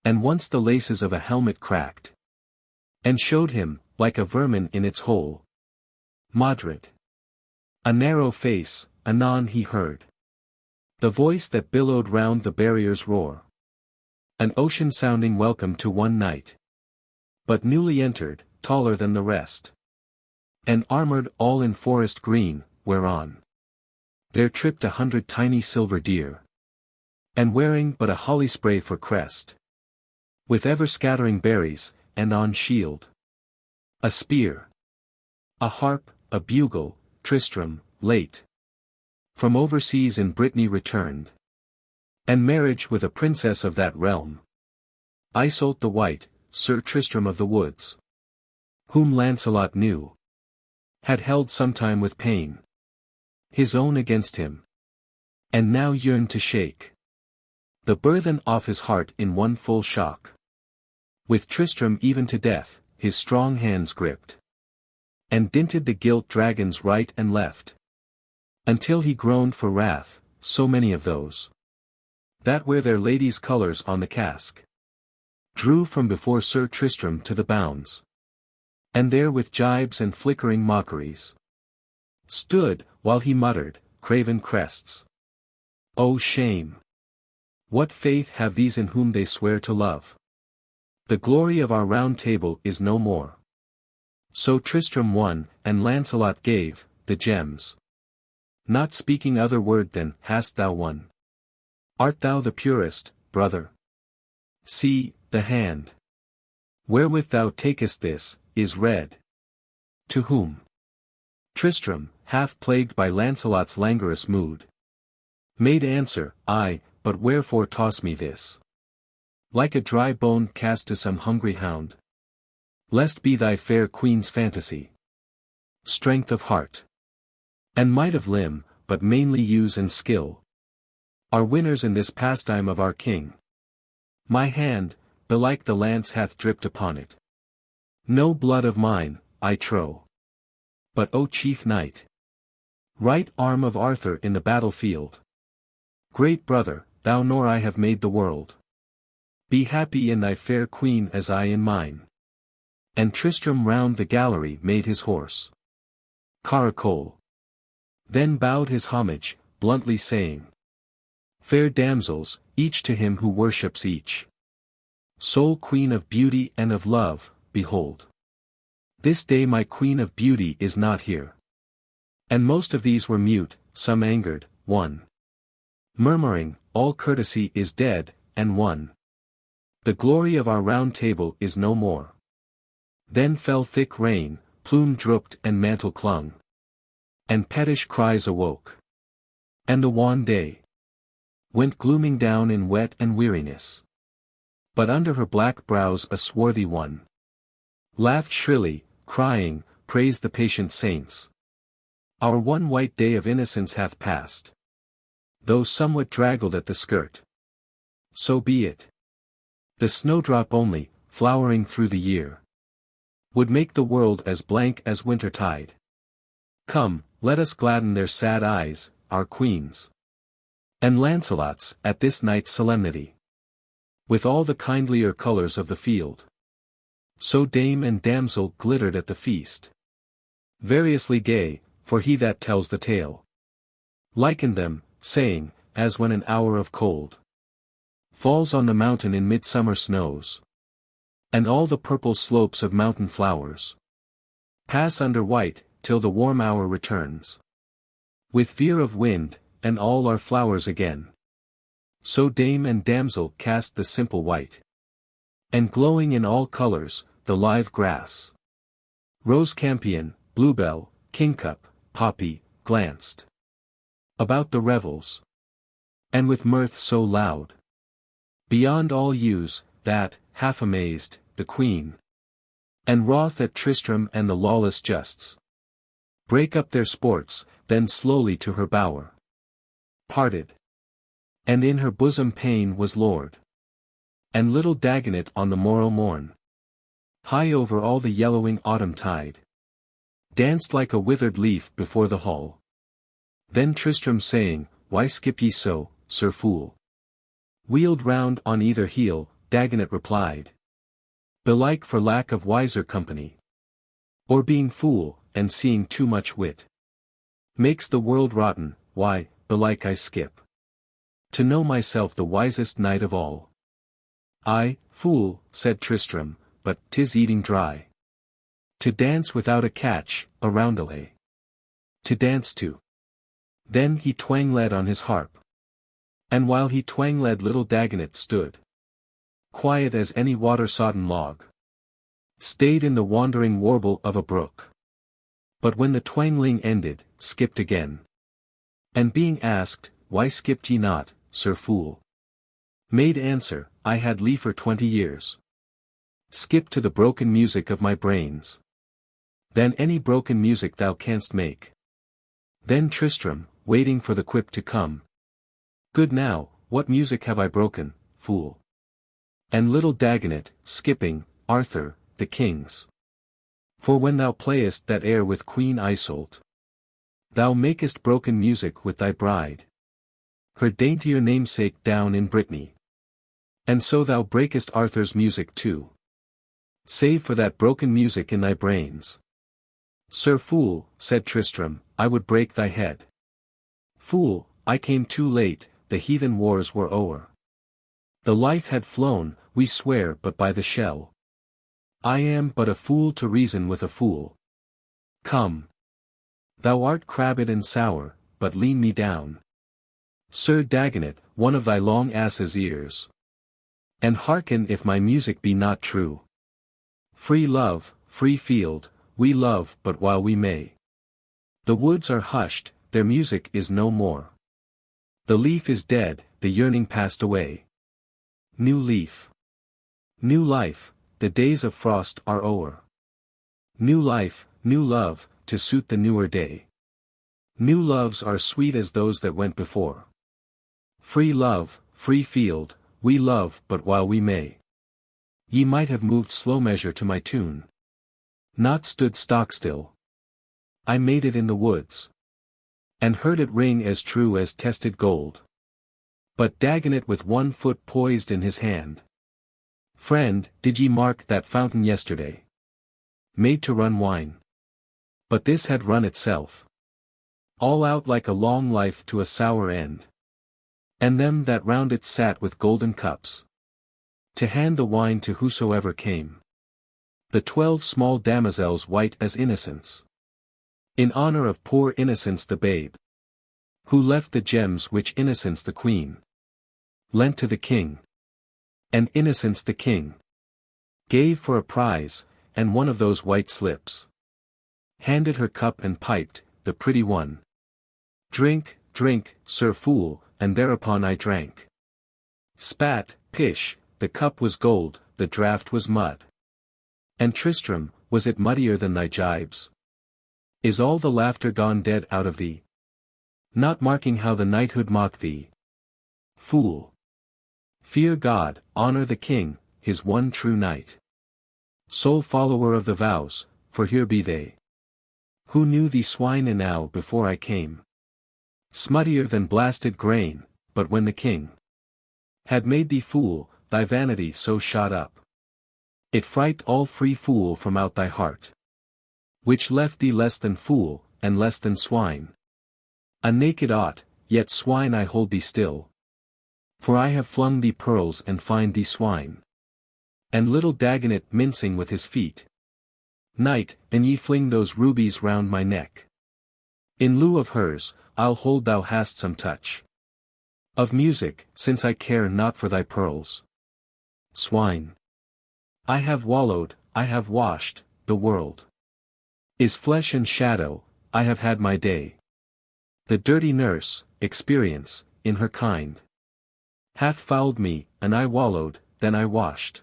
And once the laces of a helmet cracked, and showed him, like a vermin in its hole, moderate, a narrow face. Anon he heard the voice that billowed round the barriers roar, an ocean-sounding welcome to one knight, but newly entered, taller than the rest, and armored all in forest green, whereon there tripped 100 tiny silver deer, and wearing but a holly spray for crest, with ever scattering berries, and on shield a spear, a harp, a bugle. Tristram, late from overseas in Brittany returned, and marriage with a princess of that realm, Iseult the White, Sir Tristram of the Woods, whom Lancelot knew, had held sometime with pain his own against him, and now yearned to shake the burthen off his heart in one full shock. With Tristram even to death, his strong hands gripped, and dinted the gilt dragons right and left, until he groaned for wrath. So many of those that wear their ladies' colours on the casque drew from before Sir Tristram to the bounds, and there with gibes and flickering mockeries stood, while he muttered, craven crests. O shame! What faith have these in whom they swear to love? The glory of our round table is no more. So Tristram won, and Lancelot gave the gems, not speaking other word than, hast thou won? Art thou the purest, brother? See, the hand wherewith thou takest this, is red. To whom? Tristram, half plagued by Lancelot's languorous mood, made answer, I, but wherefore toss me this? Like a dry bone cast to some hungry hound? Lest be thy fair queen's fantasy strength of heart and might of limb, but mainly use and skill, are winners in this pastime of our king. My hand, belike the lance hath dripped upon it. No blood of mine, I trow. But O chief knight, right arm of Arthur in the battlefield, great brother, thou nor I have made the world. Be happy in thy fair queen as I in mine. And Tristram round the gallery made his horse caracole. Then bowed his homage, bluntly saying, Fair damsels, each to him who worships each sole queen of beauty and of love, behold. This day my queen of beauty is not here. And most of these were mute, some angered, one murmuring, all courtesy is dead, and one, the glory of our round table is no more. Then fell thick rain, plume drooped and mantle clung, and pettish cries awoke. And the wan day went glooming down in wet and weariness. But under her black brows a swarthy one laughed shrilly, crying, Praise the patient saints. Our one white day of innocence hath passed, though somewhat draggled at the skirt. So be it. The snowdrop only, flowering through the year, would make the world as blank as wintertide. Come, let us gladden their sad eyes, our queens, and Lancelot's, at this night's solemnity, with all the kindlier colours of the field. So dame and damsel glittered at the feast, variously gay, for he that tells the tale likened them, saying, as when an hour of cold falls on the mountain in midsummer snows, and all the purple slopes of mountain flowers pass under white, till the warm hour returns, with veer of wind, and all are flowers again. So dame and damsel cast the simple white, and glowing in all colours, the live grass, rose campion, bluebell, kingcup, poppy, glanced about the revels, and with mirth so loud, beyond all use, that, half amazed, the queen, and wroth at Tristram and the lawless justs, break up their sports, then slowly to her bower parted. And in her bosom pain was lord. And little Dagonet on the morrow morn, high over all the yellowing autumn tide, danced like a withered leaf before the hall. Then Tristram saying, Why skip ye so, sir fool? Wheeled round on either heel, Dagonet replied, Belike for lack of wiser company, or being fool, and seeing too much wit, makes the world rotten. Why, belike I skip to know myself the wisest knight of all. I, fool, said Tristram, but 'tis eating dry to dance without a catch, a roundelay to dance to. Then he twang-led on his harp, and while he twang-led little Dagonet stood quiet as any water-sodden log, stayed in the wandering warble of a brook. But when the twangling ended, skipped again. And being asked, Why skipped ye not, sir fool? Made answer, I had liefer 20 years skip to the broken music of my brains, than any broken music thou canst make. Then Tristram, waiting for the quip to come, Good now, what music have I broken, fool? And little Dagonet, skipping, Arthur, the king's. For when thou playest that air with Queen Iseult, thou makest broken music with thy bride, her daintier namesake down in Brittany. And so thou breakest Arthur's music too, save for that broken music in thy brains. Sir fool, said Tristram, I would break thy head. Fool, I came too late, the heathen wars were o'er. The life had flown, we swear but by the shell. I am but a fool to reason with a fool. Come. Thou art crabbed and sour, but lean me down, Sir Dagonet, one of thy long ass's ears, and hearken if my music be not true. Free love, free field, we love but while we may. The woods are hushed, their music is no more. The leaf is dead, the yearning passed away. New leaf. New life, the days of frost are o'er. New life, new love, to suit the newer day. New loves are sweet as those that went before. Free love, free field, we love but while we may. Ye might have moved slow measure to my tune, not stood stock still. I made it in the woods, and heard it ring as true as tested gold. But Dagonet with one foot poised in his hand. Friend, did ye mark that fountain yesterday? Made to run wine. But this had run itself all out like a long life to a sour end. And them that round it sat with golden cups, to hand the wine to whosoever came. The 12 small damosels white as innocence, in honor of poor Innocence the babe, who left the gems which Innocence the queen lent to the king. And Innocence the king gave for a prize, and one of those white slips handed her cup and piped, the pretty one. Drink, drink, sir fool, and thereupon I drank. Spat, pish, the cup was gold, the draught was mud. And Tristram, was it muddier than thy gibes? Is all the laughter gone dead out of thee? Not marking how the knighthood mocked thee? Fool! Fear God, honor the king, his one true knight. Sole follower of the vows, for here be they. Who knew thee swine enow before I came. Smuttier than blasted grain, but when the king had made thee fool, thy vanity so shot up. It fright all free fool from out thy heart. Which left thee less than fool, and less than swine. A naked o't, yet swine I hold thee still. For I have flung thee pearls and fined thee swine. And little Dagonet mincing with his feet. Knight, and ye fling those rubies round my neck. In lieu of hers, I'll hold thou hast some touch of music, since I care not for thy pearls. Swine. I have wallowed, I have washed, the world is flesh and shadow, I have had my day. The dirty nurse, experience, in her kind, hath fouled me, and I wallowed, then I washed.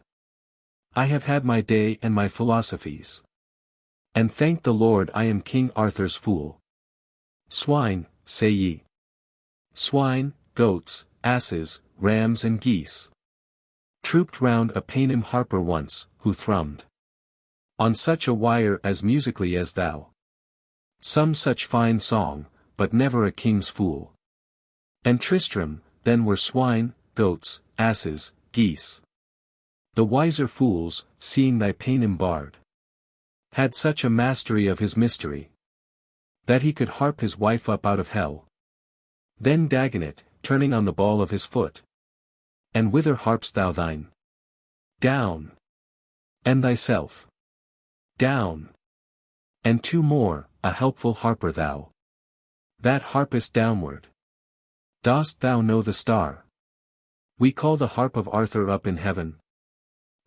I have had my day and my philosophies. And thank the Lord I am King Arthur's fool. Swine, say ye. Swine, goats, asses, rams and geese. Trooped round a Paynim harper once, who thrummed on such a wire as musically as thou. Some such fine song, but never a king's fool. And Tristram, then were swine, goats, asses, geese. The wiser fools, seeing thy Paynim bard, had such a mastery of his mystery, that he could harp his wife up out of hell. Then Dagonet, turning on the ball of his foot. And whither harpst thou thine? Down. And thyself? Down. And two more, a helpful harper thou, that harpest downward. Dost thou know the star we call the harp of Arthur up in heaven?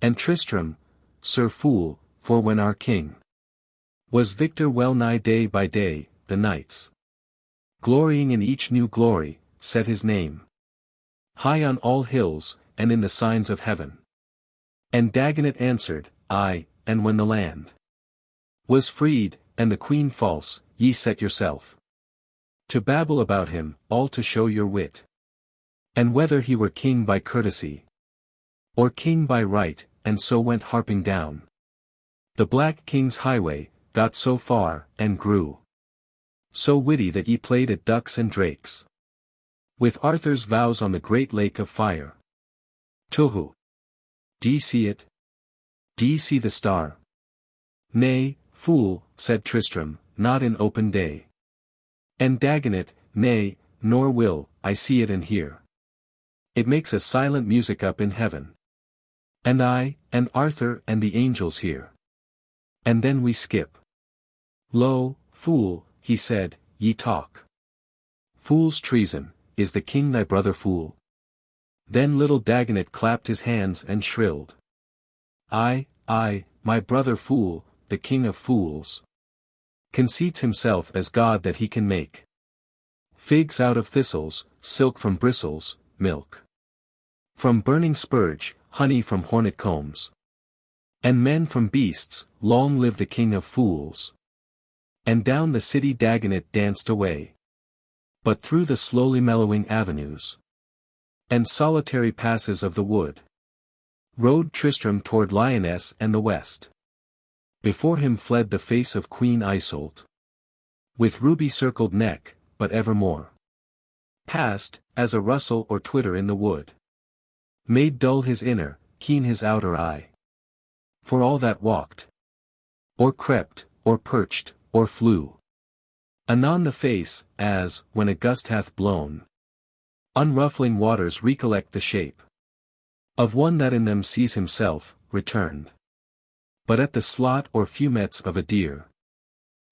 And Tristram, Sir Fool, for when our king was victor well nigh day by day, the knights, glorying in each new glory, set his name high on all hills, and in the signs of heaven. And Dagonet answered, Aye, and when the land was freed, and the queen false, ye set yourself to babble about him, all to show your wit. And whether he were king by courtesy, or king by right, and so went harping down the black king's highway, got so far, and grew so witty that ye played at ducks and drakes with Arthur's vows on the great lake of fire. Tuhu. D'ye see it? D'ye see the star? Nay, fool, said Tristram, not in open day. And Dagonet, nay, nor will I see it and hear. It makes a silent music up in heaven. And I, and Arthur and the angels hear. And then we skip. Lo, fool, he said, ye talk fool's treason, is the king thy brother fool? Then little Dagonet clapped his hands and shrilled. I, my brother fool, the king of fools, conceits himself as God that he can make figs out of thistles, silk from bristles, milk from burning spurge, honey from hornet combs, and men from beasts. Long live the king of fools. And down the city Dagonet danced away, but through the slowly mellowing avenues and solitary passes of the wood rode Tristram toward Lyonesse and the west. Before him fled the face of Queen Iseult, with ruby-circled neck, but evermore past, as a rustle or twitter in the wood, made dull his inner, keen his outer eye. For all that walked, or crept, or perched, or flew, anon the face, as, when a gust hath blown, unruffling waters recollect the shape of one that in them sees himself, returned. But at the slot or fumets of a deer,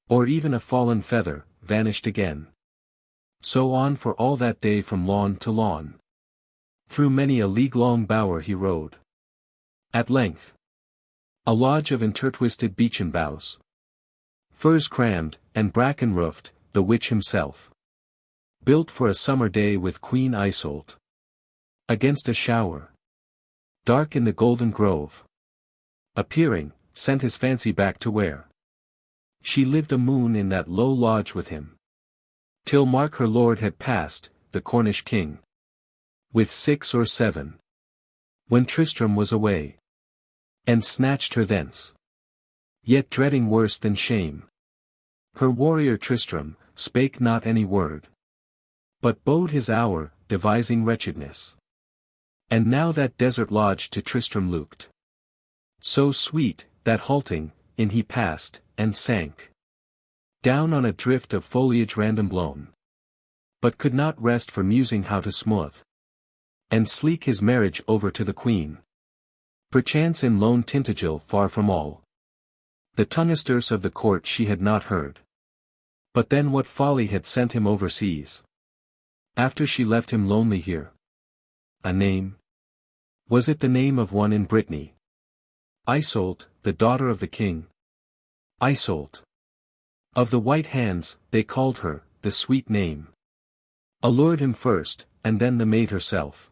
or even a fallen feather, vanished again. So on for all that day from lawn to lawn. Through many a league-long bower he rode. At length, a lodge of intertwisted beechen boughs, firs crammed, and bracken roofed, the witch himself built for a summer day with Queen Iseult, against a shower, dark in the golden grove, appearing, sent his fancy back to where she lived a moon in that low lodge with him, till Mark her lord had passed, the Cornish king, with 6 or 7 when Tristram was away, and snatched her thence. Yet dreading worse than shame, her warrior Tristram spake not any word, but bode his hour, devising wretchedness. And now that desert lodge to Tristram looked so sweet, that halting, in he passed, and sank down on a drift of foliage random blown, but could not rest for musing how to smooth and sleek his marriage over to the queen. Perchance in lone Tintagel far from all the tonisters of the court she had not heard. But then what folly had sent him overseas, after she left him lonely here? A name? Was it the name of one in Brittany? Iseult, the daughter of the king. Iseult. Of the white hands, they called her, the sweet name allured him first, and then the maid herself,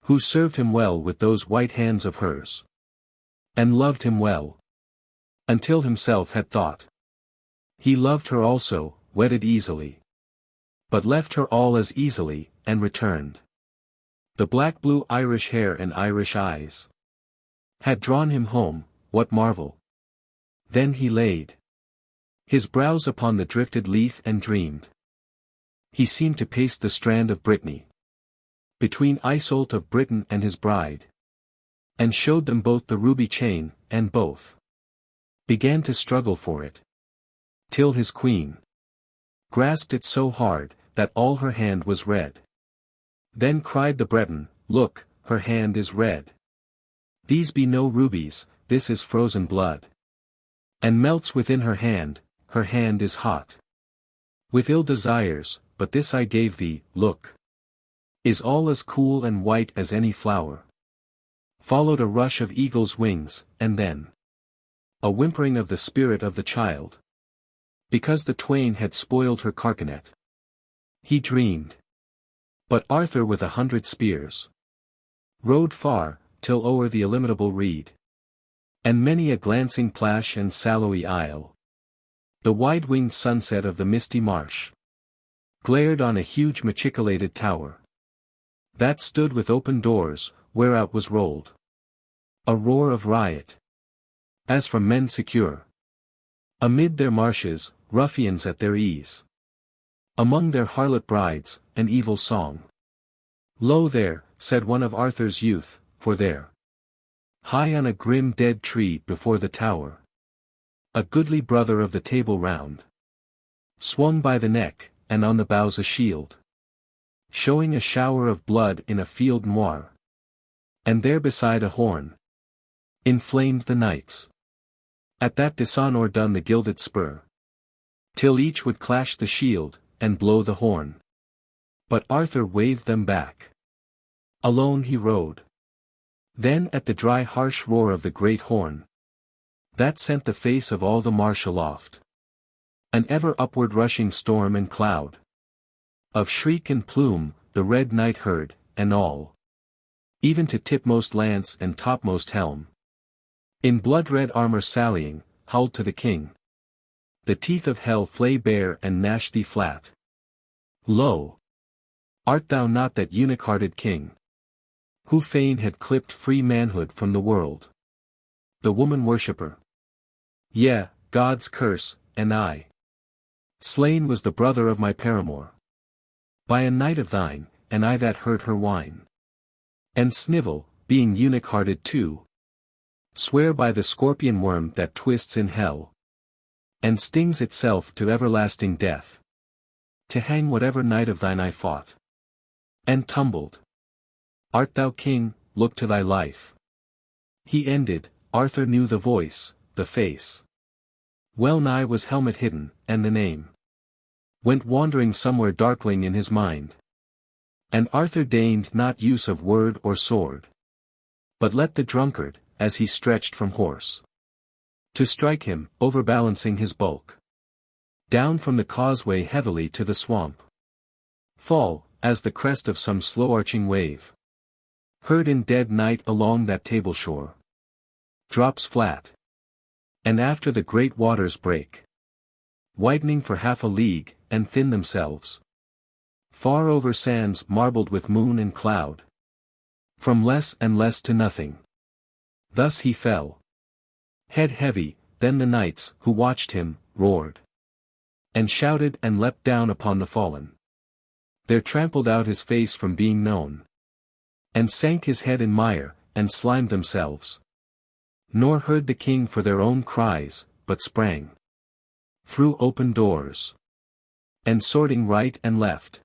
who served him well with those white hands of hers, and loved him well, until himself had thought he loved her also, wedded easily, but left her all as easily, and returned. The black-blue Irish hair and Irish eyes had drawn him home, what marvel? Then he laid his brows upon the drifted leaf and dreamed. He seemed to pace the strand of Brittany, between Iseult of Britain and his bride, and showed them both the ruby chain, and both began to struggle for it, till his queen grasped it so hard, that all her hand was red. Then cried the Breton, "Look, her hand is red. These be no rubies, this is frozen blood. And melts within her hand is hot with ill desires, but this I gave thee, look, is all as cool and white as any flower." Followed a rush of eagle's wings, and then a whimpering of the spirit of the child, because the twain had spoiled her carcanet. He dreamed. But Arthur with 100 spears rode far, till o'er the illimitable reed, and many a glancing plash and sallowy isle, the wide-winged sunset of the misty marsh glared on a huge machicolated tower, that stood with open doors, whereout was rolled a roar of riot, as from men secure amid their marshes, ruffians at their ease, among their harlot brides, an evil song. "Lo there," said one of Arthur's youth, for there, high on a grim dead tree before the tower, a goodly brother of the Table Round swung by the neck, and on the boughs a shield, showing a shower of blood in a field noir, and there beside a horn inflamed the knights. At that dishonour done the gilded spur, till each would clash the shield, and blow the horn. But Arthur waved them back. Alone he rode. Then at the dry harsh roar of the great horn, that sent the face of all the marsh aloft, an ever upward rushing storm and cloud of shriek and plume, the Red Knight heard, and all, even to tipmost lance and topmost helm, in blood-red armour sallying, howled to the king. The teeth of hell flay bare and gnash thee flat. Lo! Art thou not that eunuch-hearted king, who fain had clipped free manhood from the world? The woman-worshipper. Yea, God's curse, and I. Slain was the brother of my paramour, by a knight of thine, and I that heard her whine. And Snivel, being eunuch-hearted too, swear by the scorpion worm that twists in hell, and stings itself to everlasting death, to hang whatever knight of thine I fought, and tumbled. Art thou king, look to thy life. He ended, Arthur knew the voice, the face. Well nigh was helmet hidden, and the name went wandering somewhere darkling in his mind. And Arthur deigned not use of word or sword, but let the drunkard, as he stretched from horse, to strike him, overbalancing his bulk, down from the causeway heavily to the swamp, fall, as the crest of some slow-arching wave, heard in dead night along that table shore, drops flat, and after the great waters break, widening for half a league, and thin themselves, far over sands marbled with moon and cloud. From less and less to nothing. Thus he fell. Head heavy, then the knights, who watched him, roared. And shouted and leapt down upon the fallen. There trampled out his face from being known. And sank his head in mire, and slimed themselves. Nor heard the king for their own cries, but sprang through open doors. And sorting right and left.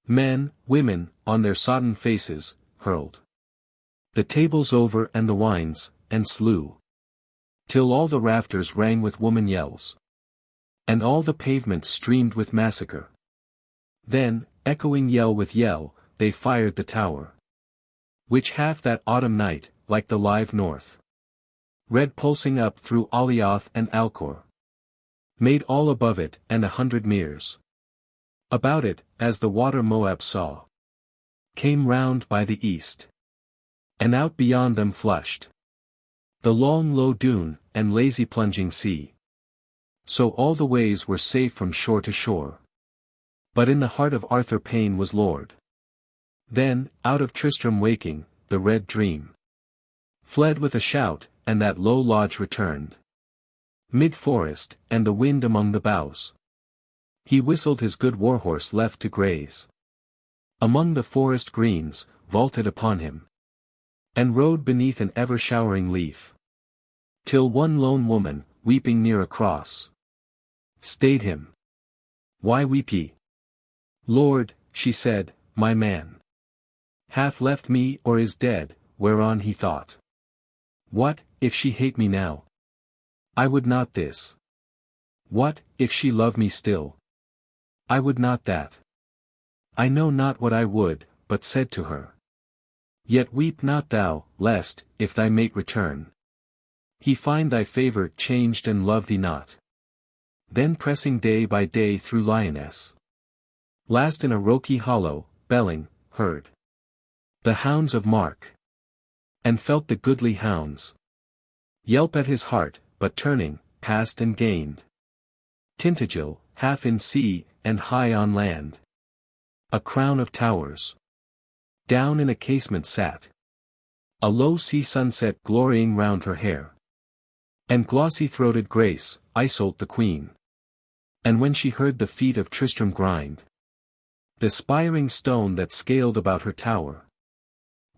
Men, women, on their sodden faces, hurled the tables over and the wines, and slew. Till all the rafters rang with woman yells. And all the pavement streamed with massacre. Then, echoing yell with yell, they fired the tower. Which half that autumn night, like the live north, red pulsing up through Alioth and Alcor, made all above it and 100 meres about it, as the water Moab saw, came round by the east. And out beyond them flushed the long low dune, and lazy plunging sea. So all the ways were safe from shore to shore. But in the heart of Arthur pain was lord. Then, out of Tristram waking, the red dream fled with a shout, and that low lodge returned. Mid-forest, and the wind among the boughs. He whistled his good warhorse left to graze. Among the forest greens, vaulted upon him. And rode beneath an ever-showering leaf. Till one lone woman, weeping near a cross, stayed him. Why weep ye? Lord, she said, my man hath left me or is dead, whereon he thought. What, if she hate me now? I would not this. What, if she love me still? I would not that. I know not what I would, but said to her. Yet weep not thou, lest, if thy mate return, he find thy favour changed and love thee not. Then pressing day by day through Lyonesse, last in a rocky hollow, belling, heard the hounds of Mark, and felt the goodly hounds yelp at his heart, but turning, passed and gained Tintagel, half in sea, and high on land. A crown of towers. Down in a casement sat a low sea sunset glorying round her hair. And glossy-throated Grace, Iseult the queen. And when she heard the feet of Tristram grind the spiring stone that scaled about her tower,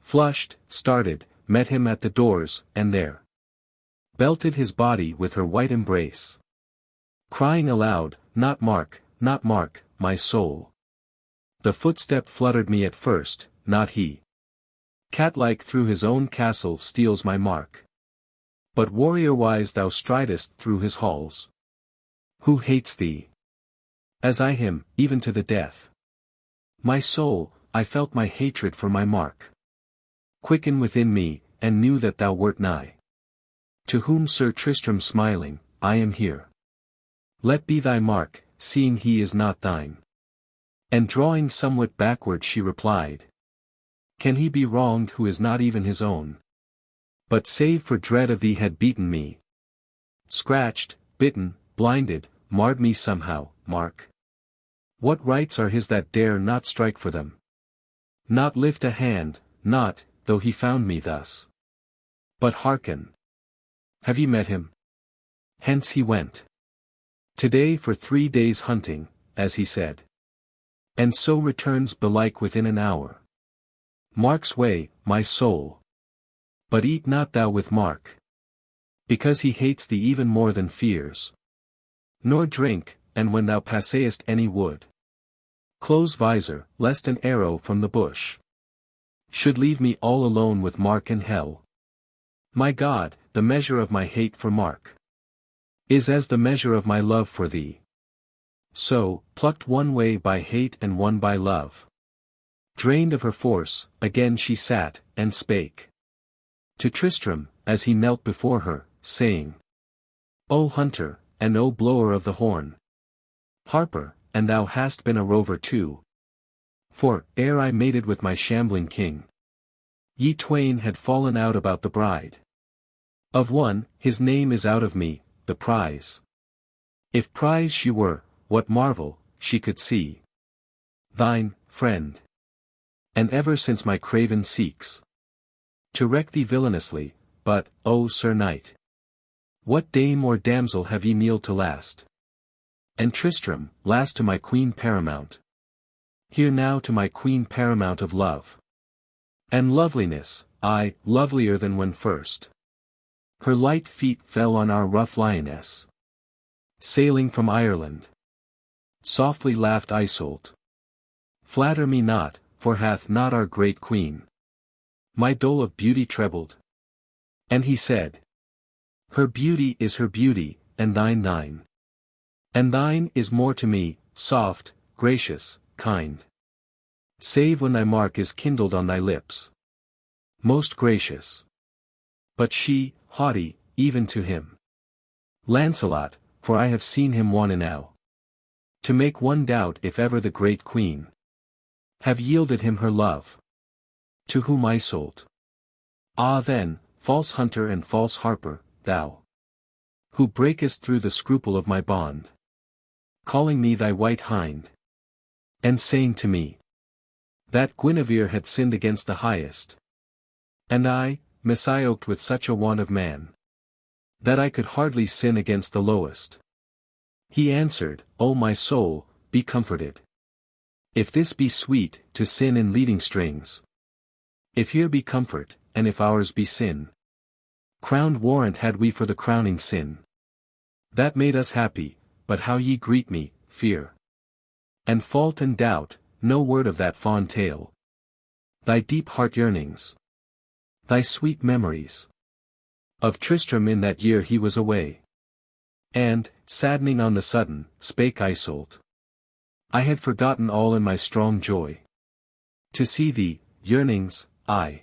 flushed, started, met him at the doors, and there belted his body with her white embrace, crying aloud, not Mark, my soul. The footstep fluttered me at first, not he. Cat-like through his own castle steals my Mark. But warrior-wise thou stridest through his halls. Who hates thee? As I him, even to the death. My soul, I felt my hatred for my Mark quicken within me, and knew that thou wert nigh. To whom Sir Tristram smiling, I am here. Let be thy Mark, seeing he is not thine. And drawing somewhat backward she replied. Can he be wronged who is not even his own? But save for dread of thee had beaten me. Scratched, bitten, blinded, marred me somehow, Mark. What rights are his that dare not strike for them? Not lift a hand, not, though he found me thus. But hearken. Have ye met him? Hence he went. Today for 3 days hunting, as he said. And so returns belike within an hour. Mark's way, my soul. But eat not thou with Mark. Because he hates thee even more than fears. Nor drink, and when thou passayest any wood, close visor, lest an arrow from the bush should leave me all alone with Mark in hell. My God, the measure of my hate for Mark is as the measure of my love for thee. So, plucked one way by hate and one by love, drained of her force, again she sat, and spake to Tristram, as he knelt before her, saying, O hunter, and O blower of the horn, harper, and thou hast been a rover too. For, ere I mated with my shambling king, ye twain had fallen out about the bride. Of one, his name is out of me, the prize. If prize she were, what marvel, she could see thine, friend. And ever since my craven seeks To wreck thee villainously, but, O Sir Knight! What dame or damsel have ye kneeled to last? And Tristram, last to my queen paramount. Here now to my queen paramount of love. And loveliness, aye, lovelier than when first her light feet fell on our rough lioness. Sailing from Ireland. Softly laughed Iseult. Flatter me not, for hath not our great queen my dole of beauty trebled? And he said, her beauty is her beauty, and thine thine. And thine is more to me, soft, gracious, kind. Save when thy mark is kindled on thy lips. Most gracious. But she, haughty, even to him. Lancelot, for I have seen him one enow. To make one doubt if ever the great queen have yielded him her love. To whom Iseult? Ah then, false hunter and false harper, thou, who breakest through the scruple of my bond, calling me thy white hind, and saying to me, that Guinevere had sinned against the highest. And I, misyoked with such a want of man, that I could hardly sin against the lowest. He answered, O my soul, be comforted. If this be sweet, to sin in leading strings. If here be comfort, and if ours be sin. Crowned warrant had we for the crowning sin. That made us happy, but how ye greet me, fear. And fault and doubt, no word of that fond tale. Thy deep heart yearnings. Thy sweet memories. Of Tristram in that year he was away. And, saddening on the sudden, spake Iseult. I had forgotten all in my strong joy. To see thee, yearnings, aye.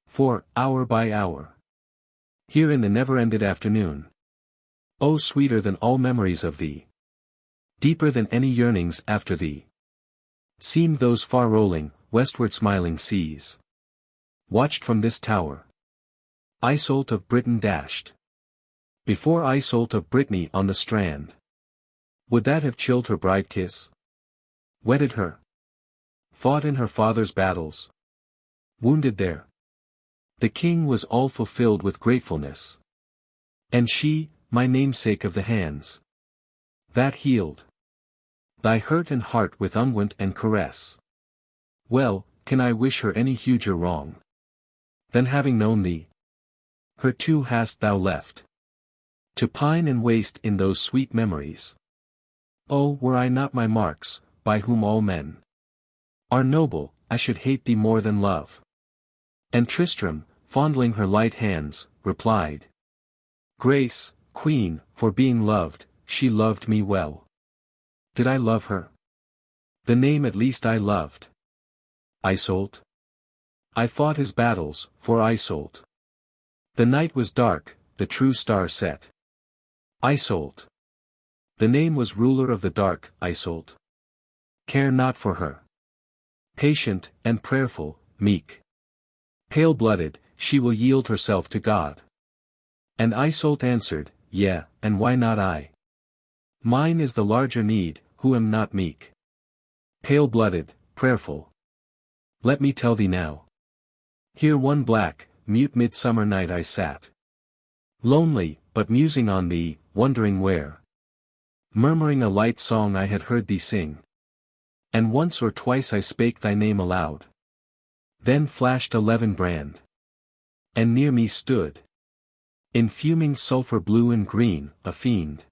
For, hour by hour. Here in the never-ended afternoon. O sweeter than all memories of thee. Deeper than any yearnings after thee. Seemed those far-rolling, westward smiling seas. Watched from this tower. Iseult of Britain dashed. Before Iseult of Brittany on the strand. Would that have chilled her bride kiss? Wedded her? Fought in her father's battles? Wounded there? The king was all fulfilled with gratefulness. And she, my namesake of the hands. That healed thy hurt and heart with unguent and caress. Well, can I wish her any huger wrong? Than having known thee? Her too hast thou left. To pine and waste in those sweet memories. Oh, were I not my marks, by whom all men are noble, I should hate thee more than love. And Tristram, fondling her light hands, replied. Grace, queen, for being loved, she loved me well. Did I love her? The name at least I loved. Iseult. I fought his battles, for Iseult. The night was dark, the true star set. Iseult. The name was ruler of the dark, Iseult. Care not for her. Patient, and prayerful, meek. Pale-blooded, she will yield herself to God. And Iseult answered, Yea, and why not I? Mine is the larger need, who am not meek. Pale-blooded, prayerful. Let me tell thee now. Here one black, mute midsummer night I sat. Lonely, but musing on thee, wondering where. Murmuring a light song I had heard thee sing. And once or twice I spake thy name aloud. Then flashed a levin brand. And near me stood. In fuming sulphur blue and green, a fiend.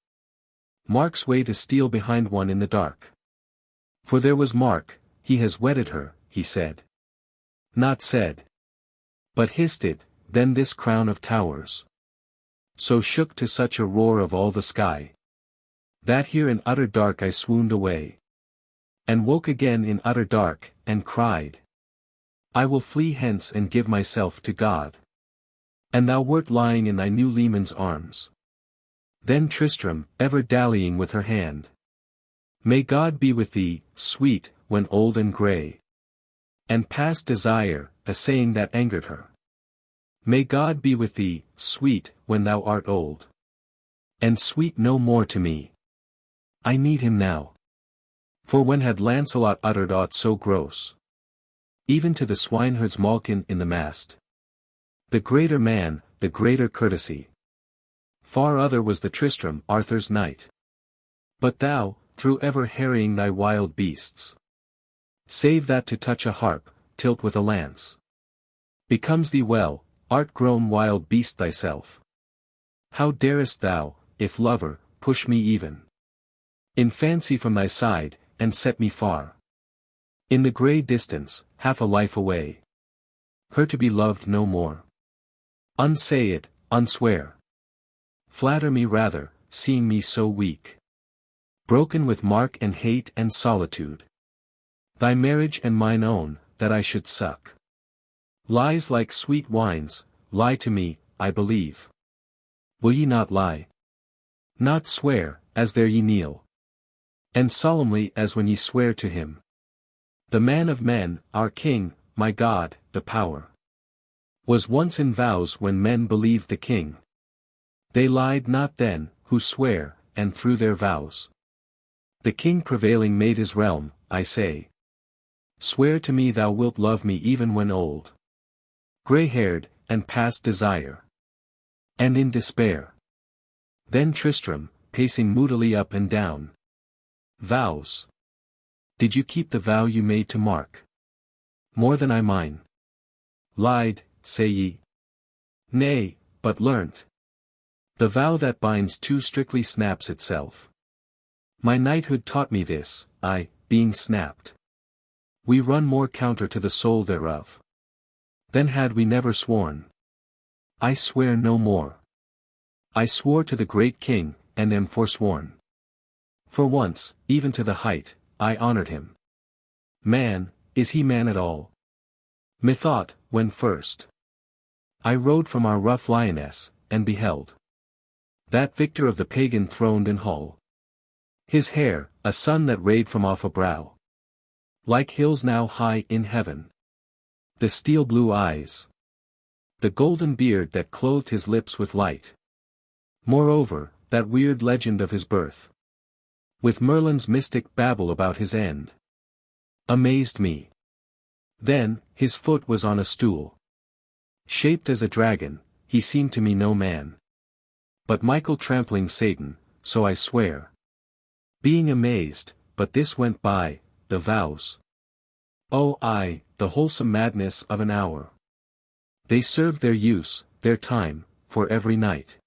Mark's way to steal behind one in the dark. For there was Mark, he has wedded her, he said. Not said. But hissed it, then this crown of towers. So shook to such a roar of all the sky. That here in utter dark I swooned away. And woke again in utter dark, and cried. I will flee hence and give myself to God. And thou wert lying in thy new leman's arms. Then Tristram, ever dallying with her hand. May God be with thee, sweet, when old and grey. And past desire, a saying that angered her. May God be with thee, sweet, when thou art old. And sweet no more to me. I need him now. For when had Lancelot uttered aught so gross? Even to the swineherd's malkin in the mast. The greater man, the greater courtesy. Far other was the Tristram, Arthur's knight. But thou, through ever harrying thy wild beasts, save that to touch a harp, tilt with a lance, becomes thee well, art grown wild beast thyself. How darest thou, if lover, push me even in fancy from thy side, and set me far in the grey distance, half a life away, her to be loved no more? Unsay it, unswear. Flatter me rather, seeing me so weak, broken with mark and hate and solitude. Thy marriage and mine own, that I should suck lies like sweet wines, lie to me, I believe. Will ye not lie? Not swear, as there ye kneel, and solemnly as when ye swear to him, the man of men, our king, my God, the power, was once in vows when men believed the king. They lied not then, who swear, and through their vows the king prevailing made his realm, I say. Swear to me thou wilt love me even when old, grey-haired, and past desire, and in despair. Then Tristram, pacing moodily up and down. Vows. Did you keep the vow you made to Mark? More than I mine. Lied, say ye? Nay, but learnt. The vow that binds too strictly snaps itself. My knighthood taught me this, being snapped. We run more counter to the soul thereof than had we never sworn. I swear no more. I swore to the great king, and am forsworn. For once, even to the height, I honored him. Man, is he man at all? Methought, when first I rode from our rough lioness, and beheld that victor of the pagan throned in hall. His hair, a sun that rayed from off a brow, like hills now high in heaven. The steel-blue eyes, the golden beard that clothed his lips with light. Moreover, that weird legend of his birth, with Merlin's mystic babble about his end, amazed me. Then, his foot was on a stool. Shaped as a dragon, he seemed to me no man, but Michael trampling Satan, so I swear. Being amazed, but this went by, the vows. Oh aye, the wholesome madness of an hour. They served their use, their time, for every knight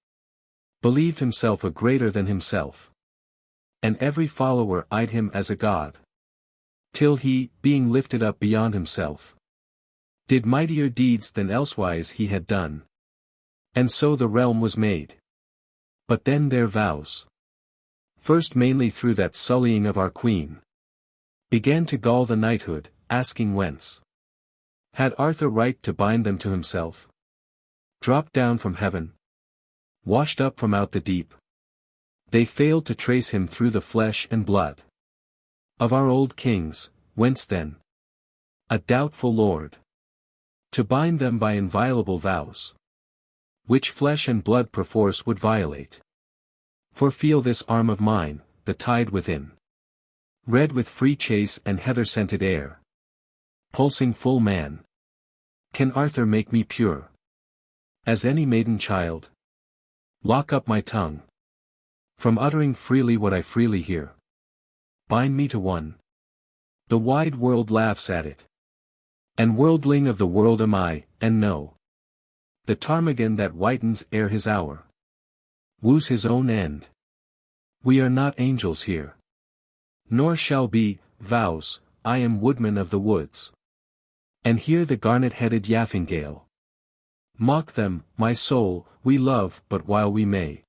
believed himself a greater than himself, and every follower eyed him as a god, till he, being lifted up beyond himself, did mightier deeds than elsewise he had done. And so the realm was made. But then their vows, first mainly through that sullying of our queen, began to gall the knighthood, asking whence had Arthur right to bind them to himself? Dropped down from heaven, washed up from out the deep, they failed to trace him through the flesh and blood of our old kings. Whence then a doubtful lord to bind them by inviolable vows, which flesh and blood perforce would violate? For feel this arm of mine, the tide within, red with free chase and heather-scented air, pulsing full man. Can Arthur make me pure as any maiden child? Lock up my tongue from uttering freely what I freely hear. Bind me to one. The wide world laughs at it. And worldling of the world am I, and know the ptarmigan that whitens ere his hour woos his own end. We are not angels here, nor shall be. Vows, I am woodman of the woods, and hear the garnet-headed yaffingale mock them. My soul, we love but while we may,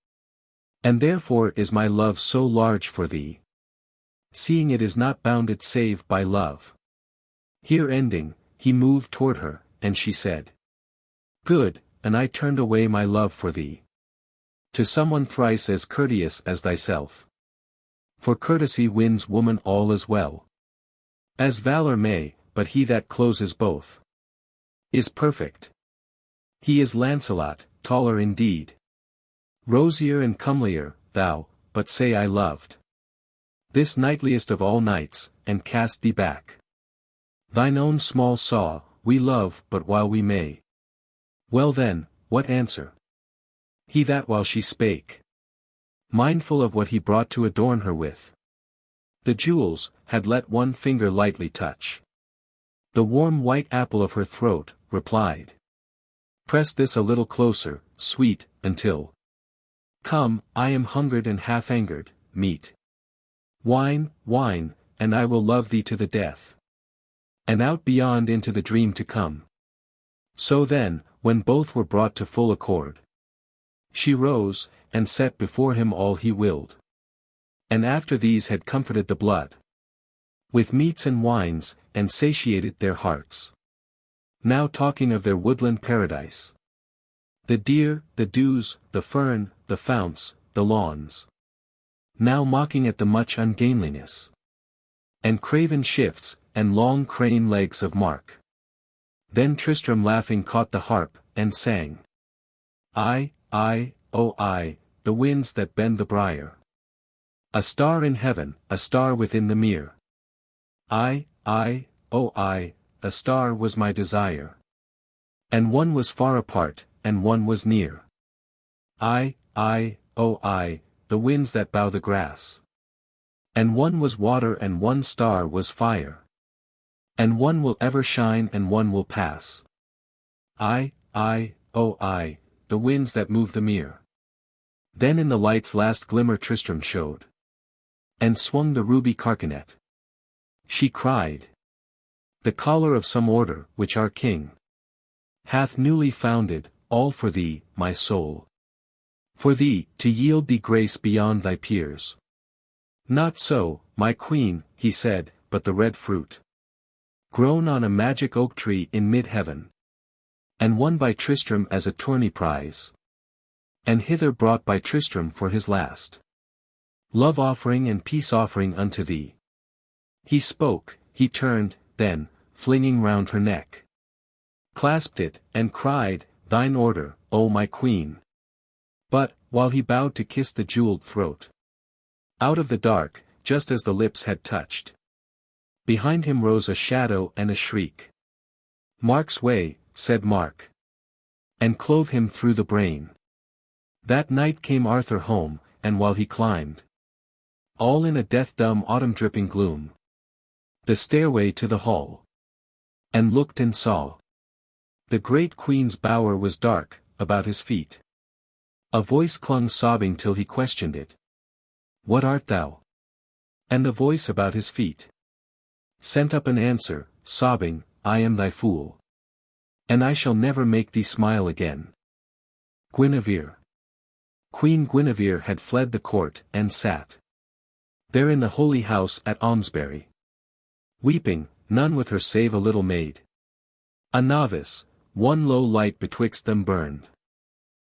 and therefore is my love so large for thee, seeing it is not bounded save by love. Here ending, he moved toward her, and she said, Good, and I turned away my love for thee to someone thrice as courteous as thyself. For courtesy wins woman all as well as valor may, but he that closes both is perfect. He is Lancelot, taller indeed, rosier and comelier, thou, but say I loved this knightliest of all knights, and cast thee back. Thine own small saw, we love but while we may. Well then, what answer? He that while she spake, mindful of what he brought to adorn her with the jewels, had let one finger lightly touch the warm white apple of her throat, replied. Press this a little closer, sweet, until come, I am hungered and half angered, meat. Wine, wine, and I will love thee to the death. And out beyond into the dream to come. So then, when both were brought to full accord, she rose, and set before him all he willed. And after these had comforted the blood with meats and wines, and satiated their hearts. Now talking of their woodland paradise. The deer, the dews, the fern, the founts, the lawns. Now mocking at the much ungainliness and craven shifts, and long crane legs of Mark. Then Tristram laughing caught the harp, and sang. I, oh I, the winds that bend the briar. A star in heaven, a star within the mere. I, oh I, a star was my desire. And one was far apart, and one was near. I, oh I, the winds that bow the grass. And one was water and one star was fire. And one will ever shine and one will pass. I, oh I, the winds that move the mere. Then in the light's last glimmer Tristram showed. And swung the ruby carcanet. She cried. The collar of some order, which our king hath newly founded, all for thee, my soul. For thee, to yield thee grace beyond thy peers. Not so, my queen, he said, but the red fruit, grown on a magic oak tree in mid-heaven, and won by Tristram as a tourney prize, and hither brought by Tristram for his last love-offering and peace-offering unto thee. He spoke, he turned, then, flinging round her neck, clasped it, and cried, Thine order, O my queen. But, while he bowed to kiss the jeweled throat, out of the dark, just as the lips had touched, behind him rose a shadow and a shriek. Mark's way, said Mark, and clove him through the brain. That night came Arthur home, and while he climbed, all in a death-dumb autumn-dripping gloom, the stairway to the hall, and looked and saw. The great queen's bower was dark, about his feet. A voice clung sobbing till he questioned it. What art thou? And the voice about his feet sent up an answer, sobbing, I am thy fool. And I shall never make thee smile again. Guinevere. Queen Guinevere had fled the court, and sat there in the holy house at Almesbury, weeping, none with her save a little maid. A novice, one low light betwixt them burned,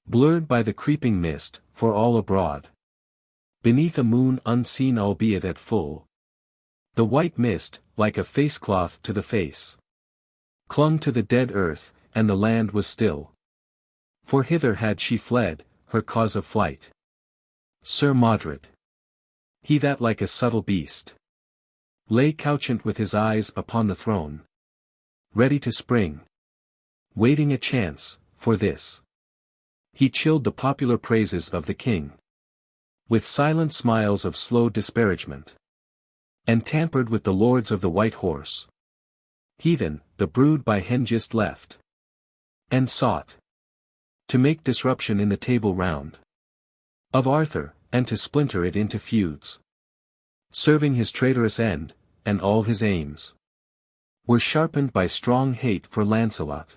blurred by the creeping mist, for all abroad, beneath a moon unseen albeit at full, the white mist, like a face-cloth to the face, clung to the dead earth, and the land was still. For hither had she fled, her cause of flight. Sir Modred, he that like a subtle beast lay couchant with his eyes upon the throne, ready to spring, waiting a chance, for this. He chilled the popular praises of the king with silent smiles of slow disparagement, and tampered with the lords of the White Horse. Heathen, the brood by Hengist left, and sought to make disruption in the Table Round of Arthur, and to splinter it into feuds, serving his traitorous end, and all his aims were sharpened by strong hate for Lancelot.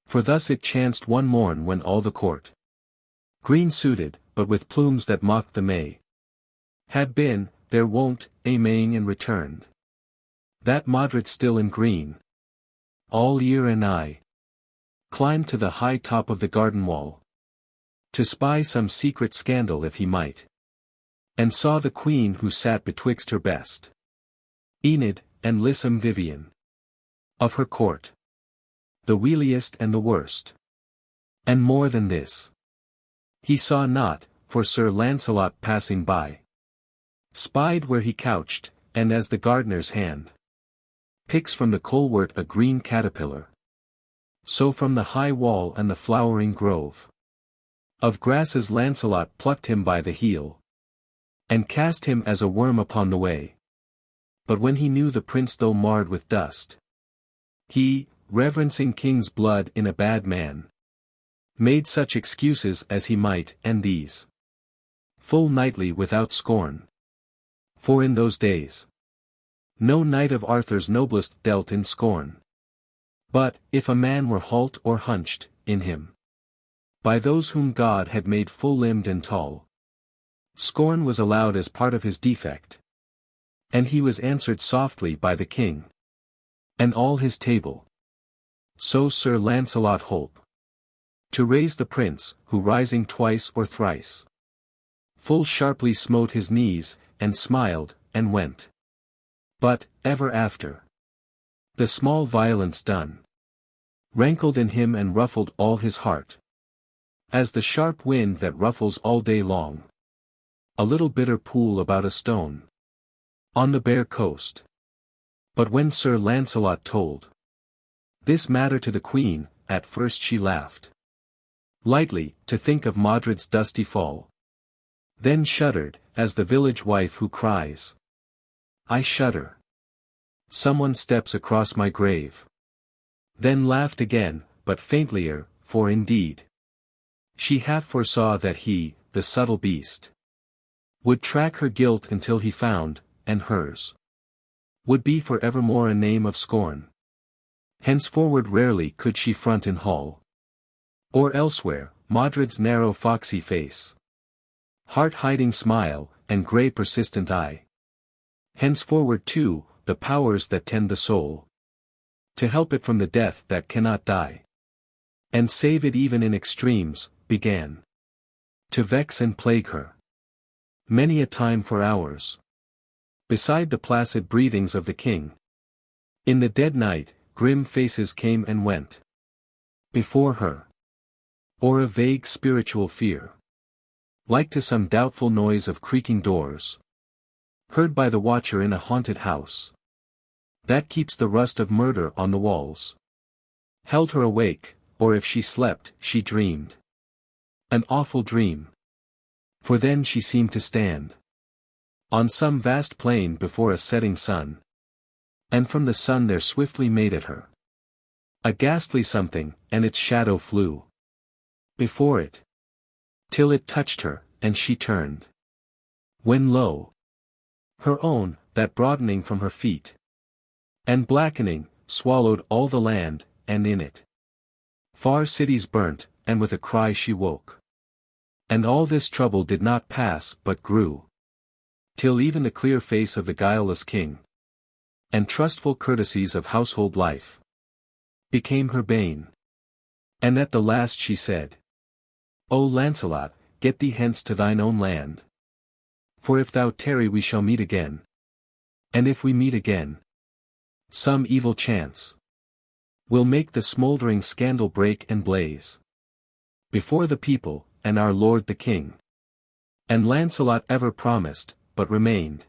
For thus it chanced one morn when all the court, green-suited, but with plumes that mocked the May, had been, their wont, a Maying and returned, that Modred still in green, all ear and eye, climbed to the high top of the garden wall, to spy some secret scandal if he might, and saw the queen who sat betwixt her best Enid, and lissom Vivien of her court, the wiliest and the worst. And more than this, he saw not, for Sir Lancelot passing by spied where he couched, and as the gardener's hand picks from the colewort a green caterpillar, So from the high wall and the flowering grove of grasses Lancelot plucked him by the heel, and cast him as a worm upon the way. But when he knew the prince though marred with dust, he, reverencing king's blood in a bad man, made such excuses as he might, and these full knightly without scorn. For in those days no knight of Arthur's noblest dealt in scorn. But, if a man were halt or hunched, in him, by those whom God had made full-limbed and tall, scorn was allowed as part of his defect. And he was answered softly by the king, and all his table. So Sir Lancelot holp to raise the prince, who rising twice or thrice, full sharply smote his knees, and smiled, and went. But, ever after, the small violence done, rankled in him and ruffled all his heart, as the sharp wind that ruffles all day long a little bitter pool about a stone on the bare coast. But when Sir Lancelot told this matter to the queen, at first she laughed lightly, to think of Modred's dusty fall, then shuddered, as the village wife who cries, "I shudder. Someone steps across my grave." Then laughed again, but faintlier, for indeed she half foresaw that he, the subtle beast, would track her guilt until he found, and hers would be for evermore a name of scorn. Henceforward rarely could she front in hall or elsewhere, Modred's narrow foxy face, heart-hiding smile, and grey persistent eye. Henceforward too, the powers that tend the soul, to help it from the death that cannot die, and save it even in extremes, began to vex and plague her. Many a time for hours, beside the placid breathings of the king, in the dead night, grim faces came and went before her, or a vague spiritual fear, like to some doubtful noise of creaking doors, heard by the watcher in a haunted house, that keeps the rust of murder on the walls, held her awake, or if she slept, she dreamed an awful dream. For then she seemed to stand on some vast plain before a setting sun, and from the sun there swiftly made at her a ghastly something, and its shadow flew before it, till it touched her, and she turned, when lo, her own, that broadening from her feet, and blackening, swallowed all the land, and in it far cities burnt, and with a cry she woke. And all this trouble did not pass but grew, till even the clear face of the guileless king, and trustful courtesies of household life, became her bane. And at the last she said, "O Lancelot, get thee hence to thine own land. For if thou tarry we shall meet again. And if we meet again, some evil chance will make the smouldering scandal break and blaze before the people, and our lord the king." And Lancelot ever promised, but remained.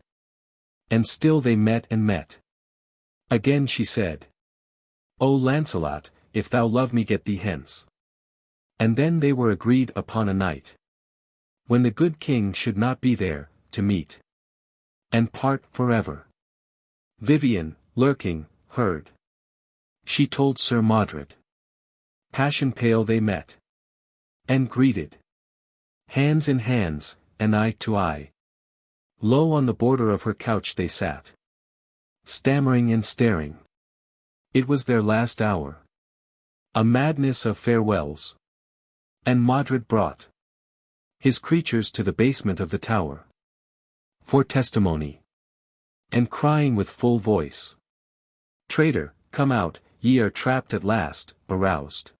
And still they met and met. Again she said, "O Lancelot, if thou love me get thee hence." And then they were agreed upon a night, when the good king should not be there, to meet and part forever. Vivien, lurking, heard. She told Sir Modred. Passion pale they met, and greeted, hands in hands, and eye to eye. Low on the border of her couch they sat, stammering and staring. It was their last hour, a madness of farewells. And Modred brought his creatures to the basement of the tower, for testimony, and crying with full voice, "Traitor, come out, ye are trapped at last, aroused."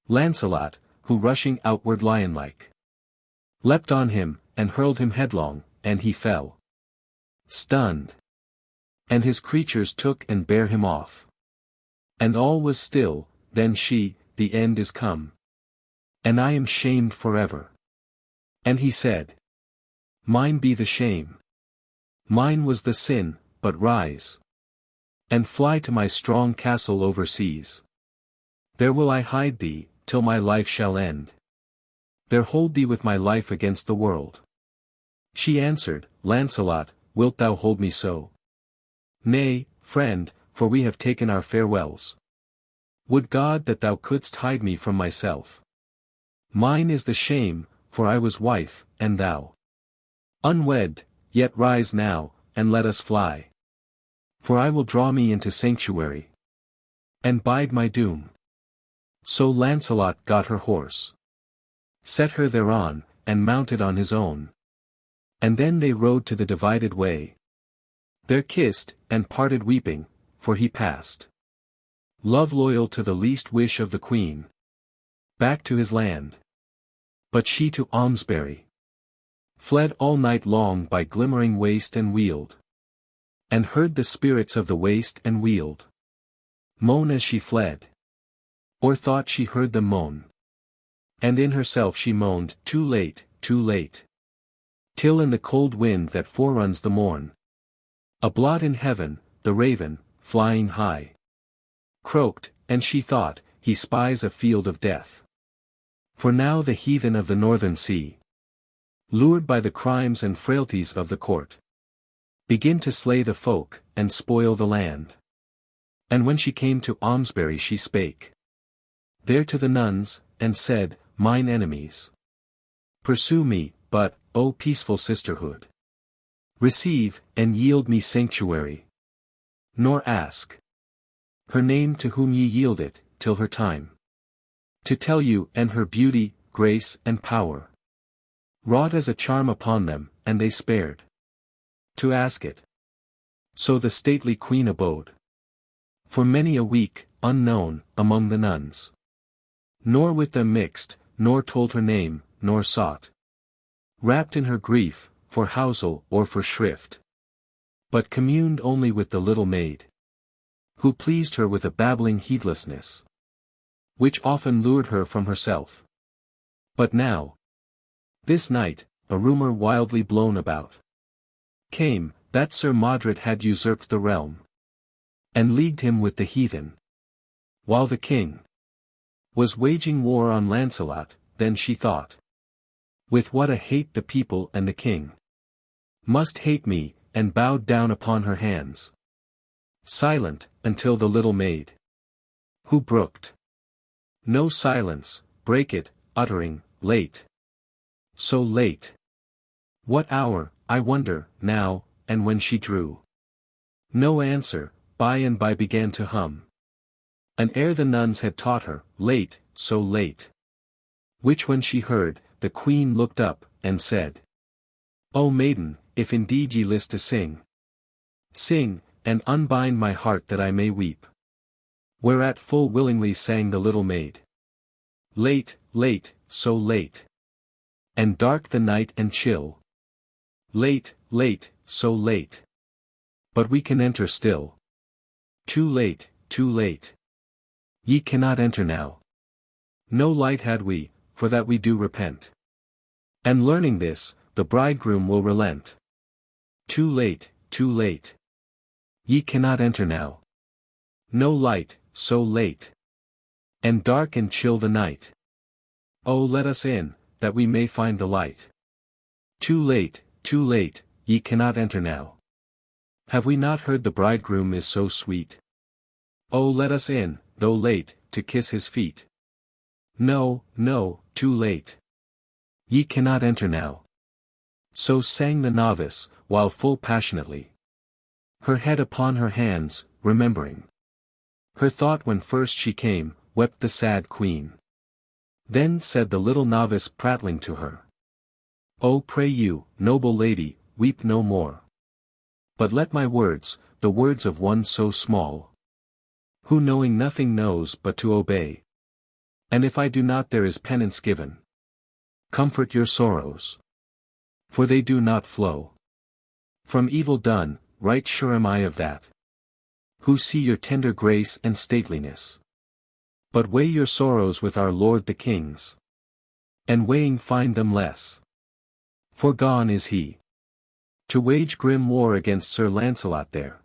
Lancelot, who rushing outward lion-like, leapt on him, and hurled him headlong, and he fell stunned. And his creatures took and bare him off. And all was still. Then she, "The end is come, and I am shamed forever." And he said, "Mine be the shame. Mine was the sin, but rise and fly to my strong castle overseas. There will I hide thee, till my life shall end. There hold thee with my life against the world. She answered, Lancelot, wilt thou hold me so? Nay, friend, for we have taken our farewells. Would God that thou couldst hide me from myself. Mine is the shame, for I was wife, and thou unwed, yet rise now, and let us fly. For I will draw me into sanctuary, and bide my doom. So Lancelot got her horse, set her thereon, and mounted on his own. And then they rode to the divided way. There kissed, and parted weeping, for he passed, love loyal to the least wish of the queen, back to his land. But she to Almesbury fled all night long by glimmering waste and weald, and heard the spirits of the waste and weald moan as she fled, or thought she heard them moan. And in herself she moaned, too late, till in the cold wind that foreruns the morn, a blot in heaven, the raven, flying high, croaked, and she thought, he spies a field of death. For now the heathen of the northern sea, lured by the crimes and frailties of the court, begin to slay the folk, and spoil the land. And when she came to Almesbury she spake there to the nuns, and said, Mine enemies pursue me, but, O peaceful sisterhood, receive, and yield me sanctuary. Nor ask her name to whom ye yield it, till her time to tell you, and her beauty, grace, and power wrought as a charm upon them, and they spared to ask it. So the stately queen abode for many a week, unknown, among the nuns, nor with them mixed, nor told her name, nor sought, wrapped in her grief, for housel or for shrift, but communed only with the little maid, who pleased her with a babbling heedlessness, which often lured her from herself. But now, this night, a rumour wildly blown about came, that Sir Modred had usurped the realm, and leagued him with the heathen, while the king was waging war on Lancelot. Then she thought, with what a hate the people and the king must hate me, and bowed down upon her hands, silent, until the little maid, who brooked no silence, brake it, uttering, late. So late. What hour, I wonder, now, and when she drew no answer, by and by began to hum an air the nuns had taught her, late, so late. Which when she heard, the queen looked up, and said, O maiden, if indeed ye list to sing, sing, and unbind my heart that I may weep. Whereat full willingly sang the little maid. Late, so late. And dark the night and chill. Late, so late. But we can enter still. Too late. Ye cannot enter now. No light had we, for that we do repent. And learning this, the bridegroom will relent. Too late. Ye cannot enter now. No light, so late. And dark and chill the night. Oh, let us in, that we may find the light. Too late, ye cannot enter now. Have we not heard the bridegroom is so sweet? Oh, let us in, though late, to kiss his feet. No, too late. Ye cannot enter now. So sang the novice, while full passionately, her head upon her hands, remembering her thought when first she came, wept the sad queen. Then said the little novice prattling to her, O pray you, noble lady, weep no more. But let my words, the words of one so small, who knowing nothing knows but to obey. And if I do not there is penance given. Comfort your sorrows. For they do not flow from evil done, right sure am I of that. Who see your tender grace and stateliness. But weigh your sorrows with our Lord the King's. And weighing find them less. For gone is he to wage grim war against Sir Lancelot there,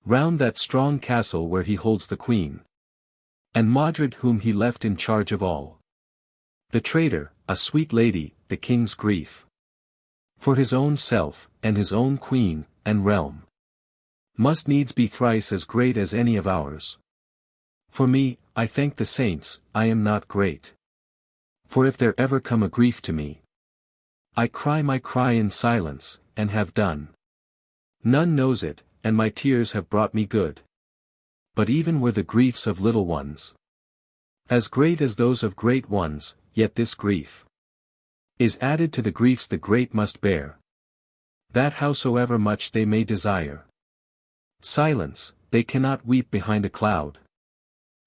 round that strong castle where he holds the queen. And Modred whom he left in charge of all. The traitor, a sweet lady, the king's grief. For his own self, and his own queen, and realm. Must needs be thrice as great as any of ours. For me, I thank the saints, I am not great. For if there ever come a grief to me, I cry my cry in silence, and have done. None knows it, and my tears have brought me good. But even were the griefs of little ones as great as those of great ones, yet this grief is added to the griefs the great must bear. That howsoever much they may desire silence, they cannot weep behind a cloud.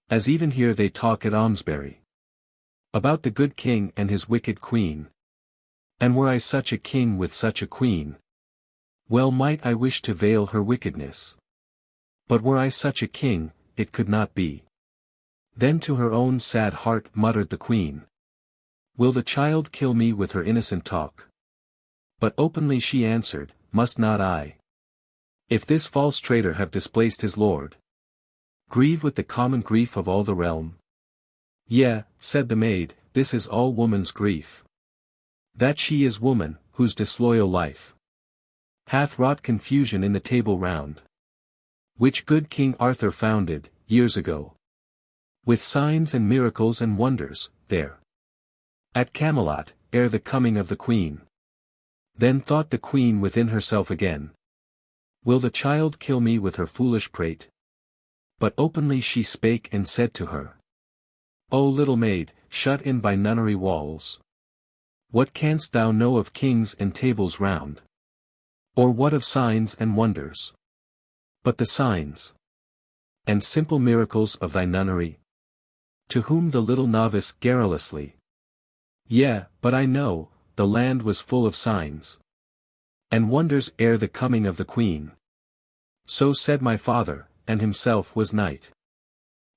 As even here they talk at Almesbury about the good king and his wicked queen. And were I such a king with such a queen, well might I wish to veil her wickedness. But were I such a king, it could not be. Then to her own sad heart muttered the queen, will the child kill me with her innocent talk? But openly she answered, must not I, if this false traitor have displaced his lord, grieve with the common grief of all the realm? Yea, said the maid, this is all woman's grief. That she is woman, whose disloyal life hath wrought confusion in the Table Round, which good King Arthur founded, years ago, with signs and miracles and wonders, there at Camelot, ere the coming of the queen. Then thought the queen within herself again, will the child kill me with her foolish prate? But openly she spake and said to her, O little maid, shut in by nunnery walls, what canst thou know of kings and tables round? Or what of signs and wonders? But the signs and simple miracles of thy nunnery, to whom the little novice garrulously, yea, but I know, the land was full of signs and wonders ere the coming of the queen. So said my father, and himself was knight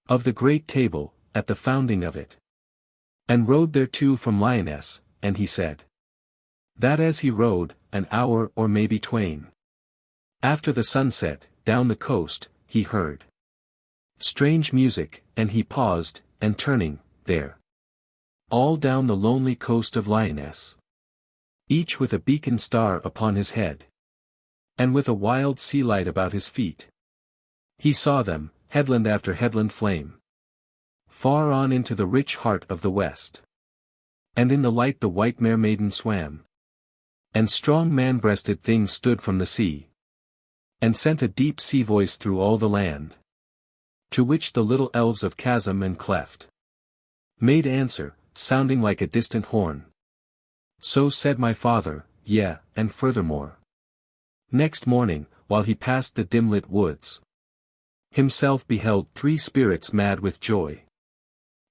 of the great table, at the founding of it, and rode thereto from Lyonesse, and he said, that as he rode, an hour or maybe twain after the sunset, down the coast, he heard strange music, and he paused, and turning, there, all down the lonely coast of Lyonesse, each with a beacon star upon his head, and with a wild sea light about his feet, he saw them, headland after headland flame, far on into the rich heart of the west. And in the light the white mermaiden swam, and strong man-breasted things stood from the sea, and sent a deep sea voice through all the land, to which the little elves of chasm and cleft made answer, sounding like a distant horn. So said my father, yea, and furthermore, next morning, while he passed the dim-lit woods, himself beheld 3 spirits mad with joy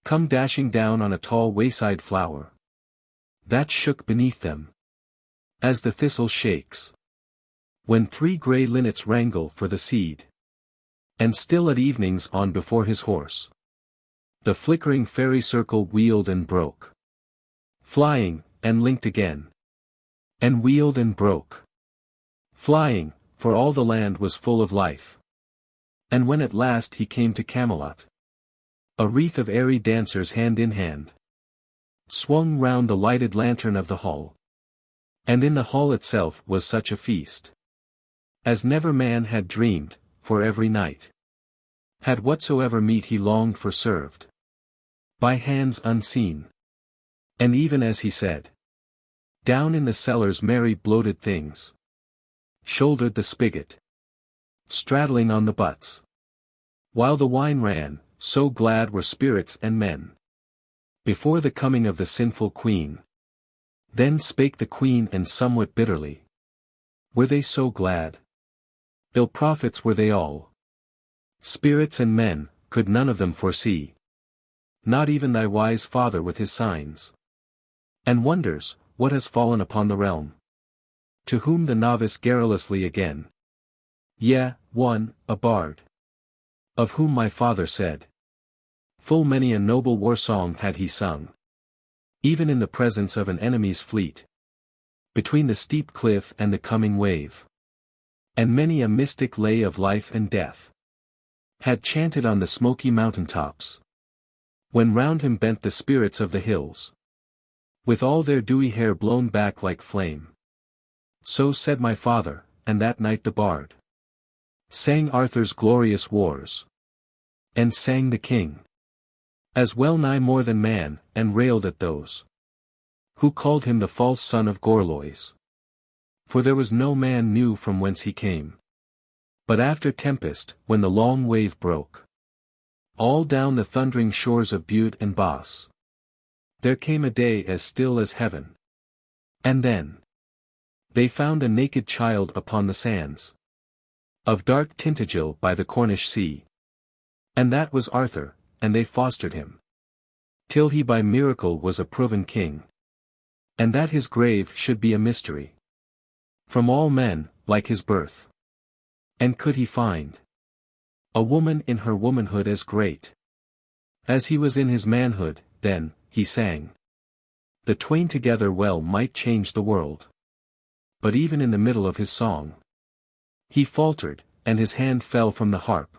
come dashing down on a tall wayside flower that shook beneath them, as the thistle shakes when 3 grey linnets wrangle for the seed. And still at evenings on before his horse, the flickering fairy circle wheeled and broke, flying, and linked again, and wheeled and broke, flying, for all the land was full of life. And when at last he came to Camelot, a wreath of airy dancers hand in hand swung round the lighted lantern of the hall. And in the hall itself was such a feast as never man had dreamed, for every knight had whatsoever meat he longed for served by hands unseen. And even as he said, down in the cellars merry bloated things shouldered the spigot, straddling on the butts, while the wine ran, so glad were spirits and men before the coming of the sinful queen. Then spake the queen and somewhat bitterly, were they so glad? Ill prophets were they all, spirits and men, could none of them foresee, not even thy wise father with his signs and wonders, what has fallen upon the realm. To whom the novice garrulously again, yea, one, a bard, of whom my father said, full many a noble war song had he sung, even in the presence of an enemy's fleet, between the steep cliff and the coming wave, and many a mystic lay of life and death had chanted on the smoky mountain tops, when round him bent the spirits of the hills, with all their dewy hair blown back like flame. So said my father, and that night the bard sang Arthur's glorious wars. And sang the king, as well nigh more than man, and railed at those who called him the false son of Gorlois. For there was no man knew from whence he came. But after tempest, when the long wave broke all down the thundering shores of Bude and Bas, there came a day as still as heaven. And then they found a naked child upon the sands of dark Tintagel by the Cornish sea. And that was Arthur, and they fostered him till he by miracle was a proven king. And that his grave should be a mystery from all men, like his birth. And could he find a woman in her womanhood as great as he was in his manhood, then, he sang, the twain together well might change the world. But even in the middle of his song he faltered, and his hand fell from the harp.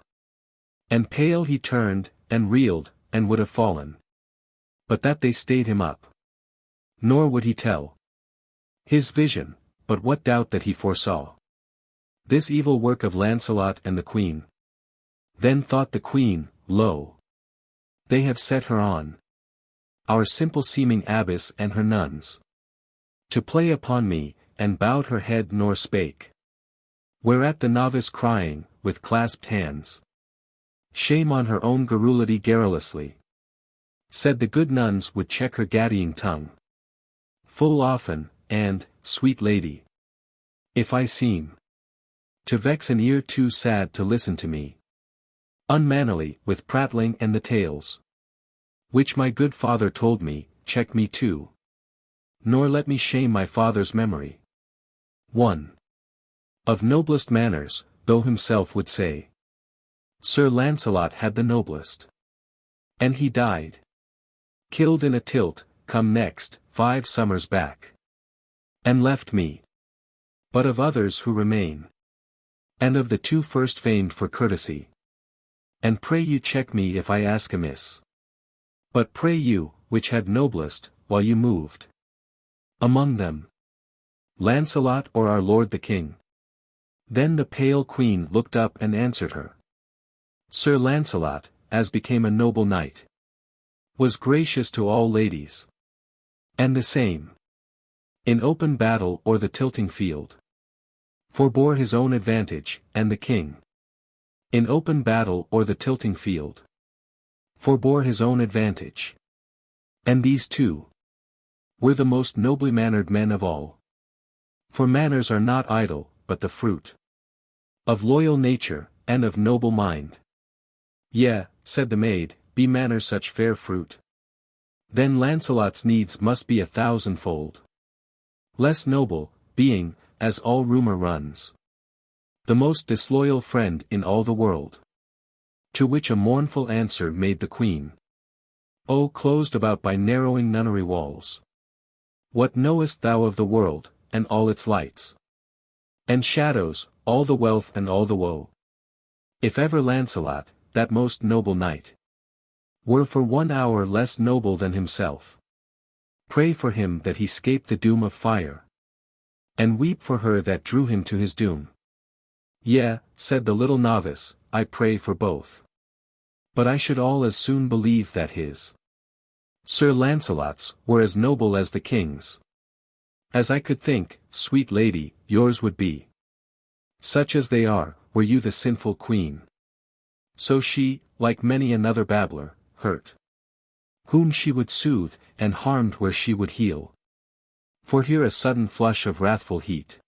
And pale he turned, and reeled, and would have fallen. But that they stayed him up. Nor would he tell his vision, but what doubt that he foresaw this evil work of Lancelot and the queen. Then thought the queen, lo, they have set her on our simple seeming abbess and her nuns to play upon me, and bowed her head nor spake. Whereat the novice crying, with clasped hands, shame on her own garrulity garrulously, said the good nuns would check her gaddying tongue full often, and, sweet lady, if I seem to vex an ear too sad to listen to me unmannerly with prattling and the tales which my good father told me, check me too, nor let me shame my father's memory. 1. Of noblest manners, though himself would say Sir Lancelot had the noblest. And he died killed in a tilt, come next, 5 summers back. And left me but of others who remain, and of the 2 first famed for courtesy. And pray you check me if I ask amiss. But pray you, which had noblest, while you moved among them, Lancelot or our lord the king? Then the pale queen looked up and answered her. Sir Lancelot, as became a noble knight, was gracious to all ladies. And the same, in open battle or the tilting field, forbore his own advantage, and the king, in open battle or the tilting field, forbore his own advantage. And these 2 were the most nobly mannered men of all. For manners are not idle, but the fruit of loyal nature, and of noble mind. Yea, said the maid, be manners such fair fruit, then Lancelot's needs must be 1,000-fold less noble, being, as all rumor runs, the most disloyal friend in all the world. To which a mournful answer made the queen. O closed about by narrowing nunnery walls, what knowest thou of the world, and all its lights and shadows, all the wealth and all the woe? If ever Lancelot, that most noble knight, were for 1 hour less noble than himself, pray for him that he scape the doom of fire, and weep for her that drew him to his doom. Yea, said the little novice, I pray for both. But I should all as soon believe that his, Sir Lancelot's, were as noble as the king's, as I could think, sweet lady, yours would be such as they are, were you the sinful queen. So she, like many another babbler, hurt whom she would soothe, and harmed where she would heal. For here a sudden flush of wrathful heat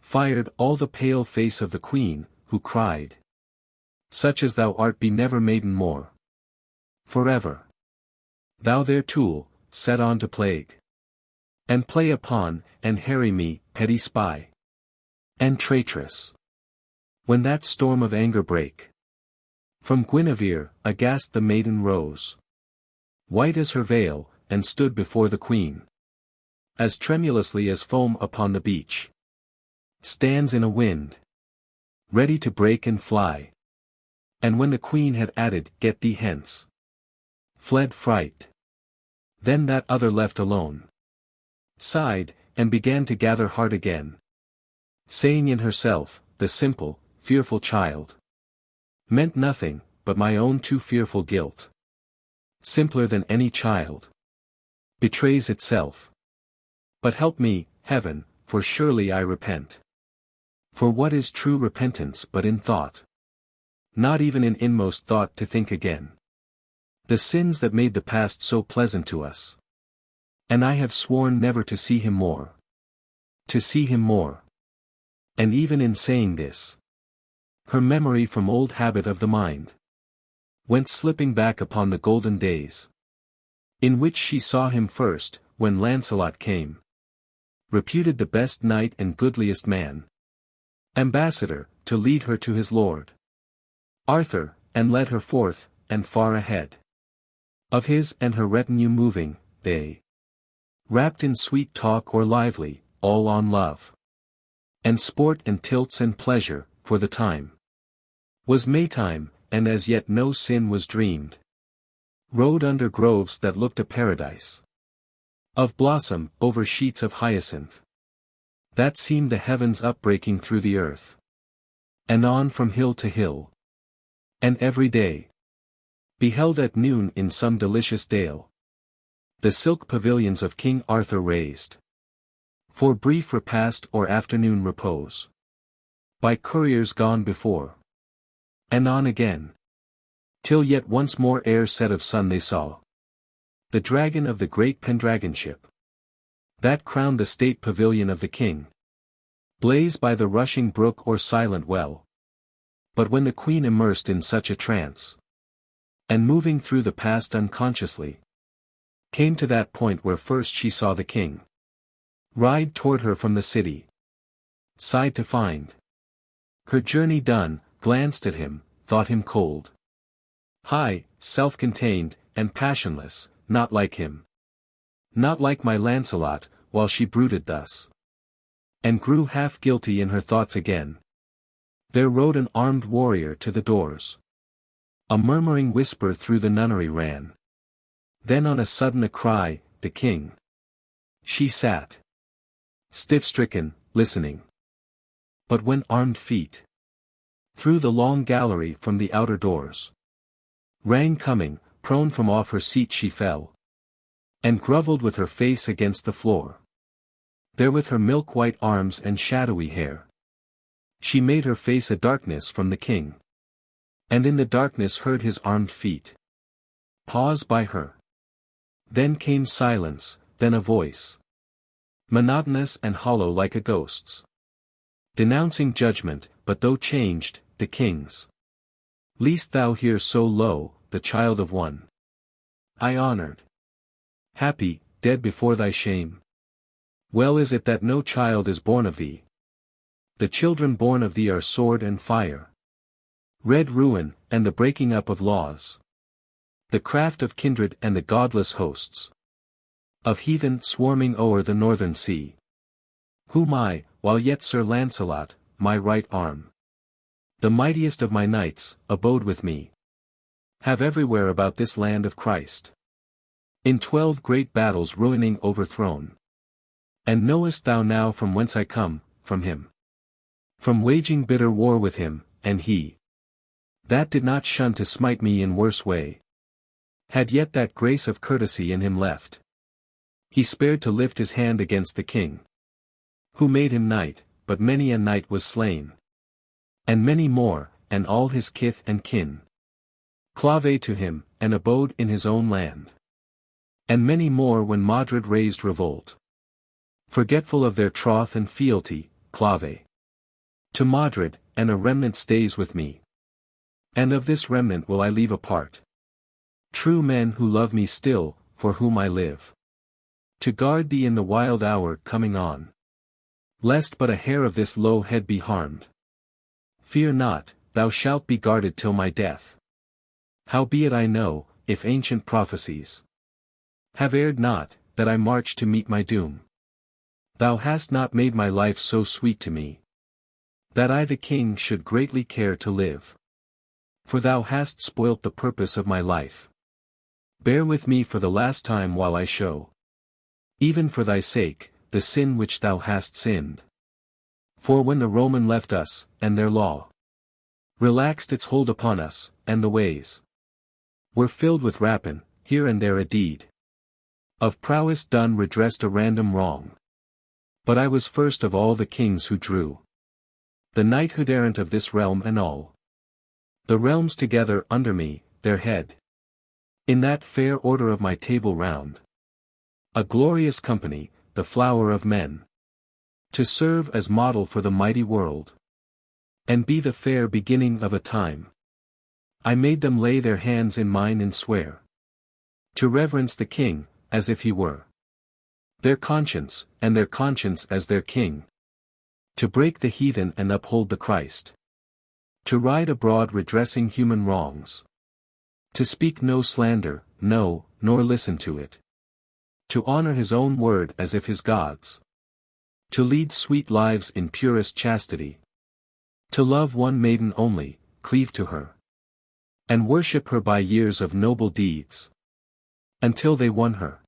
fired all the pale face of the queen, who cried, such as thou art be never maiden more forever. Thou their tool, set on to plague and play upon, and harry me, petty spy and traitress. When that storm of anger brake from Guinevere, aghast the maiden rose, white as her veil, and stood before the queen, as tremulously as foam upon the beach stands in a wind, ready to break and fly. And when the queen had added, get thee hence, fled fright. Then that other left alone, sighed, and began to gather heart again, saying in herself, the simple, fearful child meant nothing, but my own too fearful guilt, simpler than any child, betrays itself. But help me, Heaven, for surely I repent. For what is true repentance but in thought? Not even in inmost thought to think again. The sins that made the past so pleasant to us. And I have sworn never to see him more. To see him more. And even in saying this, her memory from old habit of the mind went slipping back upon the golden days, in which she saw him first, when Lancelot came, reputed the best knight and goodliest man, ambassador, to lead her to his lord Arthur, and led her forth, and far ahead of his and her retinue moving, they wrapped in sweet talk or lively, all on love and sport and tilts and pleasure, for the time was Maytime, and as yet no sin was dreamed. Rode under groves that looked a paradise of blossom, over sheets of hyacinth that seemed the heavens upbreaking through the earth, and on from hill to hill, and every day beheld at noon in some delicious dale the silk pavilions of King Arthur raised for brief repast or afternoon repose, by couriers gone before, and on again, till yet once more ere set of sun they saw the dragon of the great Pendragonship, that crowned the state pavilion of the king, blaze by the rushing brook or silent well. But when the queen immersed in such a trance, and moving through the past unconsciously, came to that point where first she saw the king ride toward her from the city, sighed to find her journey done, glanced at him, thought him cold, high, self-contained, and passionless, not like him. Not like my Lancelot, while she brooded thus, and grew half guilty in her thoughts again, there rode an armed warrior to the doors. A murmuring whisper through the nunnery ran. Then on a sudden a cry, the king. She sat stiff-stricken, listening. But when armed feet through the long gallery from the outer doors rang coming, prone from off her seat she fell, and grovelled with her face against the floor. There with her milk-white arms and shadowy hair, she made her face a darkness from the king, and in the darkness heard his armed feet pause by her. Then came silence, then a voice, monotonous and hollow like a ghost's, denouncing judgment, but though changed, the king's. Least thou hear so low, the child of one I honored, happy, dead before thy shame. Well is it that no child is born of thee. The children born of thee are sword and fire, red ruin, and the breaking up of laws, the craft of kindred and the godless hosts of heathen swarming o'er the northern sea. Whom I, while yet Sir Lancelot, my right arm, the mightiest of my knights, abode with me, have everywhere about this land of Christ, in 12 great battles ruining overthrown. And knowest thou now from whence I come? From him. From waging bitter war with him, and he that did not shun to smite me in worse way, had yet that grace of courtesy in him left. He spared to lift his hand against the king, who made him knight, but many a knight was slain, and many more, and all his kith and kin clave to him, and abode in his own land. And many more when Modred raised revolt, forgetful of their troth and fealty, clave to Modred, and a remnant stays with me. And of this remnant will I leave a part, true men who love me still, for whom I live, to guard thee in the wild hour coming on, lest but a hair of this low head be harmed. Fear not, thou shalt be guarded till my death. Howbeit I know, if ancient prophecies have erred not, that I march to meet my doom. Thou hast not made my life so sweet to me, that I the king should greatly care to live. For thou hast spoilt the purpose of my life. Bear with me for the last time while I show, even for thy sake, the sin which thou hast sinned. For when the Roman left us, and their law relaxed its hold upon us, and the ways were filled with rapine, here and there a deed of prowess done redressed a random wrong. But I was first of all the kings who drew the knighthood errant of this realm and all the realms together under me, their head. In that fair order of my table round, a glorious company, the flower of men, to serve as model for the mighty world, and be the fair beginning of a time. I made them lay their hands in mine and swear to reverence the king, as if he were their conscience, and their conscience as their king, to break the heathen and uphold the Christ, to ride abroad redressing human wrongs, to speak no slander, no, nor listen to it, to honor his own word as if his God's, to lead sweet lives in purest chastity, to love one maiden only, cleave to her, and worship her by years of noble deeds, until they won her.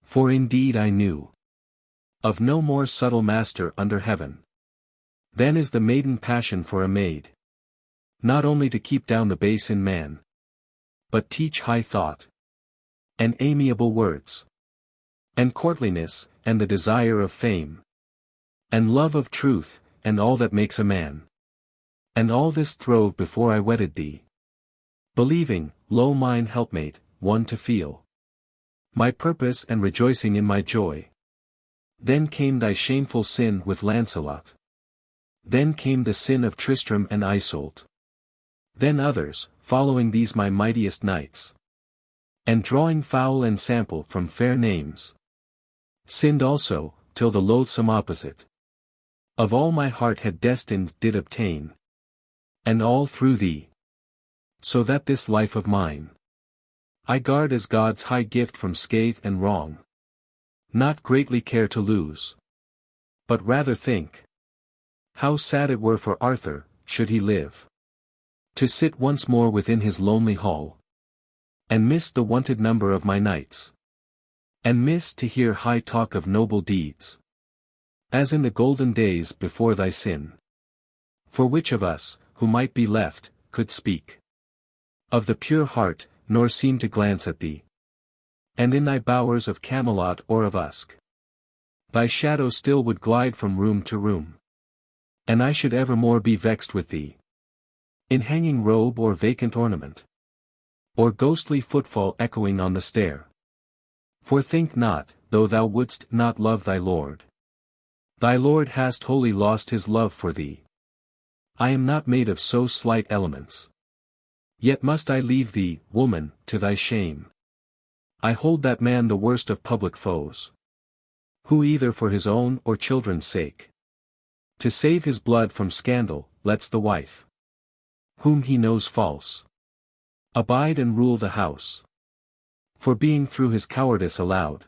For indeed I knew of no more subtle master under heaven than is the maiden passion for a maid, not only to keep down the base in man, but teach high thought, and amiable words, and courtliness, and the desire of fame, and love of truth, and all that makes a man. And all this throve before I wedded thee, believing, lo mine helpmate, one to feel my purpose and rejoicing in my joy. Then came thy shameful sin with Lancelot. Then came the sin of Tristram and Isolde. Then others, following these my mightiest knights, and drawing foul ensample from fair names, sinned also, till the loathsome opposite of all my heart had destined did obtain, and all through thee. So that this life of mine I guard as God's high gift from scathe and wrong, not greatly care to lose, but rather think how sad it were for Arthur, should he live, to sit once more within his lonely hall, and miss the wonted number of my nights, and miss to hear high talk of noble deeds, as in the golden days before thy sin. For which of us, who might be left, could speak of the pure heart, nor seem to glance at thee? And in thy bowers of Camelot or of Usk, thy shadow still would glide from room to room, and I should evermore be vexed with thee, in hanging robe or vacant ornament, or ghostly footfall echoing on the stair. For think not, though thou wouldst not love thy Lord hast wholly lost his love for thee. I am not made of so slight elements. Yet must I leave thee, woman, to thy shame. I hold that man the worst of public foes, who either for his own or children's sake, to save his blood from scandal, lets the wife, whom he knows false, abide and rule the house. For being through his cowardice allowed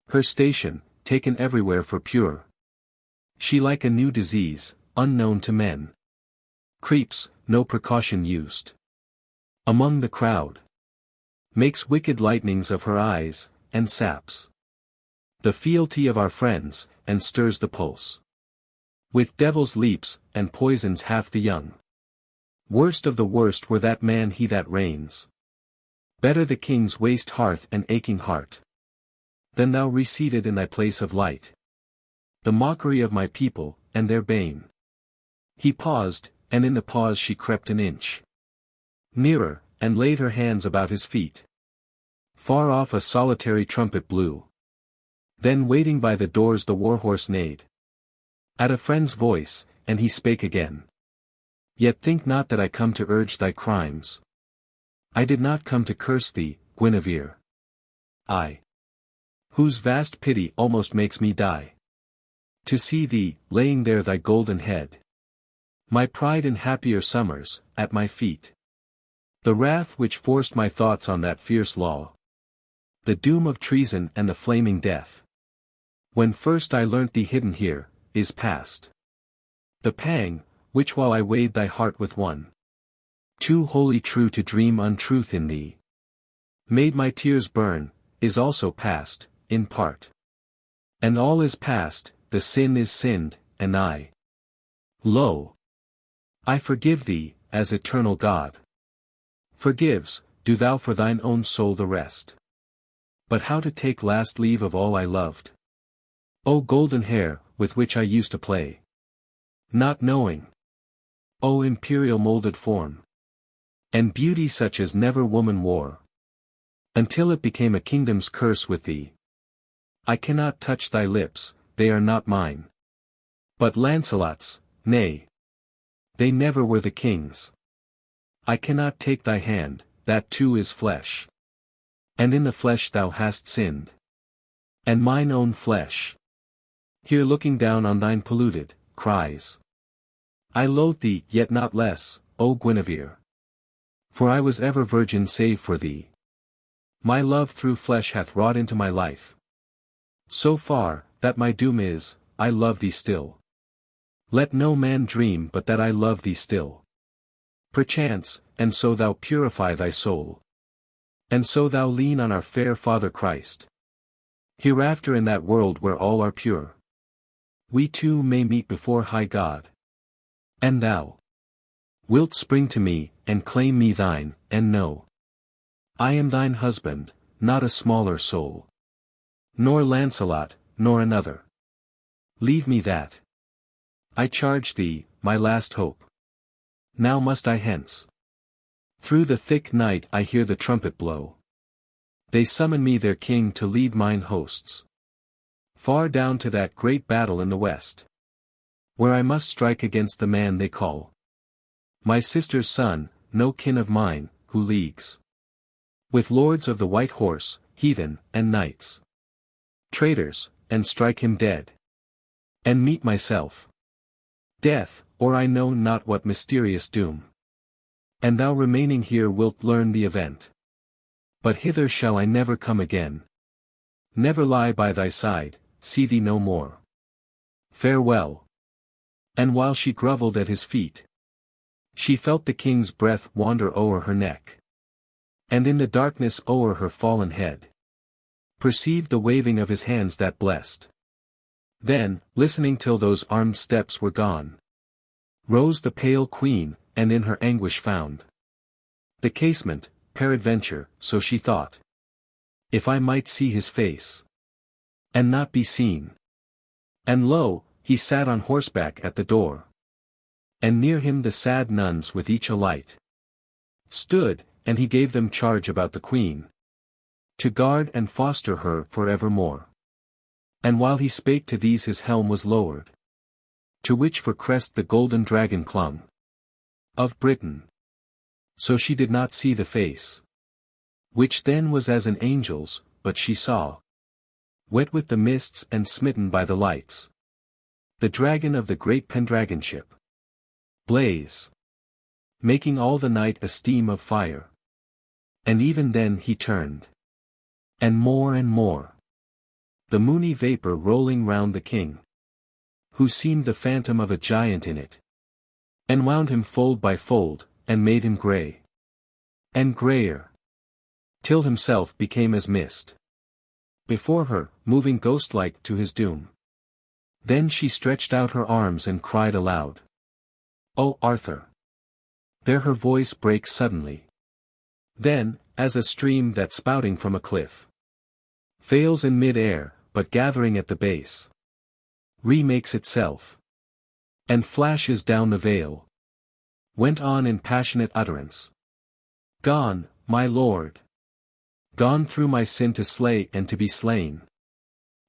her station, taken everywhere for pure, she like a new disease, unknown to men, creeps, no precaution used, among the crowd, makes wicked lightnings of her eyes, and saps the fealty of our friends, and stirs the pulse with devil's leaps, and poisons half the young. Worst of the worst were that man he that reigns, better the king's waste hearth and aching heart, than thou reseated in thy place of light, the mockery of my people, and their bane. He paused, and in the pause she crept an inch nearer, and laid her hands about his feet. Far off a solitary trumpet blew. Then waiting by the doors the warhorse neighed at a friend's voice, and he spake again. Yet think not that I come to urge thy crimes. I did not come to curse thee, Guinevere. I, whose vast pity almost makes me die, to see thee, laying there thy golden head, my pride in happier summers, at my feet. The wrath which forced my thoughts on that fierce law, the doom of treason and the flaming death, when first I learnt thee hidden here, is past. The pang, which while I weighed thy heart with one, too wholly true to dream untruth in thee, Made my tears burn, is also past, in part. And all is past, the sin is sinned, and lo! I forgive thee, as eternal God forgives, do thou for thine own soul the rest. But how to take last leave of all I loved? O golden hair, with which I used to play, not knowing. O imperial moulded form, and beauty such as never woman wore, until it became a kingdom's curse with thee. I cannot touch thy lips, they are not mine, but Lancelot's, nay, they never were the king's. I cannot take thy hand, that too is flesh, and in the flesh thou hast sinned, and mine own flesh, here looking down on thine polluted, cries. I loathe thee yet not less, O Guinevere, for I was ever virgin save for thee. My love through flesh hath wrought into my life, so far, that my doom is, I love thee still. Let no man dream but that I love thee still. Perchance, and so thou purify thy soul, and so thou lean on our fair Father Christ. Hereafter in that world where all are pure, we two may meet before high God. And thou wilt spring to me, and claim me thine, and know I am thine husband, not a smaller soul, nor Lancelot, nor another. Leave me that, I charge thee, my last hope. Now must I hence. Through the thick night I hear the trumpet blow. They summon me their king to lead mine hosts far down to that great battle in the west, where I must strike against the man they call my sister's son, no kin of mine, who leagues with lords of the white horse, heathen, and knights, traitors, and strike him dead, and meet myself death, or I know not what mysterious doom. And thou remaining here wilt learn the event. But hither shall I never come again, never lie by thy side, see thee no more. Farewell. And while she grovelled at his feet, she felt the king's breath wander o'er her neck, and in the darkness o'er her fallen head, perceived the waving of his hands that blessed. Then, listening till those armed steps were gone, rose the pale queen, and in her anguish found the casement, peradventure, so she thought, if I might see his face, and not be seen. And lo, he sat on horseback at the door, and near him the sad nuns with each a light stood, and he gave them charge about the queen, to guard and foster her for evermore. And while he spake to these his helm was lowered, to which for crest the golden dragon clung, of Britain. So she did not see the face, which then was as an angel's, but she saw, wet with the mists and smitten by the lights, the dragon of the great Pendragonship blaze, making all the night a steam of fire. And even then he turned, and more, the moony vapour rolling round the king, who seemed the phantom of a giant in it, and wound him fold by fold, and made him grey, and greyer, till himself became as mist before her, moving ghost-like to his doom. Then she stretched out her arms and cried aloud, O Arthur! There her voice breaks suddenly. Then, as a stream that spouting from a cliff fails in mid-air, but gathering at the base, remakes itself, and flashes down the vale, went on in passionate utterance. Gone, my lord! Gone through my sin to slay and to be slain.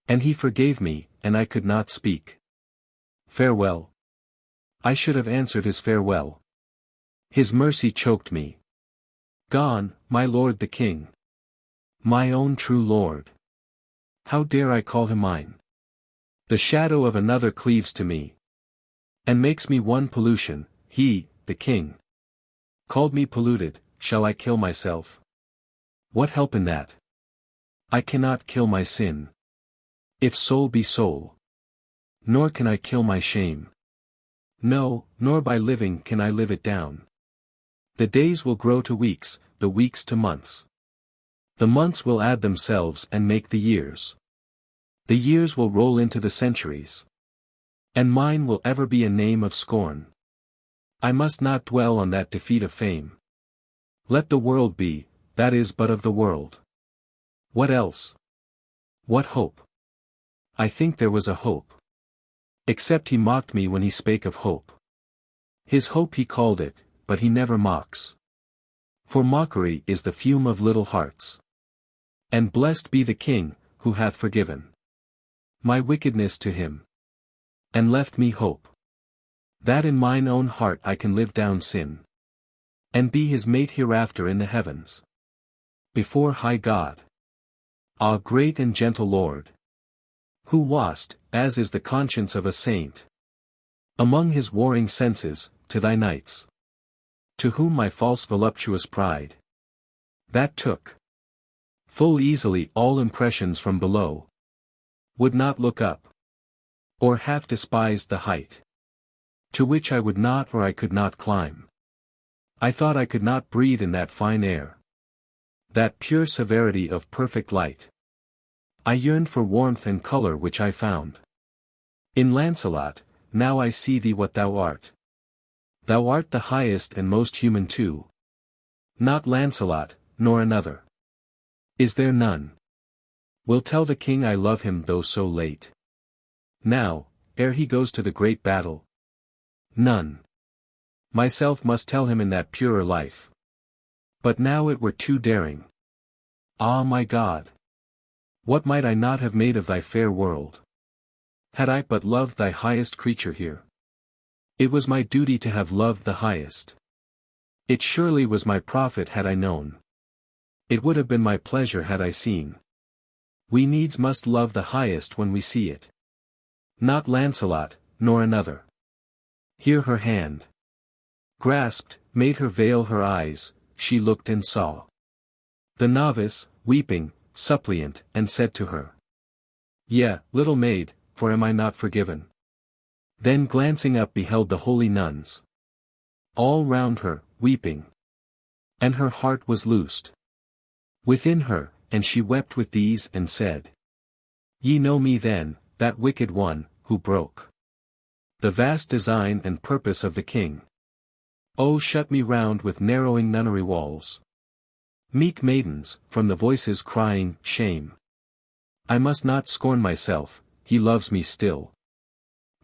And he forgave me, and I could not speak. Farewell. I should have answered his farewell. His mercy choked me. Gone, my lord the king. My own true lord. How dare I call him mine? The shadow of another cleaves to me, and makes me one pollution. He, the king, called me polluted. Shall I kill myself? What help in that? I cannot kill my sin, if soul be soul. Nor can I kill my shame. No, nor by living can I live it down. The days will grow to weeks, the weeks to months. The months will add themselves and make the years. The years will roll into the centuries. And mine will ever be a name of scorn. I must not dwell on that defeat of fame. Let the world be, that is but of the world. What else? What hope? I think there was a hope. Except he mocked me when he spake of hope. His hope he called it, but he never mocks. For mockery is the fume of little hearts. And blessed be the King, who hath forgiven my wickedness to him, and left me hope, that in mine own heart I can live down sin, and be his mate hereafter in the heavens, before high God. Ah, great and gentle Lord, who wast, as is the conscience of a saint, among his warring senses, to thy knights, to whom my false voluptuous pride, that took full easily all impressions from below, would not look up, or half despised the height, to which I would not or I could not climb. I thought I could not breathe in that fine air, that pure severity of perfect light. I yearned for warmth and colour which I found in Lancelot. Now I see thee what thou art. Thou art the highest and most human too. Not Lancelot, nor another. Is there none? Will tell the king I love him though so late. Now, ere he goes to the great battle. None. Myself must tell him in that purer life. But now it were too daring. Ah, my God! What might I not have made of thy fair world, had I but loved thy highest creature here? It was my duty to have loved the highest. It surely was my profit had I known. It would have been my pleasure had I seen. We needs must love the highest when we see it. Not Lancelot, nor another. Here her hand grasped, made her veil her eyes, she looked and saw the novice, weeping, suppliant, and said to her, Yea, little maid, for am I not forgiven? Then glancing up beheld the holy nuns, all round her, weeping. And her heart was loosed within her, and she wept with these and said, Ye know me then, that wicked one, who broke the vast design and purpose of the king. Oh, shut me round with narrowing nunnery walls. Meek maidens, from the voices crying, Shame! I must not scorn myself, he loves me still.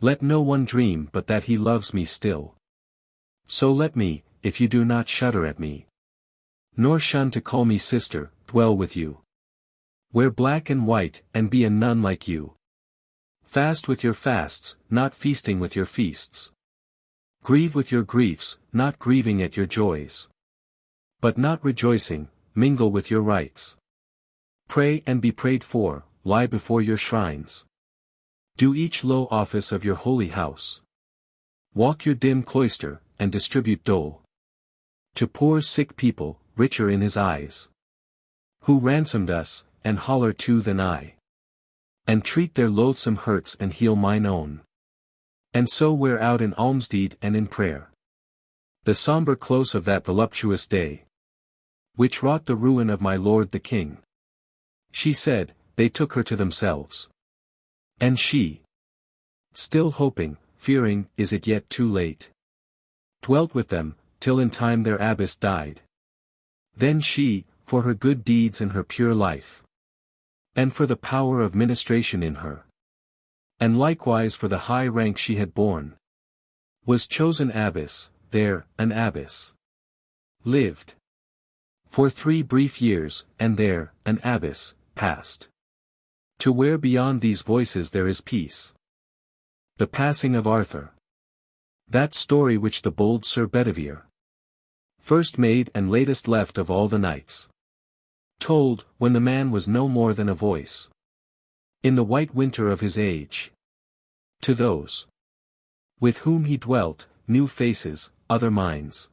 Let no one dream but that he loves me still. So let me, if you do not shudder at me, nor shun to call me sister, dwell with you. Wear black and white, and be a nun like you. Fast with your fasts, not feasting with your feasts. Grieve with your griefs, not grieving at your joys. But not rejoicing, mingle with your rites. Pray and be prayed for, lie before your shrines. Do each low office of your holy house. Walk your dim cloister, and distribute dole to poor sick people, richer in his eyes, who ransomed us, and holler too than I, and treat their loathsome hurts and heal mine own, and so wear out in almsdeed and in prayer the sombre close of that voluptuous day, which wrought the ruin of my lord the king. She said, they took her to themselves. And she, still hoping, fearing, is it yet too late, dwelt with them, till in time their abbess died. Then she, for her good deeds and her pure life, and for the power of ministration in her, and likewise for the high rank she had borne, was chosen abbess. There, an abbess lived for 3 brief years, and there, an abbess passed to where beyond these voices there is peace. The passing of Arthur. That story which the bold Sir Bedivere first made and latest left of all the knights, told, when the man was no more than a voice, in the white winter of his age, to those with whom he dwelt, new faces, other minds.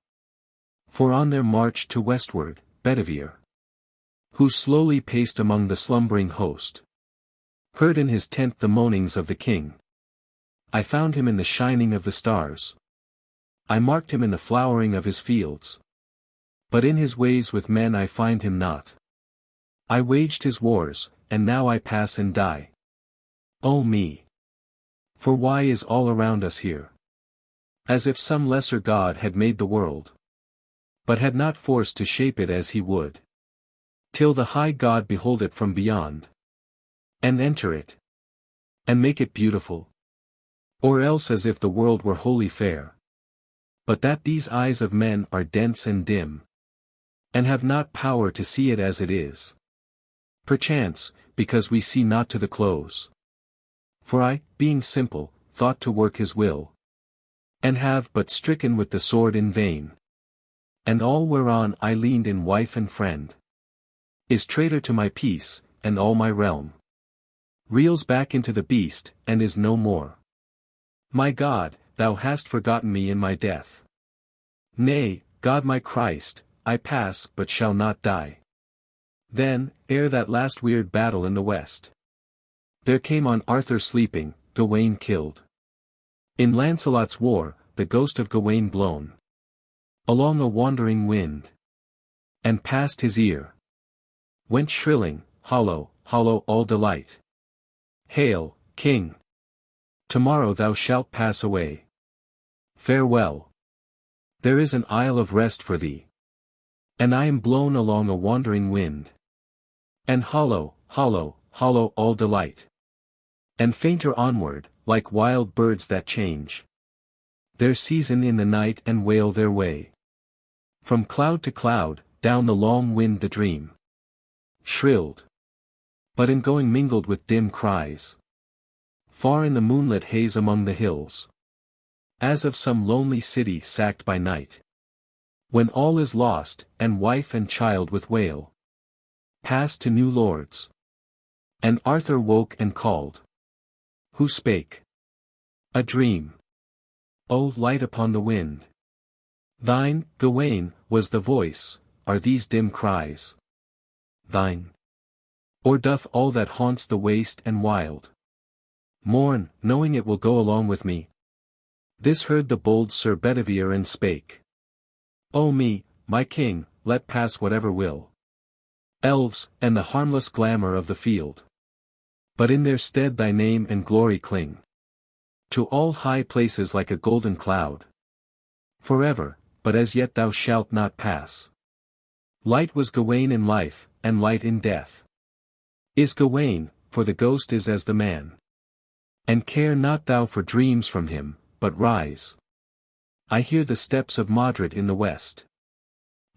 For on their march to westward, Bedivere, who slowly paced among the slumbering host, heard in his tent the moanings of the king. I found him in the shining of the stars. I marked him in the flowering of his fields. But in his ways with men I find him not. I waged his wars, and now I pass and die. Oh me! For why is all around us here? As if some lesser god had made the world, but had not force to shape it as he would, till the high God behold it from beyond, and enter it, and make it beautiful. Or else as if the world were wholly fair, but that these eyes of men are dense and dim, and have not power to see it as it is. Perchance, because we see not to the close. For I, being simple, thought to work his will, and have but stricken with the sword in vain. And all whereon I leaned in wife and friend, is traitor to my peace, and all my realm reels back into the beast, and is no more. My God, thou hast forgotten me in my death. Nay, God my Christ, I pass but shall not die. Then, ere that last weird battle in the west, there came on Arthur sleeping, Gawain killed. In Lancelot's war, the ghost of Gawain blown along a wandering wind, and past his ear went shrilling, hollow, hollow all delight. Hail, King! Tomorrow thou shalt pass away. Farewell! There is an isle of rest for thee, and I am blown along a wandering wind. And hollow, hollow, hollow all delight, and fainter onward, like wild birds that change their season in the night and wail their way. From cloud to cloud, down the long wind the dream shrilled, but in going mingled with dim cries, far in the moonlit haze among the hills, as of some lonely city sacked by night. When all is lost, and wife and child with wail passed to new lords. And Arthur woke and called. Who spake? A dream. O light upon the wind! Thine, Gawain, was the voice. Are these dim cries thine? Or doth all that haunts the waste and wild mourn, knowing it will go along with me? This heard the bold Sir Bedivere and spake. O me, my king, let pass whatever will. Elves, and the harmless glamour of the field, but in their stead thy name and glory cling to all high places like a golden cloud forever, but as yet thou shalt not pass. Light was Gawain in life, and light in death is Gawain, for the ghost is as the man. And care not thou for dreams from him, but rise. I hear the steps of Modred in the west,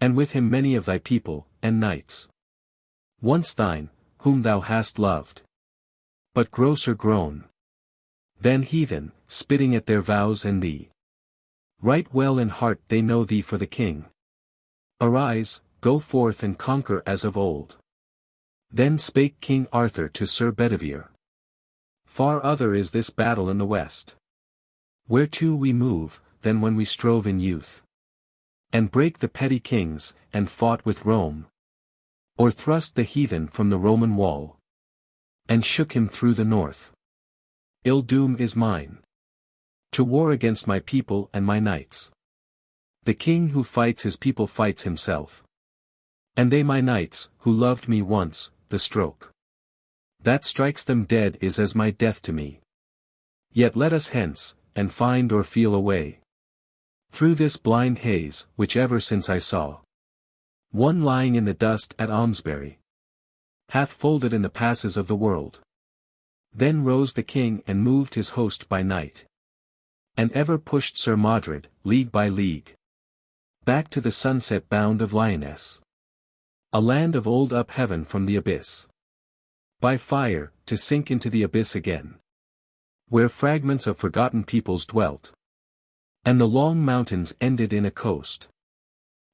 and with him many of thy people, and knights once thine, whom thou hast loved, but grosser grown than heathen, spitting at their vows and thee. Right well in heart they know thee for the king. Arise, go forth and conquer as of old. Then spake King Arthur to Sir Bedivere. Far other is this battle in the west, whereto we move, than when we strove in youth, and brake the petty kings, and fought with Rome, or thrust the heathen from the Roman wall, and shook him through the north. Ill doom is mine, to war against my people and my knights. The king who fights his people fights himself, and they my knights, who loved me once, the stroke that strikes them dead is as my death to me. Yet let us hence, and find or feel a way through this blind haze, which ever since I saw one lying in the dust at Almesbury hath folded in the passes of the world. Then rose the king and moved his host by night, and ever pushed Sir Modred, league by league, back to the sunset bound of Lyonesse, a land of old up heaven from the abyss, by fire, to sink into the abyss again, where fragments of forgotten peoples dwelt, and the long mountains ended in a coast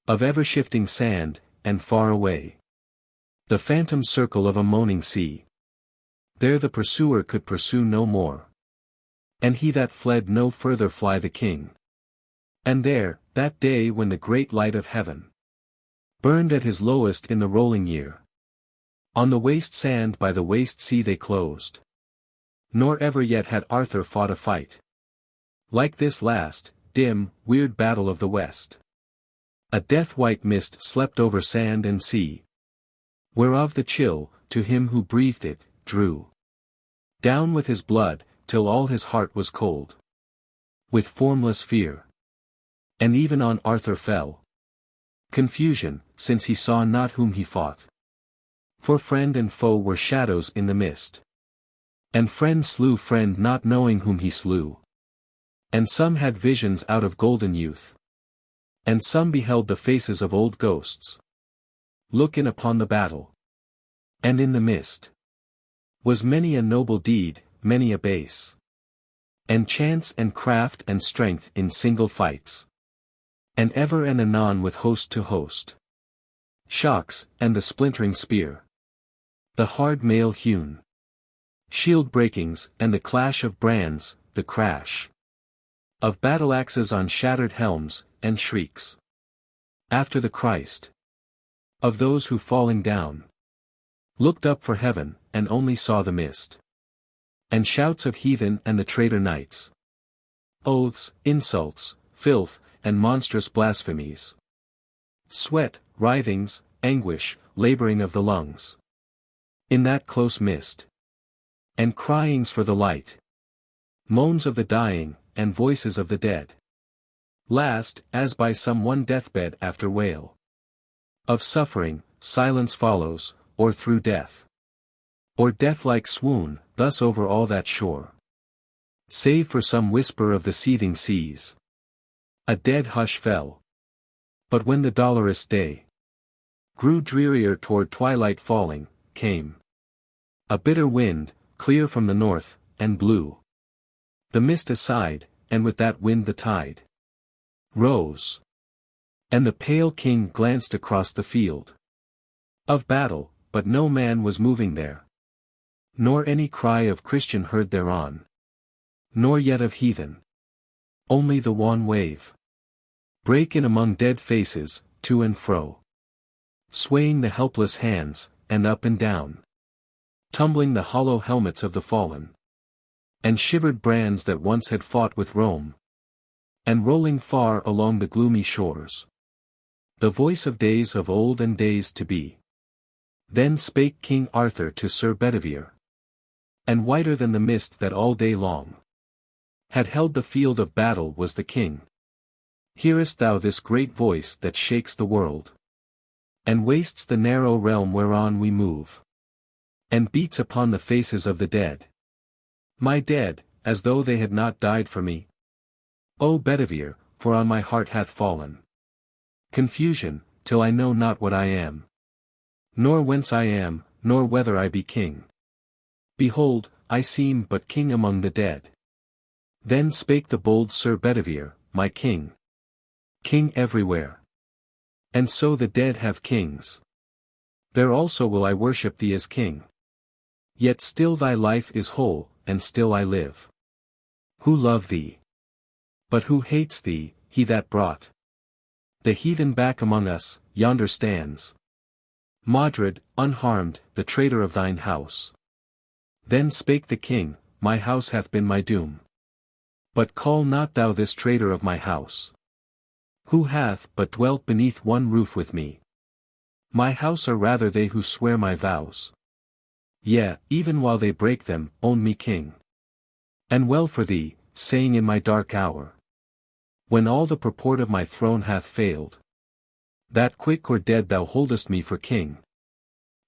of ever-shifting sand, and far away the phantom circle of a moaning sea. There the pursuer could pursue no more, and he that fled no further fly the king. And there, that day when the great light of heaven burned at his lowest in the rolling year, on the waste sand by the waste sea they closed. Nor ever yet had Arthur fought a fight like this last, dim, weird battle of the west. A death-white mist slept over sand and sea, Whereof the chill, to him who breathed it, drew down with his blood, till all his heart was cold with formless fear. And even on Arthur fell confusion, since he saw not whom he fought. For friend and foe were shadows in the mist. And friend slew friend not knowing whom he slew. And some had visions out of golden youth. And some beheld the faces of old ghosts look in upon the battle. And in the mist was many a noble deed, many a base. And chance and craft and strength in single fights. And ever and anon with host to host. Shocks, and the splintering spear. The hard mail hewn shield breakings, and the clash of brands, the crash of battle-axes on shattered helms, and shrieks after the Christ of those who falling down looked up for heaven, and only saw the mist. And shouts of heathen and the traitor knights. Oaths, insults, filth, and monstrous blasphemies. Sweat, writhings, anguish, laboring of the lungs. In that close mist. And cryings for the light. Moans of the dying, and voices of the dead. Last, as by some one deathbed after wail of suffering, silence follows, or through death. Or death-like swoon, thus over all that shore. Save for some whisper of the seething seas. A dead hush fell. But when the dolorous day grew drearier toward twilight falling, came a bitter wind, clear from the north, and blew the mist aside, and with that wind the tide rose. And the pale king glanced across the field of battle, but no man was moving there. Nor any cry of Christian heard thereon. Nor yet of heathen. Only the wan wave break in among dead faces, to and fro. Swaying the helpless hands, and up and down. Tumbling the hollow helmets of the fallen. And shivered brands that once had fought with Rome. And rolling far along the gloomy shores. The voice of days of old and days to be. Then spake King Arthur to Sir Bedivere. And whiter than the mist that all day long had held the field of battle was the king. Hearest thou this great voice that shakes the world? And wastes the narrow realm whereon we move? And beats upon the faces of the dead? My dead, as though they had not died for me? O Bedivere, for on my heart hath fallen confusion, till I know not what I am. Nor whence I am, nor whether I be king. Behold, I seem but king among the dead. Then spake the bold Sir Bedivere, my king. King everywhere. And so the dead have kings. There also will I worship thee as king. Yet still thy life is whole, and still I live. Who love thee? But who hates thee, he that brought the heathen back among us, yonder stands. Modred, unharmed, the traitor of thine house. Then spake the king, my house hath been my doom. But call not thou this traitor of my house. Who hath but dwelt beneath one roof with me? My house are rather they who swear my vows. Yea, even while they break them, own me king. And well for thee, saying in my dark hour, when all the purport of my throne hath failed, that quick or dead thou holdest me for king.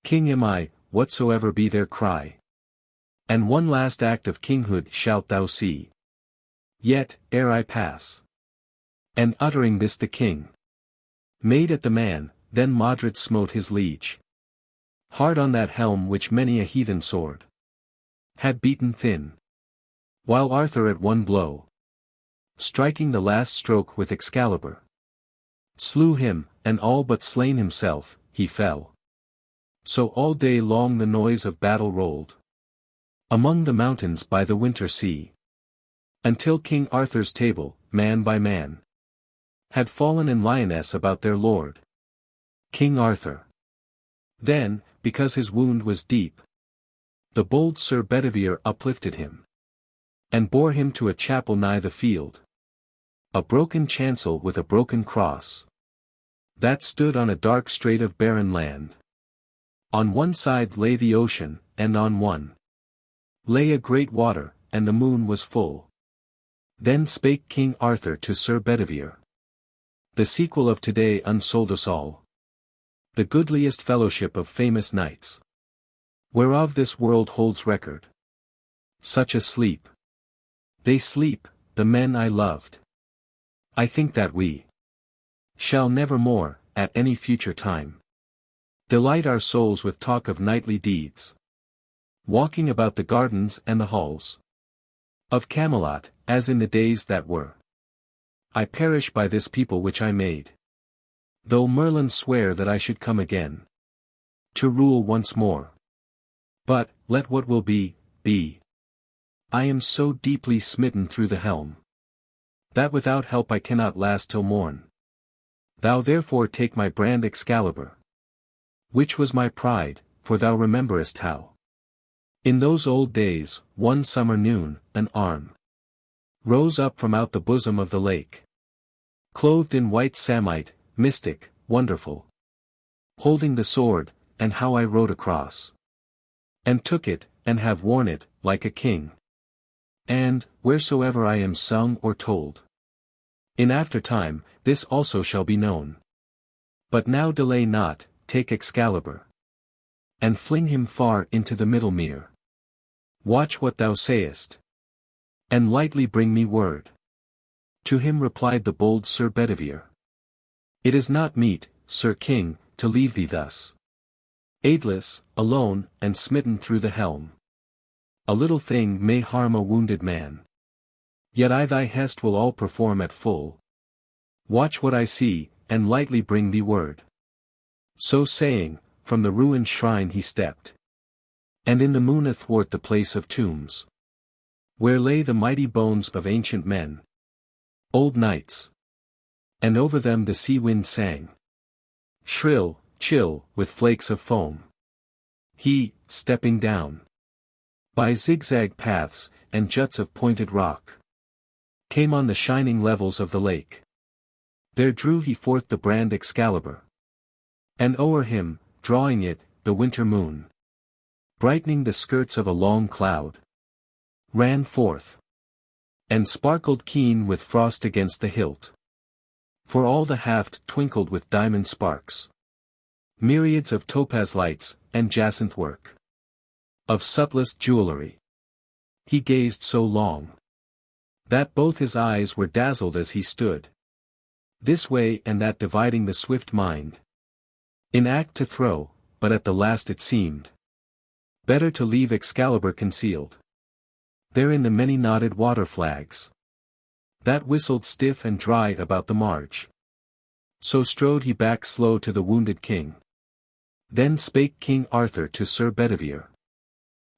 King am I, whatsoever be their cry. And one last act of kinghood shalt thou see. Yet, ere I pass. And uttering this the king made at the man, then Modred smote his liege hard on that helm which many a heathen sword had beaten thin. While Arthur at one blow, striking the last stroke with Excalibur, slew him, and all but slain himself, he fell. So all day long the noise of battle rolled among the mountains by the winter sea. Until King Arthur's table, man by man, had fallen in lioness about their lord, King Arthur. Then, because his wound was deep, the bold Sir Bedivere uplifted him, and bore him to a chapel nigh the field. A broken chancel with a broken cross, that stood on a dark strait of barren land. On one side lay the ocean, and on one lay a great water, and the moon was full. Then spake King Arthur to Sir Bedivere. The sequel of today unsold us all. The goodliest fellowship of famous knights, whereof this world holds record. Such a sleep. They sleep, the men I loved. I think that we shall never more, at any future time, delight our souls with talk of knightly deeds, walking about the gardens and the halls of Camelot, as in the days that were. I perish by this people which I made, though Merlin sware that I should come again to rule once more. But, let what will be, be. I am so deeply smitten through the helm, that without help I cannot last till morn. Thou therefore take my brand Excalibur, which was my pride, for thou rememberest how in those old days, one summer noon, an arm rose up from out the bosom of the lake, clothed in white samite, mystic, wonderful, holding the sword, and how I rode across, and took it, and have worn it, like a king. And, wheresoever I am sung or told, in after time, this also shall be known. But now delay not, take Excalibur, and fling him far into the middle mere. Watch what thou sayest, and lightly bring me word. To him replied the bold Sir Bedivere. It is not meet, Sir King, to leave thee thus aidless, alone, and smitten through the helm. A little thing may harm a wounded man. Yet I thy hest will all perform at full. Watch what I see, and lightly bring thee word. So saying, from the ruined shrine he stepped, and in the moon athwart the place of tombs, where lay the mighty bones of ancient men, old knights, and over them the sea wind sang, shrill, chill, with flakes of foam. He, stepping down by zigzag paths, and juts of pointed rock, came on the shining levels of the lake. There drew he forth the brand Excalibur, and o'er him, drawing it, the winter moon, brightening the skirts of a long cloud, ran forth, and sparkled keen with frost against the hilt. For all the haft twinkled with diamond sparks, myriads of topaz lights, and jacinth work of subtlest jewellery. He gazed so long that both his eyes were dazzled as he stood, this way and that dividing the swift mind, in act to throw, but at the last it seemed better to leave Excalibur concealed there in the many knotted water flags that whistled stiff and dry about the marge. So strode he back slow to the wounded king. Then spake King Arthur to Sir Bedivere.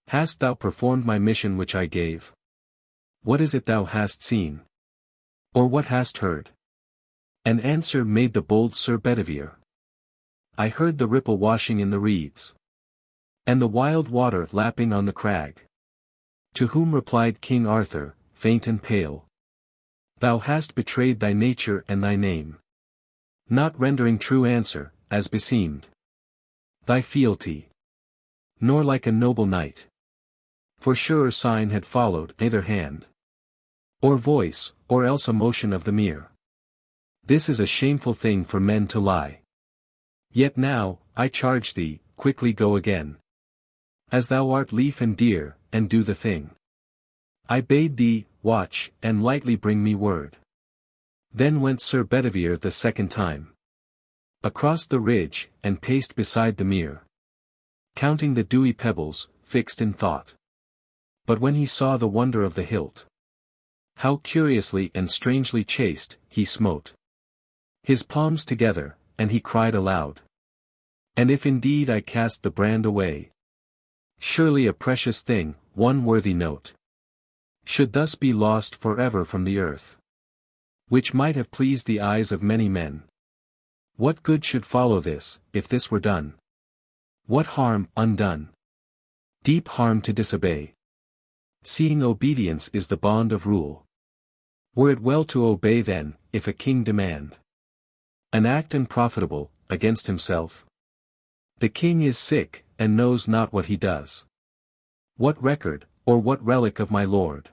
Hast thou performed my mission which I gave? What is it thou hast seen? Or what hast heard? An answer made the bold Sir Bedivere. I heard the ripple washing in the reeds, and the wild water lapping on the crag. To whom replied King Arthur, faint and pale, thou hast betrayed thy nature and thy name, not rendering true answer, as beseemed thy fealty, nor like a noble knight. For surer sign had followed either hand, or voice, or else a motion of the mere. This is a shameful thing for men to lie. Yet now, I charge thee, quickly go again, as thou art lief and dear, and do the thing I bade thee, watch, and lightly bring me word. Then went Sir Bedivere the second time across the ridge, and paced beside the mere, counting the dewy pebbles, fixed in thought. But when he saw the wonder of the hilt, how curiously and strangely chased, he smote his palms together, and he cried aloud. And if indeed I cast the brand away, surely a precious thing, one worthy note, should thus be lost forever from the earth, which might have pleased the eyes of many men. What good should follow this, if this were done? What harm, undone? Deep harm to disobey, seeing obedience is the bond of rule. Were it well to obey then, if a king demand an act unprofitable, against himself? The king is sick, and knows not what he does. What record, or what relic of my lord,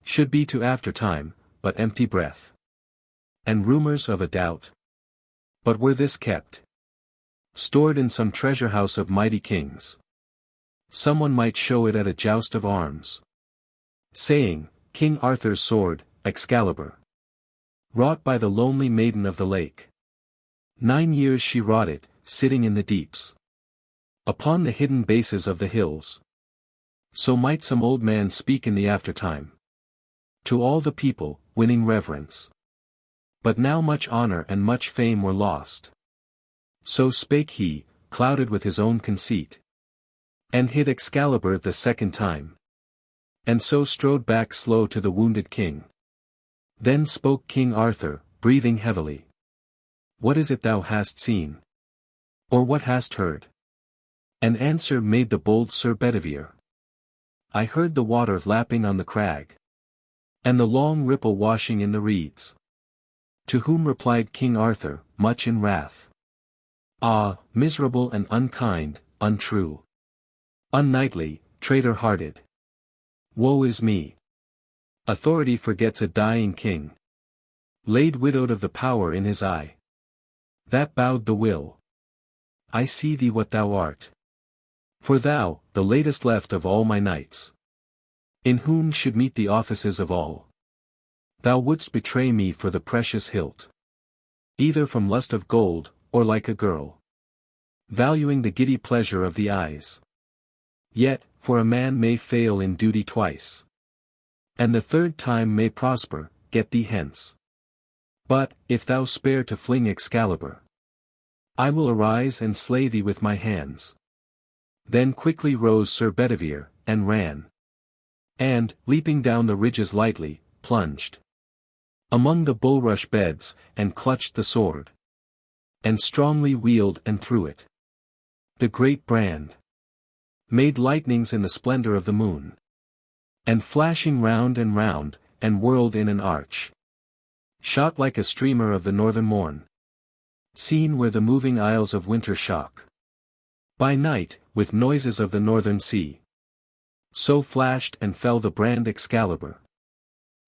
should be to aftertime, but empty breath, and rumors of a doubt? But were this kept, stored in some treasure house of mighty kings, someone might show it at a joust of arms, saying, King Arthur's sword, Excalibur, wrought by the lonely maiden of the lake. 9 years she wrought it, sitting in the deeps, upon the hidden bases of the hills. So might some old man speak in the aftertime, to all the people, winning reverence. But now much honor and much fame were lost. So spake he, clouded with his own conceit, and hid Excalibur the second time, and so strode back slow to the wounded king. Then spoke King Arthur, breathing heavily. What is it thou hast seen? Or what hast heard? An answer made the bold Sir Bedivere. I heard the water lapping on the crag, and the long ripple washing in the reeds. To whom replied King Arthur, much in wrath. Ah, miserable and unkind, untrue, unknightly, traitor-hearted. Woe is me! Authority forgets a dying king, laid widowed of the power in his eye, that bowed the will. I see thee what thou art. For thou, the latest left of all my knights, in whom should meet the offices of all. Thou wouldst betray me for the precious hilt, either from lust of gold, or like a girl, valuing the giddy pleasure of the eyes. Yet, for a man may fail in duty twice, and the third time may prosper, get thee hence. But, if thou spare to fling Excalibur, I will arise and slay thee with my hands. Then quickly rose Sir Bedivere, and ran, and, leaping down the ridges lightly, plunged among the bulrush beds, and clutched the sword, and strongly wheeled and threw it. The great brand made lightnings in the splendor of the moon, and flashing round, and whirled in an arch, shot like a streamer of the northern morn, seen where the moving isles of winter shock by night, with noises of the northern sea. So flashed and fell the brand Excalibur.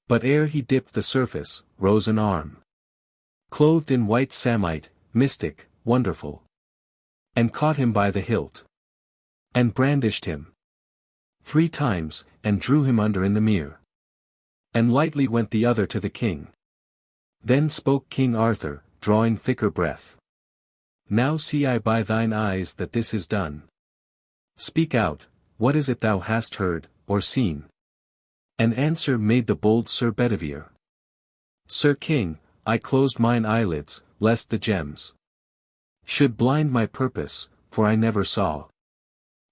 But ere he dipped the surface, rose an arm, clothed in white samite, mystic, wonderful, and caught him by the hilt, and brandished him 3 times, and drew him under in the mere. And lightly went the other to the king. Then spoke King Arthur, drawing thicker breath. Now see I by thine eyes that this is done. Speak out, what is it thou hast heard, or seen? An answer made the bold Sir Bedivere. Sir King, I closed mine eyelids, lest the gems should blind my purpose, for I never saw,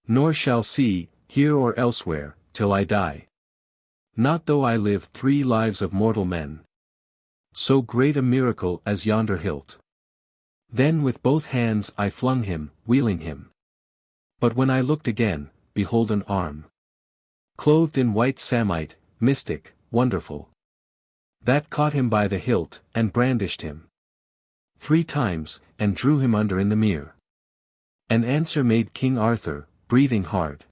nor shall see, here or elsewhere, till I die. Not though I live 3 lives of mortal men, so great a miracle as yonder hilt. Then with both hands I flung him, wheeling him. But when I looked again, behold an arm, clothed in white samite, mystic, wonderful, that caught him by the hilt, and brandished him 3 times, and drew him under in the mere. An answer made King Arthur, breathing hard.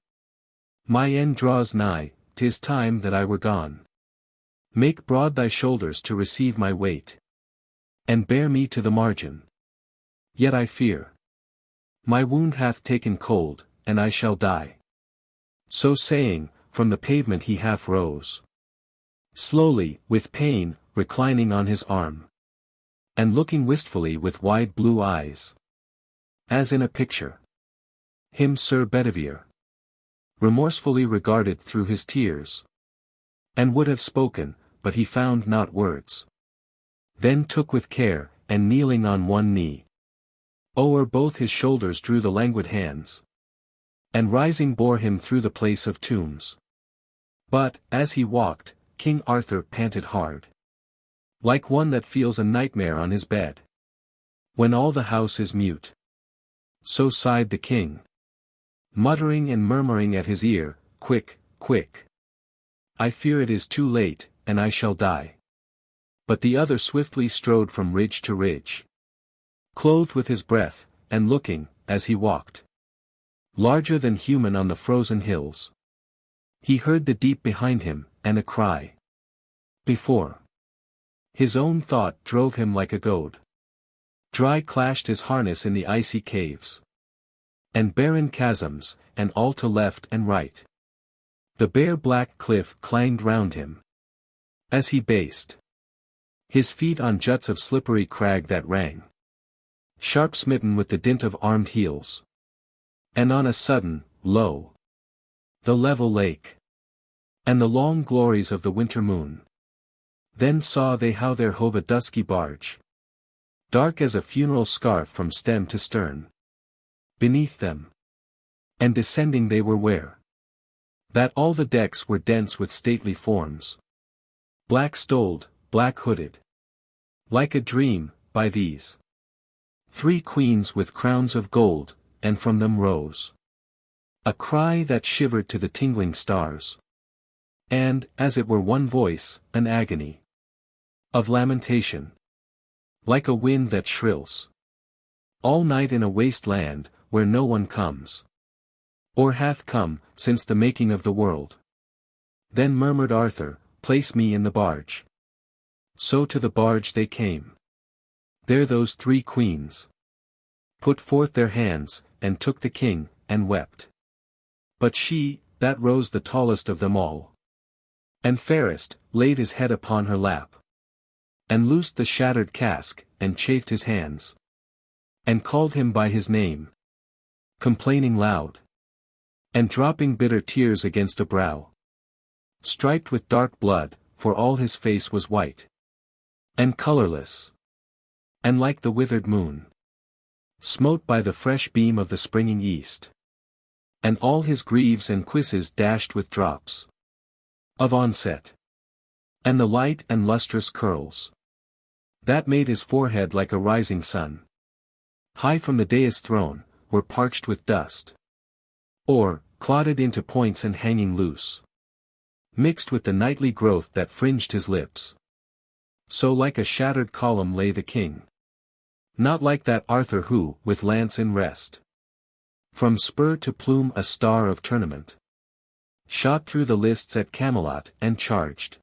My end draws nigh, 'tis time that I were gone. Make broad thy shoulders to receive my weight, and bear me to the margin. Yet I fear my wound hath taken cold, and I shall die. So saying, from the pavement he half rose, slowly, with pain, reclining on his arm, and looking wistfully with wide blue eyes, as in a picture. Him Sir Bedivere remorsefully regarded through his tears, and would have spoken, but he found not words. Then took with care, and kneeling on one knee, o'er both his shoulders drew the languid hands, and rising bore him through the place of tombs. But, as he walked, King Arthur panted hard, like one that feels a nightmare on his bed, when all the house is mute. So sighed the king, muttering and murmuring at his ear, Quick, quick! I fear it is too late, and I shall die. But the other swiftly strode from ridge to ridge, clothed with his breath, and looking, as he walked. Larger than human on the frozen hills. He heard the deep behind him, and a cry. Before. His own thought drove him like a goad. Dry clashed his harness in the icy caves. And barren chasms, and all to left and right. The bare black cliff clanged round him. As he based. His feet on juts of slippery crag that rang. Sharp smitten with the dint of armed heels. And on a sudden, lo! The level lake. And the long glories of the winter moon. Then saw they how there hove a dusky barge. Dark as a funeral scarf from stem to stern. Beneath them. And descending they were where. That all the decks were dense with stately forms. Black stoled, black hooded. Like a dream, by these. 3 queens with crowns of gold, and from them rose. A cry that shivered to the tingling stars. And, as it were one voice, an agony. Of lamentation. Like a wind that shrills. All night in a waste land, where no one comes. Or hath come, since the making of the world. Then murmured Arthur, place me in the barge. So to the barge they came. There those 3 queens. Put forth their hands, and took the king, and wept. But she, that rose the tallest of them all. And fairest, laid his head upon her lap. And loosed the shattered casque, and chafed his hands. And called him by his name. Complaining loud. And dropping bitter tears against a brow. Striped with dark blood, for all his face was white. And colorless. And like the withered moon. Smote by the fresh beam of the springing east. And all his greaves and cuisses dashed with drops. Of onset. And the light and lustrous curls. That made his forehead like a rising sun. High from the dais throne, were parched with dust. Or, clotted into points and hanging loose. Mixed with the nightly growth that fringed his lips. So like a shattered column lay the king. Not like that Arthur who, with lance in rest. From spur to plume a star of tournament. Shot through the lists at Camelot and charged.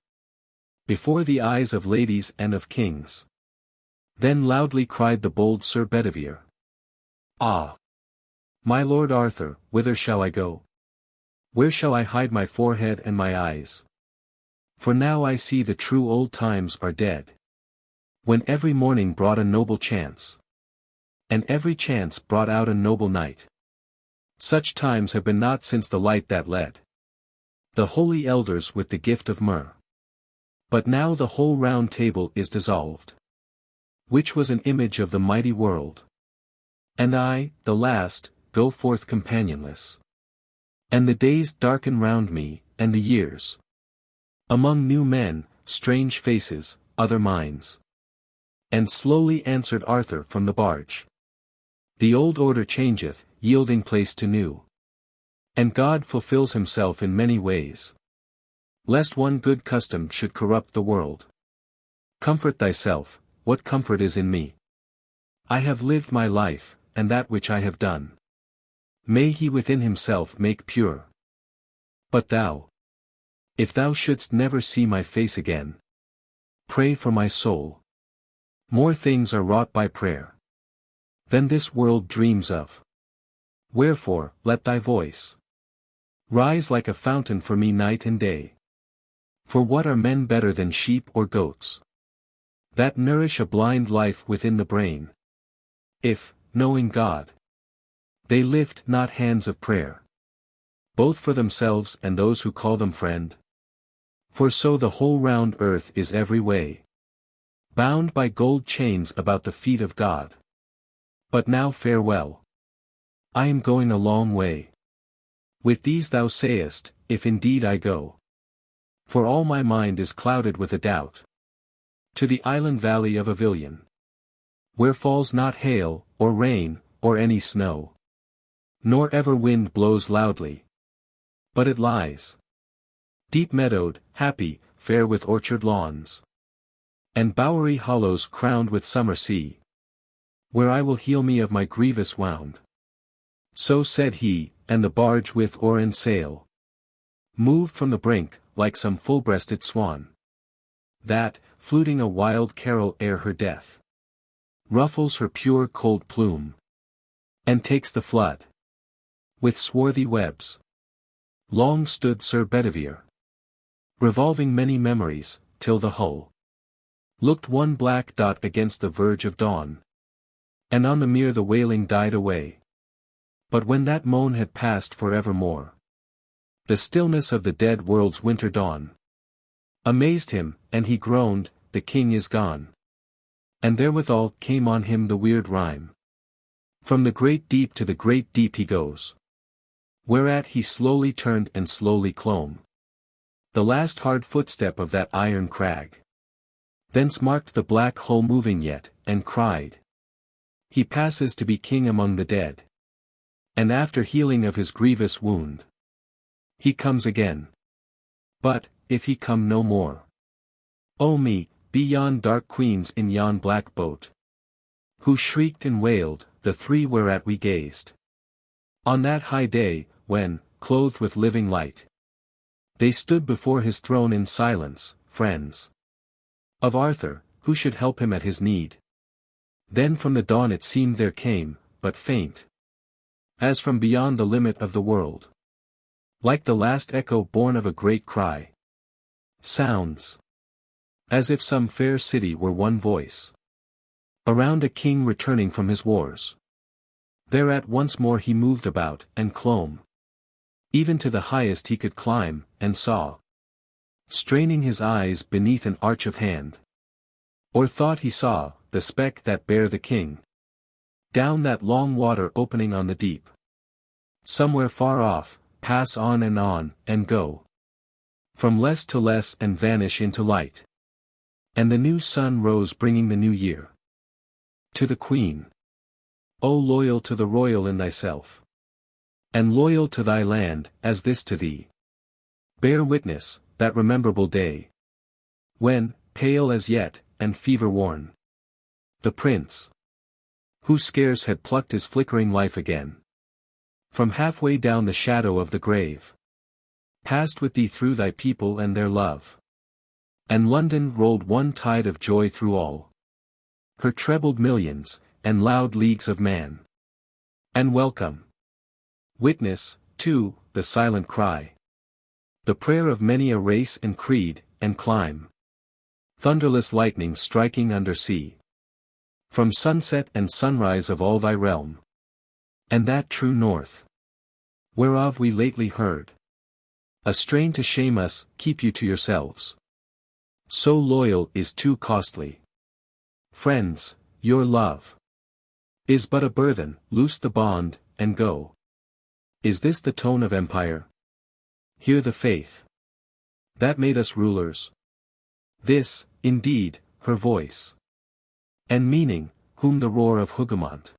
Before the eyes of ladies and of kings. Then loudly cried the bold Sir Bedivere. Ah! My lord Arthur, whither shall I go? Where shall I hide my forehead and my eyes? For now I see the true old times are dead. When every morning brought a noble chance. And every chance brought out a noble knight. Such times have been not since the light that led the holy elders with the gift of myrrh. But now the whole round table is dissolved. Which was an image of the mighty world. And I, the last, go forth companionless. And the days darken round me, and the years. Among new men, strange faces, other minds. And slowly answered Arthur from the barge. The old order changeth, yielding place to new. And God fulfills himself in many ways. Lest one good custom should corrupt the world. Comfort thyself, what comfort is in me? I have lived my life, and that which I have done. May he within himself make pure. But thou, if thou shouldst never see my face again, pray for my soul. More things are wrought by prayer than this world dreams of. Wherefore, let thy voice rise like a fountain for me night and day. For what are men better than sheep or goats, that nourish a blind life within the brain? If, knowing God, they lift not hands of prayer, both for themselves and those who call them friend. For so the whole round earth is every way bound by gold chains about the feet of God. But now farewell. I am going a long way. With these thou sayest, if indeed I go. For all my mind is clouded with a doubt. To the island valley of Avilion. Where falls not hail, or rain, or any snow. Nor ever wind blows loudly. But it lies deep meadowed, happy, fair with orchard lawns. And bowery hollows crowned with summer sea. Where I will heal me of my grievous wound. So said he, and the barge with oar and sail moved from the brink, like some full-breasted swan, that, fluting a wild carol ere her death, ruffles her pure cold plume, and takes the flood with swarthy webs. Long stood Sir Bedivere, revolving many memories, till the hull looked one black dot against the verge of dawn, and on the mere the wailing died away. But when that moan had passed for evermore, the stillness of the dead world's winter dawn amazed him, and he groaned, "The king is gone." And therewithal came on him the weird rhyme. From the great deep to the great deep he goes. Whereat he slowly turned and slowly clomb the last hard footstep of that iron crag. Thence marked the black hull moving yet, and cried, "He passes to be king among the dead. And after healing of his grievous wound, he comes again. But, if he come no more, O me, be yon dark queens in yon black boat, who shrieked and wailed, the three whereat we gazed, on that high day, when, clothed with living light, they stood before his throne in silence, friends of Arthur, who should help him at his need. Then from the dawn it seemed there came, but faint, as from beyond the limit of the world, like the last echo born of a great cry, sounds, as if some fair city were one voice, around a king returning from his wars. Thereat once more he moved about, and clomb even to the highest he could climb, and saw, straining his eyes beneath an arch of hand, or thought he saw, the speck that bare the king, down that long water opening on the deep, somewhere far off, pass on, and go from less to less and vanish into light. And the new sun rose bringing the new year. To the queen, O loyal to the royal in thyself, and loyal to thy land, as this to thee, bear witness, that rememberable day, when, pale as yet, and fever-worn, the prince, who scarce had plucked his flickering life again from halfway down the shadow of the grave, passed with thee through thy people and their love. And London rolled one tide of joy through all her trebled millions, and loud leagues of man. And welcome. Witness, too, the silent cry, the prayer of many a race and creed, and clime. Thunderless lightning striking under sea, from sunset and sunrise of all thy realm. And that true north, whereof we lately heard a strain to shame us, keep you to yourselves. So loyal is too costly. Friends, your love is but a burthen, loose the bond, and go. Is this the tone of empire? Hear the faith that made us rulers. This, indeed, her voice and meaning, whom the roar of Hougoumont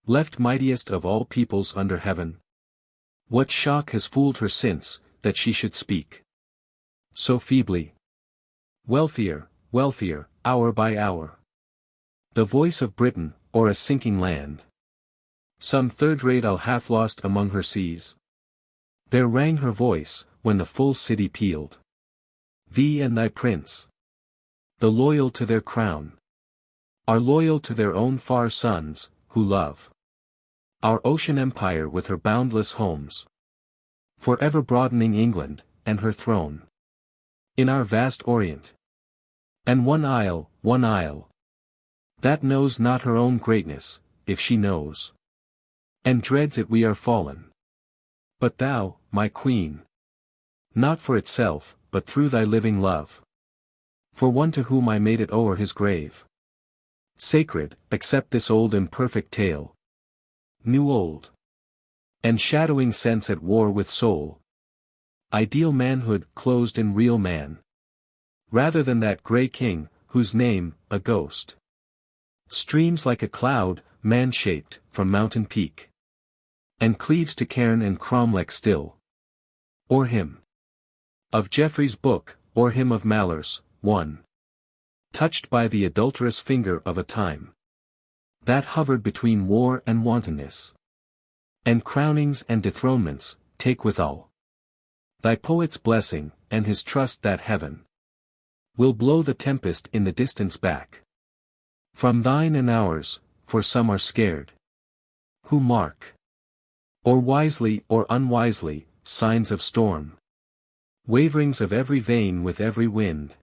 left mightiest of all peoples under heaven. What shock has fooled her since, that she should speak so feebly? Wealthier, wealthier, hour by hour, the voice of Britain, or a sinking land, some third-rate isle half lost among her seas. There rang her voice, when the full city pealed. Thee and thy prince, the loyal to their crown, are loyal to their own far sons, who love our ocean empire with her boundless homes, forever broadening England, and her throne in our vast Orient. And one isle, that knows not her own greatness, if she knows, and dreads it, we are fallen. But thou, my queen, not for itself, but through thy living love, for one to whom I made it o'er his grave. Sacred, accept this old imperfect tale, new old, and shadowing sense at war with soul. Ideal manhood closed in real man, rather than that grey king, whose name, a ghost, streams like a cloud, man-shaped, from mountain peak, and cleaves to cairn and cromlech still. Or him of Geoffrey's book, or him of Mallore's, one, touched by the adulterous finger of a time that hovered between war and wantonness. And crownings and dethronements, take withal. Thy poet's blessing, and his trust that heaven will blow the tempest in the distance back. From thine and ours, for some are scared. Who mark, or wisely or unwisely, signs of storm. Waverings of every vein with every wind.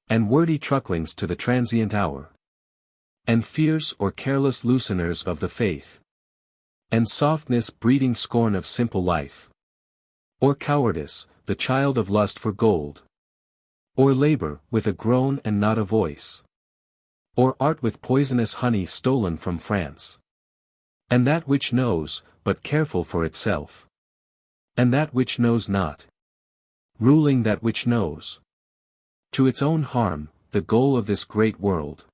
And wordy trucklings to the transient hour. And fierce or careless looseners of the faith. And softness breeding scorn of simple life. Or cowardice, the child of lust for gold. Or labor, with a groan and not a voice. Or art with poisonous honey stolen from France. And that which knows, but careful for itself. And that which knows not. Ruling that which knows. To its own harm, the goal of this great world.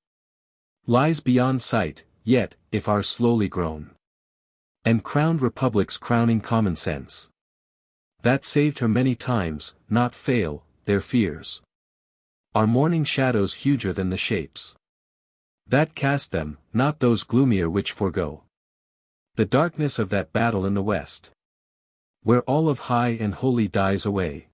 Lies beyond sight, yet, if our slowly grown. And crowned republics crowning common sense. That saved her many times, not fail, their fears. Are morning shadows huger than the shapes that cast them, not those gloomier which forego the darkness of that battle in the west, where all of high and holy dies away.